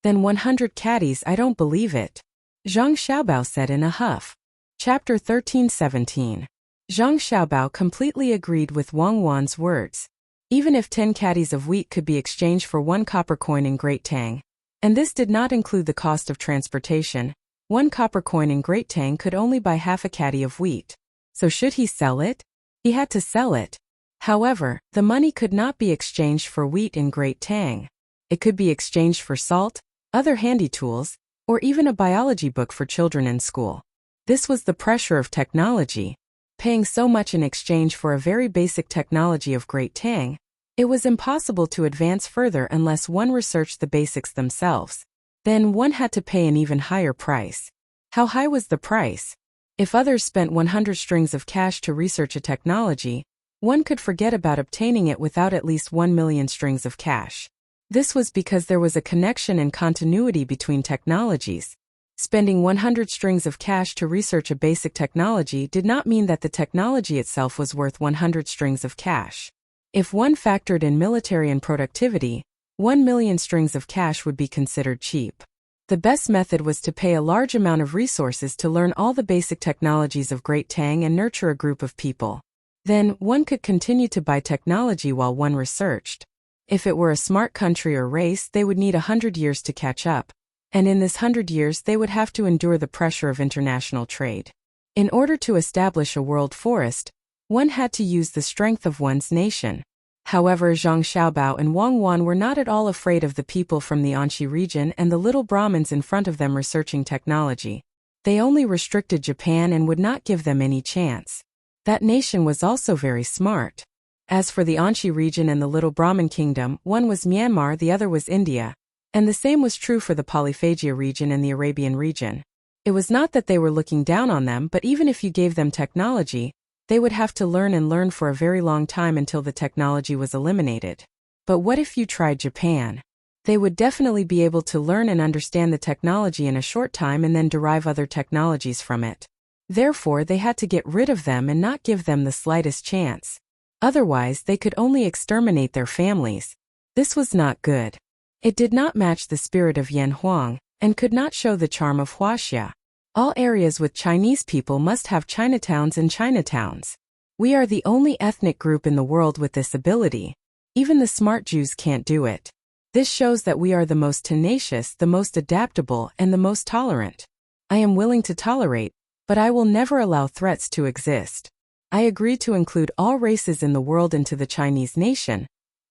Then 100 caddies, I don't believe it. Zhang Xiaobao said in a huff. Chapter 13:17. Zhang Xiaobao completely agreed with Wang Wan's words. Even if 10 caddies of wheat could be exchanged for 1 copper coin in Great Tang, and this did not include the cost of transportation, 1 copper coin in Great Tang could only buy half a caddy of wheat. So should he sell it? He had to sell it. However, the money could not be exchanged for wheat in Great Tang. It could be exchanged for salt, other handy tools, or even a biology book for children in school. This was the pressure of technology. Paying so much in exchange for a very basic technology of Great Tang, it was impossible to advance further unless one researched the basics themselves. Then one had to pay an even higher price. How high was the price? If others spent 100 strings of cash to research a technology, one could forget about obtaining it without at least 1 million strings of cash. This was because there was a connection and continuity between technologies. Spending 100 strings of cash to research a basic technology did not mean that the technology itself was worth 100 strings of cash. If one factored in military and productivity, 1 million strings of cash would be considered cheap. The best method was to pay a large amount of resources to learn all the basic technologies of Great Tang and nurture a group of people. Then, one could continue to buy technology while one researched. If it were a smart country or race, they would need 100 years to catch up. And in this 100 years they would have to endure the pressure of international trade. In order to establish a world forest, one had to use the strength of one's nation. However, Zhang Xiaobao and Wang Wan were not at all afraid of the people from the Anxi region and the little Brahmins in front of them researching technology. They only restricted Japan and would not give them any chance. That nation was also very smart. As for the Anxi region and the little Brahmin kingdom, one was Myanmar, the other was India. And the same was true for the Polyphagia region and the Arabian region. It was not that they were looking down on them, but even if you gave them technology, they would have to learn and learn for a very long time until the technology was eliminated. But what if you tried Japan? They would definitely be able to learn and understand the technology in a short time and then derive other technologies from it. Therefore, they had to get rid of them and not give them the slightest chance. Otherwise, they could only exterminate their families. This was not good. It did not match the spirit of Yan Huang, and could not show the charm of Huaxia. All areas with Chinese people must have Chinatowns and Chinatowns. We are the only ethnic group in the world with this ability. Even the smart Jews can't do it. This shows that we are the most tenacious, the most adaptable, and the most tolerant. I am willing to tolerate, but I will never allow threats to exist. I agree to include all races in the world into the Chinese nation,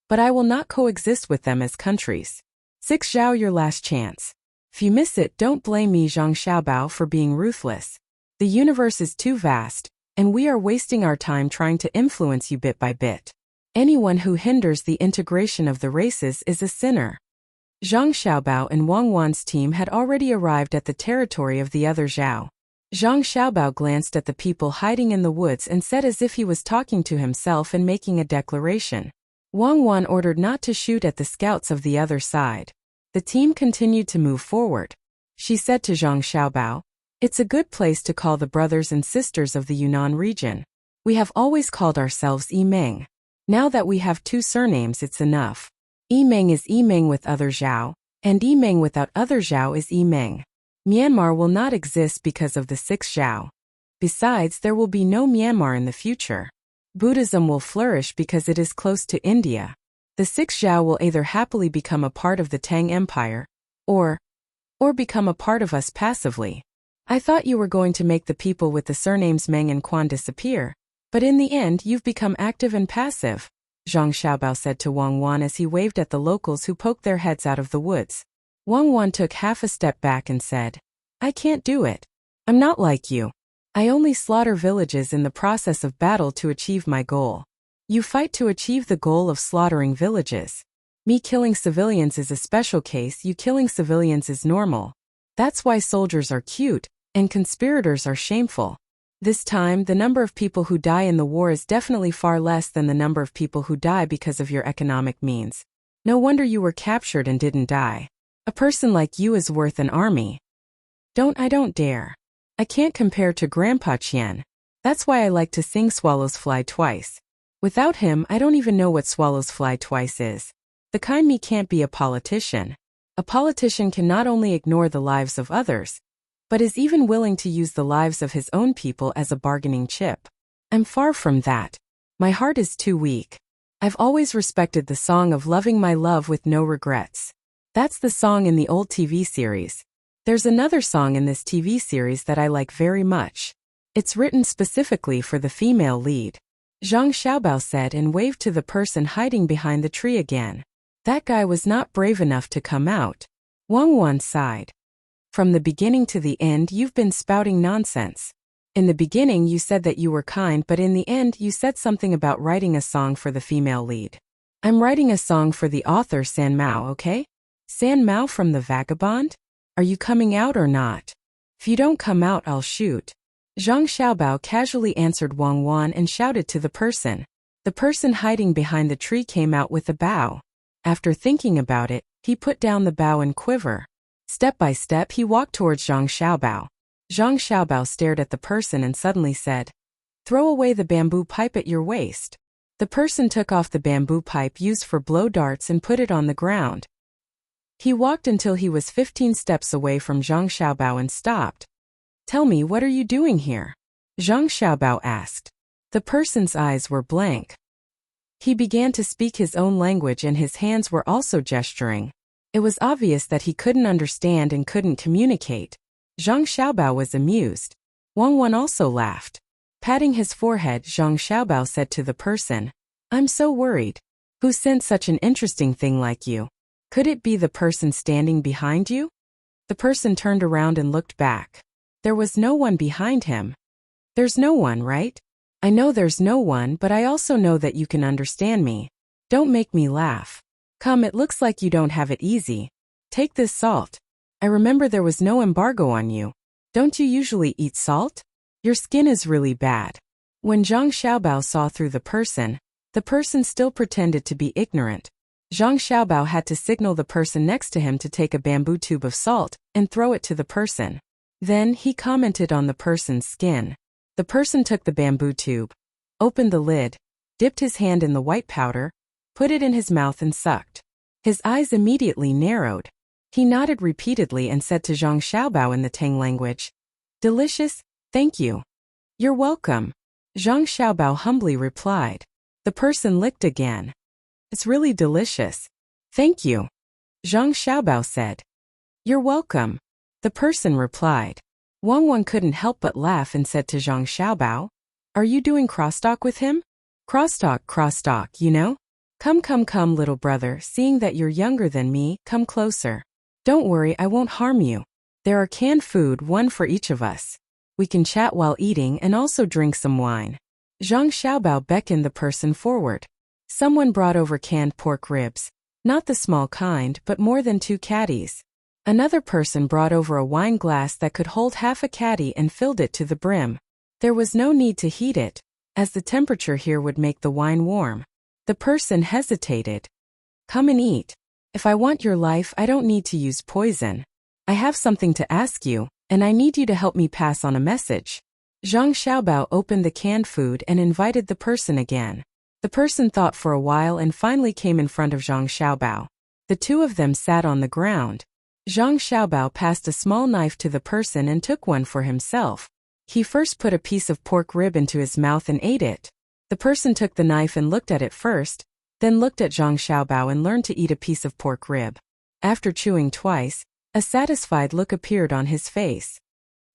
but I will not coexist with them as countries. 6 Zhao, your last chance. If you miss it, don't blame me, Zhang Xiaobao, for being ruthless. The universe is too vast, and we are wasting our time trying to influence you bit by bit. Anyone who hinders the integration of the races is a sinner. Zhang Xiaobao and Wang Wan's team had already arrived at the territory of the other Zhao. Zhang Xiaobao glanced at the people hiding in the woods and said as if he was talking to himself and making a declaration. Wang Wan ordered not to shoot at the scouts of the other side. The team continued to move forward. She said to Zhang Xiaobao, "It's a good place to call the brothers and sisters of the Yunnan region. We have always called ourselves Yimeng. Now that we have 2 surnames, it's enough. Yimeng is Yimeng with other Zhao, and Yimeng without other Zhao is Yimeng. Myanmar will not exist because of the 6 Zhao. Besides, there will be no Myanmar in the future. Buddhism will flourish because it is close to India. The 6 Zhao will either happily become a part of the Tang Empire, or become a part of us passively. I thought you were going to make the people with the surnames Meng and Quan disappear, but in the end you've become active and passive," Zhang Xiaobao said to Wang Wan as he waved at the locals who poked their heads out of the woods. Wang Wan took half a step back and said, "I can't do it. I'm not like you. I only slaughter villages in the process of battle to achieve my goal. You fight to achieve the goal of slaughtering villages. Me killing civilians is a special case, you killing civilians is normal. That's why soldiers are cute, and conspirators are shameful. This time, the number of people who die in the war is definitely far less than the number of people who die because of your economic means. No wonder you were captured and didn't die. A person like you is worth an army. I don't dare. I can't compare to Grandpa Qian. That's why I like to sing Swallows Fly Twice. Without him, I don't even know what Swallows Fly Twice is. The kind me can't be a politician. A politician can not only ignore the lives of others, but is even willing to use the lives of his own people as a bargaining chip. I'm far from that. My heart is too weak. I've always respected the song of loving my love with no regrets. That's the song in the old TV series. There's another song in this TV series that I like very much. It's written specifically for the female lead," Zhang Xiaobao said and waved to the person hiding behind the tree again. That guy was not brave enough to come out. Wang Wan sighed. From the beginning to the end you've been spouting nonsense. In the beginning you said that you were kind, but in the end you said something about writing a song for the female lead. I'm writing a song for the author San Mao, okay? San Mao from The Vagabond? Are you coming out or not? If you don't come out, I'll shoot. Zhang Xiaobao casually answered Wang Wan and shouted to the person. The person hiding behind the tree came out with a bow. After thinking about it, he put down the bow and quiver. Step by step he walked towards Zhang Xiaobao. Zhang Xiaobao stared at the person and suddenly said, "Throw away the bamboo pipe at your waist." The person took off the bamboo pipe used for blow darts and put it on the ground. He walked until he was 15 steps away from Zhang Xiaobao and stopped. "Tell me, what are you doing here?" Zhang Xiaobao asked. The person's eyes were blank. He began to speak his own language and his hands were also gesturing. It was obvious that he couldn't understand and couldn't communicate. Zhang Xiaobao was amused. Wang Wan also laughed. Patting his forehead, Zhang Xiaobao said to the person, "I'm so worried. Who sent such an interesting thing like you? Could it be the person standing behind you?" The person turned around and looked back. There was no one behind him. "There's no one, right? I know there's no one, but I also know that you can understand me. Don't make me laugh. Come, it looks like you don't have it easy. Take this salt. I remember there was no embargo on you. Don't you usually eat salt? Your skin is really bad." When Zhang Xiaobao saw through the person still pretended to be ignorant. Zhang Xiaobao had to signal the person next to him to take a bamboo tube of salt and throw it to the person. Then he commented on the person's skin. The person took the bamboo tube, opened the lid, dipped his hand in the white powder, put it in his mouth and sucked. His eyes immediately narrowed. He nodded repeatedly and said to Zhang Xiaobao in the Tang language, "Delicious, thank you." "You're welcome," Zhang Xiaobao humbly replied. The person licked again. "It's really delicious. Thank you," Zhang Xiaobao said. "You're welcome," the person replied. Wang Wan couldn't help but laugh and said to Zhang Xiaobao, "Are you doing crosstalk with him?" Crosstalk, you know? Come, little brother, seeing that you're younger than me, come closer. Don't worry, I won't harm you. There are canned food, one for each of us. We can chat while eating and also drink some wine." Zhang Xiaobao beckoned the person forward. Someone brought over canned pork ribs, not the small kind, but more than 2 caddies. Another person brought over a wine glass that could hold half a caddy and filled it to the brim. There was no need to heat it, as the temperature here would make the wine warm. The person hesitated. "Come and eat. If I want your life, I don't need to use poison. I have something to ask you, and I need you to help me pass on a message." Zhang Xiaobao opened the canned food and invited the person again. The person thought for a while and finally came in front of Zhang Xiaobao. The two of them sat on the ground. Zhang Xiaobao passed a small knife to the person and took one for himself. He first put a piece of pork rib into his mouth and ate it. The person took the knife and looked at it first, then looked at Zhang Xiaobao and learned to eat a piece of pork rib. After chewing twice, a satisfied look appeared on his face.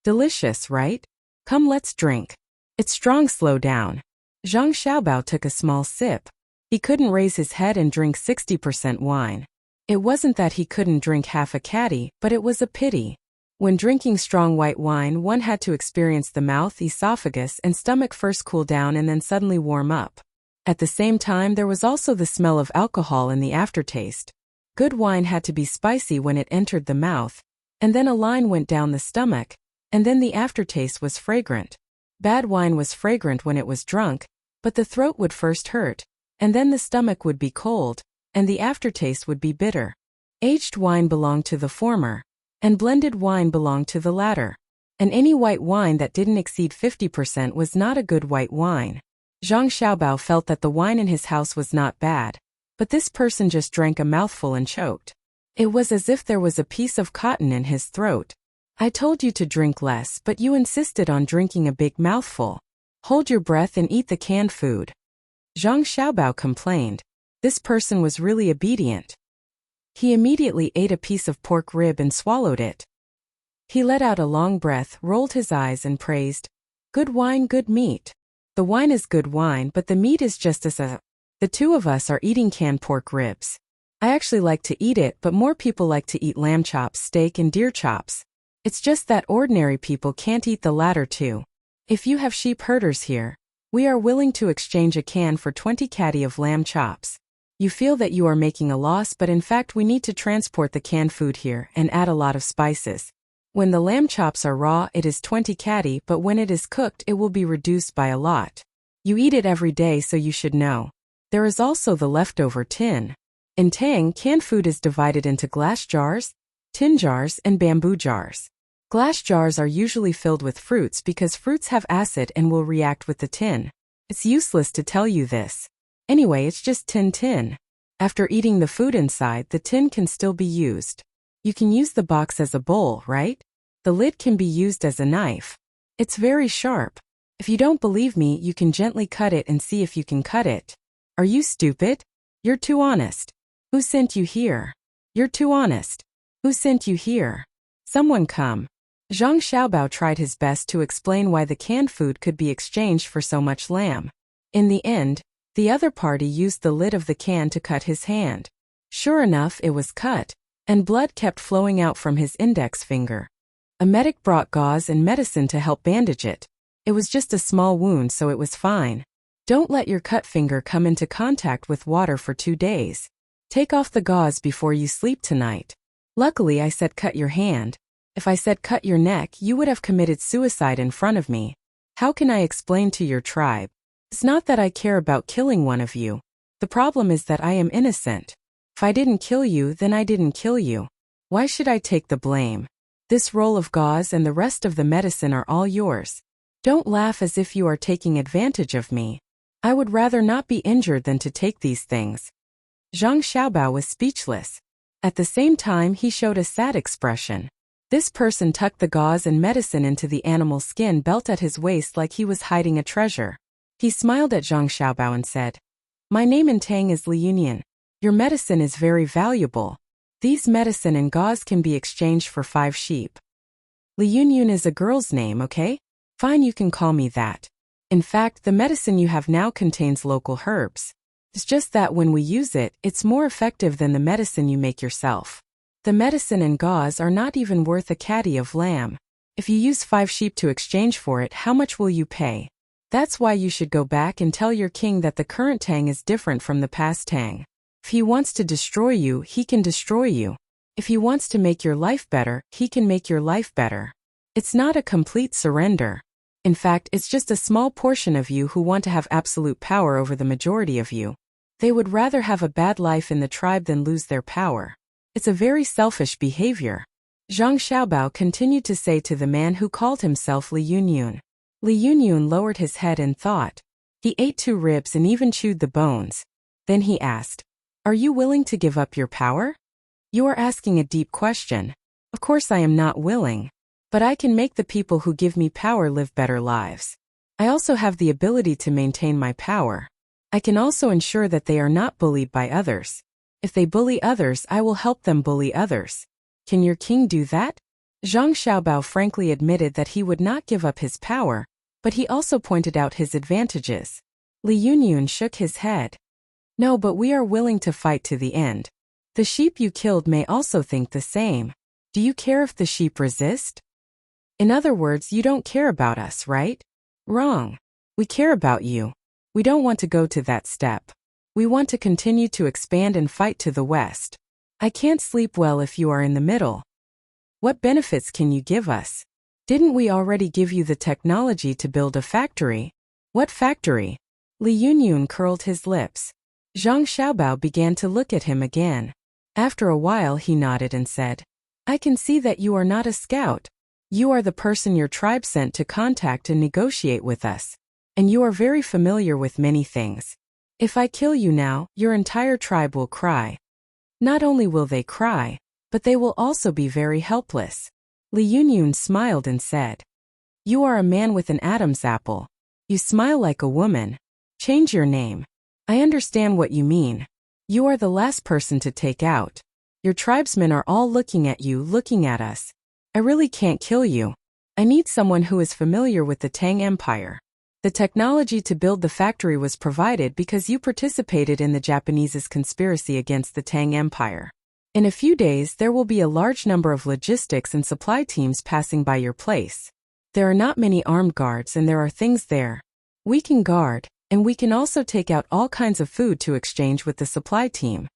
"Delicious, right? Come, let's drink. It's strong, slow down." Zhang Xiaobao took a small sip. He couldn't raise his head and drink 60% wine. It wasn't that he couldn't drink half a caddy, but it was a pity. When drinking strong white wine, one had to experience the mouth, esophagus, and stomach first cool down and then suddenly warm up. At the same time, there was also the smell of alcohol in the aftertaste. Good wine had to be spicy when it entered the mouth, and then a line went down the stomach, and then the aftertaste was fragrant. Bad wine was fragrant when it was drunk, but the throat would first hurt, and then the stomach would be cold, and the aftertaste would be bitter. Aged wine belonged to the former, and blended wine belonged to the latter. And any white wine that didn't exceed 50% was not a good white wine. Zhang Xiaobao felt that the wine in his house was not bad, but this person just drank a mouthful and choked. It was as if there was a piece of cotton in his throat. "I told you to drink less, but you insisted on drinking a big mouthful. Hold your breath and eat the canned food," Zhang Xiaobao complained. This person was really obedient. He immediately ate a piece of pork rib and swallowed it. He let out a long breath, rolled his eyes and praised, "Good wine, good meat. The wine is good wine, but the meat is just as a..." The two of us are eating canned pork ribs. I actually like to eat it, but more people like to eat lamb chops, steak and deer chops. It's just that ordinary people can't eat the latter too. If you have sheep herders here, we are willing to exchange a can for 20 caddy of lamb chops. You feel that you are making a loss, but in fact we need to transport the canned food here and add a lot of spices. When the lamb chops are raw, it is 20 caddy, but when it is cooked, it will be reduced by a lot. You eat it every day, so you should know. There is also the leftover tin. In Tang, canned food is divided into glass jars, tin jars, and bamboo jars. Glass jars are usually filled with fruits because fruits have acid and will react with the tin. It's useless to tell you this. Anyway, it's just tin. After eating the food inside, the tin can still be used. You can use the box as a bowl, right? The lid can be used as a knife. It's very sharp. If you don't believe me, you can gently cut it and see if you can cut it. Are you stupid? You're too honest. Who sent you here? You're too honest. Who sent you here? Someone come. Zhang Xiaobao tried his best to explain why the canned food could be exchanged for so much lamb. In the end, the other party used the lid of the can to cut his hand. Sure enough, it was cut, and blood kept flowing out from his index finger. A medic brought gauze and medicine to help bandage it. It was just a small wound, so it was fine. Don't let your cut finger come into contact with water for 2 days. Take off the gauze before you sleep tonight. Luckily, I said cut your hand. If I said cut your neck, you would have committed suicide in front of me. How can I explain to your tribe? It's not that I care about killing one of you. The problem is that I am innocent. If I didn't kill you, then I didn't kill you. Why should I take the blame? This roll of gauze and the rest of the medicine are all yours. Don't laugh as if you are taking advantage of me. I would rather not be injured than to take these things. Zhang Xiaobao was speechless. At the same time, he showed a sad expression. This person tucked the gauze and medicine into the animal skin belt at his waist like he was hiding a treasure. He smiled at Zhang Xiaobao and said, "My name in Tang is Li Yunyan. Your medicine is very valuable. These medicine and gauze can be exchanged for 5 sheep. Li Yunyan is a girl's name, okay? Fine, you can call me that. In fact, the medicine you have now contains local herbs. It's just that when we use it, it's more effective than the medicine you make yourself. The medicine and gauze are not even worth a caddy of lamb. If you use 5 sheep to exchange for it, how much will you pay? That's why you should go back and tell your king that the current Tang is different from the past Tang. If he wants to destroy you, he can destroy you. If he wants to make your life better, he can make your life better. It's not a complete surrender. In fact, it's just a small portion of you who want to have absolute power over the majority of you. They would rather have a bad life in the tribe than lose their power. It's a very selfish behavior." Zhang Xiaobao continued to say to the man who called himself Li Yunyan. Li Yunyan lowered his head and thought. He ate 2 ribs and even chewed the bones. Then he asked, "Are you willing to give up your power?" "You are asking a deep question. Of course I am not willing. But I can make the people who give me power live better lives. I also have the ability to maintain my power. I can also ensure that they are not bullied by others. If they bully others, I will help them bully others. Can your king do that?" Zhang Xiaobao frankly admitted that he would not give up his power, but he also pointed out his advantages. Li Yunyan shook his head. "No, but we are willing to fight to the end. The sheep you killed may also think the same. Do you care if the sheep resist? In other words, you don't care about us, right?" "Wrong. We care about you. We don't want to go to that step. We want to continue to expand and fight to the west. I can't sleep well if you are in the middle. What benefits can you give us? Didn't we already give you the technology to build a factory?" "What factory?" Li Yunyan curled his lips. Zhang Xiaobao began to look at him again. After a while he nodded and said, "I can see that you are not a scout. You are the person your tribe sent to contact and negotiate with us. And you are very familiar with many things. If I kill you now, your entire tribe will cry. Not only will they cry, but they will also be very helpless." Li Yunyan smiled and said, "You are a man with an Adam's apple. You smile like a woman. Change your name. I understand what you mean. You are the last person to take out. Your tribesmen are all looking at you, looking at us. I really can't kill you. I need someone who is familiar with the Tang Empire. The technology to build the factory was provided because you participated in the Japanese's conspiracy against the Tang Empire. In a few days, there will be a large number of logistics and supply teams passing by your place. There are not many armed guards and there are things there. We can guard, and we can also take out all kinds of food to exchange with the supply team.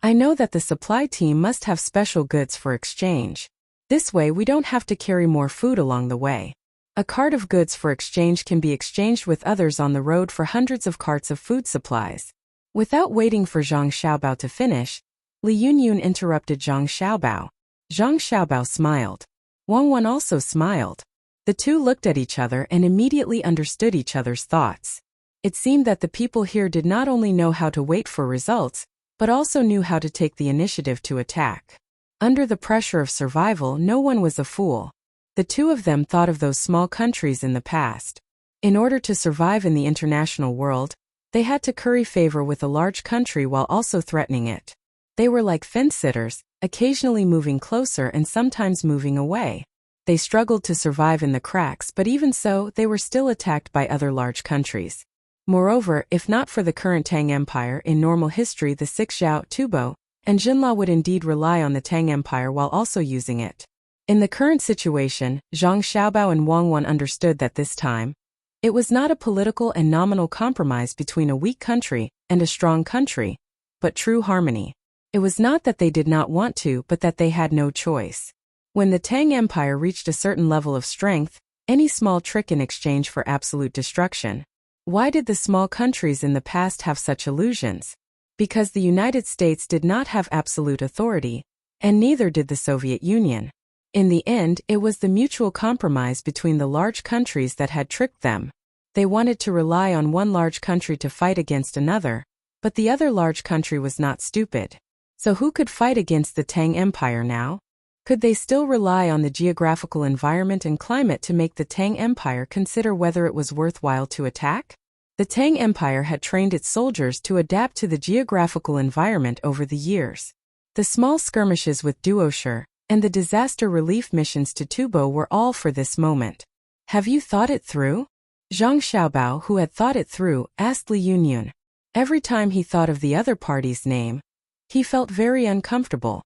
I know that the supply team must have special goods for exchange. This way we don't have to carry more food along the way. A cart of goods for exchange can be exchanged with others on the road for hundreds of carts of food supplies." Without waiting for Zhang Xiaobao to finish, Li Yunyan interrupted Zhang Xiaobao. Zhang Xiaobao smiled. Wang Wan also smiled. The two looked at each other and immediately understood each other's thoughts. It seemed that the people here did not only know how to wait for results, but also knew how to take the initiative to attack. Under the pressure of survival, no one was a fool. The two of them thought of those small countries in the past. In order to survive in the international world, they had to curry favor with a large country while also threatening it. They were like fence-sitters, occasionally moving closer and sometimes moving away. They struggled to survive in the cracks, but even so, they were still attacked by other large countries. Moreover, if not for the current Tang Empire in normal history, the six Zhao, Tubo, and Jinla would indeed rely on the Tang Empire while also using it. In the current situation, Zhang Xiaobao and Wang Wan understood that this time, it was not a political and nominal compromise between a weak country and a strong country, but true harmony. It was not that they did not want to, but that they had no choice. When the Tang Empire reached a certain level of strength, any small trick in exchange for absolute destruction. Why did the small countries in the past have such illusions? Because the United States did not have absolute authority, and neither did the Soviet Union. In the end, it was the mutual compromise between the large countries that had tricked them. They wanted to rely on one large country to fight against another, but the other large country was not stupid. So who could fight against the Tang Empire now? Could they still rely on the geographical environment and climate to make the Tang Empire consider whether it was worthwhile to attack? The Tang Empire had trained its soldiers to adapt to the geographical environment over the years. The small skirmishes with Duosher and the disaster relief missions to Tubo were all for this moment. Have you thought it through? Zhang Xiaobao, who had thought it through, asked Li Yunyun. Every time he thought of the other party's name, he felt very uncomfortable.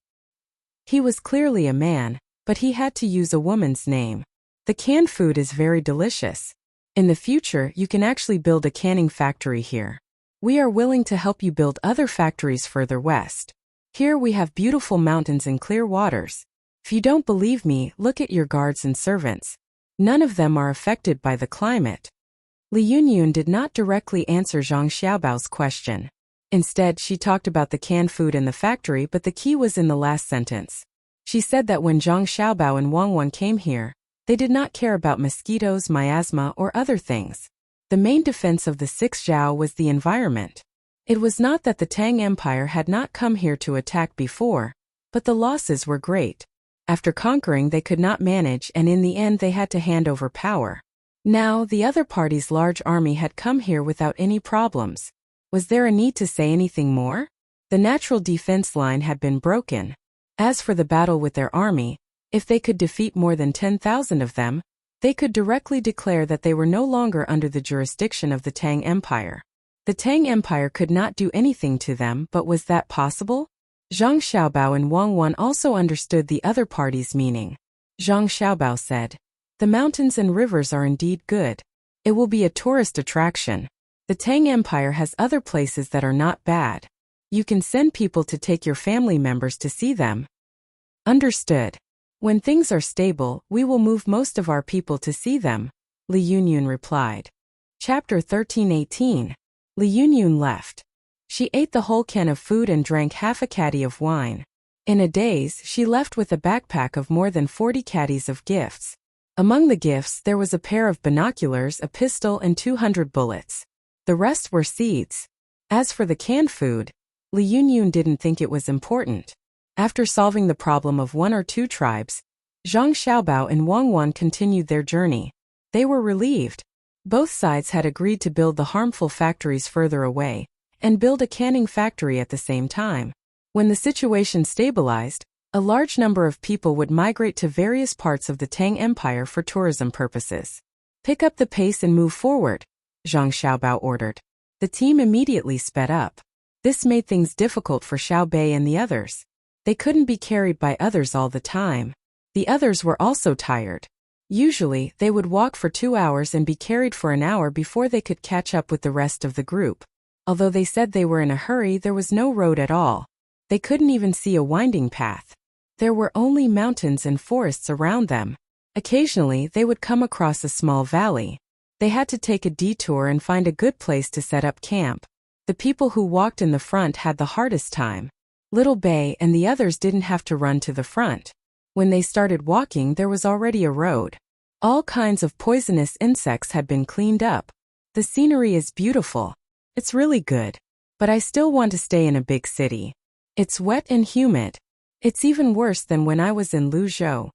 He was clearly a man, but he had to use a woman's name. The canned food is very delicious. In the future, you can actually build a canning factory here. We are willing to help you build other factories further west. Here we have beautiful mountains and clear waters. If you don't believe me, look at your guards and servants. None of them are affected by the climate. Li Yunyun did not directly answer Zhang Xiaobao's question. Instead, she talked about the canned food in the factory, but the key was in the last sentence. She said that when Zhang Xiaobao and Wang Wan came here, they did not care about mosquitoes, miasma, or other things. The main defense of the six Zhao was the environment. It was not that the Tang Empire had not come here to attack before, but the losses were great. After conquering, they could not manage, and in the end they had to hand over power. Now, the other party's large army had come here without any problems. Was there a need to say anything more? The natural defense line had been broken. As for the battle with their army, if they could defeat more than 10,000 of them, they could directly declare that they were no longer under the jurisdiction of the Tang Empire. The Tang Empire could not do anything to them, but was that possible? Zhang Xiaobao and Wang Wan also understood the other party's meaning. Zhang Xiaobao said, "The mountains and rivers are indeed good. It will be a tourist attraction. The Tang Empire has other places that are not bad. You can send people to take your family members to see them." Understood. When things are stable, we will move most of our people to see them, Li Yunyun replied. Chapter 13:18. Li Yunyun left. She ate the whole can of food and drank half a caddy of wine. In a daze, she left with a backpack of more than 40 caddies of gifts. Among the gifts there was a pair of binoculars, a pistol, and 200 bullets. The rest were seeds. As for the canned food, Li Yunyun didn't think it was important. After solving the problem of one or two tribes, Zhang Xiaobao and Wang Wan continued their journey. They were relieved. Both sides had agreed to build the harmful factories further away, and build a canning factory at the same time. When the situation stabilized, a large number of people would migrate to various parts of the Tang Empire for tourism purposes. Pick up the pace and move forward, Zhang Xiaobao ordered. The team immediately sped up. This made things difficult for Xiao Bei and the others. They couldn't be carried by others all the time. The others were also tired. Usually, they would walk for 2 hours and be carried for an hour before they could catch up with the rest of the group. Although they said they were in a hurry, there was no road at all. They couldn't even see a winding path. There were only mountains and forests around them. Occasionally, they would come across a small valley. They had to take a detour and find a good place to set up camp. The people who walked in the front had the hardest time. Little Bei and the others didn't have to run to the front. When they started walking, there was already a road. All kinds of poisonous insects had been cleaned up. The scenery is beautiful. It's really good. But I still want to stay in a big city. It's wet and humid. It's even worse than when I was in Luzhou.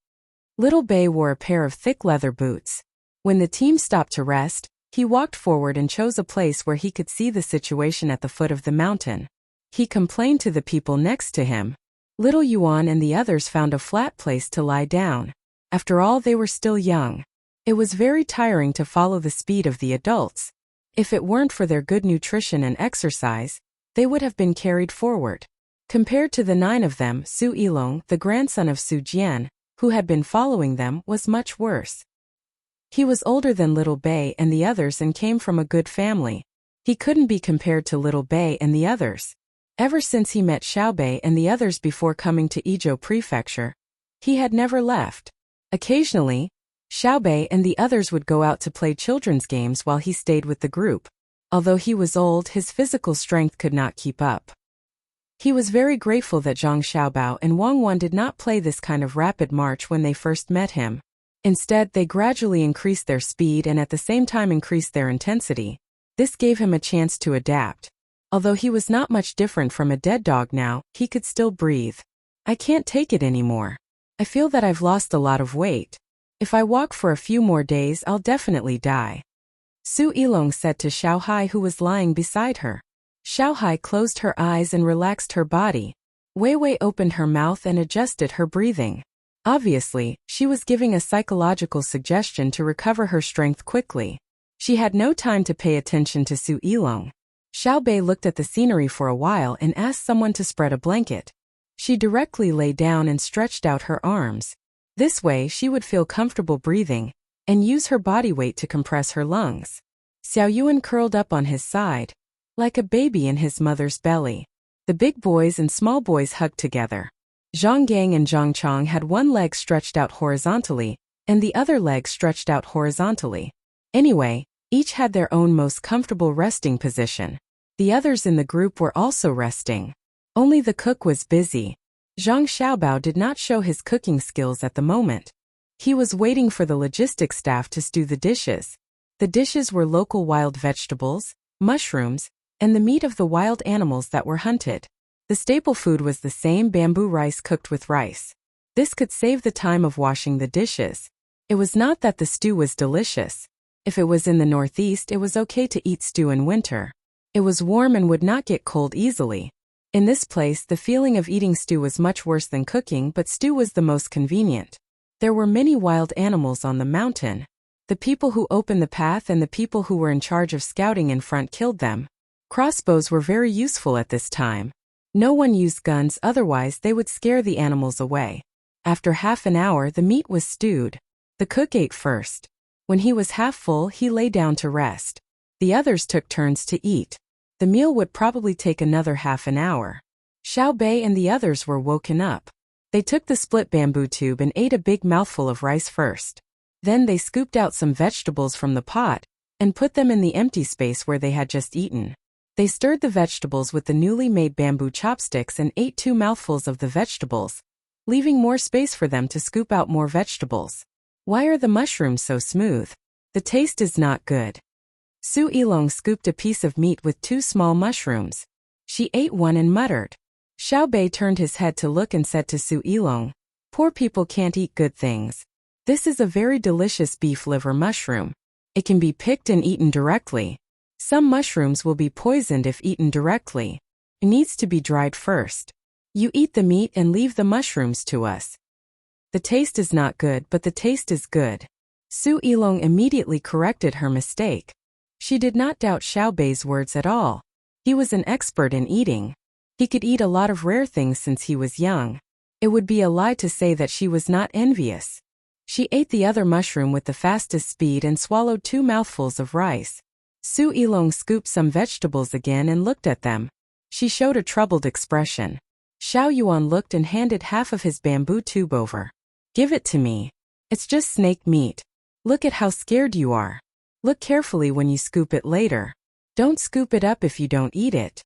Little Bei wore a pair of thick leather boots. When the team stopped to rest, he walked forward and chose a place where he could see the situation at the foot of the mountain. He complained to the people next to him. Little Yuan and the others found a flat place to lie down. After all, they were still young. It was very tiring to follow the speed of the adults. If it weren't for their good nutrition and exercise, they would have been carried forward. Compared to the 9 of them, Su Yilong, the grandson of Su Jian, who had been following them, was much worse. He was older than Little Bei and the others and came from a good family. He couldn't be compared to Little Bei and the others. Ever since he met Xiaobei and the others before coming to Izhou Prefecture, he had never left. Occasionally, Xiaobei and the others would go out to play children's games while he stayed with the group. Although he was old, his physical strength could not keep up. He was very grateful that Zhang Xiaobao and Wang Wan did not play this kind of rapid march when they first met him. Instead, they gradually increased their speed and at the same time increased their intensity. This gave him a chance to adapt. Although he was not much different from a dead dog now, he could still breathe. I can't take it anymore. I feel that I've lost a lot of weight. If I walk for a few more days, I'll definitely die. Su Yilong said to Xiao Hai, who was lying beside her. Xiao Hai closed her eyes and relaxed her body. Wei Wei opened her mouth and adjusted her breathing. Obviously, she was giving a psychological suggestion to recover her strength quickly. She had no time to pay attention to Su Yilong. Xiaobei looked at the scenery for a while and asked someone to spread a blanket. She directly lay down and stretched out her arms. This way she would feel comfortable breathing and use her body weight to compress her lungs. Xiao Yuan curled up on his side, like a baby in his mother's belly. The big boys and small boys hugged together. Zhang Gang and Zhang Chong had one leg stretched out horizontally, and the other leg stretched out horizontally. Anyway, each had their own most comfortable resting position. The others in the group were also resting. Only the cook was busy. Zhang Xiaobao did not show his cooking skills at the moment. He was waiting for the logistics staff to stew the dishes. The dishes were local wild vegetables, mushrooms, and the meat of the wild animals that were hunted. The staple food was the same bamboo rice cooked with rice. This could save the time of washing the dishes. It was not that the stew was delicious. If it was in the Northeast, it was okay to eat stew in winter. It was warm and would not get cold easily. In this place, the feeling of eating stew was much worse than cooking, but stew was the most convenient. There were many wild animals on the mountain. The people who opened the path and the people who were in charge of scouting in front killed them. Crossbows were very useful at this time. No one used guns, otherwise they would scare the animals away. After half an hour, the meat was stewed. The cook ate first. When he was half full, he lay down to rest. The others took turns to eat. The meal would probably take another half an hour. Xiaobei and the others were woken up. They took the split bamboo tube and ate a big mouthful of rice first. Then they scooped out some vegetables from the pot and put them in the empty space where they had just eaten. They stirred the vegetables with the newly made bamboo chopsticks and ate 2 mouthfuls of the vegetables, leaving more space for them to scoop out more vegetables. Why are the mushrooms so smooth? The taste is not good. Su Yilong scooped a piece of meat with 2 small mushrooms. She ate one and muttered. Xiaobei turned his head to look and said to Su Yilong, "Poor people can't eat good things. This is a very delicious beef liver mushroom. It can be picked and eaten directly. Some mushrooms will be poisoned if eaten directly. It needs to be dried first. You eat the meat and leave the mushrooms to us. The taste is not good, but the taste is good." Su Yilong immediately corrected her mistake. She did not doubt Xiaobei's words at all. He was an expert in eating. He could eat a lot of rare things since he was young. It would be a lie to say that she was not envious. She ate the other mushroom with the fastest speed and swallowed 2 mouthfuls of rice. Su Yilong scooped some vegetables again and looked at them. She showed a troubled expression. Xiao Yuan looked and handed half of his bamboo tube over. "Give it to me. It's just snake meat. Look at how scared you are. Look carefully when you scoop it later. Don't scoop it up if you don't eat it."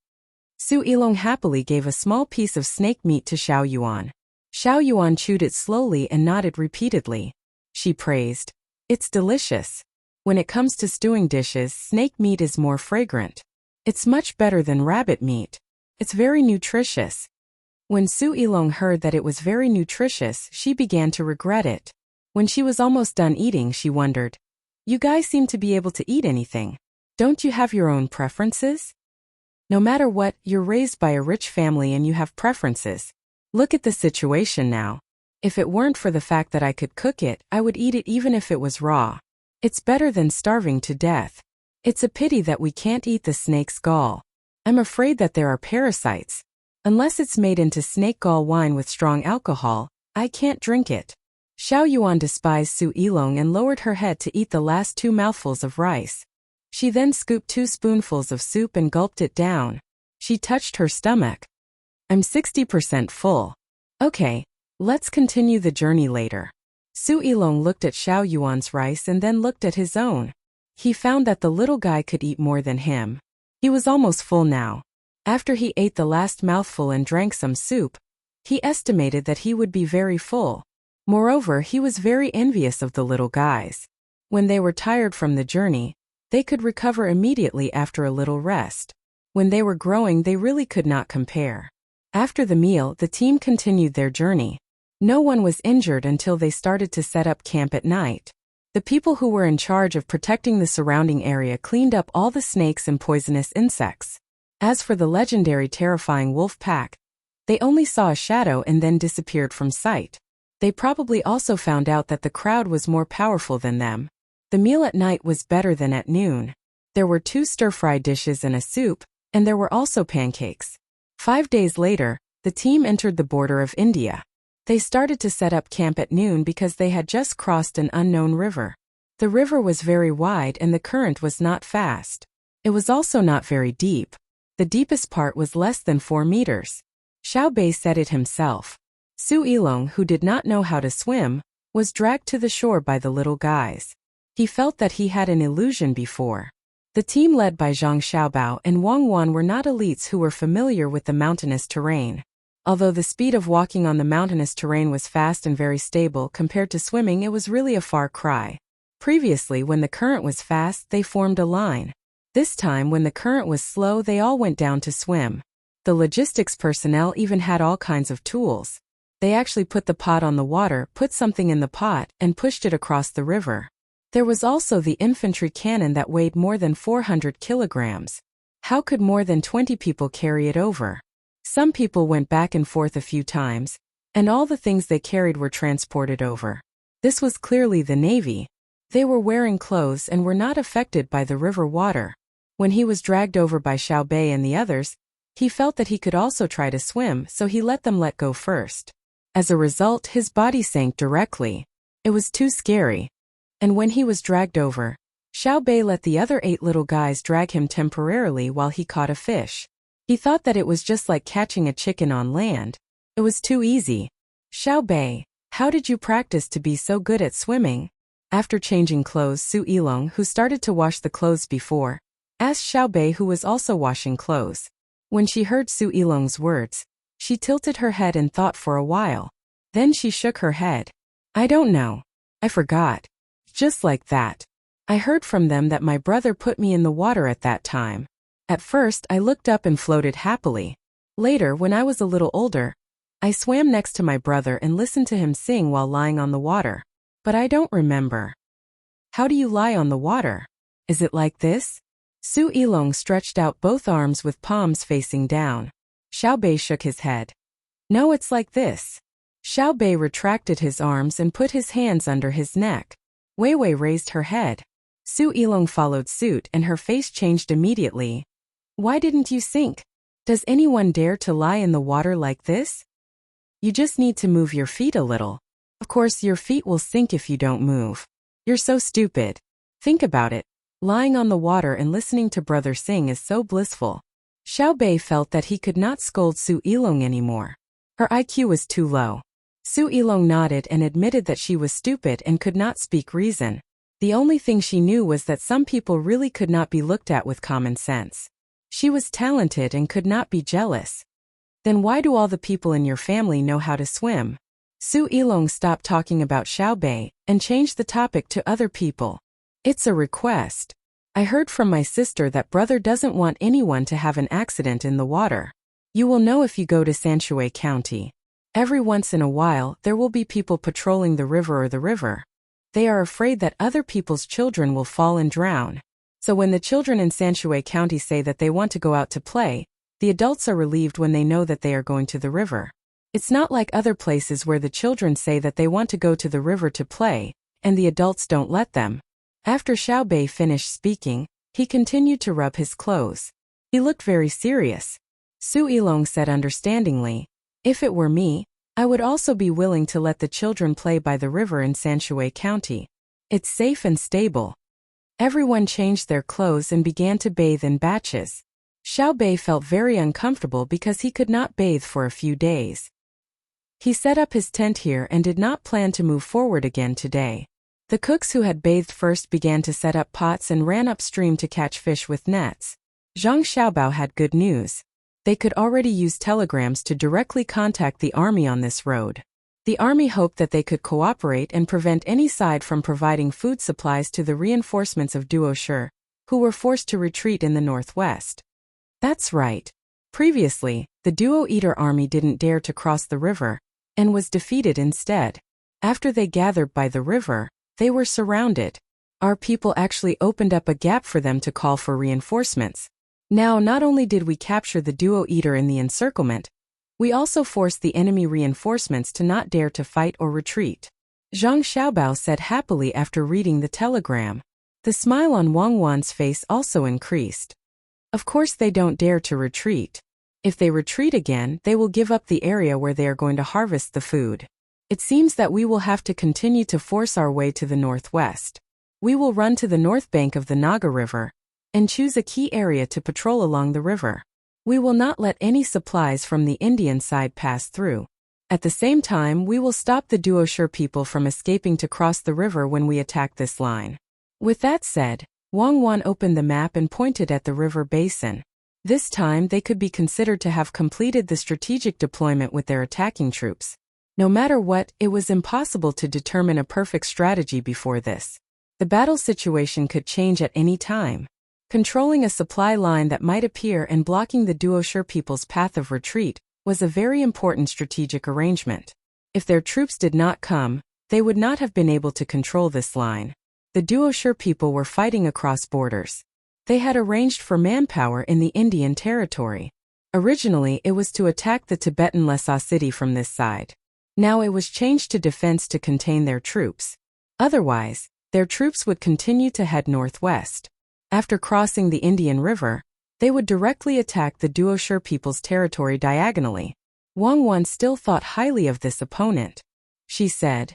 Su Yilong happily gave a small piece of snake meat to Xiao Yuan. Xiao Yuan chewed it slowly and nodded repeatedly. She praised, "It's delicious. When it comes to stewing dishes, snake meat is more fragrant. It's much better than rabbit meat. It's very nutritious." When Su Yilong heard that it was very nutritious, she began to regret it. When she was almost done eating, she wondered, "You guys seem to be able to eat anything. Don't you have your own preferences?" No matter what, you're raised by a rich family and you have preferences. Look at the situation now. If it weren't for the fact that I could cook it, I would eat it even if it was raw. It's better than starving to death. It's a pity that we can't eat the snake's gall. I'm afraid that there are parasites. Unless it's made into snake gall wine with strong alcohol, I can't drink it. Xiao Yuan despised Su Yilong and lowered her head to eat the last 2 mouthfuls of rice. She then scooped 2 spoonfuls of soup and gulped it down. She touched her stomach. I'm 60% full. Okay, let's continue the journey later. Su Yilong looked at Xiao Yuan's rice and then looked at his own. He found that the little guy could eat more than him. He was almost full now. After he ate the last mouthful and drank some soup, he estimated that he would be very full. Moreover, he was very envious of the little guys. When they were tired from the journey, they could recover immediately after a little rest. When they were growing, they really could not compare. After the meal, the team continued their journey. No one was injured until they started to set up camp at night. The people who were in charge of protecting the surrounding area cleaned up all the snakes and poisonous insects. As for the legendary terrifying wolf pack, they only saw a shadow and then disappeared from sight. They probably also found out that the crowd was more powerful than them. The meal at night was better than at noon. There were 2 stir-fry dishes and a soup, and there were also pancakes. 5 days later, the team entered the border of India. They started to set up camp at noon because they had just crossed an unknown river. The river was very wide and the current was not fast. It was also not very deep. The deepest part was less than 4 meters. Xiao Bei said it himself. Su Yilong, who did not know how to swim, was dragged to the shore by the little guys. He felt that he had an illusion before. The team led by Zhang Xiaobao and Wang Wan were not elites who were familiar with the mountainous terrain. Although the speed of walking on the mountainous terrain was fast and very stable compared to swimming, it was really a far cry. Previously, when the current was fast, they formed a line. This time, when the current was slow, they all went down to swim. The logistics personnel even had all kinds of tools. They actually put the pot on the water, put something in the pot, and pushed it across the river. There was also the infantry cannon that weighed more than 400 kilograms. How could more than 20 people carry it over? Some people went back and forth a few times, and all the things they carried were transported over. This was clearly the Navy. They were wearing clothes and were not affected by the river water. When he was dragged over by Xiao Bei and the others, he felt that he could also try to swim, so he let them let go first. As a result, his body sank directly. It was too scary. And when he was dragged over, Xiao Bei let the other 8 little guys drag him temporarily while he caught a fish. He thought that it was just like catching a chicken on land. It was too easy. Xiao Bei, how did you practice to be so good at swimming? After changing clothes, Su Yilong, who started to wash the clothes before, asked Xiao Bei, who was also washing clothes. When she heard Su Yilong's words, she tilted her head and thought for a while. Then she shook her head. I don't know. I forgot. Just like that. I heard from them that my brother put me in the water at that time. At first, I looked up and floated happily. Later, when I was a little older, I swam next to my brother and listened to him sing while lying on the water. But I don't remember. How do you lie on the water? Is it like this? Su Yilong stretched out both arms with palms facing down. Xiao Bei shook his head. No, it's like this. Xiao Bei retracted his arms and put his hands under his neck. Wei Wei raised her head. Su Yilong followed suit and her face changed immediately. Why didn't you sink? Does anyone dare to lie in the water like this? You just need to move your feet a little. Of course, your feet will sink if you don't move. You're so stupid. Think about it. Lying on the water and listening to brother sing is so blissful. Xiao Bei felt that he could not scold Su Yilong anymore. Her IQ was too low. Su Yilong nodded and admitted that she was stupid and could not speak reason. The only thing she knew was that some people really could not be looked at with common sense. She was talented and could not be jealous. Then why do all the people in your family know how to swim? Su Yilong stopped talking about Xiao Bei and changed the topic to other people. It's a request. I heard from my sister that brother doesn't want anyone to have an accident in the water. You will know if you go to Sanshui County. Every once in a while, there will be people patrolling the river or the river. They are afraid that other people's children will fall and drown. So when the children in Sanshui County say that they want to go out to play, the adults are relieved when they know that they are going to the river. It's not like other places where the children say that they want to go to the river to play, and the adults don't let them. After Xiaobei finished speaking, he continued to rub his clothes. He looked very serious. Su Yilong said understandingly, "If it were me, I would also be willing to let the children play by the river in Sanshui County. It's safe and stable." Everyone changed their clothes and began to bathe in batches. Xiaobei felt very uncomfortable because he could not bathe for a few days. He set up his tent here and did not plan to move forward again today. The cooks who had bathed first began to set up pots and ran upstream to catch fish with nets. Zhang Xiaobao had good news. They could already use telegrams to directly contact the army on this road. The army hoped that they could cooperate and prevent any side from providing food supplies to the reinforcements of Duoshi, who were forced to retreat in the northwest. That's right. Previously, the Duo Eater army didn't dare to cross the river, and was defeated instead. After they gathered by the river, they were surrounded. Our people actually opened up a gap for them to call for reinforcements. Now not only did we capture the Duo Eater in the encirclement, we also forced the enemy reinforcements to not dare to fight or retreat. Zhang Xiaobao said happily after reading the telegram. The smile on Wang Wan's face also increased. Of course they don't dare to retreat. If they retreat again, they will give up the area where they are going to harvest the food. It seems that we will have to continue to force our way to the northwest. We will run to the north bank of the Naga River and choose a key area to patrol along the river. We will not let any supplies from the Indian side pass through. At the same time, we will stop the Duoshi people from escaping to cross the river when we attack this line. With that said, Wang Wan opened the map and pointed at the river basin. This time they could be considered to have completed the strategic deployment with their attacking troops. No matter what, it was impossible to determine a perfect strategy before this. The battle situation could change at any time. Controlling a supply line that might appear and blocking the Duoshi people's path of retreat was a very important strategic arrangement. If their troops did not come, they would not have been able to control this line. The Duoshi people were fighting across borders. They had arranged for manpower in the Indian territory. Originally, it was to attack the Tibetan Lhasa city from this side. Now it was changed to defense to contain their troops. Otherwise, their troops would continue to head northwest. After crossing the Indian River, they would directly attack the Duoshi people's territory diagonally. Wang Wan still thought highly of this opponent. She said,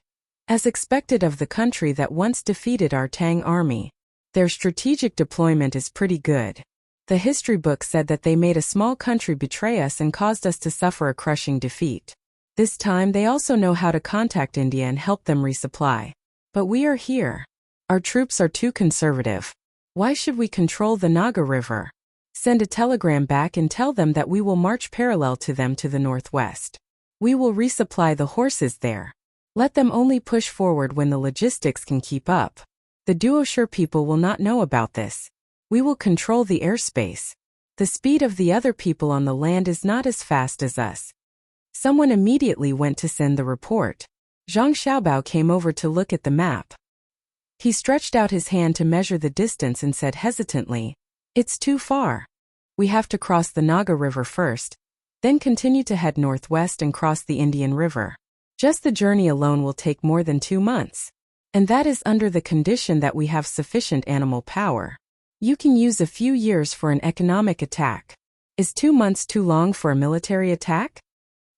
"As expected of the country that once defeated our Tang army, their strategic deployment is pretty good. The history book said that they made a small country betray us and caused us to suffer a crushing defeat. This time they also know how to contact India and help them resupply. But we are here. Our troops are too conservative. Why should we control the Naga River? Send a telegram back and tell them that we will march parallel to them to the northwest. We will resupply the horses there. Let them only push forward when the logistics can keep up. The Duoshi people will not know about this. We will control the airspace. The speed of the other people on the land is not as fast as us." Someone immediately went to send the report. Zhang Xiaobao came over to look at the map. He stretched out his hand to measure the distance and said hesitantly, "It's too far. We have to cross the Naga River first, then continue to head northwest and cross the Indian River. Just the journey alone will take more than 2 months. And that is under the condition that we have sufficient animal power. You can use a few years for an economic attack. Is 2 months too long for a military attack?"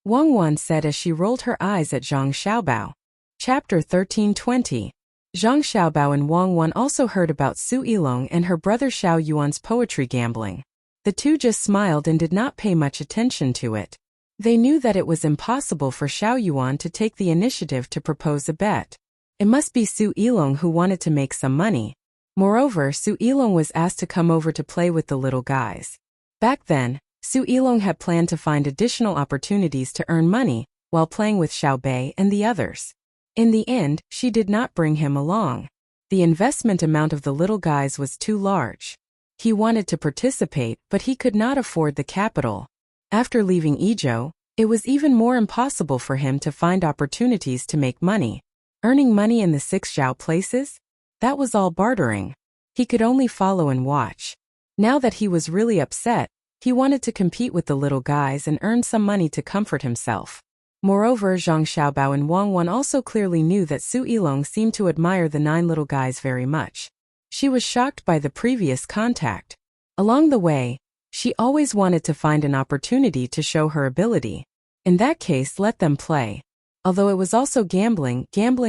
Wang Wan said as she rolled her eyes at Zhang Xiaobao. Chapter 1320. Zhang Xiaobao and Wang Wan also heard about Su Yilong and her brother Xiao Yuan's poetry gambling. The two just smiled and did not pay much attention to it. They knew that it was impossible for Xiao Yuan to take the initiative to propose a bet. It must be Su Yilong who wanted to make some money. Moreover, Su Yilong was asked to come over to play with the little guys. Back then, Su Yilong had planned to find additional opportunities to earn money while playing with Xiaobei and the others. In the end, she did not bring him along. The investment amount of the little guys was too large. He wanted to participate, but he could not afford the capital. After leaving Izhou, it was even more impossible for him to find opportunities to make money. Earning money in the 6 Zhao places? That was all bartering. He could only follow and watch. Now that he was really upset, he wanted to compete with the little guys and earn some money to comfort himself. Moreover, Zhang Xiaobao and Wang Wan also clearly knew that Su Yilong seemed to admire the 9 little guys very much. She was shocked by the previous contact. Along the way, she always wanted to find an opportunity to show her ability. In that case, let them play. Although it was also gambling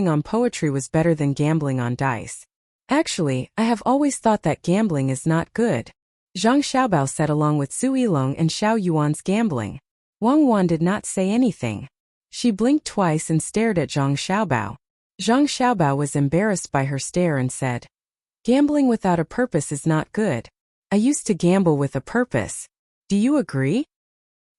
on poetry was better than gambling on dice. Actually, I have always thought that gambling is not good. Zhang Xiaobao said along with Su Yilong and Xiao Yuan's gambling. Wang Wan did not say anything. She blinked twice and stared at Zhang Xiaobao. Zhang Xiaobao was embarrassed by her stare and said, "Gambling without a purpose is not good. I used to gamble with a purpose. Do you agree?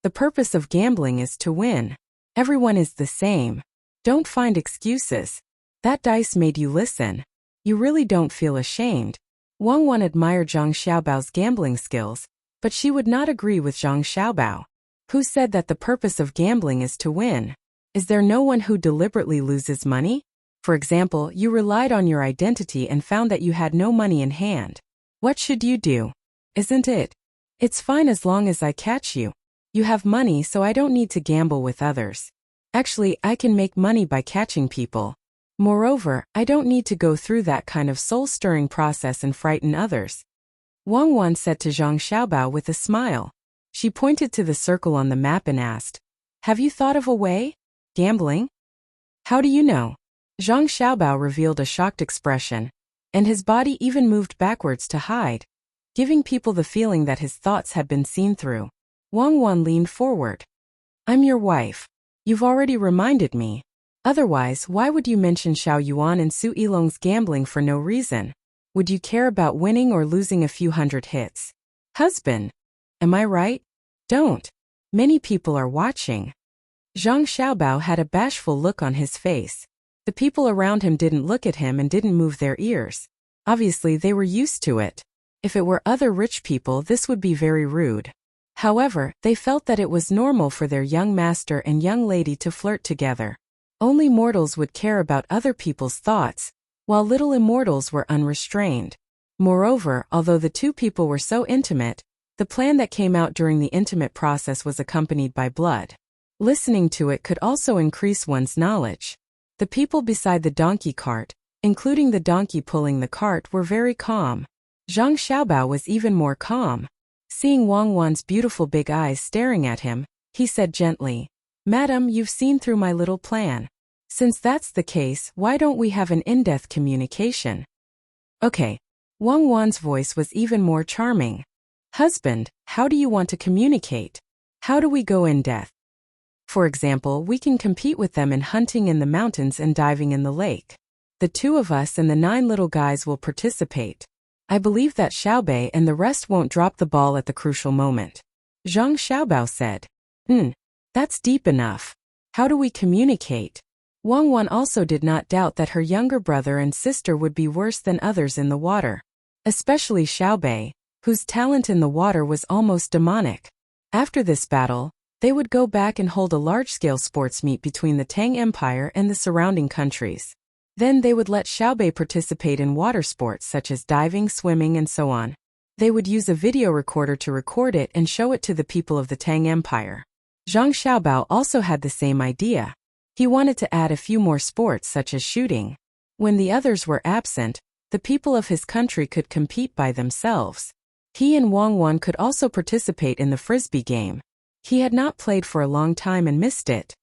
The purpose of gambling is to win. Everyone is the same. Don't find excuses. That dice made you listen. You really don't feel ashamed." Wang Wan admired Zhang Xiaobao's gambling skills, but she would not agree with Zhang Xiaobao. Who said that the purpose of gambling is to win? Is there no one who deliberately loses money? For example, you relied on your identity and found that you had no money in hand. What should you do? Isn't it? It's fine as long as I catch you. You have money, so I don't need to gamble with others. Actually, I can make money by catching people. Moreover, I don't need to go through that kind of soul-stirring process and frighten others. Wang Wan said to Zhang Xiaobao with a smile. She pointed to the circle on the map and asked, "Have you thought of a way? Gambling?" "How do you know?" Zhang Xiaobao revealed a shocked expression, and his body even moved backwards to hide, giving people the feeling that his thoughts had been seen through. Wang Wan leaned forward. "I'm your wife. You've already reminded me. Otherwise, why would you mention Xiao Yuan and Su Yilong's gambling for no reason? Would you care about winning or losing a few hundred hits? Husband. Am I right? Don't. Many people are watching." Zhang Xiaobao had a bashful look on his face. The people around him didn't look at him and didn't move their ears. Obviously, they were used to it. If it were other rich people, this would be very rude. However, they felt that it was normal for their young master and young lady to flirt together. Only mortals would care about other people's thoughts, while little immortals were unrestrained. Moreover, although the two people were so intimate, the plan that came out during the intimate process was accompanied by blood. Listening to it could also increase one's knowledge. The people beside the donkey cart, including the donkey pulling the cart, were very calm. Zhang Xiaobao was even more calm. Seeing Wang Wan's beautiful big eyes staring at him, he said gently, "Madam, you've seen through my little plan. Since that's the case, why don't we have an in-depth communication?" "Okay." Wang Wan's voice was even more charming. "Husband, how do you want to communicate? How do we go in depth? For example, we can compete with them in hunting in the mountains and diving in the lake. The two of us and the 9 little guys will participate. I believe that Xiaobei and the rest won't drop the ball at the crucial moment." Zhang Xiaobao said. That's deep enough. How do we communicate?" Wang Wan also did not doubt that her younger brother and sister would be worse than others in the water. Especially Xiaobei, whose talent in the water was almost demonic. After this battle, they would go back and hold a large-scale sports meet between the Tang Empire and the surrounding countries. Then they would let Xiaobei participate in water sports such as diving, swimming, and so on. They would use a video recorder to record it and show it to the people of the Tang Empire. Zhang Xiaobao also had the same idea. He wanted to add a few more sports such as shooting. When the others were absent, the people of his country could compete by themselves. He and Wang Wan could also participate in the frisbee game. He had not played for a long time and missed it.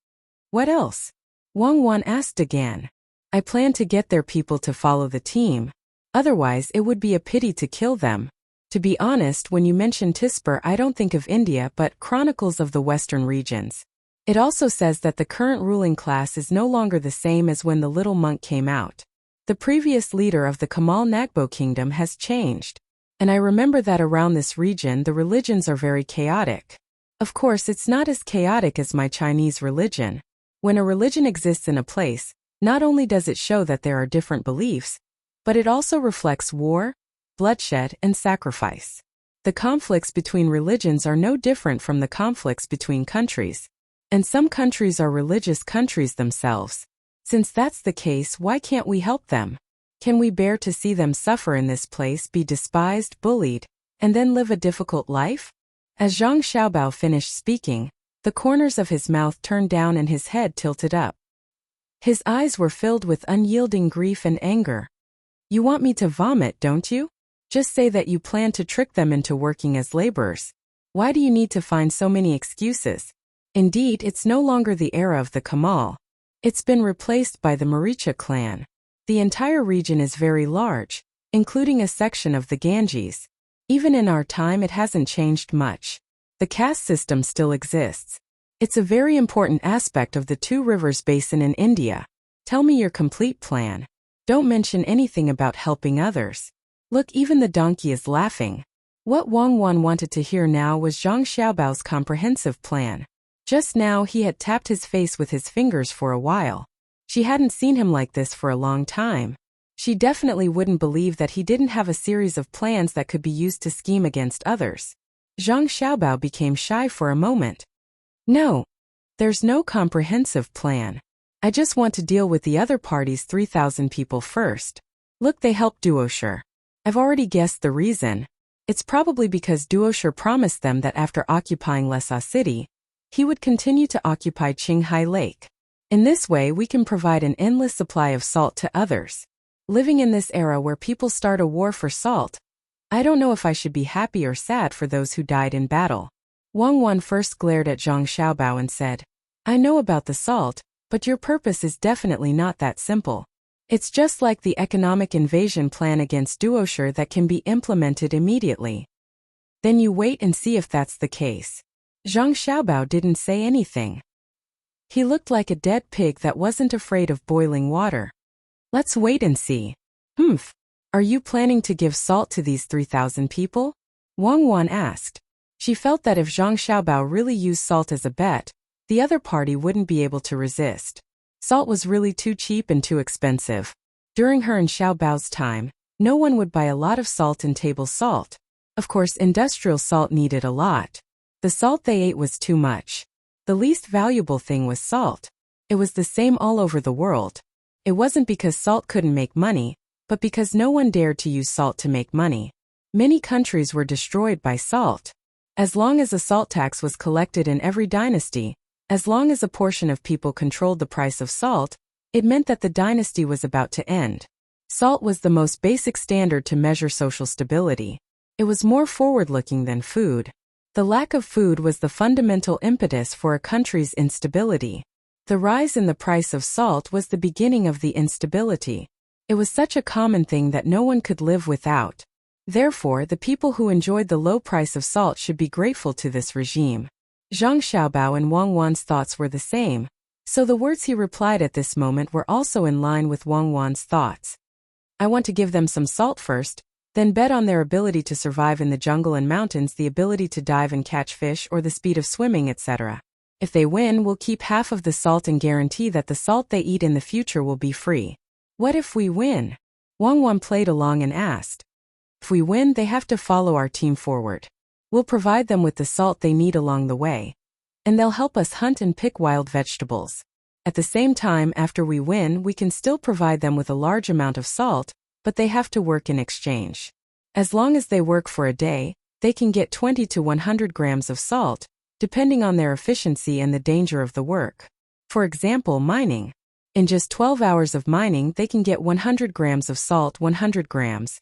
"What else?" Wang Wan asked again. "I plan to get their people to follow the team. Otherwise, it would be a pity to kill them. To be honest, when you mention Tisper, I don't think of India but Chronicles of the Western regions. It also says that the current ruling class is no longer the same as when the little monk came out. The previous leader of the Kamal Nagbo kingdom has changed. And I remember that around this region the religions are very chaotic. Of course, it's not as chaotic as my Chinese religion. When a religion exists in a place, not only does it show that there are different beliefs, but it also reflects war, bloodshed, and sacrifice. The conflicts between religions are no different from the conflicts between countries. And some countries are religious countries themselves. Since that's the case, why can't we help them? Can we bear to see them suffer in this place, be despised, bullied, and then live a difficult life? As Zhang Xiaobao finished speaking, the corners of his mouth turned down and his head tilted up. His eyes were filled with unyielding grief and anger. You want me to vomit, don't you? Just say that you plan to trick them into working as laborers. Why do you need to find so many excuses? Indeed, it's no longer the era of the Kamal. It's been replaced by the Maricha clan. The entire region is very large, including a section of the Ganges. Even in our time, it hasn't changed much. The caste system still exists. It's a very important aspect of the Two Rivers Basin in India. Tell me your complete plan. Don't mention anything about helping others. Look, even the donkey is laughing. What Wang Wan wanted to hear now was Zhang Xiaobao's comprehensive plan. Just now he had tapped his face with his fingers for a while. She hadn't seen him like this for a long time. She definitely wouldn't believe that he didn't have a series of plans that could be used to scheme against others. Zhang Xiaobao became shy for a moment. No. There's no comprehensive plan. I just want to deal with the other party's 3,000 people first. Look, they helped Duosher. I've already guessed the reason. It's probably because Duosher promised them that after occupying Lhasa City, he would continue to occupy Qinghai Lake. In this way, we can provide an endless supply of salt to others. Living in this era where people start a war for salt, I don't know if I should be happy or sad for those who died in battle. Wang Wan first glared at Zhang Xiaobao and said, I know about the salt, but your purpose is definitely not that simple. It's just like the economic invasion plan against Duosher that can be implemented immediately. Then you wait and see if that's the case. Zhang Xiaobao didn't say anything. He looked like a dead pig that wasn't afraid of boiling water. Let's wait and see. Are you planning to give salt to these 3,000 people? Wang Wan asked. She felt that if Zhang Xiaobao really used salt as a bet, the other party wouldn't be able to resist. Salt was really too cheap and too expensive. During her and Xiaobao's time, no one would buy a lot of salt and table salt. Of course, industrial salt needed a lot. The salt they ate was too much. The least valuable thing was salt. It was the same all over the world. It wasn't because salt couldn't make money, but because no one dared to use salt to make money. Many countries were destroyed by salt. As long as a salt tax was collected in every dynasty, as long as a portion of people controlled the price of salt, it meant that the dynasty was about to end. Salt was the most basic standard to measure social stability. It was more forward-looking than food. The lack of food was the fundamental impetus for a country's instability. The rise in the price of salt was the beginning of the instability. It was such a common thing that no one could live without. Therefore, the people who enjoyed the low price of salt should be grateful to this regime. Zhang Xiaobao and Wang Wan's thoughts were the same, so the words he replied at this moment were also in line with Wang Wan's thoughts. I want to give them some salt first, then bet on their ability to survive in the jungle and mountains, the ability to dive and catch fish, or the speed of swimming, etc. If they win, we'll keep half of the salt and guarantee that the salt they eat in the future will be free. What if we win? Wang Wan played along and asked. If we win, they have to follow our team forward. We'll provide them with the salt they need along the way. And they'll help us hunt and pick wild vegetables. At the same time, after we win, we can still provide them with a large amount of salt, but they have to work in exchange. As long as they work for a day, they can get 20 to 100 grams of salt, depending on their efficiency and the danger of the work. For example, mining. In just 12 hours of mining, they can get 100 grams of salt, 100 grams.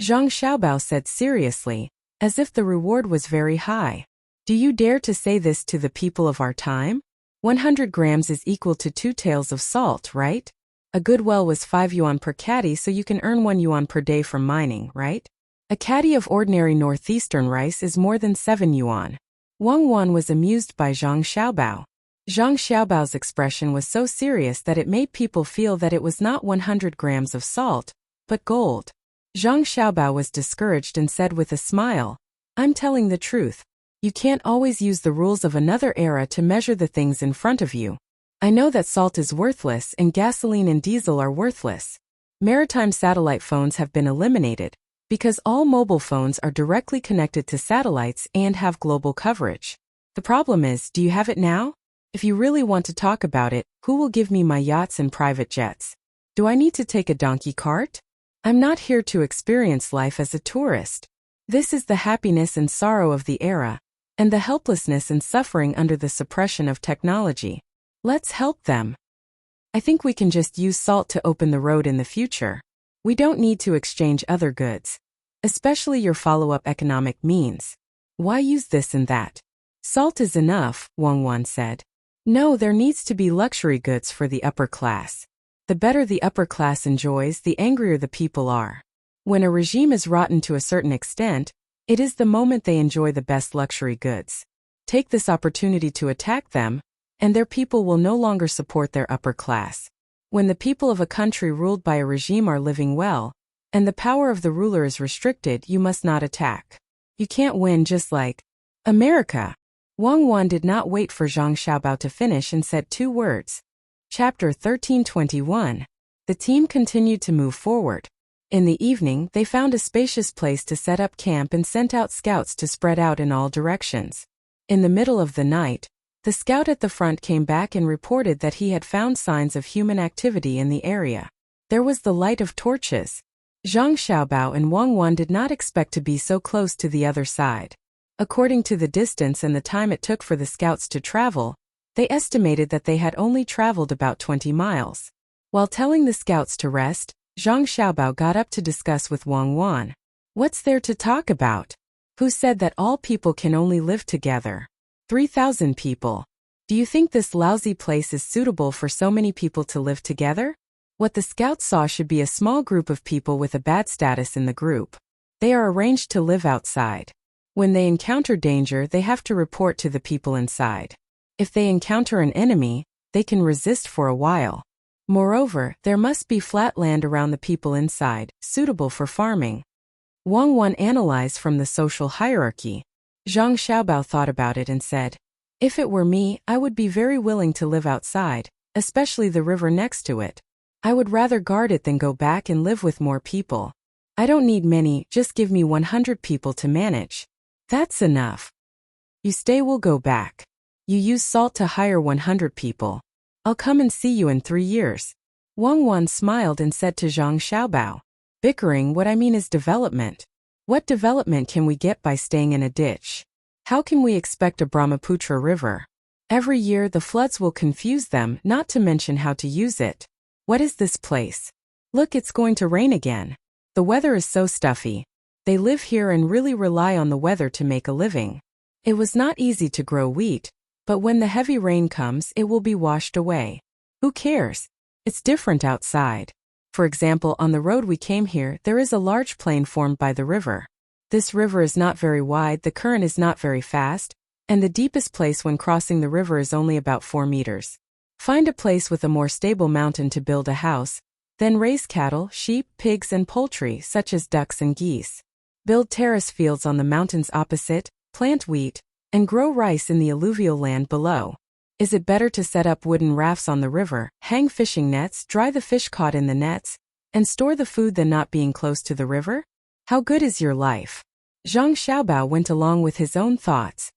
Zhang Xiaobao said seriously, as if the reward was very high. Do you dare to say this to the people of our time? 100 grams is equal to 2 taels of salt, right? A good well was 5 yuan per caddy, so you can earn 1 yuan per day from mining, right? A caddy of ordinary northeastern rice is more than 7 yuan. Wang Wan was amused by Zhang Xiaobao. Zhang Xiaobao's expression was so serious that it made people feel that it was not 100 grams of salt, but gold. Zhang Xiaobao was discouraged and said with a smile, I'm telling the truth. You can't always use the rules of another era to measure the things in front of you. I know that salt is worthless and gasoline and diesel are worthless. Maritime satellite phones have been eliminated, because all mobile phones are directly connected to satellites and have global coverage. The problem is, do you have it now? If you really want to talk about it, who will give me my yachts and private jets? Do I need to take a donkey cart? I'm not here to experience life as a tourist. This is the happiness and sorrow of the era, and the helplessness and suffering under the suppression of technology. Let's help them. I think we can just use salt to open the road in the future. We don't need to exchange other goods, especially your follow-up economic means. Why use this and that? Salt is enough, Wang Wan said. No, there needs to be luxury goods for the upper class. The better the upper class enjoys, the angrier the people are. When a regime is rotten to a certain extent, it is the moment they enjoy the best luxury goods. Take this opportunity to attack them, and their people will no longer support their upper class. When the people of a country ruled by a regime are living well, and the power of the ruler is restricted, you must not attack. You can't win just like America. Wang Wan did not wait for Zhang Xiaobao to finish and said 2 words. Chapter 1321. The team continued to move forward. In the evening, they found a spacious place to set up camp and sent out scouts to spread out in all directions. In the middle of the night, the scout at the front came back and reported that he had found signs of human activity in the area. There was the light of torches. Zhang Xiaobao and Wang Wan did not expect to be so close to the other side. According to the distance and the time it took for the scouts to travel, they estimated that they had only traveled about 20 miles. While telling the scouts to rest, Zhang Xiaobao got up to discuss with Wang Wan. What's there to talk about? Who said that all people can only live together? 3,000 people. Do you think this lousy place is suitable for so many people to live together? What the scouts saw should be a small group of people with a bad status in the group. They are arranged to live outside. When they encounter danger, they have to report to the people inside. If they encounter an enemy, they can resist for a while. Moreover, there must be flat land around the people inside, suitable for farming. Wang Wan analyzed from the social hierarchy. Zhang Xiaobao thought about it and said, if it were me, I would be very willing to live outside, especially the river next to it. I would rather guard it than go back and live with more people. I don't need many, just give me 100 people to manage. That's enough. You stay, we'll go back. You use salt to hire 100 people. I'll come and see you in 3 years. Wang Wan smiled and said to Zhang Xiaobao, bickering, what I mean is development. What development can we get by staying in a ditch? How can we expect a Brahmaputra river? Every year the floods will confuse them, not to mention how to use it. What is this place? Look, it's going to rain again. The weather is so stuffy. They live here and really rely on the weather to make a living. It was not easy to grow wheat, but when the heavy rain comes, it will be washed away. Who cares? It's different outside. For example, on the road we came here, there is a large plain formed by the river. This river is not very wide, the current is not very fast, and the deepest place when crossing the river is only about 4 meters. Find a place with a more stable mountain to build a house, then raise cattle, sheep, pigs and poultry such as ducks and geese. Build terrace fields on the mountains opposite, plant wheat, and grow rice in the alluvial land below. Is it better to set up wooden rafts on the river, hang fishing nets, dry the fish caught in the nets, and store the food than not being close to the river? How good is your life? Zhang Xiaobao went along with his own thoughts.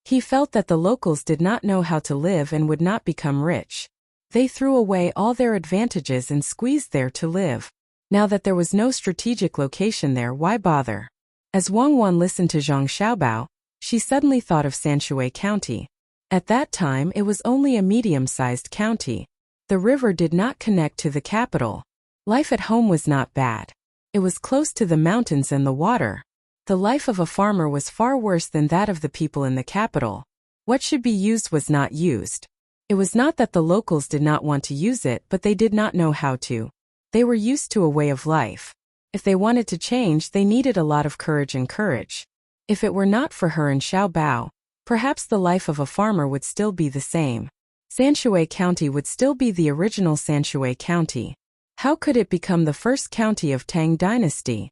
He felt that the locals did not know how to live and would not become rich. They threw away all their advantages and squeezed there to live. Now that there was no strategic location there, why bother? As Wang Wan listened to Zhang Xiaobao, she suddenly thought of Sanshui County. At that time it was only a medium-sized county. The river did not connect to the capital. Life at home was not bad. It was close to the mountains and the water. The life of a farmer was far worse than that of the people in the capital. What should be used was not used. It was not that the locals did not want to use it, but they did not know how to. They were used to a way of life. If they wanted to change, they needed a lot of courage and courage. If it were not for her and Xiaobao, perhaps the life of a farmer would still be the same. Sanshui County would still be the original Sanshui County. How could it become the first county of Tang dynasty?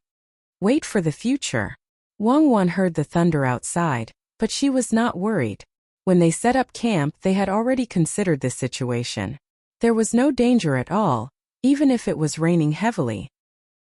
Wait for the future. Wang Wan heard the thunder outside, but she was not worried. When they set up camp, they had already considered this situation. There was no danger at all, even if it was raining heavily.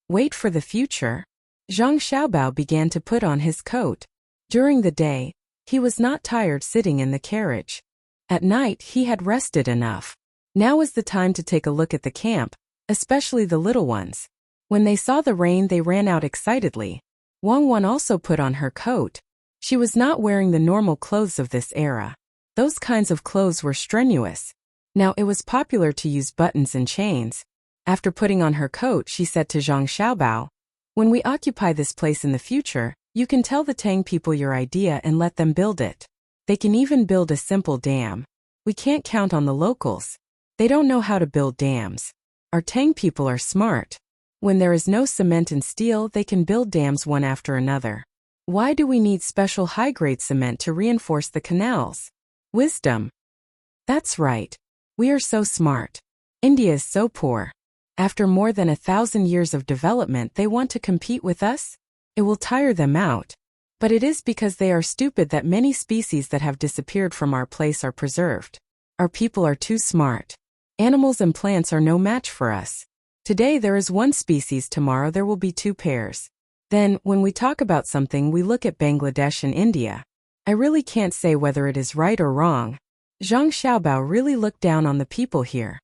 Wait for the future? Zhang Xiaobao began to put on his coat. During the day, he was not tired sitting in the carriage. At night, he had rested enough. Now was the time to take a look at the camp, especially the little ones. When they saw the rain, they ran out excitedly. Wang also put on her coat. She was not wearing the normal clothes of this era. Those kinds of clothes were strenuous. Now it was popular to use buttons and chains. After putting on her coat, she said to Zhang Xiaobao, "When we occupy this place in the future, you can tell the Tang people your idea and let them build it. They can even build a simple dam. We can't count on the locals. They don't know how to build dams. Our Tang people are smart. When there is no cement and steel, they can build dams one after another. Why do we need special high-grade cement to reinforce the canals? Wisdom." That's right. We are so smart. India is so poor. After more than 1,000 years of development, they want to compete with us? It will tire them out. But it is because they are stupid that many species that have disappeared from our place are preserved. Our people are too smart. Animals and plants are no match for us. Today there is one species, tomorrow there will be two pairs. Then, when we talk about something, we look at Bangladesh and India. I really can't say whether it is right or wrong. Zhang Xiaobao really looked down on the people here.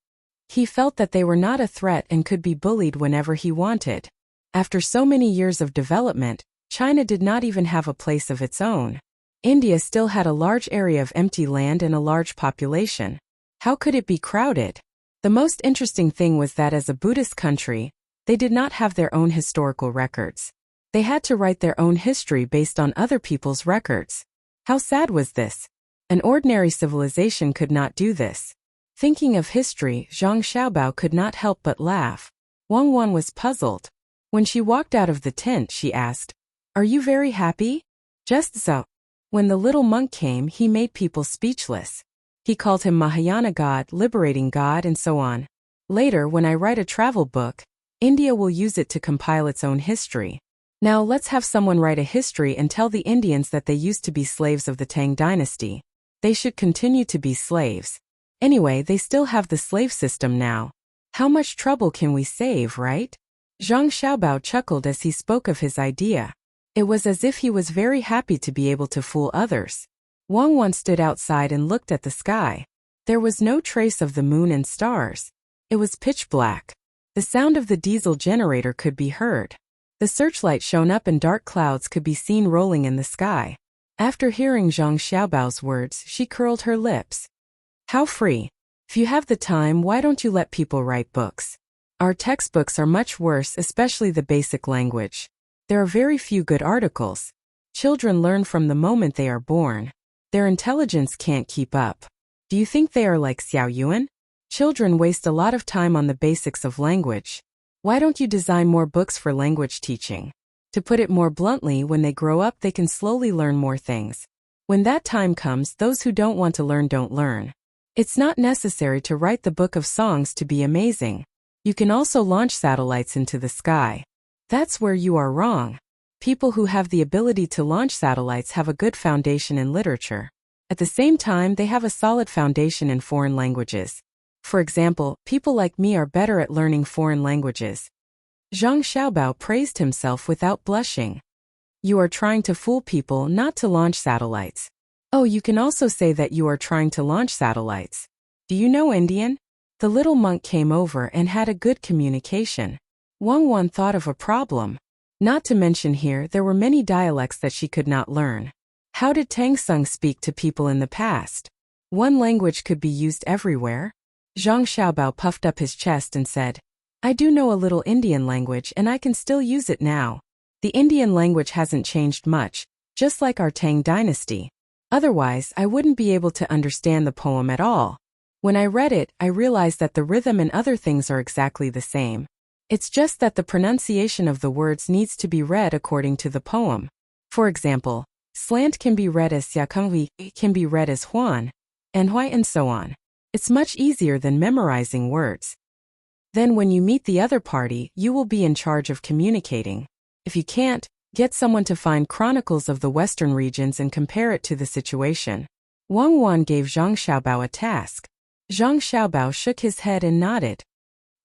He felt that they were not a threat and could be bullied whenever he wanted. After so many years of development, China did not even have a place of its own. India still had a large area of empty land and a large population. How could it be crowded? The most interesting thing was that as a Buddhist country, they did not have their own historical records. They had to write their own history based on other people's records. How sad was this? An ordinary civilization could not do this. Thinking of history, Zhang Xiaobao could not help but laugh. Wang was puzzled. When she walked out of the tent, she asked, "Are you very happy?" "Just so." When the little monk came, he made people speechless. He called him Mahayana God, liberating God, and so on. Later, when I write a travel book, India will use it to compile its own history. Now let's have someone write a history and tell the Indians that they used to be slaves of the Tang dynasty. They should continue to be slaves. Anyway, they still have the slave system now. How much trouble can we save, right? Zhang Xiaobao chuckled as he spoke of his idea. It was as if he was very happy to be able to fool others. Wang stood outside and looked at the sky. There was no trace of the moon and stars. It was pitch black. The sound of the diesel generator could be heard. The searchlight shone up and dark clouds could be seen rolling in the sky. After hearing Zhang Xiaobao's words, she curled her lips. How free. If you have the time, why don't you let people write books? Our textbooks are much worse, especially the basic language. There are very few good articles. Children learn from the moment they are born. Their intelligence can't keep up. Do you think they are like Xiao Yuan? Children waste a lot of time on the basics of language. Why don't you design more books for language teaching? To put it more bluntly, when they grow up, they can slowly learn more things. When that time comes, those who don't want to learn don't learn. It's not necessary to write the book of songs to be amazing. You can also launch satellites into the sky. That's where you are wrong. People who have the ability to launch satellites have a good foundation in literature. At the same time, they have a solid foundation in foreign languages. For example, people like me are better at learning foreign languages. Zhang Xiaobao praised himself without blushing. You are trying to fool people not to launch satellites. Oh, you can also say that you are trying to launch satellites. Do you know Indian? The little monk came over and had a good communication. Wang thought of a problem. Not to mention here, there were many dialects that she could not learn. How did Tang Sung speak to people in the past? One language could be used everywhere. Zhang Xiaobao puffed up his chest and said, I do know a little Indian language and I can still use it now. The Indian language hasn't changed much, just like our Tang dynasty. Otherwise, I wouldn't be able to understand the poem at all. When I read it, I realized that the rhythm and other things are exactly the same. It's just that the pronunciation of the words needs to be read according to the poem. For example, slant can be read as Xiaokenghui, can be read as Huan, and Hui, and so on. It's much easier than memorizing words. Then when you meet the other party, you will be in charge of communicating. If you can't, get someone to find chronicles of the western regions and compare it to the situation. Wang gave Zhang Xiaobao a task. Zhang Xiaobao shook his head and nodded.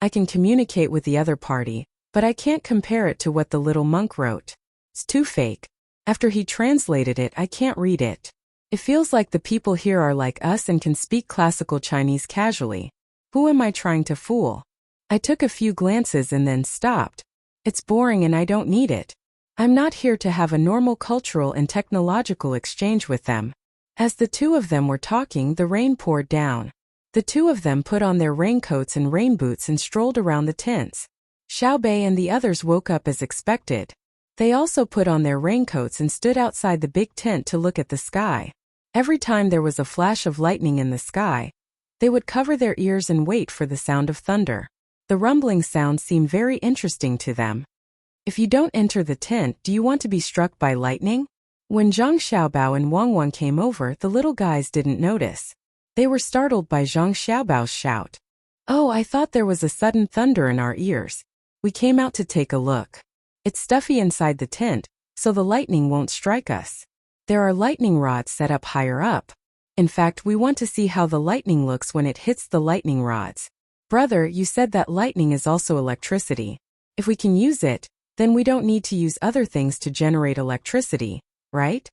I can communicate with the other party, but I can't compare it to what the little monk wrote. It's too fake. After he translated it, I can't read it. It feels like the people here are like us and can speak classical Chinese casually. Who am I trying to fool? I took a few glances and then stopped. It's boring and I don't need it. I'm not here to have a normal cultural and technological exchange with them. As the two of them were talking, the rain poured down. The two of them put on their raincoats and rain boots and strolled around the tents. Xiaobei and the others woke up as expected. They also put on their raincoats and stood outside the big tent to look at the sky. Every time there was a flash of lightning in the sky, they would cover their ears and wait for the sound of thunder. The rumbling sound seemed very interesting to them. If you don't enter the tent, do you want to be struck by lightning? When Zhang Xiaobao and Wang Wang came over, the little guys didn't notice. They were startled by Zhang Xiaobao's shout. Oh, I thought there was a sudden thunder in our ears. We came out to take a look. It's stuffy inside the tent, so the lightning won't strike us. There are lightning rods set up higher up. In fact, we want to see how the lightning looks when it hits the lightning rods. Brother, you said that lightning is also electricity. If we can use it, then we don't need to use other things to generate electricity, right?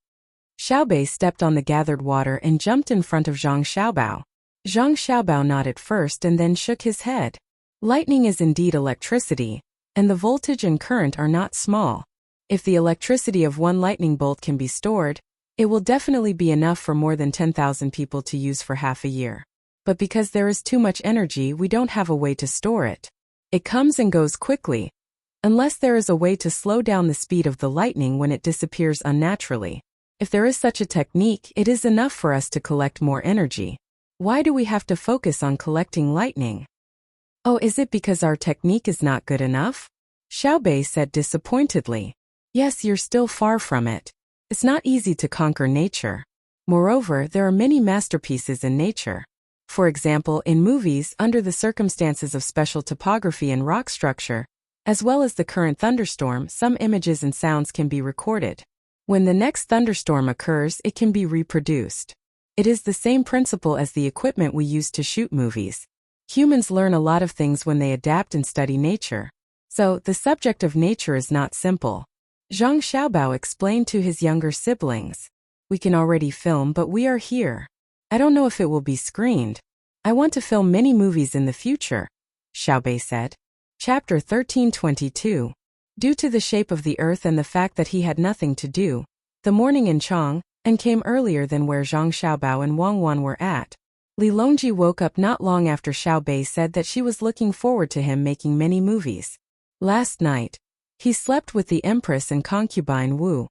Xiaobei stepped on the gathered water and jumped in front of Zhang Xiaobao. Zhang Xiaobao nodded first and then shook his head. Lightning is indeed electricity, and the voltage and current are not small. If the electricity of one lightning bolt can be stored, it will definitely be enough for more than 10,000 people to use for half a year. But because there is too much energy, we don't have a way to store it. It comes and goes quickly. Unless there is a way to slow down the speed of the lightning when it disappears unnaturally. If there is such a technique, it is enough for us to collect more energy. Why do we have to focus on collecting lightning? Oh, is it because our technique is not good enough? Xiaobei said disappointedly. Yes, you're still far from it. It's not easy to conquer nature. Moreover, there are many masterpieces in nature. For example, in movies, under the circumstances of special topography and rock structure, as well as the current thunderstorm, some images and sounds can be recorded. When the next thunderstorm occurs, it can be reproduced. It is the same principle as the equipment we use to shoot movies. Humans learn a lot of things when they adapt and study nature. So, the subject of nature is not simple. Zhang Xiaobao explained to his younger siblings. We can already film, but we are here. I don't know if it will be screened. I want to film many movies in the future, Xiaobei said. Chapter 13:22. Due to the shape of the earth and the fact that he had nothing to do, the morning in Chang and came earlier than where Zhang Xiaobao and Wang Wan were at. Li Longji woke up not long after Xiaobei said that she was looking forward to him making many movies. Last night, he slept with the Empress and concubine Wu.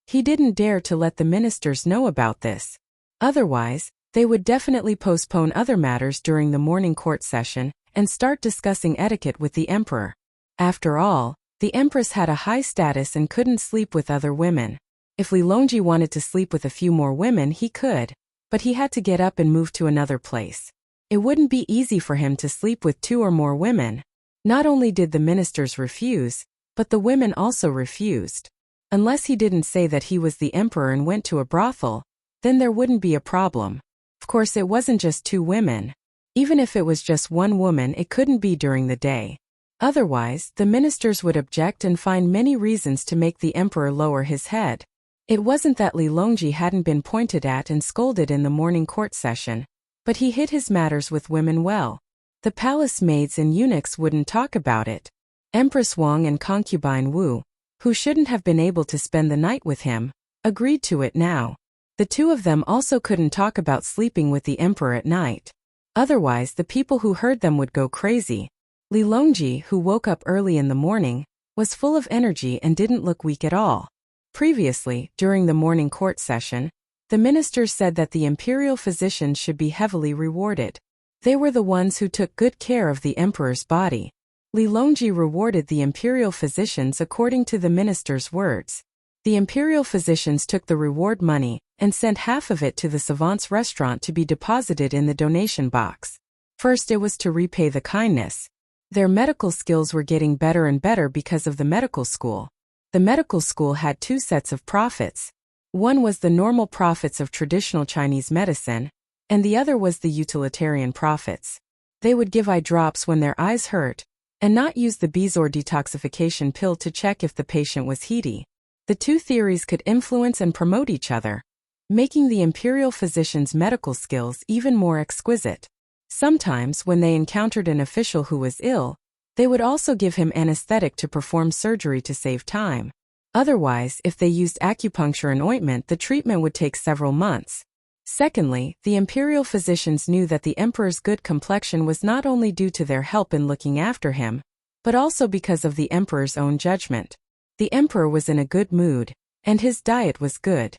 He didn't dare to let the ministers know about this. Otherwise, they would definitely postpone other matters during the morning court session and start discussing etiquette with the emperor. After all, the empress had a high status and couldn't sleep with other women. If Li Longji wanted to sleep with a few more women, he could, but he had to get up and move to another place. It wouldn't be easy for him to sleep with 2 or more women. Not only did the ministers refuse, but the women also refused. Unless he didn't say that he was the emperor and went to a brothel, then there wouldn't be a problem. Of course, it wasn't just 2 women. Even if it was just 1 woman, it couldn't be during the day. Otherwise, the ministers would object and find many reasons to make the emperor lower his head. It wasn't that Li Longji hadn't been pointed at and scolded in the morning court session, but he hid his matters with women well. The palace maids and eunuchs wouldn't talk about it. Empress Wang and concubine Wu, who shouldn't have been able to spend the night with him, agreed to it now. The 2 of them also couldn't talk about sleeping with the emperor at night. Otherwise, the people who heard them would go crazy. Li Longji, who woke up early in the morning, was full of energy and didn't look weak at all. Previously, during the morning court session, the ministers said that the imperial physicians should be heavily rewarded. They were the ones who took good care of the emperor's body. Li Longji rewarded the imperial physicians according to the minister's words. The imperial physicians took the reward money and sent half of it to the savant's restaurant to be deposited in the donation box. First, it was to repay the kindness. Their medical skills were getting better and better because of the medical school. The medical school had 2 sets of profits. One was the normal profits of traditional Chinese medicine, and the other was the utilitarian profits. They would give eye drops when their eyes hurt, and not use the Bezor detoxification pill to check if the patient was heady. The 2 theories could influence and promote each other, making the imperial physicians' medical skills even more exquisite. Sometimes, when they encountered an official who was ill, They would also give him anesthetic to perform surgery to save time. Otherwise, if they used acupuncture and ointment, the treatment would take several months. Secondly, the imperial physicians knew that the emperor's good complexion was not only due to their help in looking after him, but also because of the emperor's own judgment. The emperor was in a good mood, and his diet was good.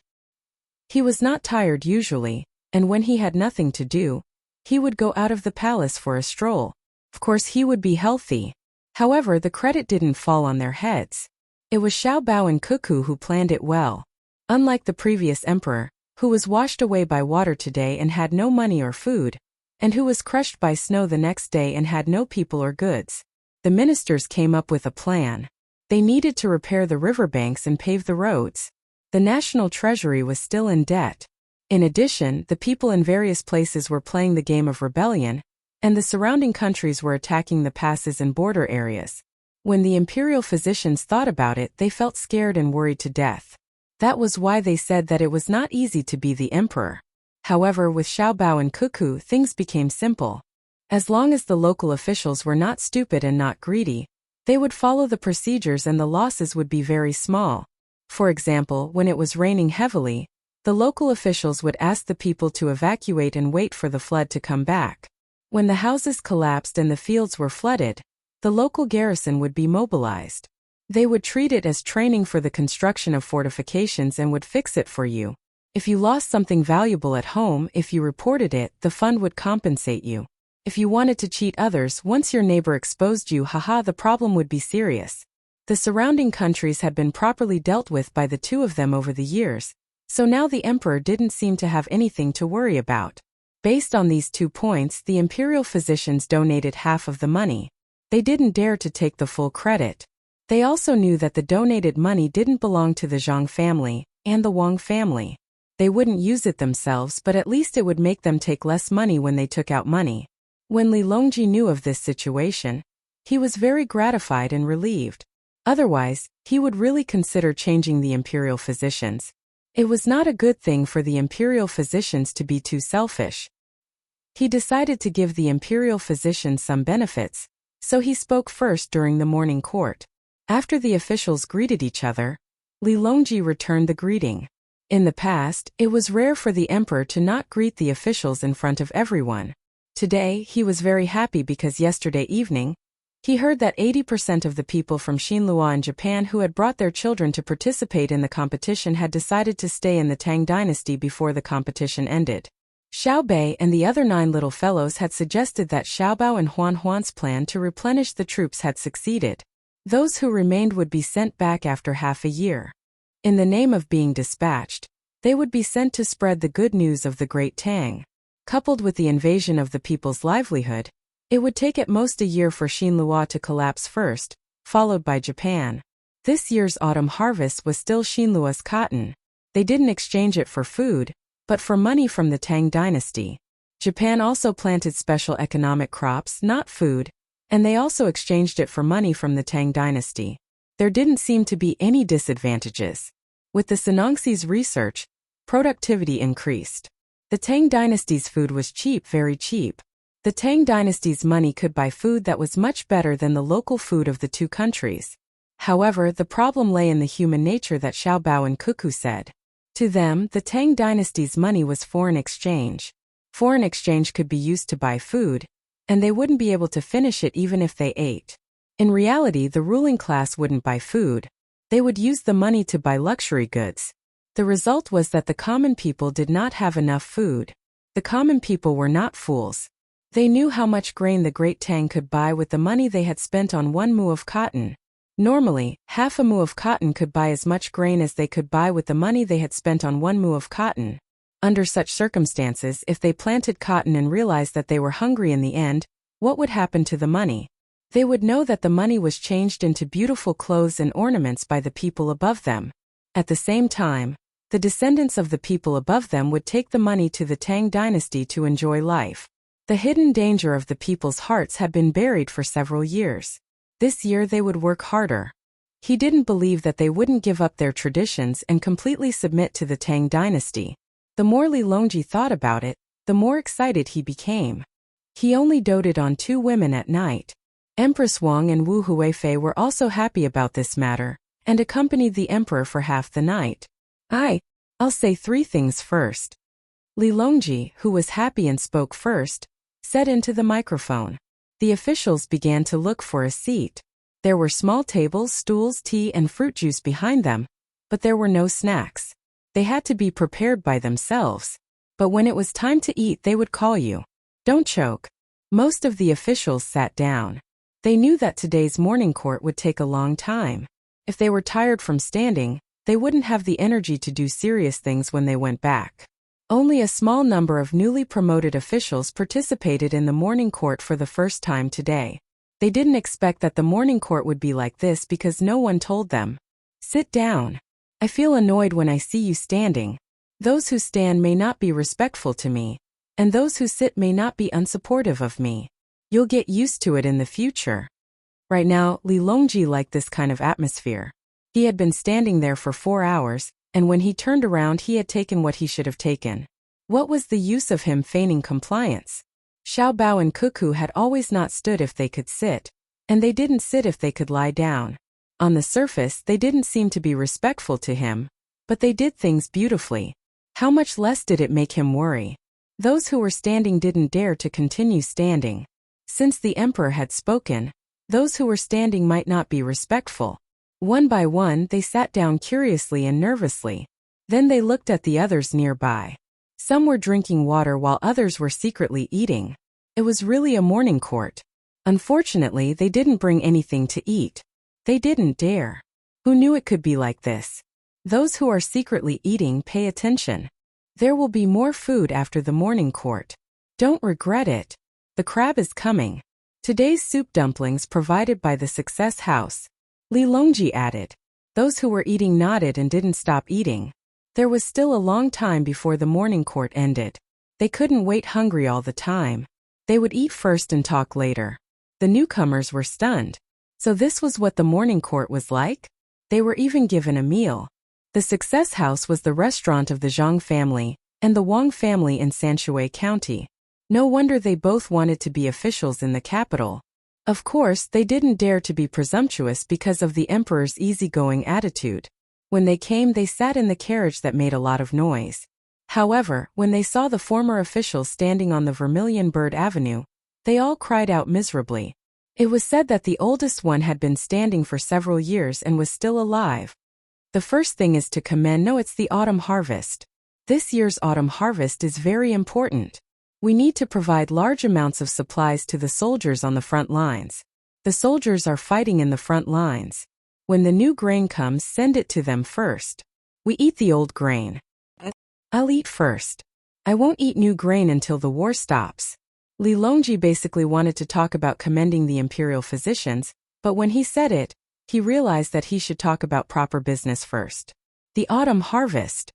He was not tired usually, and when he had nothing to do, he would go out of the palace for a stroll. Of course he would be healthy. However, the credit didn't fall on their heads. It was Xiao Bao and Cuckoo who planned it well. Unlike the previous emperor, who was washed away by water today and had no money or food, and who was crushed by snow the next day and had no people or goods, the ministers came up with a plan. They needed to repair the riverbanks and pave the roads. The national treasury was still in debt. In addition, the people in various places were playing the game of rebellion, and the surrounding countries were attacking the passes and border areas. When the imperial physicians thought about it, they felt scared and worried to death. That was why they said that it was not easy to be the emperor. However, with Xiao Bao and Cuckoo, things became simple. As long as the local officials were not stupid and not greedy, they would follow the procedures and the losses would be very small. For example, when it was raining heavily, the local officials would ask the people to evacuate and wait for the flood to come back. When the houses collapsed and the fields were flooded, the local garrison would be mobilized. They would treat it as training for the construction of fortifications and would fix it for you. If you lost something valuable at home, if you reported it, the fund would compensate you. If you wanted to cheat others, once your neighbor exposed you, the problem would be serious. The surrounding countries had been properly dealt with by the two of them over the years, so now the emperor didn't seem to have anything to worry about. Based on these 2 points, the imperial physicians donated half of the money. They didn't dare to take the full credit. They also knew that the donated money didn't belong to the Zhang family and the Wang family. They wouldn't use it themselves, but at least it would make them take less money when they took out money. When Li Longji knew of this situation, he was very gratified and relieved. Otherwise, he would really consider changing the imperial physicians. It was not a good thing for the imperial physicians to be too selfish. He decided to give the imperial physicians some benefits, so he spoke first during the morning court. After the officials greeted each other, Li Longji returned the greeting. In the past, it was rare for the emperor to not greet the officials in front of everyone. Today, he was very happy because yesterday evening, he heard that 80% of the people from Xinlua in Japan who had brought their children to participate in the competition had decided to stay in the Tang dynasty before the competition ended. Xiao Bei and the other 9 little fellows had suggested that Xiao Bao and Huan Huan's plan to replenish the troops had succeeded. Those who remained would be sent back after half a year. In the name of being dispatched, they would be sent to spread the good news of the great Tang. Coupled with the invasion of the people's livelihood, it would take at most a year for Xinlua to collapse first, followed by Japan. This year's autumn harvest was still Xinlua's cotton. They didn't exchange it for food, but for money from the Tang dynasty. Japan also planted special economic crops, not food, and they also exchanged it for money from the Tang dynasty. There didn't seem to be any disadvantages. With the Sinangshi's research, productivity increased. The Tang dynasty's food was cheap, very cheap. The Tang dynasty's money could buy food that was much better than the local food of the two countries. However, the problem lay in the human nature that Xiao Bao and Cuckoo said. To them, the Tang dynasty's money was foreign exchange. Foreign exchange could be used to buy food, and they wouldn't be able to finish it even if they ate. In reality, the ruling class wouldn't buy food. They would use the money to buy luxury goods. The result was that the common people did not have enough food. The common people were not fools. They knew how much grain the Great Tang could buy with the money they had spent on 1 mu of cotton. Normally, half a mu of cotton could buy as much grain as they could buy with the money they had spent on 1 mu of cotton. Under such circumstances, if they planted cotton and realized that they were hungry in the end, what would happen to the money? They would know that the money was changed into beautiful clothes and ornaments by the people above them. At the same time, the descendants of the people above them would take the money to the Tang dynasty to enjoy life. The hidden danger of the people's hearts had been buried for several years. This year they would work harder. He didn't believe that they wouldn't give up their traditions and completely submit to the Tang dynasty. The more Li Longji thought about it, the more excited he became. He only doted on 2 women at night. Empress Wang and Wu Huifei were also happy about this matter, and accompanied the emperor for half the night. I'll say 3 things first. Li Longji, who was happy and spoke first, said into the microphone. The officials began to look for a seat. There were small tables, stools, tea and fruit juice behind them, but there were no snacks. They had to be prepared by themselves. But when it was time to eat, they would call you. Don't choke. Most of the officials sat down. They knew that today's morning court would take a long time. If they were tired from standing, they wouldn't have the energy to do serious things when they went back. Only a small number of newly promoted officials participated in the morning court for the first time today. They didn't expect that the morning court would be like this because no one told them. Sit down. I feel annoyed when I see you standing. Those who stand may not be respectful to me, and those who sit may not be unsupportive of me. You'll get used to it in the future. Right now, Li Longji liked this kind of atmosphere. He had been standing there for 4 hours, and when he turned around he had taken what he should have taken. What was the use of him feigning compliance? Xiao Bao and Cuckoo had always not stood if they could sit, and they didn't sit if they could lie down. On the surface, they didn't seem to be respectful to him, but they did things beautifully. How much less did it make him worry? Those who were standing didn't dare to continue standing. Since the emperor had spoken, those who were standing might not be respectful. One by one, they sat down curiously and nervously. Then they looked at the others nearby. Some were drinking water while others were secretly eating. It was really a morning court. Unfortunately, they didn't bring anything to eat. They didn't dare. Who knew it could be like this? Those who are secretly eating, pay attention. There will be more food after the morning court. Don't regret it. The crab is coming. Today's soup dumplings provided by the Success House. Li Longji added. Those who were eating nodded and didn't stop eating. There was still a long time before the morning court ended. They couldn't wait hungry all the time. They would eat first and talk later. The newcomers were stunned. So this was what the morning court was like? They were even given a meal. The Success House was the restaurant of the Zhang family and the Wang family in Sanshui County. No wonder they both wanted to be officials in the capital. Of course, they didn't dare to be presumptuous because of the emperor's easygoing attitude. When they came, they sat in the carriage that made a lot of noise. However, when they saw the former officials standing on the Vermilion Bird Avenue, they all cried out miserably. It was said that the oldest one had been standing for several years and was still alive. The first thing is to commend. No, it's the autumn harvest. This year's autumn harvest is very important. We need to provide large amounts of supplies to the soldiers on the front lines. The soldiers are fighting in the front lines. When the new grain comes, send it to them first. We eat the old grain. I'll eat first. I won't eat new grain until the war stops. Li Longji basically wanted to talk about commending the imperial physicians, but when he said it, he realized that he should talk about proper business first. The autumn harvest.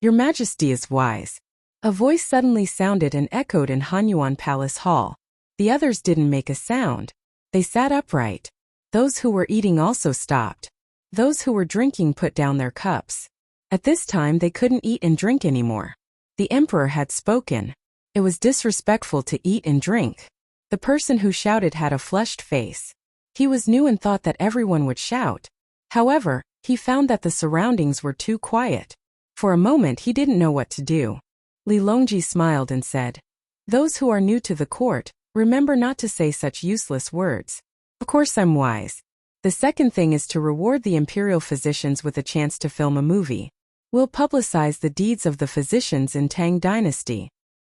Your Majesty is wise. A voice suddenly sounded and echoed in Hanyuan Palace Hall. The others didn't make a sound. They sat upright. Those who were eating also stopped. Those who were drinking put down their cups. At this time they couldn't eat and drink anymore. The emperor had spoken. It was disrespectful to eat and drink. The person who shouted had a flushed face. He was new and thought that everyone would shout. However, he found that the surroundings were too quiet. For a moment he didn't know what to do. Li Longji smiled and said, "Those who are new to the court, remember not to say such useless words. Of course I'm wise. The second thing is to reward the imperial physicians with a chance to film a movie. We'll publicize the deeds of the physicians in Tang dynasty."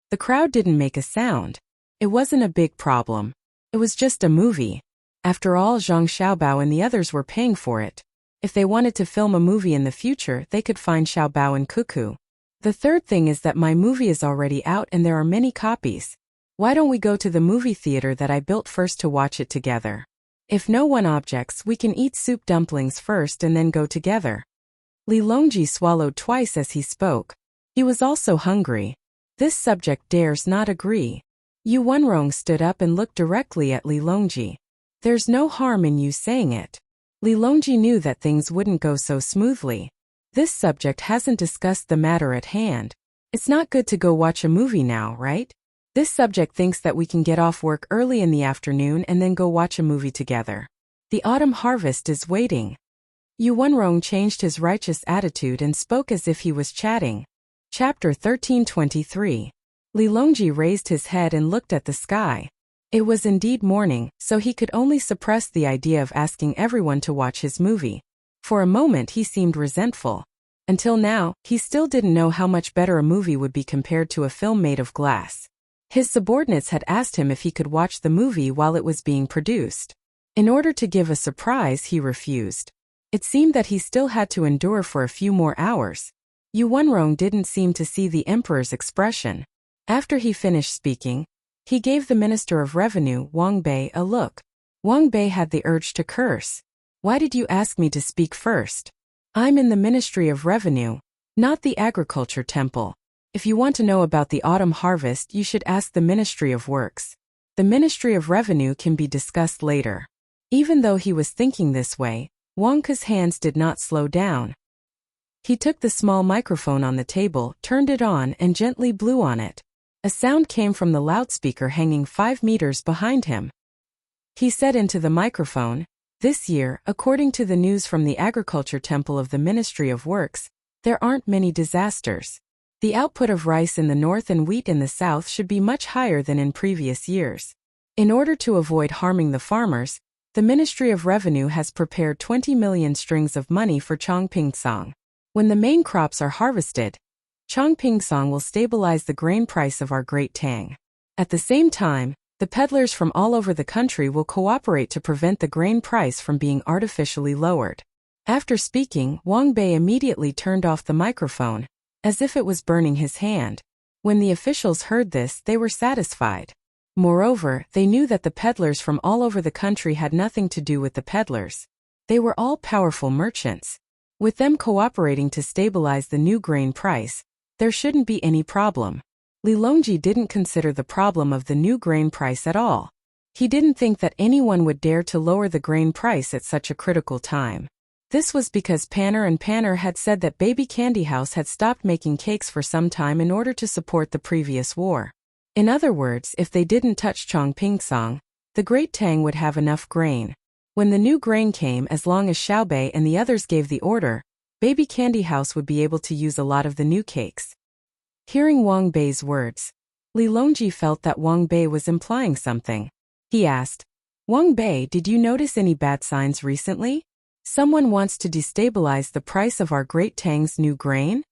The crowd didn't make a sound. It wasn't a big problem. It was just a movie. After all, Zhang Xiaobao and the others were paying for it. If they wanted to film a movie in the future, they could find Xiaobao and Cuckoo. The third thing is that my movie is already out and there are many copies. Why don't we go to the movie theater that I built first to watch it together? If no one objects, we can eat soup dumplings first and then go together. Li Longji swallowed twice as he spoke. He was also hungry. This subject dares not agree. Yu Wenrong stood up and looked directly at Li Longji. There's no harm in you saying it. Li Longji knew that things wouldn't go so smoothly. This subject hasn't discussed the matter at hand. It's not good to go watch a movie now, right? This subject thinks that we can get off work early in the afternoon and then go watch a movie together. The autumn harvest is waiting. Yu Wenrong changed his righteous attitude and spoke as if he was chatting. Chapter 1323. Li Longji raised his head and looked at the sky. It was indeed morning, so he could only suppress the idea of asking everyone to watch his movie. For a moment he seemed resentful. Until now, he still didn't know how much better a movie would be compared to a film made of glass. His subordinates had asked him if he could watch the movie while it was being produced. In order to give a surprise, he refused. It seemed that he still had to endure for a few more hours. Yu Wenrong didn't seem to see the emperor's expression. After he finished speaking, he gave the Minister of Revenue, Wang Bei, a look. Wang Bei had the urge to curse. Why did you ask me to speak first? I'm in the Ministry of Revenue, not the Agriculture Temple. If you want to know about the autumn harvest, you should ask the Ministry of Works. The Ministry of Revenue can be discussed later. Even though he was thinking this way, Wang Ke's hands did not slow down. He took the small microphone on the table, turned it on, and gently blew on it. A sound came from the loudspeaker hanging 5 meters behind him. He said into the microphone, "This year, according to the news from the Agriculture Temple of the Ministry of Works, there aren't many disasters. The output of rice in the north and wheat in the south should be much higher than in previous years. In order to avoid harming the farmers, the Ministry of Revenue has prepared 20 million strings of money for Chongpingsong. When the main crops are harvested, Chongpingsong will stabilize the grain price of our great Tang. At the same time, the peddlers from all over the country will cooperate to prevent the grain price from being artificially lowered." After speaking, Wang Bei immediately turned off the microphone, as if it was burning his hand. When the officials heard this, they were satisfied. Moreover, they knew that the peddlers from all over the country had nothing to do with the peddlers. They were all powerful merchants. With them cooperating to stabilize the new grain price, there shouldn't be any problem. Li Longji didn't consider the problem of the new grain price at all. He didn't think that anyone would dare to lower the grain price at such a critical time. This was because Panner and Panner had said that Baby Candy House had stopped making cakes for some time in order to support the previous war. In other words, if they didn't touch Chongpingsong, the Great Tang would have enough grain. When the new grain came, as long as Xiaobei and the others gave the order, Baby Candy House would be able to use a lot of the new cakes. Hearing Wang Bei's words, Li Longji felt that Wang Bei was implying something. He asked, "Wang Bei, did you notice any bad signs recently? Someone wants to destabilize the price of our Great Tang's new grain?"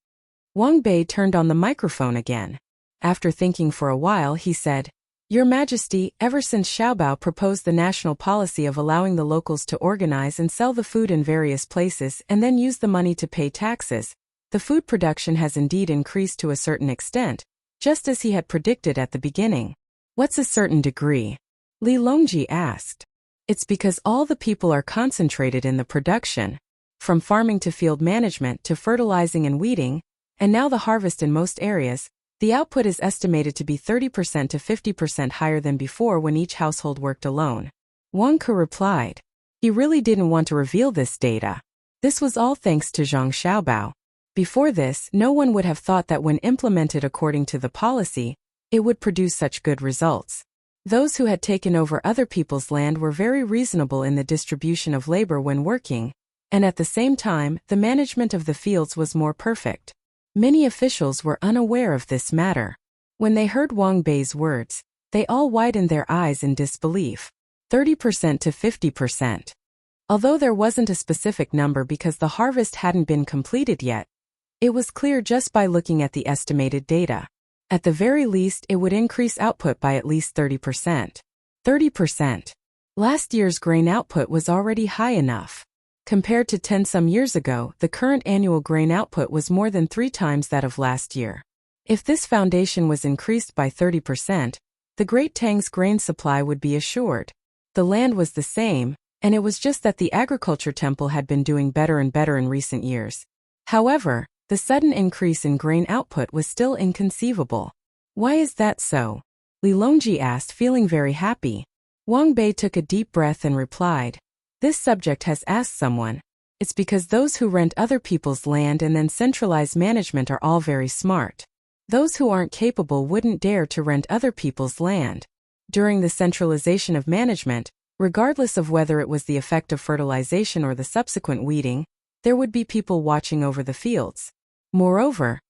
Wang Bei turned on the microphone again. After thinking for a while, he said, "Your Majesty, ever since Xiaobao proposed the national policy of allowing the locals to organize and sell the food in various places and then use the money to pay taxes, the food production has indeed increased to a certain extent, just as he had predicted at the beginning." "What's a certain degree?" Li Longji asked. "It's because all the people are concentrated in the production, from farming to field management to fertilizing and weeding, and now the harvest in most areas. The output is estimated to be 30% to 50% higher than before when each household worked alone." Wang Ke replied. He really didn't want to reveal this data. This was all thanks to Zhang Xiaobao. Before this, no one would have thought that when implemented according to the policy, it would produce such good results. Those who had taken over other people's land were very reasonable in the distribution of labor when working, and at the same time, the management of the fields was more perfect. Many officials were unaware of this matter. When they heard Wang Bei's words, they all widened their eyes in disbelief. 30% to 50%. Although there wasn't a specific number because the harvest hadn't been completed yet, it was clear just by looking at the estimated data. At the very least, it would increase output by at least 30%. 30%. Last year's grain output was already high enough. Compared to 10 some years ago, the current annual grain output was more than 3 times that of last year. If this foundation was increased by 30%, the Great Tang's grain supply would be assured. The land was the same, and it was just that the Agriculture Temple had been doing better and better in recent years. However, the sudden increase in grain output was still inconceivable. "Why is that so?" Li Longji asked, feeling very happy. Wang Bei took a deep breath and replied, "This subject has asked someone. It's because those who rent other people's land and then centralize management are all very smart. Those who aren't capable wouldn't dare to rent other people's land. During the centralization of management, regardless of whether it was the effect of fertilization or the subsequent weeding, there would be people watching over the fields. Moreover,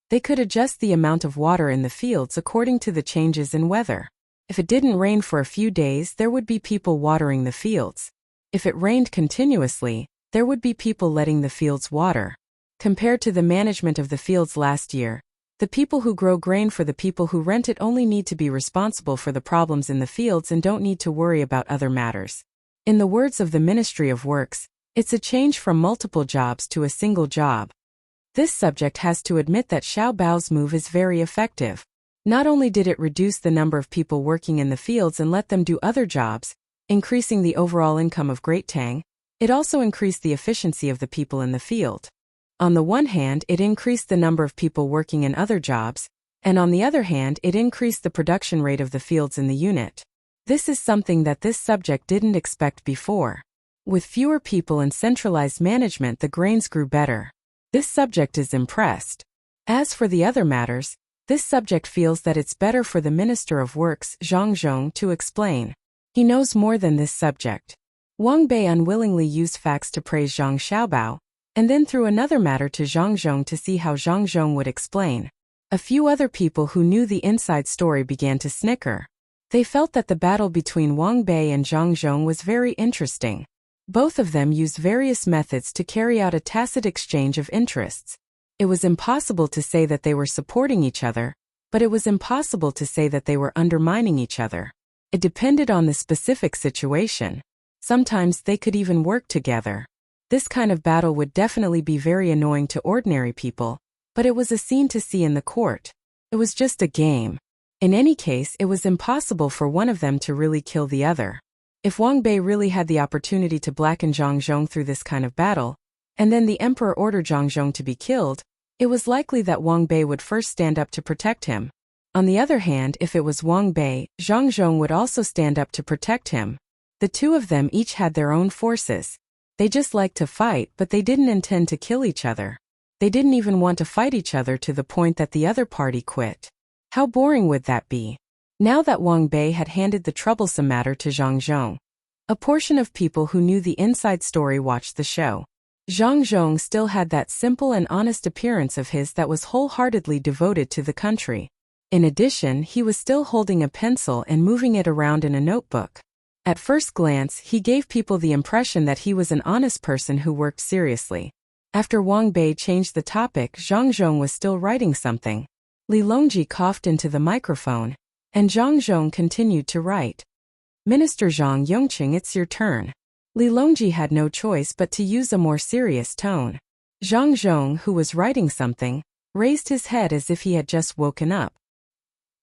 they could adjust the amount of water in the fields according to the changes in weather. If it didn't rain for a few days, there would be people watering the fields. If it rained continuously, there would be people letting the fields water. Compared to the management of the fields last year, the people who grow grain for the people who rent it only need to be responsible for the problems in the fields and don't need to worry about other matters. In the words of the Ministry of Works, it's a change from multiple jobs to a single job. This subject has to admit that Xiao Bao's move is very effective. Not only did it reduce the number of people working in the fields and let them do other jobs, increasing the overall income of Great Tang, it also increased the efficiency of the people in the field. On the one hand, it increased the number of people working in other jobs, and on the other hand, it increased the production rate of the fields in the unit. This is something that this subject didn't expect before. With fewer people and centralized management, the grains grew better. This subject is impressed. As for the other matters, this subject feels that it's better for the Minister of Works, Zhang Zhong, to explain. He knows more than this subject. Wang Bei unwillingly used facts to praise Zhang Xiaobao, and then threw another matter to Zhang Zhong to see how Zhang Zhong would explain. A few other people who knew the inside story began to snicker. They felt that the battle between Wang Bei and Zhang Zhong was very interesting. Both of them used various methods to carry out a tacit exchange of interests. It was impossible to say that they were supporting each other, but it was impossible to say that they were undermining each other. It depended on the specific situation. Sometimes they could even work together. This kind of battle would definitely be very annoying to ordinary people, but it was a scene to see in the court. It was just a game. In any case, it was impossible for one of them to really kill the other. If Wang Bei really had the opportunity to blacken Zhang Zhong through this kind of battle, and then the emperor ordered Zhang Zhong to be killed, it was likely that Wang Bei would first stand up to protect him. On the other hand, if it was Wang Bei, Zhang Zhong would also stand up to protect him. The two of them each had their own forces. They just liked to fight, but they didn't intend to kill each other. They didn't even want to fight each other to the point that the other party quit. How boring would that be? Now that Wang Bei had handed the troublesome matter to Zhang Zhong, a portion of people who knew the inside story watched the show. Zhang Zhong still had that simple and honest appearance of his that was wholeheartedly devoted to the country. In addition, he was still holding a pencil and moving it around in a notebook. At first glance, he gave people the impression that he was an honest person who worked seriously. After Wang Bei changed the topic, Zhang Zhong was still writing something. Li Longji coughed into the microphone, and Zhang Zhong continued to write. Minister Zhang Yongqing, it's your turn. Li Longji had no choice but to use a more serious tone. Zhang Zhong, who was writing something, raised his head as if he had just woken up.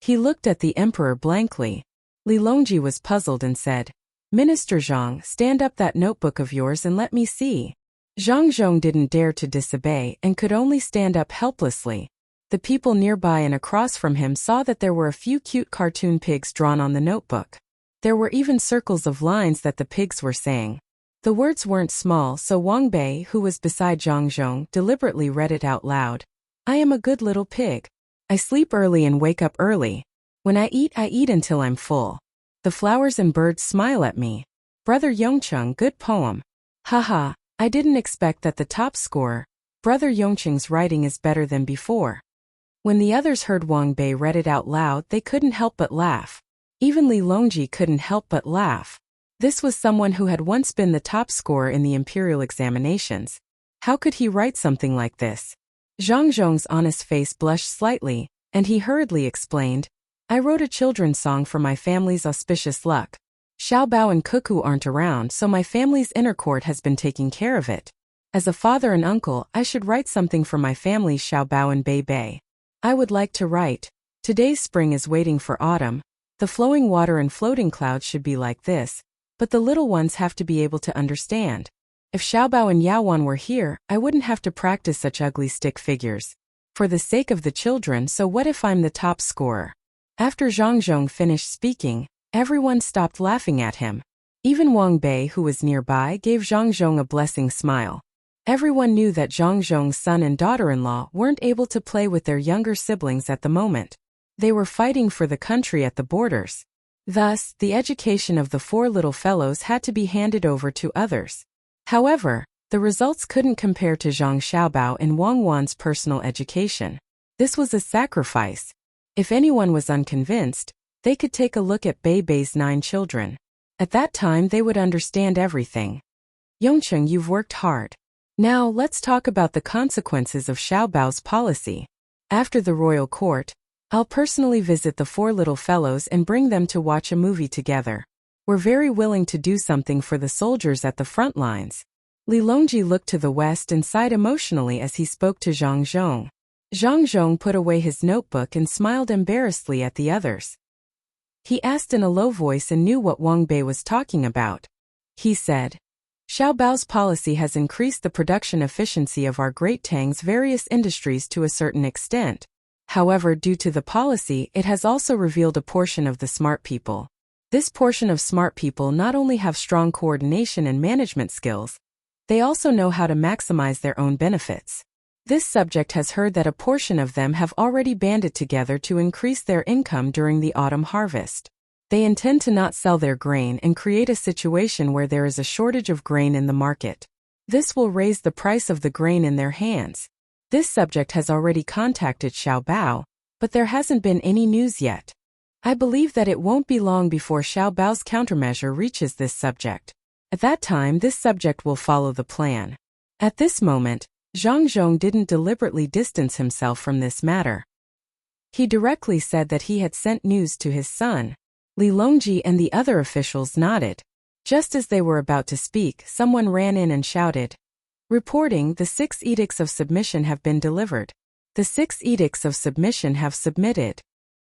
He looked at the emperor blankly. Li Longji was puzzled and said, Minister Zhang, stand up that notebook of yours and let me see. Zhang Zhong didn't dare to disobey and could only stand up helplessly. The people nearby and across from him saw that there were a few cute cartoon pigs drawn on the notebook. There were even circles of lines that the pigs were saying. The words weren't small, so Wang Bei, who was beside Zhang Zhong, deliberately read it out loud. I am a good little pig. I sleep early and wake up early. When I eat until I'm full. The flowers and birds smile at me. Brother Yongqing, good poem. Haha, I didn't expect that the top scorer, Brother Yongqing's writing is better than before. When the others heard Wang Bei read it out loud, they couldn't help but laugh. Even Li Longji couldn't help but laugh. This was someone who had once been the top scorer in the imperial examinations. How could he write something like this? Zhang Zhong's honest face blushed slightly, and he hurriedly explained, I wrote a children's song for my family's auspicious luck. Xiao Bao and Cuckoo aren't around, so my family's inner court has been taking care of it. As a father and uncle, I should write something for my family Xiao Bao and Bei Bei. I would like to write, today's spring is waiting for autumn. The flowing water and floating clouds should be like this, but the little ones have to be able to understand. If Xiaobao and Yaowan were here, I wouldn't have to practice such ugly stick figures. For the sake of the children, so what if I'm the top scorer? After Zhang Zhong finished speaking, everyone stopped laughing at him. Even Wang Bei, who was nearby, gave Zhang Zhong a blessing smile. Everyone knew that Zhang Zhong's son and daughter-in-law weren't able to play with their younger siblings at the moment. They were fighting for the country at the borders. Thus, the education of the four little fellows had to be handed over to others. However, the results couldn't compare to Zhang Xiaobao and Wang Wan's personal education. This was a sacrifice. If anyone was unconvinced, they could take a look at Bei Bei's 9 children. At that time they would understand everything. Yongcheng, you've worked hard. Now let's talk about the consequences of Xiaobao's policy. After the royal court, I'll personally visit the four little fellows and bring them to watch a movie together. We're very willing to do something for the soldiers at the front lines. Li Longji looked to the west and sighed emotionally as he spoke to Zhang Zhong. Zhang Zhong put away his notebook and smiled embarrassedly at the others. He asked in a low voice and knew what Wang Bei was talking about. He said, Xiaobao's policy has increased the production efficiency of our Great Tang's various industries to a certain extent. However, due to the policy, it has also revealed a portion of the smart people. This portion of smart people not only have strong coordination and management skills, they also know how to maximize their own benefits. This subject has heard that a portion of them have already banded together to increase their income during the autumn harvest. They intend to not sell their grain and create a situation where there is a shortage of grain in the market. This will raise the price of the grain in their hands. This subject has already contacted Xiaobao, but there hasn't been any news yet. I believe that it won't be long before Xiaobao's countermeasure reaches this subject. At that time, this subject will follow the plan. At this moment, Zhang Zhong didn't deliberately distance himself from this matter. He directly said that he had sent news to his son. Li Longji and the other officials nodded. Just as they were about to speak, someone ran in and shouted, reporting, the 6 edicts of submission have been delivered. The 6 edicts of submission have submitted.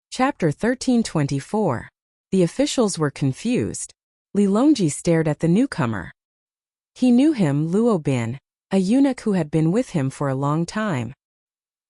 Chapter 1324. The officials were confused. Li Longji stared at the newcomer. He knew him, Luo Bin, a eunuch who had been with him for a long time.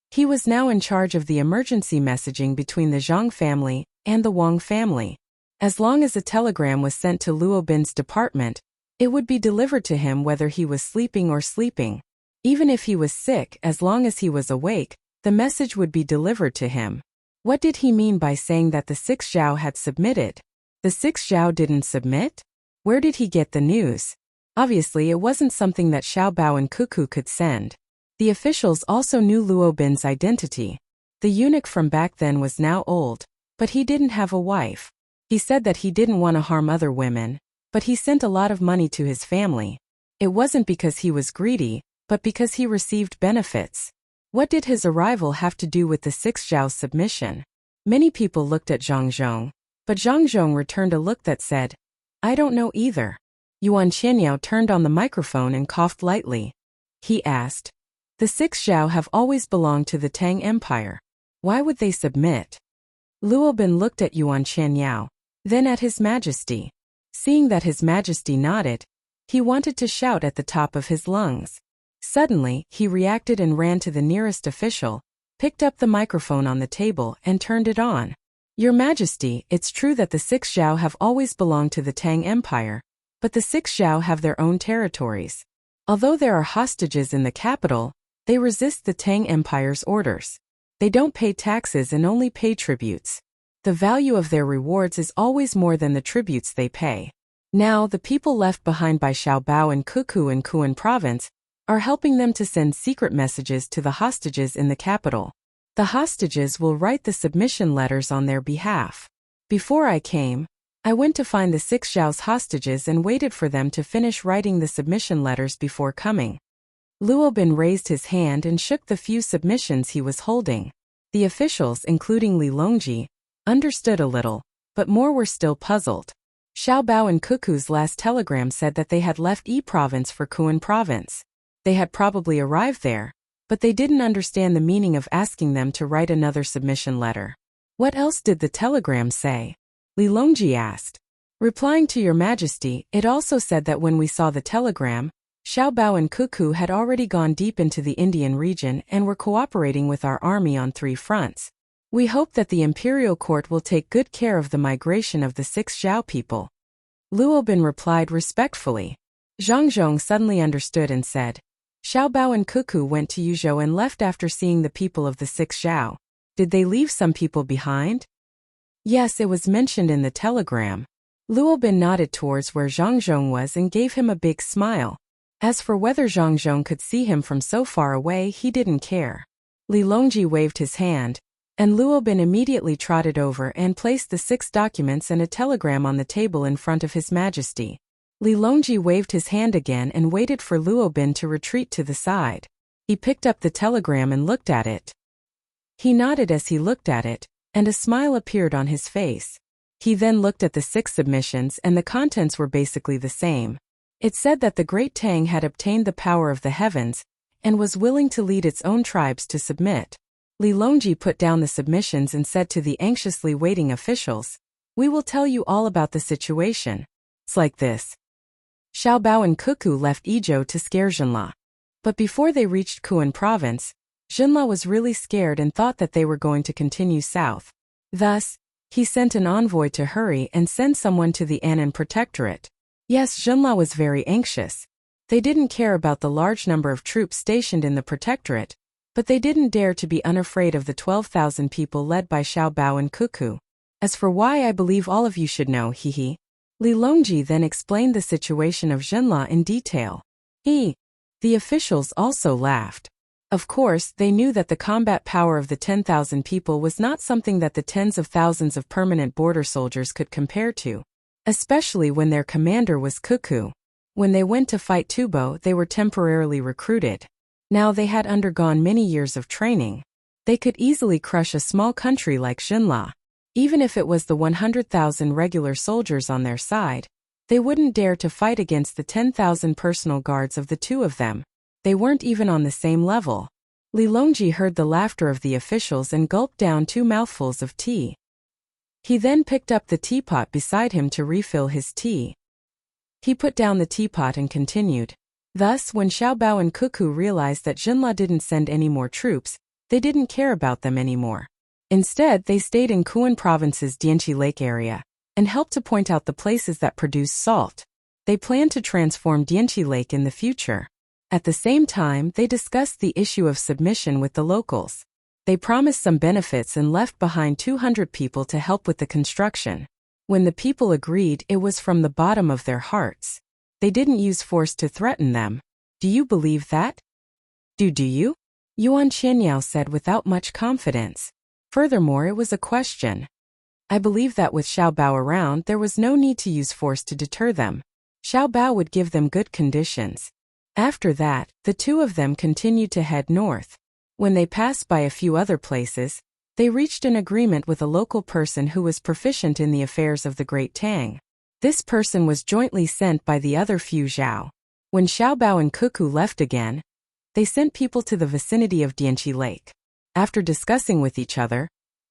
He was now in charge of the emergency messaging between the Zhang family and the Wang family. As long as a telegram was sent to Luo Bin's department, it would be delivered to him whether he was sleeping or sleeping. Even if he was sick, as long as he was awake, the message would be delivered to him. What did he mean by saying that the 6 Zhao had submitted? The 6 Zhao didn't submit? Where did he get the news? Obviously, it wasn't something that Xiaobao and Cuckoo could send. The officials also knew Luo Bin's identity. The eunuch from back then was now old, but he didn't have a wife. He said that he didn't want to harm other women, but he sent a lot of money to his family. It wasn't because he was greedy, but because he received benefits. What did his arrival have to do with the 6 Zhao's submission? Many people looked at Zhang Zhong, but Zhang Zhong returned a look that said, I don't know either. Yuan Qianyao turned on the microphone and coughed lightly. He asked, the 6 Zhao have always belonged to the Tang Empire. Why would they submit? Luo Bin looked at Yuan Qianyao, then at His Majesty. Seeing that His Majesty nodded, he wanted to shout at the top of his lungs. Suddenly, he reacted and ran to the nearest official, picked up the microphone on the table and turned it on. Your Majesty, it's true that the 6 Zhao have always belonged to the Tang Empire, but the 6 Zhao have their own territories. Although there are hostages in the capital, they resist the Tang Empire's orders. They don't pay taxes and only pay tributes. The value of their rewards is always more than the tributes they pay. Now, the people left behind by Xiaobao and Cuckoo in Kuan province are helping them to send secret messages to the hostages in the capital. The hostages will write the submission letters on their behalf. Before I came, I went to find the 6 Zhao's hostages and waited for them to finish writing the submission letters before coming. Luo Bin raised his hand and shook the few submissions he was holding. The officials, including Li Longji, understood a little, but more were still puzzled. Xiaobao and Cuckoo's last telegram said that they had left Yi province for Kuan province. They had probably arrived there, but they didn't understand the meaning of asking them to write another submission letter. What else did the telegram say? Li Longji asked. Replying to Your Majesty, it also said that when we saw the telegram, Xiaobao and Cuckoo had already gone deep into the Indian region and were cooperating with our army on 3 fronts. We hope that the imperial court will take good care of the migration of the 6 Zhao people. Luo Bin replied respectfully. Zhang Zhong suddenly understood and said, Xiaobao and Cuckoo went to Yuzhou and left after seeing the people of the 6 Zhao. Did they leave some people behind? Yes, it was mentioned in the telegram. Luobin nodded towards where Zhang Zhong was and gave him a big smile. As for whether Zhang Zhong could see him from so far away, he didn't care. Li Longji waved his hand, and Luobin immediately trotted over and placed the 6 documents and a telegram on the table in front of His Majesty. Li Longji waved his hand again and waited for Luobin to retreat to the side. He picked up the telegram and looked at it. He nodded as he looked at it, and a smile appeared on his face. He then looked at the 6 submissions and the contents were basically the same. It said that the great Tang had obtained the power of the heavens and was willing to lead its own tribes to submit. Li Longji put down the submissions and said to the anxiously waiting officials, "We will tell you all about the situation. It's like this." Xiaobao and Cuckoo left Yizhou to scare Zhenla. But before they reached Kuan province, Zhenla was really scared and thought that they were going to continue south. Thus, he sent an envoy to hurry and send someone to the Annan Protectorate. Yes, Zhenla was very anxious. They didn't care about the large number of troops stationed in the Protectorate, but they didn't dare to be unafraid of the 12,000 people led by Xiaobao and Cuckoo. As for why, I believe all of you should know, hehe. Li Longji then explained the situation of Zhenla in detail. The officials also laughed. Of course, they knew that the combat power of the 10,000 people was not something that the tens of thousands of permanent border soldiers could compare to, especially when their commander was Cuckoo. When they went to fight Tubo, they were temporarily recruited. Now they had undergone many years of training. They could easily crush a small country like Zhenla. Even if it was the 100,000 regular soldiers on their side, they wouldn't dare to fight against the 10,000 personal guards of the 2 of them. They weren't even on the same level. Li Longji heard the laughter of the officials and gulped down 2 mouthfuls of tea. He then picked up the teapot beside him to refill his tea. He put down the teapot and continued. Thus, when Xiaobao and Cuckoo realized that Zhenla didn't send any more troops, they didn't care about them anymore. Instead, they stayed in Kuan province's Dianqi Lake area and helped to point out the places that produce salt. They planned to transform Dianqi Lake in the future. At the same time, they discussed the issue of submission with the locals. They promised some benefits and left behind 200 people to help with the construction. When the people agreed, it was from the bottom of their hearts. They didn't use force to threaten them. Do you believe that? Do you? Yuan Qianyao said without much confidence. Furthermore, it was a question. I believe that with Xiaobao around, there was no need to use force to deter them. Xiaobao would give them good conditions. After that, the 2 of them continued to head north. When they passed by a few other places, they reached an agreement with a local person who was proficient in the affairs of the Great Tang. This person was jointly sent by the other few Zhao. When Xiaobao and Cuckoo left again, they sent people to the vicinity of Dianqi Lake. After discussing with each other,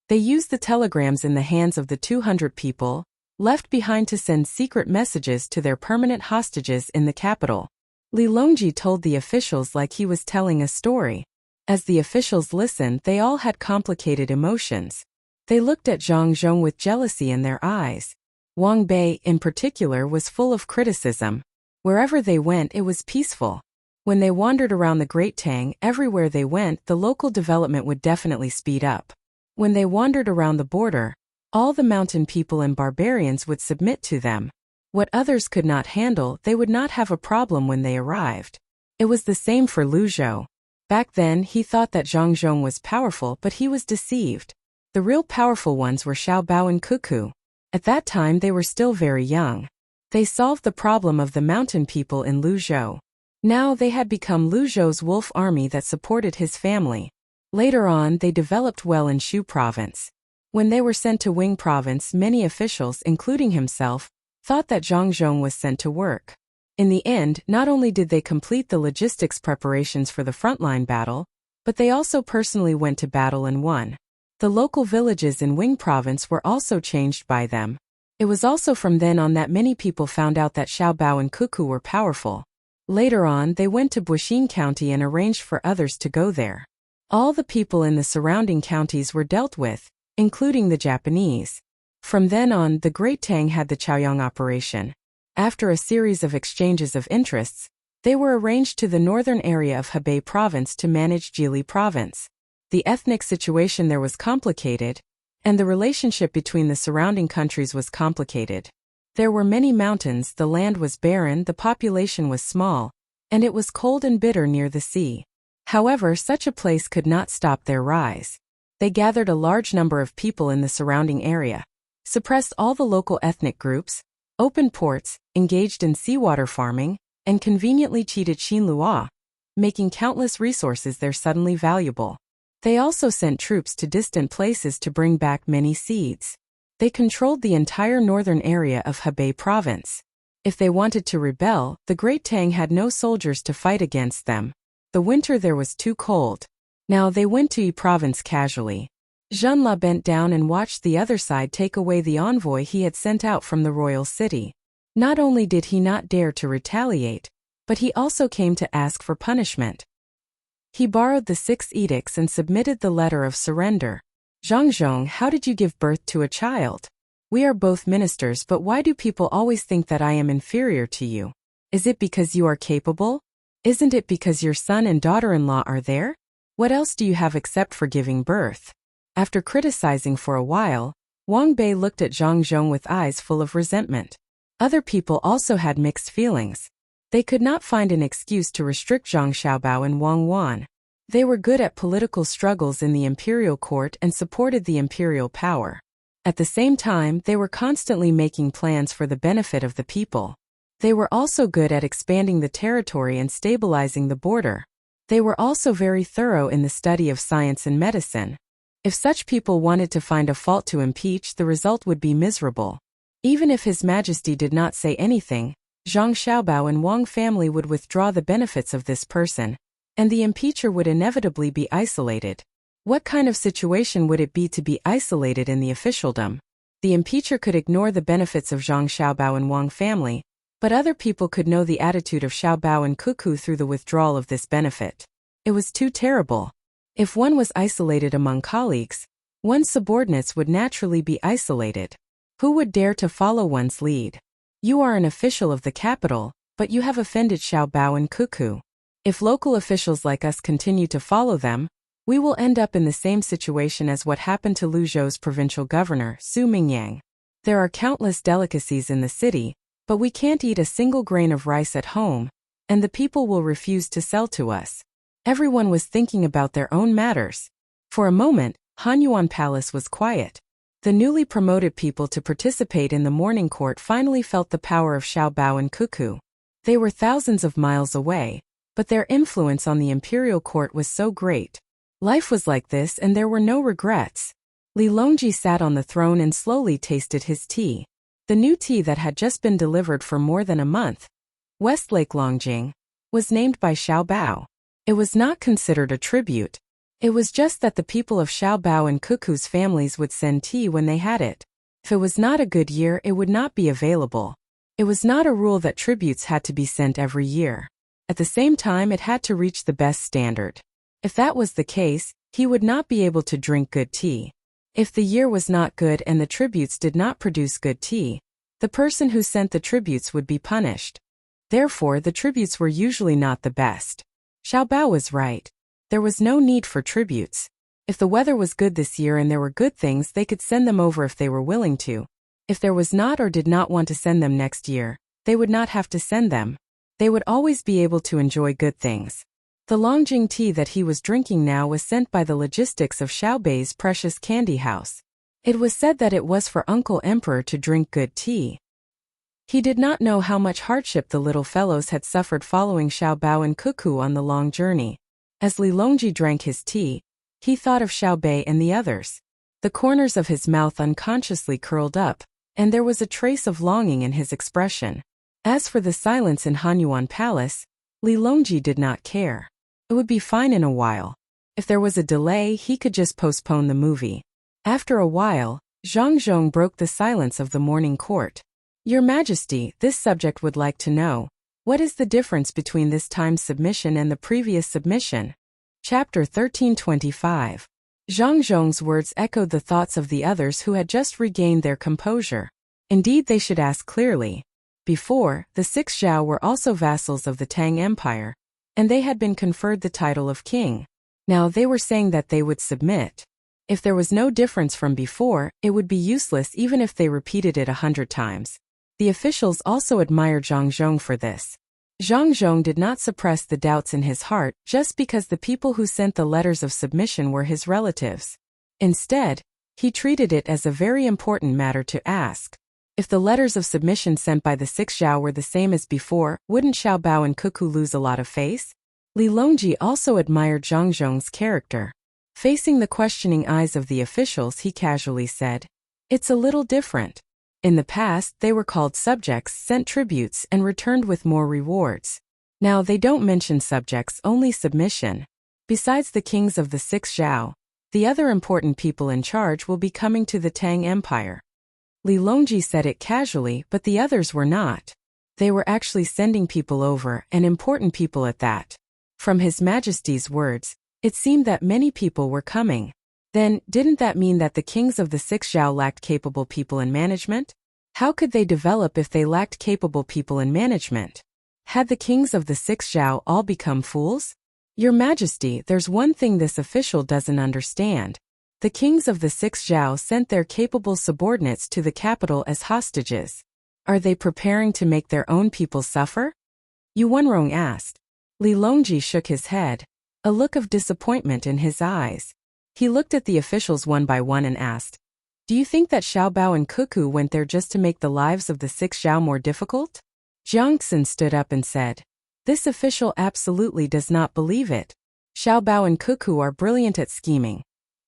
they used the telegrams in the hands of the 200 people left behind to send secret messages to their permanent hostages in the capital. Li Longji told the officials like he was telling a story. As the officials listened, they all had complicated emotions. They looked at Zhang Zhong with jealousy in their eyes. Wang Bei, in particular, was full of criticism. Wherever they went, it was peaceful. When they wandered around the Great Tang, everywhere they went, the local development would definitely speed up. When they wandered around the border, all the mountain people and barbarians would submit to them. What others could not handle, they would not have a problem when they arrived. It was the same for Luzhou. Back then, he thought that Zhang Zhong was powerful, but he was deceived. The real powerful ones were Xiaobao and Cuckoo. At that time, they were still very young. They solved the problem of the mountain people in Luzhou. Now they had become Luzhou's wolf army that supported his family. Later on, they developed well in Shu province. When they were sent to Wing province, many officials, including himself, thought that Zhang Zhong was sent to work. In the end, not only did they complete the logistics preparations for the frontline battle, but they also personally went to battle and won. The local villages in Wing province were also changed by them. It was also from then on that many people found out that Xiaobao and Cuckoo were powerful. Later on, they went to Buxin County and arranged for others to go there. All the people in the surrounding counties were dealt with, including the Japanese. From then on, the Great Tang had the Chaoyang operation. After a series of exchanges of interests, They were arranged to the northern area of Hebei province to manage Jili province. The ethnic situation there was complicated, and the relationship between the surrounding countries was complicated. There were many mountains, the land was barren, the population was small, and it was cold and bitter near the sea. However, such a place could not stop their rise. They gathered a large number of people in the surrounding area, suppressed all the local ethnic groups, opened ports, engaged in seawater farming, and conveniently cheated Xinlua, making countless resources there suddenly valuable. They also sent troops to distant places to bring back many seeds. They controlled the entire northern area of Hebei province. If they wanted to rebel, the Great Tang had no soldiers to fight against them. The winter there was too cold. Now they went to Yi province casually. Zhenla bent down and watched the other side take away the envoy he had sent out from the royal city. Not only did he not dare to retaliate, but he also came to ask for punishment. He borrowed the 6 edicts and submitted the letter of surrender. Zhangzhong, how did you give birth to a child? We are both ministers, but why do people always think that I am inferior to you? Is it because you are capable? Isn't it because your son and daughter-in-law are there? What else do you have except for giving birth? After criticizing for a while, Wang Bei looked at Zhangzhong with eyes full of resentment. Other people also had mixed feelings. They could not find an excuse to restrict Zhang Xiaobao and Wang Wan. They were good at political struggles in the imperial court and supported the imperial power. At the same time, they were constantly making plans for the benefit of the people. They were also good at expanding the territory and stabilizing the border. They were also very thorough in the study of science and medicine. If such people wanted to find a fault to impeach, the result would be miserable. Even if His Majesty did not say anything, Zhang Xiaobao and Wang family would withdraw the benefits of this person, and the impeacher would inevitably be isolated. What kind of situation would it be to be isolated in the officialdom? The impeacher could ignore the benefits of Zhang Xiaobao and Wang family, but other people could know the attitude of Xiaobao and Cuckoo through the withdrawal of this benefit. It was too terrible. If one was isolated among colleagues, one's subordinates would naturally be isolated. Who would dare to follow one's lead? You are an official of the capital, but you have offended Xiaobao and Cuckoo. If local officials like us continue to follow them, we will end up in the same situation as what happened to Luzhou's provincial governor, Su Mingyang. There are countless delicacies in the city, but we can't eat a single grain of rice at home, and the people will refuse to sell to us. Everyone was thinking about their own matters. For a moment, Hanyuan Palace was quiet. The newly promoted people to participate in the morning court finally felt the power of Xiaobao and Cuckoo. They were thousands of miles away, but their influence on the imperial court was so great. Life was like this and there were no regrets. Li Longji sat on the throne and slowly tasted his tea. The new tea that had just been delivered for more than a month, Westlake Longjing, was named by Xiaobao. It was not considered a tribute. It was just that the people of Xiaobao and Cuckoo's families would send tea when they had it. If it was not a good year, it would not be available. It was not a rule that tributes had to be sent every year. At the same time, it had to reach the best standard. If that was the case, he would not be able to drink good tea. If the year was not good and the tributes did not produce good tea, the person who sent the tributes would be punished. Therefore, the tributes were usually not the best. Xiaobao was right. There was no need for tributes. If the weather was good this year and there were good things, they could send them over if they were willing to. If there was not or did not want to send them next year, they would not have to send them. They would always be able to enjoy good things. The Longjing tea that he was drinking now was sent by the logistics of Xiaobei's precious candy house. It was said that it was for Uncle Emperor to drink good tea. He did not know how much hardship the little fellows had suffered following Xiaobao and Cuckoo on the long journey. As Li Longji drank his tea, he thought of Xiaobei and the others. The corners of his mouth unconsciously curled up, and there was a trace of longing in his expression. As for the silence in Hanyuan Palace, Li Longji did not care. It would be fine in a while. If there was a delay, he could just postpone the movie. After a while, Zhangzhong broke the silence of the morning court. Your Majesty, this subject would like to know, what is the difference between this time's submission and the previous submission? Chapter 1325. Zhangzhong's words echoed the thoughts of the others who had just regained their composure. Indeed, they should ask clearly. Before, the six Zhao were also vassals of the Tang Empire, and they had been conferred the title of king. Now they were saying that they would submit. If there was no difference from before, it would be useless even if they repeated it 100 times. The officials also admired Zhang Zhong for this. Zhang Zhong did not suppress the doubts in his heart just because the people who sent the letters of submission were his relatives. Instead, he treated it as a very important matter to ask. If the letters of submission sent by the six Zhao were the same as before, wouldn't Xiao Bao and Cuckoo lose a lot of face? Li Longji also admired Zhang Zhong's character. Facing the questioning eyes of the officials, he casually said, "It's a little different. In the past, they were called subjects, sent tributes, and returned with more rewards. Now they don't mention subjects, only submission. Besides the kings of the six Zhao, the other important people in charge will be coming to the Tang Empire." Li Longji said it casually, but the others were not. They were actually sending people over, and important people at that. From His Majesty's words, it seemed that many people were coming. Then, didn't that mean that the kings of the six Zhao lacked capable people in management? How could they develop if they lacked capable people in management? Had the kings of the six Zhao all become fools? Your Majesty, there's one thing this official doesn't understand. The kings of the six Zhao sent their capable subordinates to the capital as hostages. Are they preparing to make their own people suffer? Yu Wenrong asked. Li Longji shook his head, a look of disappointment in his eyes. He looked at the officials one by one and asked, "Do you think that Xiao Bao and Cuckoo went there just to make the lives of the six Zhao more difficult?" Jiang Xin stood up and said, "This official absolutely does not believe it. Xiao Bao and Cuckoo are brilliant at scheming.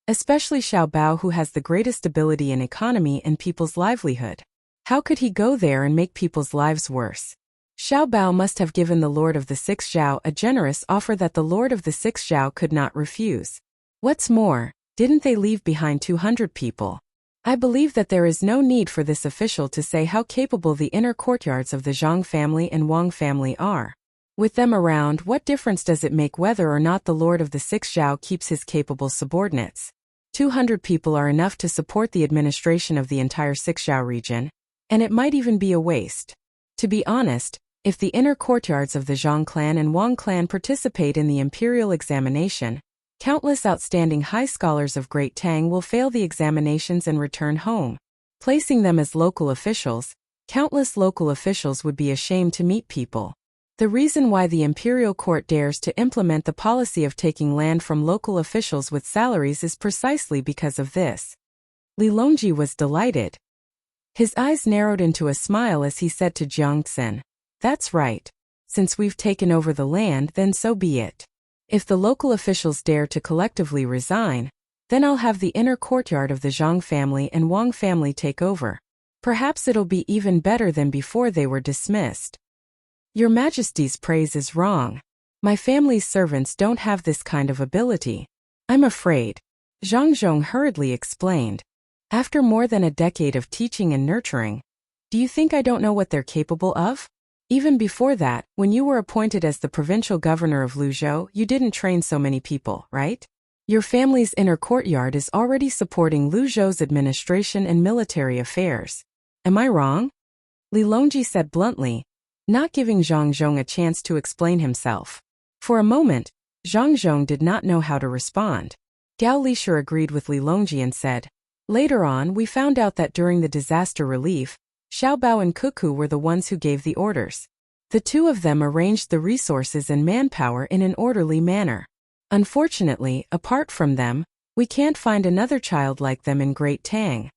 Especially Xiao Bao, who has the greatest ability in economy and people's livelihood. How could he go there and make people's lives worse? Xiao Bao must have given the Lord of the Six Zhao a generous offer that the Lord of the Six Zhao could not refuse. What's more, didn't they leave behind 200 people? I believe that there is no need for this official to say how capable the inner courtyards of the Zhang family and Wang family are. With them around, what difference does it make whether or not the Lord of the Six Zhao keeps his capable subordinates? 200 people are enough to support the administration of the entire Six Zhao region, and it might even be a waste. To be honest, if the inner courtyards of the Zhang clan and Wang clan participate in the imperial examination, countless outstanding high scholars of Great Tang will fail the examinations and return home. Placing them as local officials, countless local officials would be ashamed to meet people. The reason why the imperial court dares to implement the policy of taking land from local officials with salaries is precisely because of this. Li Longji was delighted. His eyes narrowed into a smile as he said to Jiang Xin, "That's right. Since we've taken over the land, then so be it. If the local officials dare to collectively resign, then I'll have the inner courtyard of the Zhang family and Wang family take over. Perhaps it'll be even better than before they were dismissed." Your Majesty's praise is wrong. My family's servants don't have this kind of ability. I'm afraid. Zhang Zhong hurriedly explained. After more than a decade of teaching and nurturing, do you think I don't know what they're capable of? Even before that, when you were appointed as the provincial governor of Luzhou, you didn't train so many people, right? Your family's inner courtyard is already supporting Luzhou's administration and military affairs. Am I wrong? Li Longji said bluntly, not giving Zhang Zhong a chance to explain himself. For a moment, Zhang Zhong did not know how to respond. Gao Lishur agreed with Li Longji and said, "Later on we found out that during the disaster relief, Xiao Bao and Cuckoo were the ones who gave the orders. The two of them arranged the resources and manpower in an orderly manner. Unfortunately, apart from them, we can't find another child like them in Great Tang.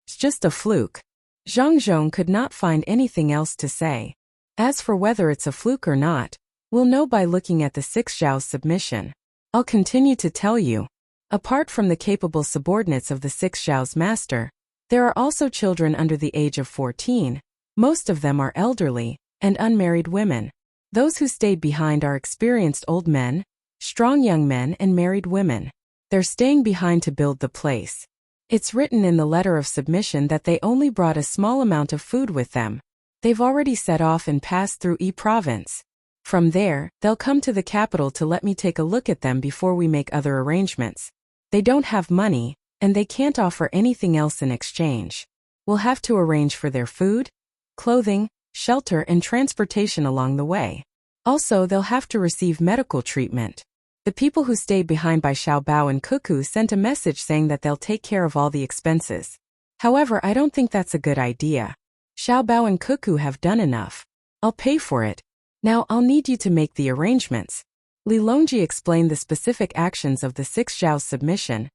It's just a fluke." Zhang Zhong could not find anything else to say. As for whether it's a fluke or not, we'll know by looking at the Six Zhao's submission. I'll continue to tell you. Apart from the capable subordinates of the Six Zhao's master, there are also children under the age of 14. Most of them are elderly and unmarried women. Those who stayed behind are experienced old men, strong young men and married women. They're staying behind to build the place. It's written in the letter of submission that they only brought a small amount of food with them. They've already set off and passed through Yi province. From there, they'll come to the capital to let me take a look at them before we make other arrangements. They don't have money, and they can't offer anything else in exchange. We'll have to arrange for their food, clothing, shelter and transportation along the way. Also, they'll have to receive medical treatment. The people who stayed behind by Xiao Bao and Cuckoo sent a message saying that they'll take care of all the expenses. However, I don't think that's a good idea. Xiao Bao and Cuckoo have done enough. I'll pay for it. Now I'll need you to make the arrangements. Li Longji explained the specific actions of the 6 Zhao's submission,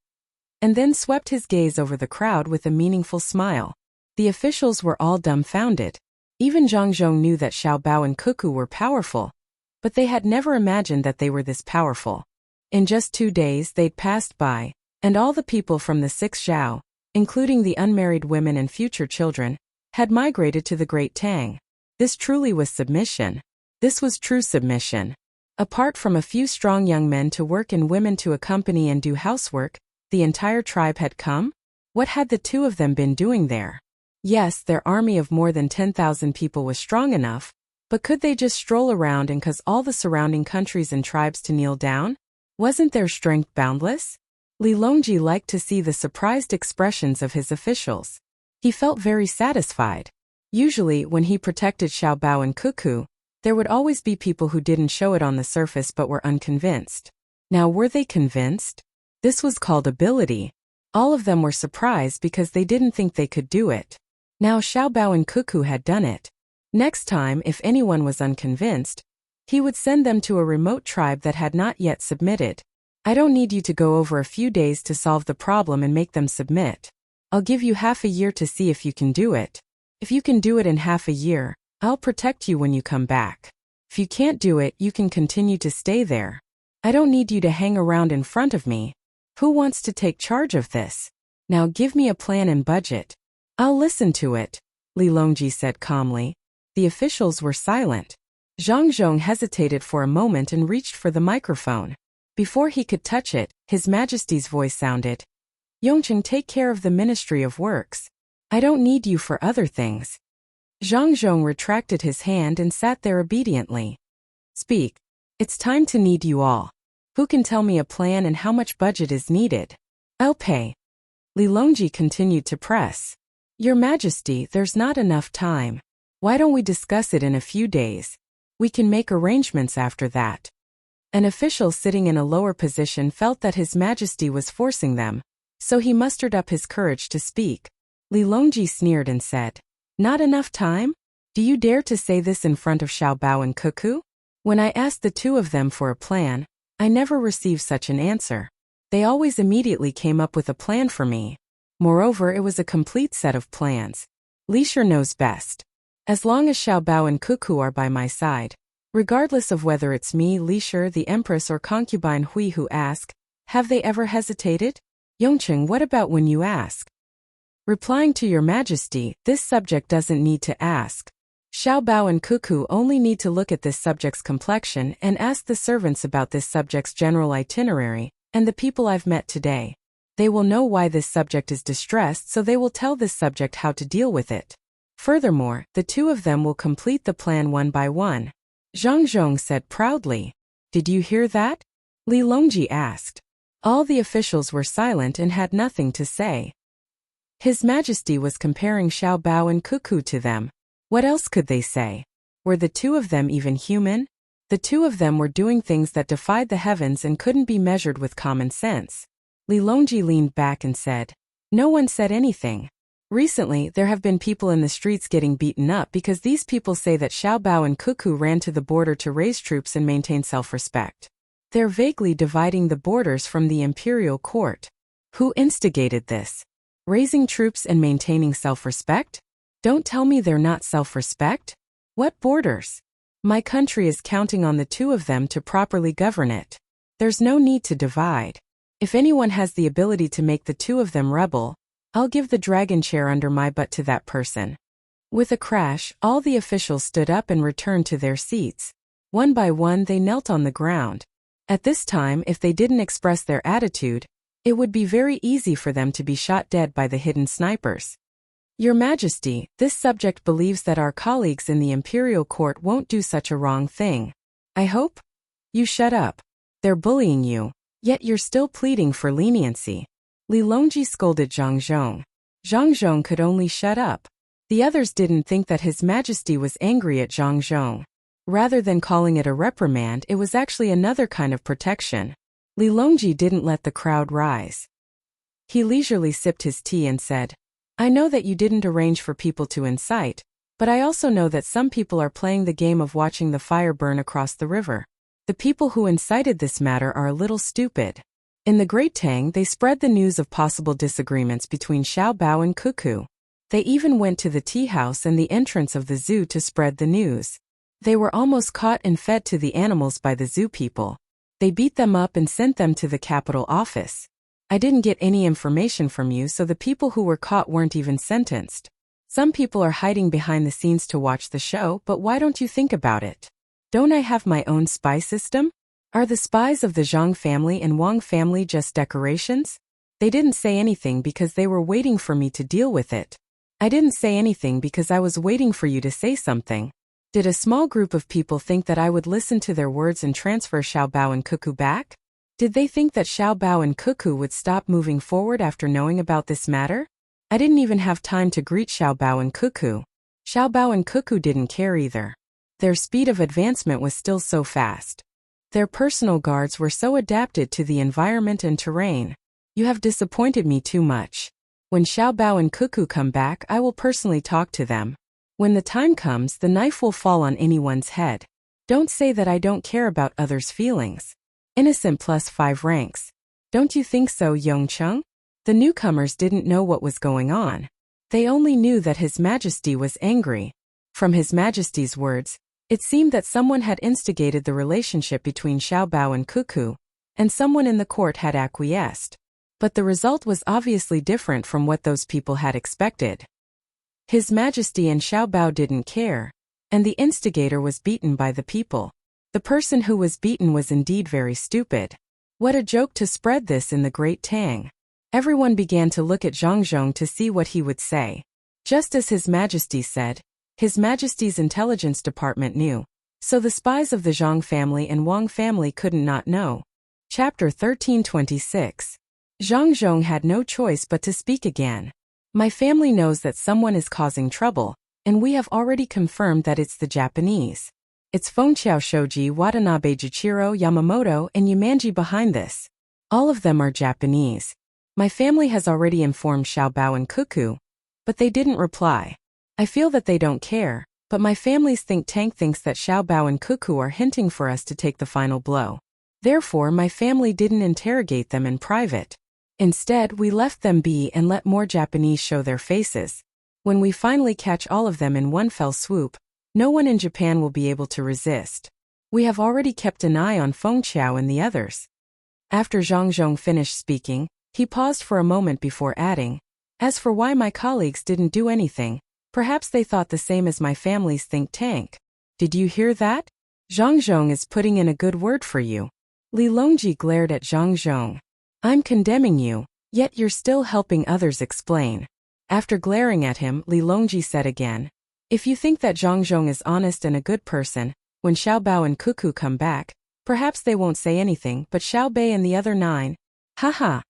and then swept his gaze over the crowd with a meaningful smile. The officials were all dumbfounded. Even Zhang Zhong knew that Xiao Bao and Cuckoo were powerful, but they had never imagined that they were this powerful. In just 2 days they'd passed by, and all the people from the 6 Zhao, including the unmarried women and future children, had migrated to the Great Tang. This truly was submission. This was true submission. Apart from a few strong young men to work and women to accompany and do housework, the entire tribe had come? What had the 2 of them been doing there? Yes, their army of more than 10,000 people was strong enough, but could they just stroll around and cause all the surrounding countries and tribes to kneel down? Wasn't their strength boundless? Li Longji liked to see the surprised expressions of his officials. He felt very satisfied. Usually, when he protected Xiao Bao and Cuckoo, there would always be people who didn't show it on the surface but were unconvinced. Now, were they convinced? This was called ability. All of them were surprised because they didn't think they could do it. Now Xiao Bao and Cuckoo had done it. Next time, if anyone was unconvinced, he would send them to a remote tribe that had not yet submitted. I don't need you to go over a few days to solve the problem and make them submit. I'll give you half a year to see if you can do it. If you can do it in half a year, I'll protect you when you come back. If you can't do it, you can continue to stay there. I don't need you to hang around in front of me. Who wants to take charge of this? Now give me a plan and budget. I'll listen to it, Li Longji said calmly. The officials were silent. Zhang Zhong hesitated for a moment and reached for the microphone. Before he could touch it, His Majesty's voice sounded. Yongqing, take care of the Ministry of Works. I don't need you for other things. Zhang Zhong retracted his hand and sat there obediently. Speak. It's time to need you all. Who can tell me a plan and how much budget is needed? I'll pay. Li Longji continued to press. Your Majesty, there's not enough time. Why don't we discuss it in a few days? We can make arrangements after that. An official sitting in a lower position felt that His Majesty was forcing them, so he mustered up his courage to speak. Li Longji sneered and said, Not enough time? Do you dare to say this in front of Xiao Bao and Cuckoo? When I asked the 2 of them for a plan, I never received such an answer. They always immediately came up with a plan for me. Moreover, it was a complete set of plans. Leisure knows best. As long as Xiao Bao and Cuckoo are by my side, regardless of whether it's me, Leisure, the Empress, or concubine Hui who ask, have they ever hesitated? Yongqing, what about when you ask? Replying to Your Majesty, this subject doesn't need to ask. Xiao Bao and Cuckoo only need to look at this subject's complexion and ask the servants about this subject's general itinerary, and the people I've met today. They will know why this subject is distressed, so they will tell this subject how to deal with it. Furthermore, the 2 of them will complete the plan one by one. Zhang Zhong said proudly. Did you hear that? Li Longji asked. All the officials were silent and had nothing to say. His Majesty was comparing Xiao Bao and Cuckoo to them. What else could they say? Were the 2 of them even human? The 2 of them were doing things that defied the heavens and couldn't be measured with common sense. Li Longji leaned back and said, No one said anything. Recently, there have been people in the streets getting beaten up because these people say that Xiao Bao and Cuckoo ran to the border to raise troops and maintain self-respect. They're vaguely dividing the borders from the imperial court. Who instigated this? Raising troops and maintaining self-respect? Don't tell me they're not self-respect. What borders? My country is counting on the 2 of them to properly govern it. There's no need to divide. If anyone has the ability to make the 2 of them rebel, I'll give the dragon chair under my butt to that person. With a crash, all the officials stood up and returned to their seats. One by one they knelt on the ground. At this time, if they didn't express their attitude, it would be very easy for them to be shot dead by the hidden snipers. Your Majesty, this subject believes that our colleagues in the imperial court won't do such a wrong thing. I hope? You shut up. They're bullying you, yet you're still pleading for leniency. Li Longji scolded Zhang Zhong. Zhang Zhong could only shut up. The others didn't think that His Majesty was angry at Zhang Zhong. Rather than calling it a reprimand, it was actually another kind of protection. Li Longji didn't let the crowd rise. He leisurely sipped his tea and said, I know that you didn't arrange for people to incite, but I also know that some people are playing the game of watching the fire burn across the river. The people who incited this matter are a little stupid. In the Great Tang, they spread the news of possible disagreements between Xiao Bao and Cuckoo. They even went to the tea house and the entrance of the zoo to spread the news. They were almost caught and fed to the animals by the zoo people. They beat them up and sent them to the capital office. I didn't get any information from you, so the people who were caught weren't even sentenced. Some people are hiding behind the scenes to watch the show, but why don't you think about it? Don't I have my own spy system? Are the spies of the Zhang family and Wang family just decorations? They didn't say anything because they were waiting for me to deal with it. I didn't say anything because I was waiting for you to say something. Did a small group of people think that I would listen to their words and transfer Xiao Bao and Cuckoo back? Did they think that Xiao Bao and Cuckoo would stop moving forward after knowing about this matter? I didn't even have time to greet Xiao Bao and Cuckoo. Xiao Bao and Cuckoo didn't care either. Their speed of advancement was still so fast. Their personal guards were so adapted to the environment and terrain. You have disappointed me too much. When Xiao Bao and Cuckoo come back, I will personally talk to them. When the time comes, the knife will fall on anyone's head. Don't say that I don't care about others' feelings. Innocent plus 5 ranks. Don't you think so, Yongcheng? The newcomers didn't know what was going on. They only knew that His Majesty was angry. From His Majesty's words, it seemed that someone had instigated the relationship between Xiao Bao and Cuckoo, and someone in the court had acquiesced. But the result was obviously different from what those people had expected. His Majesty and Xiao Bao didn't care, and the instigator was beaten by the people. The person who was beaten was indeed very stupid. What a joke to spread this in the Great Tang. Everyone began to look at Zhang Zhong to see what he would say. Just as His Majesty said, His Majesty's intelligence department knew, so the spies of the Zhang family and Wang family couldn't not know. Chapter 1326. Zhang Zhong had no choice but to speak again. My family knows that someone is causing trouble, and we have already confirmed that it's the Japanese. It's Fengqiao Shoji, Watanabe Jichiro, Yamamoto, and Yumanji behind this. All of them are Japanese. My family has already informed Xiao Bao and Cuckoo, but they didn't reply. I feel that they don't care, but my family's think tank thinks that Xiao Bao and Cuckoo are hinting for us to take the final blow. Therefore, my family didn't interrogate them in private. Instead, we left them be and let more Japanese show their faces. When we finally catch all of them in one fell swoop, no one in Japan will be able to resist. We have already kept an eye on Fengqiao and the others. After Zhang Zhong finished speaking, he paused for a moment before adding, as for why my colleagues didn't do anything, perhaps they thought the same as my family's think tank. Did you hear that? Zhang Zhong is putting in a good word for you. Li Longji glared at Zhang Zhong. I'm condemning you, yet you're still helping others explain. After glaring at him, Li Longji said again, if you think that Zhang Zhong is honest and a good person, when Xiao Bao and Cuckoo come back, perhaps they won't say anything, but Xiao Bei and the other 9. Haha.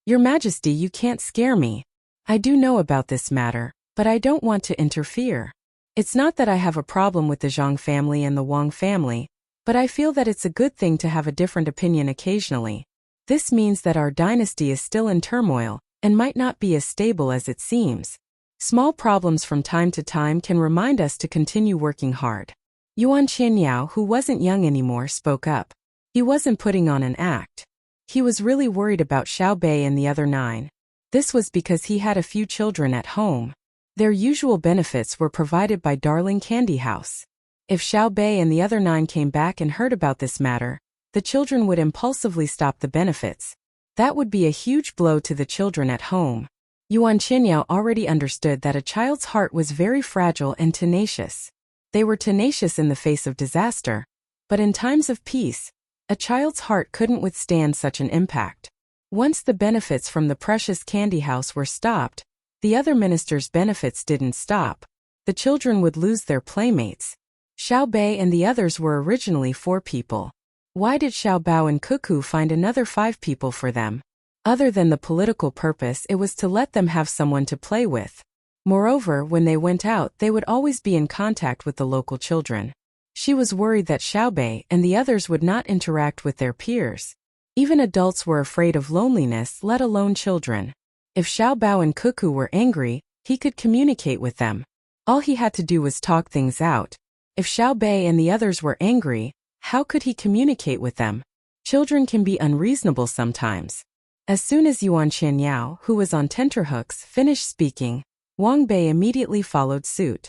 Your Majesty, you can't scare me. I do know about this matter, but I don't want to interfere. It's not that I have a problem with the Zhang family and the Wang family, but I feel that it's a good thing to have a different opinion occasionally. This means that our dynasty is still in turmoil, and might not be as stable as it seems. Small problems from time to time can remind us to continue working hard. Yuan Qianyao, who wasn't young anymore, spoke up. He wasn't putting on an act. He was really worried about Xiao Bei and the other 9. This was because he had a few children at home. Their usual benefits were provided by Darling Candy House. If Xiao Bei and the other 9 came back and heard about this matter, the children would impulsively stop the benefits. That would be a huge blow to the children at home. Yuan Qianyao already understood that a child's heart was very fragile and tenacious. They were tenacious in the face of disaster, but in times of peace, a child's heart couldn't withstand such an impact. Once the benefits from the precious candy house were stopped, the other ministers' benefits didn't stop. The children would lose their playmates. Xiao Bei and the others were originally 4 people. Why did Xiao Bao and Cuckoo find another 5 people for them? Other than the political purpose, it was to let them have someone to play with. Moreover, when they went out, they would always be in contact with the local children. She was worried that Xiaobei and the others would not interact with their peers. Even adults were afraid of loneliness, let alone children. If Xiaobao and Cuckoo were angry, he could communicate with them. All he had to do was talk things out. If Xiaobei and the others were angry, how could he communicate with them? Children can be unreasonable sometimes. As soon as Yuan Qianyao, who was on tenterhooks, finished speaking, Wang Bei immediately followed suit.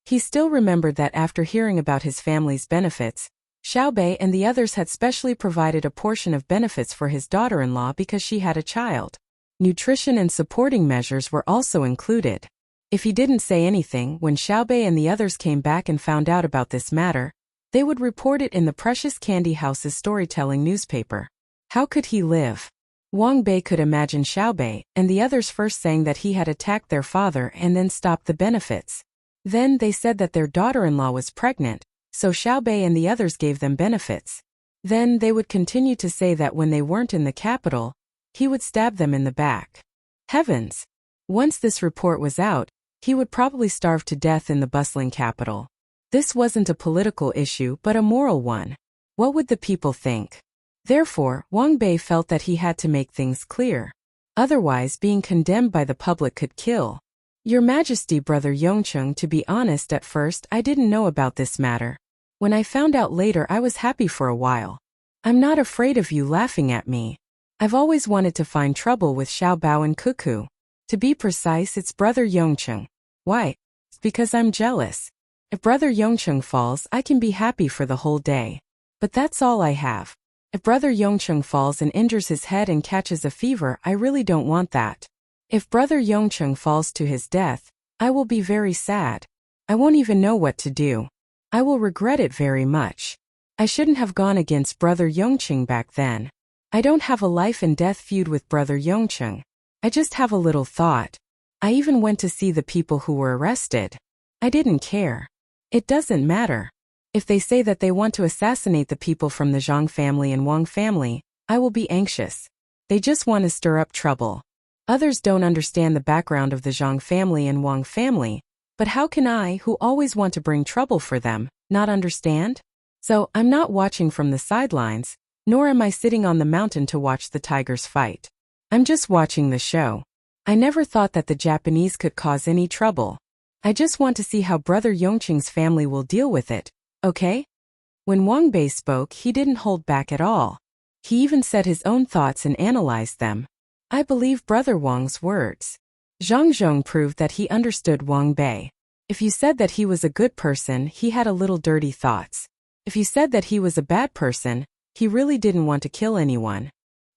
He still remembered that after hearing about his family's benefits, Xiaobei and the others had specially provided a portion of benefits for his daughter-in-law because she had a child. Nutrition and supporting measures were also included. If he didn't say anything, when Xiaobei and the others came back and found out about this matter, they would report it in the Precious Candy House's storytelling newspaper. How could he live? Wang Bei could imagine Xiaobei and the others first saying that he had attacked their father and then stopped the benefits. Then they said that their daughter-in-law was pregnant, so Xiaobei and the others gave them benefits. Then they would continue to say that when they weren't in the capital, he would stab them in the back. Heavens! Once this report was out, he would probably starve to death in the bustling capital. This wasn't a political issue but a moral one. What would the people think? Therefore, Wang Bei felt that he had to make things clear. Otherwise, being condemned by the public could kill. Your Majesty, Brother Yongcheng, to be honest, at first I didn't know about this matter. When I found out later, I was happy for a while. I'm not afraid of you laughing at me. I've always wanted to find trouble with Xiaobao and Cuckoo. To be precise, it's Brother Yongcheng. Why? It's because I'm jealous. If Brother Yongcheng falls, I can be happy for the whole day. But that's all I have. If Brother Yongcheng falls and injures his head and catches a fever, I really don't want that. If Brother Yongcheng falls to his death, I will be very sad. I won't even know what to do. I will regret it very much. I shouldn't have gone against Brother Yongcheng back then. I don't have a life and death feud with Brother Yongcheng. I just have a little thought. I even went to see the people who were arrested. I didn't care. It doesn't matter. If they say that they want to assassinate the people from the Zhang family and Wang family, I will be anxious. They just want to stir up trouble. Others don't understand the background of the Zhang family and Wang family, but how can I, who always want to bring trouble for them, not understand? So, I'm not watching from the sidelines, nor am I sitting on the mountain to watch the tigers fight. I'm just watching the show. I never thought that the Japanese could cause any trouble. I just want to see how Brother Yongcheng's family will deal with it, okay? When Wang Bei spoke, he didn't hold back at all. He even said his own thoughts and analyzed them. I believe Brother Wang's words. Zhang Zhong proved that he understood Wang Bei. If you said that he was a good person, he had a little dirty thoughts. If you said that he was a bad person, he really didn't want to kill anyone.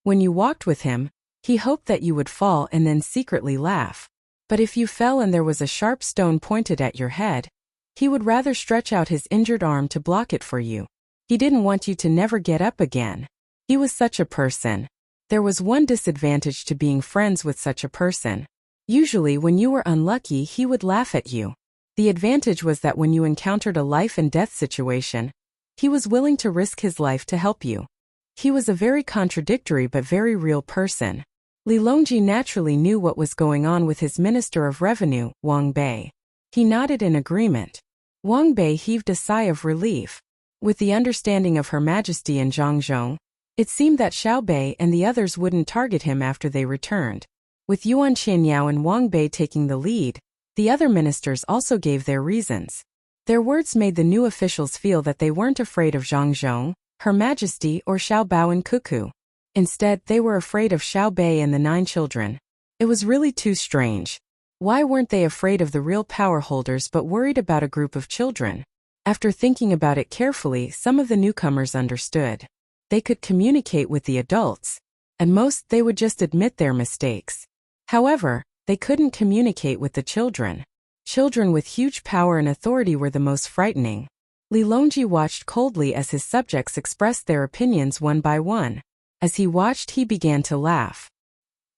When you walked with him, he hoped that you would fall and then secretly laugh. But if you fell and there was a sharp stone pointed at your head, he would rather stretch out his injured arm to block it for you. He didn't want you to never get up again. He was such a person. There was one disadvantage to being friends with such a person. Usually when you were unlucky, he would laugh at you. The advantage was that when you encountered a life and death situation, he was willing to risk his life to help you. He was a very contradictory but very real person. Li Longji naturally knew what was going on with his Minister of Revenue, Wang Bei. He nodded in agreement. Wang Bei heaved a sigh of relief. With the understanding of Her Majesty and Zhang Zhong, it seemed that Xiaobei and the others wouldn't target him after they returned. With Yuan Qianyao and Wang Bei taking the lead, the other ministers also gave their reasons. Their words made the new officials feel that they weren't afraid of Zhang Zhong, Her Majesty, or Xiaobao and Cuckoo. Instead, they were afraid of Xiaobei and the 9 children. It was really too strange. Why weren't they afraid of the real power holders but worried about a group of children? After thinking about it carefully, some of the newcomers understood. They could communicate with the adults. At most, they would just admit their mistakes. However, they couldn't communicate with the children. Children with huge power and authority were the most frightening. Li Longji watched coldly as his subjects expressed their opinions one by one. As he watched, he began to laugh.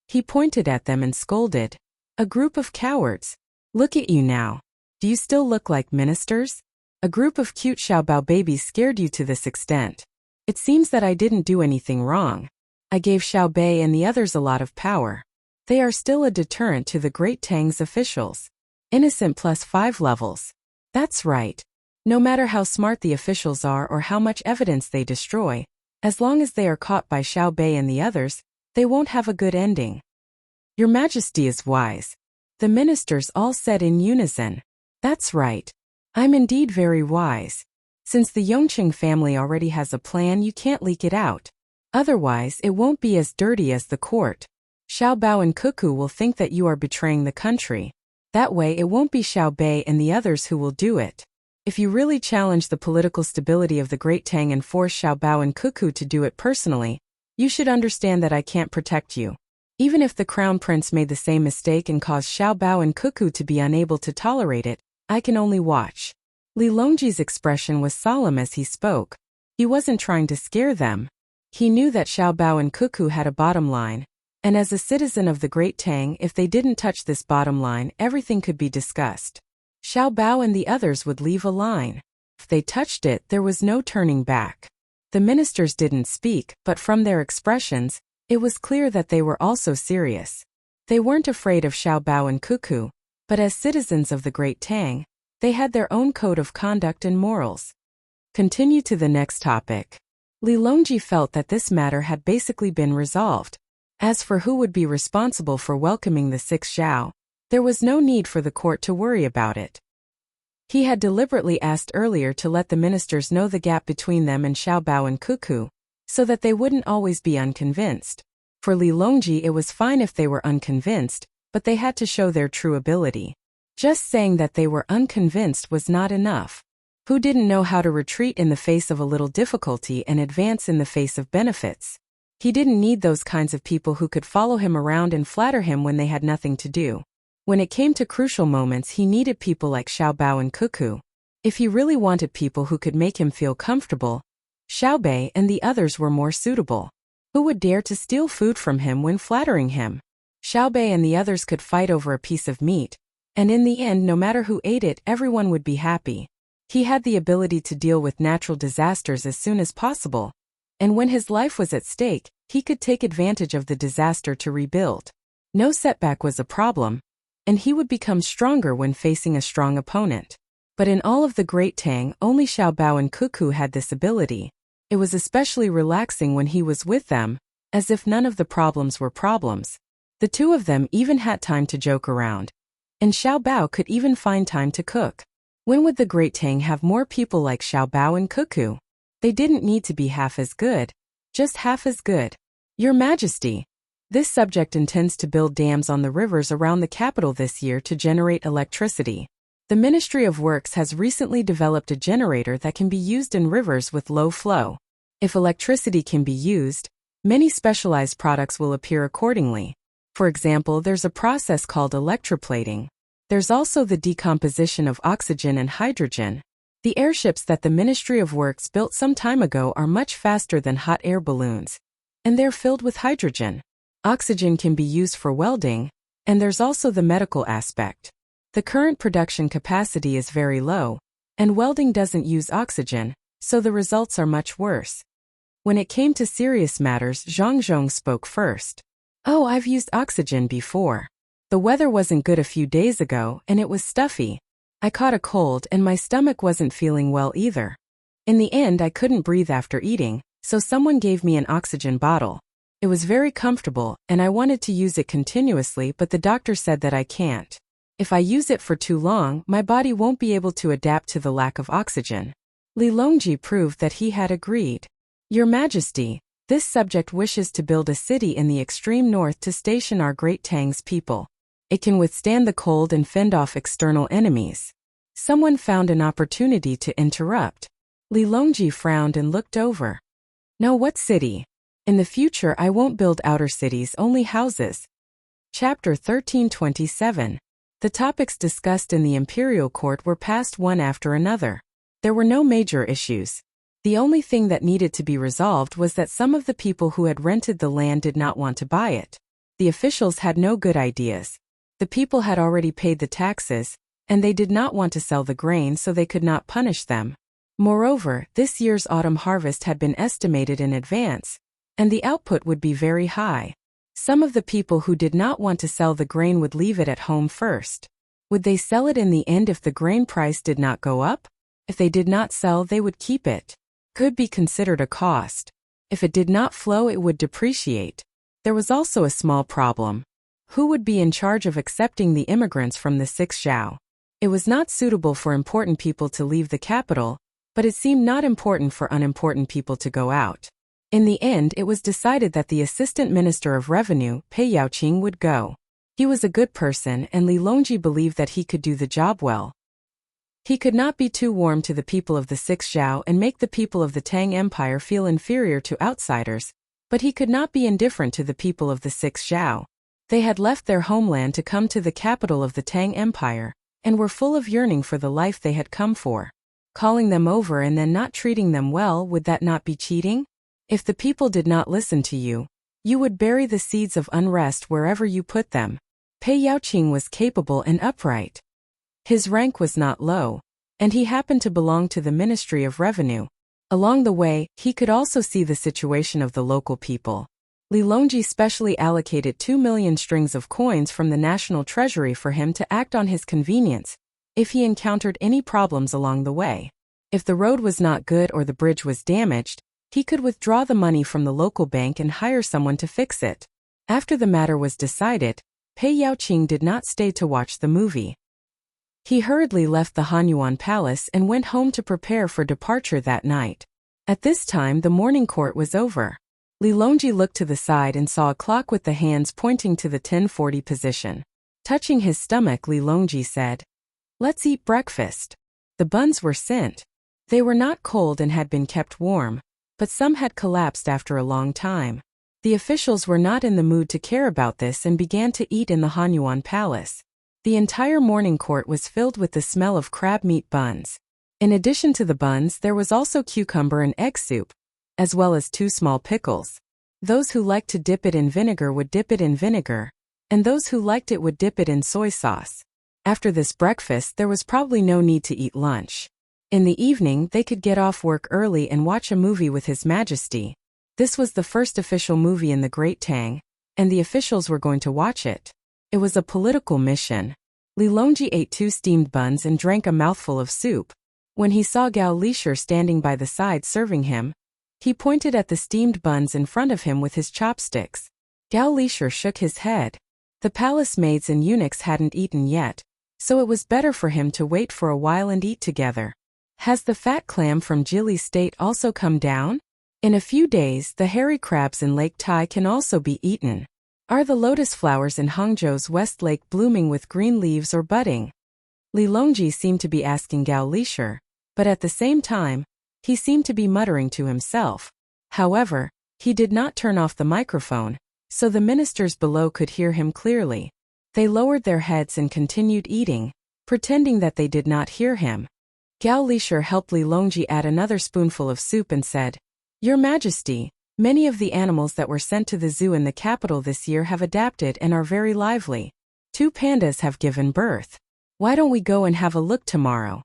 He pointed at them and scolded. A group of cowards. Look at you now. Do you still look like ministers? A group of cute Xiaobao babies scared you to this extent. It seems that I didn't do anything wrong. I gave Xiaobei and the others a lot of power. They are still a deterrent to the great Tang's officials. Innocent plus 5 levels. That's right. No matter how smart the officials are or how much evidence they destroy, as long as they are caught by Xiao Bei and the others, they won't have a good ending. Your Majesty is wise. The ministers all said in unison. That's right. I'm indeed very wise. Since the Yongqing family already has a plan, you can't leak it out. Otherwise, it won't be as dirty as the court. Xiao Bao and Cuckoo will think that you are betraying the country. That way it won't be Xiao Bei and the others who will do it. If you really challenge the political stability of the Great Tang and force Xiao Bao and Cuckoo to do it personally, you should understand that I can't protect you. Even if the Crown Prince made the same mistake and caused Xiao Bao and Cuckoo to be unable to tolerate it, I can only watch. Li Longji's expression was solemn as he spoke. He wasn't trying to scare them. He knew that Xiao Bao and Cuckoo had a bottom line, and as a citizen of the Great Tang, if they didn't touch this bottom line, everything could be discussed. Xiao Bao and the others would leave a line. If they touched it, there was no turning back. The ministers didn't speak, but from their expressions, it was clear that they were also serious. They weren't afraid of Xiao Bao and Cuckoo, but as citizens of the Great Tang, they had their own code of conduct and morals. Continue to the next topic. Li Longji felt that this matter had basically been resolved. As for who would be responsible for welcoming the 6 Zhao, there was no need for the court to worry about it. He had deliberately asked earlier to let the ministers know the gap between them and Xiao Bao and Cuckoo, so that they wouldn't always be unconvinced. For Li Longji it was fine if they were unconvinced, but they had to show their true ability. Just saying that they were unconvinced was not enough. Who didn't know how to retreat in the face of a little difficulty and advance in the face of benefits? He didn't need those kinds of people who could follow him around and flatter him when they had nothing to do. When it came to crucial moments, he needed people like Xiao Bao and Cuckoo. If he really wanted people who could make him feel comfortable, Xiao Bei and the others were more suitable. Who would dare to steal food from him when flattering him? Xiao Bei and the others could fight over a piece of meat, and in the end, no matter who ate it, everyone would be happy. He had the ability to deal with natural disasters as soon as possible, and when his life was at stake, he could take advantage of the disaster to rebuild. No setback was a problem, and he would become stronger when facing a strong opponent. But in all of the Great Tang, only Xiao Bao and Cuckoo had this ability. It was especially relaxing when he was with them, as if none of the problems were problems. The two of them even had time to joke around, and Xiao Bao could even find time to cook. When would the Great Tang have more people like Xiao Bao and Cuckoo? They didn't need to be half as good, just half as good. Your Majesty, this subject intends to build dams on the rivers around the capital this year to generate electricity. The Ministry of Works has recently developed a generator that can be used in rivers with low flow. If electricity can be used, many specialized products will appear accordingly. For example, there's a process called electroplating. There's also the decomposition of oxygen and hydrogen. The airships that the Ministry of Works built some time ago are much faster than hot air balloons, and they're filled with hydrogen. Oxygen can be used for welding, and there's also the medical aspect. The current production capacity is very low, and welding doesn't use oxygen, so the results are much worse. When it came to serious matters, Zhang Zhong spoke first. Oh, I've used oxygen before. The weather wasn't good a few days ago, and it was stuffy. I caught a cold and my stomach wasn't feeling well either. In the end, I couldn't breathe after eating, so someone gave me an oxygen bottle. It was very comfortable, and I wanted to use it continuously, but the doctor said that I can't. If I use it for too long, my body won't be able to adapt to the lack of oxygen. Li Longji proved that he had agreed. Your Majesty, this subject wishes to build a city in the extreme north to station our Great Tang's people. It can withstand the cold and fend off external enemies. Someone found an opportunity to interrupt. Li Longji frowned and looked over. No, what city? In the future I won't build outer cities, only houses. Chapter 1327. The topics discussed in the imperial court were passed one after another. There were no major issues. The only thing that needed to be resolved was that some of the people who had rented the land did not want to buy it. The officials had no good ideas. The people had already paid the taxes, and they did not want to sell the grain, so they could not punish them. Moreover, this year's autumn harvest had been estimated in advance, and the output would be very high. Some of the people who did not want to sell the grain would leave it at home first. Would they sell it in the end if the grain price did not go up? If they did not sell, they would keep it. Could be considered a cost. If it did not flow, it would depreciate. There was also a small problem. Who would be in charge of accepting the immigrants from the 6 zhao? It was not suitable for important people to leave the capital, but it seemed not important for unimportant people to go out. In the end, it was decided that the Assistant Minister of Revenue, Pei Yaoqing, would go. He was a good person, and Li Longji believed that he could do the job well. He could not be too warm to the people of the 6 zhao and make the people of the Tang Empire feel inferior to outsiders, but he could not be indifferent to the people of the 6 zhao. They had left their homeland to come to the capital of the Tang Empire, and were full of yearning for the life they had come for. Calling them over and then not treating them well, would that not be cheating? If the people did not listen to you, you would bury the seeds of unrest wherever you put them. Pei Yaoqing was capable and upright. His rank was not low, and he happened to belong to the Ministry of Revenue. Along the way, he could also see the situation of the local people. Li Longji specially allocated 2 million strings of coins from the national treasury for him to act on his convenience, if he encountered any problems along the way. If the road was not good or the bridge was damaged, he could withdraw the money from the local bank and hire someone to fix it. After the matter was decided, Pei Yaoqing did not stay to watch the movie. He hurriedly left the Hanyuan Palace and went home to prepare for departure that night. At this time, the morning court was over. Li Longji looked to the side and saw a clock with the hands pointing to the 10:40 position. Touching his stomach, Li Longji said, "Let's eat breakfast." The buns were sent. They were not cold and had been kept warm, but some had collapsed after a long time. The officials were not in the mood to care about this and began to eat in the Hanyuan Palace. The entire morning court was filled with the smell of crab meat buns. In addition to the buns, there was also cucumber and egg soup, as well as 2 small pickles. Those who liked to dip it in vinegar would dip it in vinegar, and those who liked it would dip it in soy sauce. After this breakfast, there was probably no need to eat lunch. In the evening, they could get off work early and watch a movie with His Majesty. This was the first official movie in the Great Tang, and the officials were going to watch it. It was a political mission. Li Longji ate 2 steamed buns and drank a mouthful of soup. When he saw Gao Lisher standing by the side serving him, he pointed at the steamed buns in front of him with his chopsticks. Gao Lisher shook his head. The palace maids and eunuchs hadn't eaten yet, so it was better for him to wait for a while and eat together. Has the fat clam from Jili State also come down? In a few days, the hairy crabs in Lake Tai can also be eaten. Are the lotus flowers in Hangzhou's West Lake blooming with green leaves or budding? Li Longji seemed to be asking Gao Lisher, but at the same time, he seemed to be muttering to himself. However, he did not turn off the microphone, so the ministers below could hear him clearly. They lowered their heads and continued eating, pretending that they did not hear him. Gao Lisher helped Li Longji add another spoonful of soup and said, "Your Majesty, many of the animals that were sent to the zoo in the capital this year have adapted and are very lively. 2 pandas have given birth. Why don't we go and have a look tomorrow?"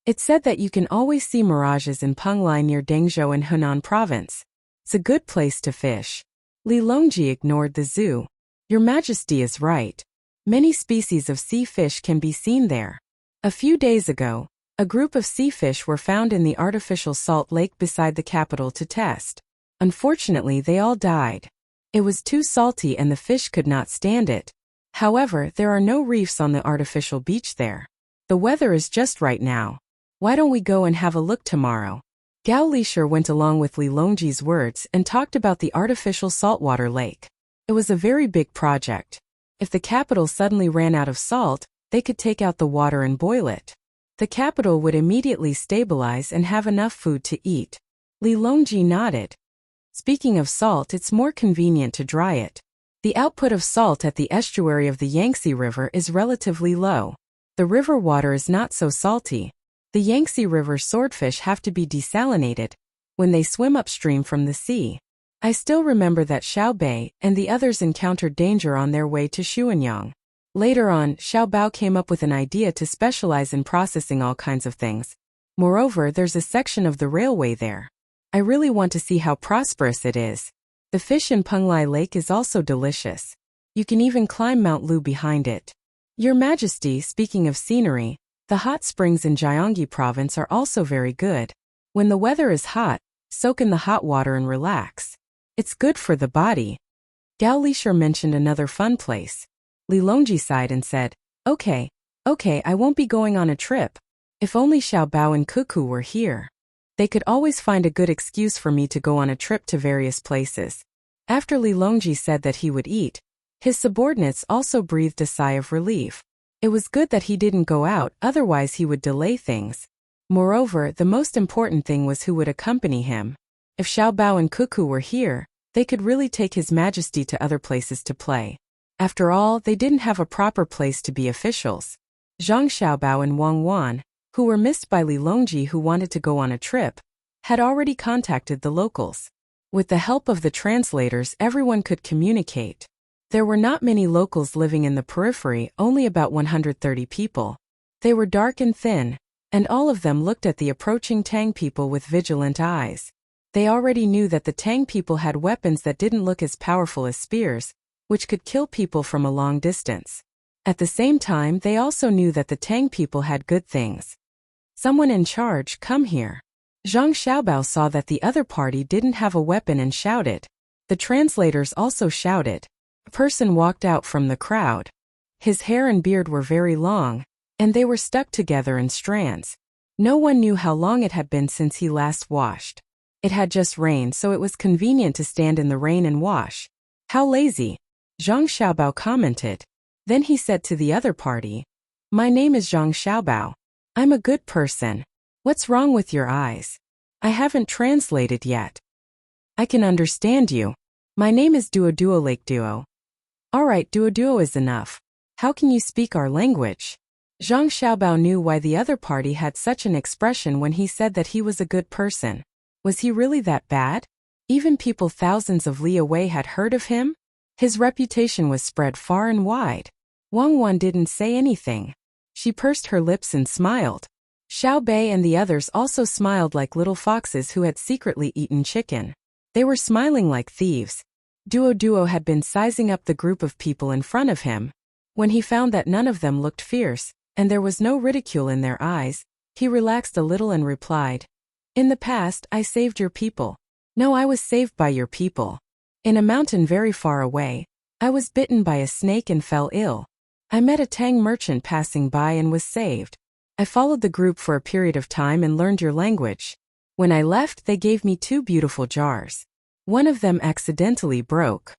It's said that you can always see mirages in Penglai near Dengzhou in Hunan province. It's a good place to fish. Li Longji ignored the zoo. Your Majesty is right. Many species of sea fish can be seen there. A few days ago, a group of sea fish were found in the artificial salt lake beside the capital to test. Unfortunately, they all died. It was too salty and the fish could not stand it. However, there are no reefs on the artificial beach there. The weather is just right now. Why don't we go and have a look tomorrow? Gao Lisher went along with Li Longji's words and talked about the artificial saltwater lake. It was a very big project. If the capital suddenly ran out of salt, they could take out the water and boil it. The capital would immediately stabilize and have enough food to eat. Li Longji nodded. Speaking of salt, it's more convenient to dry it. The output of salt at the estuary of the Yangtze River is relatively low. The river water is not so salty. The Yangtze River swordfish have to be desalinated when they swim upstream from the sea. I still remember that Xiao Bei and the others encountered danger on their way to Xuanyang. Later on, Xiao Bao came up with an idea to specialize in processing all kinds of things. Moreover, there's a section of the railway there. I really want to see how prosperous it is. The fish in Penglai Lake is also delicious. You can even climb Mount Lu behind it. Your Majesty, speaking of scenery, the hot springs in Gyeonggi province are also very good. When the weather is hot, soak in the hot water and relax. It's good for the body. Gao Lishur mentioned another fun place. Li Longji sighed and said, Okay, I won't be going on a trip. If only Xiao Bao and Cuckoo were here. They could always find a good excuse for me to go on a trip to various places. After Li Longji said that he would eat, his subordinates also breathed a sigh of relief. It was good that he didn't go out, otherwise he would delay things. Moreover, the most important thing was who would accompany him. If Xiao Bao and Cuckoo were here, they could really take His Majesty to other places to play. After all, they didn't have a proper place to be officials. Zhang Xiaobao and Wang Wan, who were missed by Li Longji who wanted to go on a trip, had already contacted the locals. With the help of the translators, everyone could communicate. There were not many locals living in the periphery, only about 130 people. They were dark and thin, and all of them looked at the approaching Tang people with vigilant eyes. They already knew that the Tang people had weapons that didn't look as powerful as spears, which could kill people from a long distance. At the same time, they also knew that the Tang people had good things. Someone in charge, come here. Zhang Xiaobao saw that the other party didn't have a weapon and shouted. The translators also shouted. A person walked out from the crowd. His hair and beard were very long, and they were stuck together in strands. No one knew how long it had been since he last washed. It had just rained, so it was convenient to stand in the rain and wash. How lazy, Zhang Xiaobao commented. Then he said to the other party, My name is Zhang Xiaobao. I'm a good person. What's wrong with your eyes? I haven't translated yet. I can understand you. My name is Duo Lake Duo. Alright, Duo is enough. How can you speak our language? Zhang Xiaobao knew why the other party had such an expression when he said that he was a good person. Was he really that bad? Even people thousands of li away had heard of him? His reputation was spread far and wide. Wang Wan didn't say anything. She pursed her lips and smiled. Xiao Bei and the others also smiled like little foxes who had secretly eaten chicken. They were smiling like thieves. Duo had been sizing up the group of people in front of him. When he found that none of them looked fierce, and there was no ridicule in their eyes, he relaxed a little and replied, In the past, I saved your people. No, I was saved by your people. In a mountain very far away, I was bitten by a snake and fell ill. I met a Tang merchant passing by and was saved. I followed the group for a period of time and learned your language. When I left, they gave me 2 beautiful jars. One of them accidentally broke.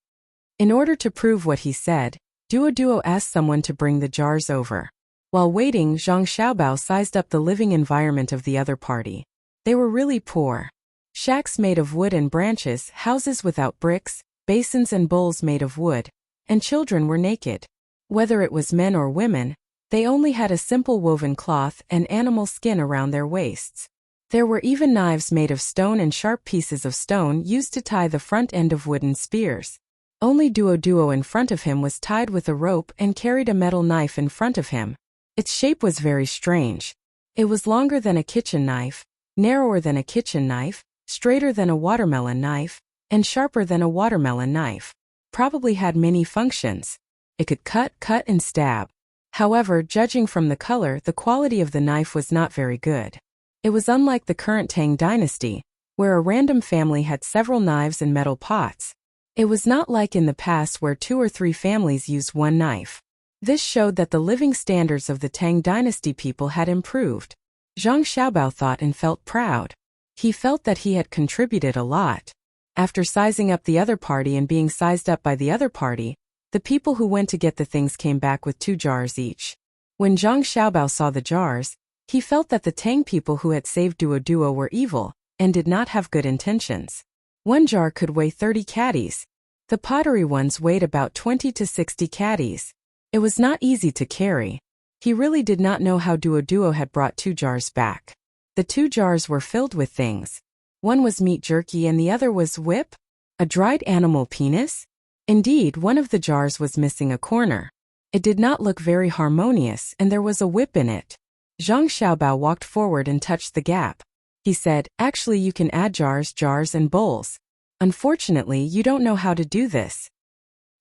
In order to prove what he said, Duo asked someone to bring the jars over. While waiting, Zhang Xiaobao sized up the living environment of the other party. They were really poor. Shacks made of wood and branches, houses without bricks, basins and bowls made of wood, and children were naked. Whether it was men or women, they only had a simple woven cloth and animal skin around their waists. There were even knives made of stone and sharp pieces of stone used to tie the front end of wooden spears. Only Duo in front of him was tied with a rope and carried a metal knife in front of him. Its shape was very strange. It was longer than a kitchen knife, narrower than a kitchen knife, straighter than a watermelon knife, and sharper than a watermelon knife. Probably had many functions. It could cut and stab. However, judging from the color, the quality of the knife was not very good. It was unlike the current Tang dynasty, where a random family had several knives and metal pots. It was not like in the past where 2 or 3 families used one knife. This showed that the living standards of the Tang dynasty people had improved. Zhang Xiaobao thought and felt proud. He felt that he had contributed a lot. After sizing up the other party and being sized up by the other party, the people who went to get the things came back with 2 jars each. When Zhang Xiaobao saw the jars, he felt that the Tang people who had saved Duo were evil, and did not have good intentions. 1 jar could weigh 30 caddies. The pottery ones weighed about 20 to 60 caddies. It was not easy to carry. He really did not know how Duo had brought 2 jars back. The 2 jars were filled with things. One was meat jerky and the other was whip? A dried animal penis? Indeed, one of the jars was missing a corner. It did not look very harmonious and there was a whip in it. Zhang Xiaobao walked forward and touched the gap. He said, Actually you can add jars and bowls. Unfortunately, you don't know how to do this.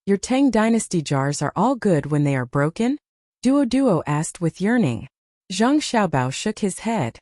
Your Tang dynasty jars are all good when they are broken? Duo asked with yearning. Zhang Xiaobao shook his head.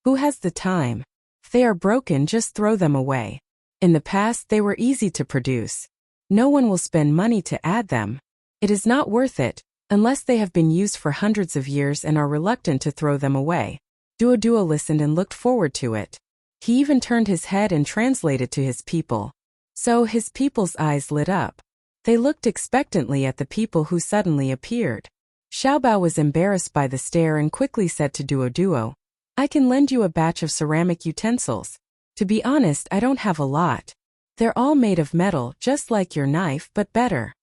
Who has the time? If they are broken, just throw them away. In the past, they were easy to produce. No one will spend money to add them. It is not worth it, unless they have been used for hundreds of years and are reluctant to throw them away. Duo listened and looked forward to it. He even turned his head and translated to his people. So his people's eyes lit up. They looked expectantly at the people who suddenly appeared. Xiaobao was embarrassed by the stare and quickly said to Duo, I can lend you a batch of ceramic utensils. To be honest, I don't have a lot. They're all made of metal, just like your knife, but better.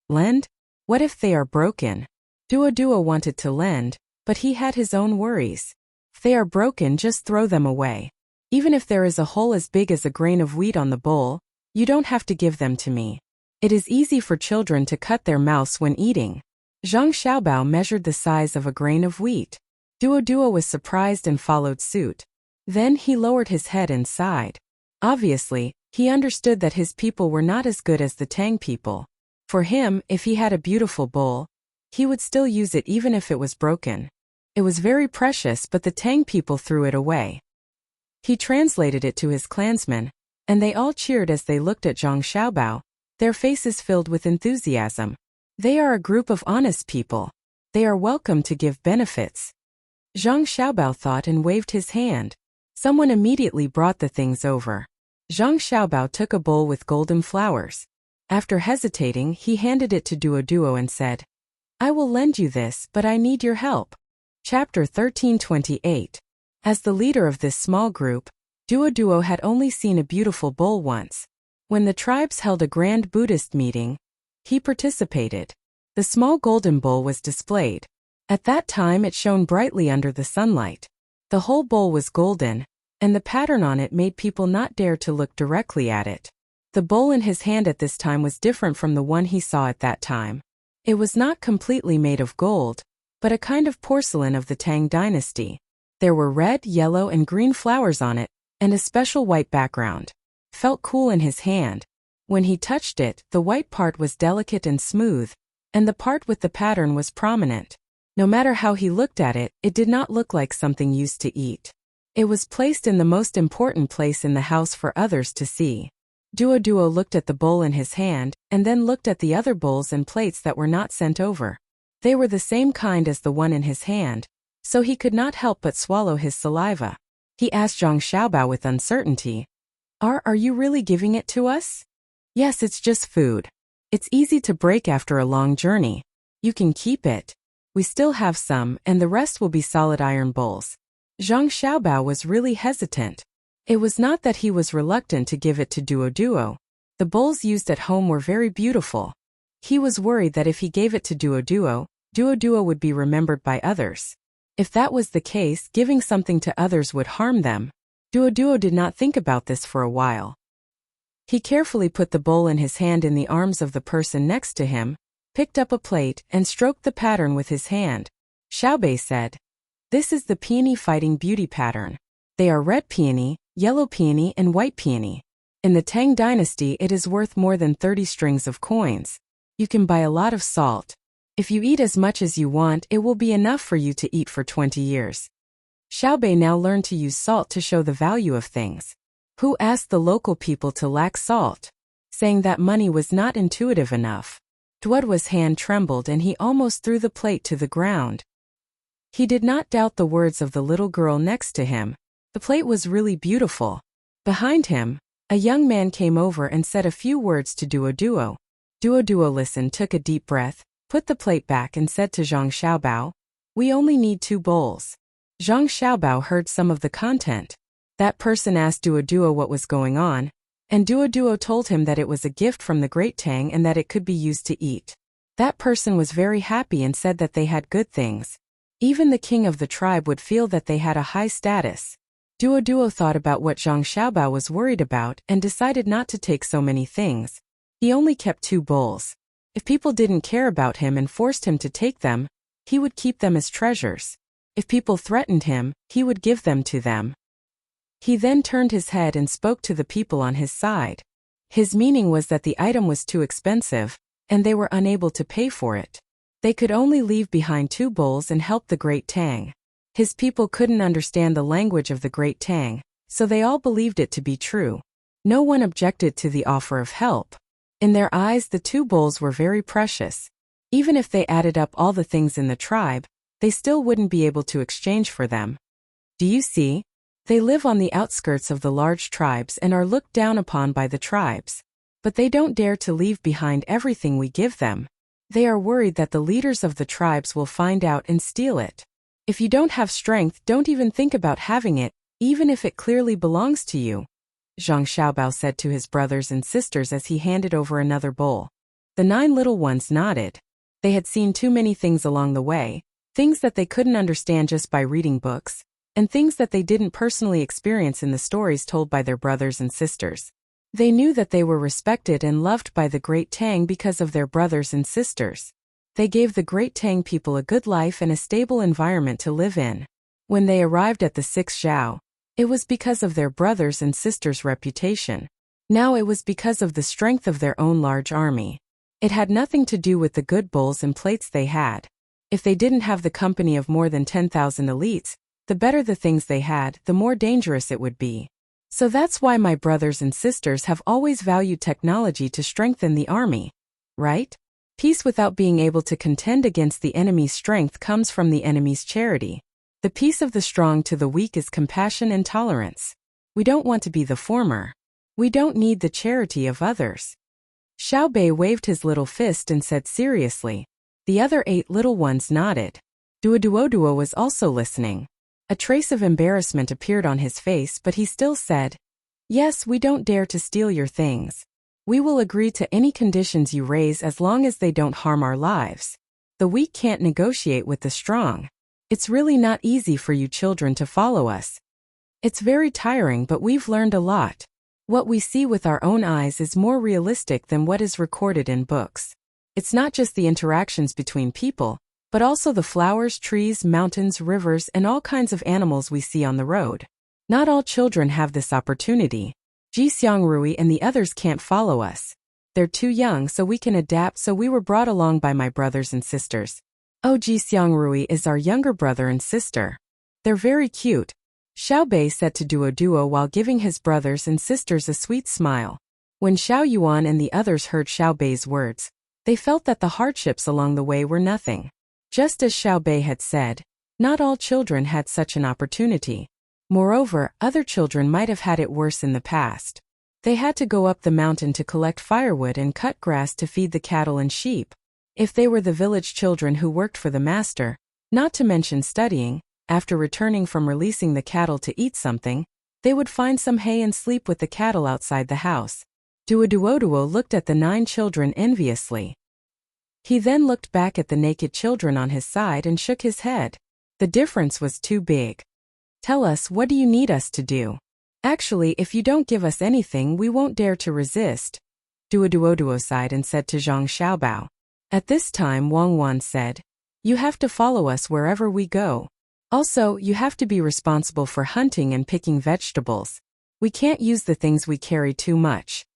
Lend? What if they are broken? Duo wanted to lend, but he had his own worries. If they are broken, just throw them away. Even if there is a hole as big as a grain of wheat on the bowl, you don't have to give them to me. It is easy for children to cut their mouths when eating. Zhang Xiaobao measured the size of a grain of wheat. Duo was surprised and followed suit. Then he lowered his head and sighed. Obviously, he understood that his people were not as good as the Tang people. For him, if he had a beautiful bowl, he would still use it even if it was broken. It was very precious, but the Tang people threw it away. He translated it to his clansmen, and they all cheered as they looked at Zhang Xiaobao, their faces filled with enthusiasm. They are a group of honest people. They are welcome to give benefits. Zhang Xiaobao thought and waved his hand. Someone immediately brought the things over. Zhang Xiaobao took a bowl with golden flowers. After hesitating, he handed it to Duo and said, I will lend you this, but I need your help. Chapter 1328. As the leader of this small group, Duo had only seen a beautiful bowl once. When the tribes held a grand Buddhist meeting, he participated. The small golden bowl was displayed. At that time it shone brightly under the sunlight. The whole bowl was golden, and the pattern on it made people not dare to look directly at it. The bowl in his hand at this time was different from the one he saw at that time. It was not completely made of gold, but a kind of porcelain of the Tang dynasty. There were red, yellow, and green flowers on it, and a special white background. Felt cool in his hand. When he touched it, the white part was delicate and smooth, and the part with the pattern was prominent. No matter how he looked at it, it did not look like something used to eat. It was placed in the most important place in the house for others to see. Duo looked at the bowl in his hand, and then looked at the other bowls and plates that were not sent over. They were the same kind as the one in his hand, so he could not help but swallow his saliva. He asked Zhang Xiaobao with uncertainty, Are you really giving it to us? Yes, it's just food. It's easy to break after a long journey. You can keep it. We still have some, and the rest will be solid iron bowls. Zhang Xiaobao was really hesitant. It was not that he was reluctant to give it to Duo. The bowls used at home were very beautiful. He was worried that if he gave it to Duo would be remembered by others. If that was the case, giving something to others would harm them. Duo did not think about this for a while. He carefully put the bowl in his hand in the arms of the person next to him, picked up a plate, and stroked the pattern with his hand. Xiaobei said, This is the peony fighting beauty pattern. They are red peony, yellow peony, and white peony. In the Tang dynasty, it is worth more than 30 strings of coins. You can buy a lot of salt. If you eat as much as you want, it will be enough for you to eat for 20 years. Xiaobei now learned to use salt to show the value of things. Who asked the local people to lack salt, saying that money was not intuitive enough. Duo's hand trembled and he almost threw the plate to the ground. He did not doubt the words of the little girl next to him. The plate was really beautiful. Behind him, a young man came over and said a few words to Duo. Duo listened, took a deep breath, put the plate back and said to Zhang Xiaobao, We only need 2 bowls. Zhang Xiaobao heard some of the content. That person asked Duo what was going on, and Duo told him that it was a gift from the Great Tang and that it could be used to eat. That person was very happy and said that they had good things. Even the king of the tribe would feel that they had a high status. Duo thought about what Zhang Xiaobao was worried about and decided not to take so many things. He only kept 2 bowls. If people didn't care about him and forced him to take them, he would keep them as treasures. If people threatened him, he would give them to them. He then turned his head and spoke to the people on his side. His meaning was that the item was too expensive, and they were unable to pay for it. They could only leave behind 2 bulls and help the great Tang. His people couldn't understand the language of the great Tang, so they all believed it to be true. No one objected to the offer of help. In their eyes, the 2 bulls were very precious. Even if they added up all the things in the tribe, they still wouldn't be able to exchange for them. Do you see? They live on the outskirts of the large tribes and are looked down upon by the tribes. But they don't dare to leave behind everything we give them. They are worried that the leaders of the tribes will find out and steal it. If you don't have strength, don't even think about having it, even if it clearly belongs to you, Zhang Xiaobao said to his brothers and sisters as he handed over another bowl. The 9 little ones nodded. They had seen too many things along the way, things that they couldn't understand just by reading books, and things that they didn't personally experience in the stories told by their brothers and sisters. They knew that they were respected and loved by the great Tang because of their brothers and sisters. They gave the great Tang people a good life and a stable environment to live in. When they arrived at the 6th Zhao, it was because of their brothers and sisters' reputation. Now it was because of the strength of their own large army. It had nothing to do with the good bowls and plates they had. If they didn't have the company of more than 10,000 elites, the better the things they had, the more dangerous it would be. So that's why my brothers and sisters have always valued technology to strengthen the army. Right? Peace without being able to contend against the enemy's strength comes from the enemy's charity. The peace of the strong to the weak is compassion and tolerance. We don't want to be the former. We don't need the charity of others. Xiao Bei waved his little fist and said seriously. The other 8 little ones nodded. Duo was also listening. A trace of embarrassment appeared on his face, but he still said, "Yes, we don't dare to steal your things. We will agree to any conditions you raise as long as they don't harm our lives. The weak can't negotiate with the strong. It's really not easy for you children to follow us. It's very tiring, but we've learned a lot. What we see with our own eyes is more realistic than what is recorded in books. It's not just the interactions between people, but also the flowers, trees, mountains, rivers, and all kinds of animals we see on the road. Not all children have this opportunity. Ji Xiangrui and the others can't follow us. They're too young, so we can adapt, so we were brought along by my brothers and sisters. Oh, Ji Xiangrui is our younger brother and sister. They're very cute," Xiao Bei said to Duo while giving his brothers and sisters a sweet smile. When Xiao Yuan and the others heard Xiao Bei's words, they felt that the hardships along the way were nothing. Just as Xiao Bei had said, not all children had such an opportunity. Moreover, other children might have had it worse in the past. They had to go up the mountain to collect firewood and cut grass to feed the cattle and sheep. If they were the village children who worked for the master, not to mention studying, after returning from releasing the cattle to eat something, they would find some hay and sleep with the cattle outside the house. Duo looked at the 9 children enviously. He then looked back at the naked children on his side and shook his head. The difference was too big. "Tell us, what do you need us to do? Actually, if you don't give us anything, we won't dare to resist," Duo sighed and said to Zhang Xiaobao. At this time, Wang Wan said, "You have to follow us wherever we go. Also, you have to be responsible for hunting and picking vegetables. We can't use the things we carry too much."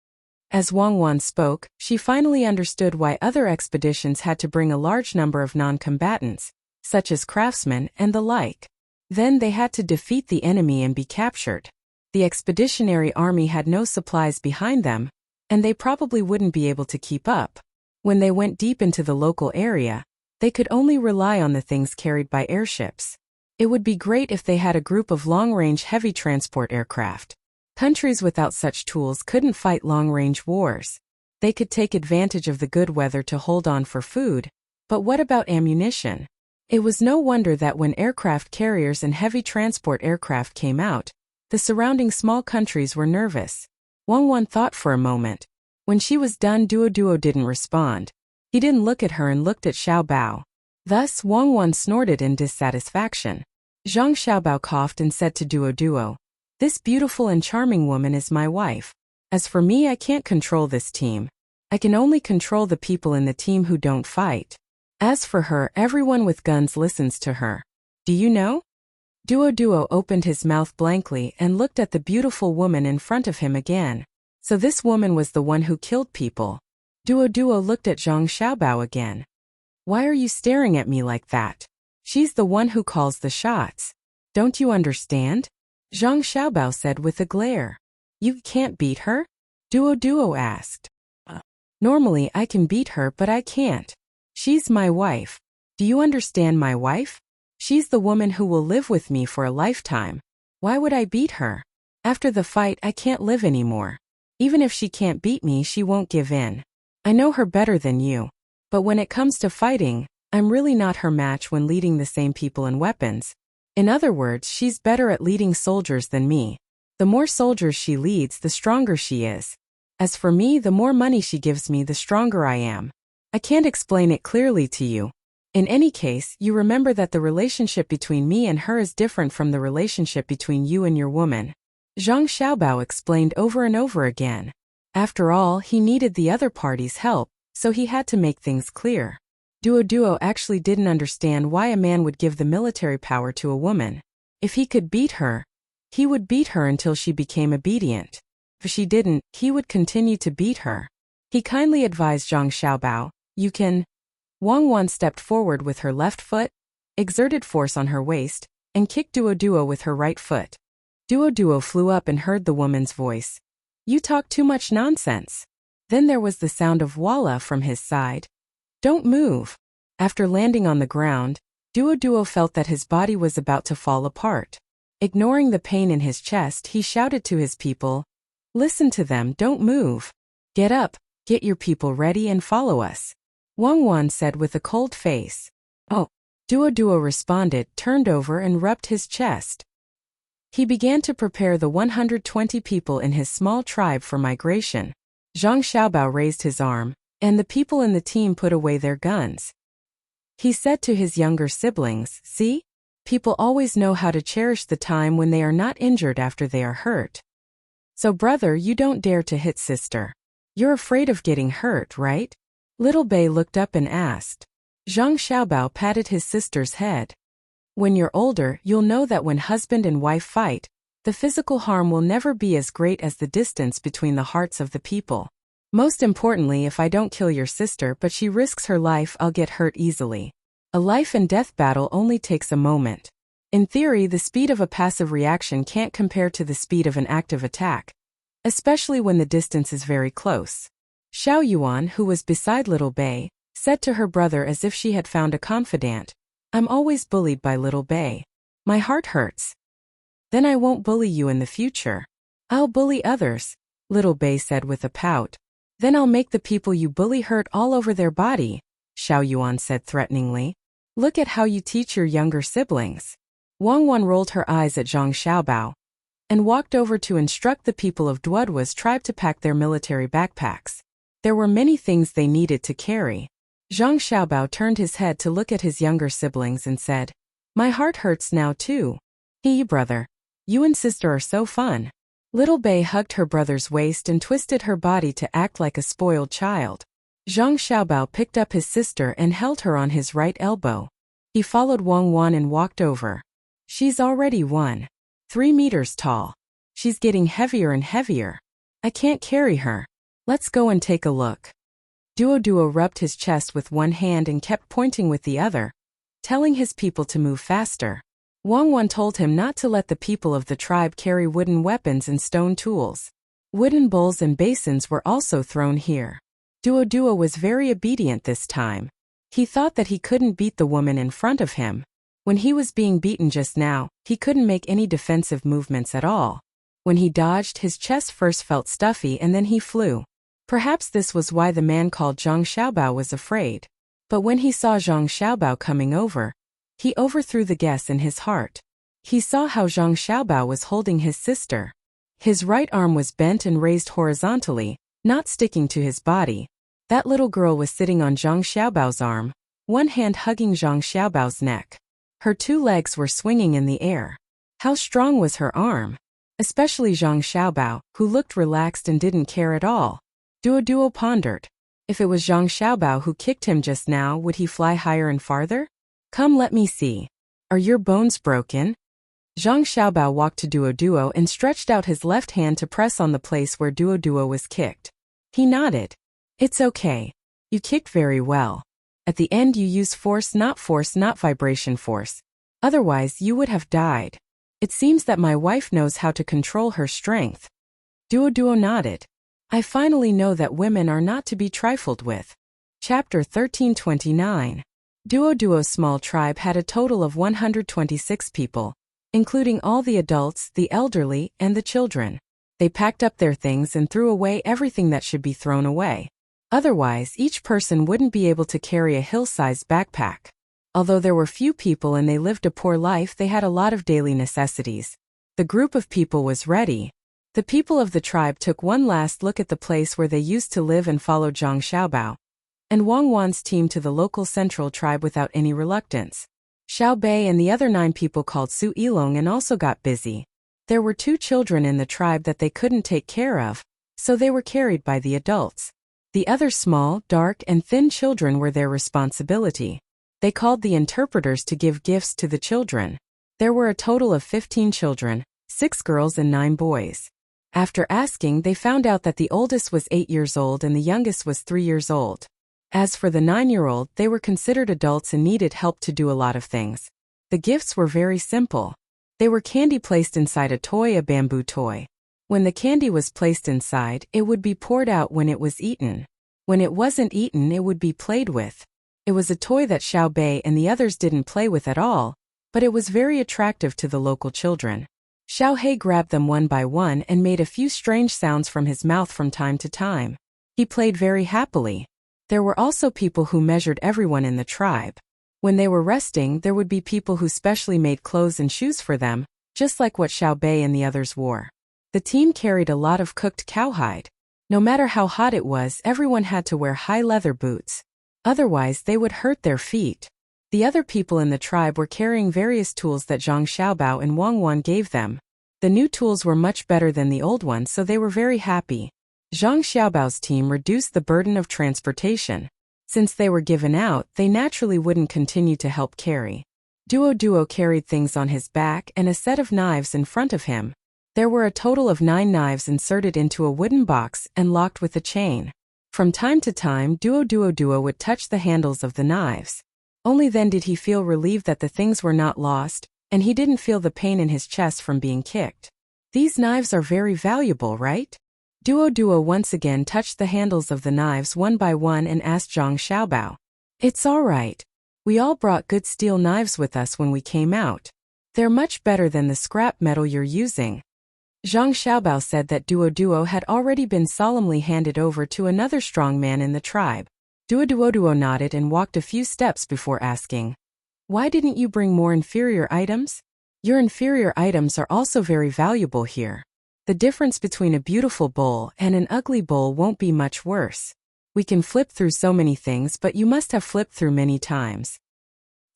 As Wang Wan spoke, she finally understood why other expeditions had to bring a large number of non-combatants, such as craftsmen and the like. Then they had to defeat the enemy and be captured. The expeditionary army had no supplies behind them, and they probably wouldn't be able to keep up. When they went deep into the local area, they could only rely on the things carried by airships. It would be great if they had a group of long-range heavy transport aircraft. Countries without such tools couldn't fight long-range wars. They could take advantage of the good weather to hold on for food, but what about ammunition? It was no wonder that when aircraft carriers and heavy transport aircraft came out, the surrounding small countries were nervous. Wang Wan thought for a moment. When she was done, Duo didn't respond. He didn't look at her and looked at Xiao Bao. Thus, Wang Wan snorted in dissatisfaction. Zhang Xiaobao coughed and said to Duo, "This beautiful and charming woman is my wife. As for me, I can't control this team. I can only control the people in the team who don't fight. As for her, everyone with guns listens to her. Do you know?" Duo opened his mouth blankly and looked at the beautiful woman in front of him again. So this woman was the one who killed people. Duo looked at Zhang Xiaobao again. Why are you staring at me like that? She's the one who calls the shots. Don't you understand? Zhang Xiaobao said with a glare. You can't beat her? Duo asked. Normally I can beat her, but I can't. She's my wife. Do you understand my wife? She's the woman who will live with me for a lifetime. Why would I beat her? After the fight I can't live anymore. Even if she can't beat me, she won't give in. I know her better than you. But when it comes to fighting, I'm really not her match when leading the same people and weapons. In other words, she's better at leading soldiers than me. The more soldiers she leads, the stronger she is. As for me, the more money she gives me, the stronger I am. I can't explain it clearly to you. In any case, you remember that the relationship between me and her is different from the relationship between you and your woman. Zhang Xiaobao explained over and over again. After all, he needed the other party's help, so he had to make things clear. Duo actually didn't understand why a man would give the military power to a woman. If he could beat her, he would beat her until she became obedient. If she didn't, he would continue to beat her. He kindly advised Zhang Xiaobao, you can. Wang Wan stepped forward with her left foot, exerted force on her waist, and kicked Duo with her right foot. Duo flew up and heard the woman's voice. You talk too much nonsense. Then there was the sound of Walla from his side. Don't move. After landing on the ground, Duo felt that his body was about to fall apart. Ignoring the pain in his chest, he shouted to his people, listen to them, don't move. Get up, get your people ready and follow us. Wang Wan said with a cold face. Oh. Duo responded, turned over and rubbed his chest. He began to prepare the 120 people in his small tribe for migration. Zhang Xiaobao raised his arm, and the people in the team put away their guns. He said to his younger siblings, see? People always know how to cherish the time when they are not injured after they are hurt. So brother, you don't dare to hit sister. You're afraid of getting hurt, right? Little Bei looked up and asked. Zhang Xiaobao patted his sister's head. When you're older, you'll know that when husband and wife fight, the physical harm will never be as great as the distance between the hearts of the people. Most importantly, if I don't kill your sister but she risks her life, I'll get hurt easily. A life and death battle only takes a moment. In theory, the speed of a passive reaction can't compare to the speed of an active attack, especially when the distance is very close. Xiao Yuan, who was beside Little Bei, said to her brother as if she had found a confidant, I'm always bullied by Little Bei. My heart hurts. Then I won't bully you in the future. I'll bully others, Little Bei said with a pout. Then I'll make the people you bully hurt all over their body, Xiao Yuan said threateningly. Look at how you teach your younger siblings. Wang Wan rolled her eyes at Zhang Xiaobao and walked over to instruct the people of Duoduo's tribe to pack their military backpacks. There were many things they needed to carry. Zhang Xiaobao turned his head to look at his younger siblings and said, my heart hurts now too. Hey brother, you and sister are so fun. Little Bei hugged her brother's waist and twisted her body to act like a spoiled child. Zhang Xiaobao picked up his sister and held her on his right elbow. He followed Wang Wan and walked over. She's already 3 meters tall. She's getting heavier and heavier. I can't carry her. Let's go and take a look. Duo rubbed his chest with one hand and kept pointing with the other, telling his people to move faster. Wang Wan told him not to let the people of the tribe carry wooden weapons and stone tools. Wooden bowls and basins were also thrown here. Duo was very obedient this time. He thought that he couldn't beat the woman in front of him. When he was being beaten just now, he couldn't make any defensive movements at all. When he dodged, his chest first felt stuffy and then he flew. Perhaps this was why the man called Zhang Xiaobao was afraid. But when he saw Zhang Xiaobao coming over, he overthrew the guess in his heart. He saw how Zhang Xiaobao was holding his sister. His right arm was bent and raised horizontally, not sticking to his body. That little girl was sitting on Zhang Xiaobao's arm, one hand hugging Zhang Xiaobao's neck. Her 2 legs were swinging in the air. How strong was her arm? Especially Zhang Xiaobao, who looked relaxed and didn't care at all. Duo pondered. If it was Zhang Xiaobao who kicked him just now, would he fly higher and farther? Come, let me see. Are your bones broken? Zhang Xiaobao walked to Duo and stretched out his left hand to press on the place where Duo was kicked. He nodded. It's okay. You kicked very well. At the end you use force, not vibration force. Otherwise you would have died. It seems that my wife knows how to control her strength. Duo nodded. I finally know that women are not to be trifled with. Chapter 1329. Duo's small tribe had a total of 126 people, including all the adults, the elderly, and the children. They packed up their things and threw away everything that should be thrown away. Otherwise, each person wouldn't be able to carry a hill-sized backpack. Although there were few people and they lived a poor life, they had a lot of daily necessities. The group of people was ready. The people of the tribe took one last look at the place where they used to live and followed Zhang Xiaobao and Wang Wan's team to the local central tribe without any reluctance. Xiao Bei and the other 9 people called Su Yilong and also got busy. There were 2 children in the tribe that they couldn't take care of, so they were carried by the adults. The other small, dark, and thin children were their responsibility. They called the interpreters to give gifts to the children. There were a total of 15 children, 6 girls and 9 boys. After asking, they found out that the oldest was 8 years old and the youngest was 3 years old. As for the 9-year-old, they were considered adults and needed help to do a lot of things. The gifts were very simple. They were candy placed inside a toy, a bamboo toy. When the candy was placed inside, it would be poured out when it was eaten. When it wasn't eaten, it would be played with. It was a toy that Xiao Bei and the others didn't play with at all, but it was very attractive to the local children. Xiao He grabbed them one by one and made a few strange sounds from his mouth from time to time. He played very happily. There were also people who measured everyone in the tribe. When they were resting, there would be people who specially made clothes and shoes for them, just like what Xiao Bei and the others wore. The team carried a lot of cooked cowhide. No matter how hot it was, everyone had to wear high leather boots. Otherwise, they would hurt their feet. The other people in the tribe were carrying various tools that Zhang Xiaobao and Wang Wan gave them. The new tools were much better than the old ones, so they were very happy. Zhang Xiaobao's team reduced the burden of transportation. Since they were given out, they naturally wouldn't continue to help carry. Duo carried things on his back and a set of knives in front of him. There were a total of 9 knives inserted into a wooden box and locked with a chain. From time to time, Duo would touch the handles of the knives. Only then did he feel relieved that the things were not lost, and he didn't feel the pain in his chest from being kicked. These knives are very valuable, right? Duo once again touched the handles of the knives one by one and asked Zhang Xiaobao. It's all right. We all brought good steel knives with us when we came out. They're much better than the scrap metal you're using. Zhang Xiaobao said that Duo had already been solemnly handed over to another strong man in the tribe. Duo nodded and walked a few steps before asking, "Why didn't you bring more inferior items? Your inferior items are also very valuable here. The difference between a beautiful bowl and an ugly bowl won't be much worse. We can flip through so many things, but you must have flipped through many times.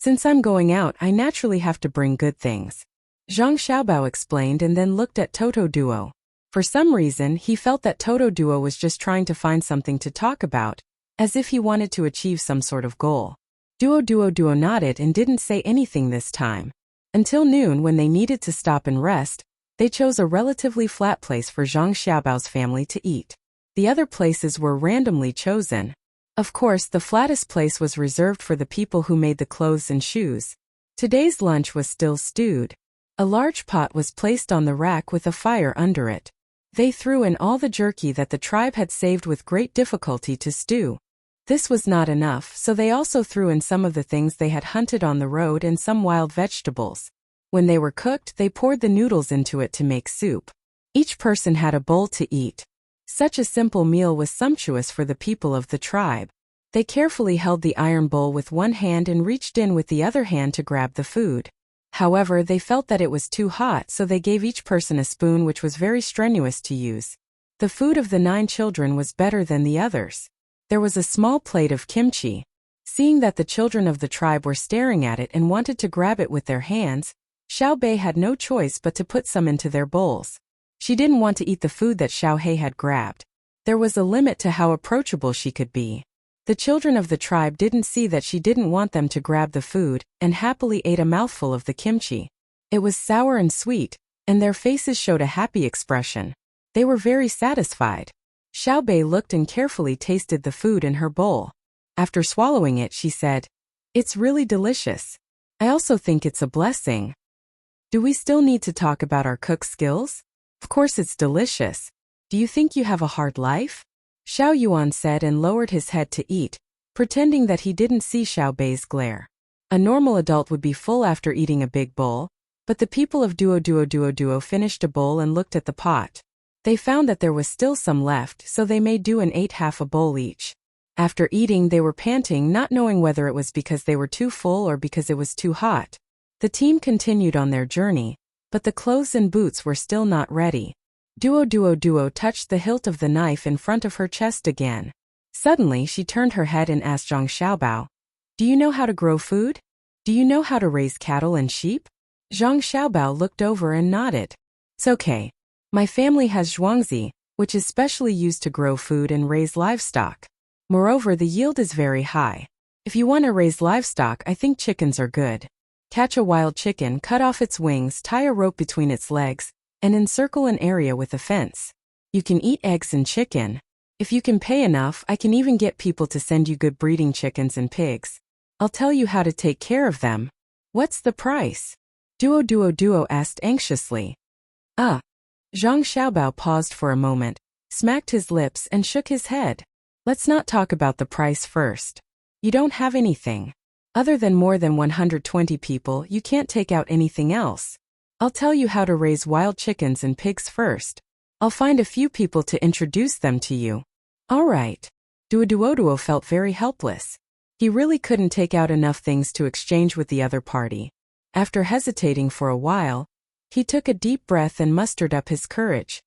Since I'm going out, I naturally have to bring good things." Zhang Xiaobao explained and then looked at Duo. For some reason, he felt that Duo was just trying to find something to talk about, as if he wanted to achieve some sort of goal. Duo nodded and didn't say anything this time. Until noon, when they needed to stop and rest, they chose a relatively flat place for Zhang Xiaobao's family to eat. The other places were randomly chosen. Of course, the flattest place was reserved for the people who made the clothes and shoes. Today's lunch was still stewed. A large pot was placed on the rack with a fire under it. They threw in all the jerky that the tribe had saved with great difficulty to stew. This was not enough, so they also threw in some of the things they had hunted on the road and some wild vegetables. When they were cooked, they poured the noodles into it to make soup. Each person had a bowl to eat. Such a simple meal was sumptuous for the people of the tribe. They carefully held the iron bowl with one hand and reached in with the other hand to grab the food. However, they felt that it was too hot, so they gave each person a spoon, which was very strenuous to use. The food of the 9 children was better than the others. There was a small plate of kimchi. Seeing that the children of the tribe were staring at it and wanted to grab it with their hands, Xiao Bei had no choice but to put some into their bowls. She didn't want to eat the food that Xiao He had grabbed. There was a limit to how approachable she could be. The children of the tribe didn't see that she didn't want them to grab the food, and happily ate a mouthful of the kimchi. It was sour and sweet, and their faces showed a happy expression. They were very satisfied. Xiao Bei looked and carefully tasted the food in her bowl. After swallowing it, she said, "It's really delicious. I also think it's a blessing." Do we still need to talk about our cook skills? Of course it's delicious. Do you think you have a hard life? Xiao Yuan said and lowered his head to eat, pretending that he didn't see Xiao Bei's glare. A normal adult would be full after eating a big bowl, but the people of Duo finished a bowl and looked at the pot. They found that there was still some left, so they made Duo and ate half a bowl each. After eating, they were panting, not knowing whether it was because they were too full or because it was too hot. The team continued on their journey, but the clothes and boots were still not ready. Duo touched the hilt of the knife in front of her chest again. Suddenly, she turned her head and asked Zhang Xiaobao, "Do you know how to grow food? Do you know how to raise cattle and sheep?" Zhang Xiaobao looked over and nodded. "It's okay. My family has zhuangzi, which is specially used to grow food and raise livestock. Moreover, the yield is very high. If you want to raise livestock, I think chickens are good. Catch a wild chicken, cut off its wings, tie a rope between its legs, and encircle an area with a fence. You can eat eggs and chicken. If you can pay enough, I can even get people to send you good breeding chickens and pigs. I'll tell you how to take care of them." "What's the price?" Duo asked anxiously. Zhang Xiaobao paused for a moment, smacked his lips and shook his head. "Let's not talk about the price first. You don't have anything. Other than more than 120 people, you can't take out anything else. I'll tell you how to raise wild chickens and pigs first. I'll find a few people to introduce them to you." "All right." Duo felt very helpless. He really couldn't take out enough things to exchange with the other party. After hesitating for a while, he took a deep breath and mustered up his courage.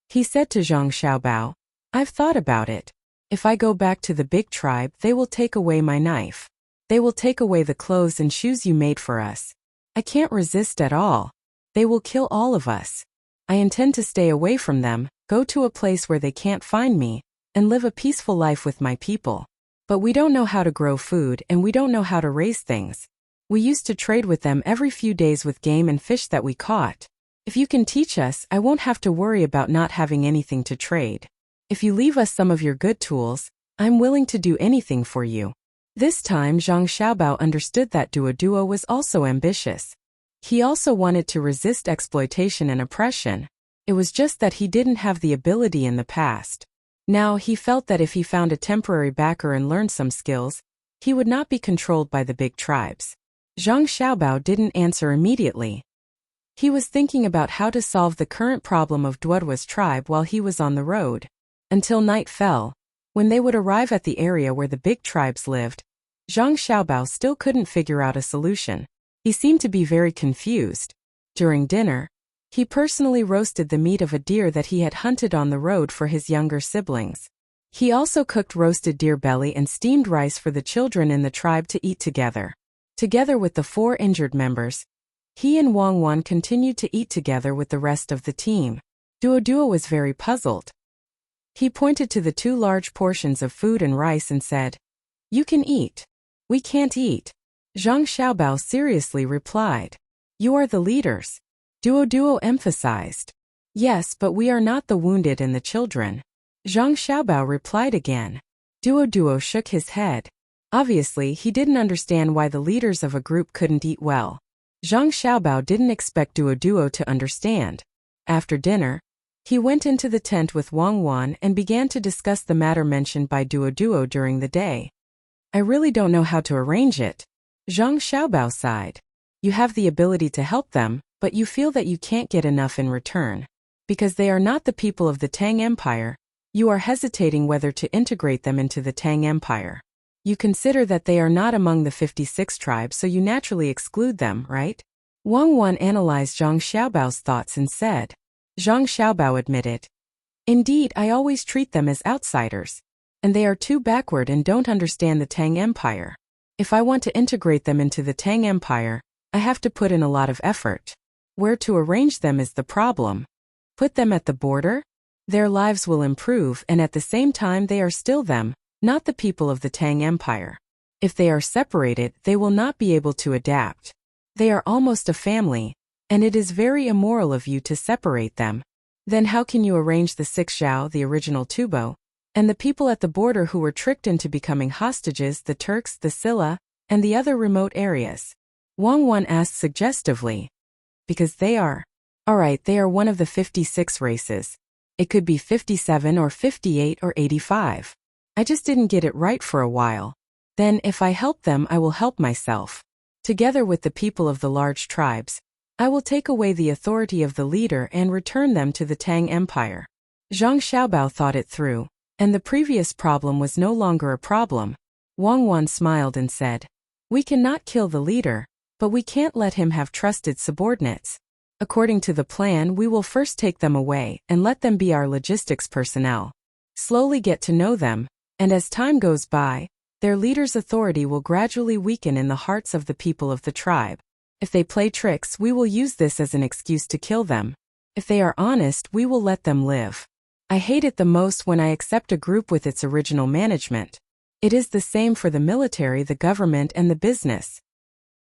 He said to Zhang Xiaobao, "I've thought about it. If I go back to the big tribe, they will take away my knife. They will take away the clothes and shoes you made for us. I can't resist at all. They will kill all of us. I intend to stay away from them, go to a place where they can't find me, and live a peaceful life with my people. But we don't know how to grow food and we don't know how to raise things. We used to trade with them every few days with game and fish that we caught. If you can teach us, I won't have to worry about not having anything to trade. If you leave us some of your good tools, I'm willing to do anything for you." This time Zhang Xiaobao understood that Duo was also ambitious. He also wanted to resist exploitation and oppression. It was just that he didn't have the ability in the past. Now he felt that if he found a temporary backer and learned some skills, he would not be controlled by the big tribes. Zhang Xiaobao didn't answer immediately. He was thinking about how to solve the current problem of Duoduo's tribe while he was on the road. Until night fell. When they would arrive at the area where the big tribes lived, Zhang Xiaobao still couldn't figure out a solution. He seemed to be very confused. During dinner, he personally roasted the meat of a deer that he had hunted on the road for his younger siblings. He also cooked roasted deer belly and steamed rice for the children in the tribe to eat together. Together with the 4 injured members, he and Wang Wan continued to eat together with the rest of the team. Duo was very puzzled. He pointed to the 2 large portions of food and rice and said, "You can eat. We can't eat." Zhang Xiaobao seriously replied, "You are the leaders." Duo emphasized, "Yes, but we are not the wounded and the children." Zhang Xiaobao replied again. Duo shook his head. Obviously, he didn't understand why the leaders of a group couldn't eat well. Zhang Xiaobao didn't expect Duo to understand. After dinner, he went into the tent with Wang Wan and began to discuss the matter mentioned by Duo during the day. "I really don't know how to arrange it." Zhang Xiaobao sighed. "You have the ability to help them, but you feel that you can't get enough in return. Because they are not the people of the Tang Empire, you are hesitating whether to integrate them into the Tang Empire. You consider that they are not among the 56 tribes, so you naturally exclude them, right?" Wang Wan analyzed Zhang Xiaobao's thoughts and said. Zhang Xiaobao admitted, "Indeed, I always treat them as outsiders. And they are too backward and don't understand the Tang Empire. If I want to integrate them into the Tang Empire, I have to put in a lot of effort. Where to arrange them is the problem. Put them at the border? Their lives will improve, and at the same time they are still them, not the people of the Tang Empire. If they are separated, they will not be able to adapt. They are almost a family, and it is very immoral of you to separate them. Then how can you arrange the 6 Zhao, the original Tubo, and the people at the border who were tricked into becoming hostages, the Turks, the Silla, and the other remote areas. Wang Wan asked suggestively. Because they are. Alright, they are one of the 56 races. It could be 57 or 58 or 85. I just didn't get it right for a while. Then, if I help them, I will help myself. Together with the people of the large tribes, I will take away the authority of the leader and return them to the Tang Empire. Zhang Xiaobao thought it through, and the previous problem was no longer a problem. Wang Wan smiled and said, "We cannot kill the leader, but we can't let him have trusted subordinates. According to the plan, we will first take them away and let them be our logistics personnel. Slowly get to know them, and as time goes by, their leader's authority will gradually weaken in the hearts of the people of the tribe. If they play tricks, we will use this as an excuse to kill them. If they are honest, we will let them live. I hate it the most when I accept a group with its original management. It is the same for the military, the government, and the business.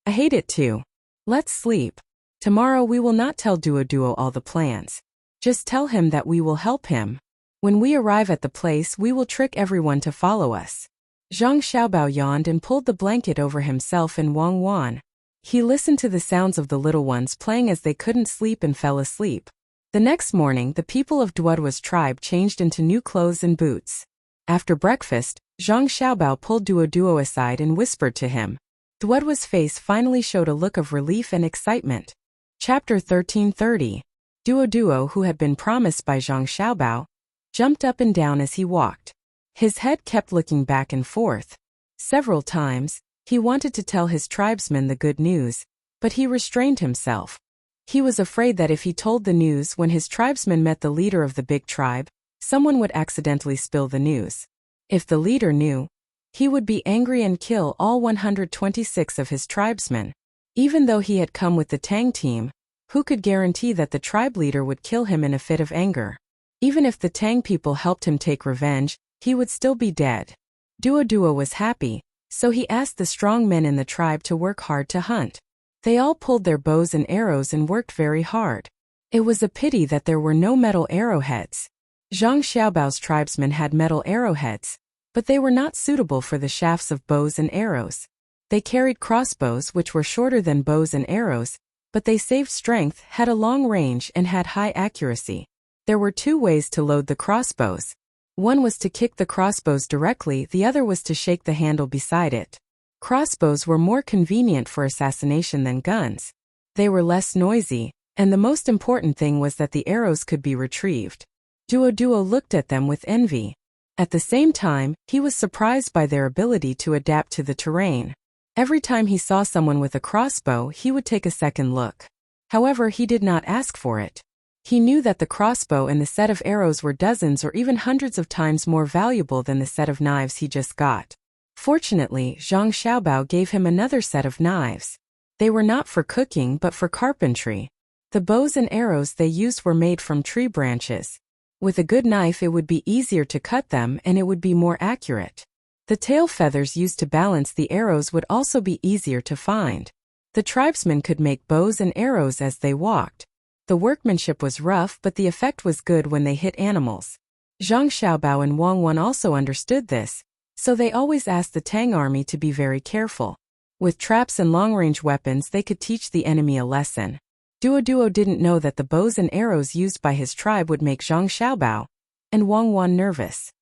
I hate it too. Let's sleep. Tomorrow we will not tell Duo all the plans. Just tell him that we will help him. When we arrive at the place, we will trick everyone to follow us." Zhang Xiaobao yawned and pulled the blanket over himself and Wang Wan. He listened to the sounds of the little ones playing as they couldn't sleep and fell asleep. The next morning, the people of Duoduo's tribe changed into new clothes and boots. After breakfast, Zhang Xiaobao pulled Duo aside and whispered to him. Duoduo's face finally showed a look of relief and excitement. Chapter 1330. Duo, who had been promised by Zhang Xiaobao, jumped up and down as he walked. His head kept looking back and forth. Several times, he wanted to tell his tribesmen the good news, but he restrained himself. He was afraid that if he told the news when his tribesmen met the leader of the big tribe, someone would accidentally spill the news. If the leader knew, he would be angry and kill all 126 of his tribesmen. Even though he had come with the Tang team, who could guarantee that the tribe leader would kill him in a fit of anger? Even if the Tang people helped him take revenge, he would still be dead. Duo was happy, so he asked the strong men in the tribe to work hard to hunt. They all pulled their bows and arrows and worked very hard. It was a pity that there were no metal arrowheads. Zhang Xiaobao's tribesmen had metal arrowheads, but they were not suitable for the shafts of bows and arrows. They carried crossbows which were shorter than bows and arrows, but they saved strength, had a long range, and had high accuracy. There were two ways to load the crossbows. One was to kick the crossbows directly, the other was to shake the handle beside it. Crossbows were more convenient for assassination than guns. They were less noisy, and the most important thing was that the arrows could be retrieved. Duo looked at them with envy. At the same time, he was surprised by their ability to adapt to the terrain. Every time he saw someone with a crossbow, he would take a second look. However, he did not ask for it. He knew that the crossbow and the set of arrows were dozens or even hundreds of times more valuable than the set of knives he just got. Fortunately, Zhang Xiaobao gave him another set of knives. They were not for cooking but for carpentry. The bows and arrows they used were made from tree branches. With a good knife it would be easier to cut them and it would be more accurate. The tail feathers used to balance the arrows would also be easier to find. The tribesmen could make bows and arrows as they walked. The workmanship was rough but the effect was good when they hit animals. Zhang Xiaobao and Wang Wan also understood this, so they always asked the Tang army to be very careful. With traps and long-range weapons they could teach the enemy a lesson. Duo didn't know that the bows and arrows used by his tribe would make Zhang Xiaobao and Wang Wan nervous.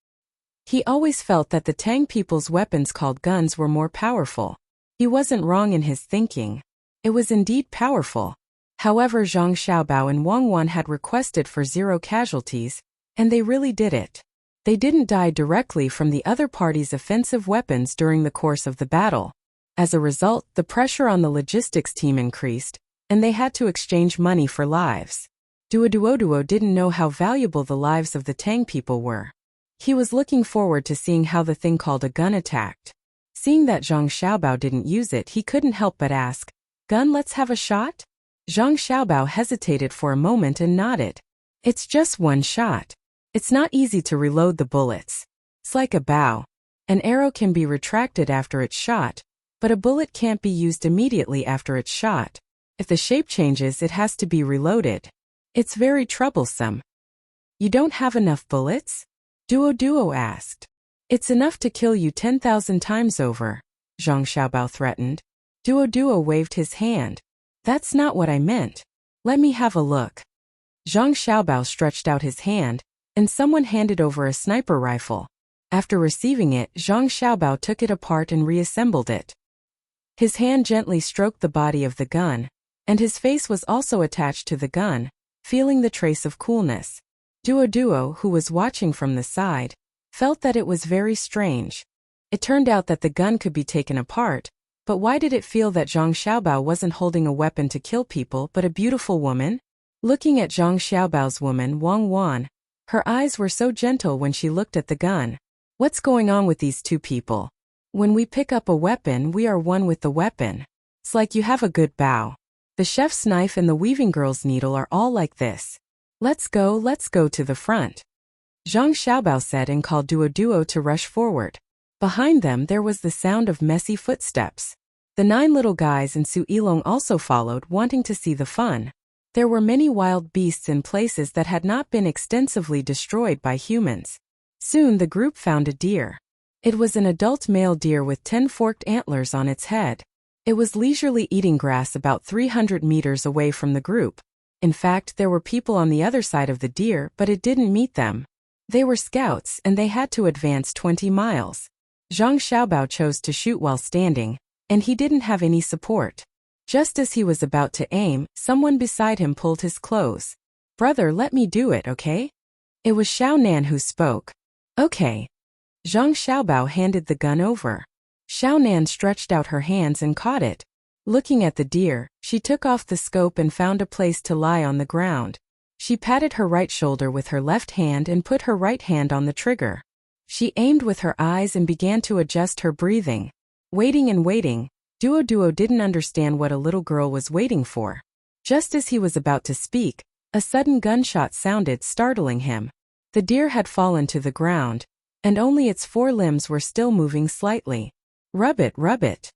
He always felt that the Tang people's weapons called guns were more powerful. He wasn't wrong in his thinking. It was indeed powerful. However, Zhang Xiaobao and Wang Wan had requested for 0 casualties, and they really did it. They didn't die directly from the other party's offensive weapons during the course of the battle. As a result, the pressure on the logistics team increased, and they had to exchange money for lives. Duo didn't know how valuable the lives of the Tang people were. He was looking forward to seeing how the thing called a gun attacked. Seeing that Zhang Xiaobao didn't use it, he couldn't help but ask, "Gun, let's have a shot?" Zhang Xiaobao hesitated for a moment and nodded. "It's just one shot. It's not easy to reload the bullets. It's like a bow. An arrow can be retracted after it's shot, but a bullet can't be used immediately after it's shot. If the shape changes, it has to be reloaded. It's very troublesome." "You don't have enough bullets?" Duo asked. It's enough to kill you 10,000 times over, Zhang Xiaobao threatened. Duo waved his hand. That's not what I meant. Let me have a look. Zhang Xiaobao stretched out his hand, and someone handed over a sniper rifle. After receiving it, Zhang Xiaobao took it apart and reassembled it. His hand gently stroked the body of the gun, and his face was also attached to the gun, feeling the trace of coolness. Duo, who was watching from the side, felt that it was very strange. It turned out that the gun could be taken apart, but why did it feel that Zhang Xiaobao wasn't holding a weapon to kill people but a beautiful woman? Looking at Zhang Xiaobao's woman Wang Wan, her eyes were so gentle when she looked at the gun. What's going on with these two people? When we pick up a weapon, we are one with the weapon. It's like you have a good bow. The chef's knife and the weaving girl's needle are all like this. Let's go to the front. Zhang Xiaobao said and called Duo to rush forward. Behind them there was the sound of messy footsteps. The 9 little guys and Su Yilong also followed, wanting to see the fun. There were many wild beasts in places that had not been extensively destroyed by humans. Soon the group found a deer. It was an adult male deer with 10 forked antlers on its head. It was leisurely eating grass about 300 meters away from the group. In fact, there were people on the other side of the deer, but it didn't meet them. They were scouts, and they had to advance 20 miles. Zhang Xiaobao chose to shoot while standing, and he didn't have any support. Just as he was about to aim, someone beside him pulled his clothes. Brother, let me do it, okay? It was Xiao Nan who spoke. Okay. Zhang Xiaobao handed the gun over. Xiao Nan stretched out her hands and caught it. Looking at the deer, she took off the scope and found a place to lie on the ground. She patted her right shoulder with her left hand and put her right hand on the trigger. She aimed with her eyes and began to adjust her breathing. Waiting and waiting, Duo didn't understand what a little girl was waiting for. Just as he was about to speak, a sudden gunshot sounded, startling him. The deer had fallen to the ground, and only its 4 limbs were still moving slightly. Rub it.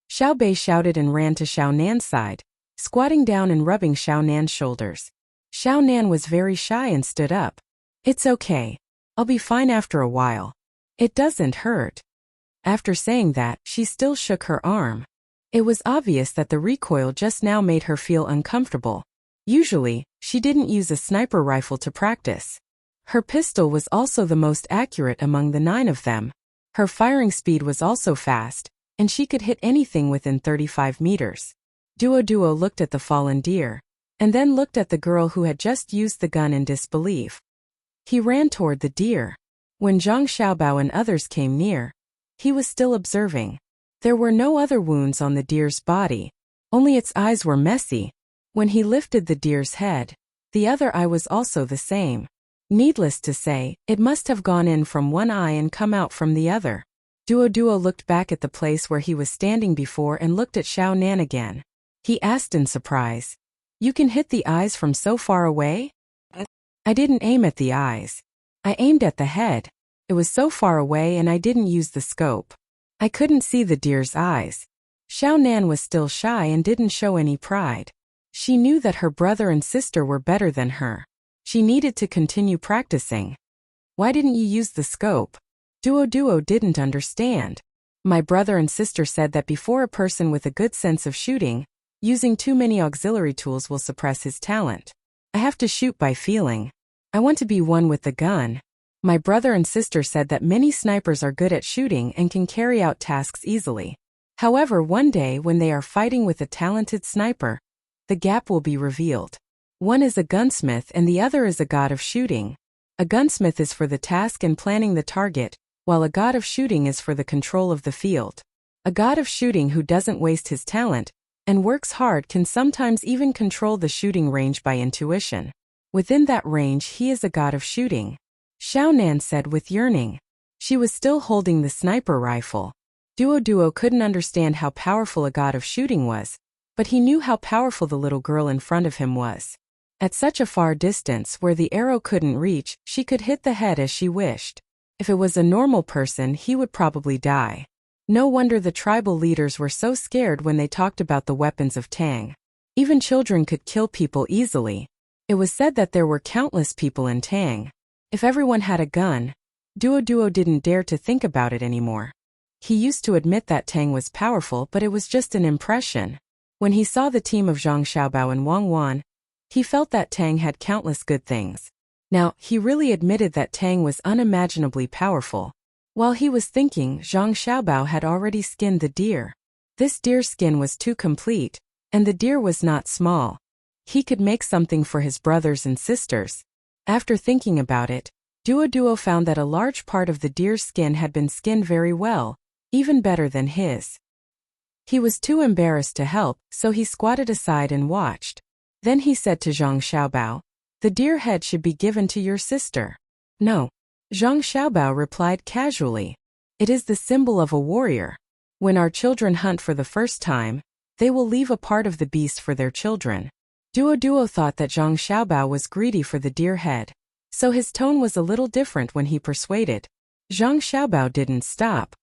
Xiao Bei shouted and ran to Xiao Nan's side, squatting down and rubbing Xiao Nan's shoulders. Xiao Nan was very shy and stood up. It's okay. I'll be fine after a while. It doesn't hurt. After saying that, she still shook her arm. It was obvious that the recoil just now made her feel uncomfortable. Usually, she didn't use a sniper rifle to practice. Her pistol was also the most accurate among the 9 of them. Her firing speed was also fast, and she could hit anything within 35 meters. Duo looked at the fallen deer, and then looked at the girl who had just used the gun in disbelief. He ran toward the deer. When Zhang Xiaobao and others came near, he was still observing. There were no other wounds on the deer's body, only its eyes were messy. When he lifted the deer's head, the other eye was also the same. Needless to say, it must have gone in from one eye and come out from the other. Duo looked back at the place where he was standing before and looked at Xiao Nan again. He asked in surprise, "You can hit the eyes from so far away?" "I didn't aim at the eyes. I aimed at the head. It was so far away and I didn't use the scope. I couldn't see the deer's eyes." Xiao Nan was still shy and didn't show any pride. She knew that her brother and sister were better than her. She needed to continue practicing. "Why didn't you use the scope?" Duo didn't understand. "My brother and sister said that before a person with a good sense of shooting, using too many auxiliary tools will suppress his talent. I have to shoot by feeling. I want to be one with the gun. My brother and sister said that many snipers are good at shooting and can carry out tasks easily. However, one day when they are fighting with a talented sniper, the gap will be revealed. One is a gunsmith and the other is a god of shooting. A gunsmith is for the task and planning the target, while a god of shooting is for the control of the field. A god of shooting who doesn't waste his talent and works hard can sometimes even control the shooting range by intuition. Within that range, he is a god of shooting," Xiao Nan said with yearning. She was still holding the sniper rifle. Duo couldn't understand how powerful a god of shooting was, but he knew how powerful the little girl in front of him was. At such a far distance where the arrow couldn't reach, she could hit the head as she wished. If it was a normal person, he would probably die. No wonder the tribal leaders were so scared when they talked about the weapons of Tang. Even children could kill people easily. It was said that there were countless people in Tang. If everyone had a gun, Duo didn't dare to think about it anymore. He used to admit that Tang was powerful, but it was just an impression. When he saw the team of Zhang Xiaobao and Wang Wan, he felt that Tang had countless good things. Now, he really admitted that Tang was unimaginably powerful. While he was thinking, Zhang Xiaobao had already skinned the deer. This deer skin was too complete, and the deer was not small. He could make something for his brothers and sisters. After thinking about it, Duo found that a large part of the deer's skin had been skinned very well, even better than his. He was too embarrassed to help, so he squatted aside and watched. Then he said to Zhang Xiaobao, "The deer head should be given to your sister." "No." Zhang Xiaobao replied casually. "It is the symbol of a warrior. When our children hunt for the first time, they will leave a part of the beast for their children." Duo thought that Zhang Xiaobao was greedy for the deer head, so his tone was a little different when he persuaded. Zhang Xiaobao didn't stop.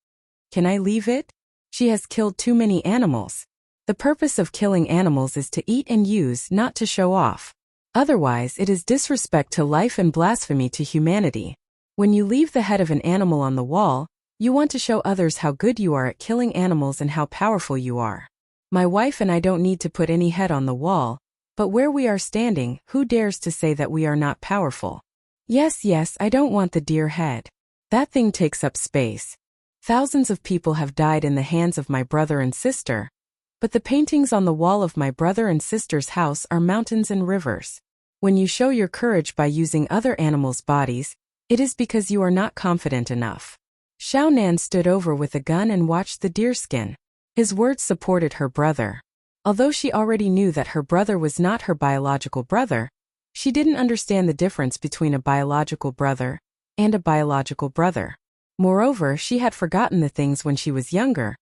"Can I leave it? She has killed too many animals. The purpose of killing animals is to eat and use, not to show off. Otherwise, it is disrespect to life and blasphemy to humanity. When you leave the head of an animal on the wall, you want to show others how good you are at killing animals and how powerful you are. My wife and I don't need to put any head on the wall, but where we are standing, who dares to say that we are not powerful? Yes, I don't want the deer head. That thing takes up space. Thousands of people have died in the hands of my brother and sister, but the paintings on the wall of my brother and sister's house are mountains and rivers. When you show your courage by using other animals' bodies, it is because you are not confident enough." Xiao Nan stood over with a gun and watched the deerskin. His words supported her brother. Although she already knew that her brother was not her biological brother, she didn't understand the difference between a biological brother and a biological brother. Moreover, she had forgotten the things when she was younger,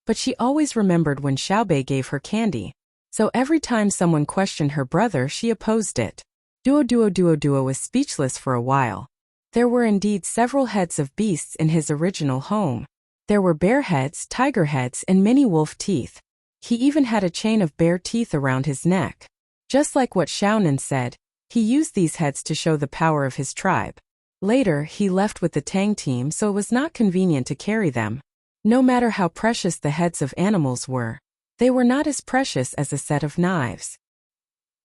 but she always remembered when Xiaobei gave her candy. So every time someone questioned her brother, she opposed it. Duo was speechless for a while. There were indeed several heads of beasts in his original home. There were bear heads, tiger heads, and many wolf teeth. He even had a chain of bear teeth around his neck. Just like what Xiaonan said, he used these heads to show the power of his tribe. Later, he left with the Tang team, so it was not convenient to carry them. No matter how precious the heads of animals were, they were not as precious as a set of knives.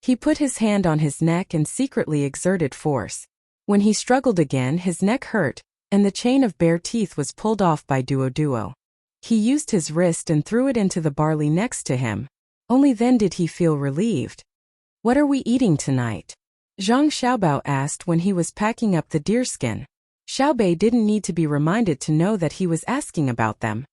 He put his hand on his neck and secretly exerted force. When he struggled again, his neck hurt, and the chain of bear teeth was pulled off by Duo. He used his wrist and threw it into the barley next to him. Only then did he feel relieved. "What are we eating tonight?" Zhang Xiaobao asked when he was packing up the deerskin. Xiaobei didn't need to be reminded to know that he was asking about them.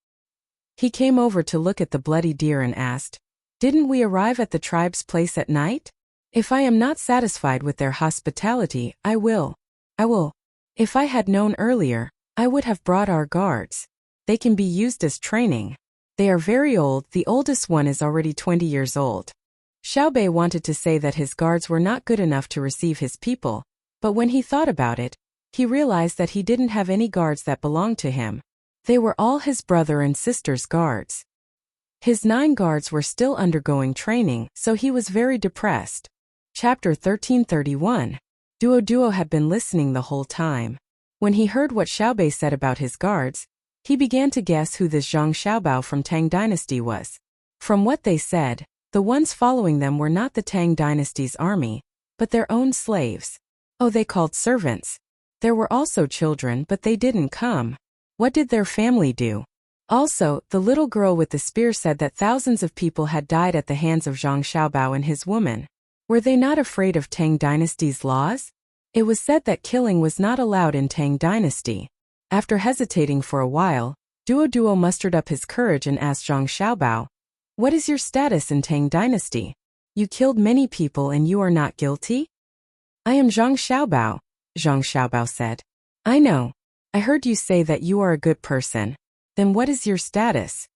He came over to look at the bloody deer and asked, "Didn't we arrive at the tribe's place at night? If I am not satisfied with their hospitality, I will. If I had known earlier, I would have brought our guards. They can be used as training. They are very old, the oldest one is already 20 years old." Xiaobei wanted to say that his guards were not good enough to receive his people, but when he thought about it, he realized that he didn't have any guards that belonged to him. They were all his brother and sister's guards. His 9 guards were still undergoing training, so he was very depressed. Chapter 1331. Duo had been listening the whole time. When he heard what Xiaobei said about his guards, he began to guess who this Zhang Xiaobao from Tang dynasty was. From what they said, the ones following them were not the Tang dynasty's army, but their own slaves. Oh, they called servants. There were also children, but they didn't come. What did their family do? Also, the little girl with the spear said that thousands of people had died at the hands of Zhang Xiaobao and his woman. Were they not afraid of Tang dynasty's laws? It was said that killing was not allowed in Tang dynasty. After hesitating for a while, Duo mustered up his courage and asked Zhang Xiaobao, "What is your status in Tang dynasty? You killed many people and you are not guilty?" "I am Zhang Xiaobao," Zhang Xiaobao said. "I know. I heard you say that you are a good person. Then what is your status?"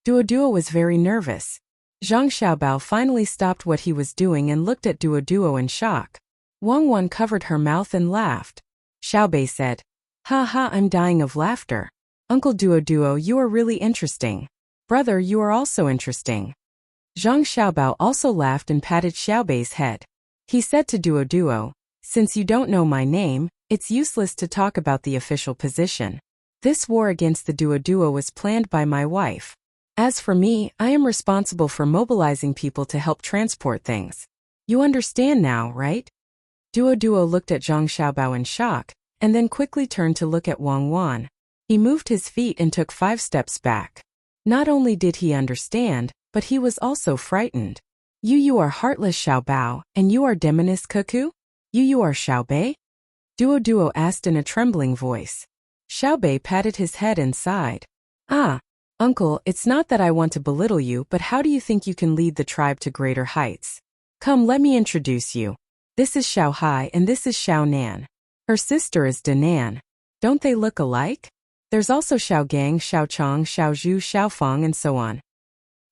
Duo was very nervous. Zhang Xiaobao finally stopped what he was doing and looked at Duo in shock. Wang Wan covered her mouth and laughed. Xiaobei said, "Ha, I'm dying of laughter. Uncle Duo, you are really interesting. Brother, you are also interesting." Zhang Xiaobao also laughed and patted Xiaobei's head. He said to Duo, "Since you don't know my name, It's useless to talk about the official position. This war against the duo was planned by my wife. As for me, I am responsible for mobilizing people to help transport things. You understand now, right? Duo looked at Zhang Xiaobao in shock, and then quickly turned to look at Wang Wan. He moved his feet and took 5 steps back. Not only did he understand, but he was also frightened. You are heartless Xiaobao, and you are demonist cuckoo? You are Xiaobei? Duo asked in a trembling voice. Xiaobei patted his head and sighed. Ah, uncle, it's not that I want to belittle you, but how do you think you can lead the tribe to greater heights? Come, let me introduce you. This is Xiao Hai and this is Xiao Nan. Her sister is Danan. Don't they look alike? There's also Xiao Gang, Xiao Chong, Xiao Zhu, Xiao Feng and so on.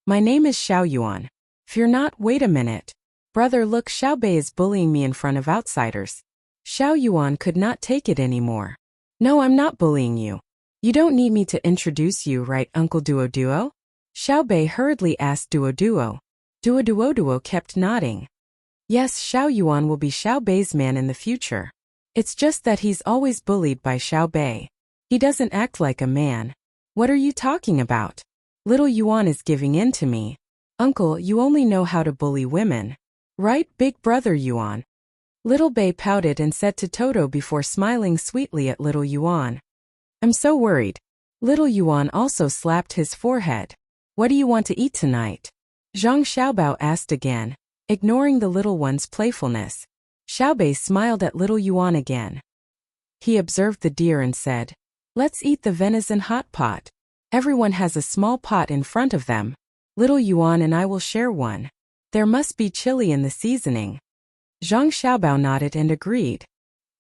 My name is Xiao Yuan. Fear not, wait a minute. Brother, look, Xiaobei is bullying me in front of outsiders. Xiao Yuan could not take it anymore. No, I'm not bullying you. You don't need me to introduce you, right, Uncle Duo? Xiaobei hurriedly asked Duo. Duo kept nodding. Yes, Xiao Yuan will be Xiaobei's man in the future. It's just that he's always bullied by Xiaobei. He doesn't act like a man. What are you talking about? Little Yuan is giving in to me. Uncle, you only know how to bully women. Right, big brother Yuan? Little Bei pouted and said to Toto before smiling sweetly at Little Yuan. I'm so worried. Little Yuan also slapped his forehead. What do you want to eat tonight? Zhang Xiaobao asked again, ignoring the little one's playfulness. Xiaobei smiled at Little Yuan again. He observed the deer and said, Let's eat the venison hot pot. Everyone has a small pot in front of them. Little Yuan and I will share one. There must be chili in the seasoning. Zhang Xiaobao nodded and agreed.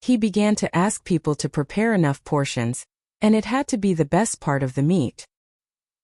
He began to ask people to prepare enough portions, and it had to be the best part of the meat.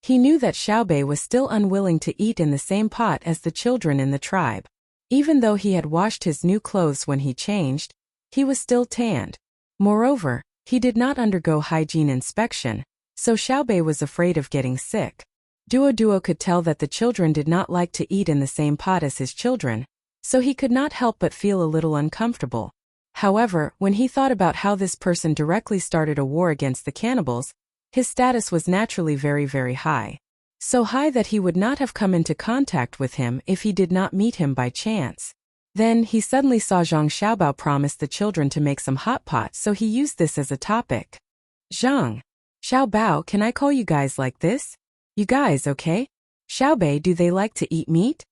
He knew that Xiaobei was still unwilling to eat in the same pot as the children in the tribe. Even though he had washed his new clothes when he changed, he was still tanned. Moreover, he did not undergo hygiene inspection, so Xiaobei was afraid of getting sick. Duo could tell that the children did not like to eat in the same pot as his children, so he could not help but feel a little uncomfortable. However, when he thought about how this person directly started a war against the cannibals, his status was naturally very, very high. So high that he would not have come into contact with him if he did not meet him by chance. Then, he suddenly saw Zhang Xiaobao promise the children to make some hot pot, so he used this as a topic. Zhang Xiaobao, can I call you guys like this? You guys, okay? Xiaobei, do they like to eat meat?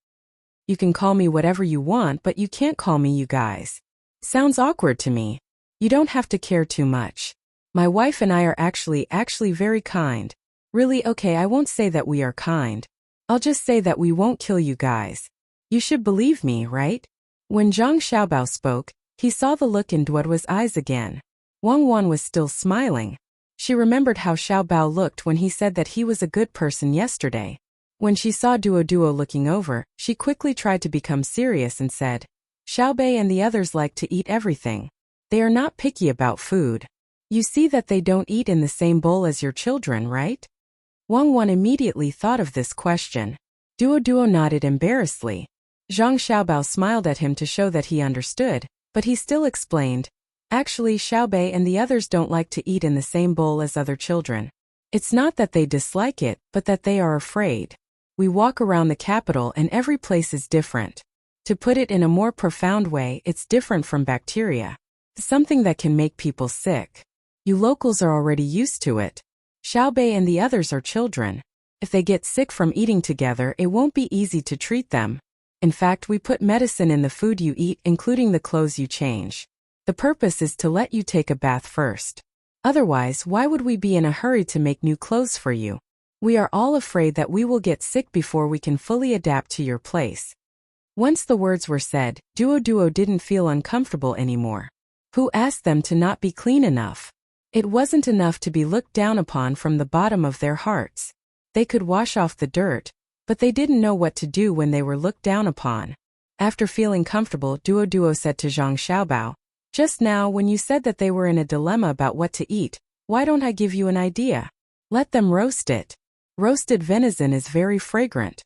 You can call me whatever you want, but you can't call me you guys. Sounds awkward to me. You don't have to care too much. My wife and I are actually very kind. Really, okay, I won't say that we are kind. I'll just say that we won't kill you guys. You should believe me, right? When Zhang Xiaobao spoke, he saw the look in Duo's eyes again. Wang Wan was still smiling. She remembered how Xiaobao looked when he said that he was a good person yesterday. When she saw Duo looking over, she quickly tried to become serious and said, Xiaobei and the others like to eat everything. They are not picky about food. You see that they don't eat in the same bowl as your children, right? Wang Wan immediately thought of this question. Duo nodded embarrassedly. Zhang Xiaobao smiled at him to show that he understood, but he still explained, Actually, Xiaobei and the others don't like to eat in the same bowl as other children. It's not that they dislike it, but that they are afraid. We walk around the capital and every place is different. To put it in a more profound way, it's different from bacteria. Something that can make people sick. You locals are already used to it. Xiaobei and the others are children. If they get sick from eating together, it won't be easy to treat them. In fact, we put medicine in the food you eat, including the clothes you change. The purpose is to let you take a bath first. Otherwise, why would we be in a hurry to make new clothes for you? We are all afraid that we will get sick before we can fully adapt to your place. Once the words were said, Duo didn't feel uncomfortable anymore. Who asked them to not be clean enough? It wasn't enough to be looked down upon from the bottom of their hearts. They could wash off the dirt, but they didn't know what to do when they were looked down upon. After feeling comfortable, Duo said to Zhang Xiaobao, Just now, when you said that they were in a dilemma about what to eat, why don't I give you an idea? Let them roast it. Roasted venison is very fragrant.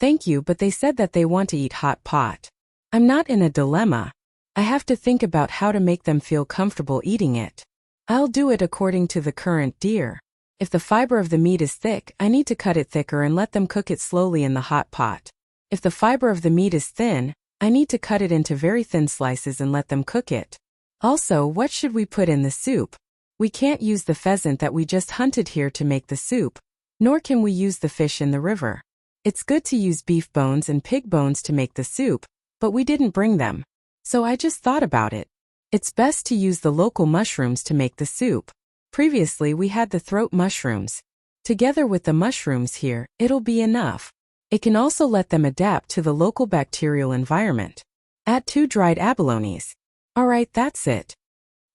Thank you, but they said that they want to eat hot pot. I'm not in a dilemma. I have to think about how to make them feel comfortable eating it. I'll do it according to the current deer. If the fiber of the meat is thick, I need to cut it thicker and let them cook it slowly in the hot pot. If the fiber of the meat is thin, I need to cut it into very thin slices and let them cook it. Also, what should we put in the soup? We can't use the pheasant that we just hunted here to make the soup, nor can we use the fish in the river. It's good to use beef bones and pig bones to make the soup, but we didn't bring them. So I just thought about it. It's best to use the local mushrooms to make the soup. Previously we had the throat mushrooms. Together with the mushrooms here, it'll be enough. It can also let them adapt to the local bacterial environment. Add 2 dried abalones. Alright, that's it.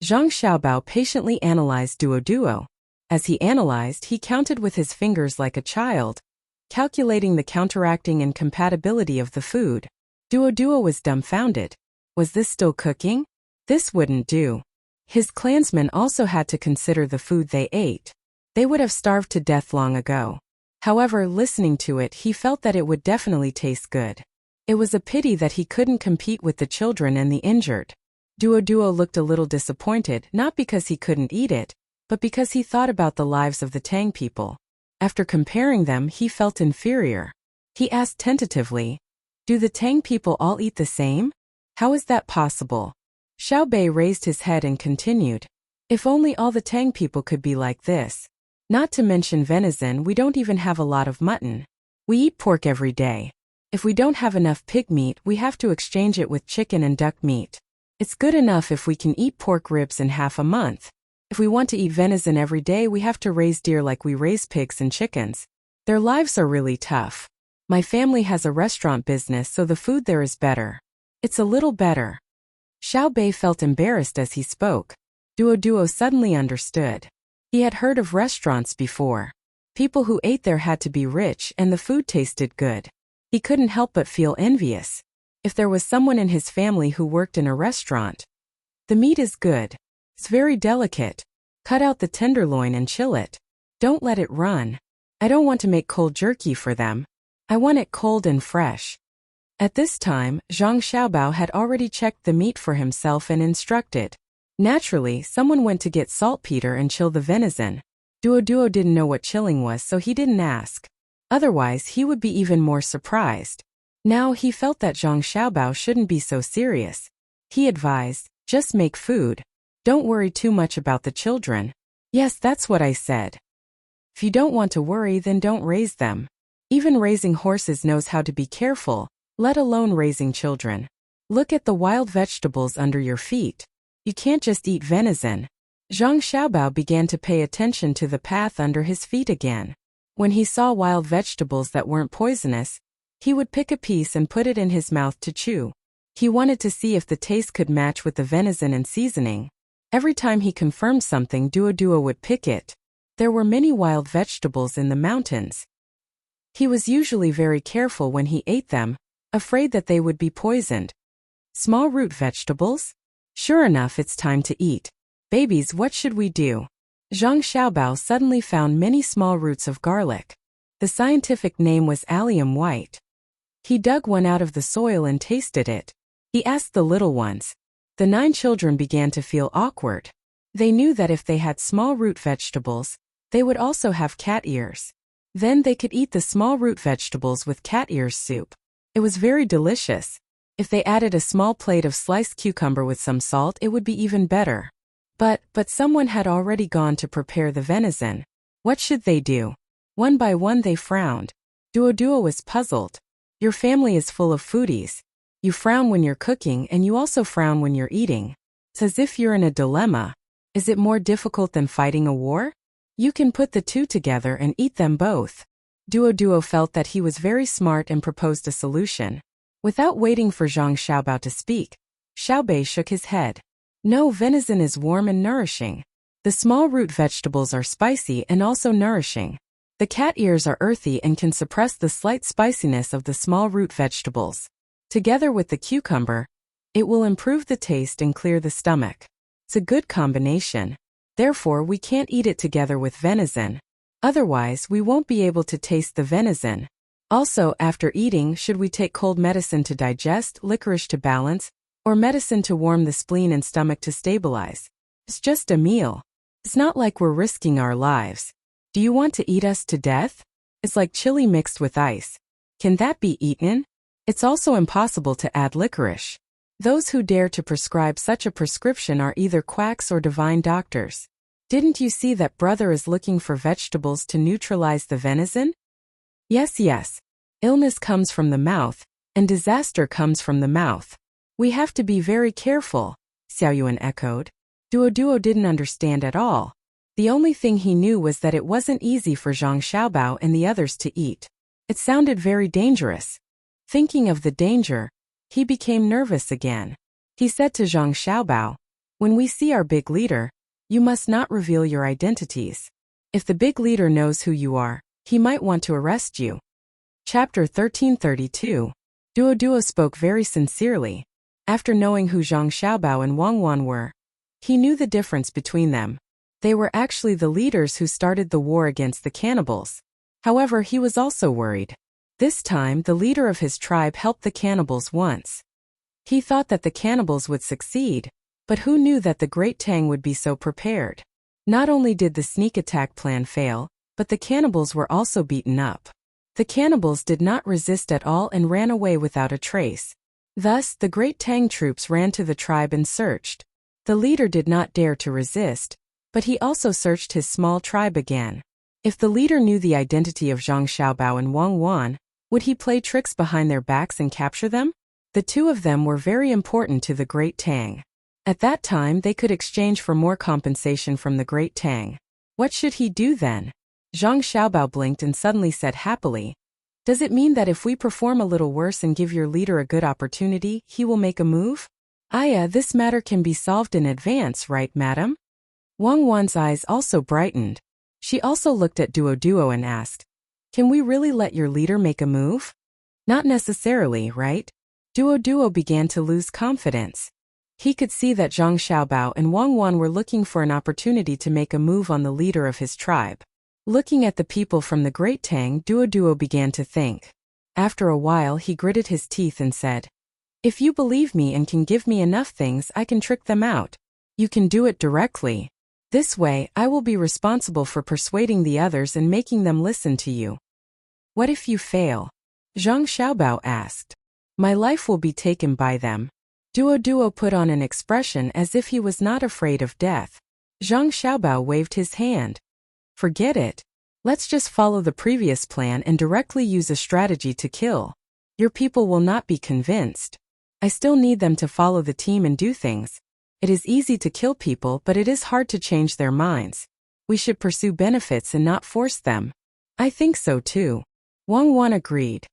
Zhang Xiaobao patiently analyzed Duo. As he analyzed, he counted with his fingers like a child, calculating the counteracting and compatibility of the food. Duo was dumbfounded. Was this still cooking? This wouldn't do. His clansmen also had to consider the food they ate. They would have starved to death long ago. However, listening to it, he felt that it would definitely taste good. It was a pity that he couldn't compete with the children and the injured. Duo looked a little disappointed, not because he couldn't eat it, but because he thought about the lives of the Tang people. After comparing them, he felt inferior. He asked tentatively, "Do the Tang people all eat the same? How is that possible?" Xiao Bei raised his head and continued, "If only all the Tang people could be like this. Not to mention venison, we don't even have a lot of mutton. We eat pork every day. If we don't have enough pig meat, we have to exchange it with chicken and duck meat. It's good enough if we can eat pork ribs in half a month. If we want to eat venison every day, we have to raise deer like we raise pigs and chickens. Their lives are really tough. My family has a restaurant business, so the food there is better. It's a little better." Xiao Bei felt embarrassed as he spoke. Duo suddenly understood. He had heard of restaurants before. People who ate there had to be rich and the food tasted good. He couldn't help but feel envious. If there was someone in his family who worked in a restaurant. The meat is good. It's very delicate. Cut out the tenderloin and chill it. Don't let it run. I don't want to make cold jerky for them. I want it cold and fresh. At this time, Zhang Xiaobao had already checked the meat for himself and instructed. Naturally, someone went to get saltpeter and chill the venison. Duo didn't know what chilling was, so he didn't ask. Otherwise, he would be even more surprised. Now he felt that Zhang Xiaobao shouldn't be so serious. He advised, "Just make food. Don't worry too much about the children." "Yes, that's what I said." If you don't want to worry, then don't raise them. Even raising horses knows how to be careful, let alone raising children. Look at the wild vegetables under your feet. You can't just eat venison. Zhang Xiaobao began to pay attention to the path under his feet again. When he saw wild vegetables that weren't poisonous, he would pick a piece and put it in his mouth to chew. He wanted to see if the taste could match with the venison and seasoning. Every time he confirmed something, Duo would pick it. There were many wild vegetables in the mountains. He was usually very careful when he ate them, afraid that they would be poisoned. Small root vegetables? Sure enough, it's time to eat. Babies, what should we do? Zhang Xiaobao suddenly found many small roots of garlic. The scientific name was allium white. He dug one out of the soil and tasted it. He asked the little ones. The 9 children began to feel awkward. They knew that if they had small root vegetables, they would also have cat ears. Then they could eat the small root vegetables with cat ears soup. It was very delicious. If they added a small plate of sliced cucumber with some salt, it would be even better. But someone had already gone to prepare the venison. What should they do? One by one they frowned. Duo was puzzled. Your family is full of foodies. You frown when you're cooking and you also frown when you're eating. It's as if you're in a dilemma. Is it more difficult than fighting a war? You can put the two together and eat them both. Duo felt that he was very smart and proposed a solution. Without waiting for Zhang Xiaobao to speak, Xiao Bei shook his head. No, venison is warm and nourishing. The small root vegetables are spicy and also nourishing. The cat ears are earthy and can suppress the slight spiciness of the small root vegetables. Together with the cucumber, it will improve the taste and clear the stomach. It's a good combination. Therefore, we can't eat it together with venison. Otherwise, we won't be able to taste the venison. Also, after eating, should we take cold medicine to digest, licorice to balance, Or medicine to warm the spleen and stomach to stabilize. It's just a meal. It's not like we're risking our lives. Do you want to eat us to death? It's like chili mixed with ice. Can that be eaten? It's also impossible to add licorice. Those who dare to prescribe such a prescription are either quacks or divine doctors. Didn't you see that brother is looking for vegetables to neutralize the venison? Yes. Illness comes from the mouth, and disaster comes from the mouth. We have to be very careful, Xiaoyuan echoed. Duo didn't understand at all. The only thing he knew was that it wasn't easy for Zhang Xiaobao and the others to eat. It sounded very dangerous. Thinking of the danger, he became nervous again. He said to Zhang Xiaobao, "When we see our big leader, you must not reveal your identities. If the big leader knows who you are, he might want to arrest you." Chapter 1332. Duo spoke very sincerely. After knowing who Zhang Xiaobao and Wang Wan were, he knew the difference between them. They were actually the leaders who started the war against the cannibals. However, he was also worried. This time, the leader of his tribe helped the cannibals once. He thought that the cannibals would succeed, but who knew that the great Tang would be so prepared? Not only did the sneak attack plan fail, but the cannibals were also beaten up. The cannibals did not resist at all and ran away without a trace. Thus, the great Tang troops ran to the tribe and searched. The leader did not dare to resist, but he also searched his small tribe again. If the leader knew the identity of Zhang Xiaobao and Wang Wan, would he play tricks behind their backs and capture them? The two of them were very important to the great Tang. At that time, they could exchange for more compensation from the great Tang. What should he do then? Zhang Xiaobao blinked and suddenly said happily, "Does it mean that if we perform a little worse and give your leader a good opportunity, he will make a move?" "Aya, this matter can be solved in advance, right, madam?" Wang Wan's eyes also brightened. She also looked at Duo and asked, "Can we really let your leader make a move?" "Not necessarily, right?" Duo began to lose confidence. He could see that Zhang Xiaobao and Wang Wan were looking for an opportunity to make a move on the leader of his tribe. Looking at the people from the great Tang, Duo began to think. After a while, he gritted his teeth and said, "If you believe me and can give me enough things, I can trick them out. You can do it directly. This way, I will be responsible for persuading the others and making them listen to you." "What if you fail?" Zhang Xiaobao asked. "My life will be taken by them." Duo put on an expression as if he was not afraid of death. Zhang Xiaobao waved his hand. "Forget it. Let's just follow the previous plan and directly use a strategy to kill. Your people will not be convinced. I still need them to follow the team and do things. It is easy to kill people, but it is hard to change their minds. We should pursue benefits and not force them." "I think so too." Wang Wan agreed.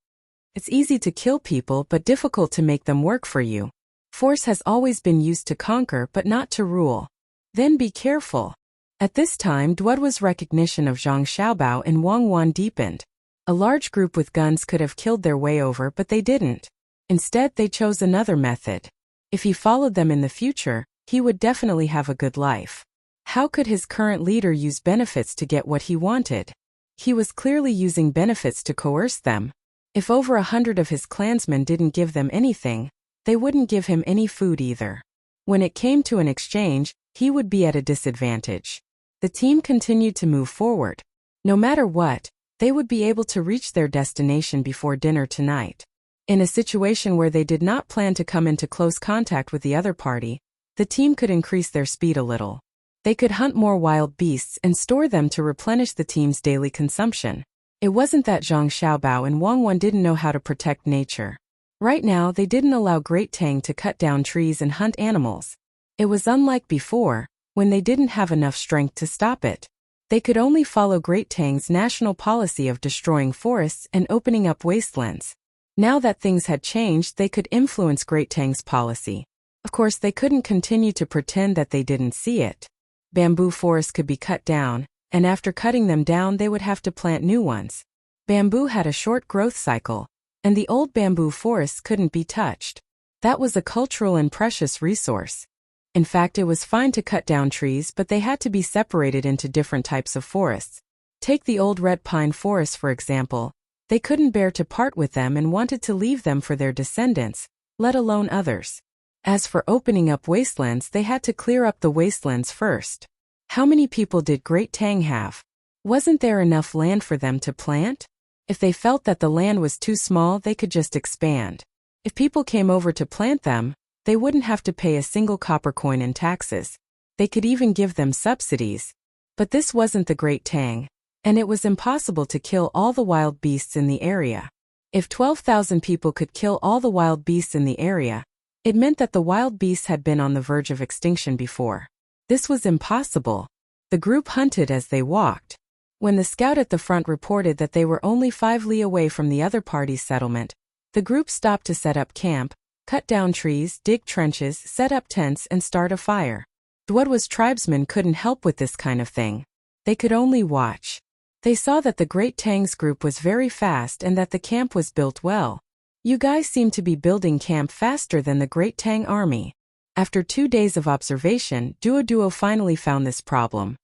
"It's easy to kill people but difficult to make them work for you. Force has always been used to conquer but not to rule. Then be careful." At this time, Duo's recognition of Zhang Xiaobao and Wang Wan deepened. A large group with guns could have killed their way over, but they didn't. Instead, they chose another method. If he followed them in the future, he would definitely have a good life. How could his current leader use benefits to get what he wanted? He was clearly using benefits to coerce them. If over 100 of his clansmen didn't give them anything, they wouldn't give him any food either. When it came to an exchange, he would be at a disadvantage. The team continued to move forward. No matter what, they would be able to reach their destination before dinner tonight. In a situation where they did not plan to come into close contact with the other party, the team could increase their speed a little. They could hunt more wild beasts and store them to replenish the team's daily consumption. It wasn't that Zhang Xiaobao and Wang Wan didn't know how to protect nature. Right now, they didn't allow Great Tang to cut down trees and hunt animals. It was unlike before, when they didn't have enough strength to stop it. They could only follow Great Tang's national policy of destroying forests and opening up wastelands. Now that things had changed, they could influence Great Tang's policy. Of course, they couldn't continue to pretend that they didn't see it. Bamboo forests could be cut down, and after cutting them down, they would have to plant new ones. Bamboo had a short growth cycle, and the old bamboo forests couldn't be touched. That was a cultural and precious resource. In fact, it was fine to cut down trees, but they had to be separated into different types of forests. Take the old red pine forests, for example. They couldn't bear to part with them and wanted to leave them for their descendants, let alone others. As for opening up wastelands, they had to clear up the wastelands first. How many people did Great Tang have? Wasn't there enough land for them to plant? If they felt that the land was too small, they could just expand. If people came over to plant them, they wouldn't have to pay a single copper coin in taxes. They could even give them subsidies. But this wasn't the Great Tang, and it was impossible to kill all the wild beasts in the area. If 12,000 people could kill all the wild beasts in the area, it meant that the wild beasts had been on the verge of extinction before. This was impossible. The group hunted as they walked. When the scout at the front reported that they were only 5 li away from the other party's settlement, the group stopped to set up camp, cut down trees, dig trenches, set up tents, and start a fire. Duodwa's tribesmen couldn't help with this kind of thing. They could only watch. They saw that the Great Tang's group was very fast and that the camp was built well. You guys seem to be building camp faster than the Great Tang army. After 2 days of observation, Duo finally found this problem.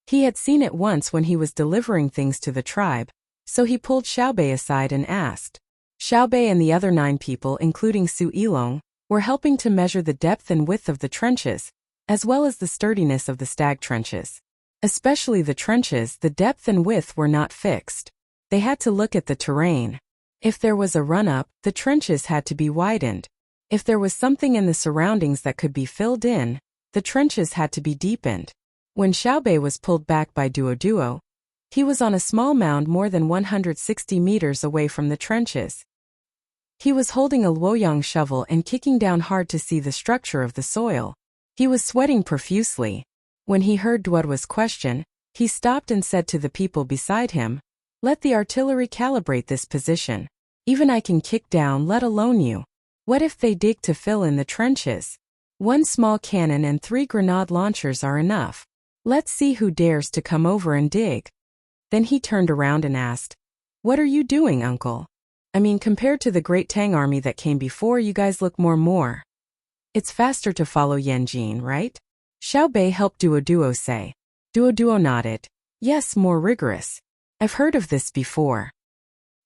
He had seen it once when he was delivering things to the tribe, so he pulled Xiaobei aside and asked. Xiaobei and the other 9 people, including Su Yilong, were helping to measure the depth and width of the trenches, as well as the sturdiness of the stag trenches. Especially the trenches, the depth and width were not fixed. They had to look at the terrain. If there was a run-up, the trenches had to be widened. If there was something in the surroundings that could be filled in, the trenches had to be deepened. When Xiaobei was pulled back by Duo, he was on a small mound more than 160 meters away from the trenches. He was holding a luoyang shovel and kicking down hard to see the structure of the soil. He was sweating profusely. When he heard Duodwa's question, he stopped and said to the people beside him, "Let the artillery calibrate this position. Even I can kick down, let alone you. What if they dig to fill in the trenches? 1 small cannon and 3 grenade launchers are enough. Let's see who dares to come over and dig." Then he turned around and asked, "What are you doing, uncle? I mean, compared to the Great Tang army that came before, you guys look more. It's faster to follow Yanjin, right?" Xiaobei helped Duo say. Duo nodded. "Yes, more rigorous. I've heard of this before."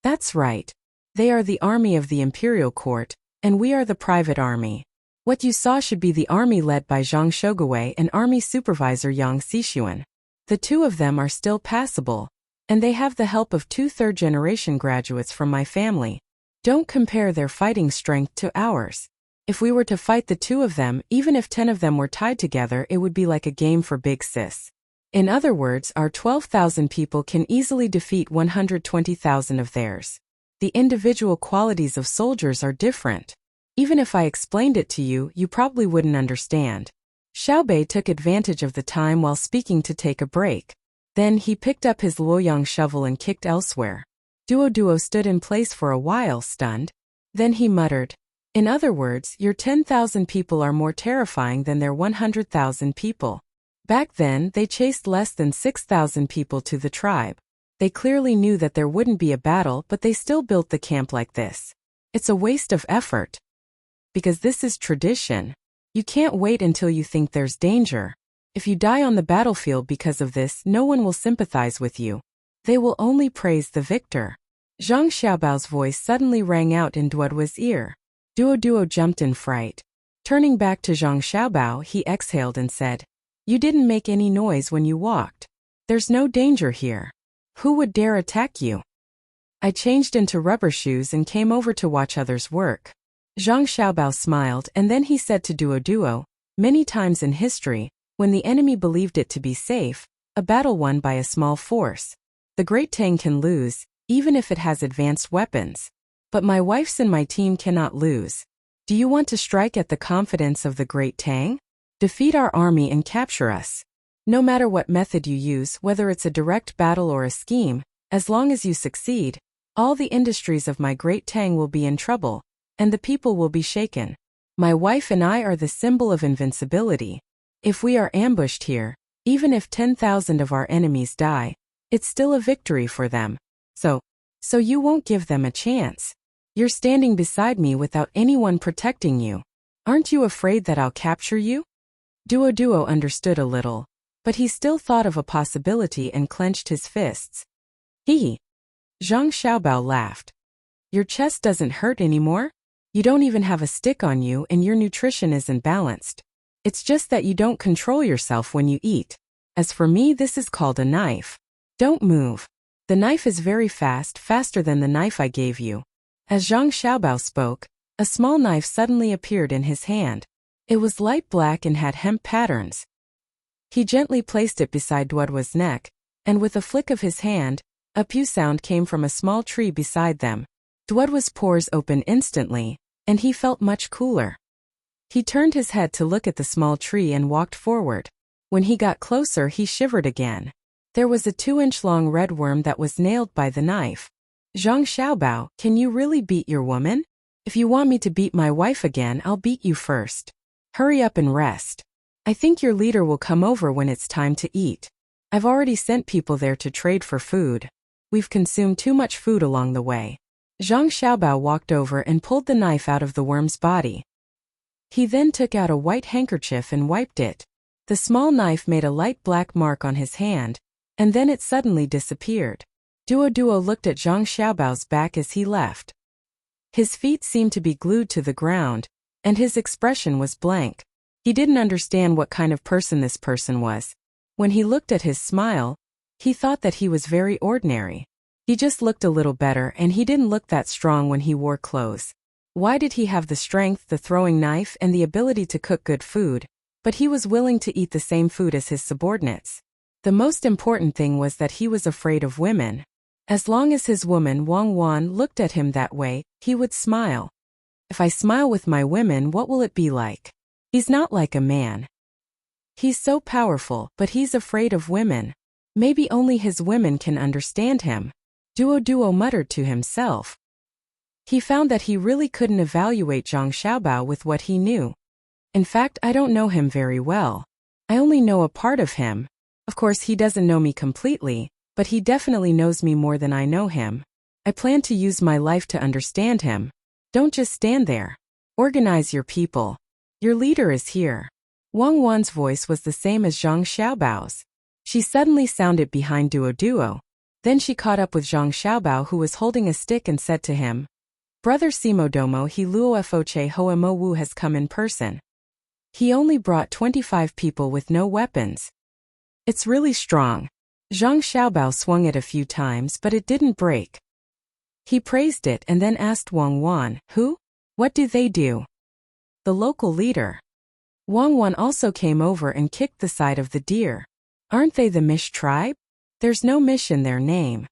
"That's right. They are the army of the imperial court, and we are the private army. What you saw should be the army led by Zhang Shogawei and army supervisor Yang Xixuan. The 2 of them are still passable, and they have the help of 2 third-generation graduates from my family. Don't compare their fighting strength to ours. If we were to fight the 2 of them, even if 10 of them were tied together, it would be like a game for Big Sis. In other words, our 12,000 people can easily defeat 120,000 of theirs. The individual qualities of soldiers are different. Even if I explained it to you, you probably wouldn't understand." Xiaobei took advantage of the time while speaking to take a break. Then he picked up his luoyang shovel and kicked elsewhere. Duo stood in place for a while, stunned. Then he muttered, "In other words, your 10,000 people are more terrifying than their 100,000 people." Back then, they chased less than 6,000 people to the tribe. They clearly knew that there wouldn't be a battle, but they still built the camp like this. It's a waste of effort. Because this is tradition. You can't wait until you think there's danger. If you die on the battlefield because of this, no one will sympathize with you. They will only praise the victor. Zhang Xiaobao's voice suddenly rang out in Duodwa's ear. Duo jumped in fright. Turning back to Zhang Xiaobao, he exhaled and said, "You didn't make any noise when you walked. There's no danger here. Who would dare attack you?" "I changed into rubber shoes and came over to watch others work." Zhang Xiaobao smiled, and then he said to Duo, "Many times in history, when the enemy believed it to be safe, a battle won by a small force. The Great Tang can lose, even if it has advanced weapons. But my wife's and my team cannot lose. Do you want to strike at the confidence of the Great Tang? Defeat our army and capture us. No matter what method you use, whether it's a direct battle or a scheme, as long as you succeed, all the industries of my Great Tang will be in trouble, and the people will be shaken. My wife and I are the symbol of invincibility. If we are ambushed here, even if 10,000 of our enemies die, it's still a victory for them. So you won't give them a chance. You're standing beside me without anyone protecting you. Aren't you afraid that I'll capture you?" Duo understood a little, but he still thought of a possibility and clenched his fists. Zhang Xiaobao laughed. "Your chest doesn't hurt anymore? You don't even have a stick on you and your nutrition isn't balanced. It's just that you don't control yourself when you eat. As for me, this is called a knife. Don't move. The knife is very fast, faster than the knife I gave you." As Zhang Xiaobao spoke, a small knife suddenly appeared in his hand. It was light black and had hemp patterns. He gently placed it beside Duoduo's neck, and with a flick of his hand, a pew sound came from a small tree beside them. Duoduo's pores opened instantly, and he felt much cooler. He turned his head to look at the small tree and walked forward. When he got closer, he shivered again. There was a 2-inch-long red worm that was nailed by the knife. "Zhang Xiaobao, can you really beat your woman? If you want me to beat my wife again, I'll beat you first. Hurry up and rest. I think your leader will come over when it's time to eat. I've already sent people there to trade for food. We've consumed too much food along the way." Zhang Xiaobao walked over and pulled the knife out of the worm's body. He then took out a white handkerchief and wiped it. The small knife made a light black mark on his hand, and then it suddenly disappeared. Duo looked at Zhang Xiaobao's back as he left. His feet seemed to be glued to the ground, and his expression was blank. He didn't understand what kind of person this person was. When he looked at his smile, he thought that he was very ordinary. He just looked a little better, and he didn't look that strong when he wore clothes. Why did he have the strength, the throwing knife, and the ability to cook good food, but he was willing to eat the same food as his subordinates? The most important thing was that he was afraid of women. As long as his woman Wang Wan looked at him that way, he would smile. "If I smile with my women, what will it be like? He's not like a man. He's so powerful, but he's afraid of women. Maybe only his women can understand him." Duo muttered to himself. He found that he really couldn't evaluate Zhang Xiaobao with what he knew. "In fact, I don't know him very well. I only know a part of him. Of course, he doesn't know me completely, but he definitely knows me more than I know him. I plan to use my life to understand him. Don't just stand there. Organize your people. Your leader is here." Wang Wan's voice was the same as Zhang Xiaobao's. She suddenly sounded behind Duo. Then she caught up with Zhang Xiaobao, who was holding a stick, and said to him, "Brother Simodomo, he Luofoche Hoemo Wu has come in person. He only brought 25 people with no weapons. It's really strong." Zhang Xiaobao swung it a few times, but it didn't break. He praised it and then asked Wang Wan, "Who? What do they do?" "The local leader." Wang Wan also came over and kicked the side of the deer. "Aren't they the Mish tribe? There's no Mish in their name.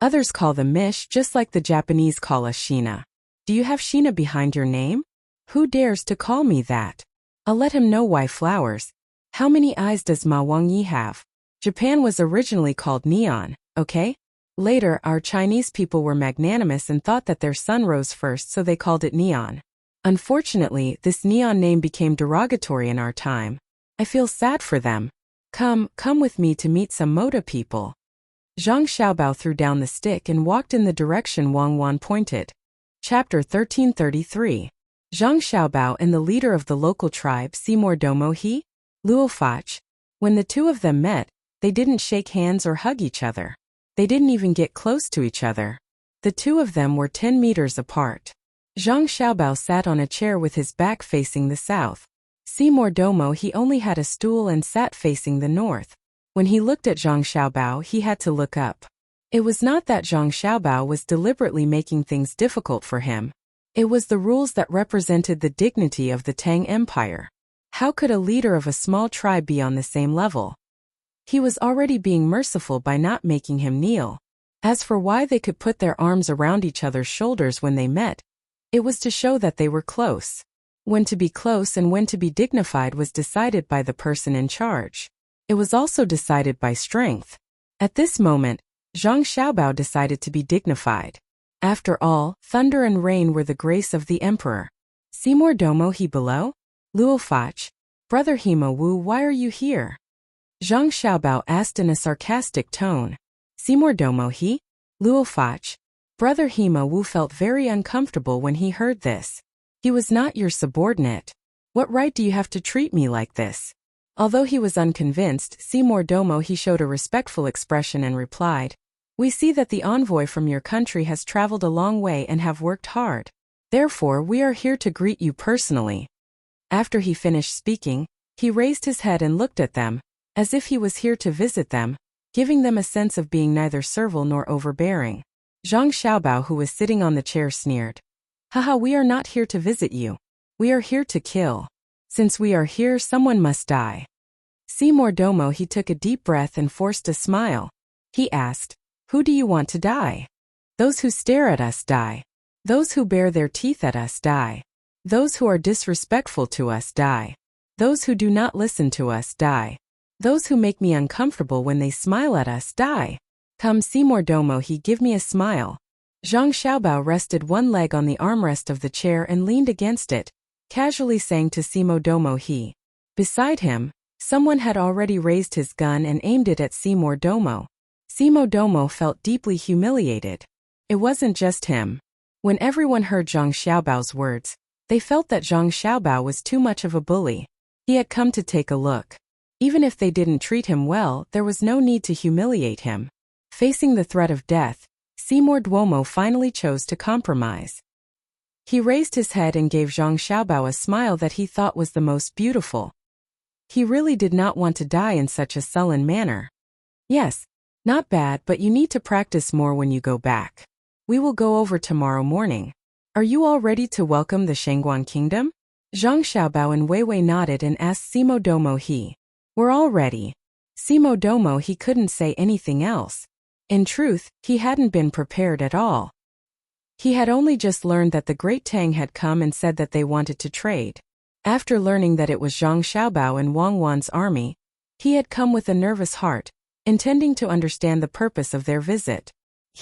Others call them Mish just like the Japanese call us Shina. Do you have Shina behind your name? Who dares to call me that? I'll let him know why flowers. How many eyes does Ma Wangyi have? Japan was originally called Neon, okay? Later, our Chinese people were magnanimous and thought that their sun rose first, so they called it Neon. Unfortunately, this Neon name became derogatory in our time. I feel sad for them. Come with me to meet some Moda people." Zhang Xiaobao threw down the stick and walked in the direction Wang Wan pointed. Chapter 1333. Zhang Xiaobao and the leader of the local tribe Seymour Domo He, Luofach. When the two of them met, they didn't shake hands or hug each other. They didn't even get close to each other. The two of them were 10 meters apart. Zhang Xiaobao sat on a chair with his back facing the south. Seymour Domo He only had a stool and sat facing the north. When he looked at Zhang Xiaobao, he had to look up. It was not that Zhang Xiaobao was deliberately making things difficult for him. It was the rules that represented the dignity of the Tang Empire. How could a leader of a small tribe be on the same level? He was already being merciful by not making him kneel. As for why they could put their arms around each other's shoulders when they met, it was to show that they were close. When to be close and when to be dignified was decided by the person in charge. It was also decided by strength. At this moment, Zhang Xiaobao decided to be dignified. After all, thunder and rain were the grace of the emperor. Seymour Domo He below? Luofach. Brother Hema Wu, why are you here? Zhang Xiaobao asked in a sarcastic tone. Seymour Domo He? Luofach. Brother Hema Wu felt very uncomfortable when he heard this. He was not your subordinate. What right do you have to treat me like this? Although he was unconvinced, Seymour Domo He showed a respectful expression and replied, "We see that the envoy from your country has traveled a long way and have worked hard. Therefore, we are here to greet you personally." After he finished speaking, he raised his head and looked at them, as if he was here to visit them, giving them a sense of being neither servile nor overbearing. Zhang Xiaobao, who was sitting on the chair, sneered. "Haha, we are not here to visit you. We are here to kill. Since we are here, someone must die." Seymour Domo, he took a deep breath and forced a smile. He asked, "Who do you want to die?" "Those who stare at us die. Those who bare their teeth at us die. Those who are disrespectful to us die. Those who do not listen to us die. Those who make me uncomfortable when they smile at us die. Come, Seymour Domo, he give me a smile." Zhang Xiaobao rested one leg on the armrest of the chair and leaned against it, casually saying to Seymour Domo he. Beside him, someone had already raised his gun and aimed it at Seymour Domo. Seymour Domo felt deeply humiliated. It wasn't just him. When everyone heard Zhang Xiaobao's words, they felt that Zhang Xiaobao was too much of a bully. He had come to take a look. Even if they didn't treat him well, there was no need to humiliate him. Facing the threat of death, Seymour Duomo finally chose to compromise. He raised his head and gave Zhang Xiaobao a smile that he thought was the most beautiful. He really did not want to die in such a sullen manner. "Yes, not bad, but you need to practice more when you go back. We will go over tomorrow morning. Are you all ready to welcome the Shangguan Kingdom?" Zhang Xiaobao and Weiwei nodded and asked Seymour Domo he. "We're all ready." Seymour Domo he couldn't say anything else. In truth, he hadn't been prepared at all. He had only just learned that the great Tang had come and said that they wanted to trade. After learning that it was Zhang Xiaobao and Wang Wan's army, he had come with a nervous heart, intending to understand the purpose of their visit.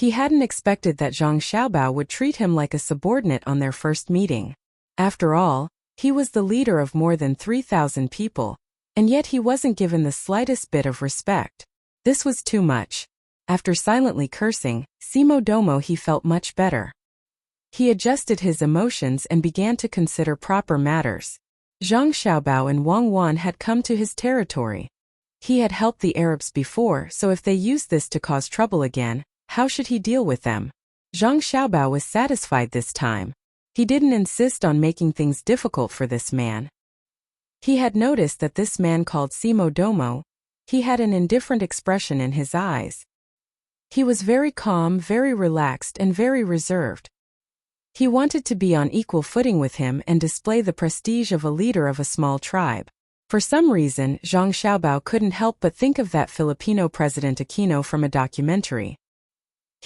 He hadn't expected that Zhang Xiaobao would treat him like a subordinate on their first meeting. After all, he was the leader of more than 3,000 people, and yet he wasn't given the slightest bit of respect. This was too much. After silently cursing, Seymour Domo he felt much better. He adjusted his emotions and began to consider proper matters. Zhang Xiaobao and Wang Wan had come to his territory. He had helped the Arabs before, so if they used this to cause trouble again, how should he deal with them? Zhang Xiaobao was satisfied this time. He didn't insist on making things difficult for this man. He had noticed that this man called Seymour Domo, he had an indifferent expression in his eyes. He was very calm, very relaxed, and very reserved. He wanted to be on equal footing with him and display the prestige of a leader of a small tribe. For some reason, Zhang Xiaobao couldn't help but think of that Filipino President Aquino from a documentary.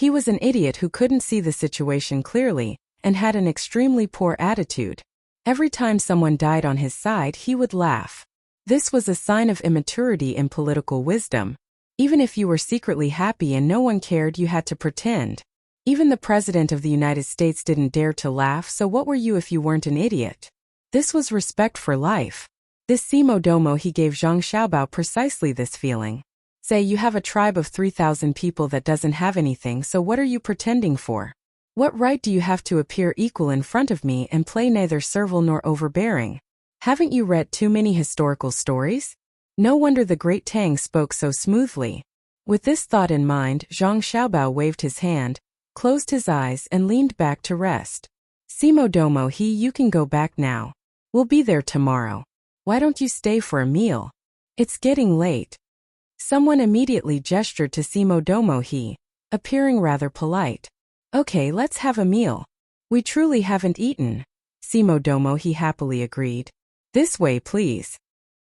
He was an idiot who couldn't see the situation clearly, and had an extremely poor attitude. Every time someone died on his side, he would laugh. This was a sign of immaturity in political wisdom. Even if you were secretly happy and no one cared, you had to pretend. Even the President of the United States didn't dare to laugh, so what were you if you weren't an idiot? This was respect for life. This Seymour Domo he gave Zhang Xiaobao precisely this feeling. Say you have a tribe of 3,000 people that doesn't have anything, so what are you pretending for? What right do you have to appear equal in front of me and play neither servile nor overbearing? Haven't you read too many historical stories? No wonder the great Tang spoke so smoothly. With this thought in mind, Zhang Xiaobao waved his hand, closed his eyes and leaned back to rest. Seymour Domo he, you can go back now. We'll be there tomorrow. Why don't you stay for a meal? It's getting late. Someone immediately gestured to Seymour Domo he, appearing rather polite. Okay, let's have a meal. We truly haven't eaten. Seymour Domo he happily agreed. This way, please.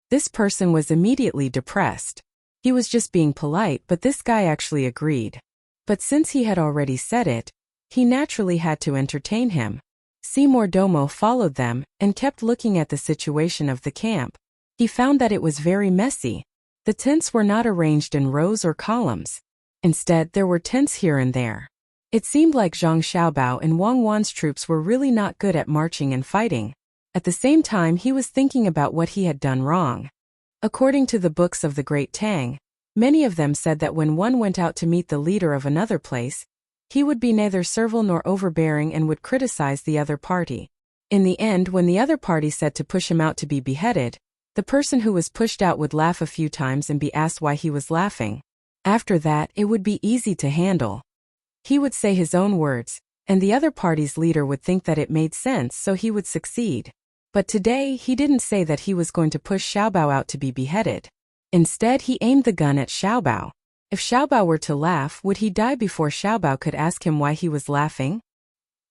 This person was immediately depressed. He was just being polite, but this guy actually agreed. But since he had already said it, he naturally had to entertain him. Seymour Domo followed them and kept looking at the situation of the camp. He found that it was very messy. The tents were not arranged in rows or columns. Instead, there were tents here and there. It seemed like Zhang Xiaobao and Wang Wan's troops were really not good at marching and fighting. At the same time, he was thinking about what he had done wrong. According to the books of the great Tang, many of them said that when one went out to meet the leader of another place, he would be neither servile nor overbearing and would criticize the other party. In the end, when the other party said to push him out to be beheaded, the person who was pushed out would laugh a few times and be asked why he was laughing. After that, it would be easy to handle. He would say his own words, and the other party's leader would think that it made sense so he would succeed. But today he didn't say that he was going to push Xiaobao out to be beheaded. Instead he aimed the gun at Xiaobao. If Xiaobao were to laugh, would he die before Xiaobao could ask him why he was laughing?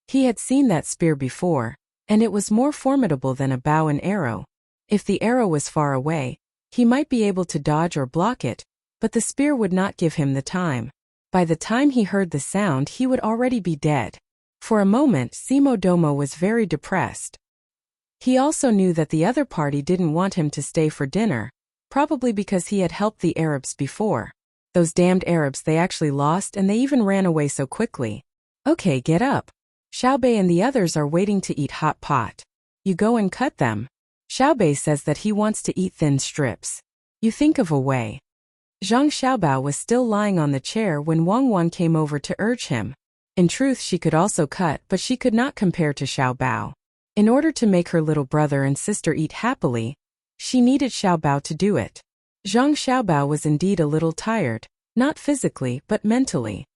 He had seen that spear before, and it was more formidable than a bow and arrow. If the arrow was far away, he might be able to dodge or block it, but the spear would not give him the time. By the time he heard the sound, he would already be dead. For a moment, Simo Domo was very depressed. He also knew that the other party didn't want him to stay for dinner, probably because he had helped the Arabs before. Those damned Arabs, they actually lost and they even ran away so quickly. Okay, get up. Xiaobei and the others are waiting to eat hot pot. You go and cut them. Xiaobei says that he wants to eat thin strips. You think of a way. Zhang Xiaobao was still lying on the chair when Wang Wan came over to urge him. In truth, she could also cut, but she could not compare to Xiaobao. In order to make her little brother and sister eat happily, she needed Xiaobao to do it. Zhang Xiaobao was indeed a little tired, not physically but mentally.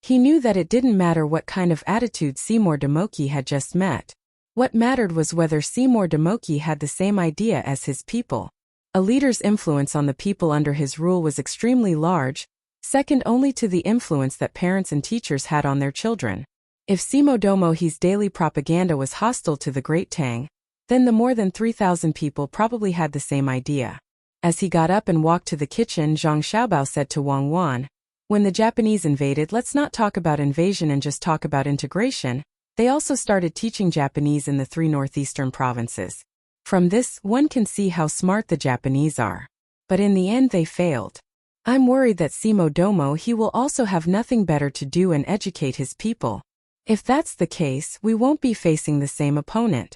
He knew that it didn't matter what kind of attitude Seymour Demoki had just met. What mattered was whether Seymour Demoki had the same idea as his people. A leader's influence on the people under his rule was extremely large, second only to the influence that parents and teachers had on their children. If Simo Domohi's daily propaganda was hostile to the great Tang, then the more than 3,000 people probably had the same idea. As he got up and walked to the kitchen, Zhang Xiaobao said to Wang Wan, "When the Japanese invaded, let's not talk about invasion and just talk about integration. They also started teaching Japanese in the 3 northeastern provinces. From this, one can see how smart the Japanese are. But in the end they failed. I'm worried that Simo Domo he will also have nothing better to do and educate his people. If that's the case, we won't be facing the same opponent."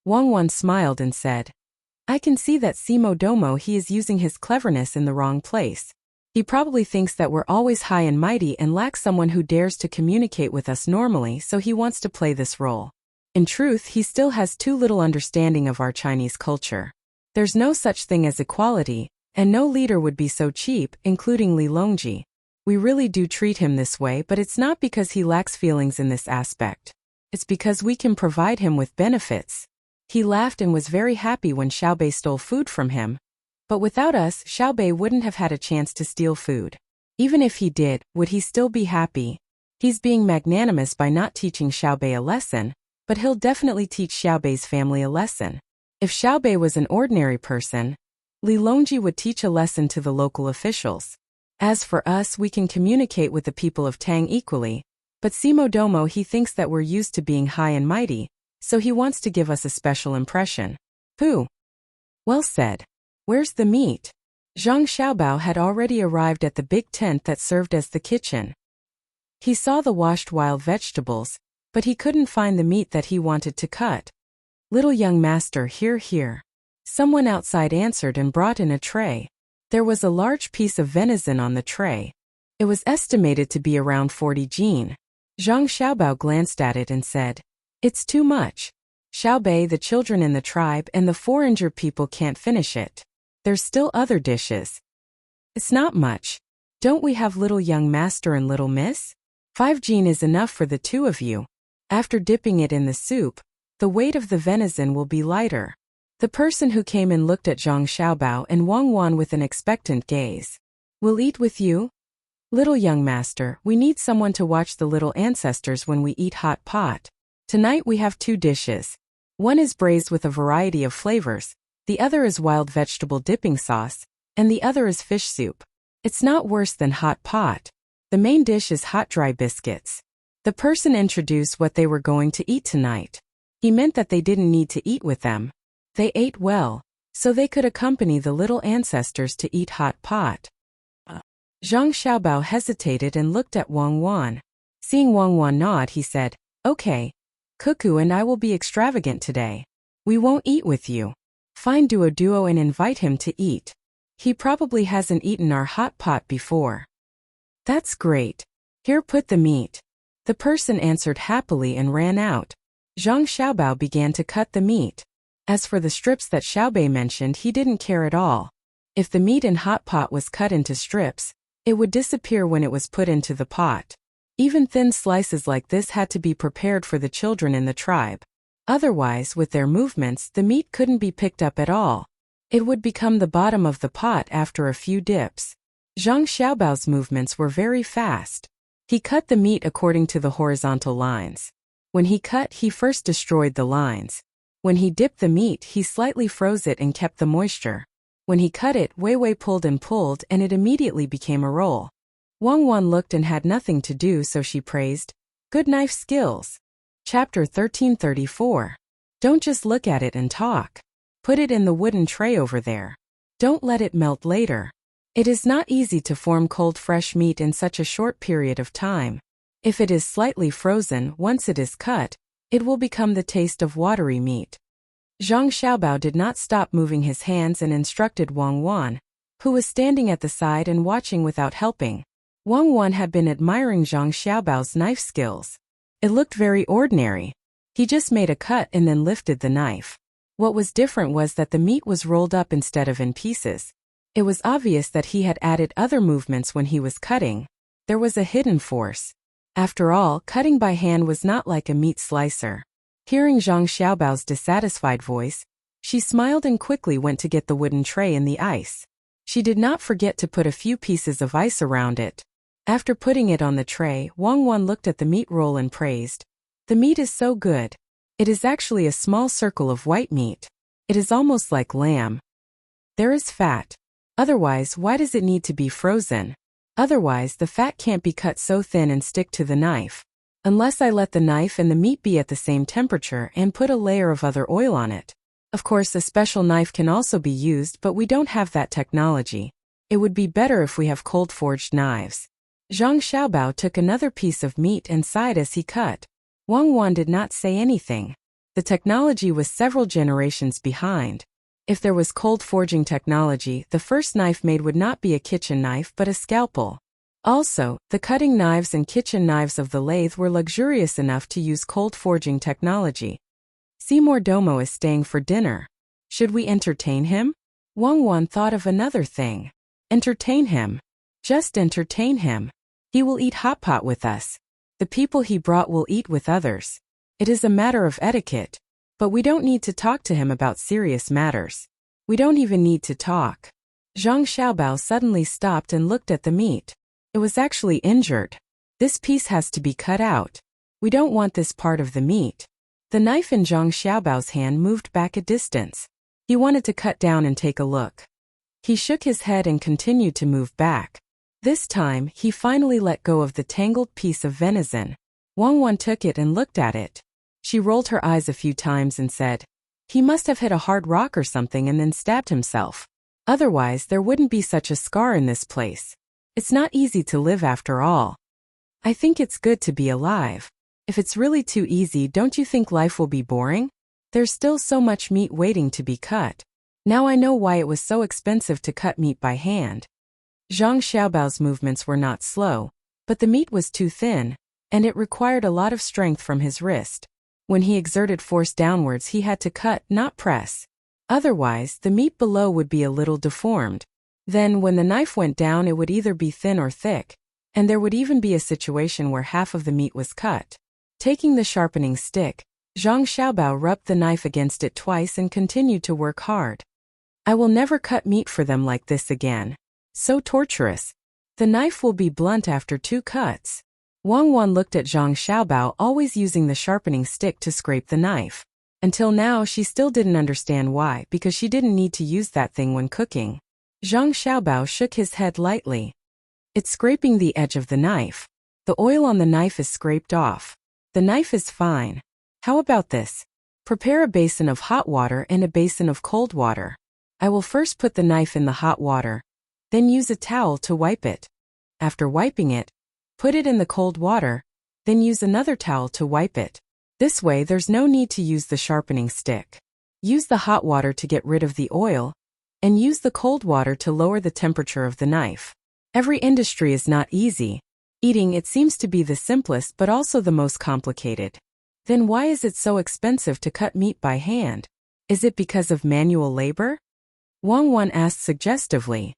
Wang Wan smiled and said, "I can see that Simo Domo he is using his cleverness in the wrong place. He probably thinks that we're always high and mighty and lack someone who dares to communicate with us normally, so he wants to play this role. In truth, he still has too little understanding of our Chinese culture. There's no such thing as equality, and no leader would be so cheap, including Li Longji. We really do treat him this way, but it's not because he lacks feelings in this aspect. It's because we can provide him with benefits." He laughed and was very happy when Xiaobei stole food from him. But without us, Xiaobei wouldn't have had a chance to steal food. Even if he did, would he still be happy? He's being magnanimous by not teaching Xiaobei a lesson, but he'll definitely teach Xiaobei's family a lesson. If Xiaobei was an ordinary person, Li Longji would teach a lesson to the local officials. As for us, we can communicate with the people of Tang equally, but Simo Domo he thinks that we're used to being high and mighty, so he wants to give us a special impression. Pooh. Well said. Where's the meat? Zhang Xiaobao had already arrived at the big tent that served as the kitchen. He saw the washed wild vegetables, but he couldn't find the meat that he wanted to cut. "Little young master, here. Someone outside answered and brought in a tray. There was a large piece of venison on the tray. It was estimated to be around 40 jin. Zhang Xiaobao glanced at it and said, "It's too much. Xiaobei, the children in the tribe, and the foreigner people can't finish it. There's still other dishes." "It's not much. Don't we have little young master and little miss? 5 jin is enough for the 2 of you. After dipping it in the soup, the weight of the venison will be lighter." The person who came in looked at Zhang Xiaobao and Wang Wan with an expectant gaze. "We'll eat with you? Little young master, we need someone to watch the little ancestors when we eat hot pot. Tonight we have 2 dishes. One is braised with a variety of flavors, the other is wild vegetable dipping sauce, and the other is fish soup. It's not worse than hot pot. The main dish is hot dry biscuits." The person introduced what they were going to eat tonight. He meant that they didn't need to eat with them. They ate well, so they could accompany the little ancestors to eat hot pot. Zhang Xiaobao hesitated and looked at Wang Wan. Seeing Wang Wan nod, he said, "Okay. Cuckoo and I will be extravagant today. We won't eat with you. Find Duo and invite him to eat. He probably hasn't eaten our hot pot before." "That's great. Here, put the meat." The person answered happily and ran out. Zhang Xiaobao began to cut the meat. As for the strips that Xiaobei mentioned, he didn't care at all. If the meat in hot pot was cut into strips, it would disappear when it was put into the pot. Even thin slices like this had to be prepared for the children in the tribe. Otherwise, with their movements, the meat couldn't be picked up at all. It would become the bottom of the pot after a few dips. Zhang Xiaobao's movements were very fast. He cut the meat according to the horizontal lines. When he cut, he first destroyed the lines. When he dipped the meat, he slightly froze it and kept the moisture. When he cut it, Wei Wei pulled and it immediately became a roll. Wang Wan looked and had nothing to do, so she praised, "Good knife skills." Chapter 1334. Don't just look at it and talk. Put it in the wooden tray over there. Don't let it melt later. It is not easy to form cold fresh meat in such a short period of time. If it is slightly frozen, once it is cut, it will become the taste of watery meat. Zhang Xiaobao did not stop moving his hands and instructed Wang Wan, who was standing at the side and watching without helping. Wang Wan had been admiring Zhang Xiaobao's knife skills. It looked very ordinary. He just made a cut and then lifted the knife. What was different was that the meat was rolled up instead of in pieces. It was obvious that he had added other movements when he was cutting. There was a hidden force. After all, cutting by hand was not like a meat slicer. Hearing Zhang Xiaobao's dissatisfied voice, she smiled and quickly went to get the wooden tray in the ice. She did not forget to put a few pieces of ice around it. After putting it on the tray, Wang Wan looked at the meat roll and praised, "The meat is so good. It is actually a small circle of white meat. It is almost like lamb. There is fat. Otherwise, why does it need to be frozen? Otherwise, the fat can't be cut so thin and stick to the knife. Unless I let the knife and the meat be at the same temperature and put a layer of other oil on it. Of course, a special knife can also be used, but we don't have that technology. It would be better if we have cold-forged knives." Zhang Xiaobao took another piece of meat and sighed as he cut. Wang Wan did not say anything. The technology was several generations behind. If there was cold forging technology, the first knife made would not be a kitchen knife but a scalpel. Also, the cutting knives and kitchen knives of the lathe were luxurious enough to use cold forging technology. Seymour Domo is staying for dinner. Should we entertain him? Wang Wan thought of another thing. Entertain him. Just entertain him. He will eat hot pot with us. The people he brought will eat with others. It is a matter of etiquette. But we don't need to talk to him about serious matters. We don't even need to talk. Zhang Xiaobao suddenly stopped and looked at the meat. It was actually injured. This piece has to be cut out. We don't want this part of the meat. The knife in Zhang Xiaobao's hand moved back a distance. He wanted to cut down and take a look. He shook his head and continued to move back. This time, he finally let go of the tangled piece of venison. Wang Wan took it and looked at it. She rolled her eyes a few times and said, "He must have hit a hard rock or something and then stabbed himself. Otherwise, there wouldn't be such a scar in this place. It's not easy to live after all. I think it's good to be alive. If it's really too easy, don't you think life will be boring? There's still so much meat waiting to be cut. Now I know why it was so expensive to cut meat by hand." Zhang Xiaobao's movements were not slow, but the meat was too thin, and it required a lot of strength from his wrist. When he exerted force downwards, he had to cut, not press. Otherwise, the meat below would be a little deformed. Then, when the knife went down, it would either be thin or thick, and there would even be a situation where half of the meat was cut. Taking the sharpening stick, Zhang Xiaobao rubbed the knife against it twice and continued to work hard. "I will never cut meat for them like this again. So torturous. The knife will be blunt after 2 cuts." Wang Wan looked at Zhang Xiaobao always using the sharpening stick to scrape the knife. Until now, she still didn't understand why, because she didn't need to use that thing when cooking. Zhang Xiaobao shook his head lightly. "It's scraping the edge of the knife. The oil on the knife is scraped off. The knife is fine. How about this? Prepare a basin of hot water and a basin of cold water. I will first put the knife in the hot water. Then use a towel to wipe it. After wiping it, put it in the cold water, then use another towel to wipe it. This way there's no need to use the sharpening stick. Use the hot water to get rid of the oil, and use the cold water to lower the temperature of the knife. Every industry is not easy. Eating, it seems to be the simplest but also the most complicated. Then why is it so expensive to cut meat by hand? Is it because of manual labor?" Wang Wan asked suggestively.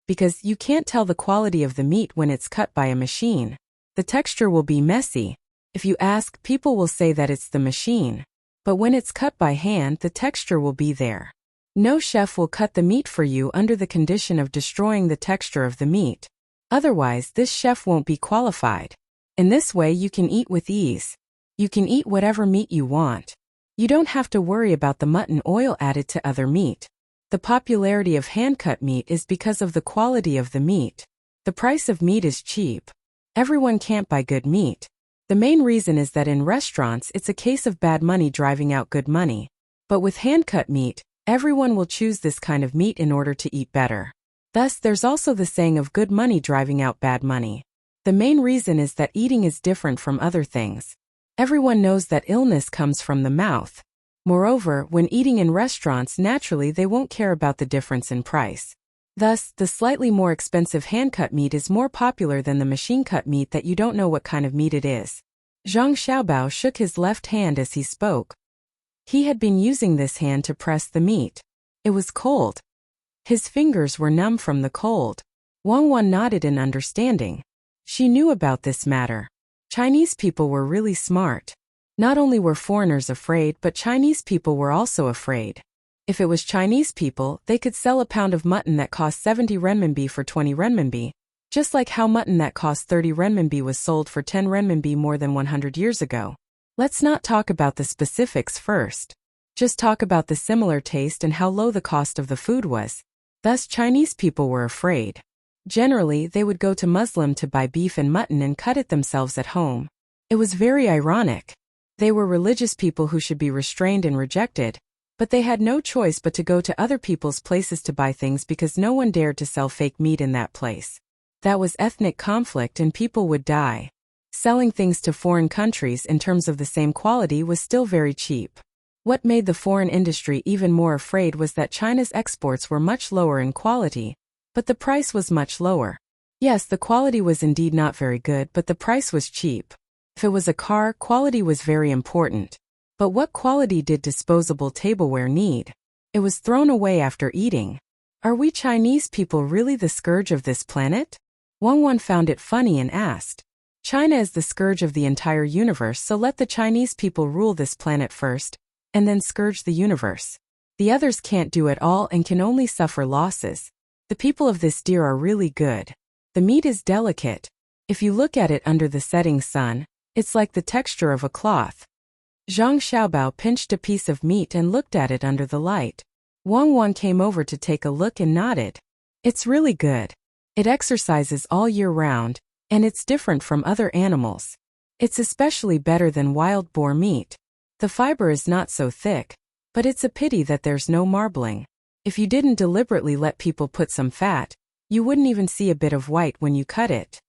"Because you can't tell the quality of the meat when it's cut by a machine. The The texture will be messy. If you ask, people will say that it's the machine. But when it's cut by hand, the texture will be there. No chef will cut the meat for you under the condition of destroying the texture of the meat. Otherwise, this chef won't be qualified. In this way, you can eat with ease. You can eat whatever meat you want. You don't have to worry about the mutton oil added to other meat. The popularity of hand-cut meat is because of the quality of the meat. The price of meat is cheap. Everyone can't buy good meat. The main reason is that in restaurants it's a case of bad money driving out good money. But with hand-cut meat, everyone will choose this kind of meat in order to eat better. Thus, there's also the saying of good money driving out bad money. The main reason is that eating is different from other things. Everyone knows that illness comes from the mouth. Moreover, when eating in restaurants, naturally they won't care about the difference in price. Thus, the slightly more expensive hand-cut meat is more popular than the machine-cut meat that you don't know what kind of meat it is. Zhang Xiaobao shook his left hand as he spoke. He had been using this hand to press the meat. It was cold. His fingers were numb from the cold. Wang Wan nodded in understanding. She knew about this matter. Chinese people were really smart. Not only were foreigners afraid, but Chinese people were also afraid. If it was Chinese people, they could sell a pound of mutton that cost 70 renminbi for 20 renminbi, just like how mutton that cost 30 renminbi was sold for 10 renminbi more than 100 years ago. Let's not talk about the specifics first. Just talk about the similar taste and how low the cost of the food was. Thus, Chinese people were afraid. Generally, they would go to Muslim to buy beef and mutton and cut it themselves at home. It was very ironic. They were religious people who should be restrained and rejected, but they had no choice but to go to other people's places to buy things because no one dared to sell fake meat in that place. That was ethnic conflict and people would die. Selling things to foreign countries in terms of the same quality was still very cheap. What made the foreign industry even more afraid was that China's exports were much lower in quality, but the price was much lower. Yes, the quality was indeed not very good, but the price was cheap. If it was a car, quality was very important. But what quality did disposable tableware need? It was thrown away after eating. Are we Chinese people really the scourge of this planet? Wang Wan found it funny and asked. China is the scourge of the entire universe, so let the Chinese people rule this planet first, and then scourge the universe. The others can't do it all and can only suffer losses. The people of this deer are really good. The meat is delicate. If you look at it under the setting sun, it's like the texture of a cloth. Zhang Xiaobao pinched a piece of meat and looked at it under the light. Wang Wan came over to take a look and nodded. It's really good. It exercises all year round, and it's different from other animals. It's especially better than wild boar meat. The fiber is not so thick, but it's a pity that there's no marbling. If you didn't deliberately let people put some fat, you wouldn't even see a bit of white when you cut it.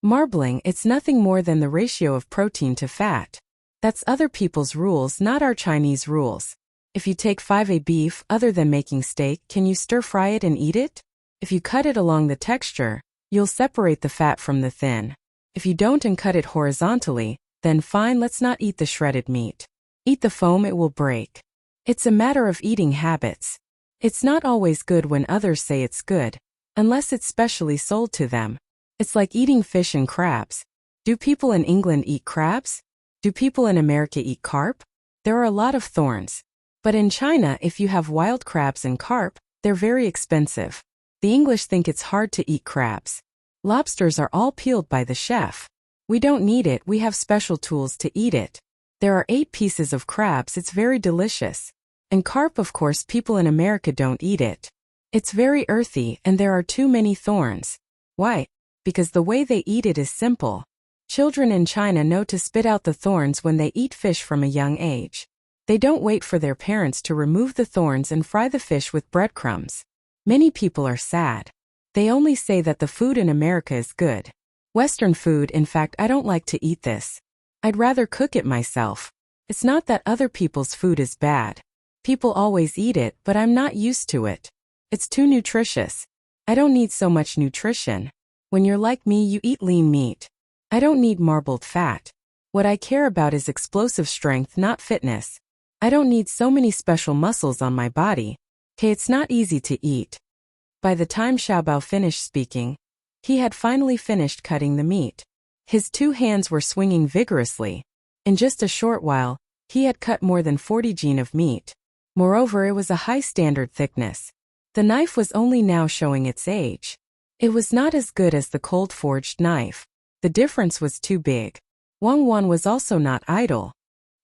Marbling, it's nothing more than the ratio of protein to fat. That's other people's rules, not our Chinese rules. If you take 5A beef, other than making steak, can you stir-fry it and eat it? If you cut it along the texture, you'll separate the fat from the thin. If you don't and cut it horizontally, then fine, let's not eat the shredded meat. Eat the foam, it will break. It's a matter of eating habits. It's not always good when others say it's good, unless it's specially sold to them. It's like eating fish and crabs. Do people in England eat crabs? Do people in America eat carp? There are a lot of thorns. But in China, if you have wild crabs and carp, they're very expensive. The English think it's hard to eat crabs. Lobsters are all peeled by the chef. We don't need it, we have special tools to eat it. There are 8 pieces of crabs, it's very delicious. And carp, of course, people in America don't eat it. It's very earthy and there are too many thorns. Why? Because the way they eat it is simple. Children in China know to spit out the thorns when they eat fish from a young age. They don't wait for their parents to remove the thorns and fry the fish with breadcrumbs. Many people are sad. They only say that the food in America is good. Western food, in fact, I don't like to eat this. I'd rather cook it myself. It's not that other people's food is bad. People always eat it, but I'm not used to it. It's too nutritious. I don't need so much nutrition. When you're like me, you eat lean meat. I don't need marbled fat. What I care about is explosive strength, not fitness. I don't need so many special muscles on my body. Okay, it's not easy to eat. By the time Xiaobao finished speaking, he had finally finished cutting the meat. His 2 hands were swinging vigorously. In just a short while, he had cut more than 40 jin of meat. Moreover, it was a high standard thickness. The knife was only now showing its age. It was not as good as the cold-forged knife. The difference was too big. Wang Wan was also not idle.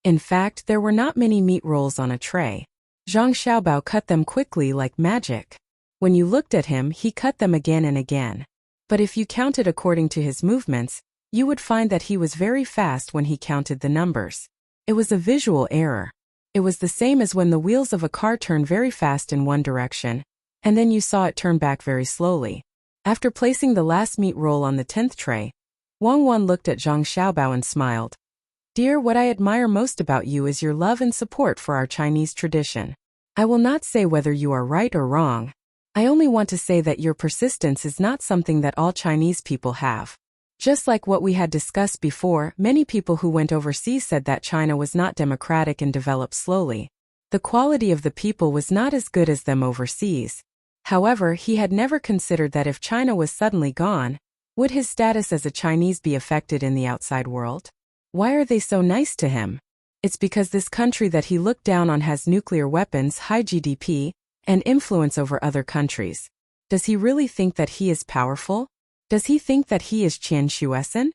In fact, there were not many meat rolls on a tray. Zhang Xiaobao cut them quickly like magic. When you looked at him, he cut them again and again. But if you counted according to his movements, you would find that he was very fast when he counted the numbers. It was a visual error. It was the same as when the wheels of a car turn very fast in one direction, and then you saw it turn back very slowly. After placing the last meat roll on the 10th tray, Wang Wan looked at Zhang Xiaobao and smiled. Dear, what I admire most about you is your love and support for our Chinese tradition. I will not say whether you are right or wrong. I only want to say that your persistence is not something that all Chinese people have. Just like what we had discussed before, many people who went overseas said that China was not democratic and developed slowly. The quality of the people was not as good as them overseas. However, he had never considered that if China was suddenly gone, would his status as a Chinese be affected in the outside world? Why are they so nice to him? It's because this country that he looked down on has nuclear weapons, high GDP, and influence over other countries. Does he really think that he is powerful? Does he think that he is Qian Shuesan?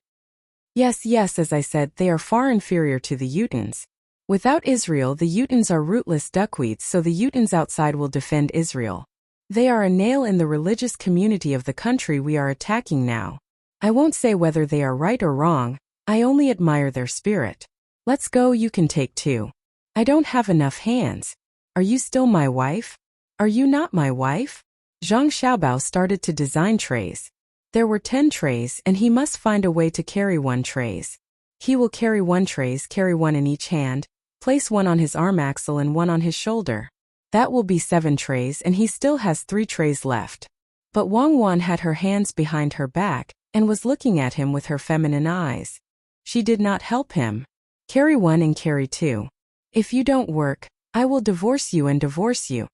Yes, as I said, they are far inferior to the Utans. Without Israel, the Utans are rootless duckweeds, so the Utans outside will defend Israel. They are a nail in the religious community of the country we are attacking now. I won't say whether they are right or wrong, I only admire their spirit. Let's go, you can take 2. I don't have enough hands. Are you still my wife? Are you not my wife? Zhang Xiaobao started to design trays. There were 10 trays, and he must find a way to carry 1 trays. He will carry 1 trays, carry 1 in each hand, place 1 on his arm axle and 1 on his shoulder. That will be 7 trays, and he still has 3 trays left. But Wang Wan had her hands behind her back, and was looking at him with her feminine eyes. She did not help him. Carry 1 and carry 2. If you don't work, I will divorce you and divorce you.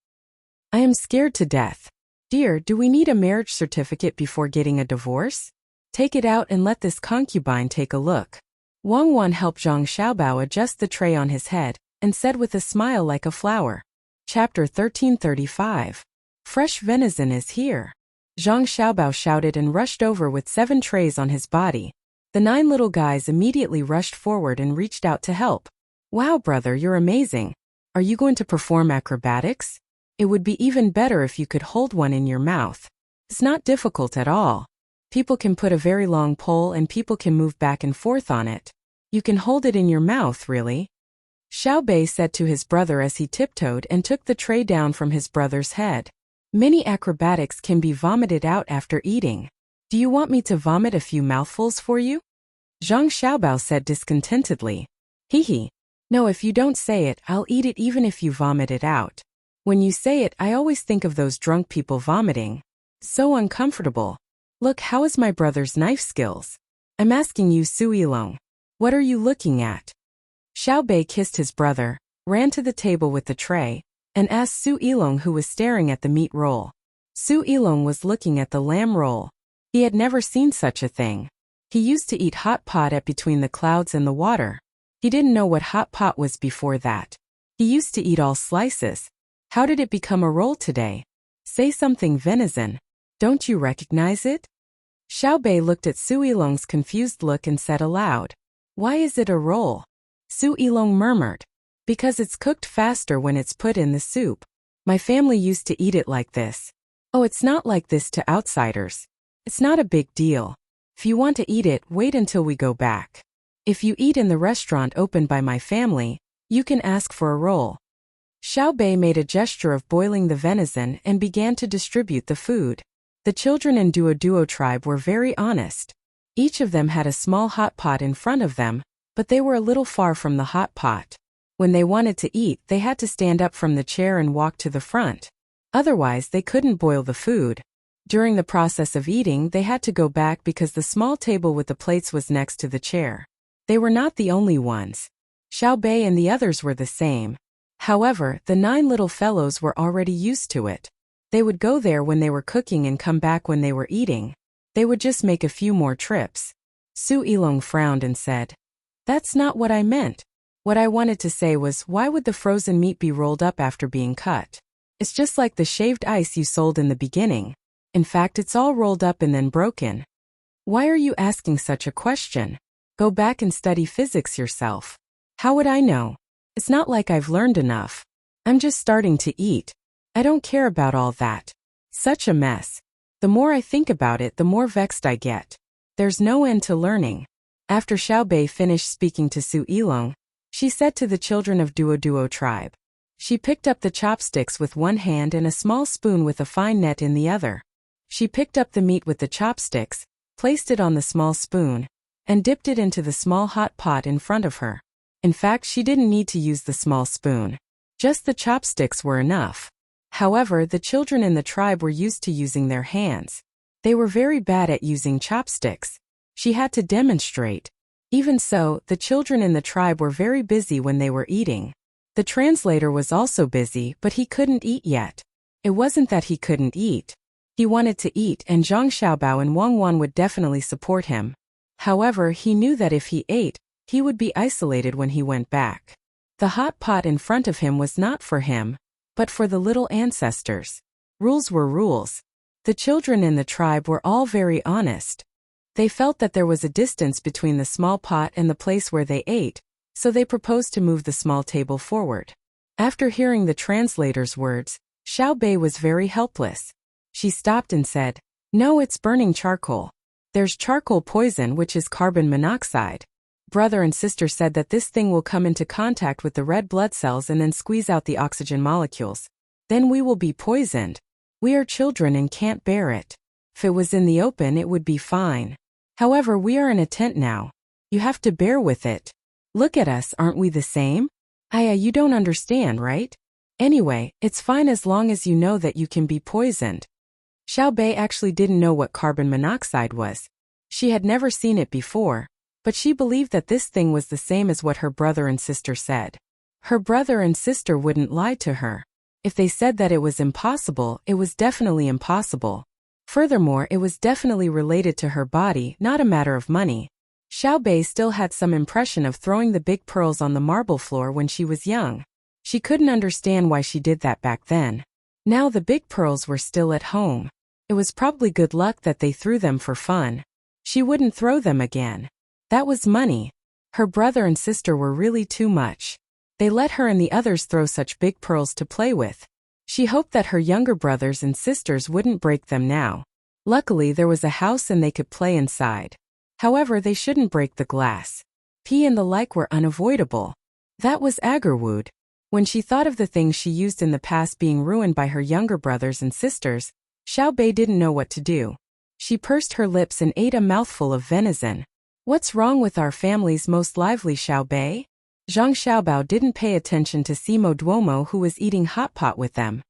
I am scared to death. Dear, do we need a marriage certificate before getting a divorce? Take it out and let this concubine take a look. Wang Wan helped Zhang Xiaobao adjust the tray on his head, and said with a smile like a flower. Chapter 1335. Fresh venison is here. Zhang Xiaobao shouted and rushed over with 7 trays on his body. The 9 little guys immediately rushed forward and reached out to help. Wow, brother, you're amazing. Are you going to perform acrobatics? It would be even better if you could hold one in your mouth. It's not difficult at all. People can put a very long pole and people can move back and forth on it. You can hold it in your mouth, really? Xiao Bei said to his brother as he tiptoed and took the tray down from his brother's head. Many acrobatics can be vomited out after eating. Do you want me to vomit a few mouthfuls for you? Zhang Xiaobao said discontentedly. Hee. No, if you don't say it, I'll eat it even if you vomit it out. When you say it, I always think of those drunk people vomiting. So uncomfortable. Look, how is my brother's knife skills? I'm asking you, Su Yilong. What are you looking at? Xiao Bei kissed his brother, ran to the table with the tray, and asked Su Yilong, who was staring at the meat roll. Su Yilong was looking at the lamb roll. He had never seen such a thing. He used to eat hot pot at between the clouds and the water. He didn't know what hot pot was before that. He used to eat all slices. How did it become a roll today? Say something, venison. Don't you recognize it? Xiao Bei looked at Su Yilong's confused look and said aloud. Why is it a roll? Su Yilong murmured. Because it's cooked faster when it's put in the soup. My family used to eat it like this. Oh, it's not like this to outsiders. It's not a big deal. If you want to eat it, wait until we go back. If you eat in the restaurant opened by my family, you can ask for a roll. Xiao Bei made a gesture of boiling the venison and began to distribute the food. The children in Duo tribe were very honest. Each of them had a small hot pot in front of them, but they were a little far from the hot pot. When they wanted to eat, they had to stand up from the chair and walk to the front. Otherwise, they couldn't boil the food. During the process of eating, they had to go back because the small table with the plates was next to the chair. They were not the only ones. Xiao Bei and the others were the same. However, the 9 little fellows were already used to it. They would go there when they were cooking and come back when they were eating. They would just make a few more trips. Su Ilong frowned and said, "That's not what I meant. What I wanted to say was, why would the frozen meat be rolled up after being cut? It's just like the shaved ice you sold in the beginning. In fact, it's all rolled up and then broken. Why are you asking such a question? Go back and study physics yourself." "How would I know? It's not like I've learned enough. I'm just starting to eat. I don't care about all that. Such a mess. The more I think about it, the more vexed I get. There's no end to learning." After Xiaobei finished speaking to Su Ilong, she said to the children of Duo tribe. She picked up the chopsticks with one hand and a small spoon with a fine net in the other. She picked up the meat with the chopsticks, placed it on the small spoon, and dipped it into the small hot pot in front of her. In fact, she didn't need to use the small spoon. Just the chopsticks were enough. However, the children in the tribe were used to using their hands. They were very bad at using chopsticks. She had to demonstrate. Even so, the children in the tribe were very busy when they were eating. The translator was also busy, but he couldn't eat yet. It wasn't that he couldn't eat. He wanted to eat, and Zhang Xiaobao and Wang Wan would definitely support him. However, he knew that if he ate, he would be isolated when he went back. The hot pot in front of him was not for him, but for the little ancestors. Rules were rules. The children in the tribe were all very honest. They felt that there was a distance between the small pot and the place where they ate, so they proposed to move the small table forward. After hearing the translator's words, Xiaobei was very helpless. She stopped and said, "No, it's burning charcoal. There's charcoal poison, which is carbon monoxide. Brother and sister said that this thing will come into contact with the red blood cells and then squeeze out the oxygen molecules. Then we will be poisoned. We are children and can't bear it. If it was in the open, it would be fine. However, we are in a tent now. You have to bear with it. Look at us, aren't we the same? Aya, you don't understand, right? Anyway, it's fine as long as you know that you can be poisoned." Xiaobei actually didn't know what carbon monoxide was. She had never seen it before, but she believed that this thing was the same as what her brother and sister said. Her brother and sister wouldn't lie to her. If they said that it was impossible, it was definitely impossible. Furthermore, it was definitely related to her body, not a matter of money. Xiaobei still had some impression of throwing the big pearls on the marble floor when she was young. She couldn't understand why she did that back then. Now the big pearls were still at home. It was probably good luck that they threw them for fun. She wouldn't throw them again. That was money. Her brother and sister were really too much. They let her and the others throw such big pearls to play with. She hoped that her younger brothers and sisters wouldn't break them now. Luckily, there was a house and they could play inside. However, they shouldn't break the glass. Pee and the like were unavoidable. That was Agarwood. When she thought of the things she used in the past being ruined by her younger brothers and sisters, Xiaobei didn't know what to do. She pursed her lips and ate a mouthful of venison. "What's wrong with our family's most lively Xiaobei?" Zhang Xiaobao didn't pay attention to Simo Duomo, who was eating hot pot with them.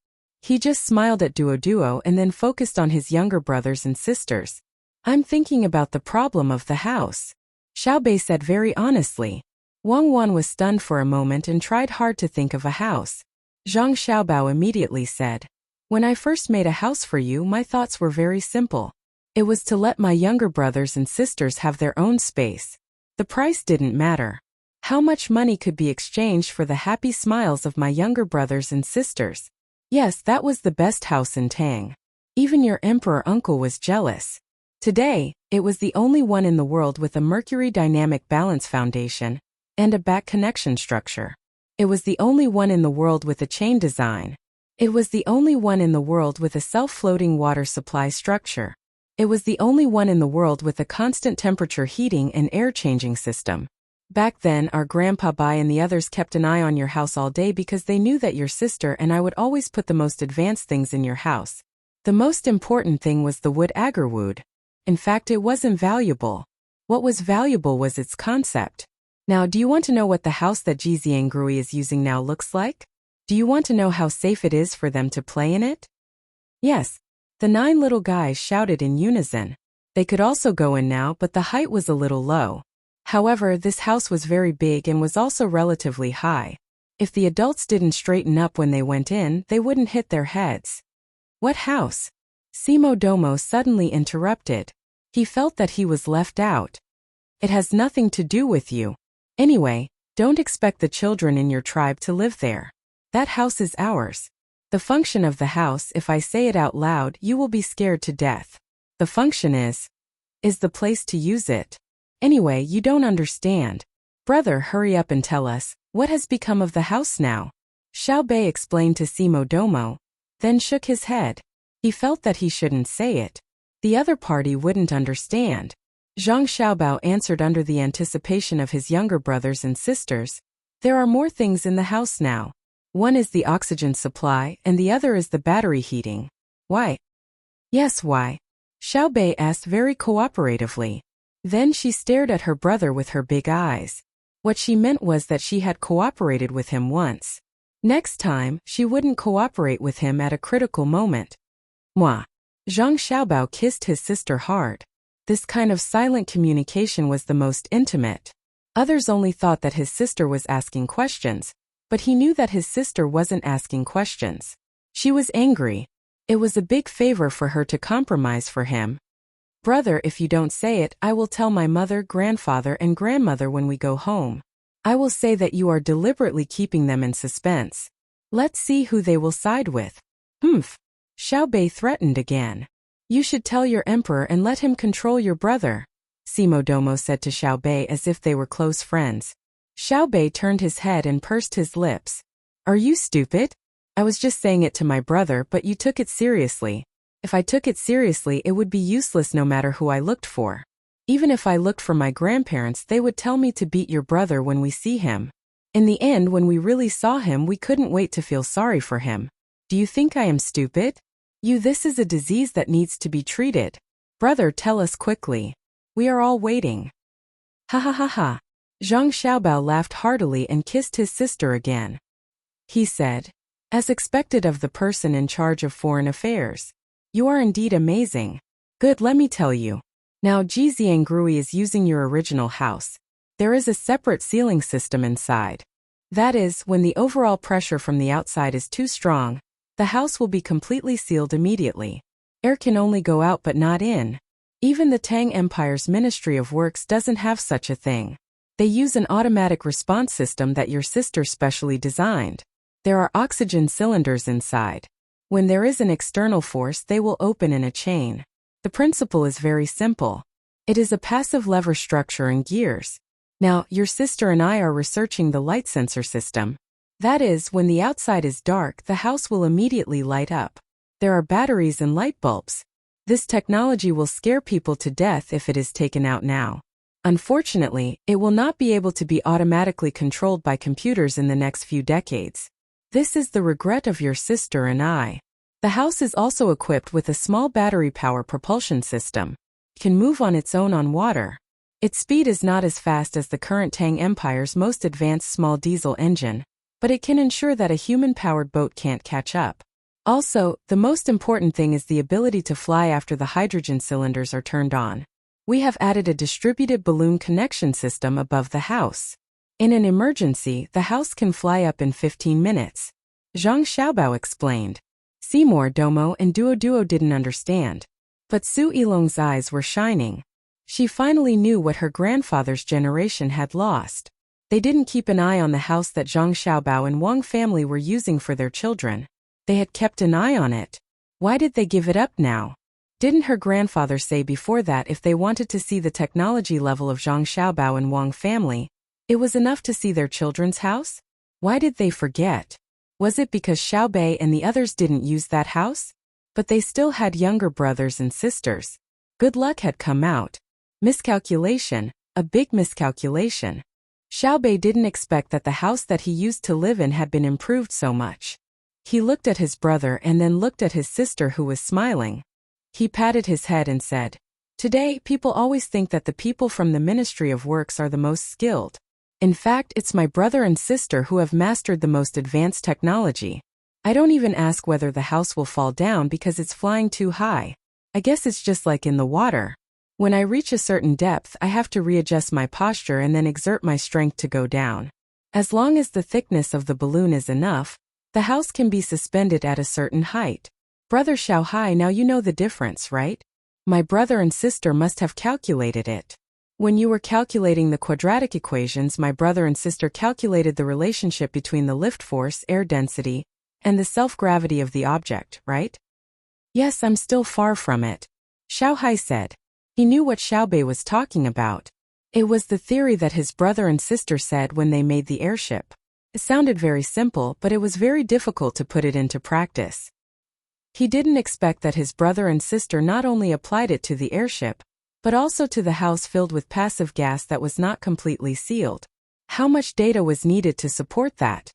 He just smiled at Duo and then focused on his younger brothers and sisters. "I'm thinking about the problem of the house," Xiaobei said very honestly. Wang Wan was stunned for a moment and tried hard to think of a house. Zhang Xiaobao immediately said, "When I first made a house for you, my thoughts were very simple. It was to let my younger brothers and sisters have their own space. The price didn't matter. How much money could be exchanged for the happy smiles of my younger brothers and sisters? Yes, that was the best house in Tang. Even your emperor uncle was jealous. Today, it was the only one in the world with a Mercury dynamic balance foundation and a back connection structure. It was the only one in the world with a chain design. It was the only one in the world with a self-floating water supply structure. It was the only one in the world with a constant temperature heating and air-changing system. Back then, our Grandpa Bai and the others kept an eye on your house all day because they knew that your sister and I would always put the most advanced things in your house. The most important thing was the wood agarwood. In fact, it wasn't valuable. What was valuable was its concept. Now, do you want to know what the house that Jiziang Grui is using now looks like? Do you want to know how safe it is for them to play in it? Yes. The 9 little guys shouted in unison. They could also go in now, but the height was a little low. However, this house was very big and was also relatively high. If the adults didn't straighten up when they went in, they wouldn't hit their heads. What house? Simo Domo suddenly interrupted. He felt that he was left out. It has nothing to do with you. Anyway, don't expect the children in your tribe to live there. That house is ours. The function of the house, if I say it out loud, you will be scared to death. The function is the place to use it. Anyway, you don't understand. Brother, hurry up and tell us, what has become of the house now? Xiao Bei explained to Simo Domo, then shook his head. He felt that he shouldn't say it. The other party wouldn't understand. Zhang Xiaobao answered under the anticipation of his younger brothers and sisters. There are more things in the house now. One is the oxygen supply and the other is the battery heating. Why? Yes, why? Xiao Bei asked very cooperatively. Then she stared at her brother with her big eyes. What she meant was that she had cooperated with him once. Next time, she wouldn't cooperate with him at a critical moment. Moi. Zhang Xiaobao kissed his sister hard. This kind of silent communication was the most intimate. Others only thought that his sister was asking questions, but he knew that his sister wasn't asking questions. She was angry. It was a big favor for her to compromise for him. Brother, if you don't say it, I will tell my mother, grandfather, and grandmother when we go home. I will say that you are deliberately keeping them in suspense. Let's see who they will side with. Humph. Xiao Bei threatened again. You should tell your emperor and let him control your brother, Simo Domo said to Xiao Bei as if they were close friends. Xiao Bei turned his head and pursed his lips. Are you stupid? I was just saying it to my brother, but you took it seriously. If I took it seriously, it would be useless no matter who I looked for. Even if I looked for my grandparents, they would tell me to beat your brother when we see him. In the end, when we really saw him, we couldn't wait to feel sorry for him. Do you think I am stupid? This is a disease that needs to be treated. Brother, tell us quickly. We are all waiting. Ha ha ha ha. Zhang Xiaobao laughed heartily and kissed his sister again. He said, as expected of the person in charge of foreign affairs. You are indeed amazing. Good, let me tell you. Now Jiziangrui is using your original house. There is a separate sealing system inside. That is, when the overall pressure from the outside is too strong, the house will be completely sealed immediately. Air can only go out but not in. Even the Tang Empire's Ministry of Works doesn't have such a thing. They use an automatic response system that your sister specially designed. There are oxygen cylinders inside. When there is an external force, they will open in a chain. The principle is very simple. It is a passive lever structure and gears. Now, your sister and I are researching the light sensor system. That is, when the outside is dark, the house will immediately light up. There are batteries and light bulbs. This technology will scare people to death if it is taken out now. Unfortunately, it will not be able to be automatically controlled by computers in the next few decades. This is the regret of your sister and I. The house is also equipped with a small battery power propulsion system. It can move on its own on water. Its speed is not as fast as the current Tang Empire's most advanced small diesel engine, but it can ensure that a human-powered boat can't catch up. Also, the most important thing is the ability to fly after the hydrogen cylinders are turned on. We have added a distributed balloon connection system above the house. In an emergency, the house can fly up in 15 minutes. Zhang Xiaobao explained. Seymour, Domo, and Duo didn't understand. But Su Yilong's eyes were shining. She finally knew what her grandfather's generation had lost. They didn't keep an eye on the house that Zhang Xiaobao and Wang family were using for their children. They had kept an eye on it. Why did they give it up now? Didn't her grandfather say before that if they wanted to see the technology level of Zhang Xiaobao and Wang family, it was enough to see their children's house? Why did they forget? Was it because Xiao Bei and the others didn't use that house? But they still had younger brothers and sisters. Good luck had come out. Miscalculation, a big miscalculation. Xiao Bei didn't expect that the house that he used to live in had been improved so much. He looked at his brother and then looked at his sister who was smiling. He patted his head and said, "Today, people always think that the people from the Ministry of Works are the most skilled. In fact, it's my brother and sister who have mastered the most advanced technology. I don't even ask whether the house will fall down because it's flying too high. I guess it's just like in the water. When I reach a certain depth, I have to readjust my posture and then exert my strength to go down. As long as the thickness of the balloon is enough, the house can be suspended at a certain height. Brother Xiaohai, now you know the difference, right? My brother and sister must have calculated it." When you were calculating the quadratic equations, my brother and sister calculated the relationship between the lift force, air density, and the self-gravity of the object, right? Yes, I'm still far from it, Xiaohai said. He knew what Xiaobei was talking about. It was the theory that his brother and sister said when they made the airship. It sounded very simple, but it was very difficult to put it into practice. He didn't expect that his brother and sister not only applied it to the airship, but also to the house filled with passive gas that was not completely sealed. How much data was needed to support that?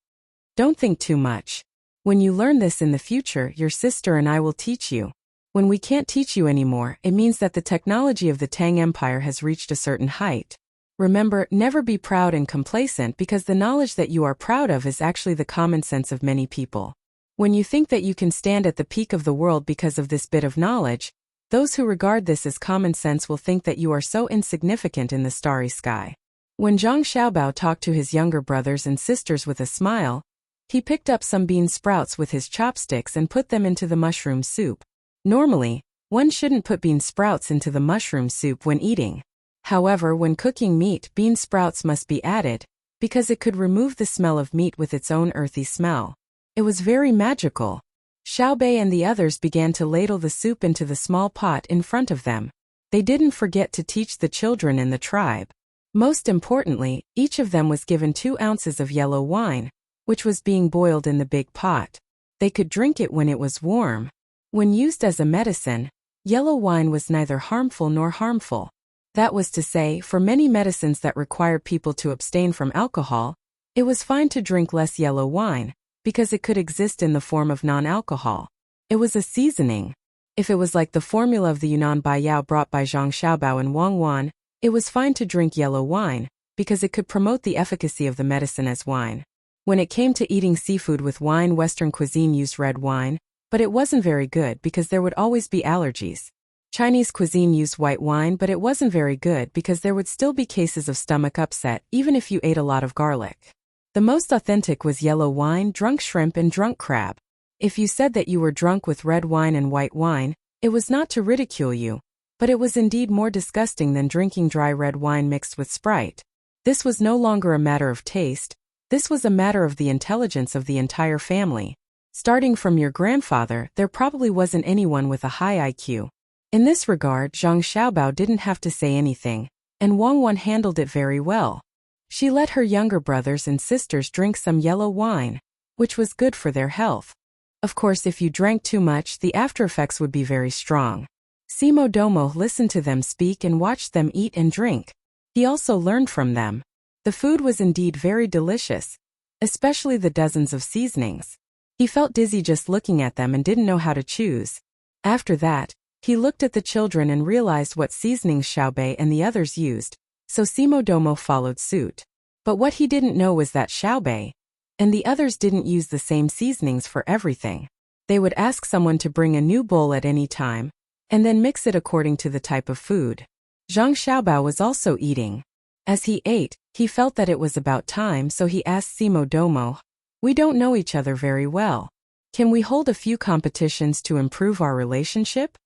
Don't think too much. When you learn this in the future, your sister and I will teach you. When we can't teach you anymore, it means that the technology of the Tang Empire has reached a certain height. Remember, never be proud and complacent, because the knowledge that you are proud of is actually the common sense of many people. When you think that you can stand at the peak of the world because of this bit of knowledge, those who regard this as common sense will think that you are so insignificant in the starry sky. When Zhang Xiaobao talked to his younger brothers and sisters with a smile, he picked up some bean sprouts with his chopsticks and put them into the mushroom soup. Normally, one shouldn't put bean sprouts into the mushroom soup when eating. However, when cooking meat, bean sprouts must be added, because it could remove the smell of meat with its own earthy smell. It was very magical. Xiaobei and the others began to ladle the soup into the small pot in front of them. They didn't forget to teach the children in the tribe. Most importantly, each of them was given 2 ounces of yellow wine, which was being boiled in the big pot. They could drink it when it was warm. When used as a medicine, yellow wine was neither harmful nor harmful. That was to say, for many medicines that require people to abstain from alcohol, it was fine to drink less yellow wine, because it could exist in the form of non-alcohol. It was a seasoning. If it was like the formula of the Yunnan Baiyao brought by Zhang Xiaobao and Wang Wan, it was fine to drink yellow wine, because it could promote the efficacy of the medicine as wine. When it came to eating seafood with wine, Western cuisine used red wine, but it wasn't very good because there would always be allergies. Chinese cuisine used white wine, but it wasn't very good because there would still be cases of stomach upset even if you ate a lot of garlic. The most authentic was yellow wine, drunk shrimp, and drunk crab. If you said that you were drunk with red wine and white wine, it was not to ridicule you, but it was indeed more disgusting than drinking dry red wine mixed with Sprite. This was no longer a matter of taste, this was a matter of the intelligence of the entire family. Starting from your grandfather, there probably wasn't anyone with a high IQ. In this regard, Zhang Xiaobao didn't have to say anything, and Wang Wan handled it very well. She let her younger brothers and sisters drink some yellow wine, which was good for their health. Of course, if you drank too much, the after effects would be very strong. Simo Domo listened to them speak and watched them eat and drink. He also learned from them. The food was indeed very delicious, especially the dozens of seasonings. He felt dizzy just looking at them and didn't know how to choose. After that, he looked at the children and realized what seasonings Xiaobei and the others used, so Simo Domo followed suit. But what he didn't know was that Xiaobei and the others didn't use the same seasonings for everything. They would ask someone to bring a new bowl at any time, and then mix it according to the type of food. Zhang Xiaobao was also eating. As he ate, he felt that it was about time, so he asked Simo Domo, "We don't know each other very well. Can we hold a few competitions to improve our relationship?"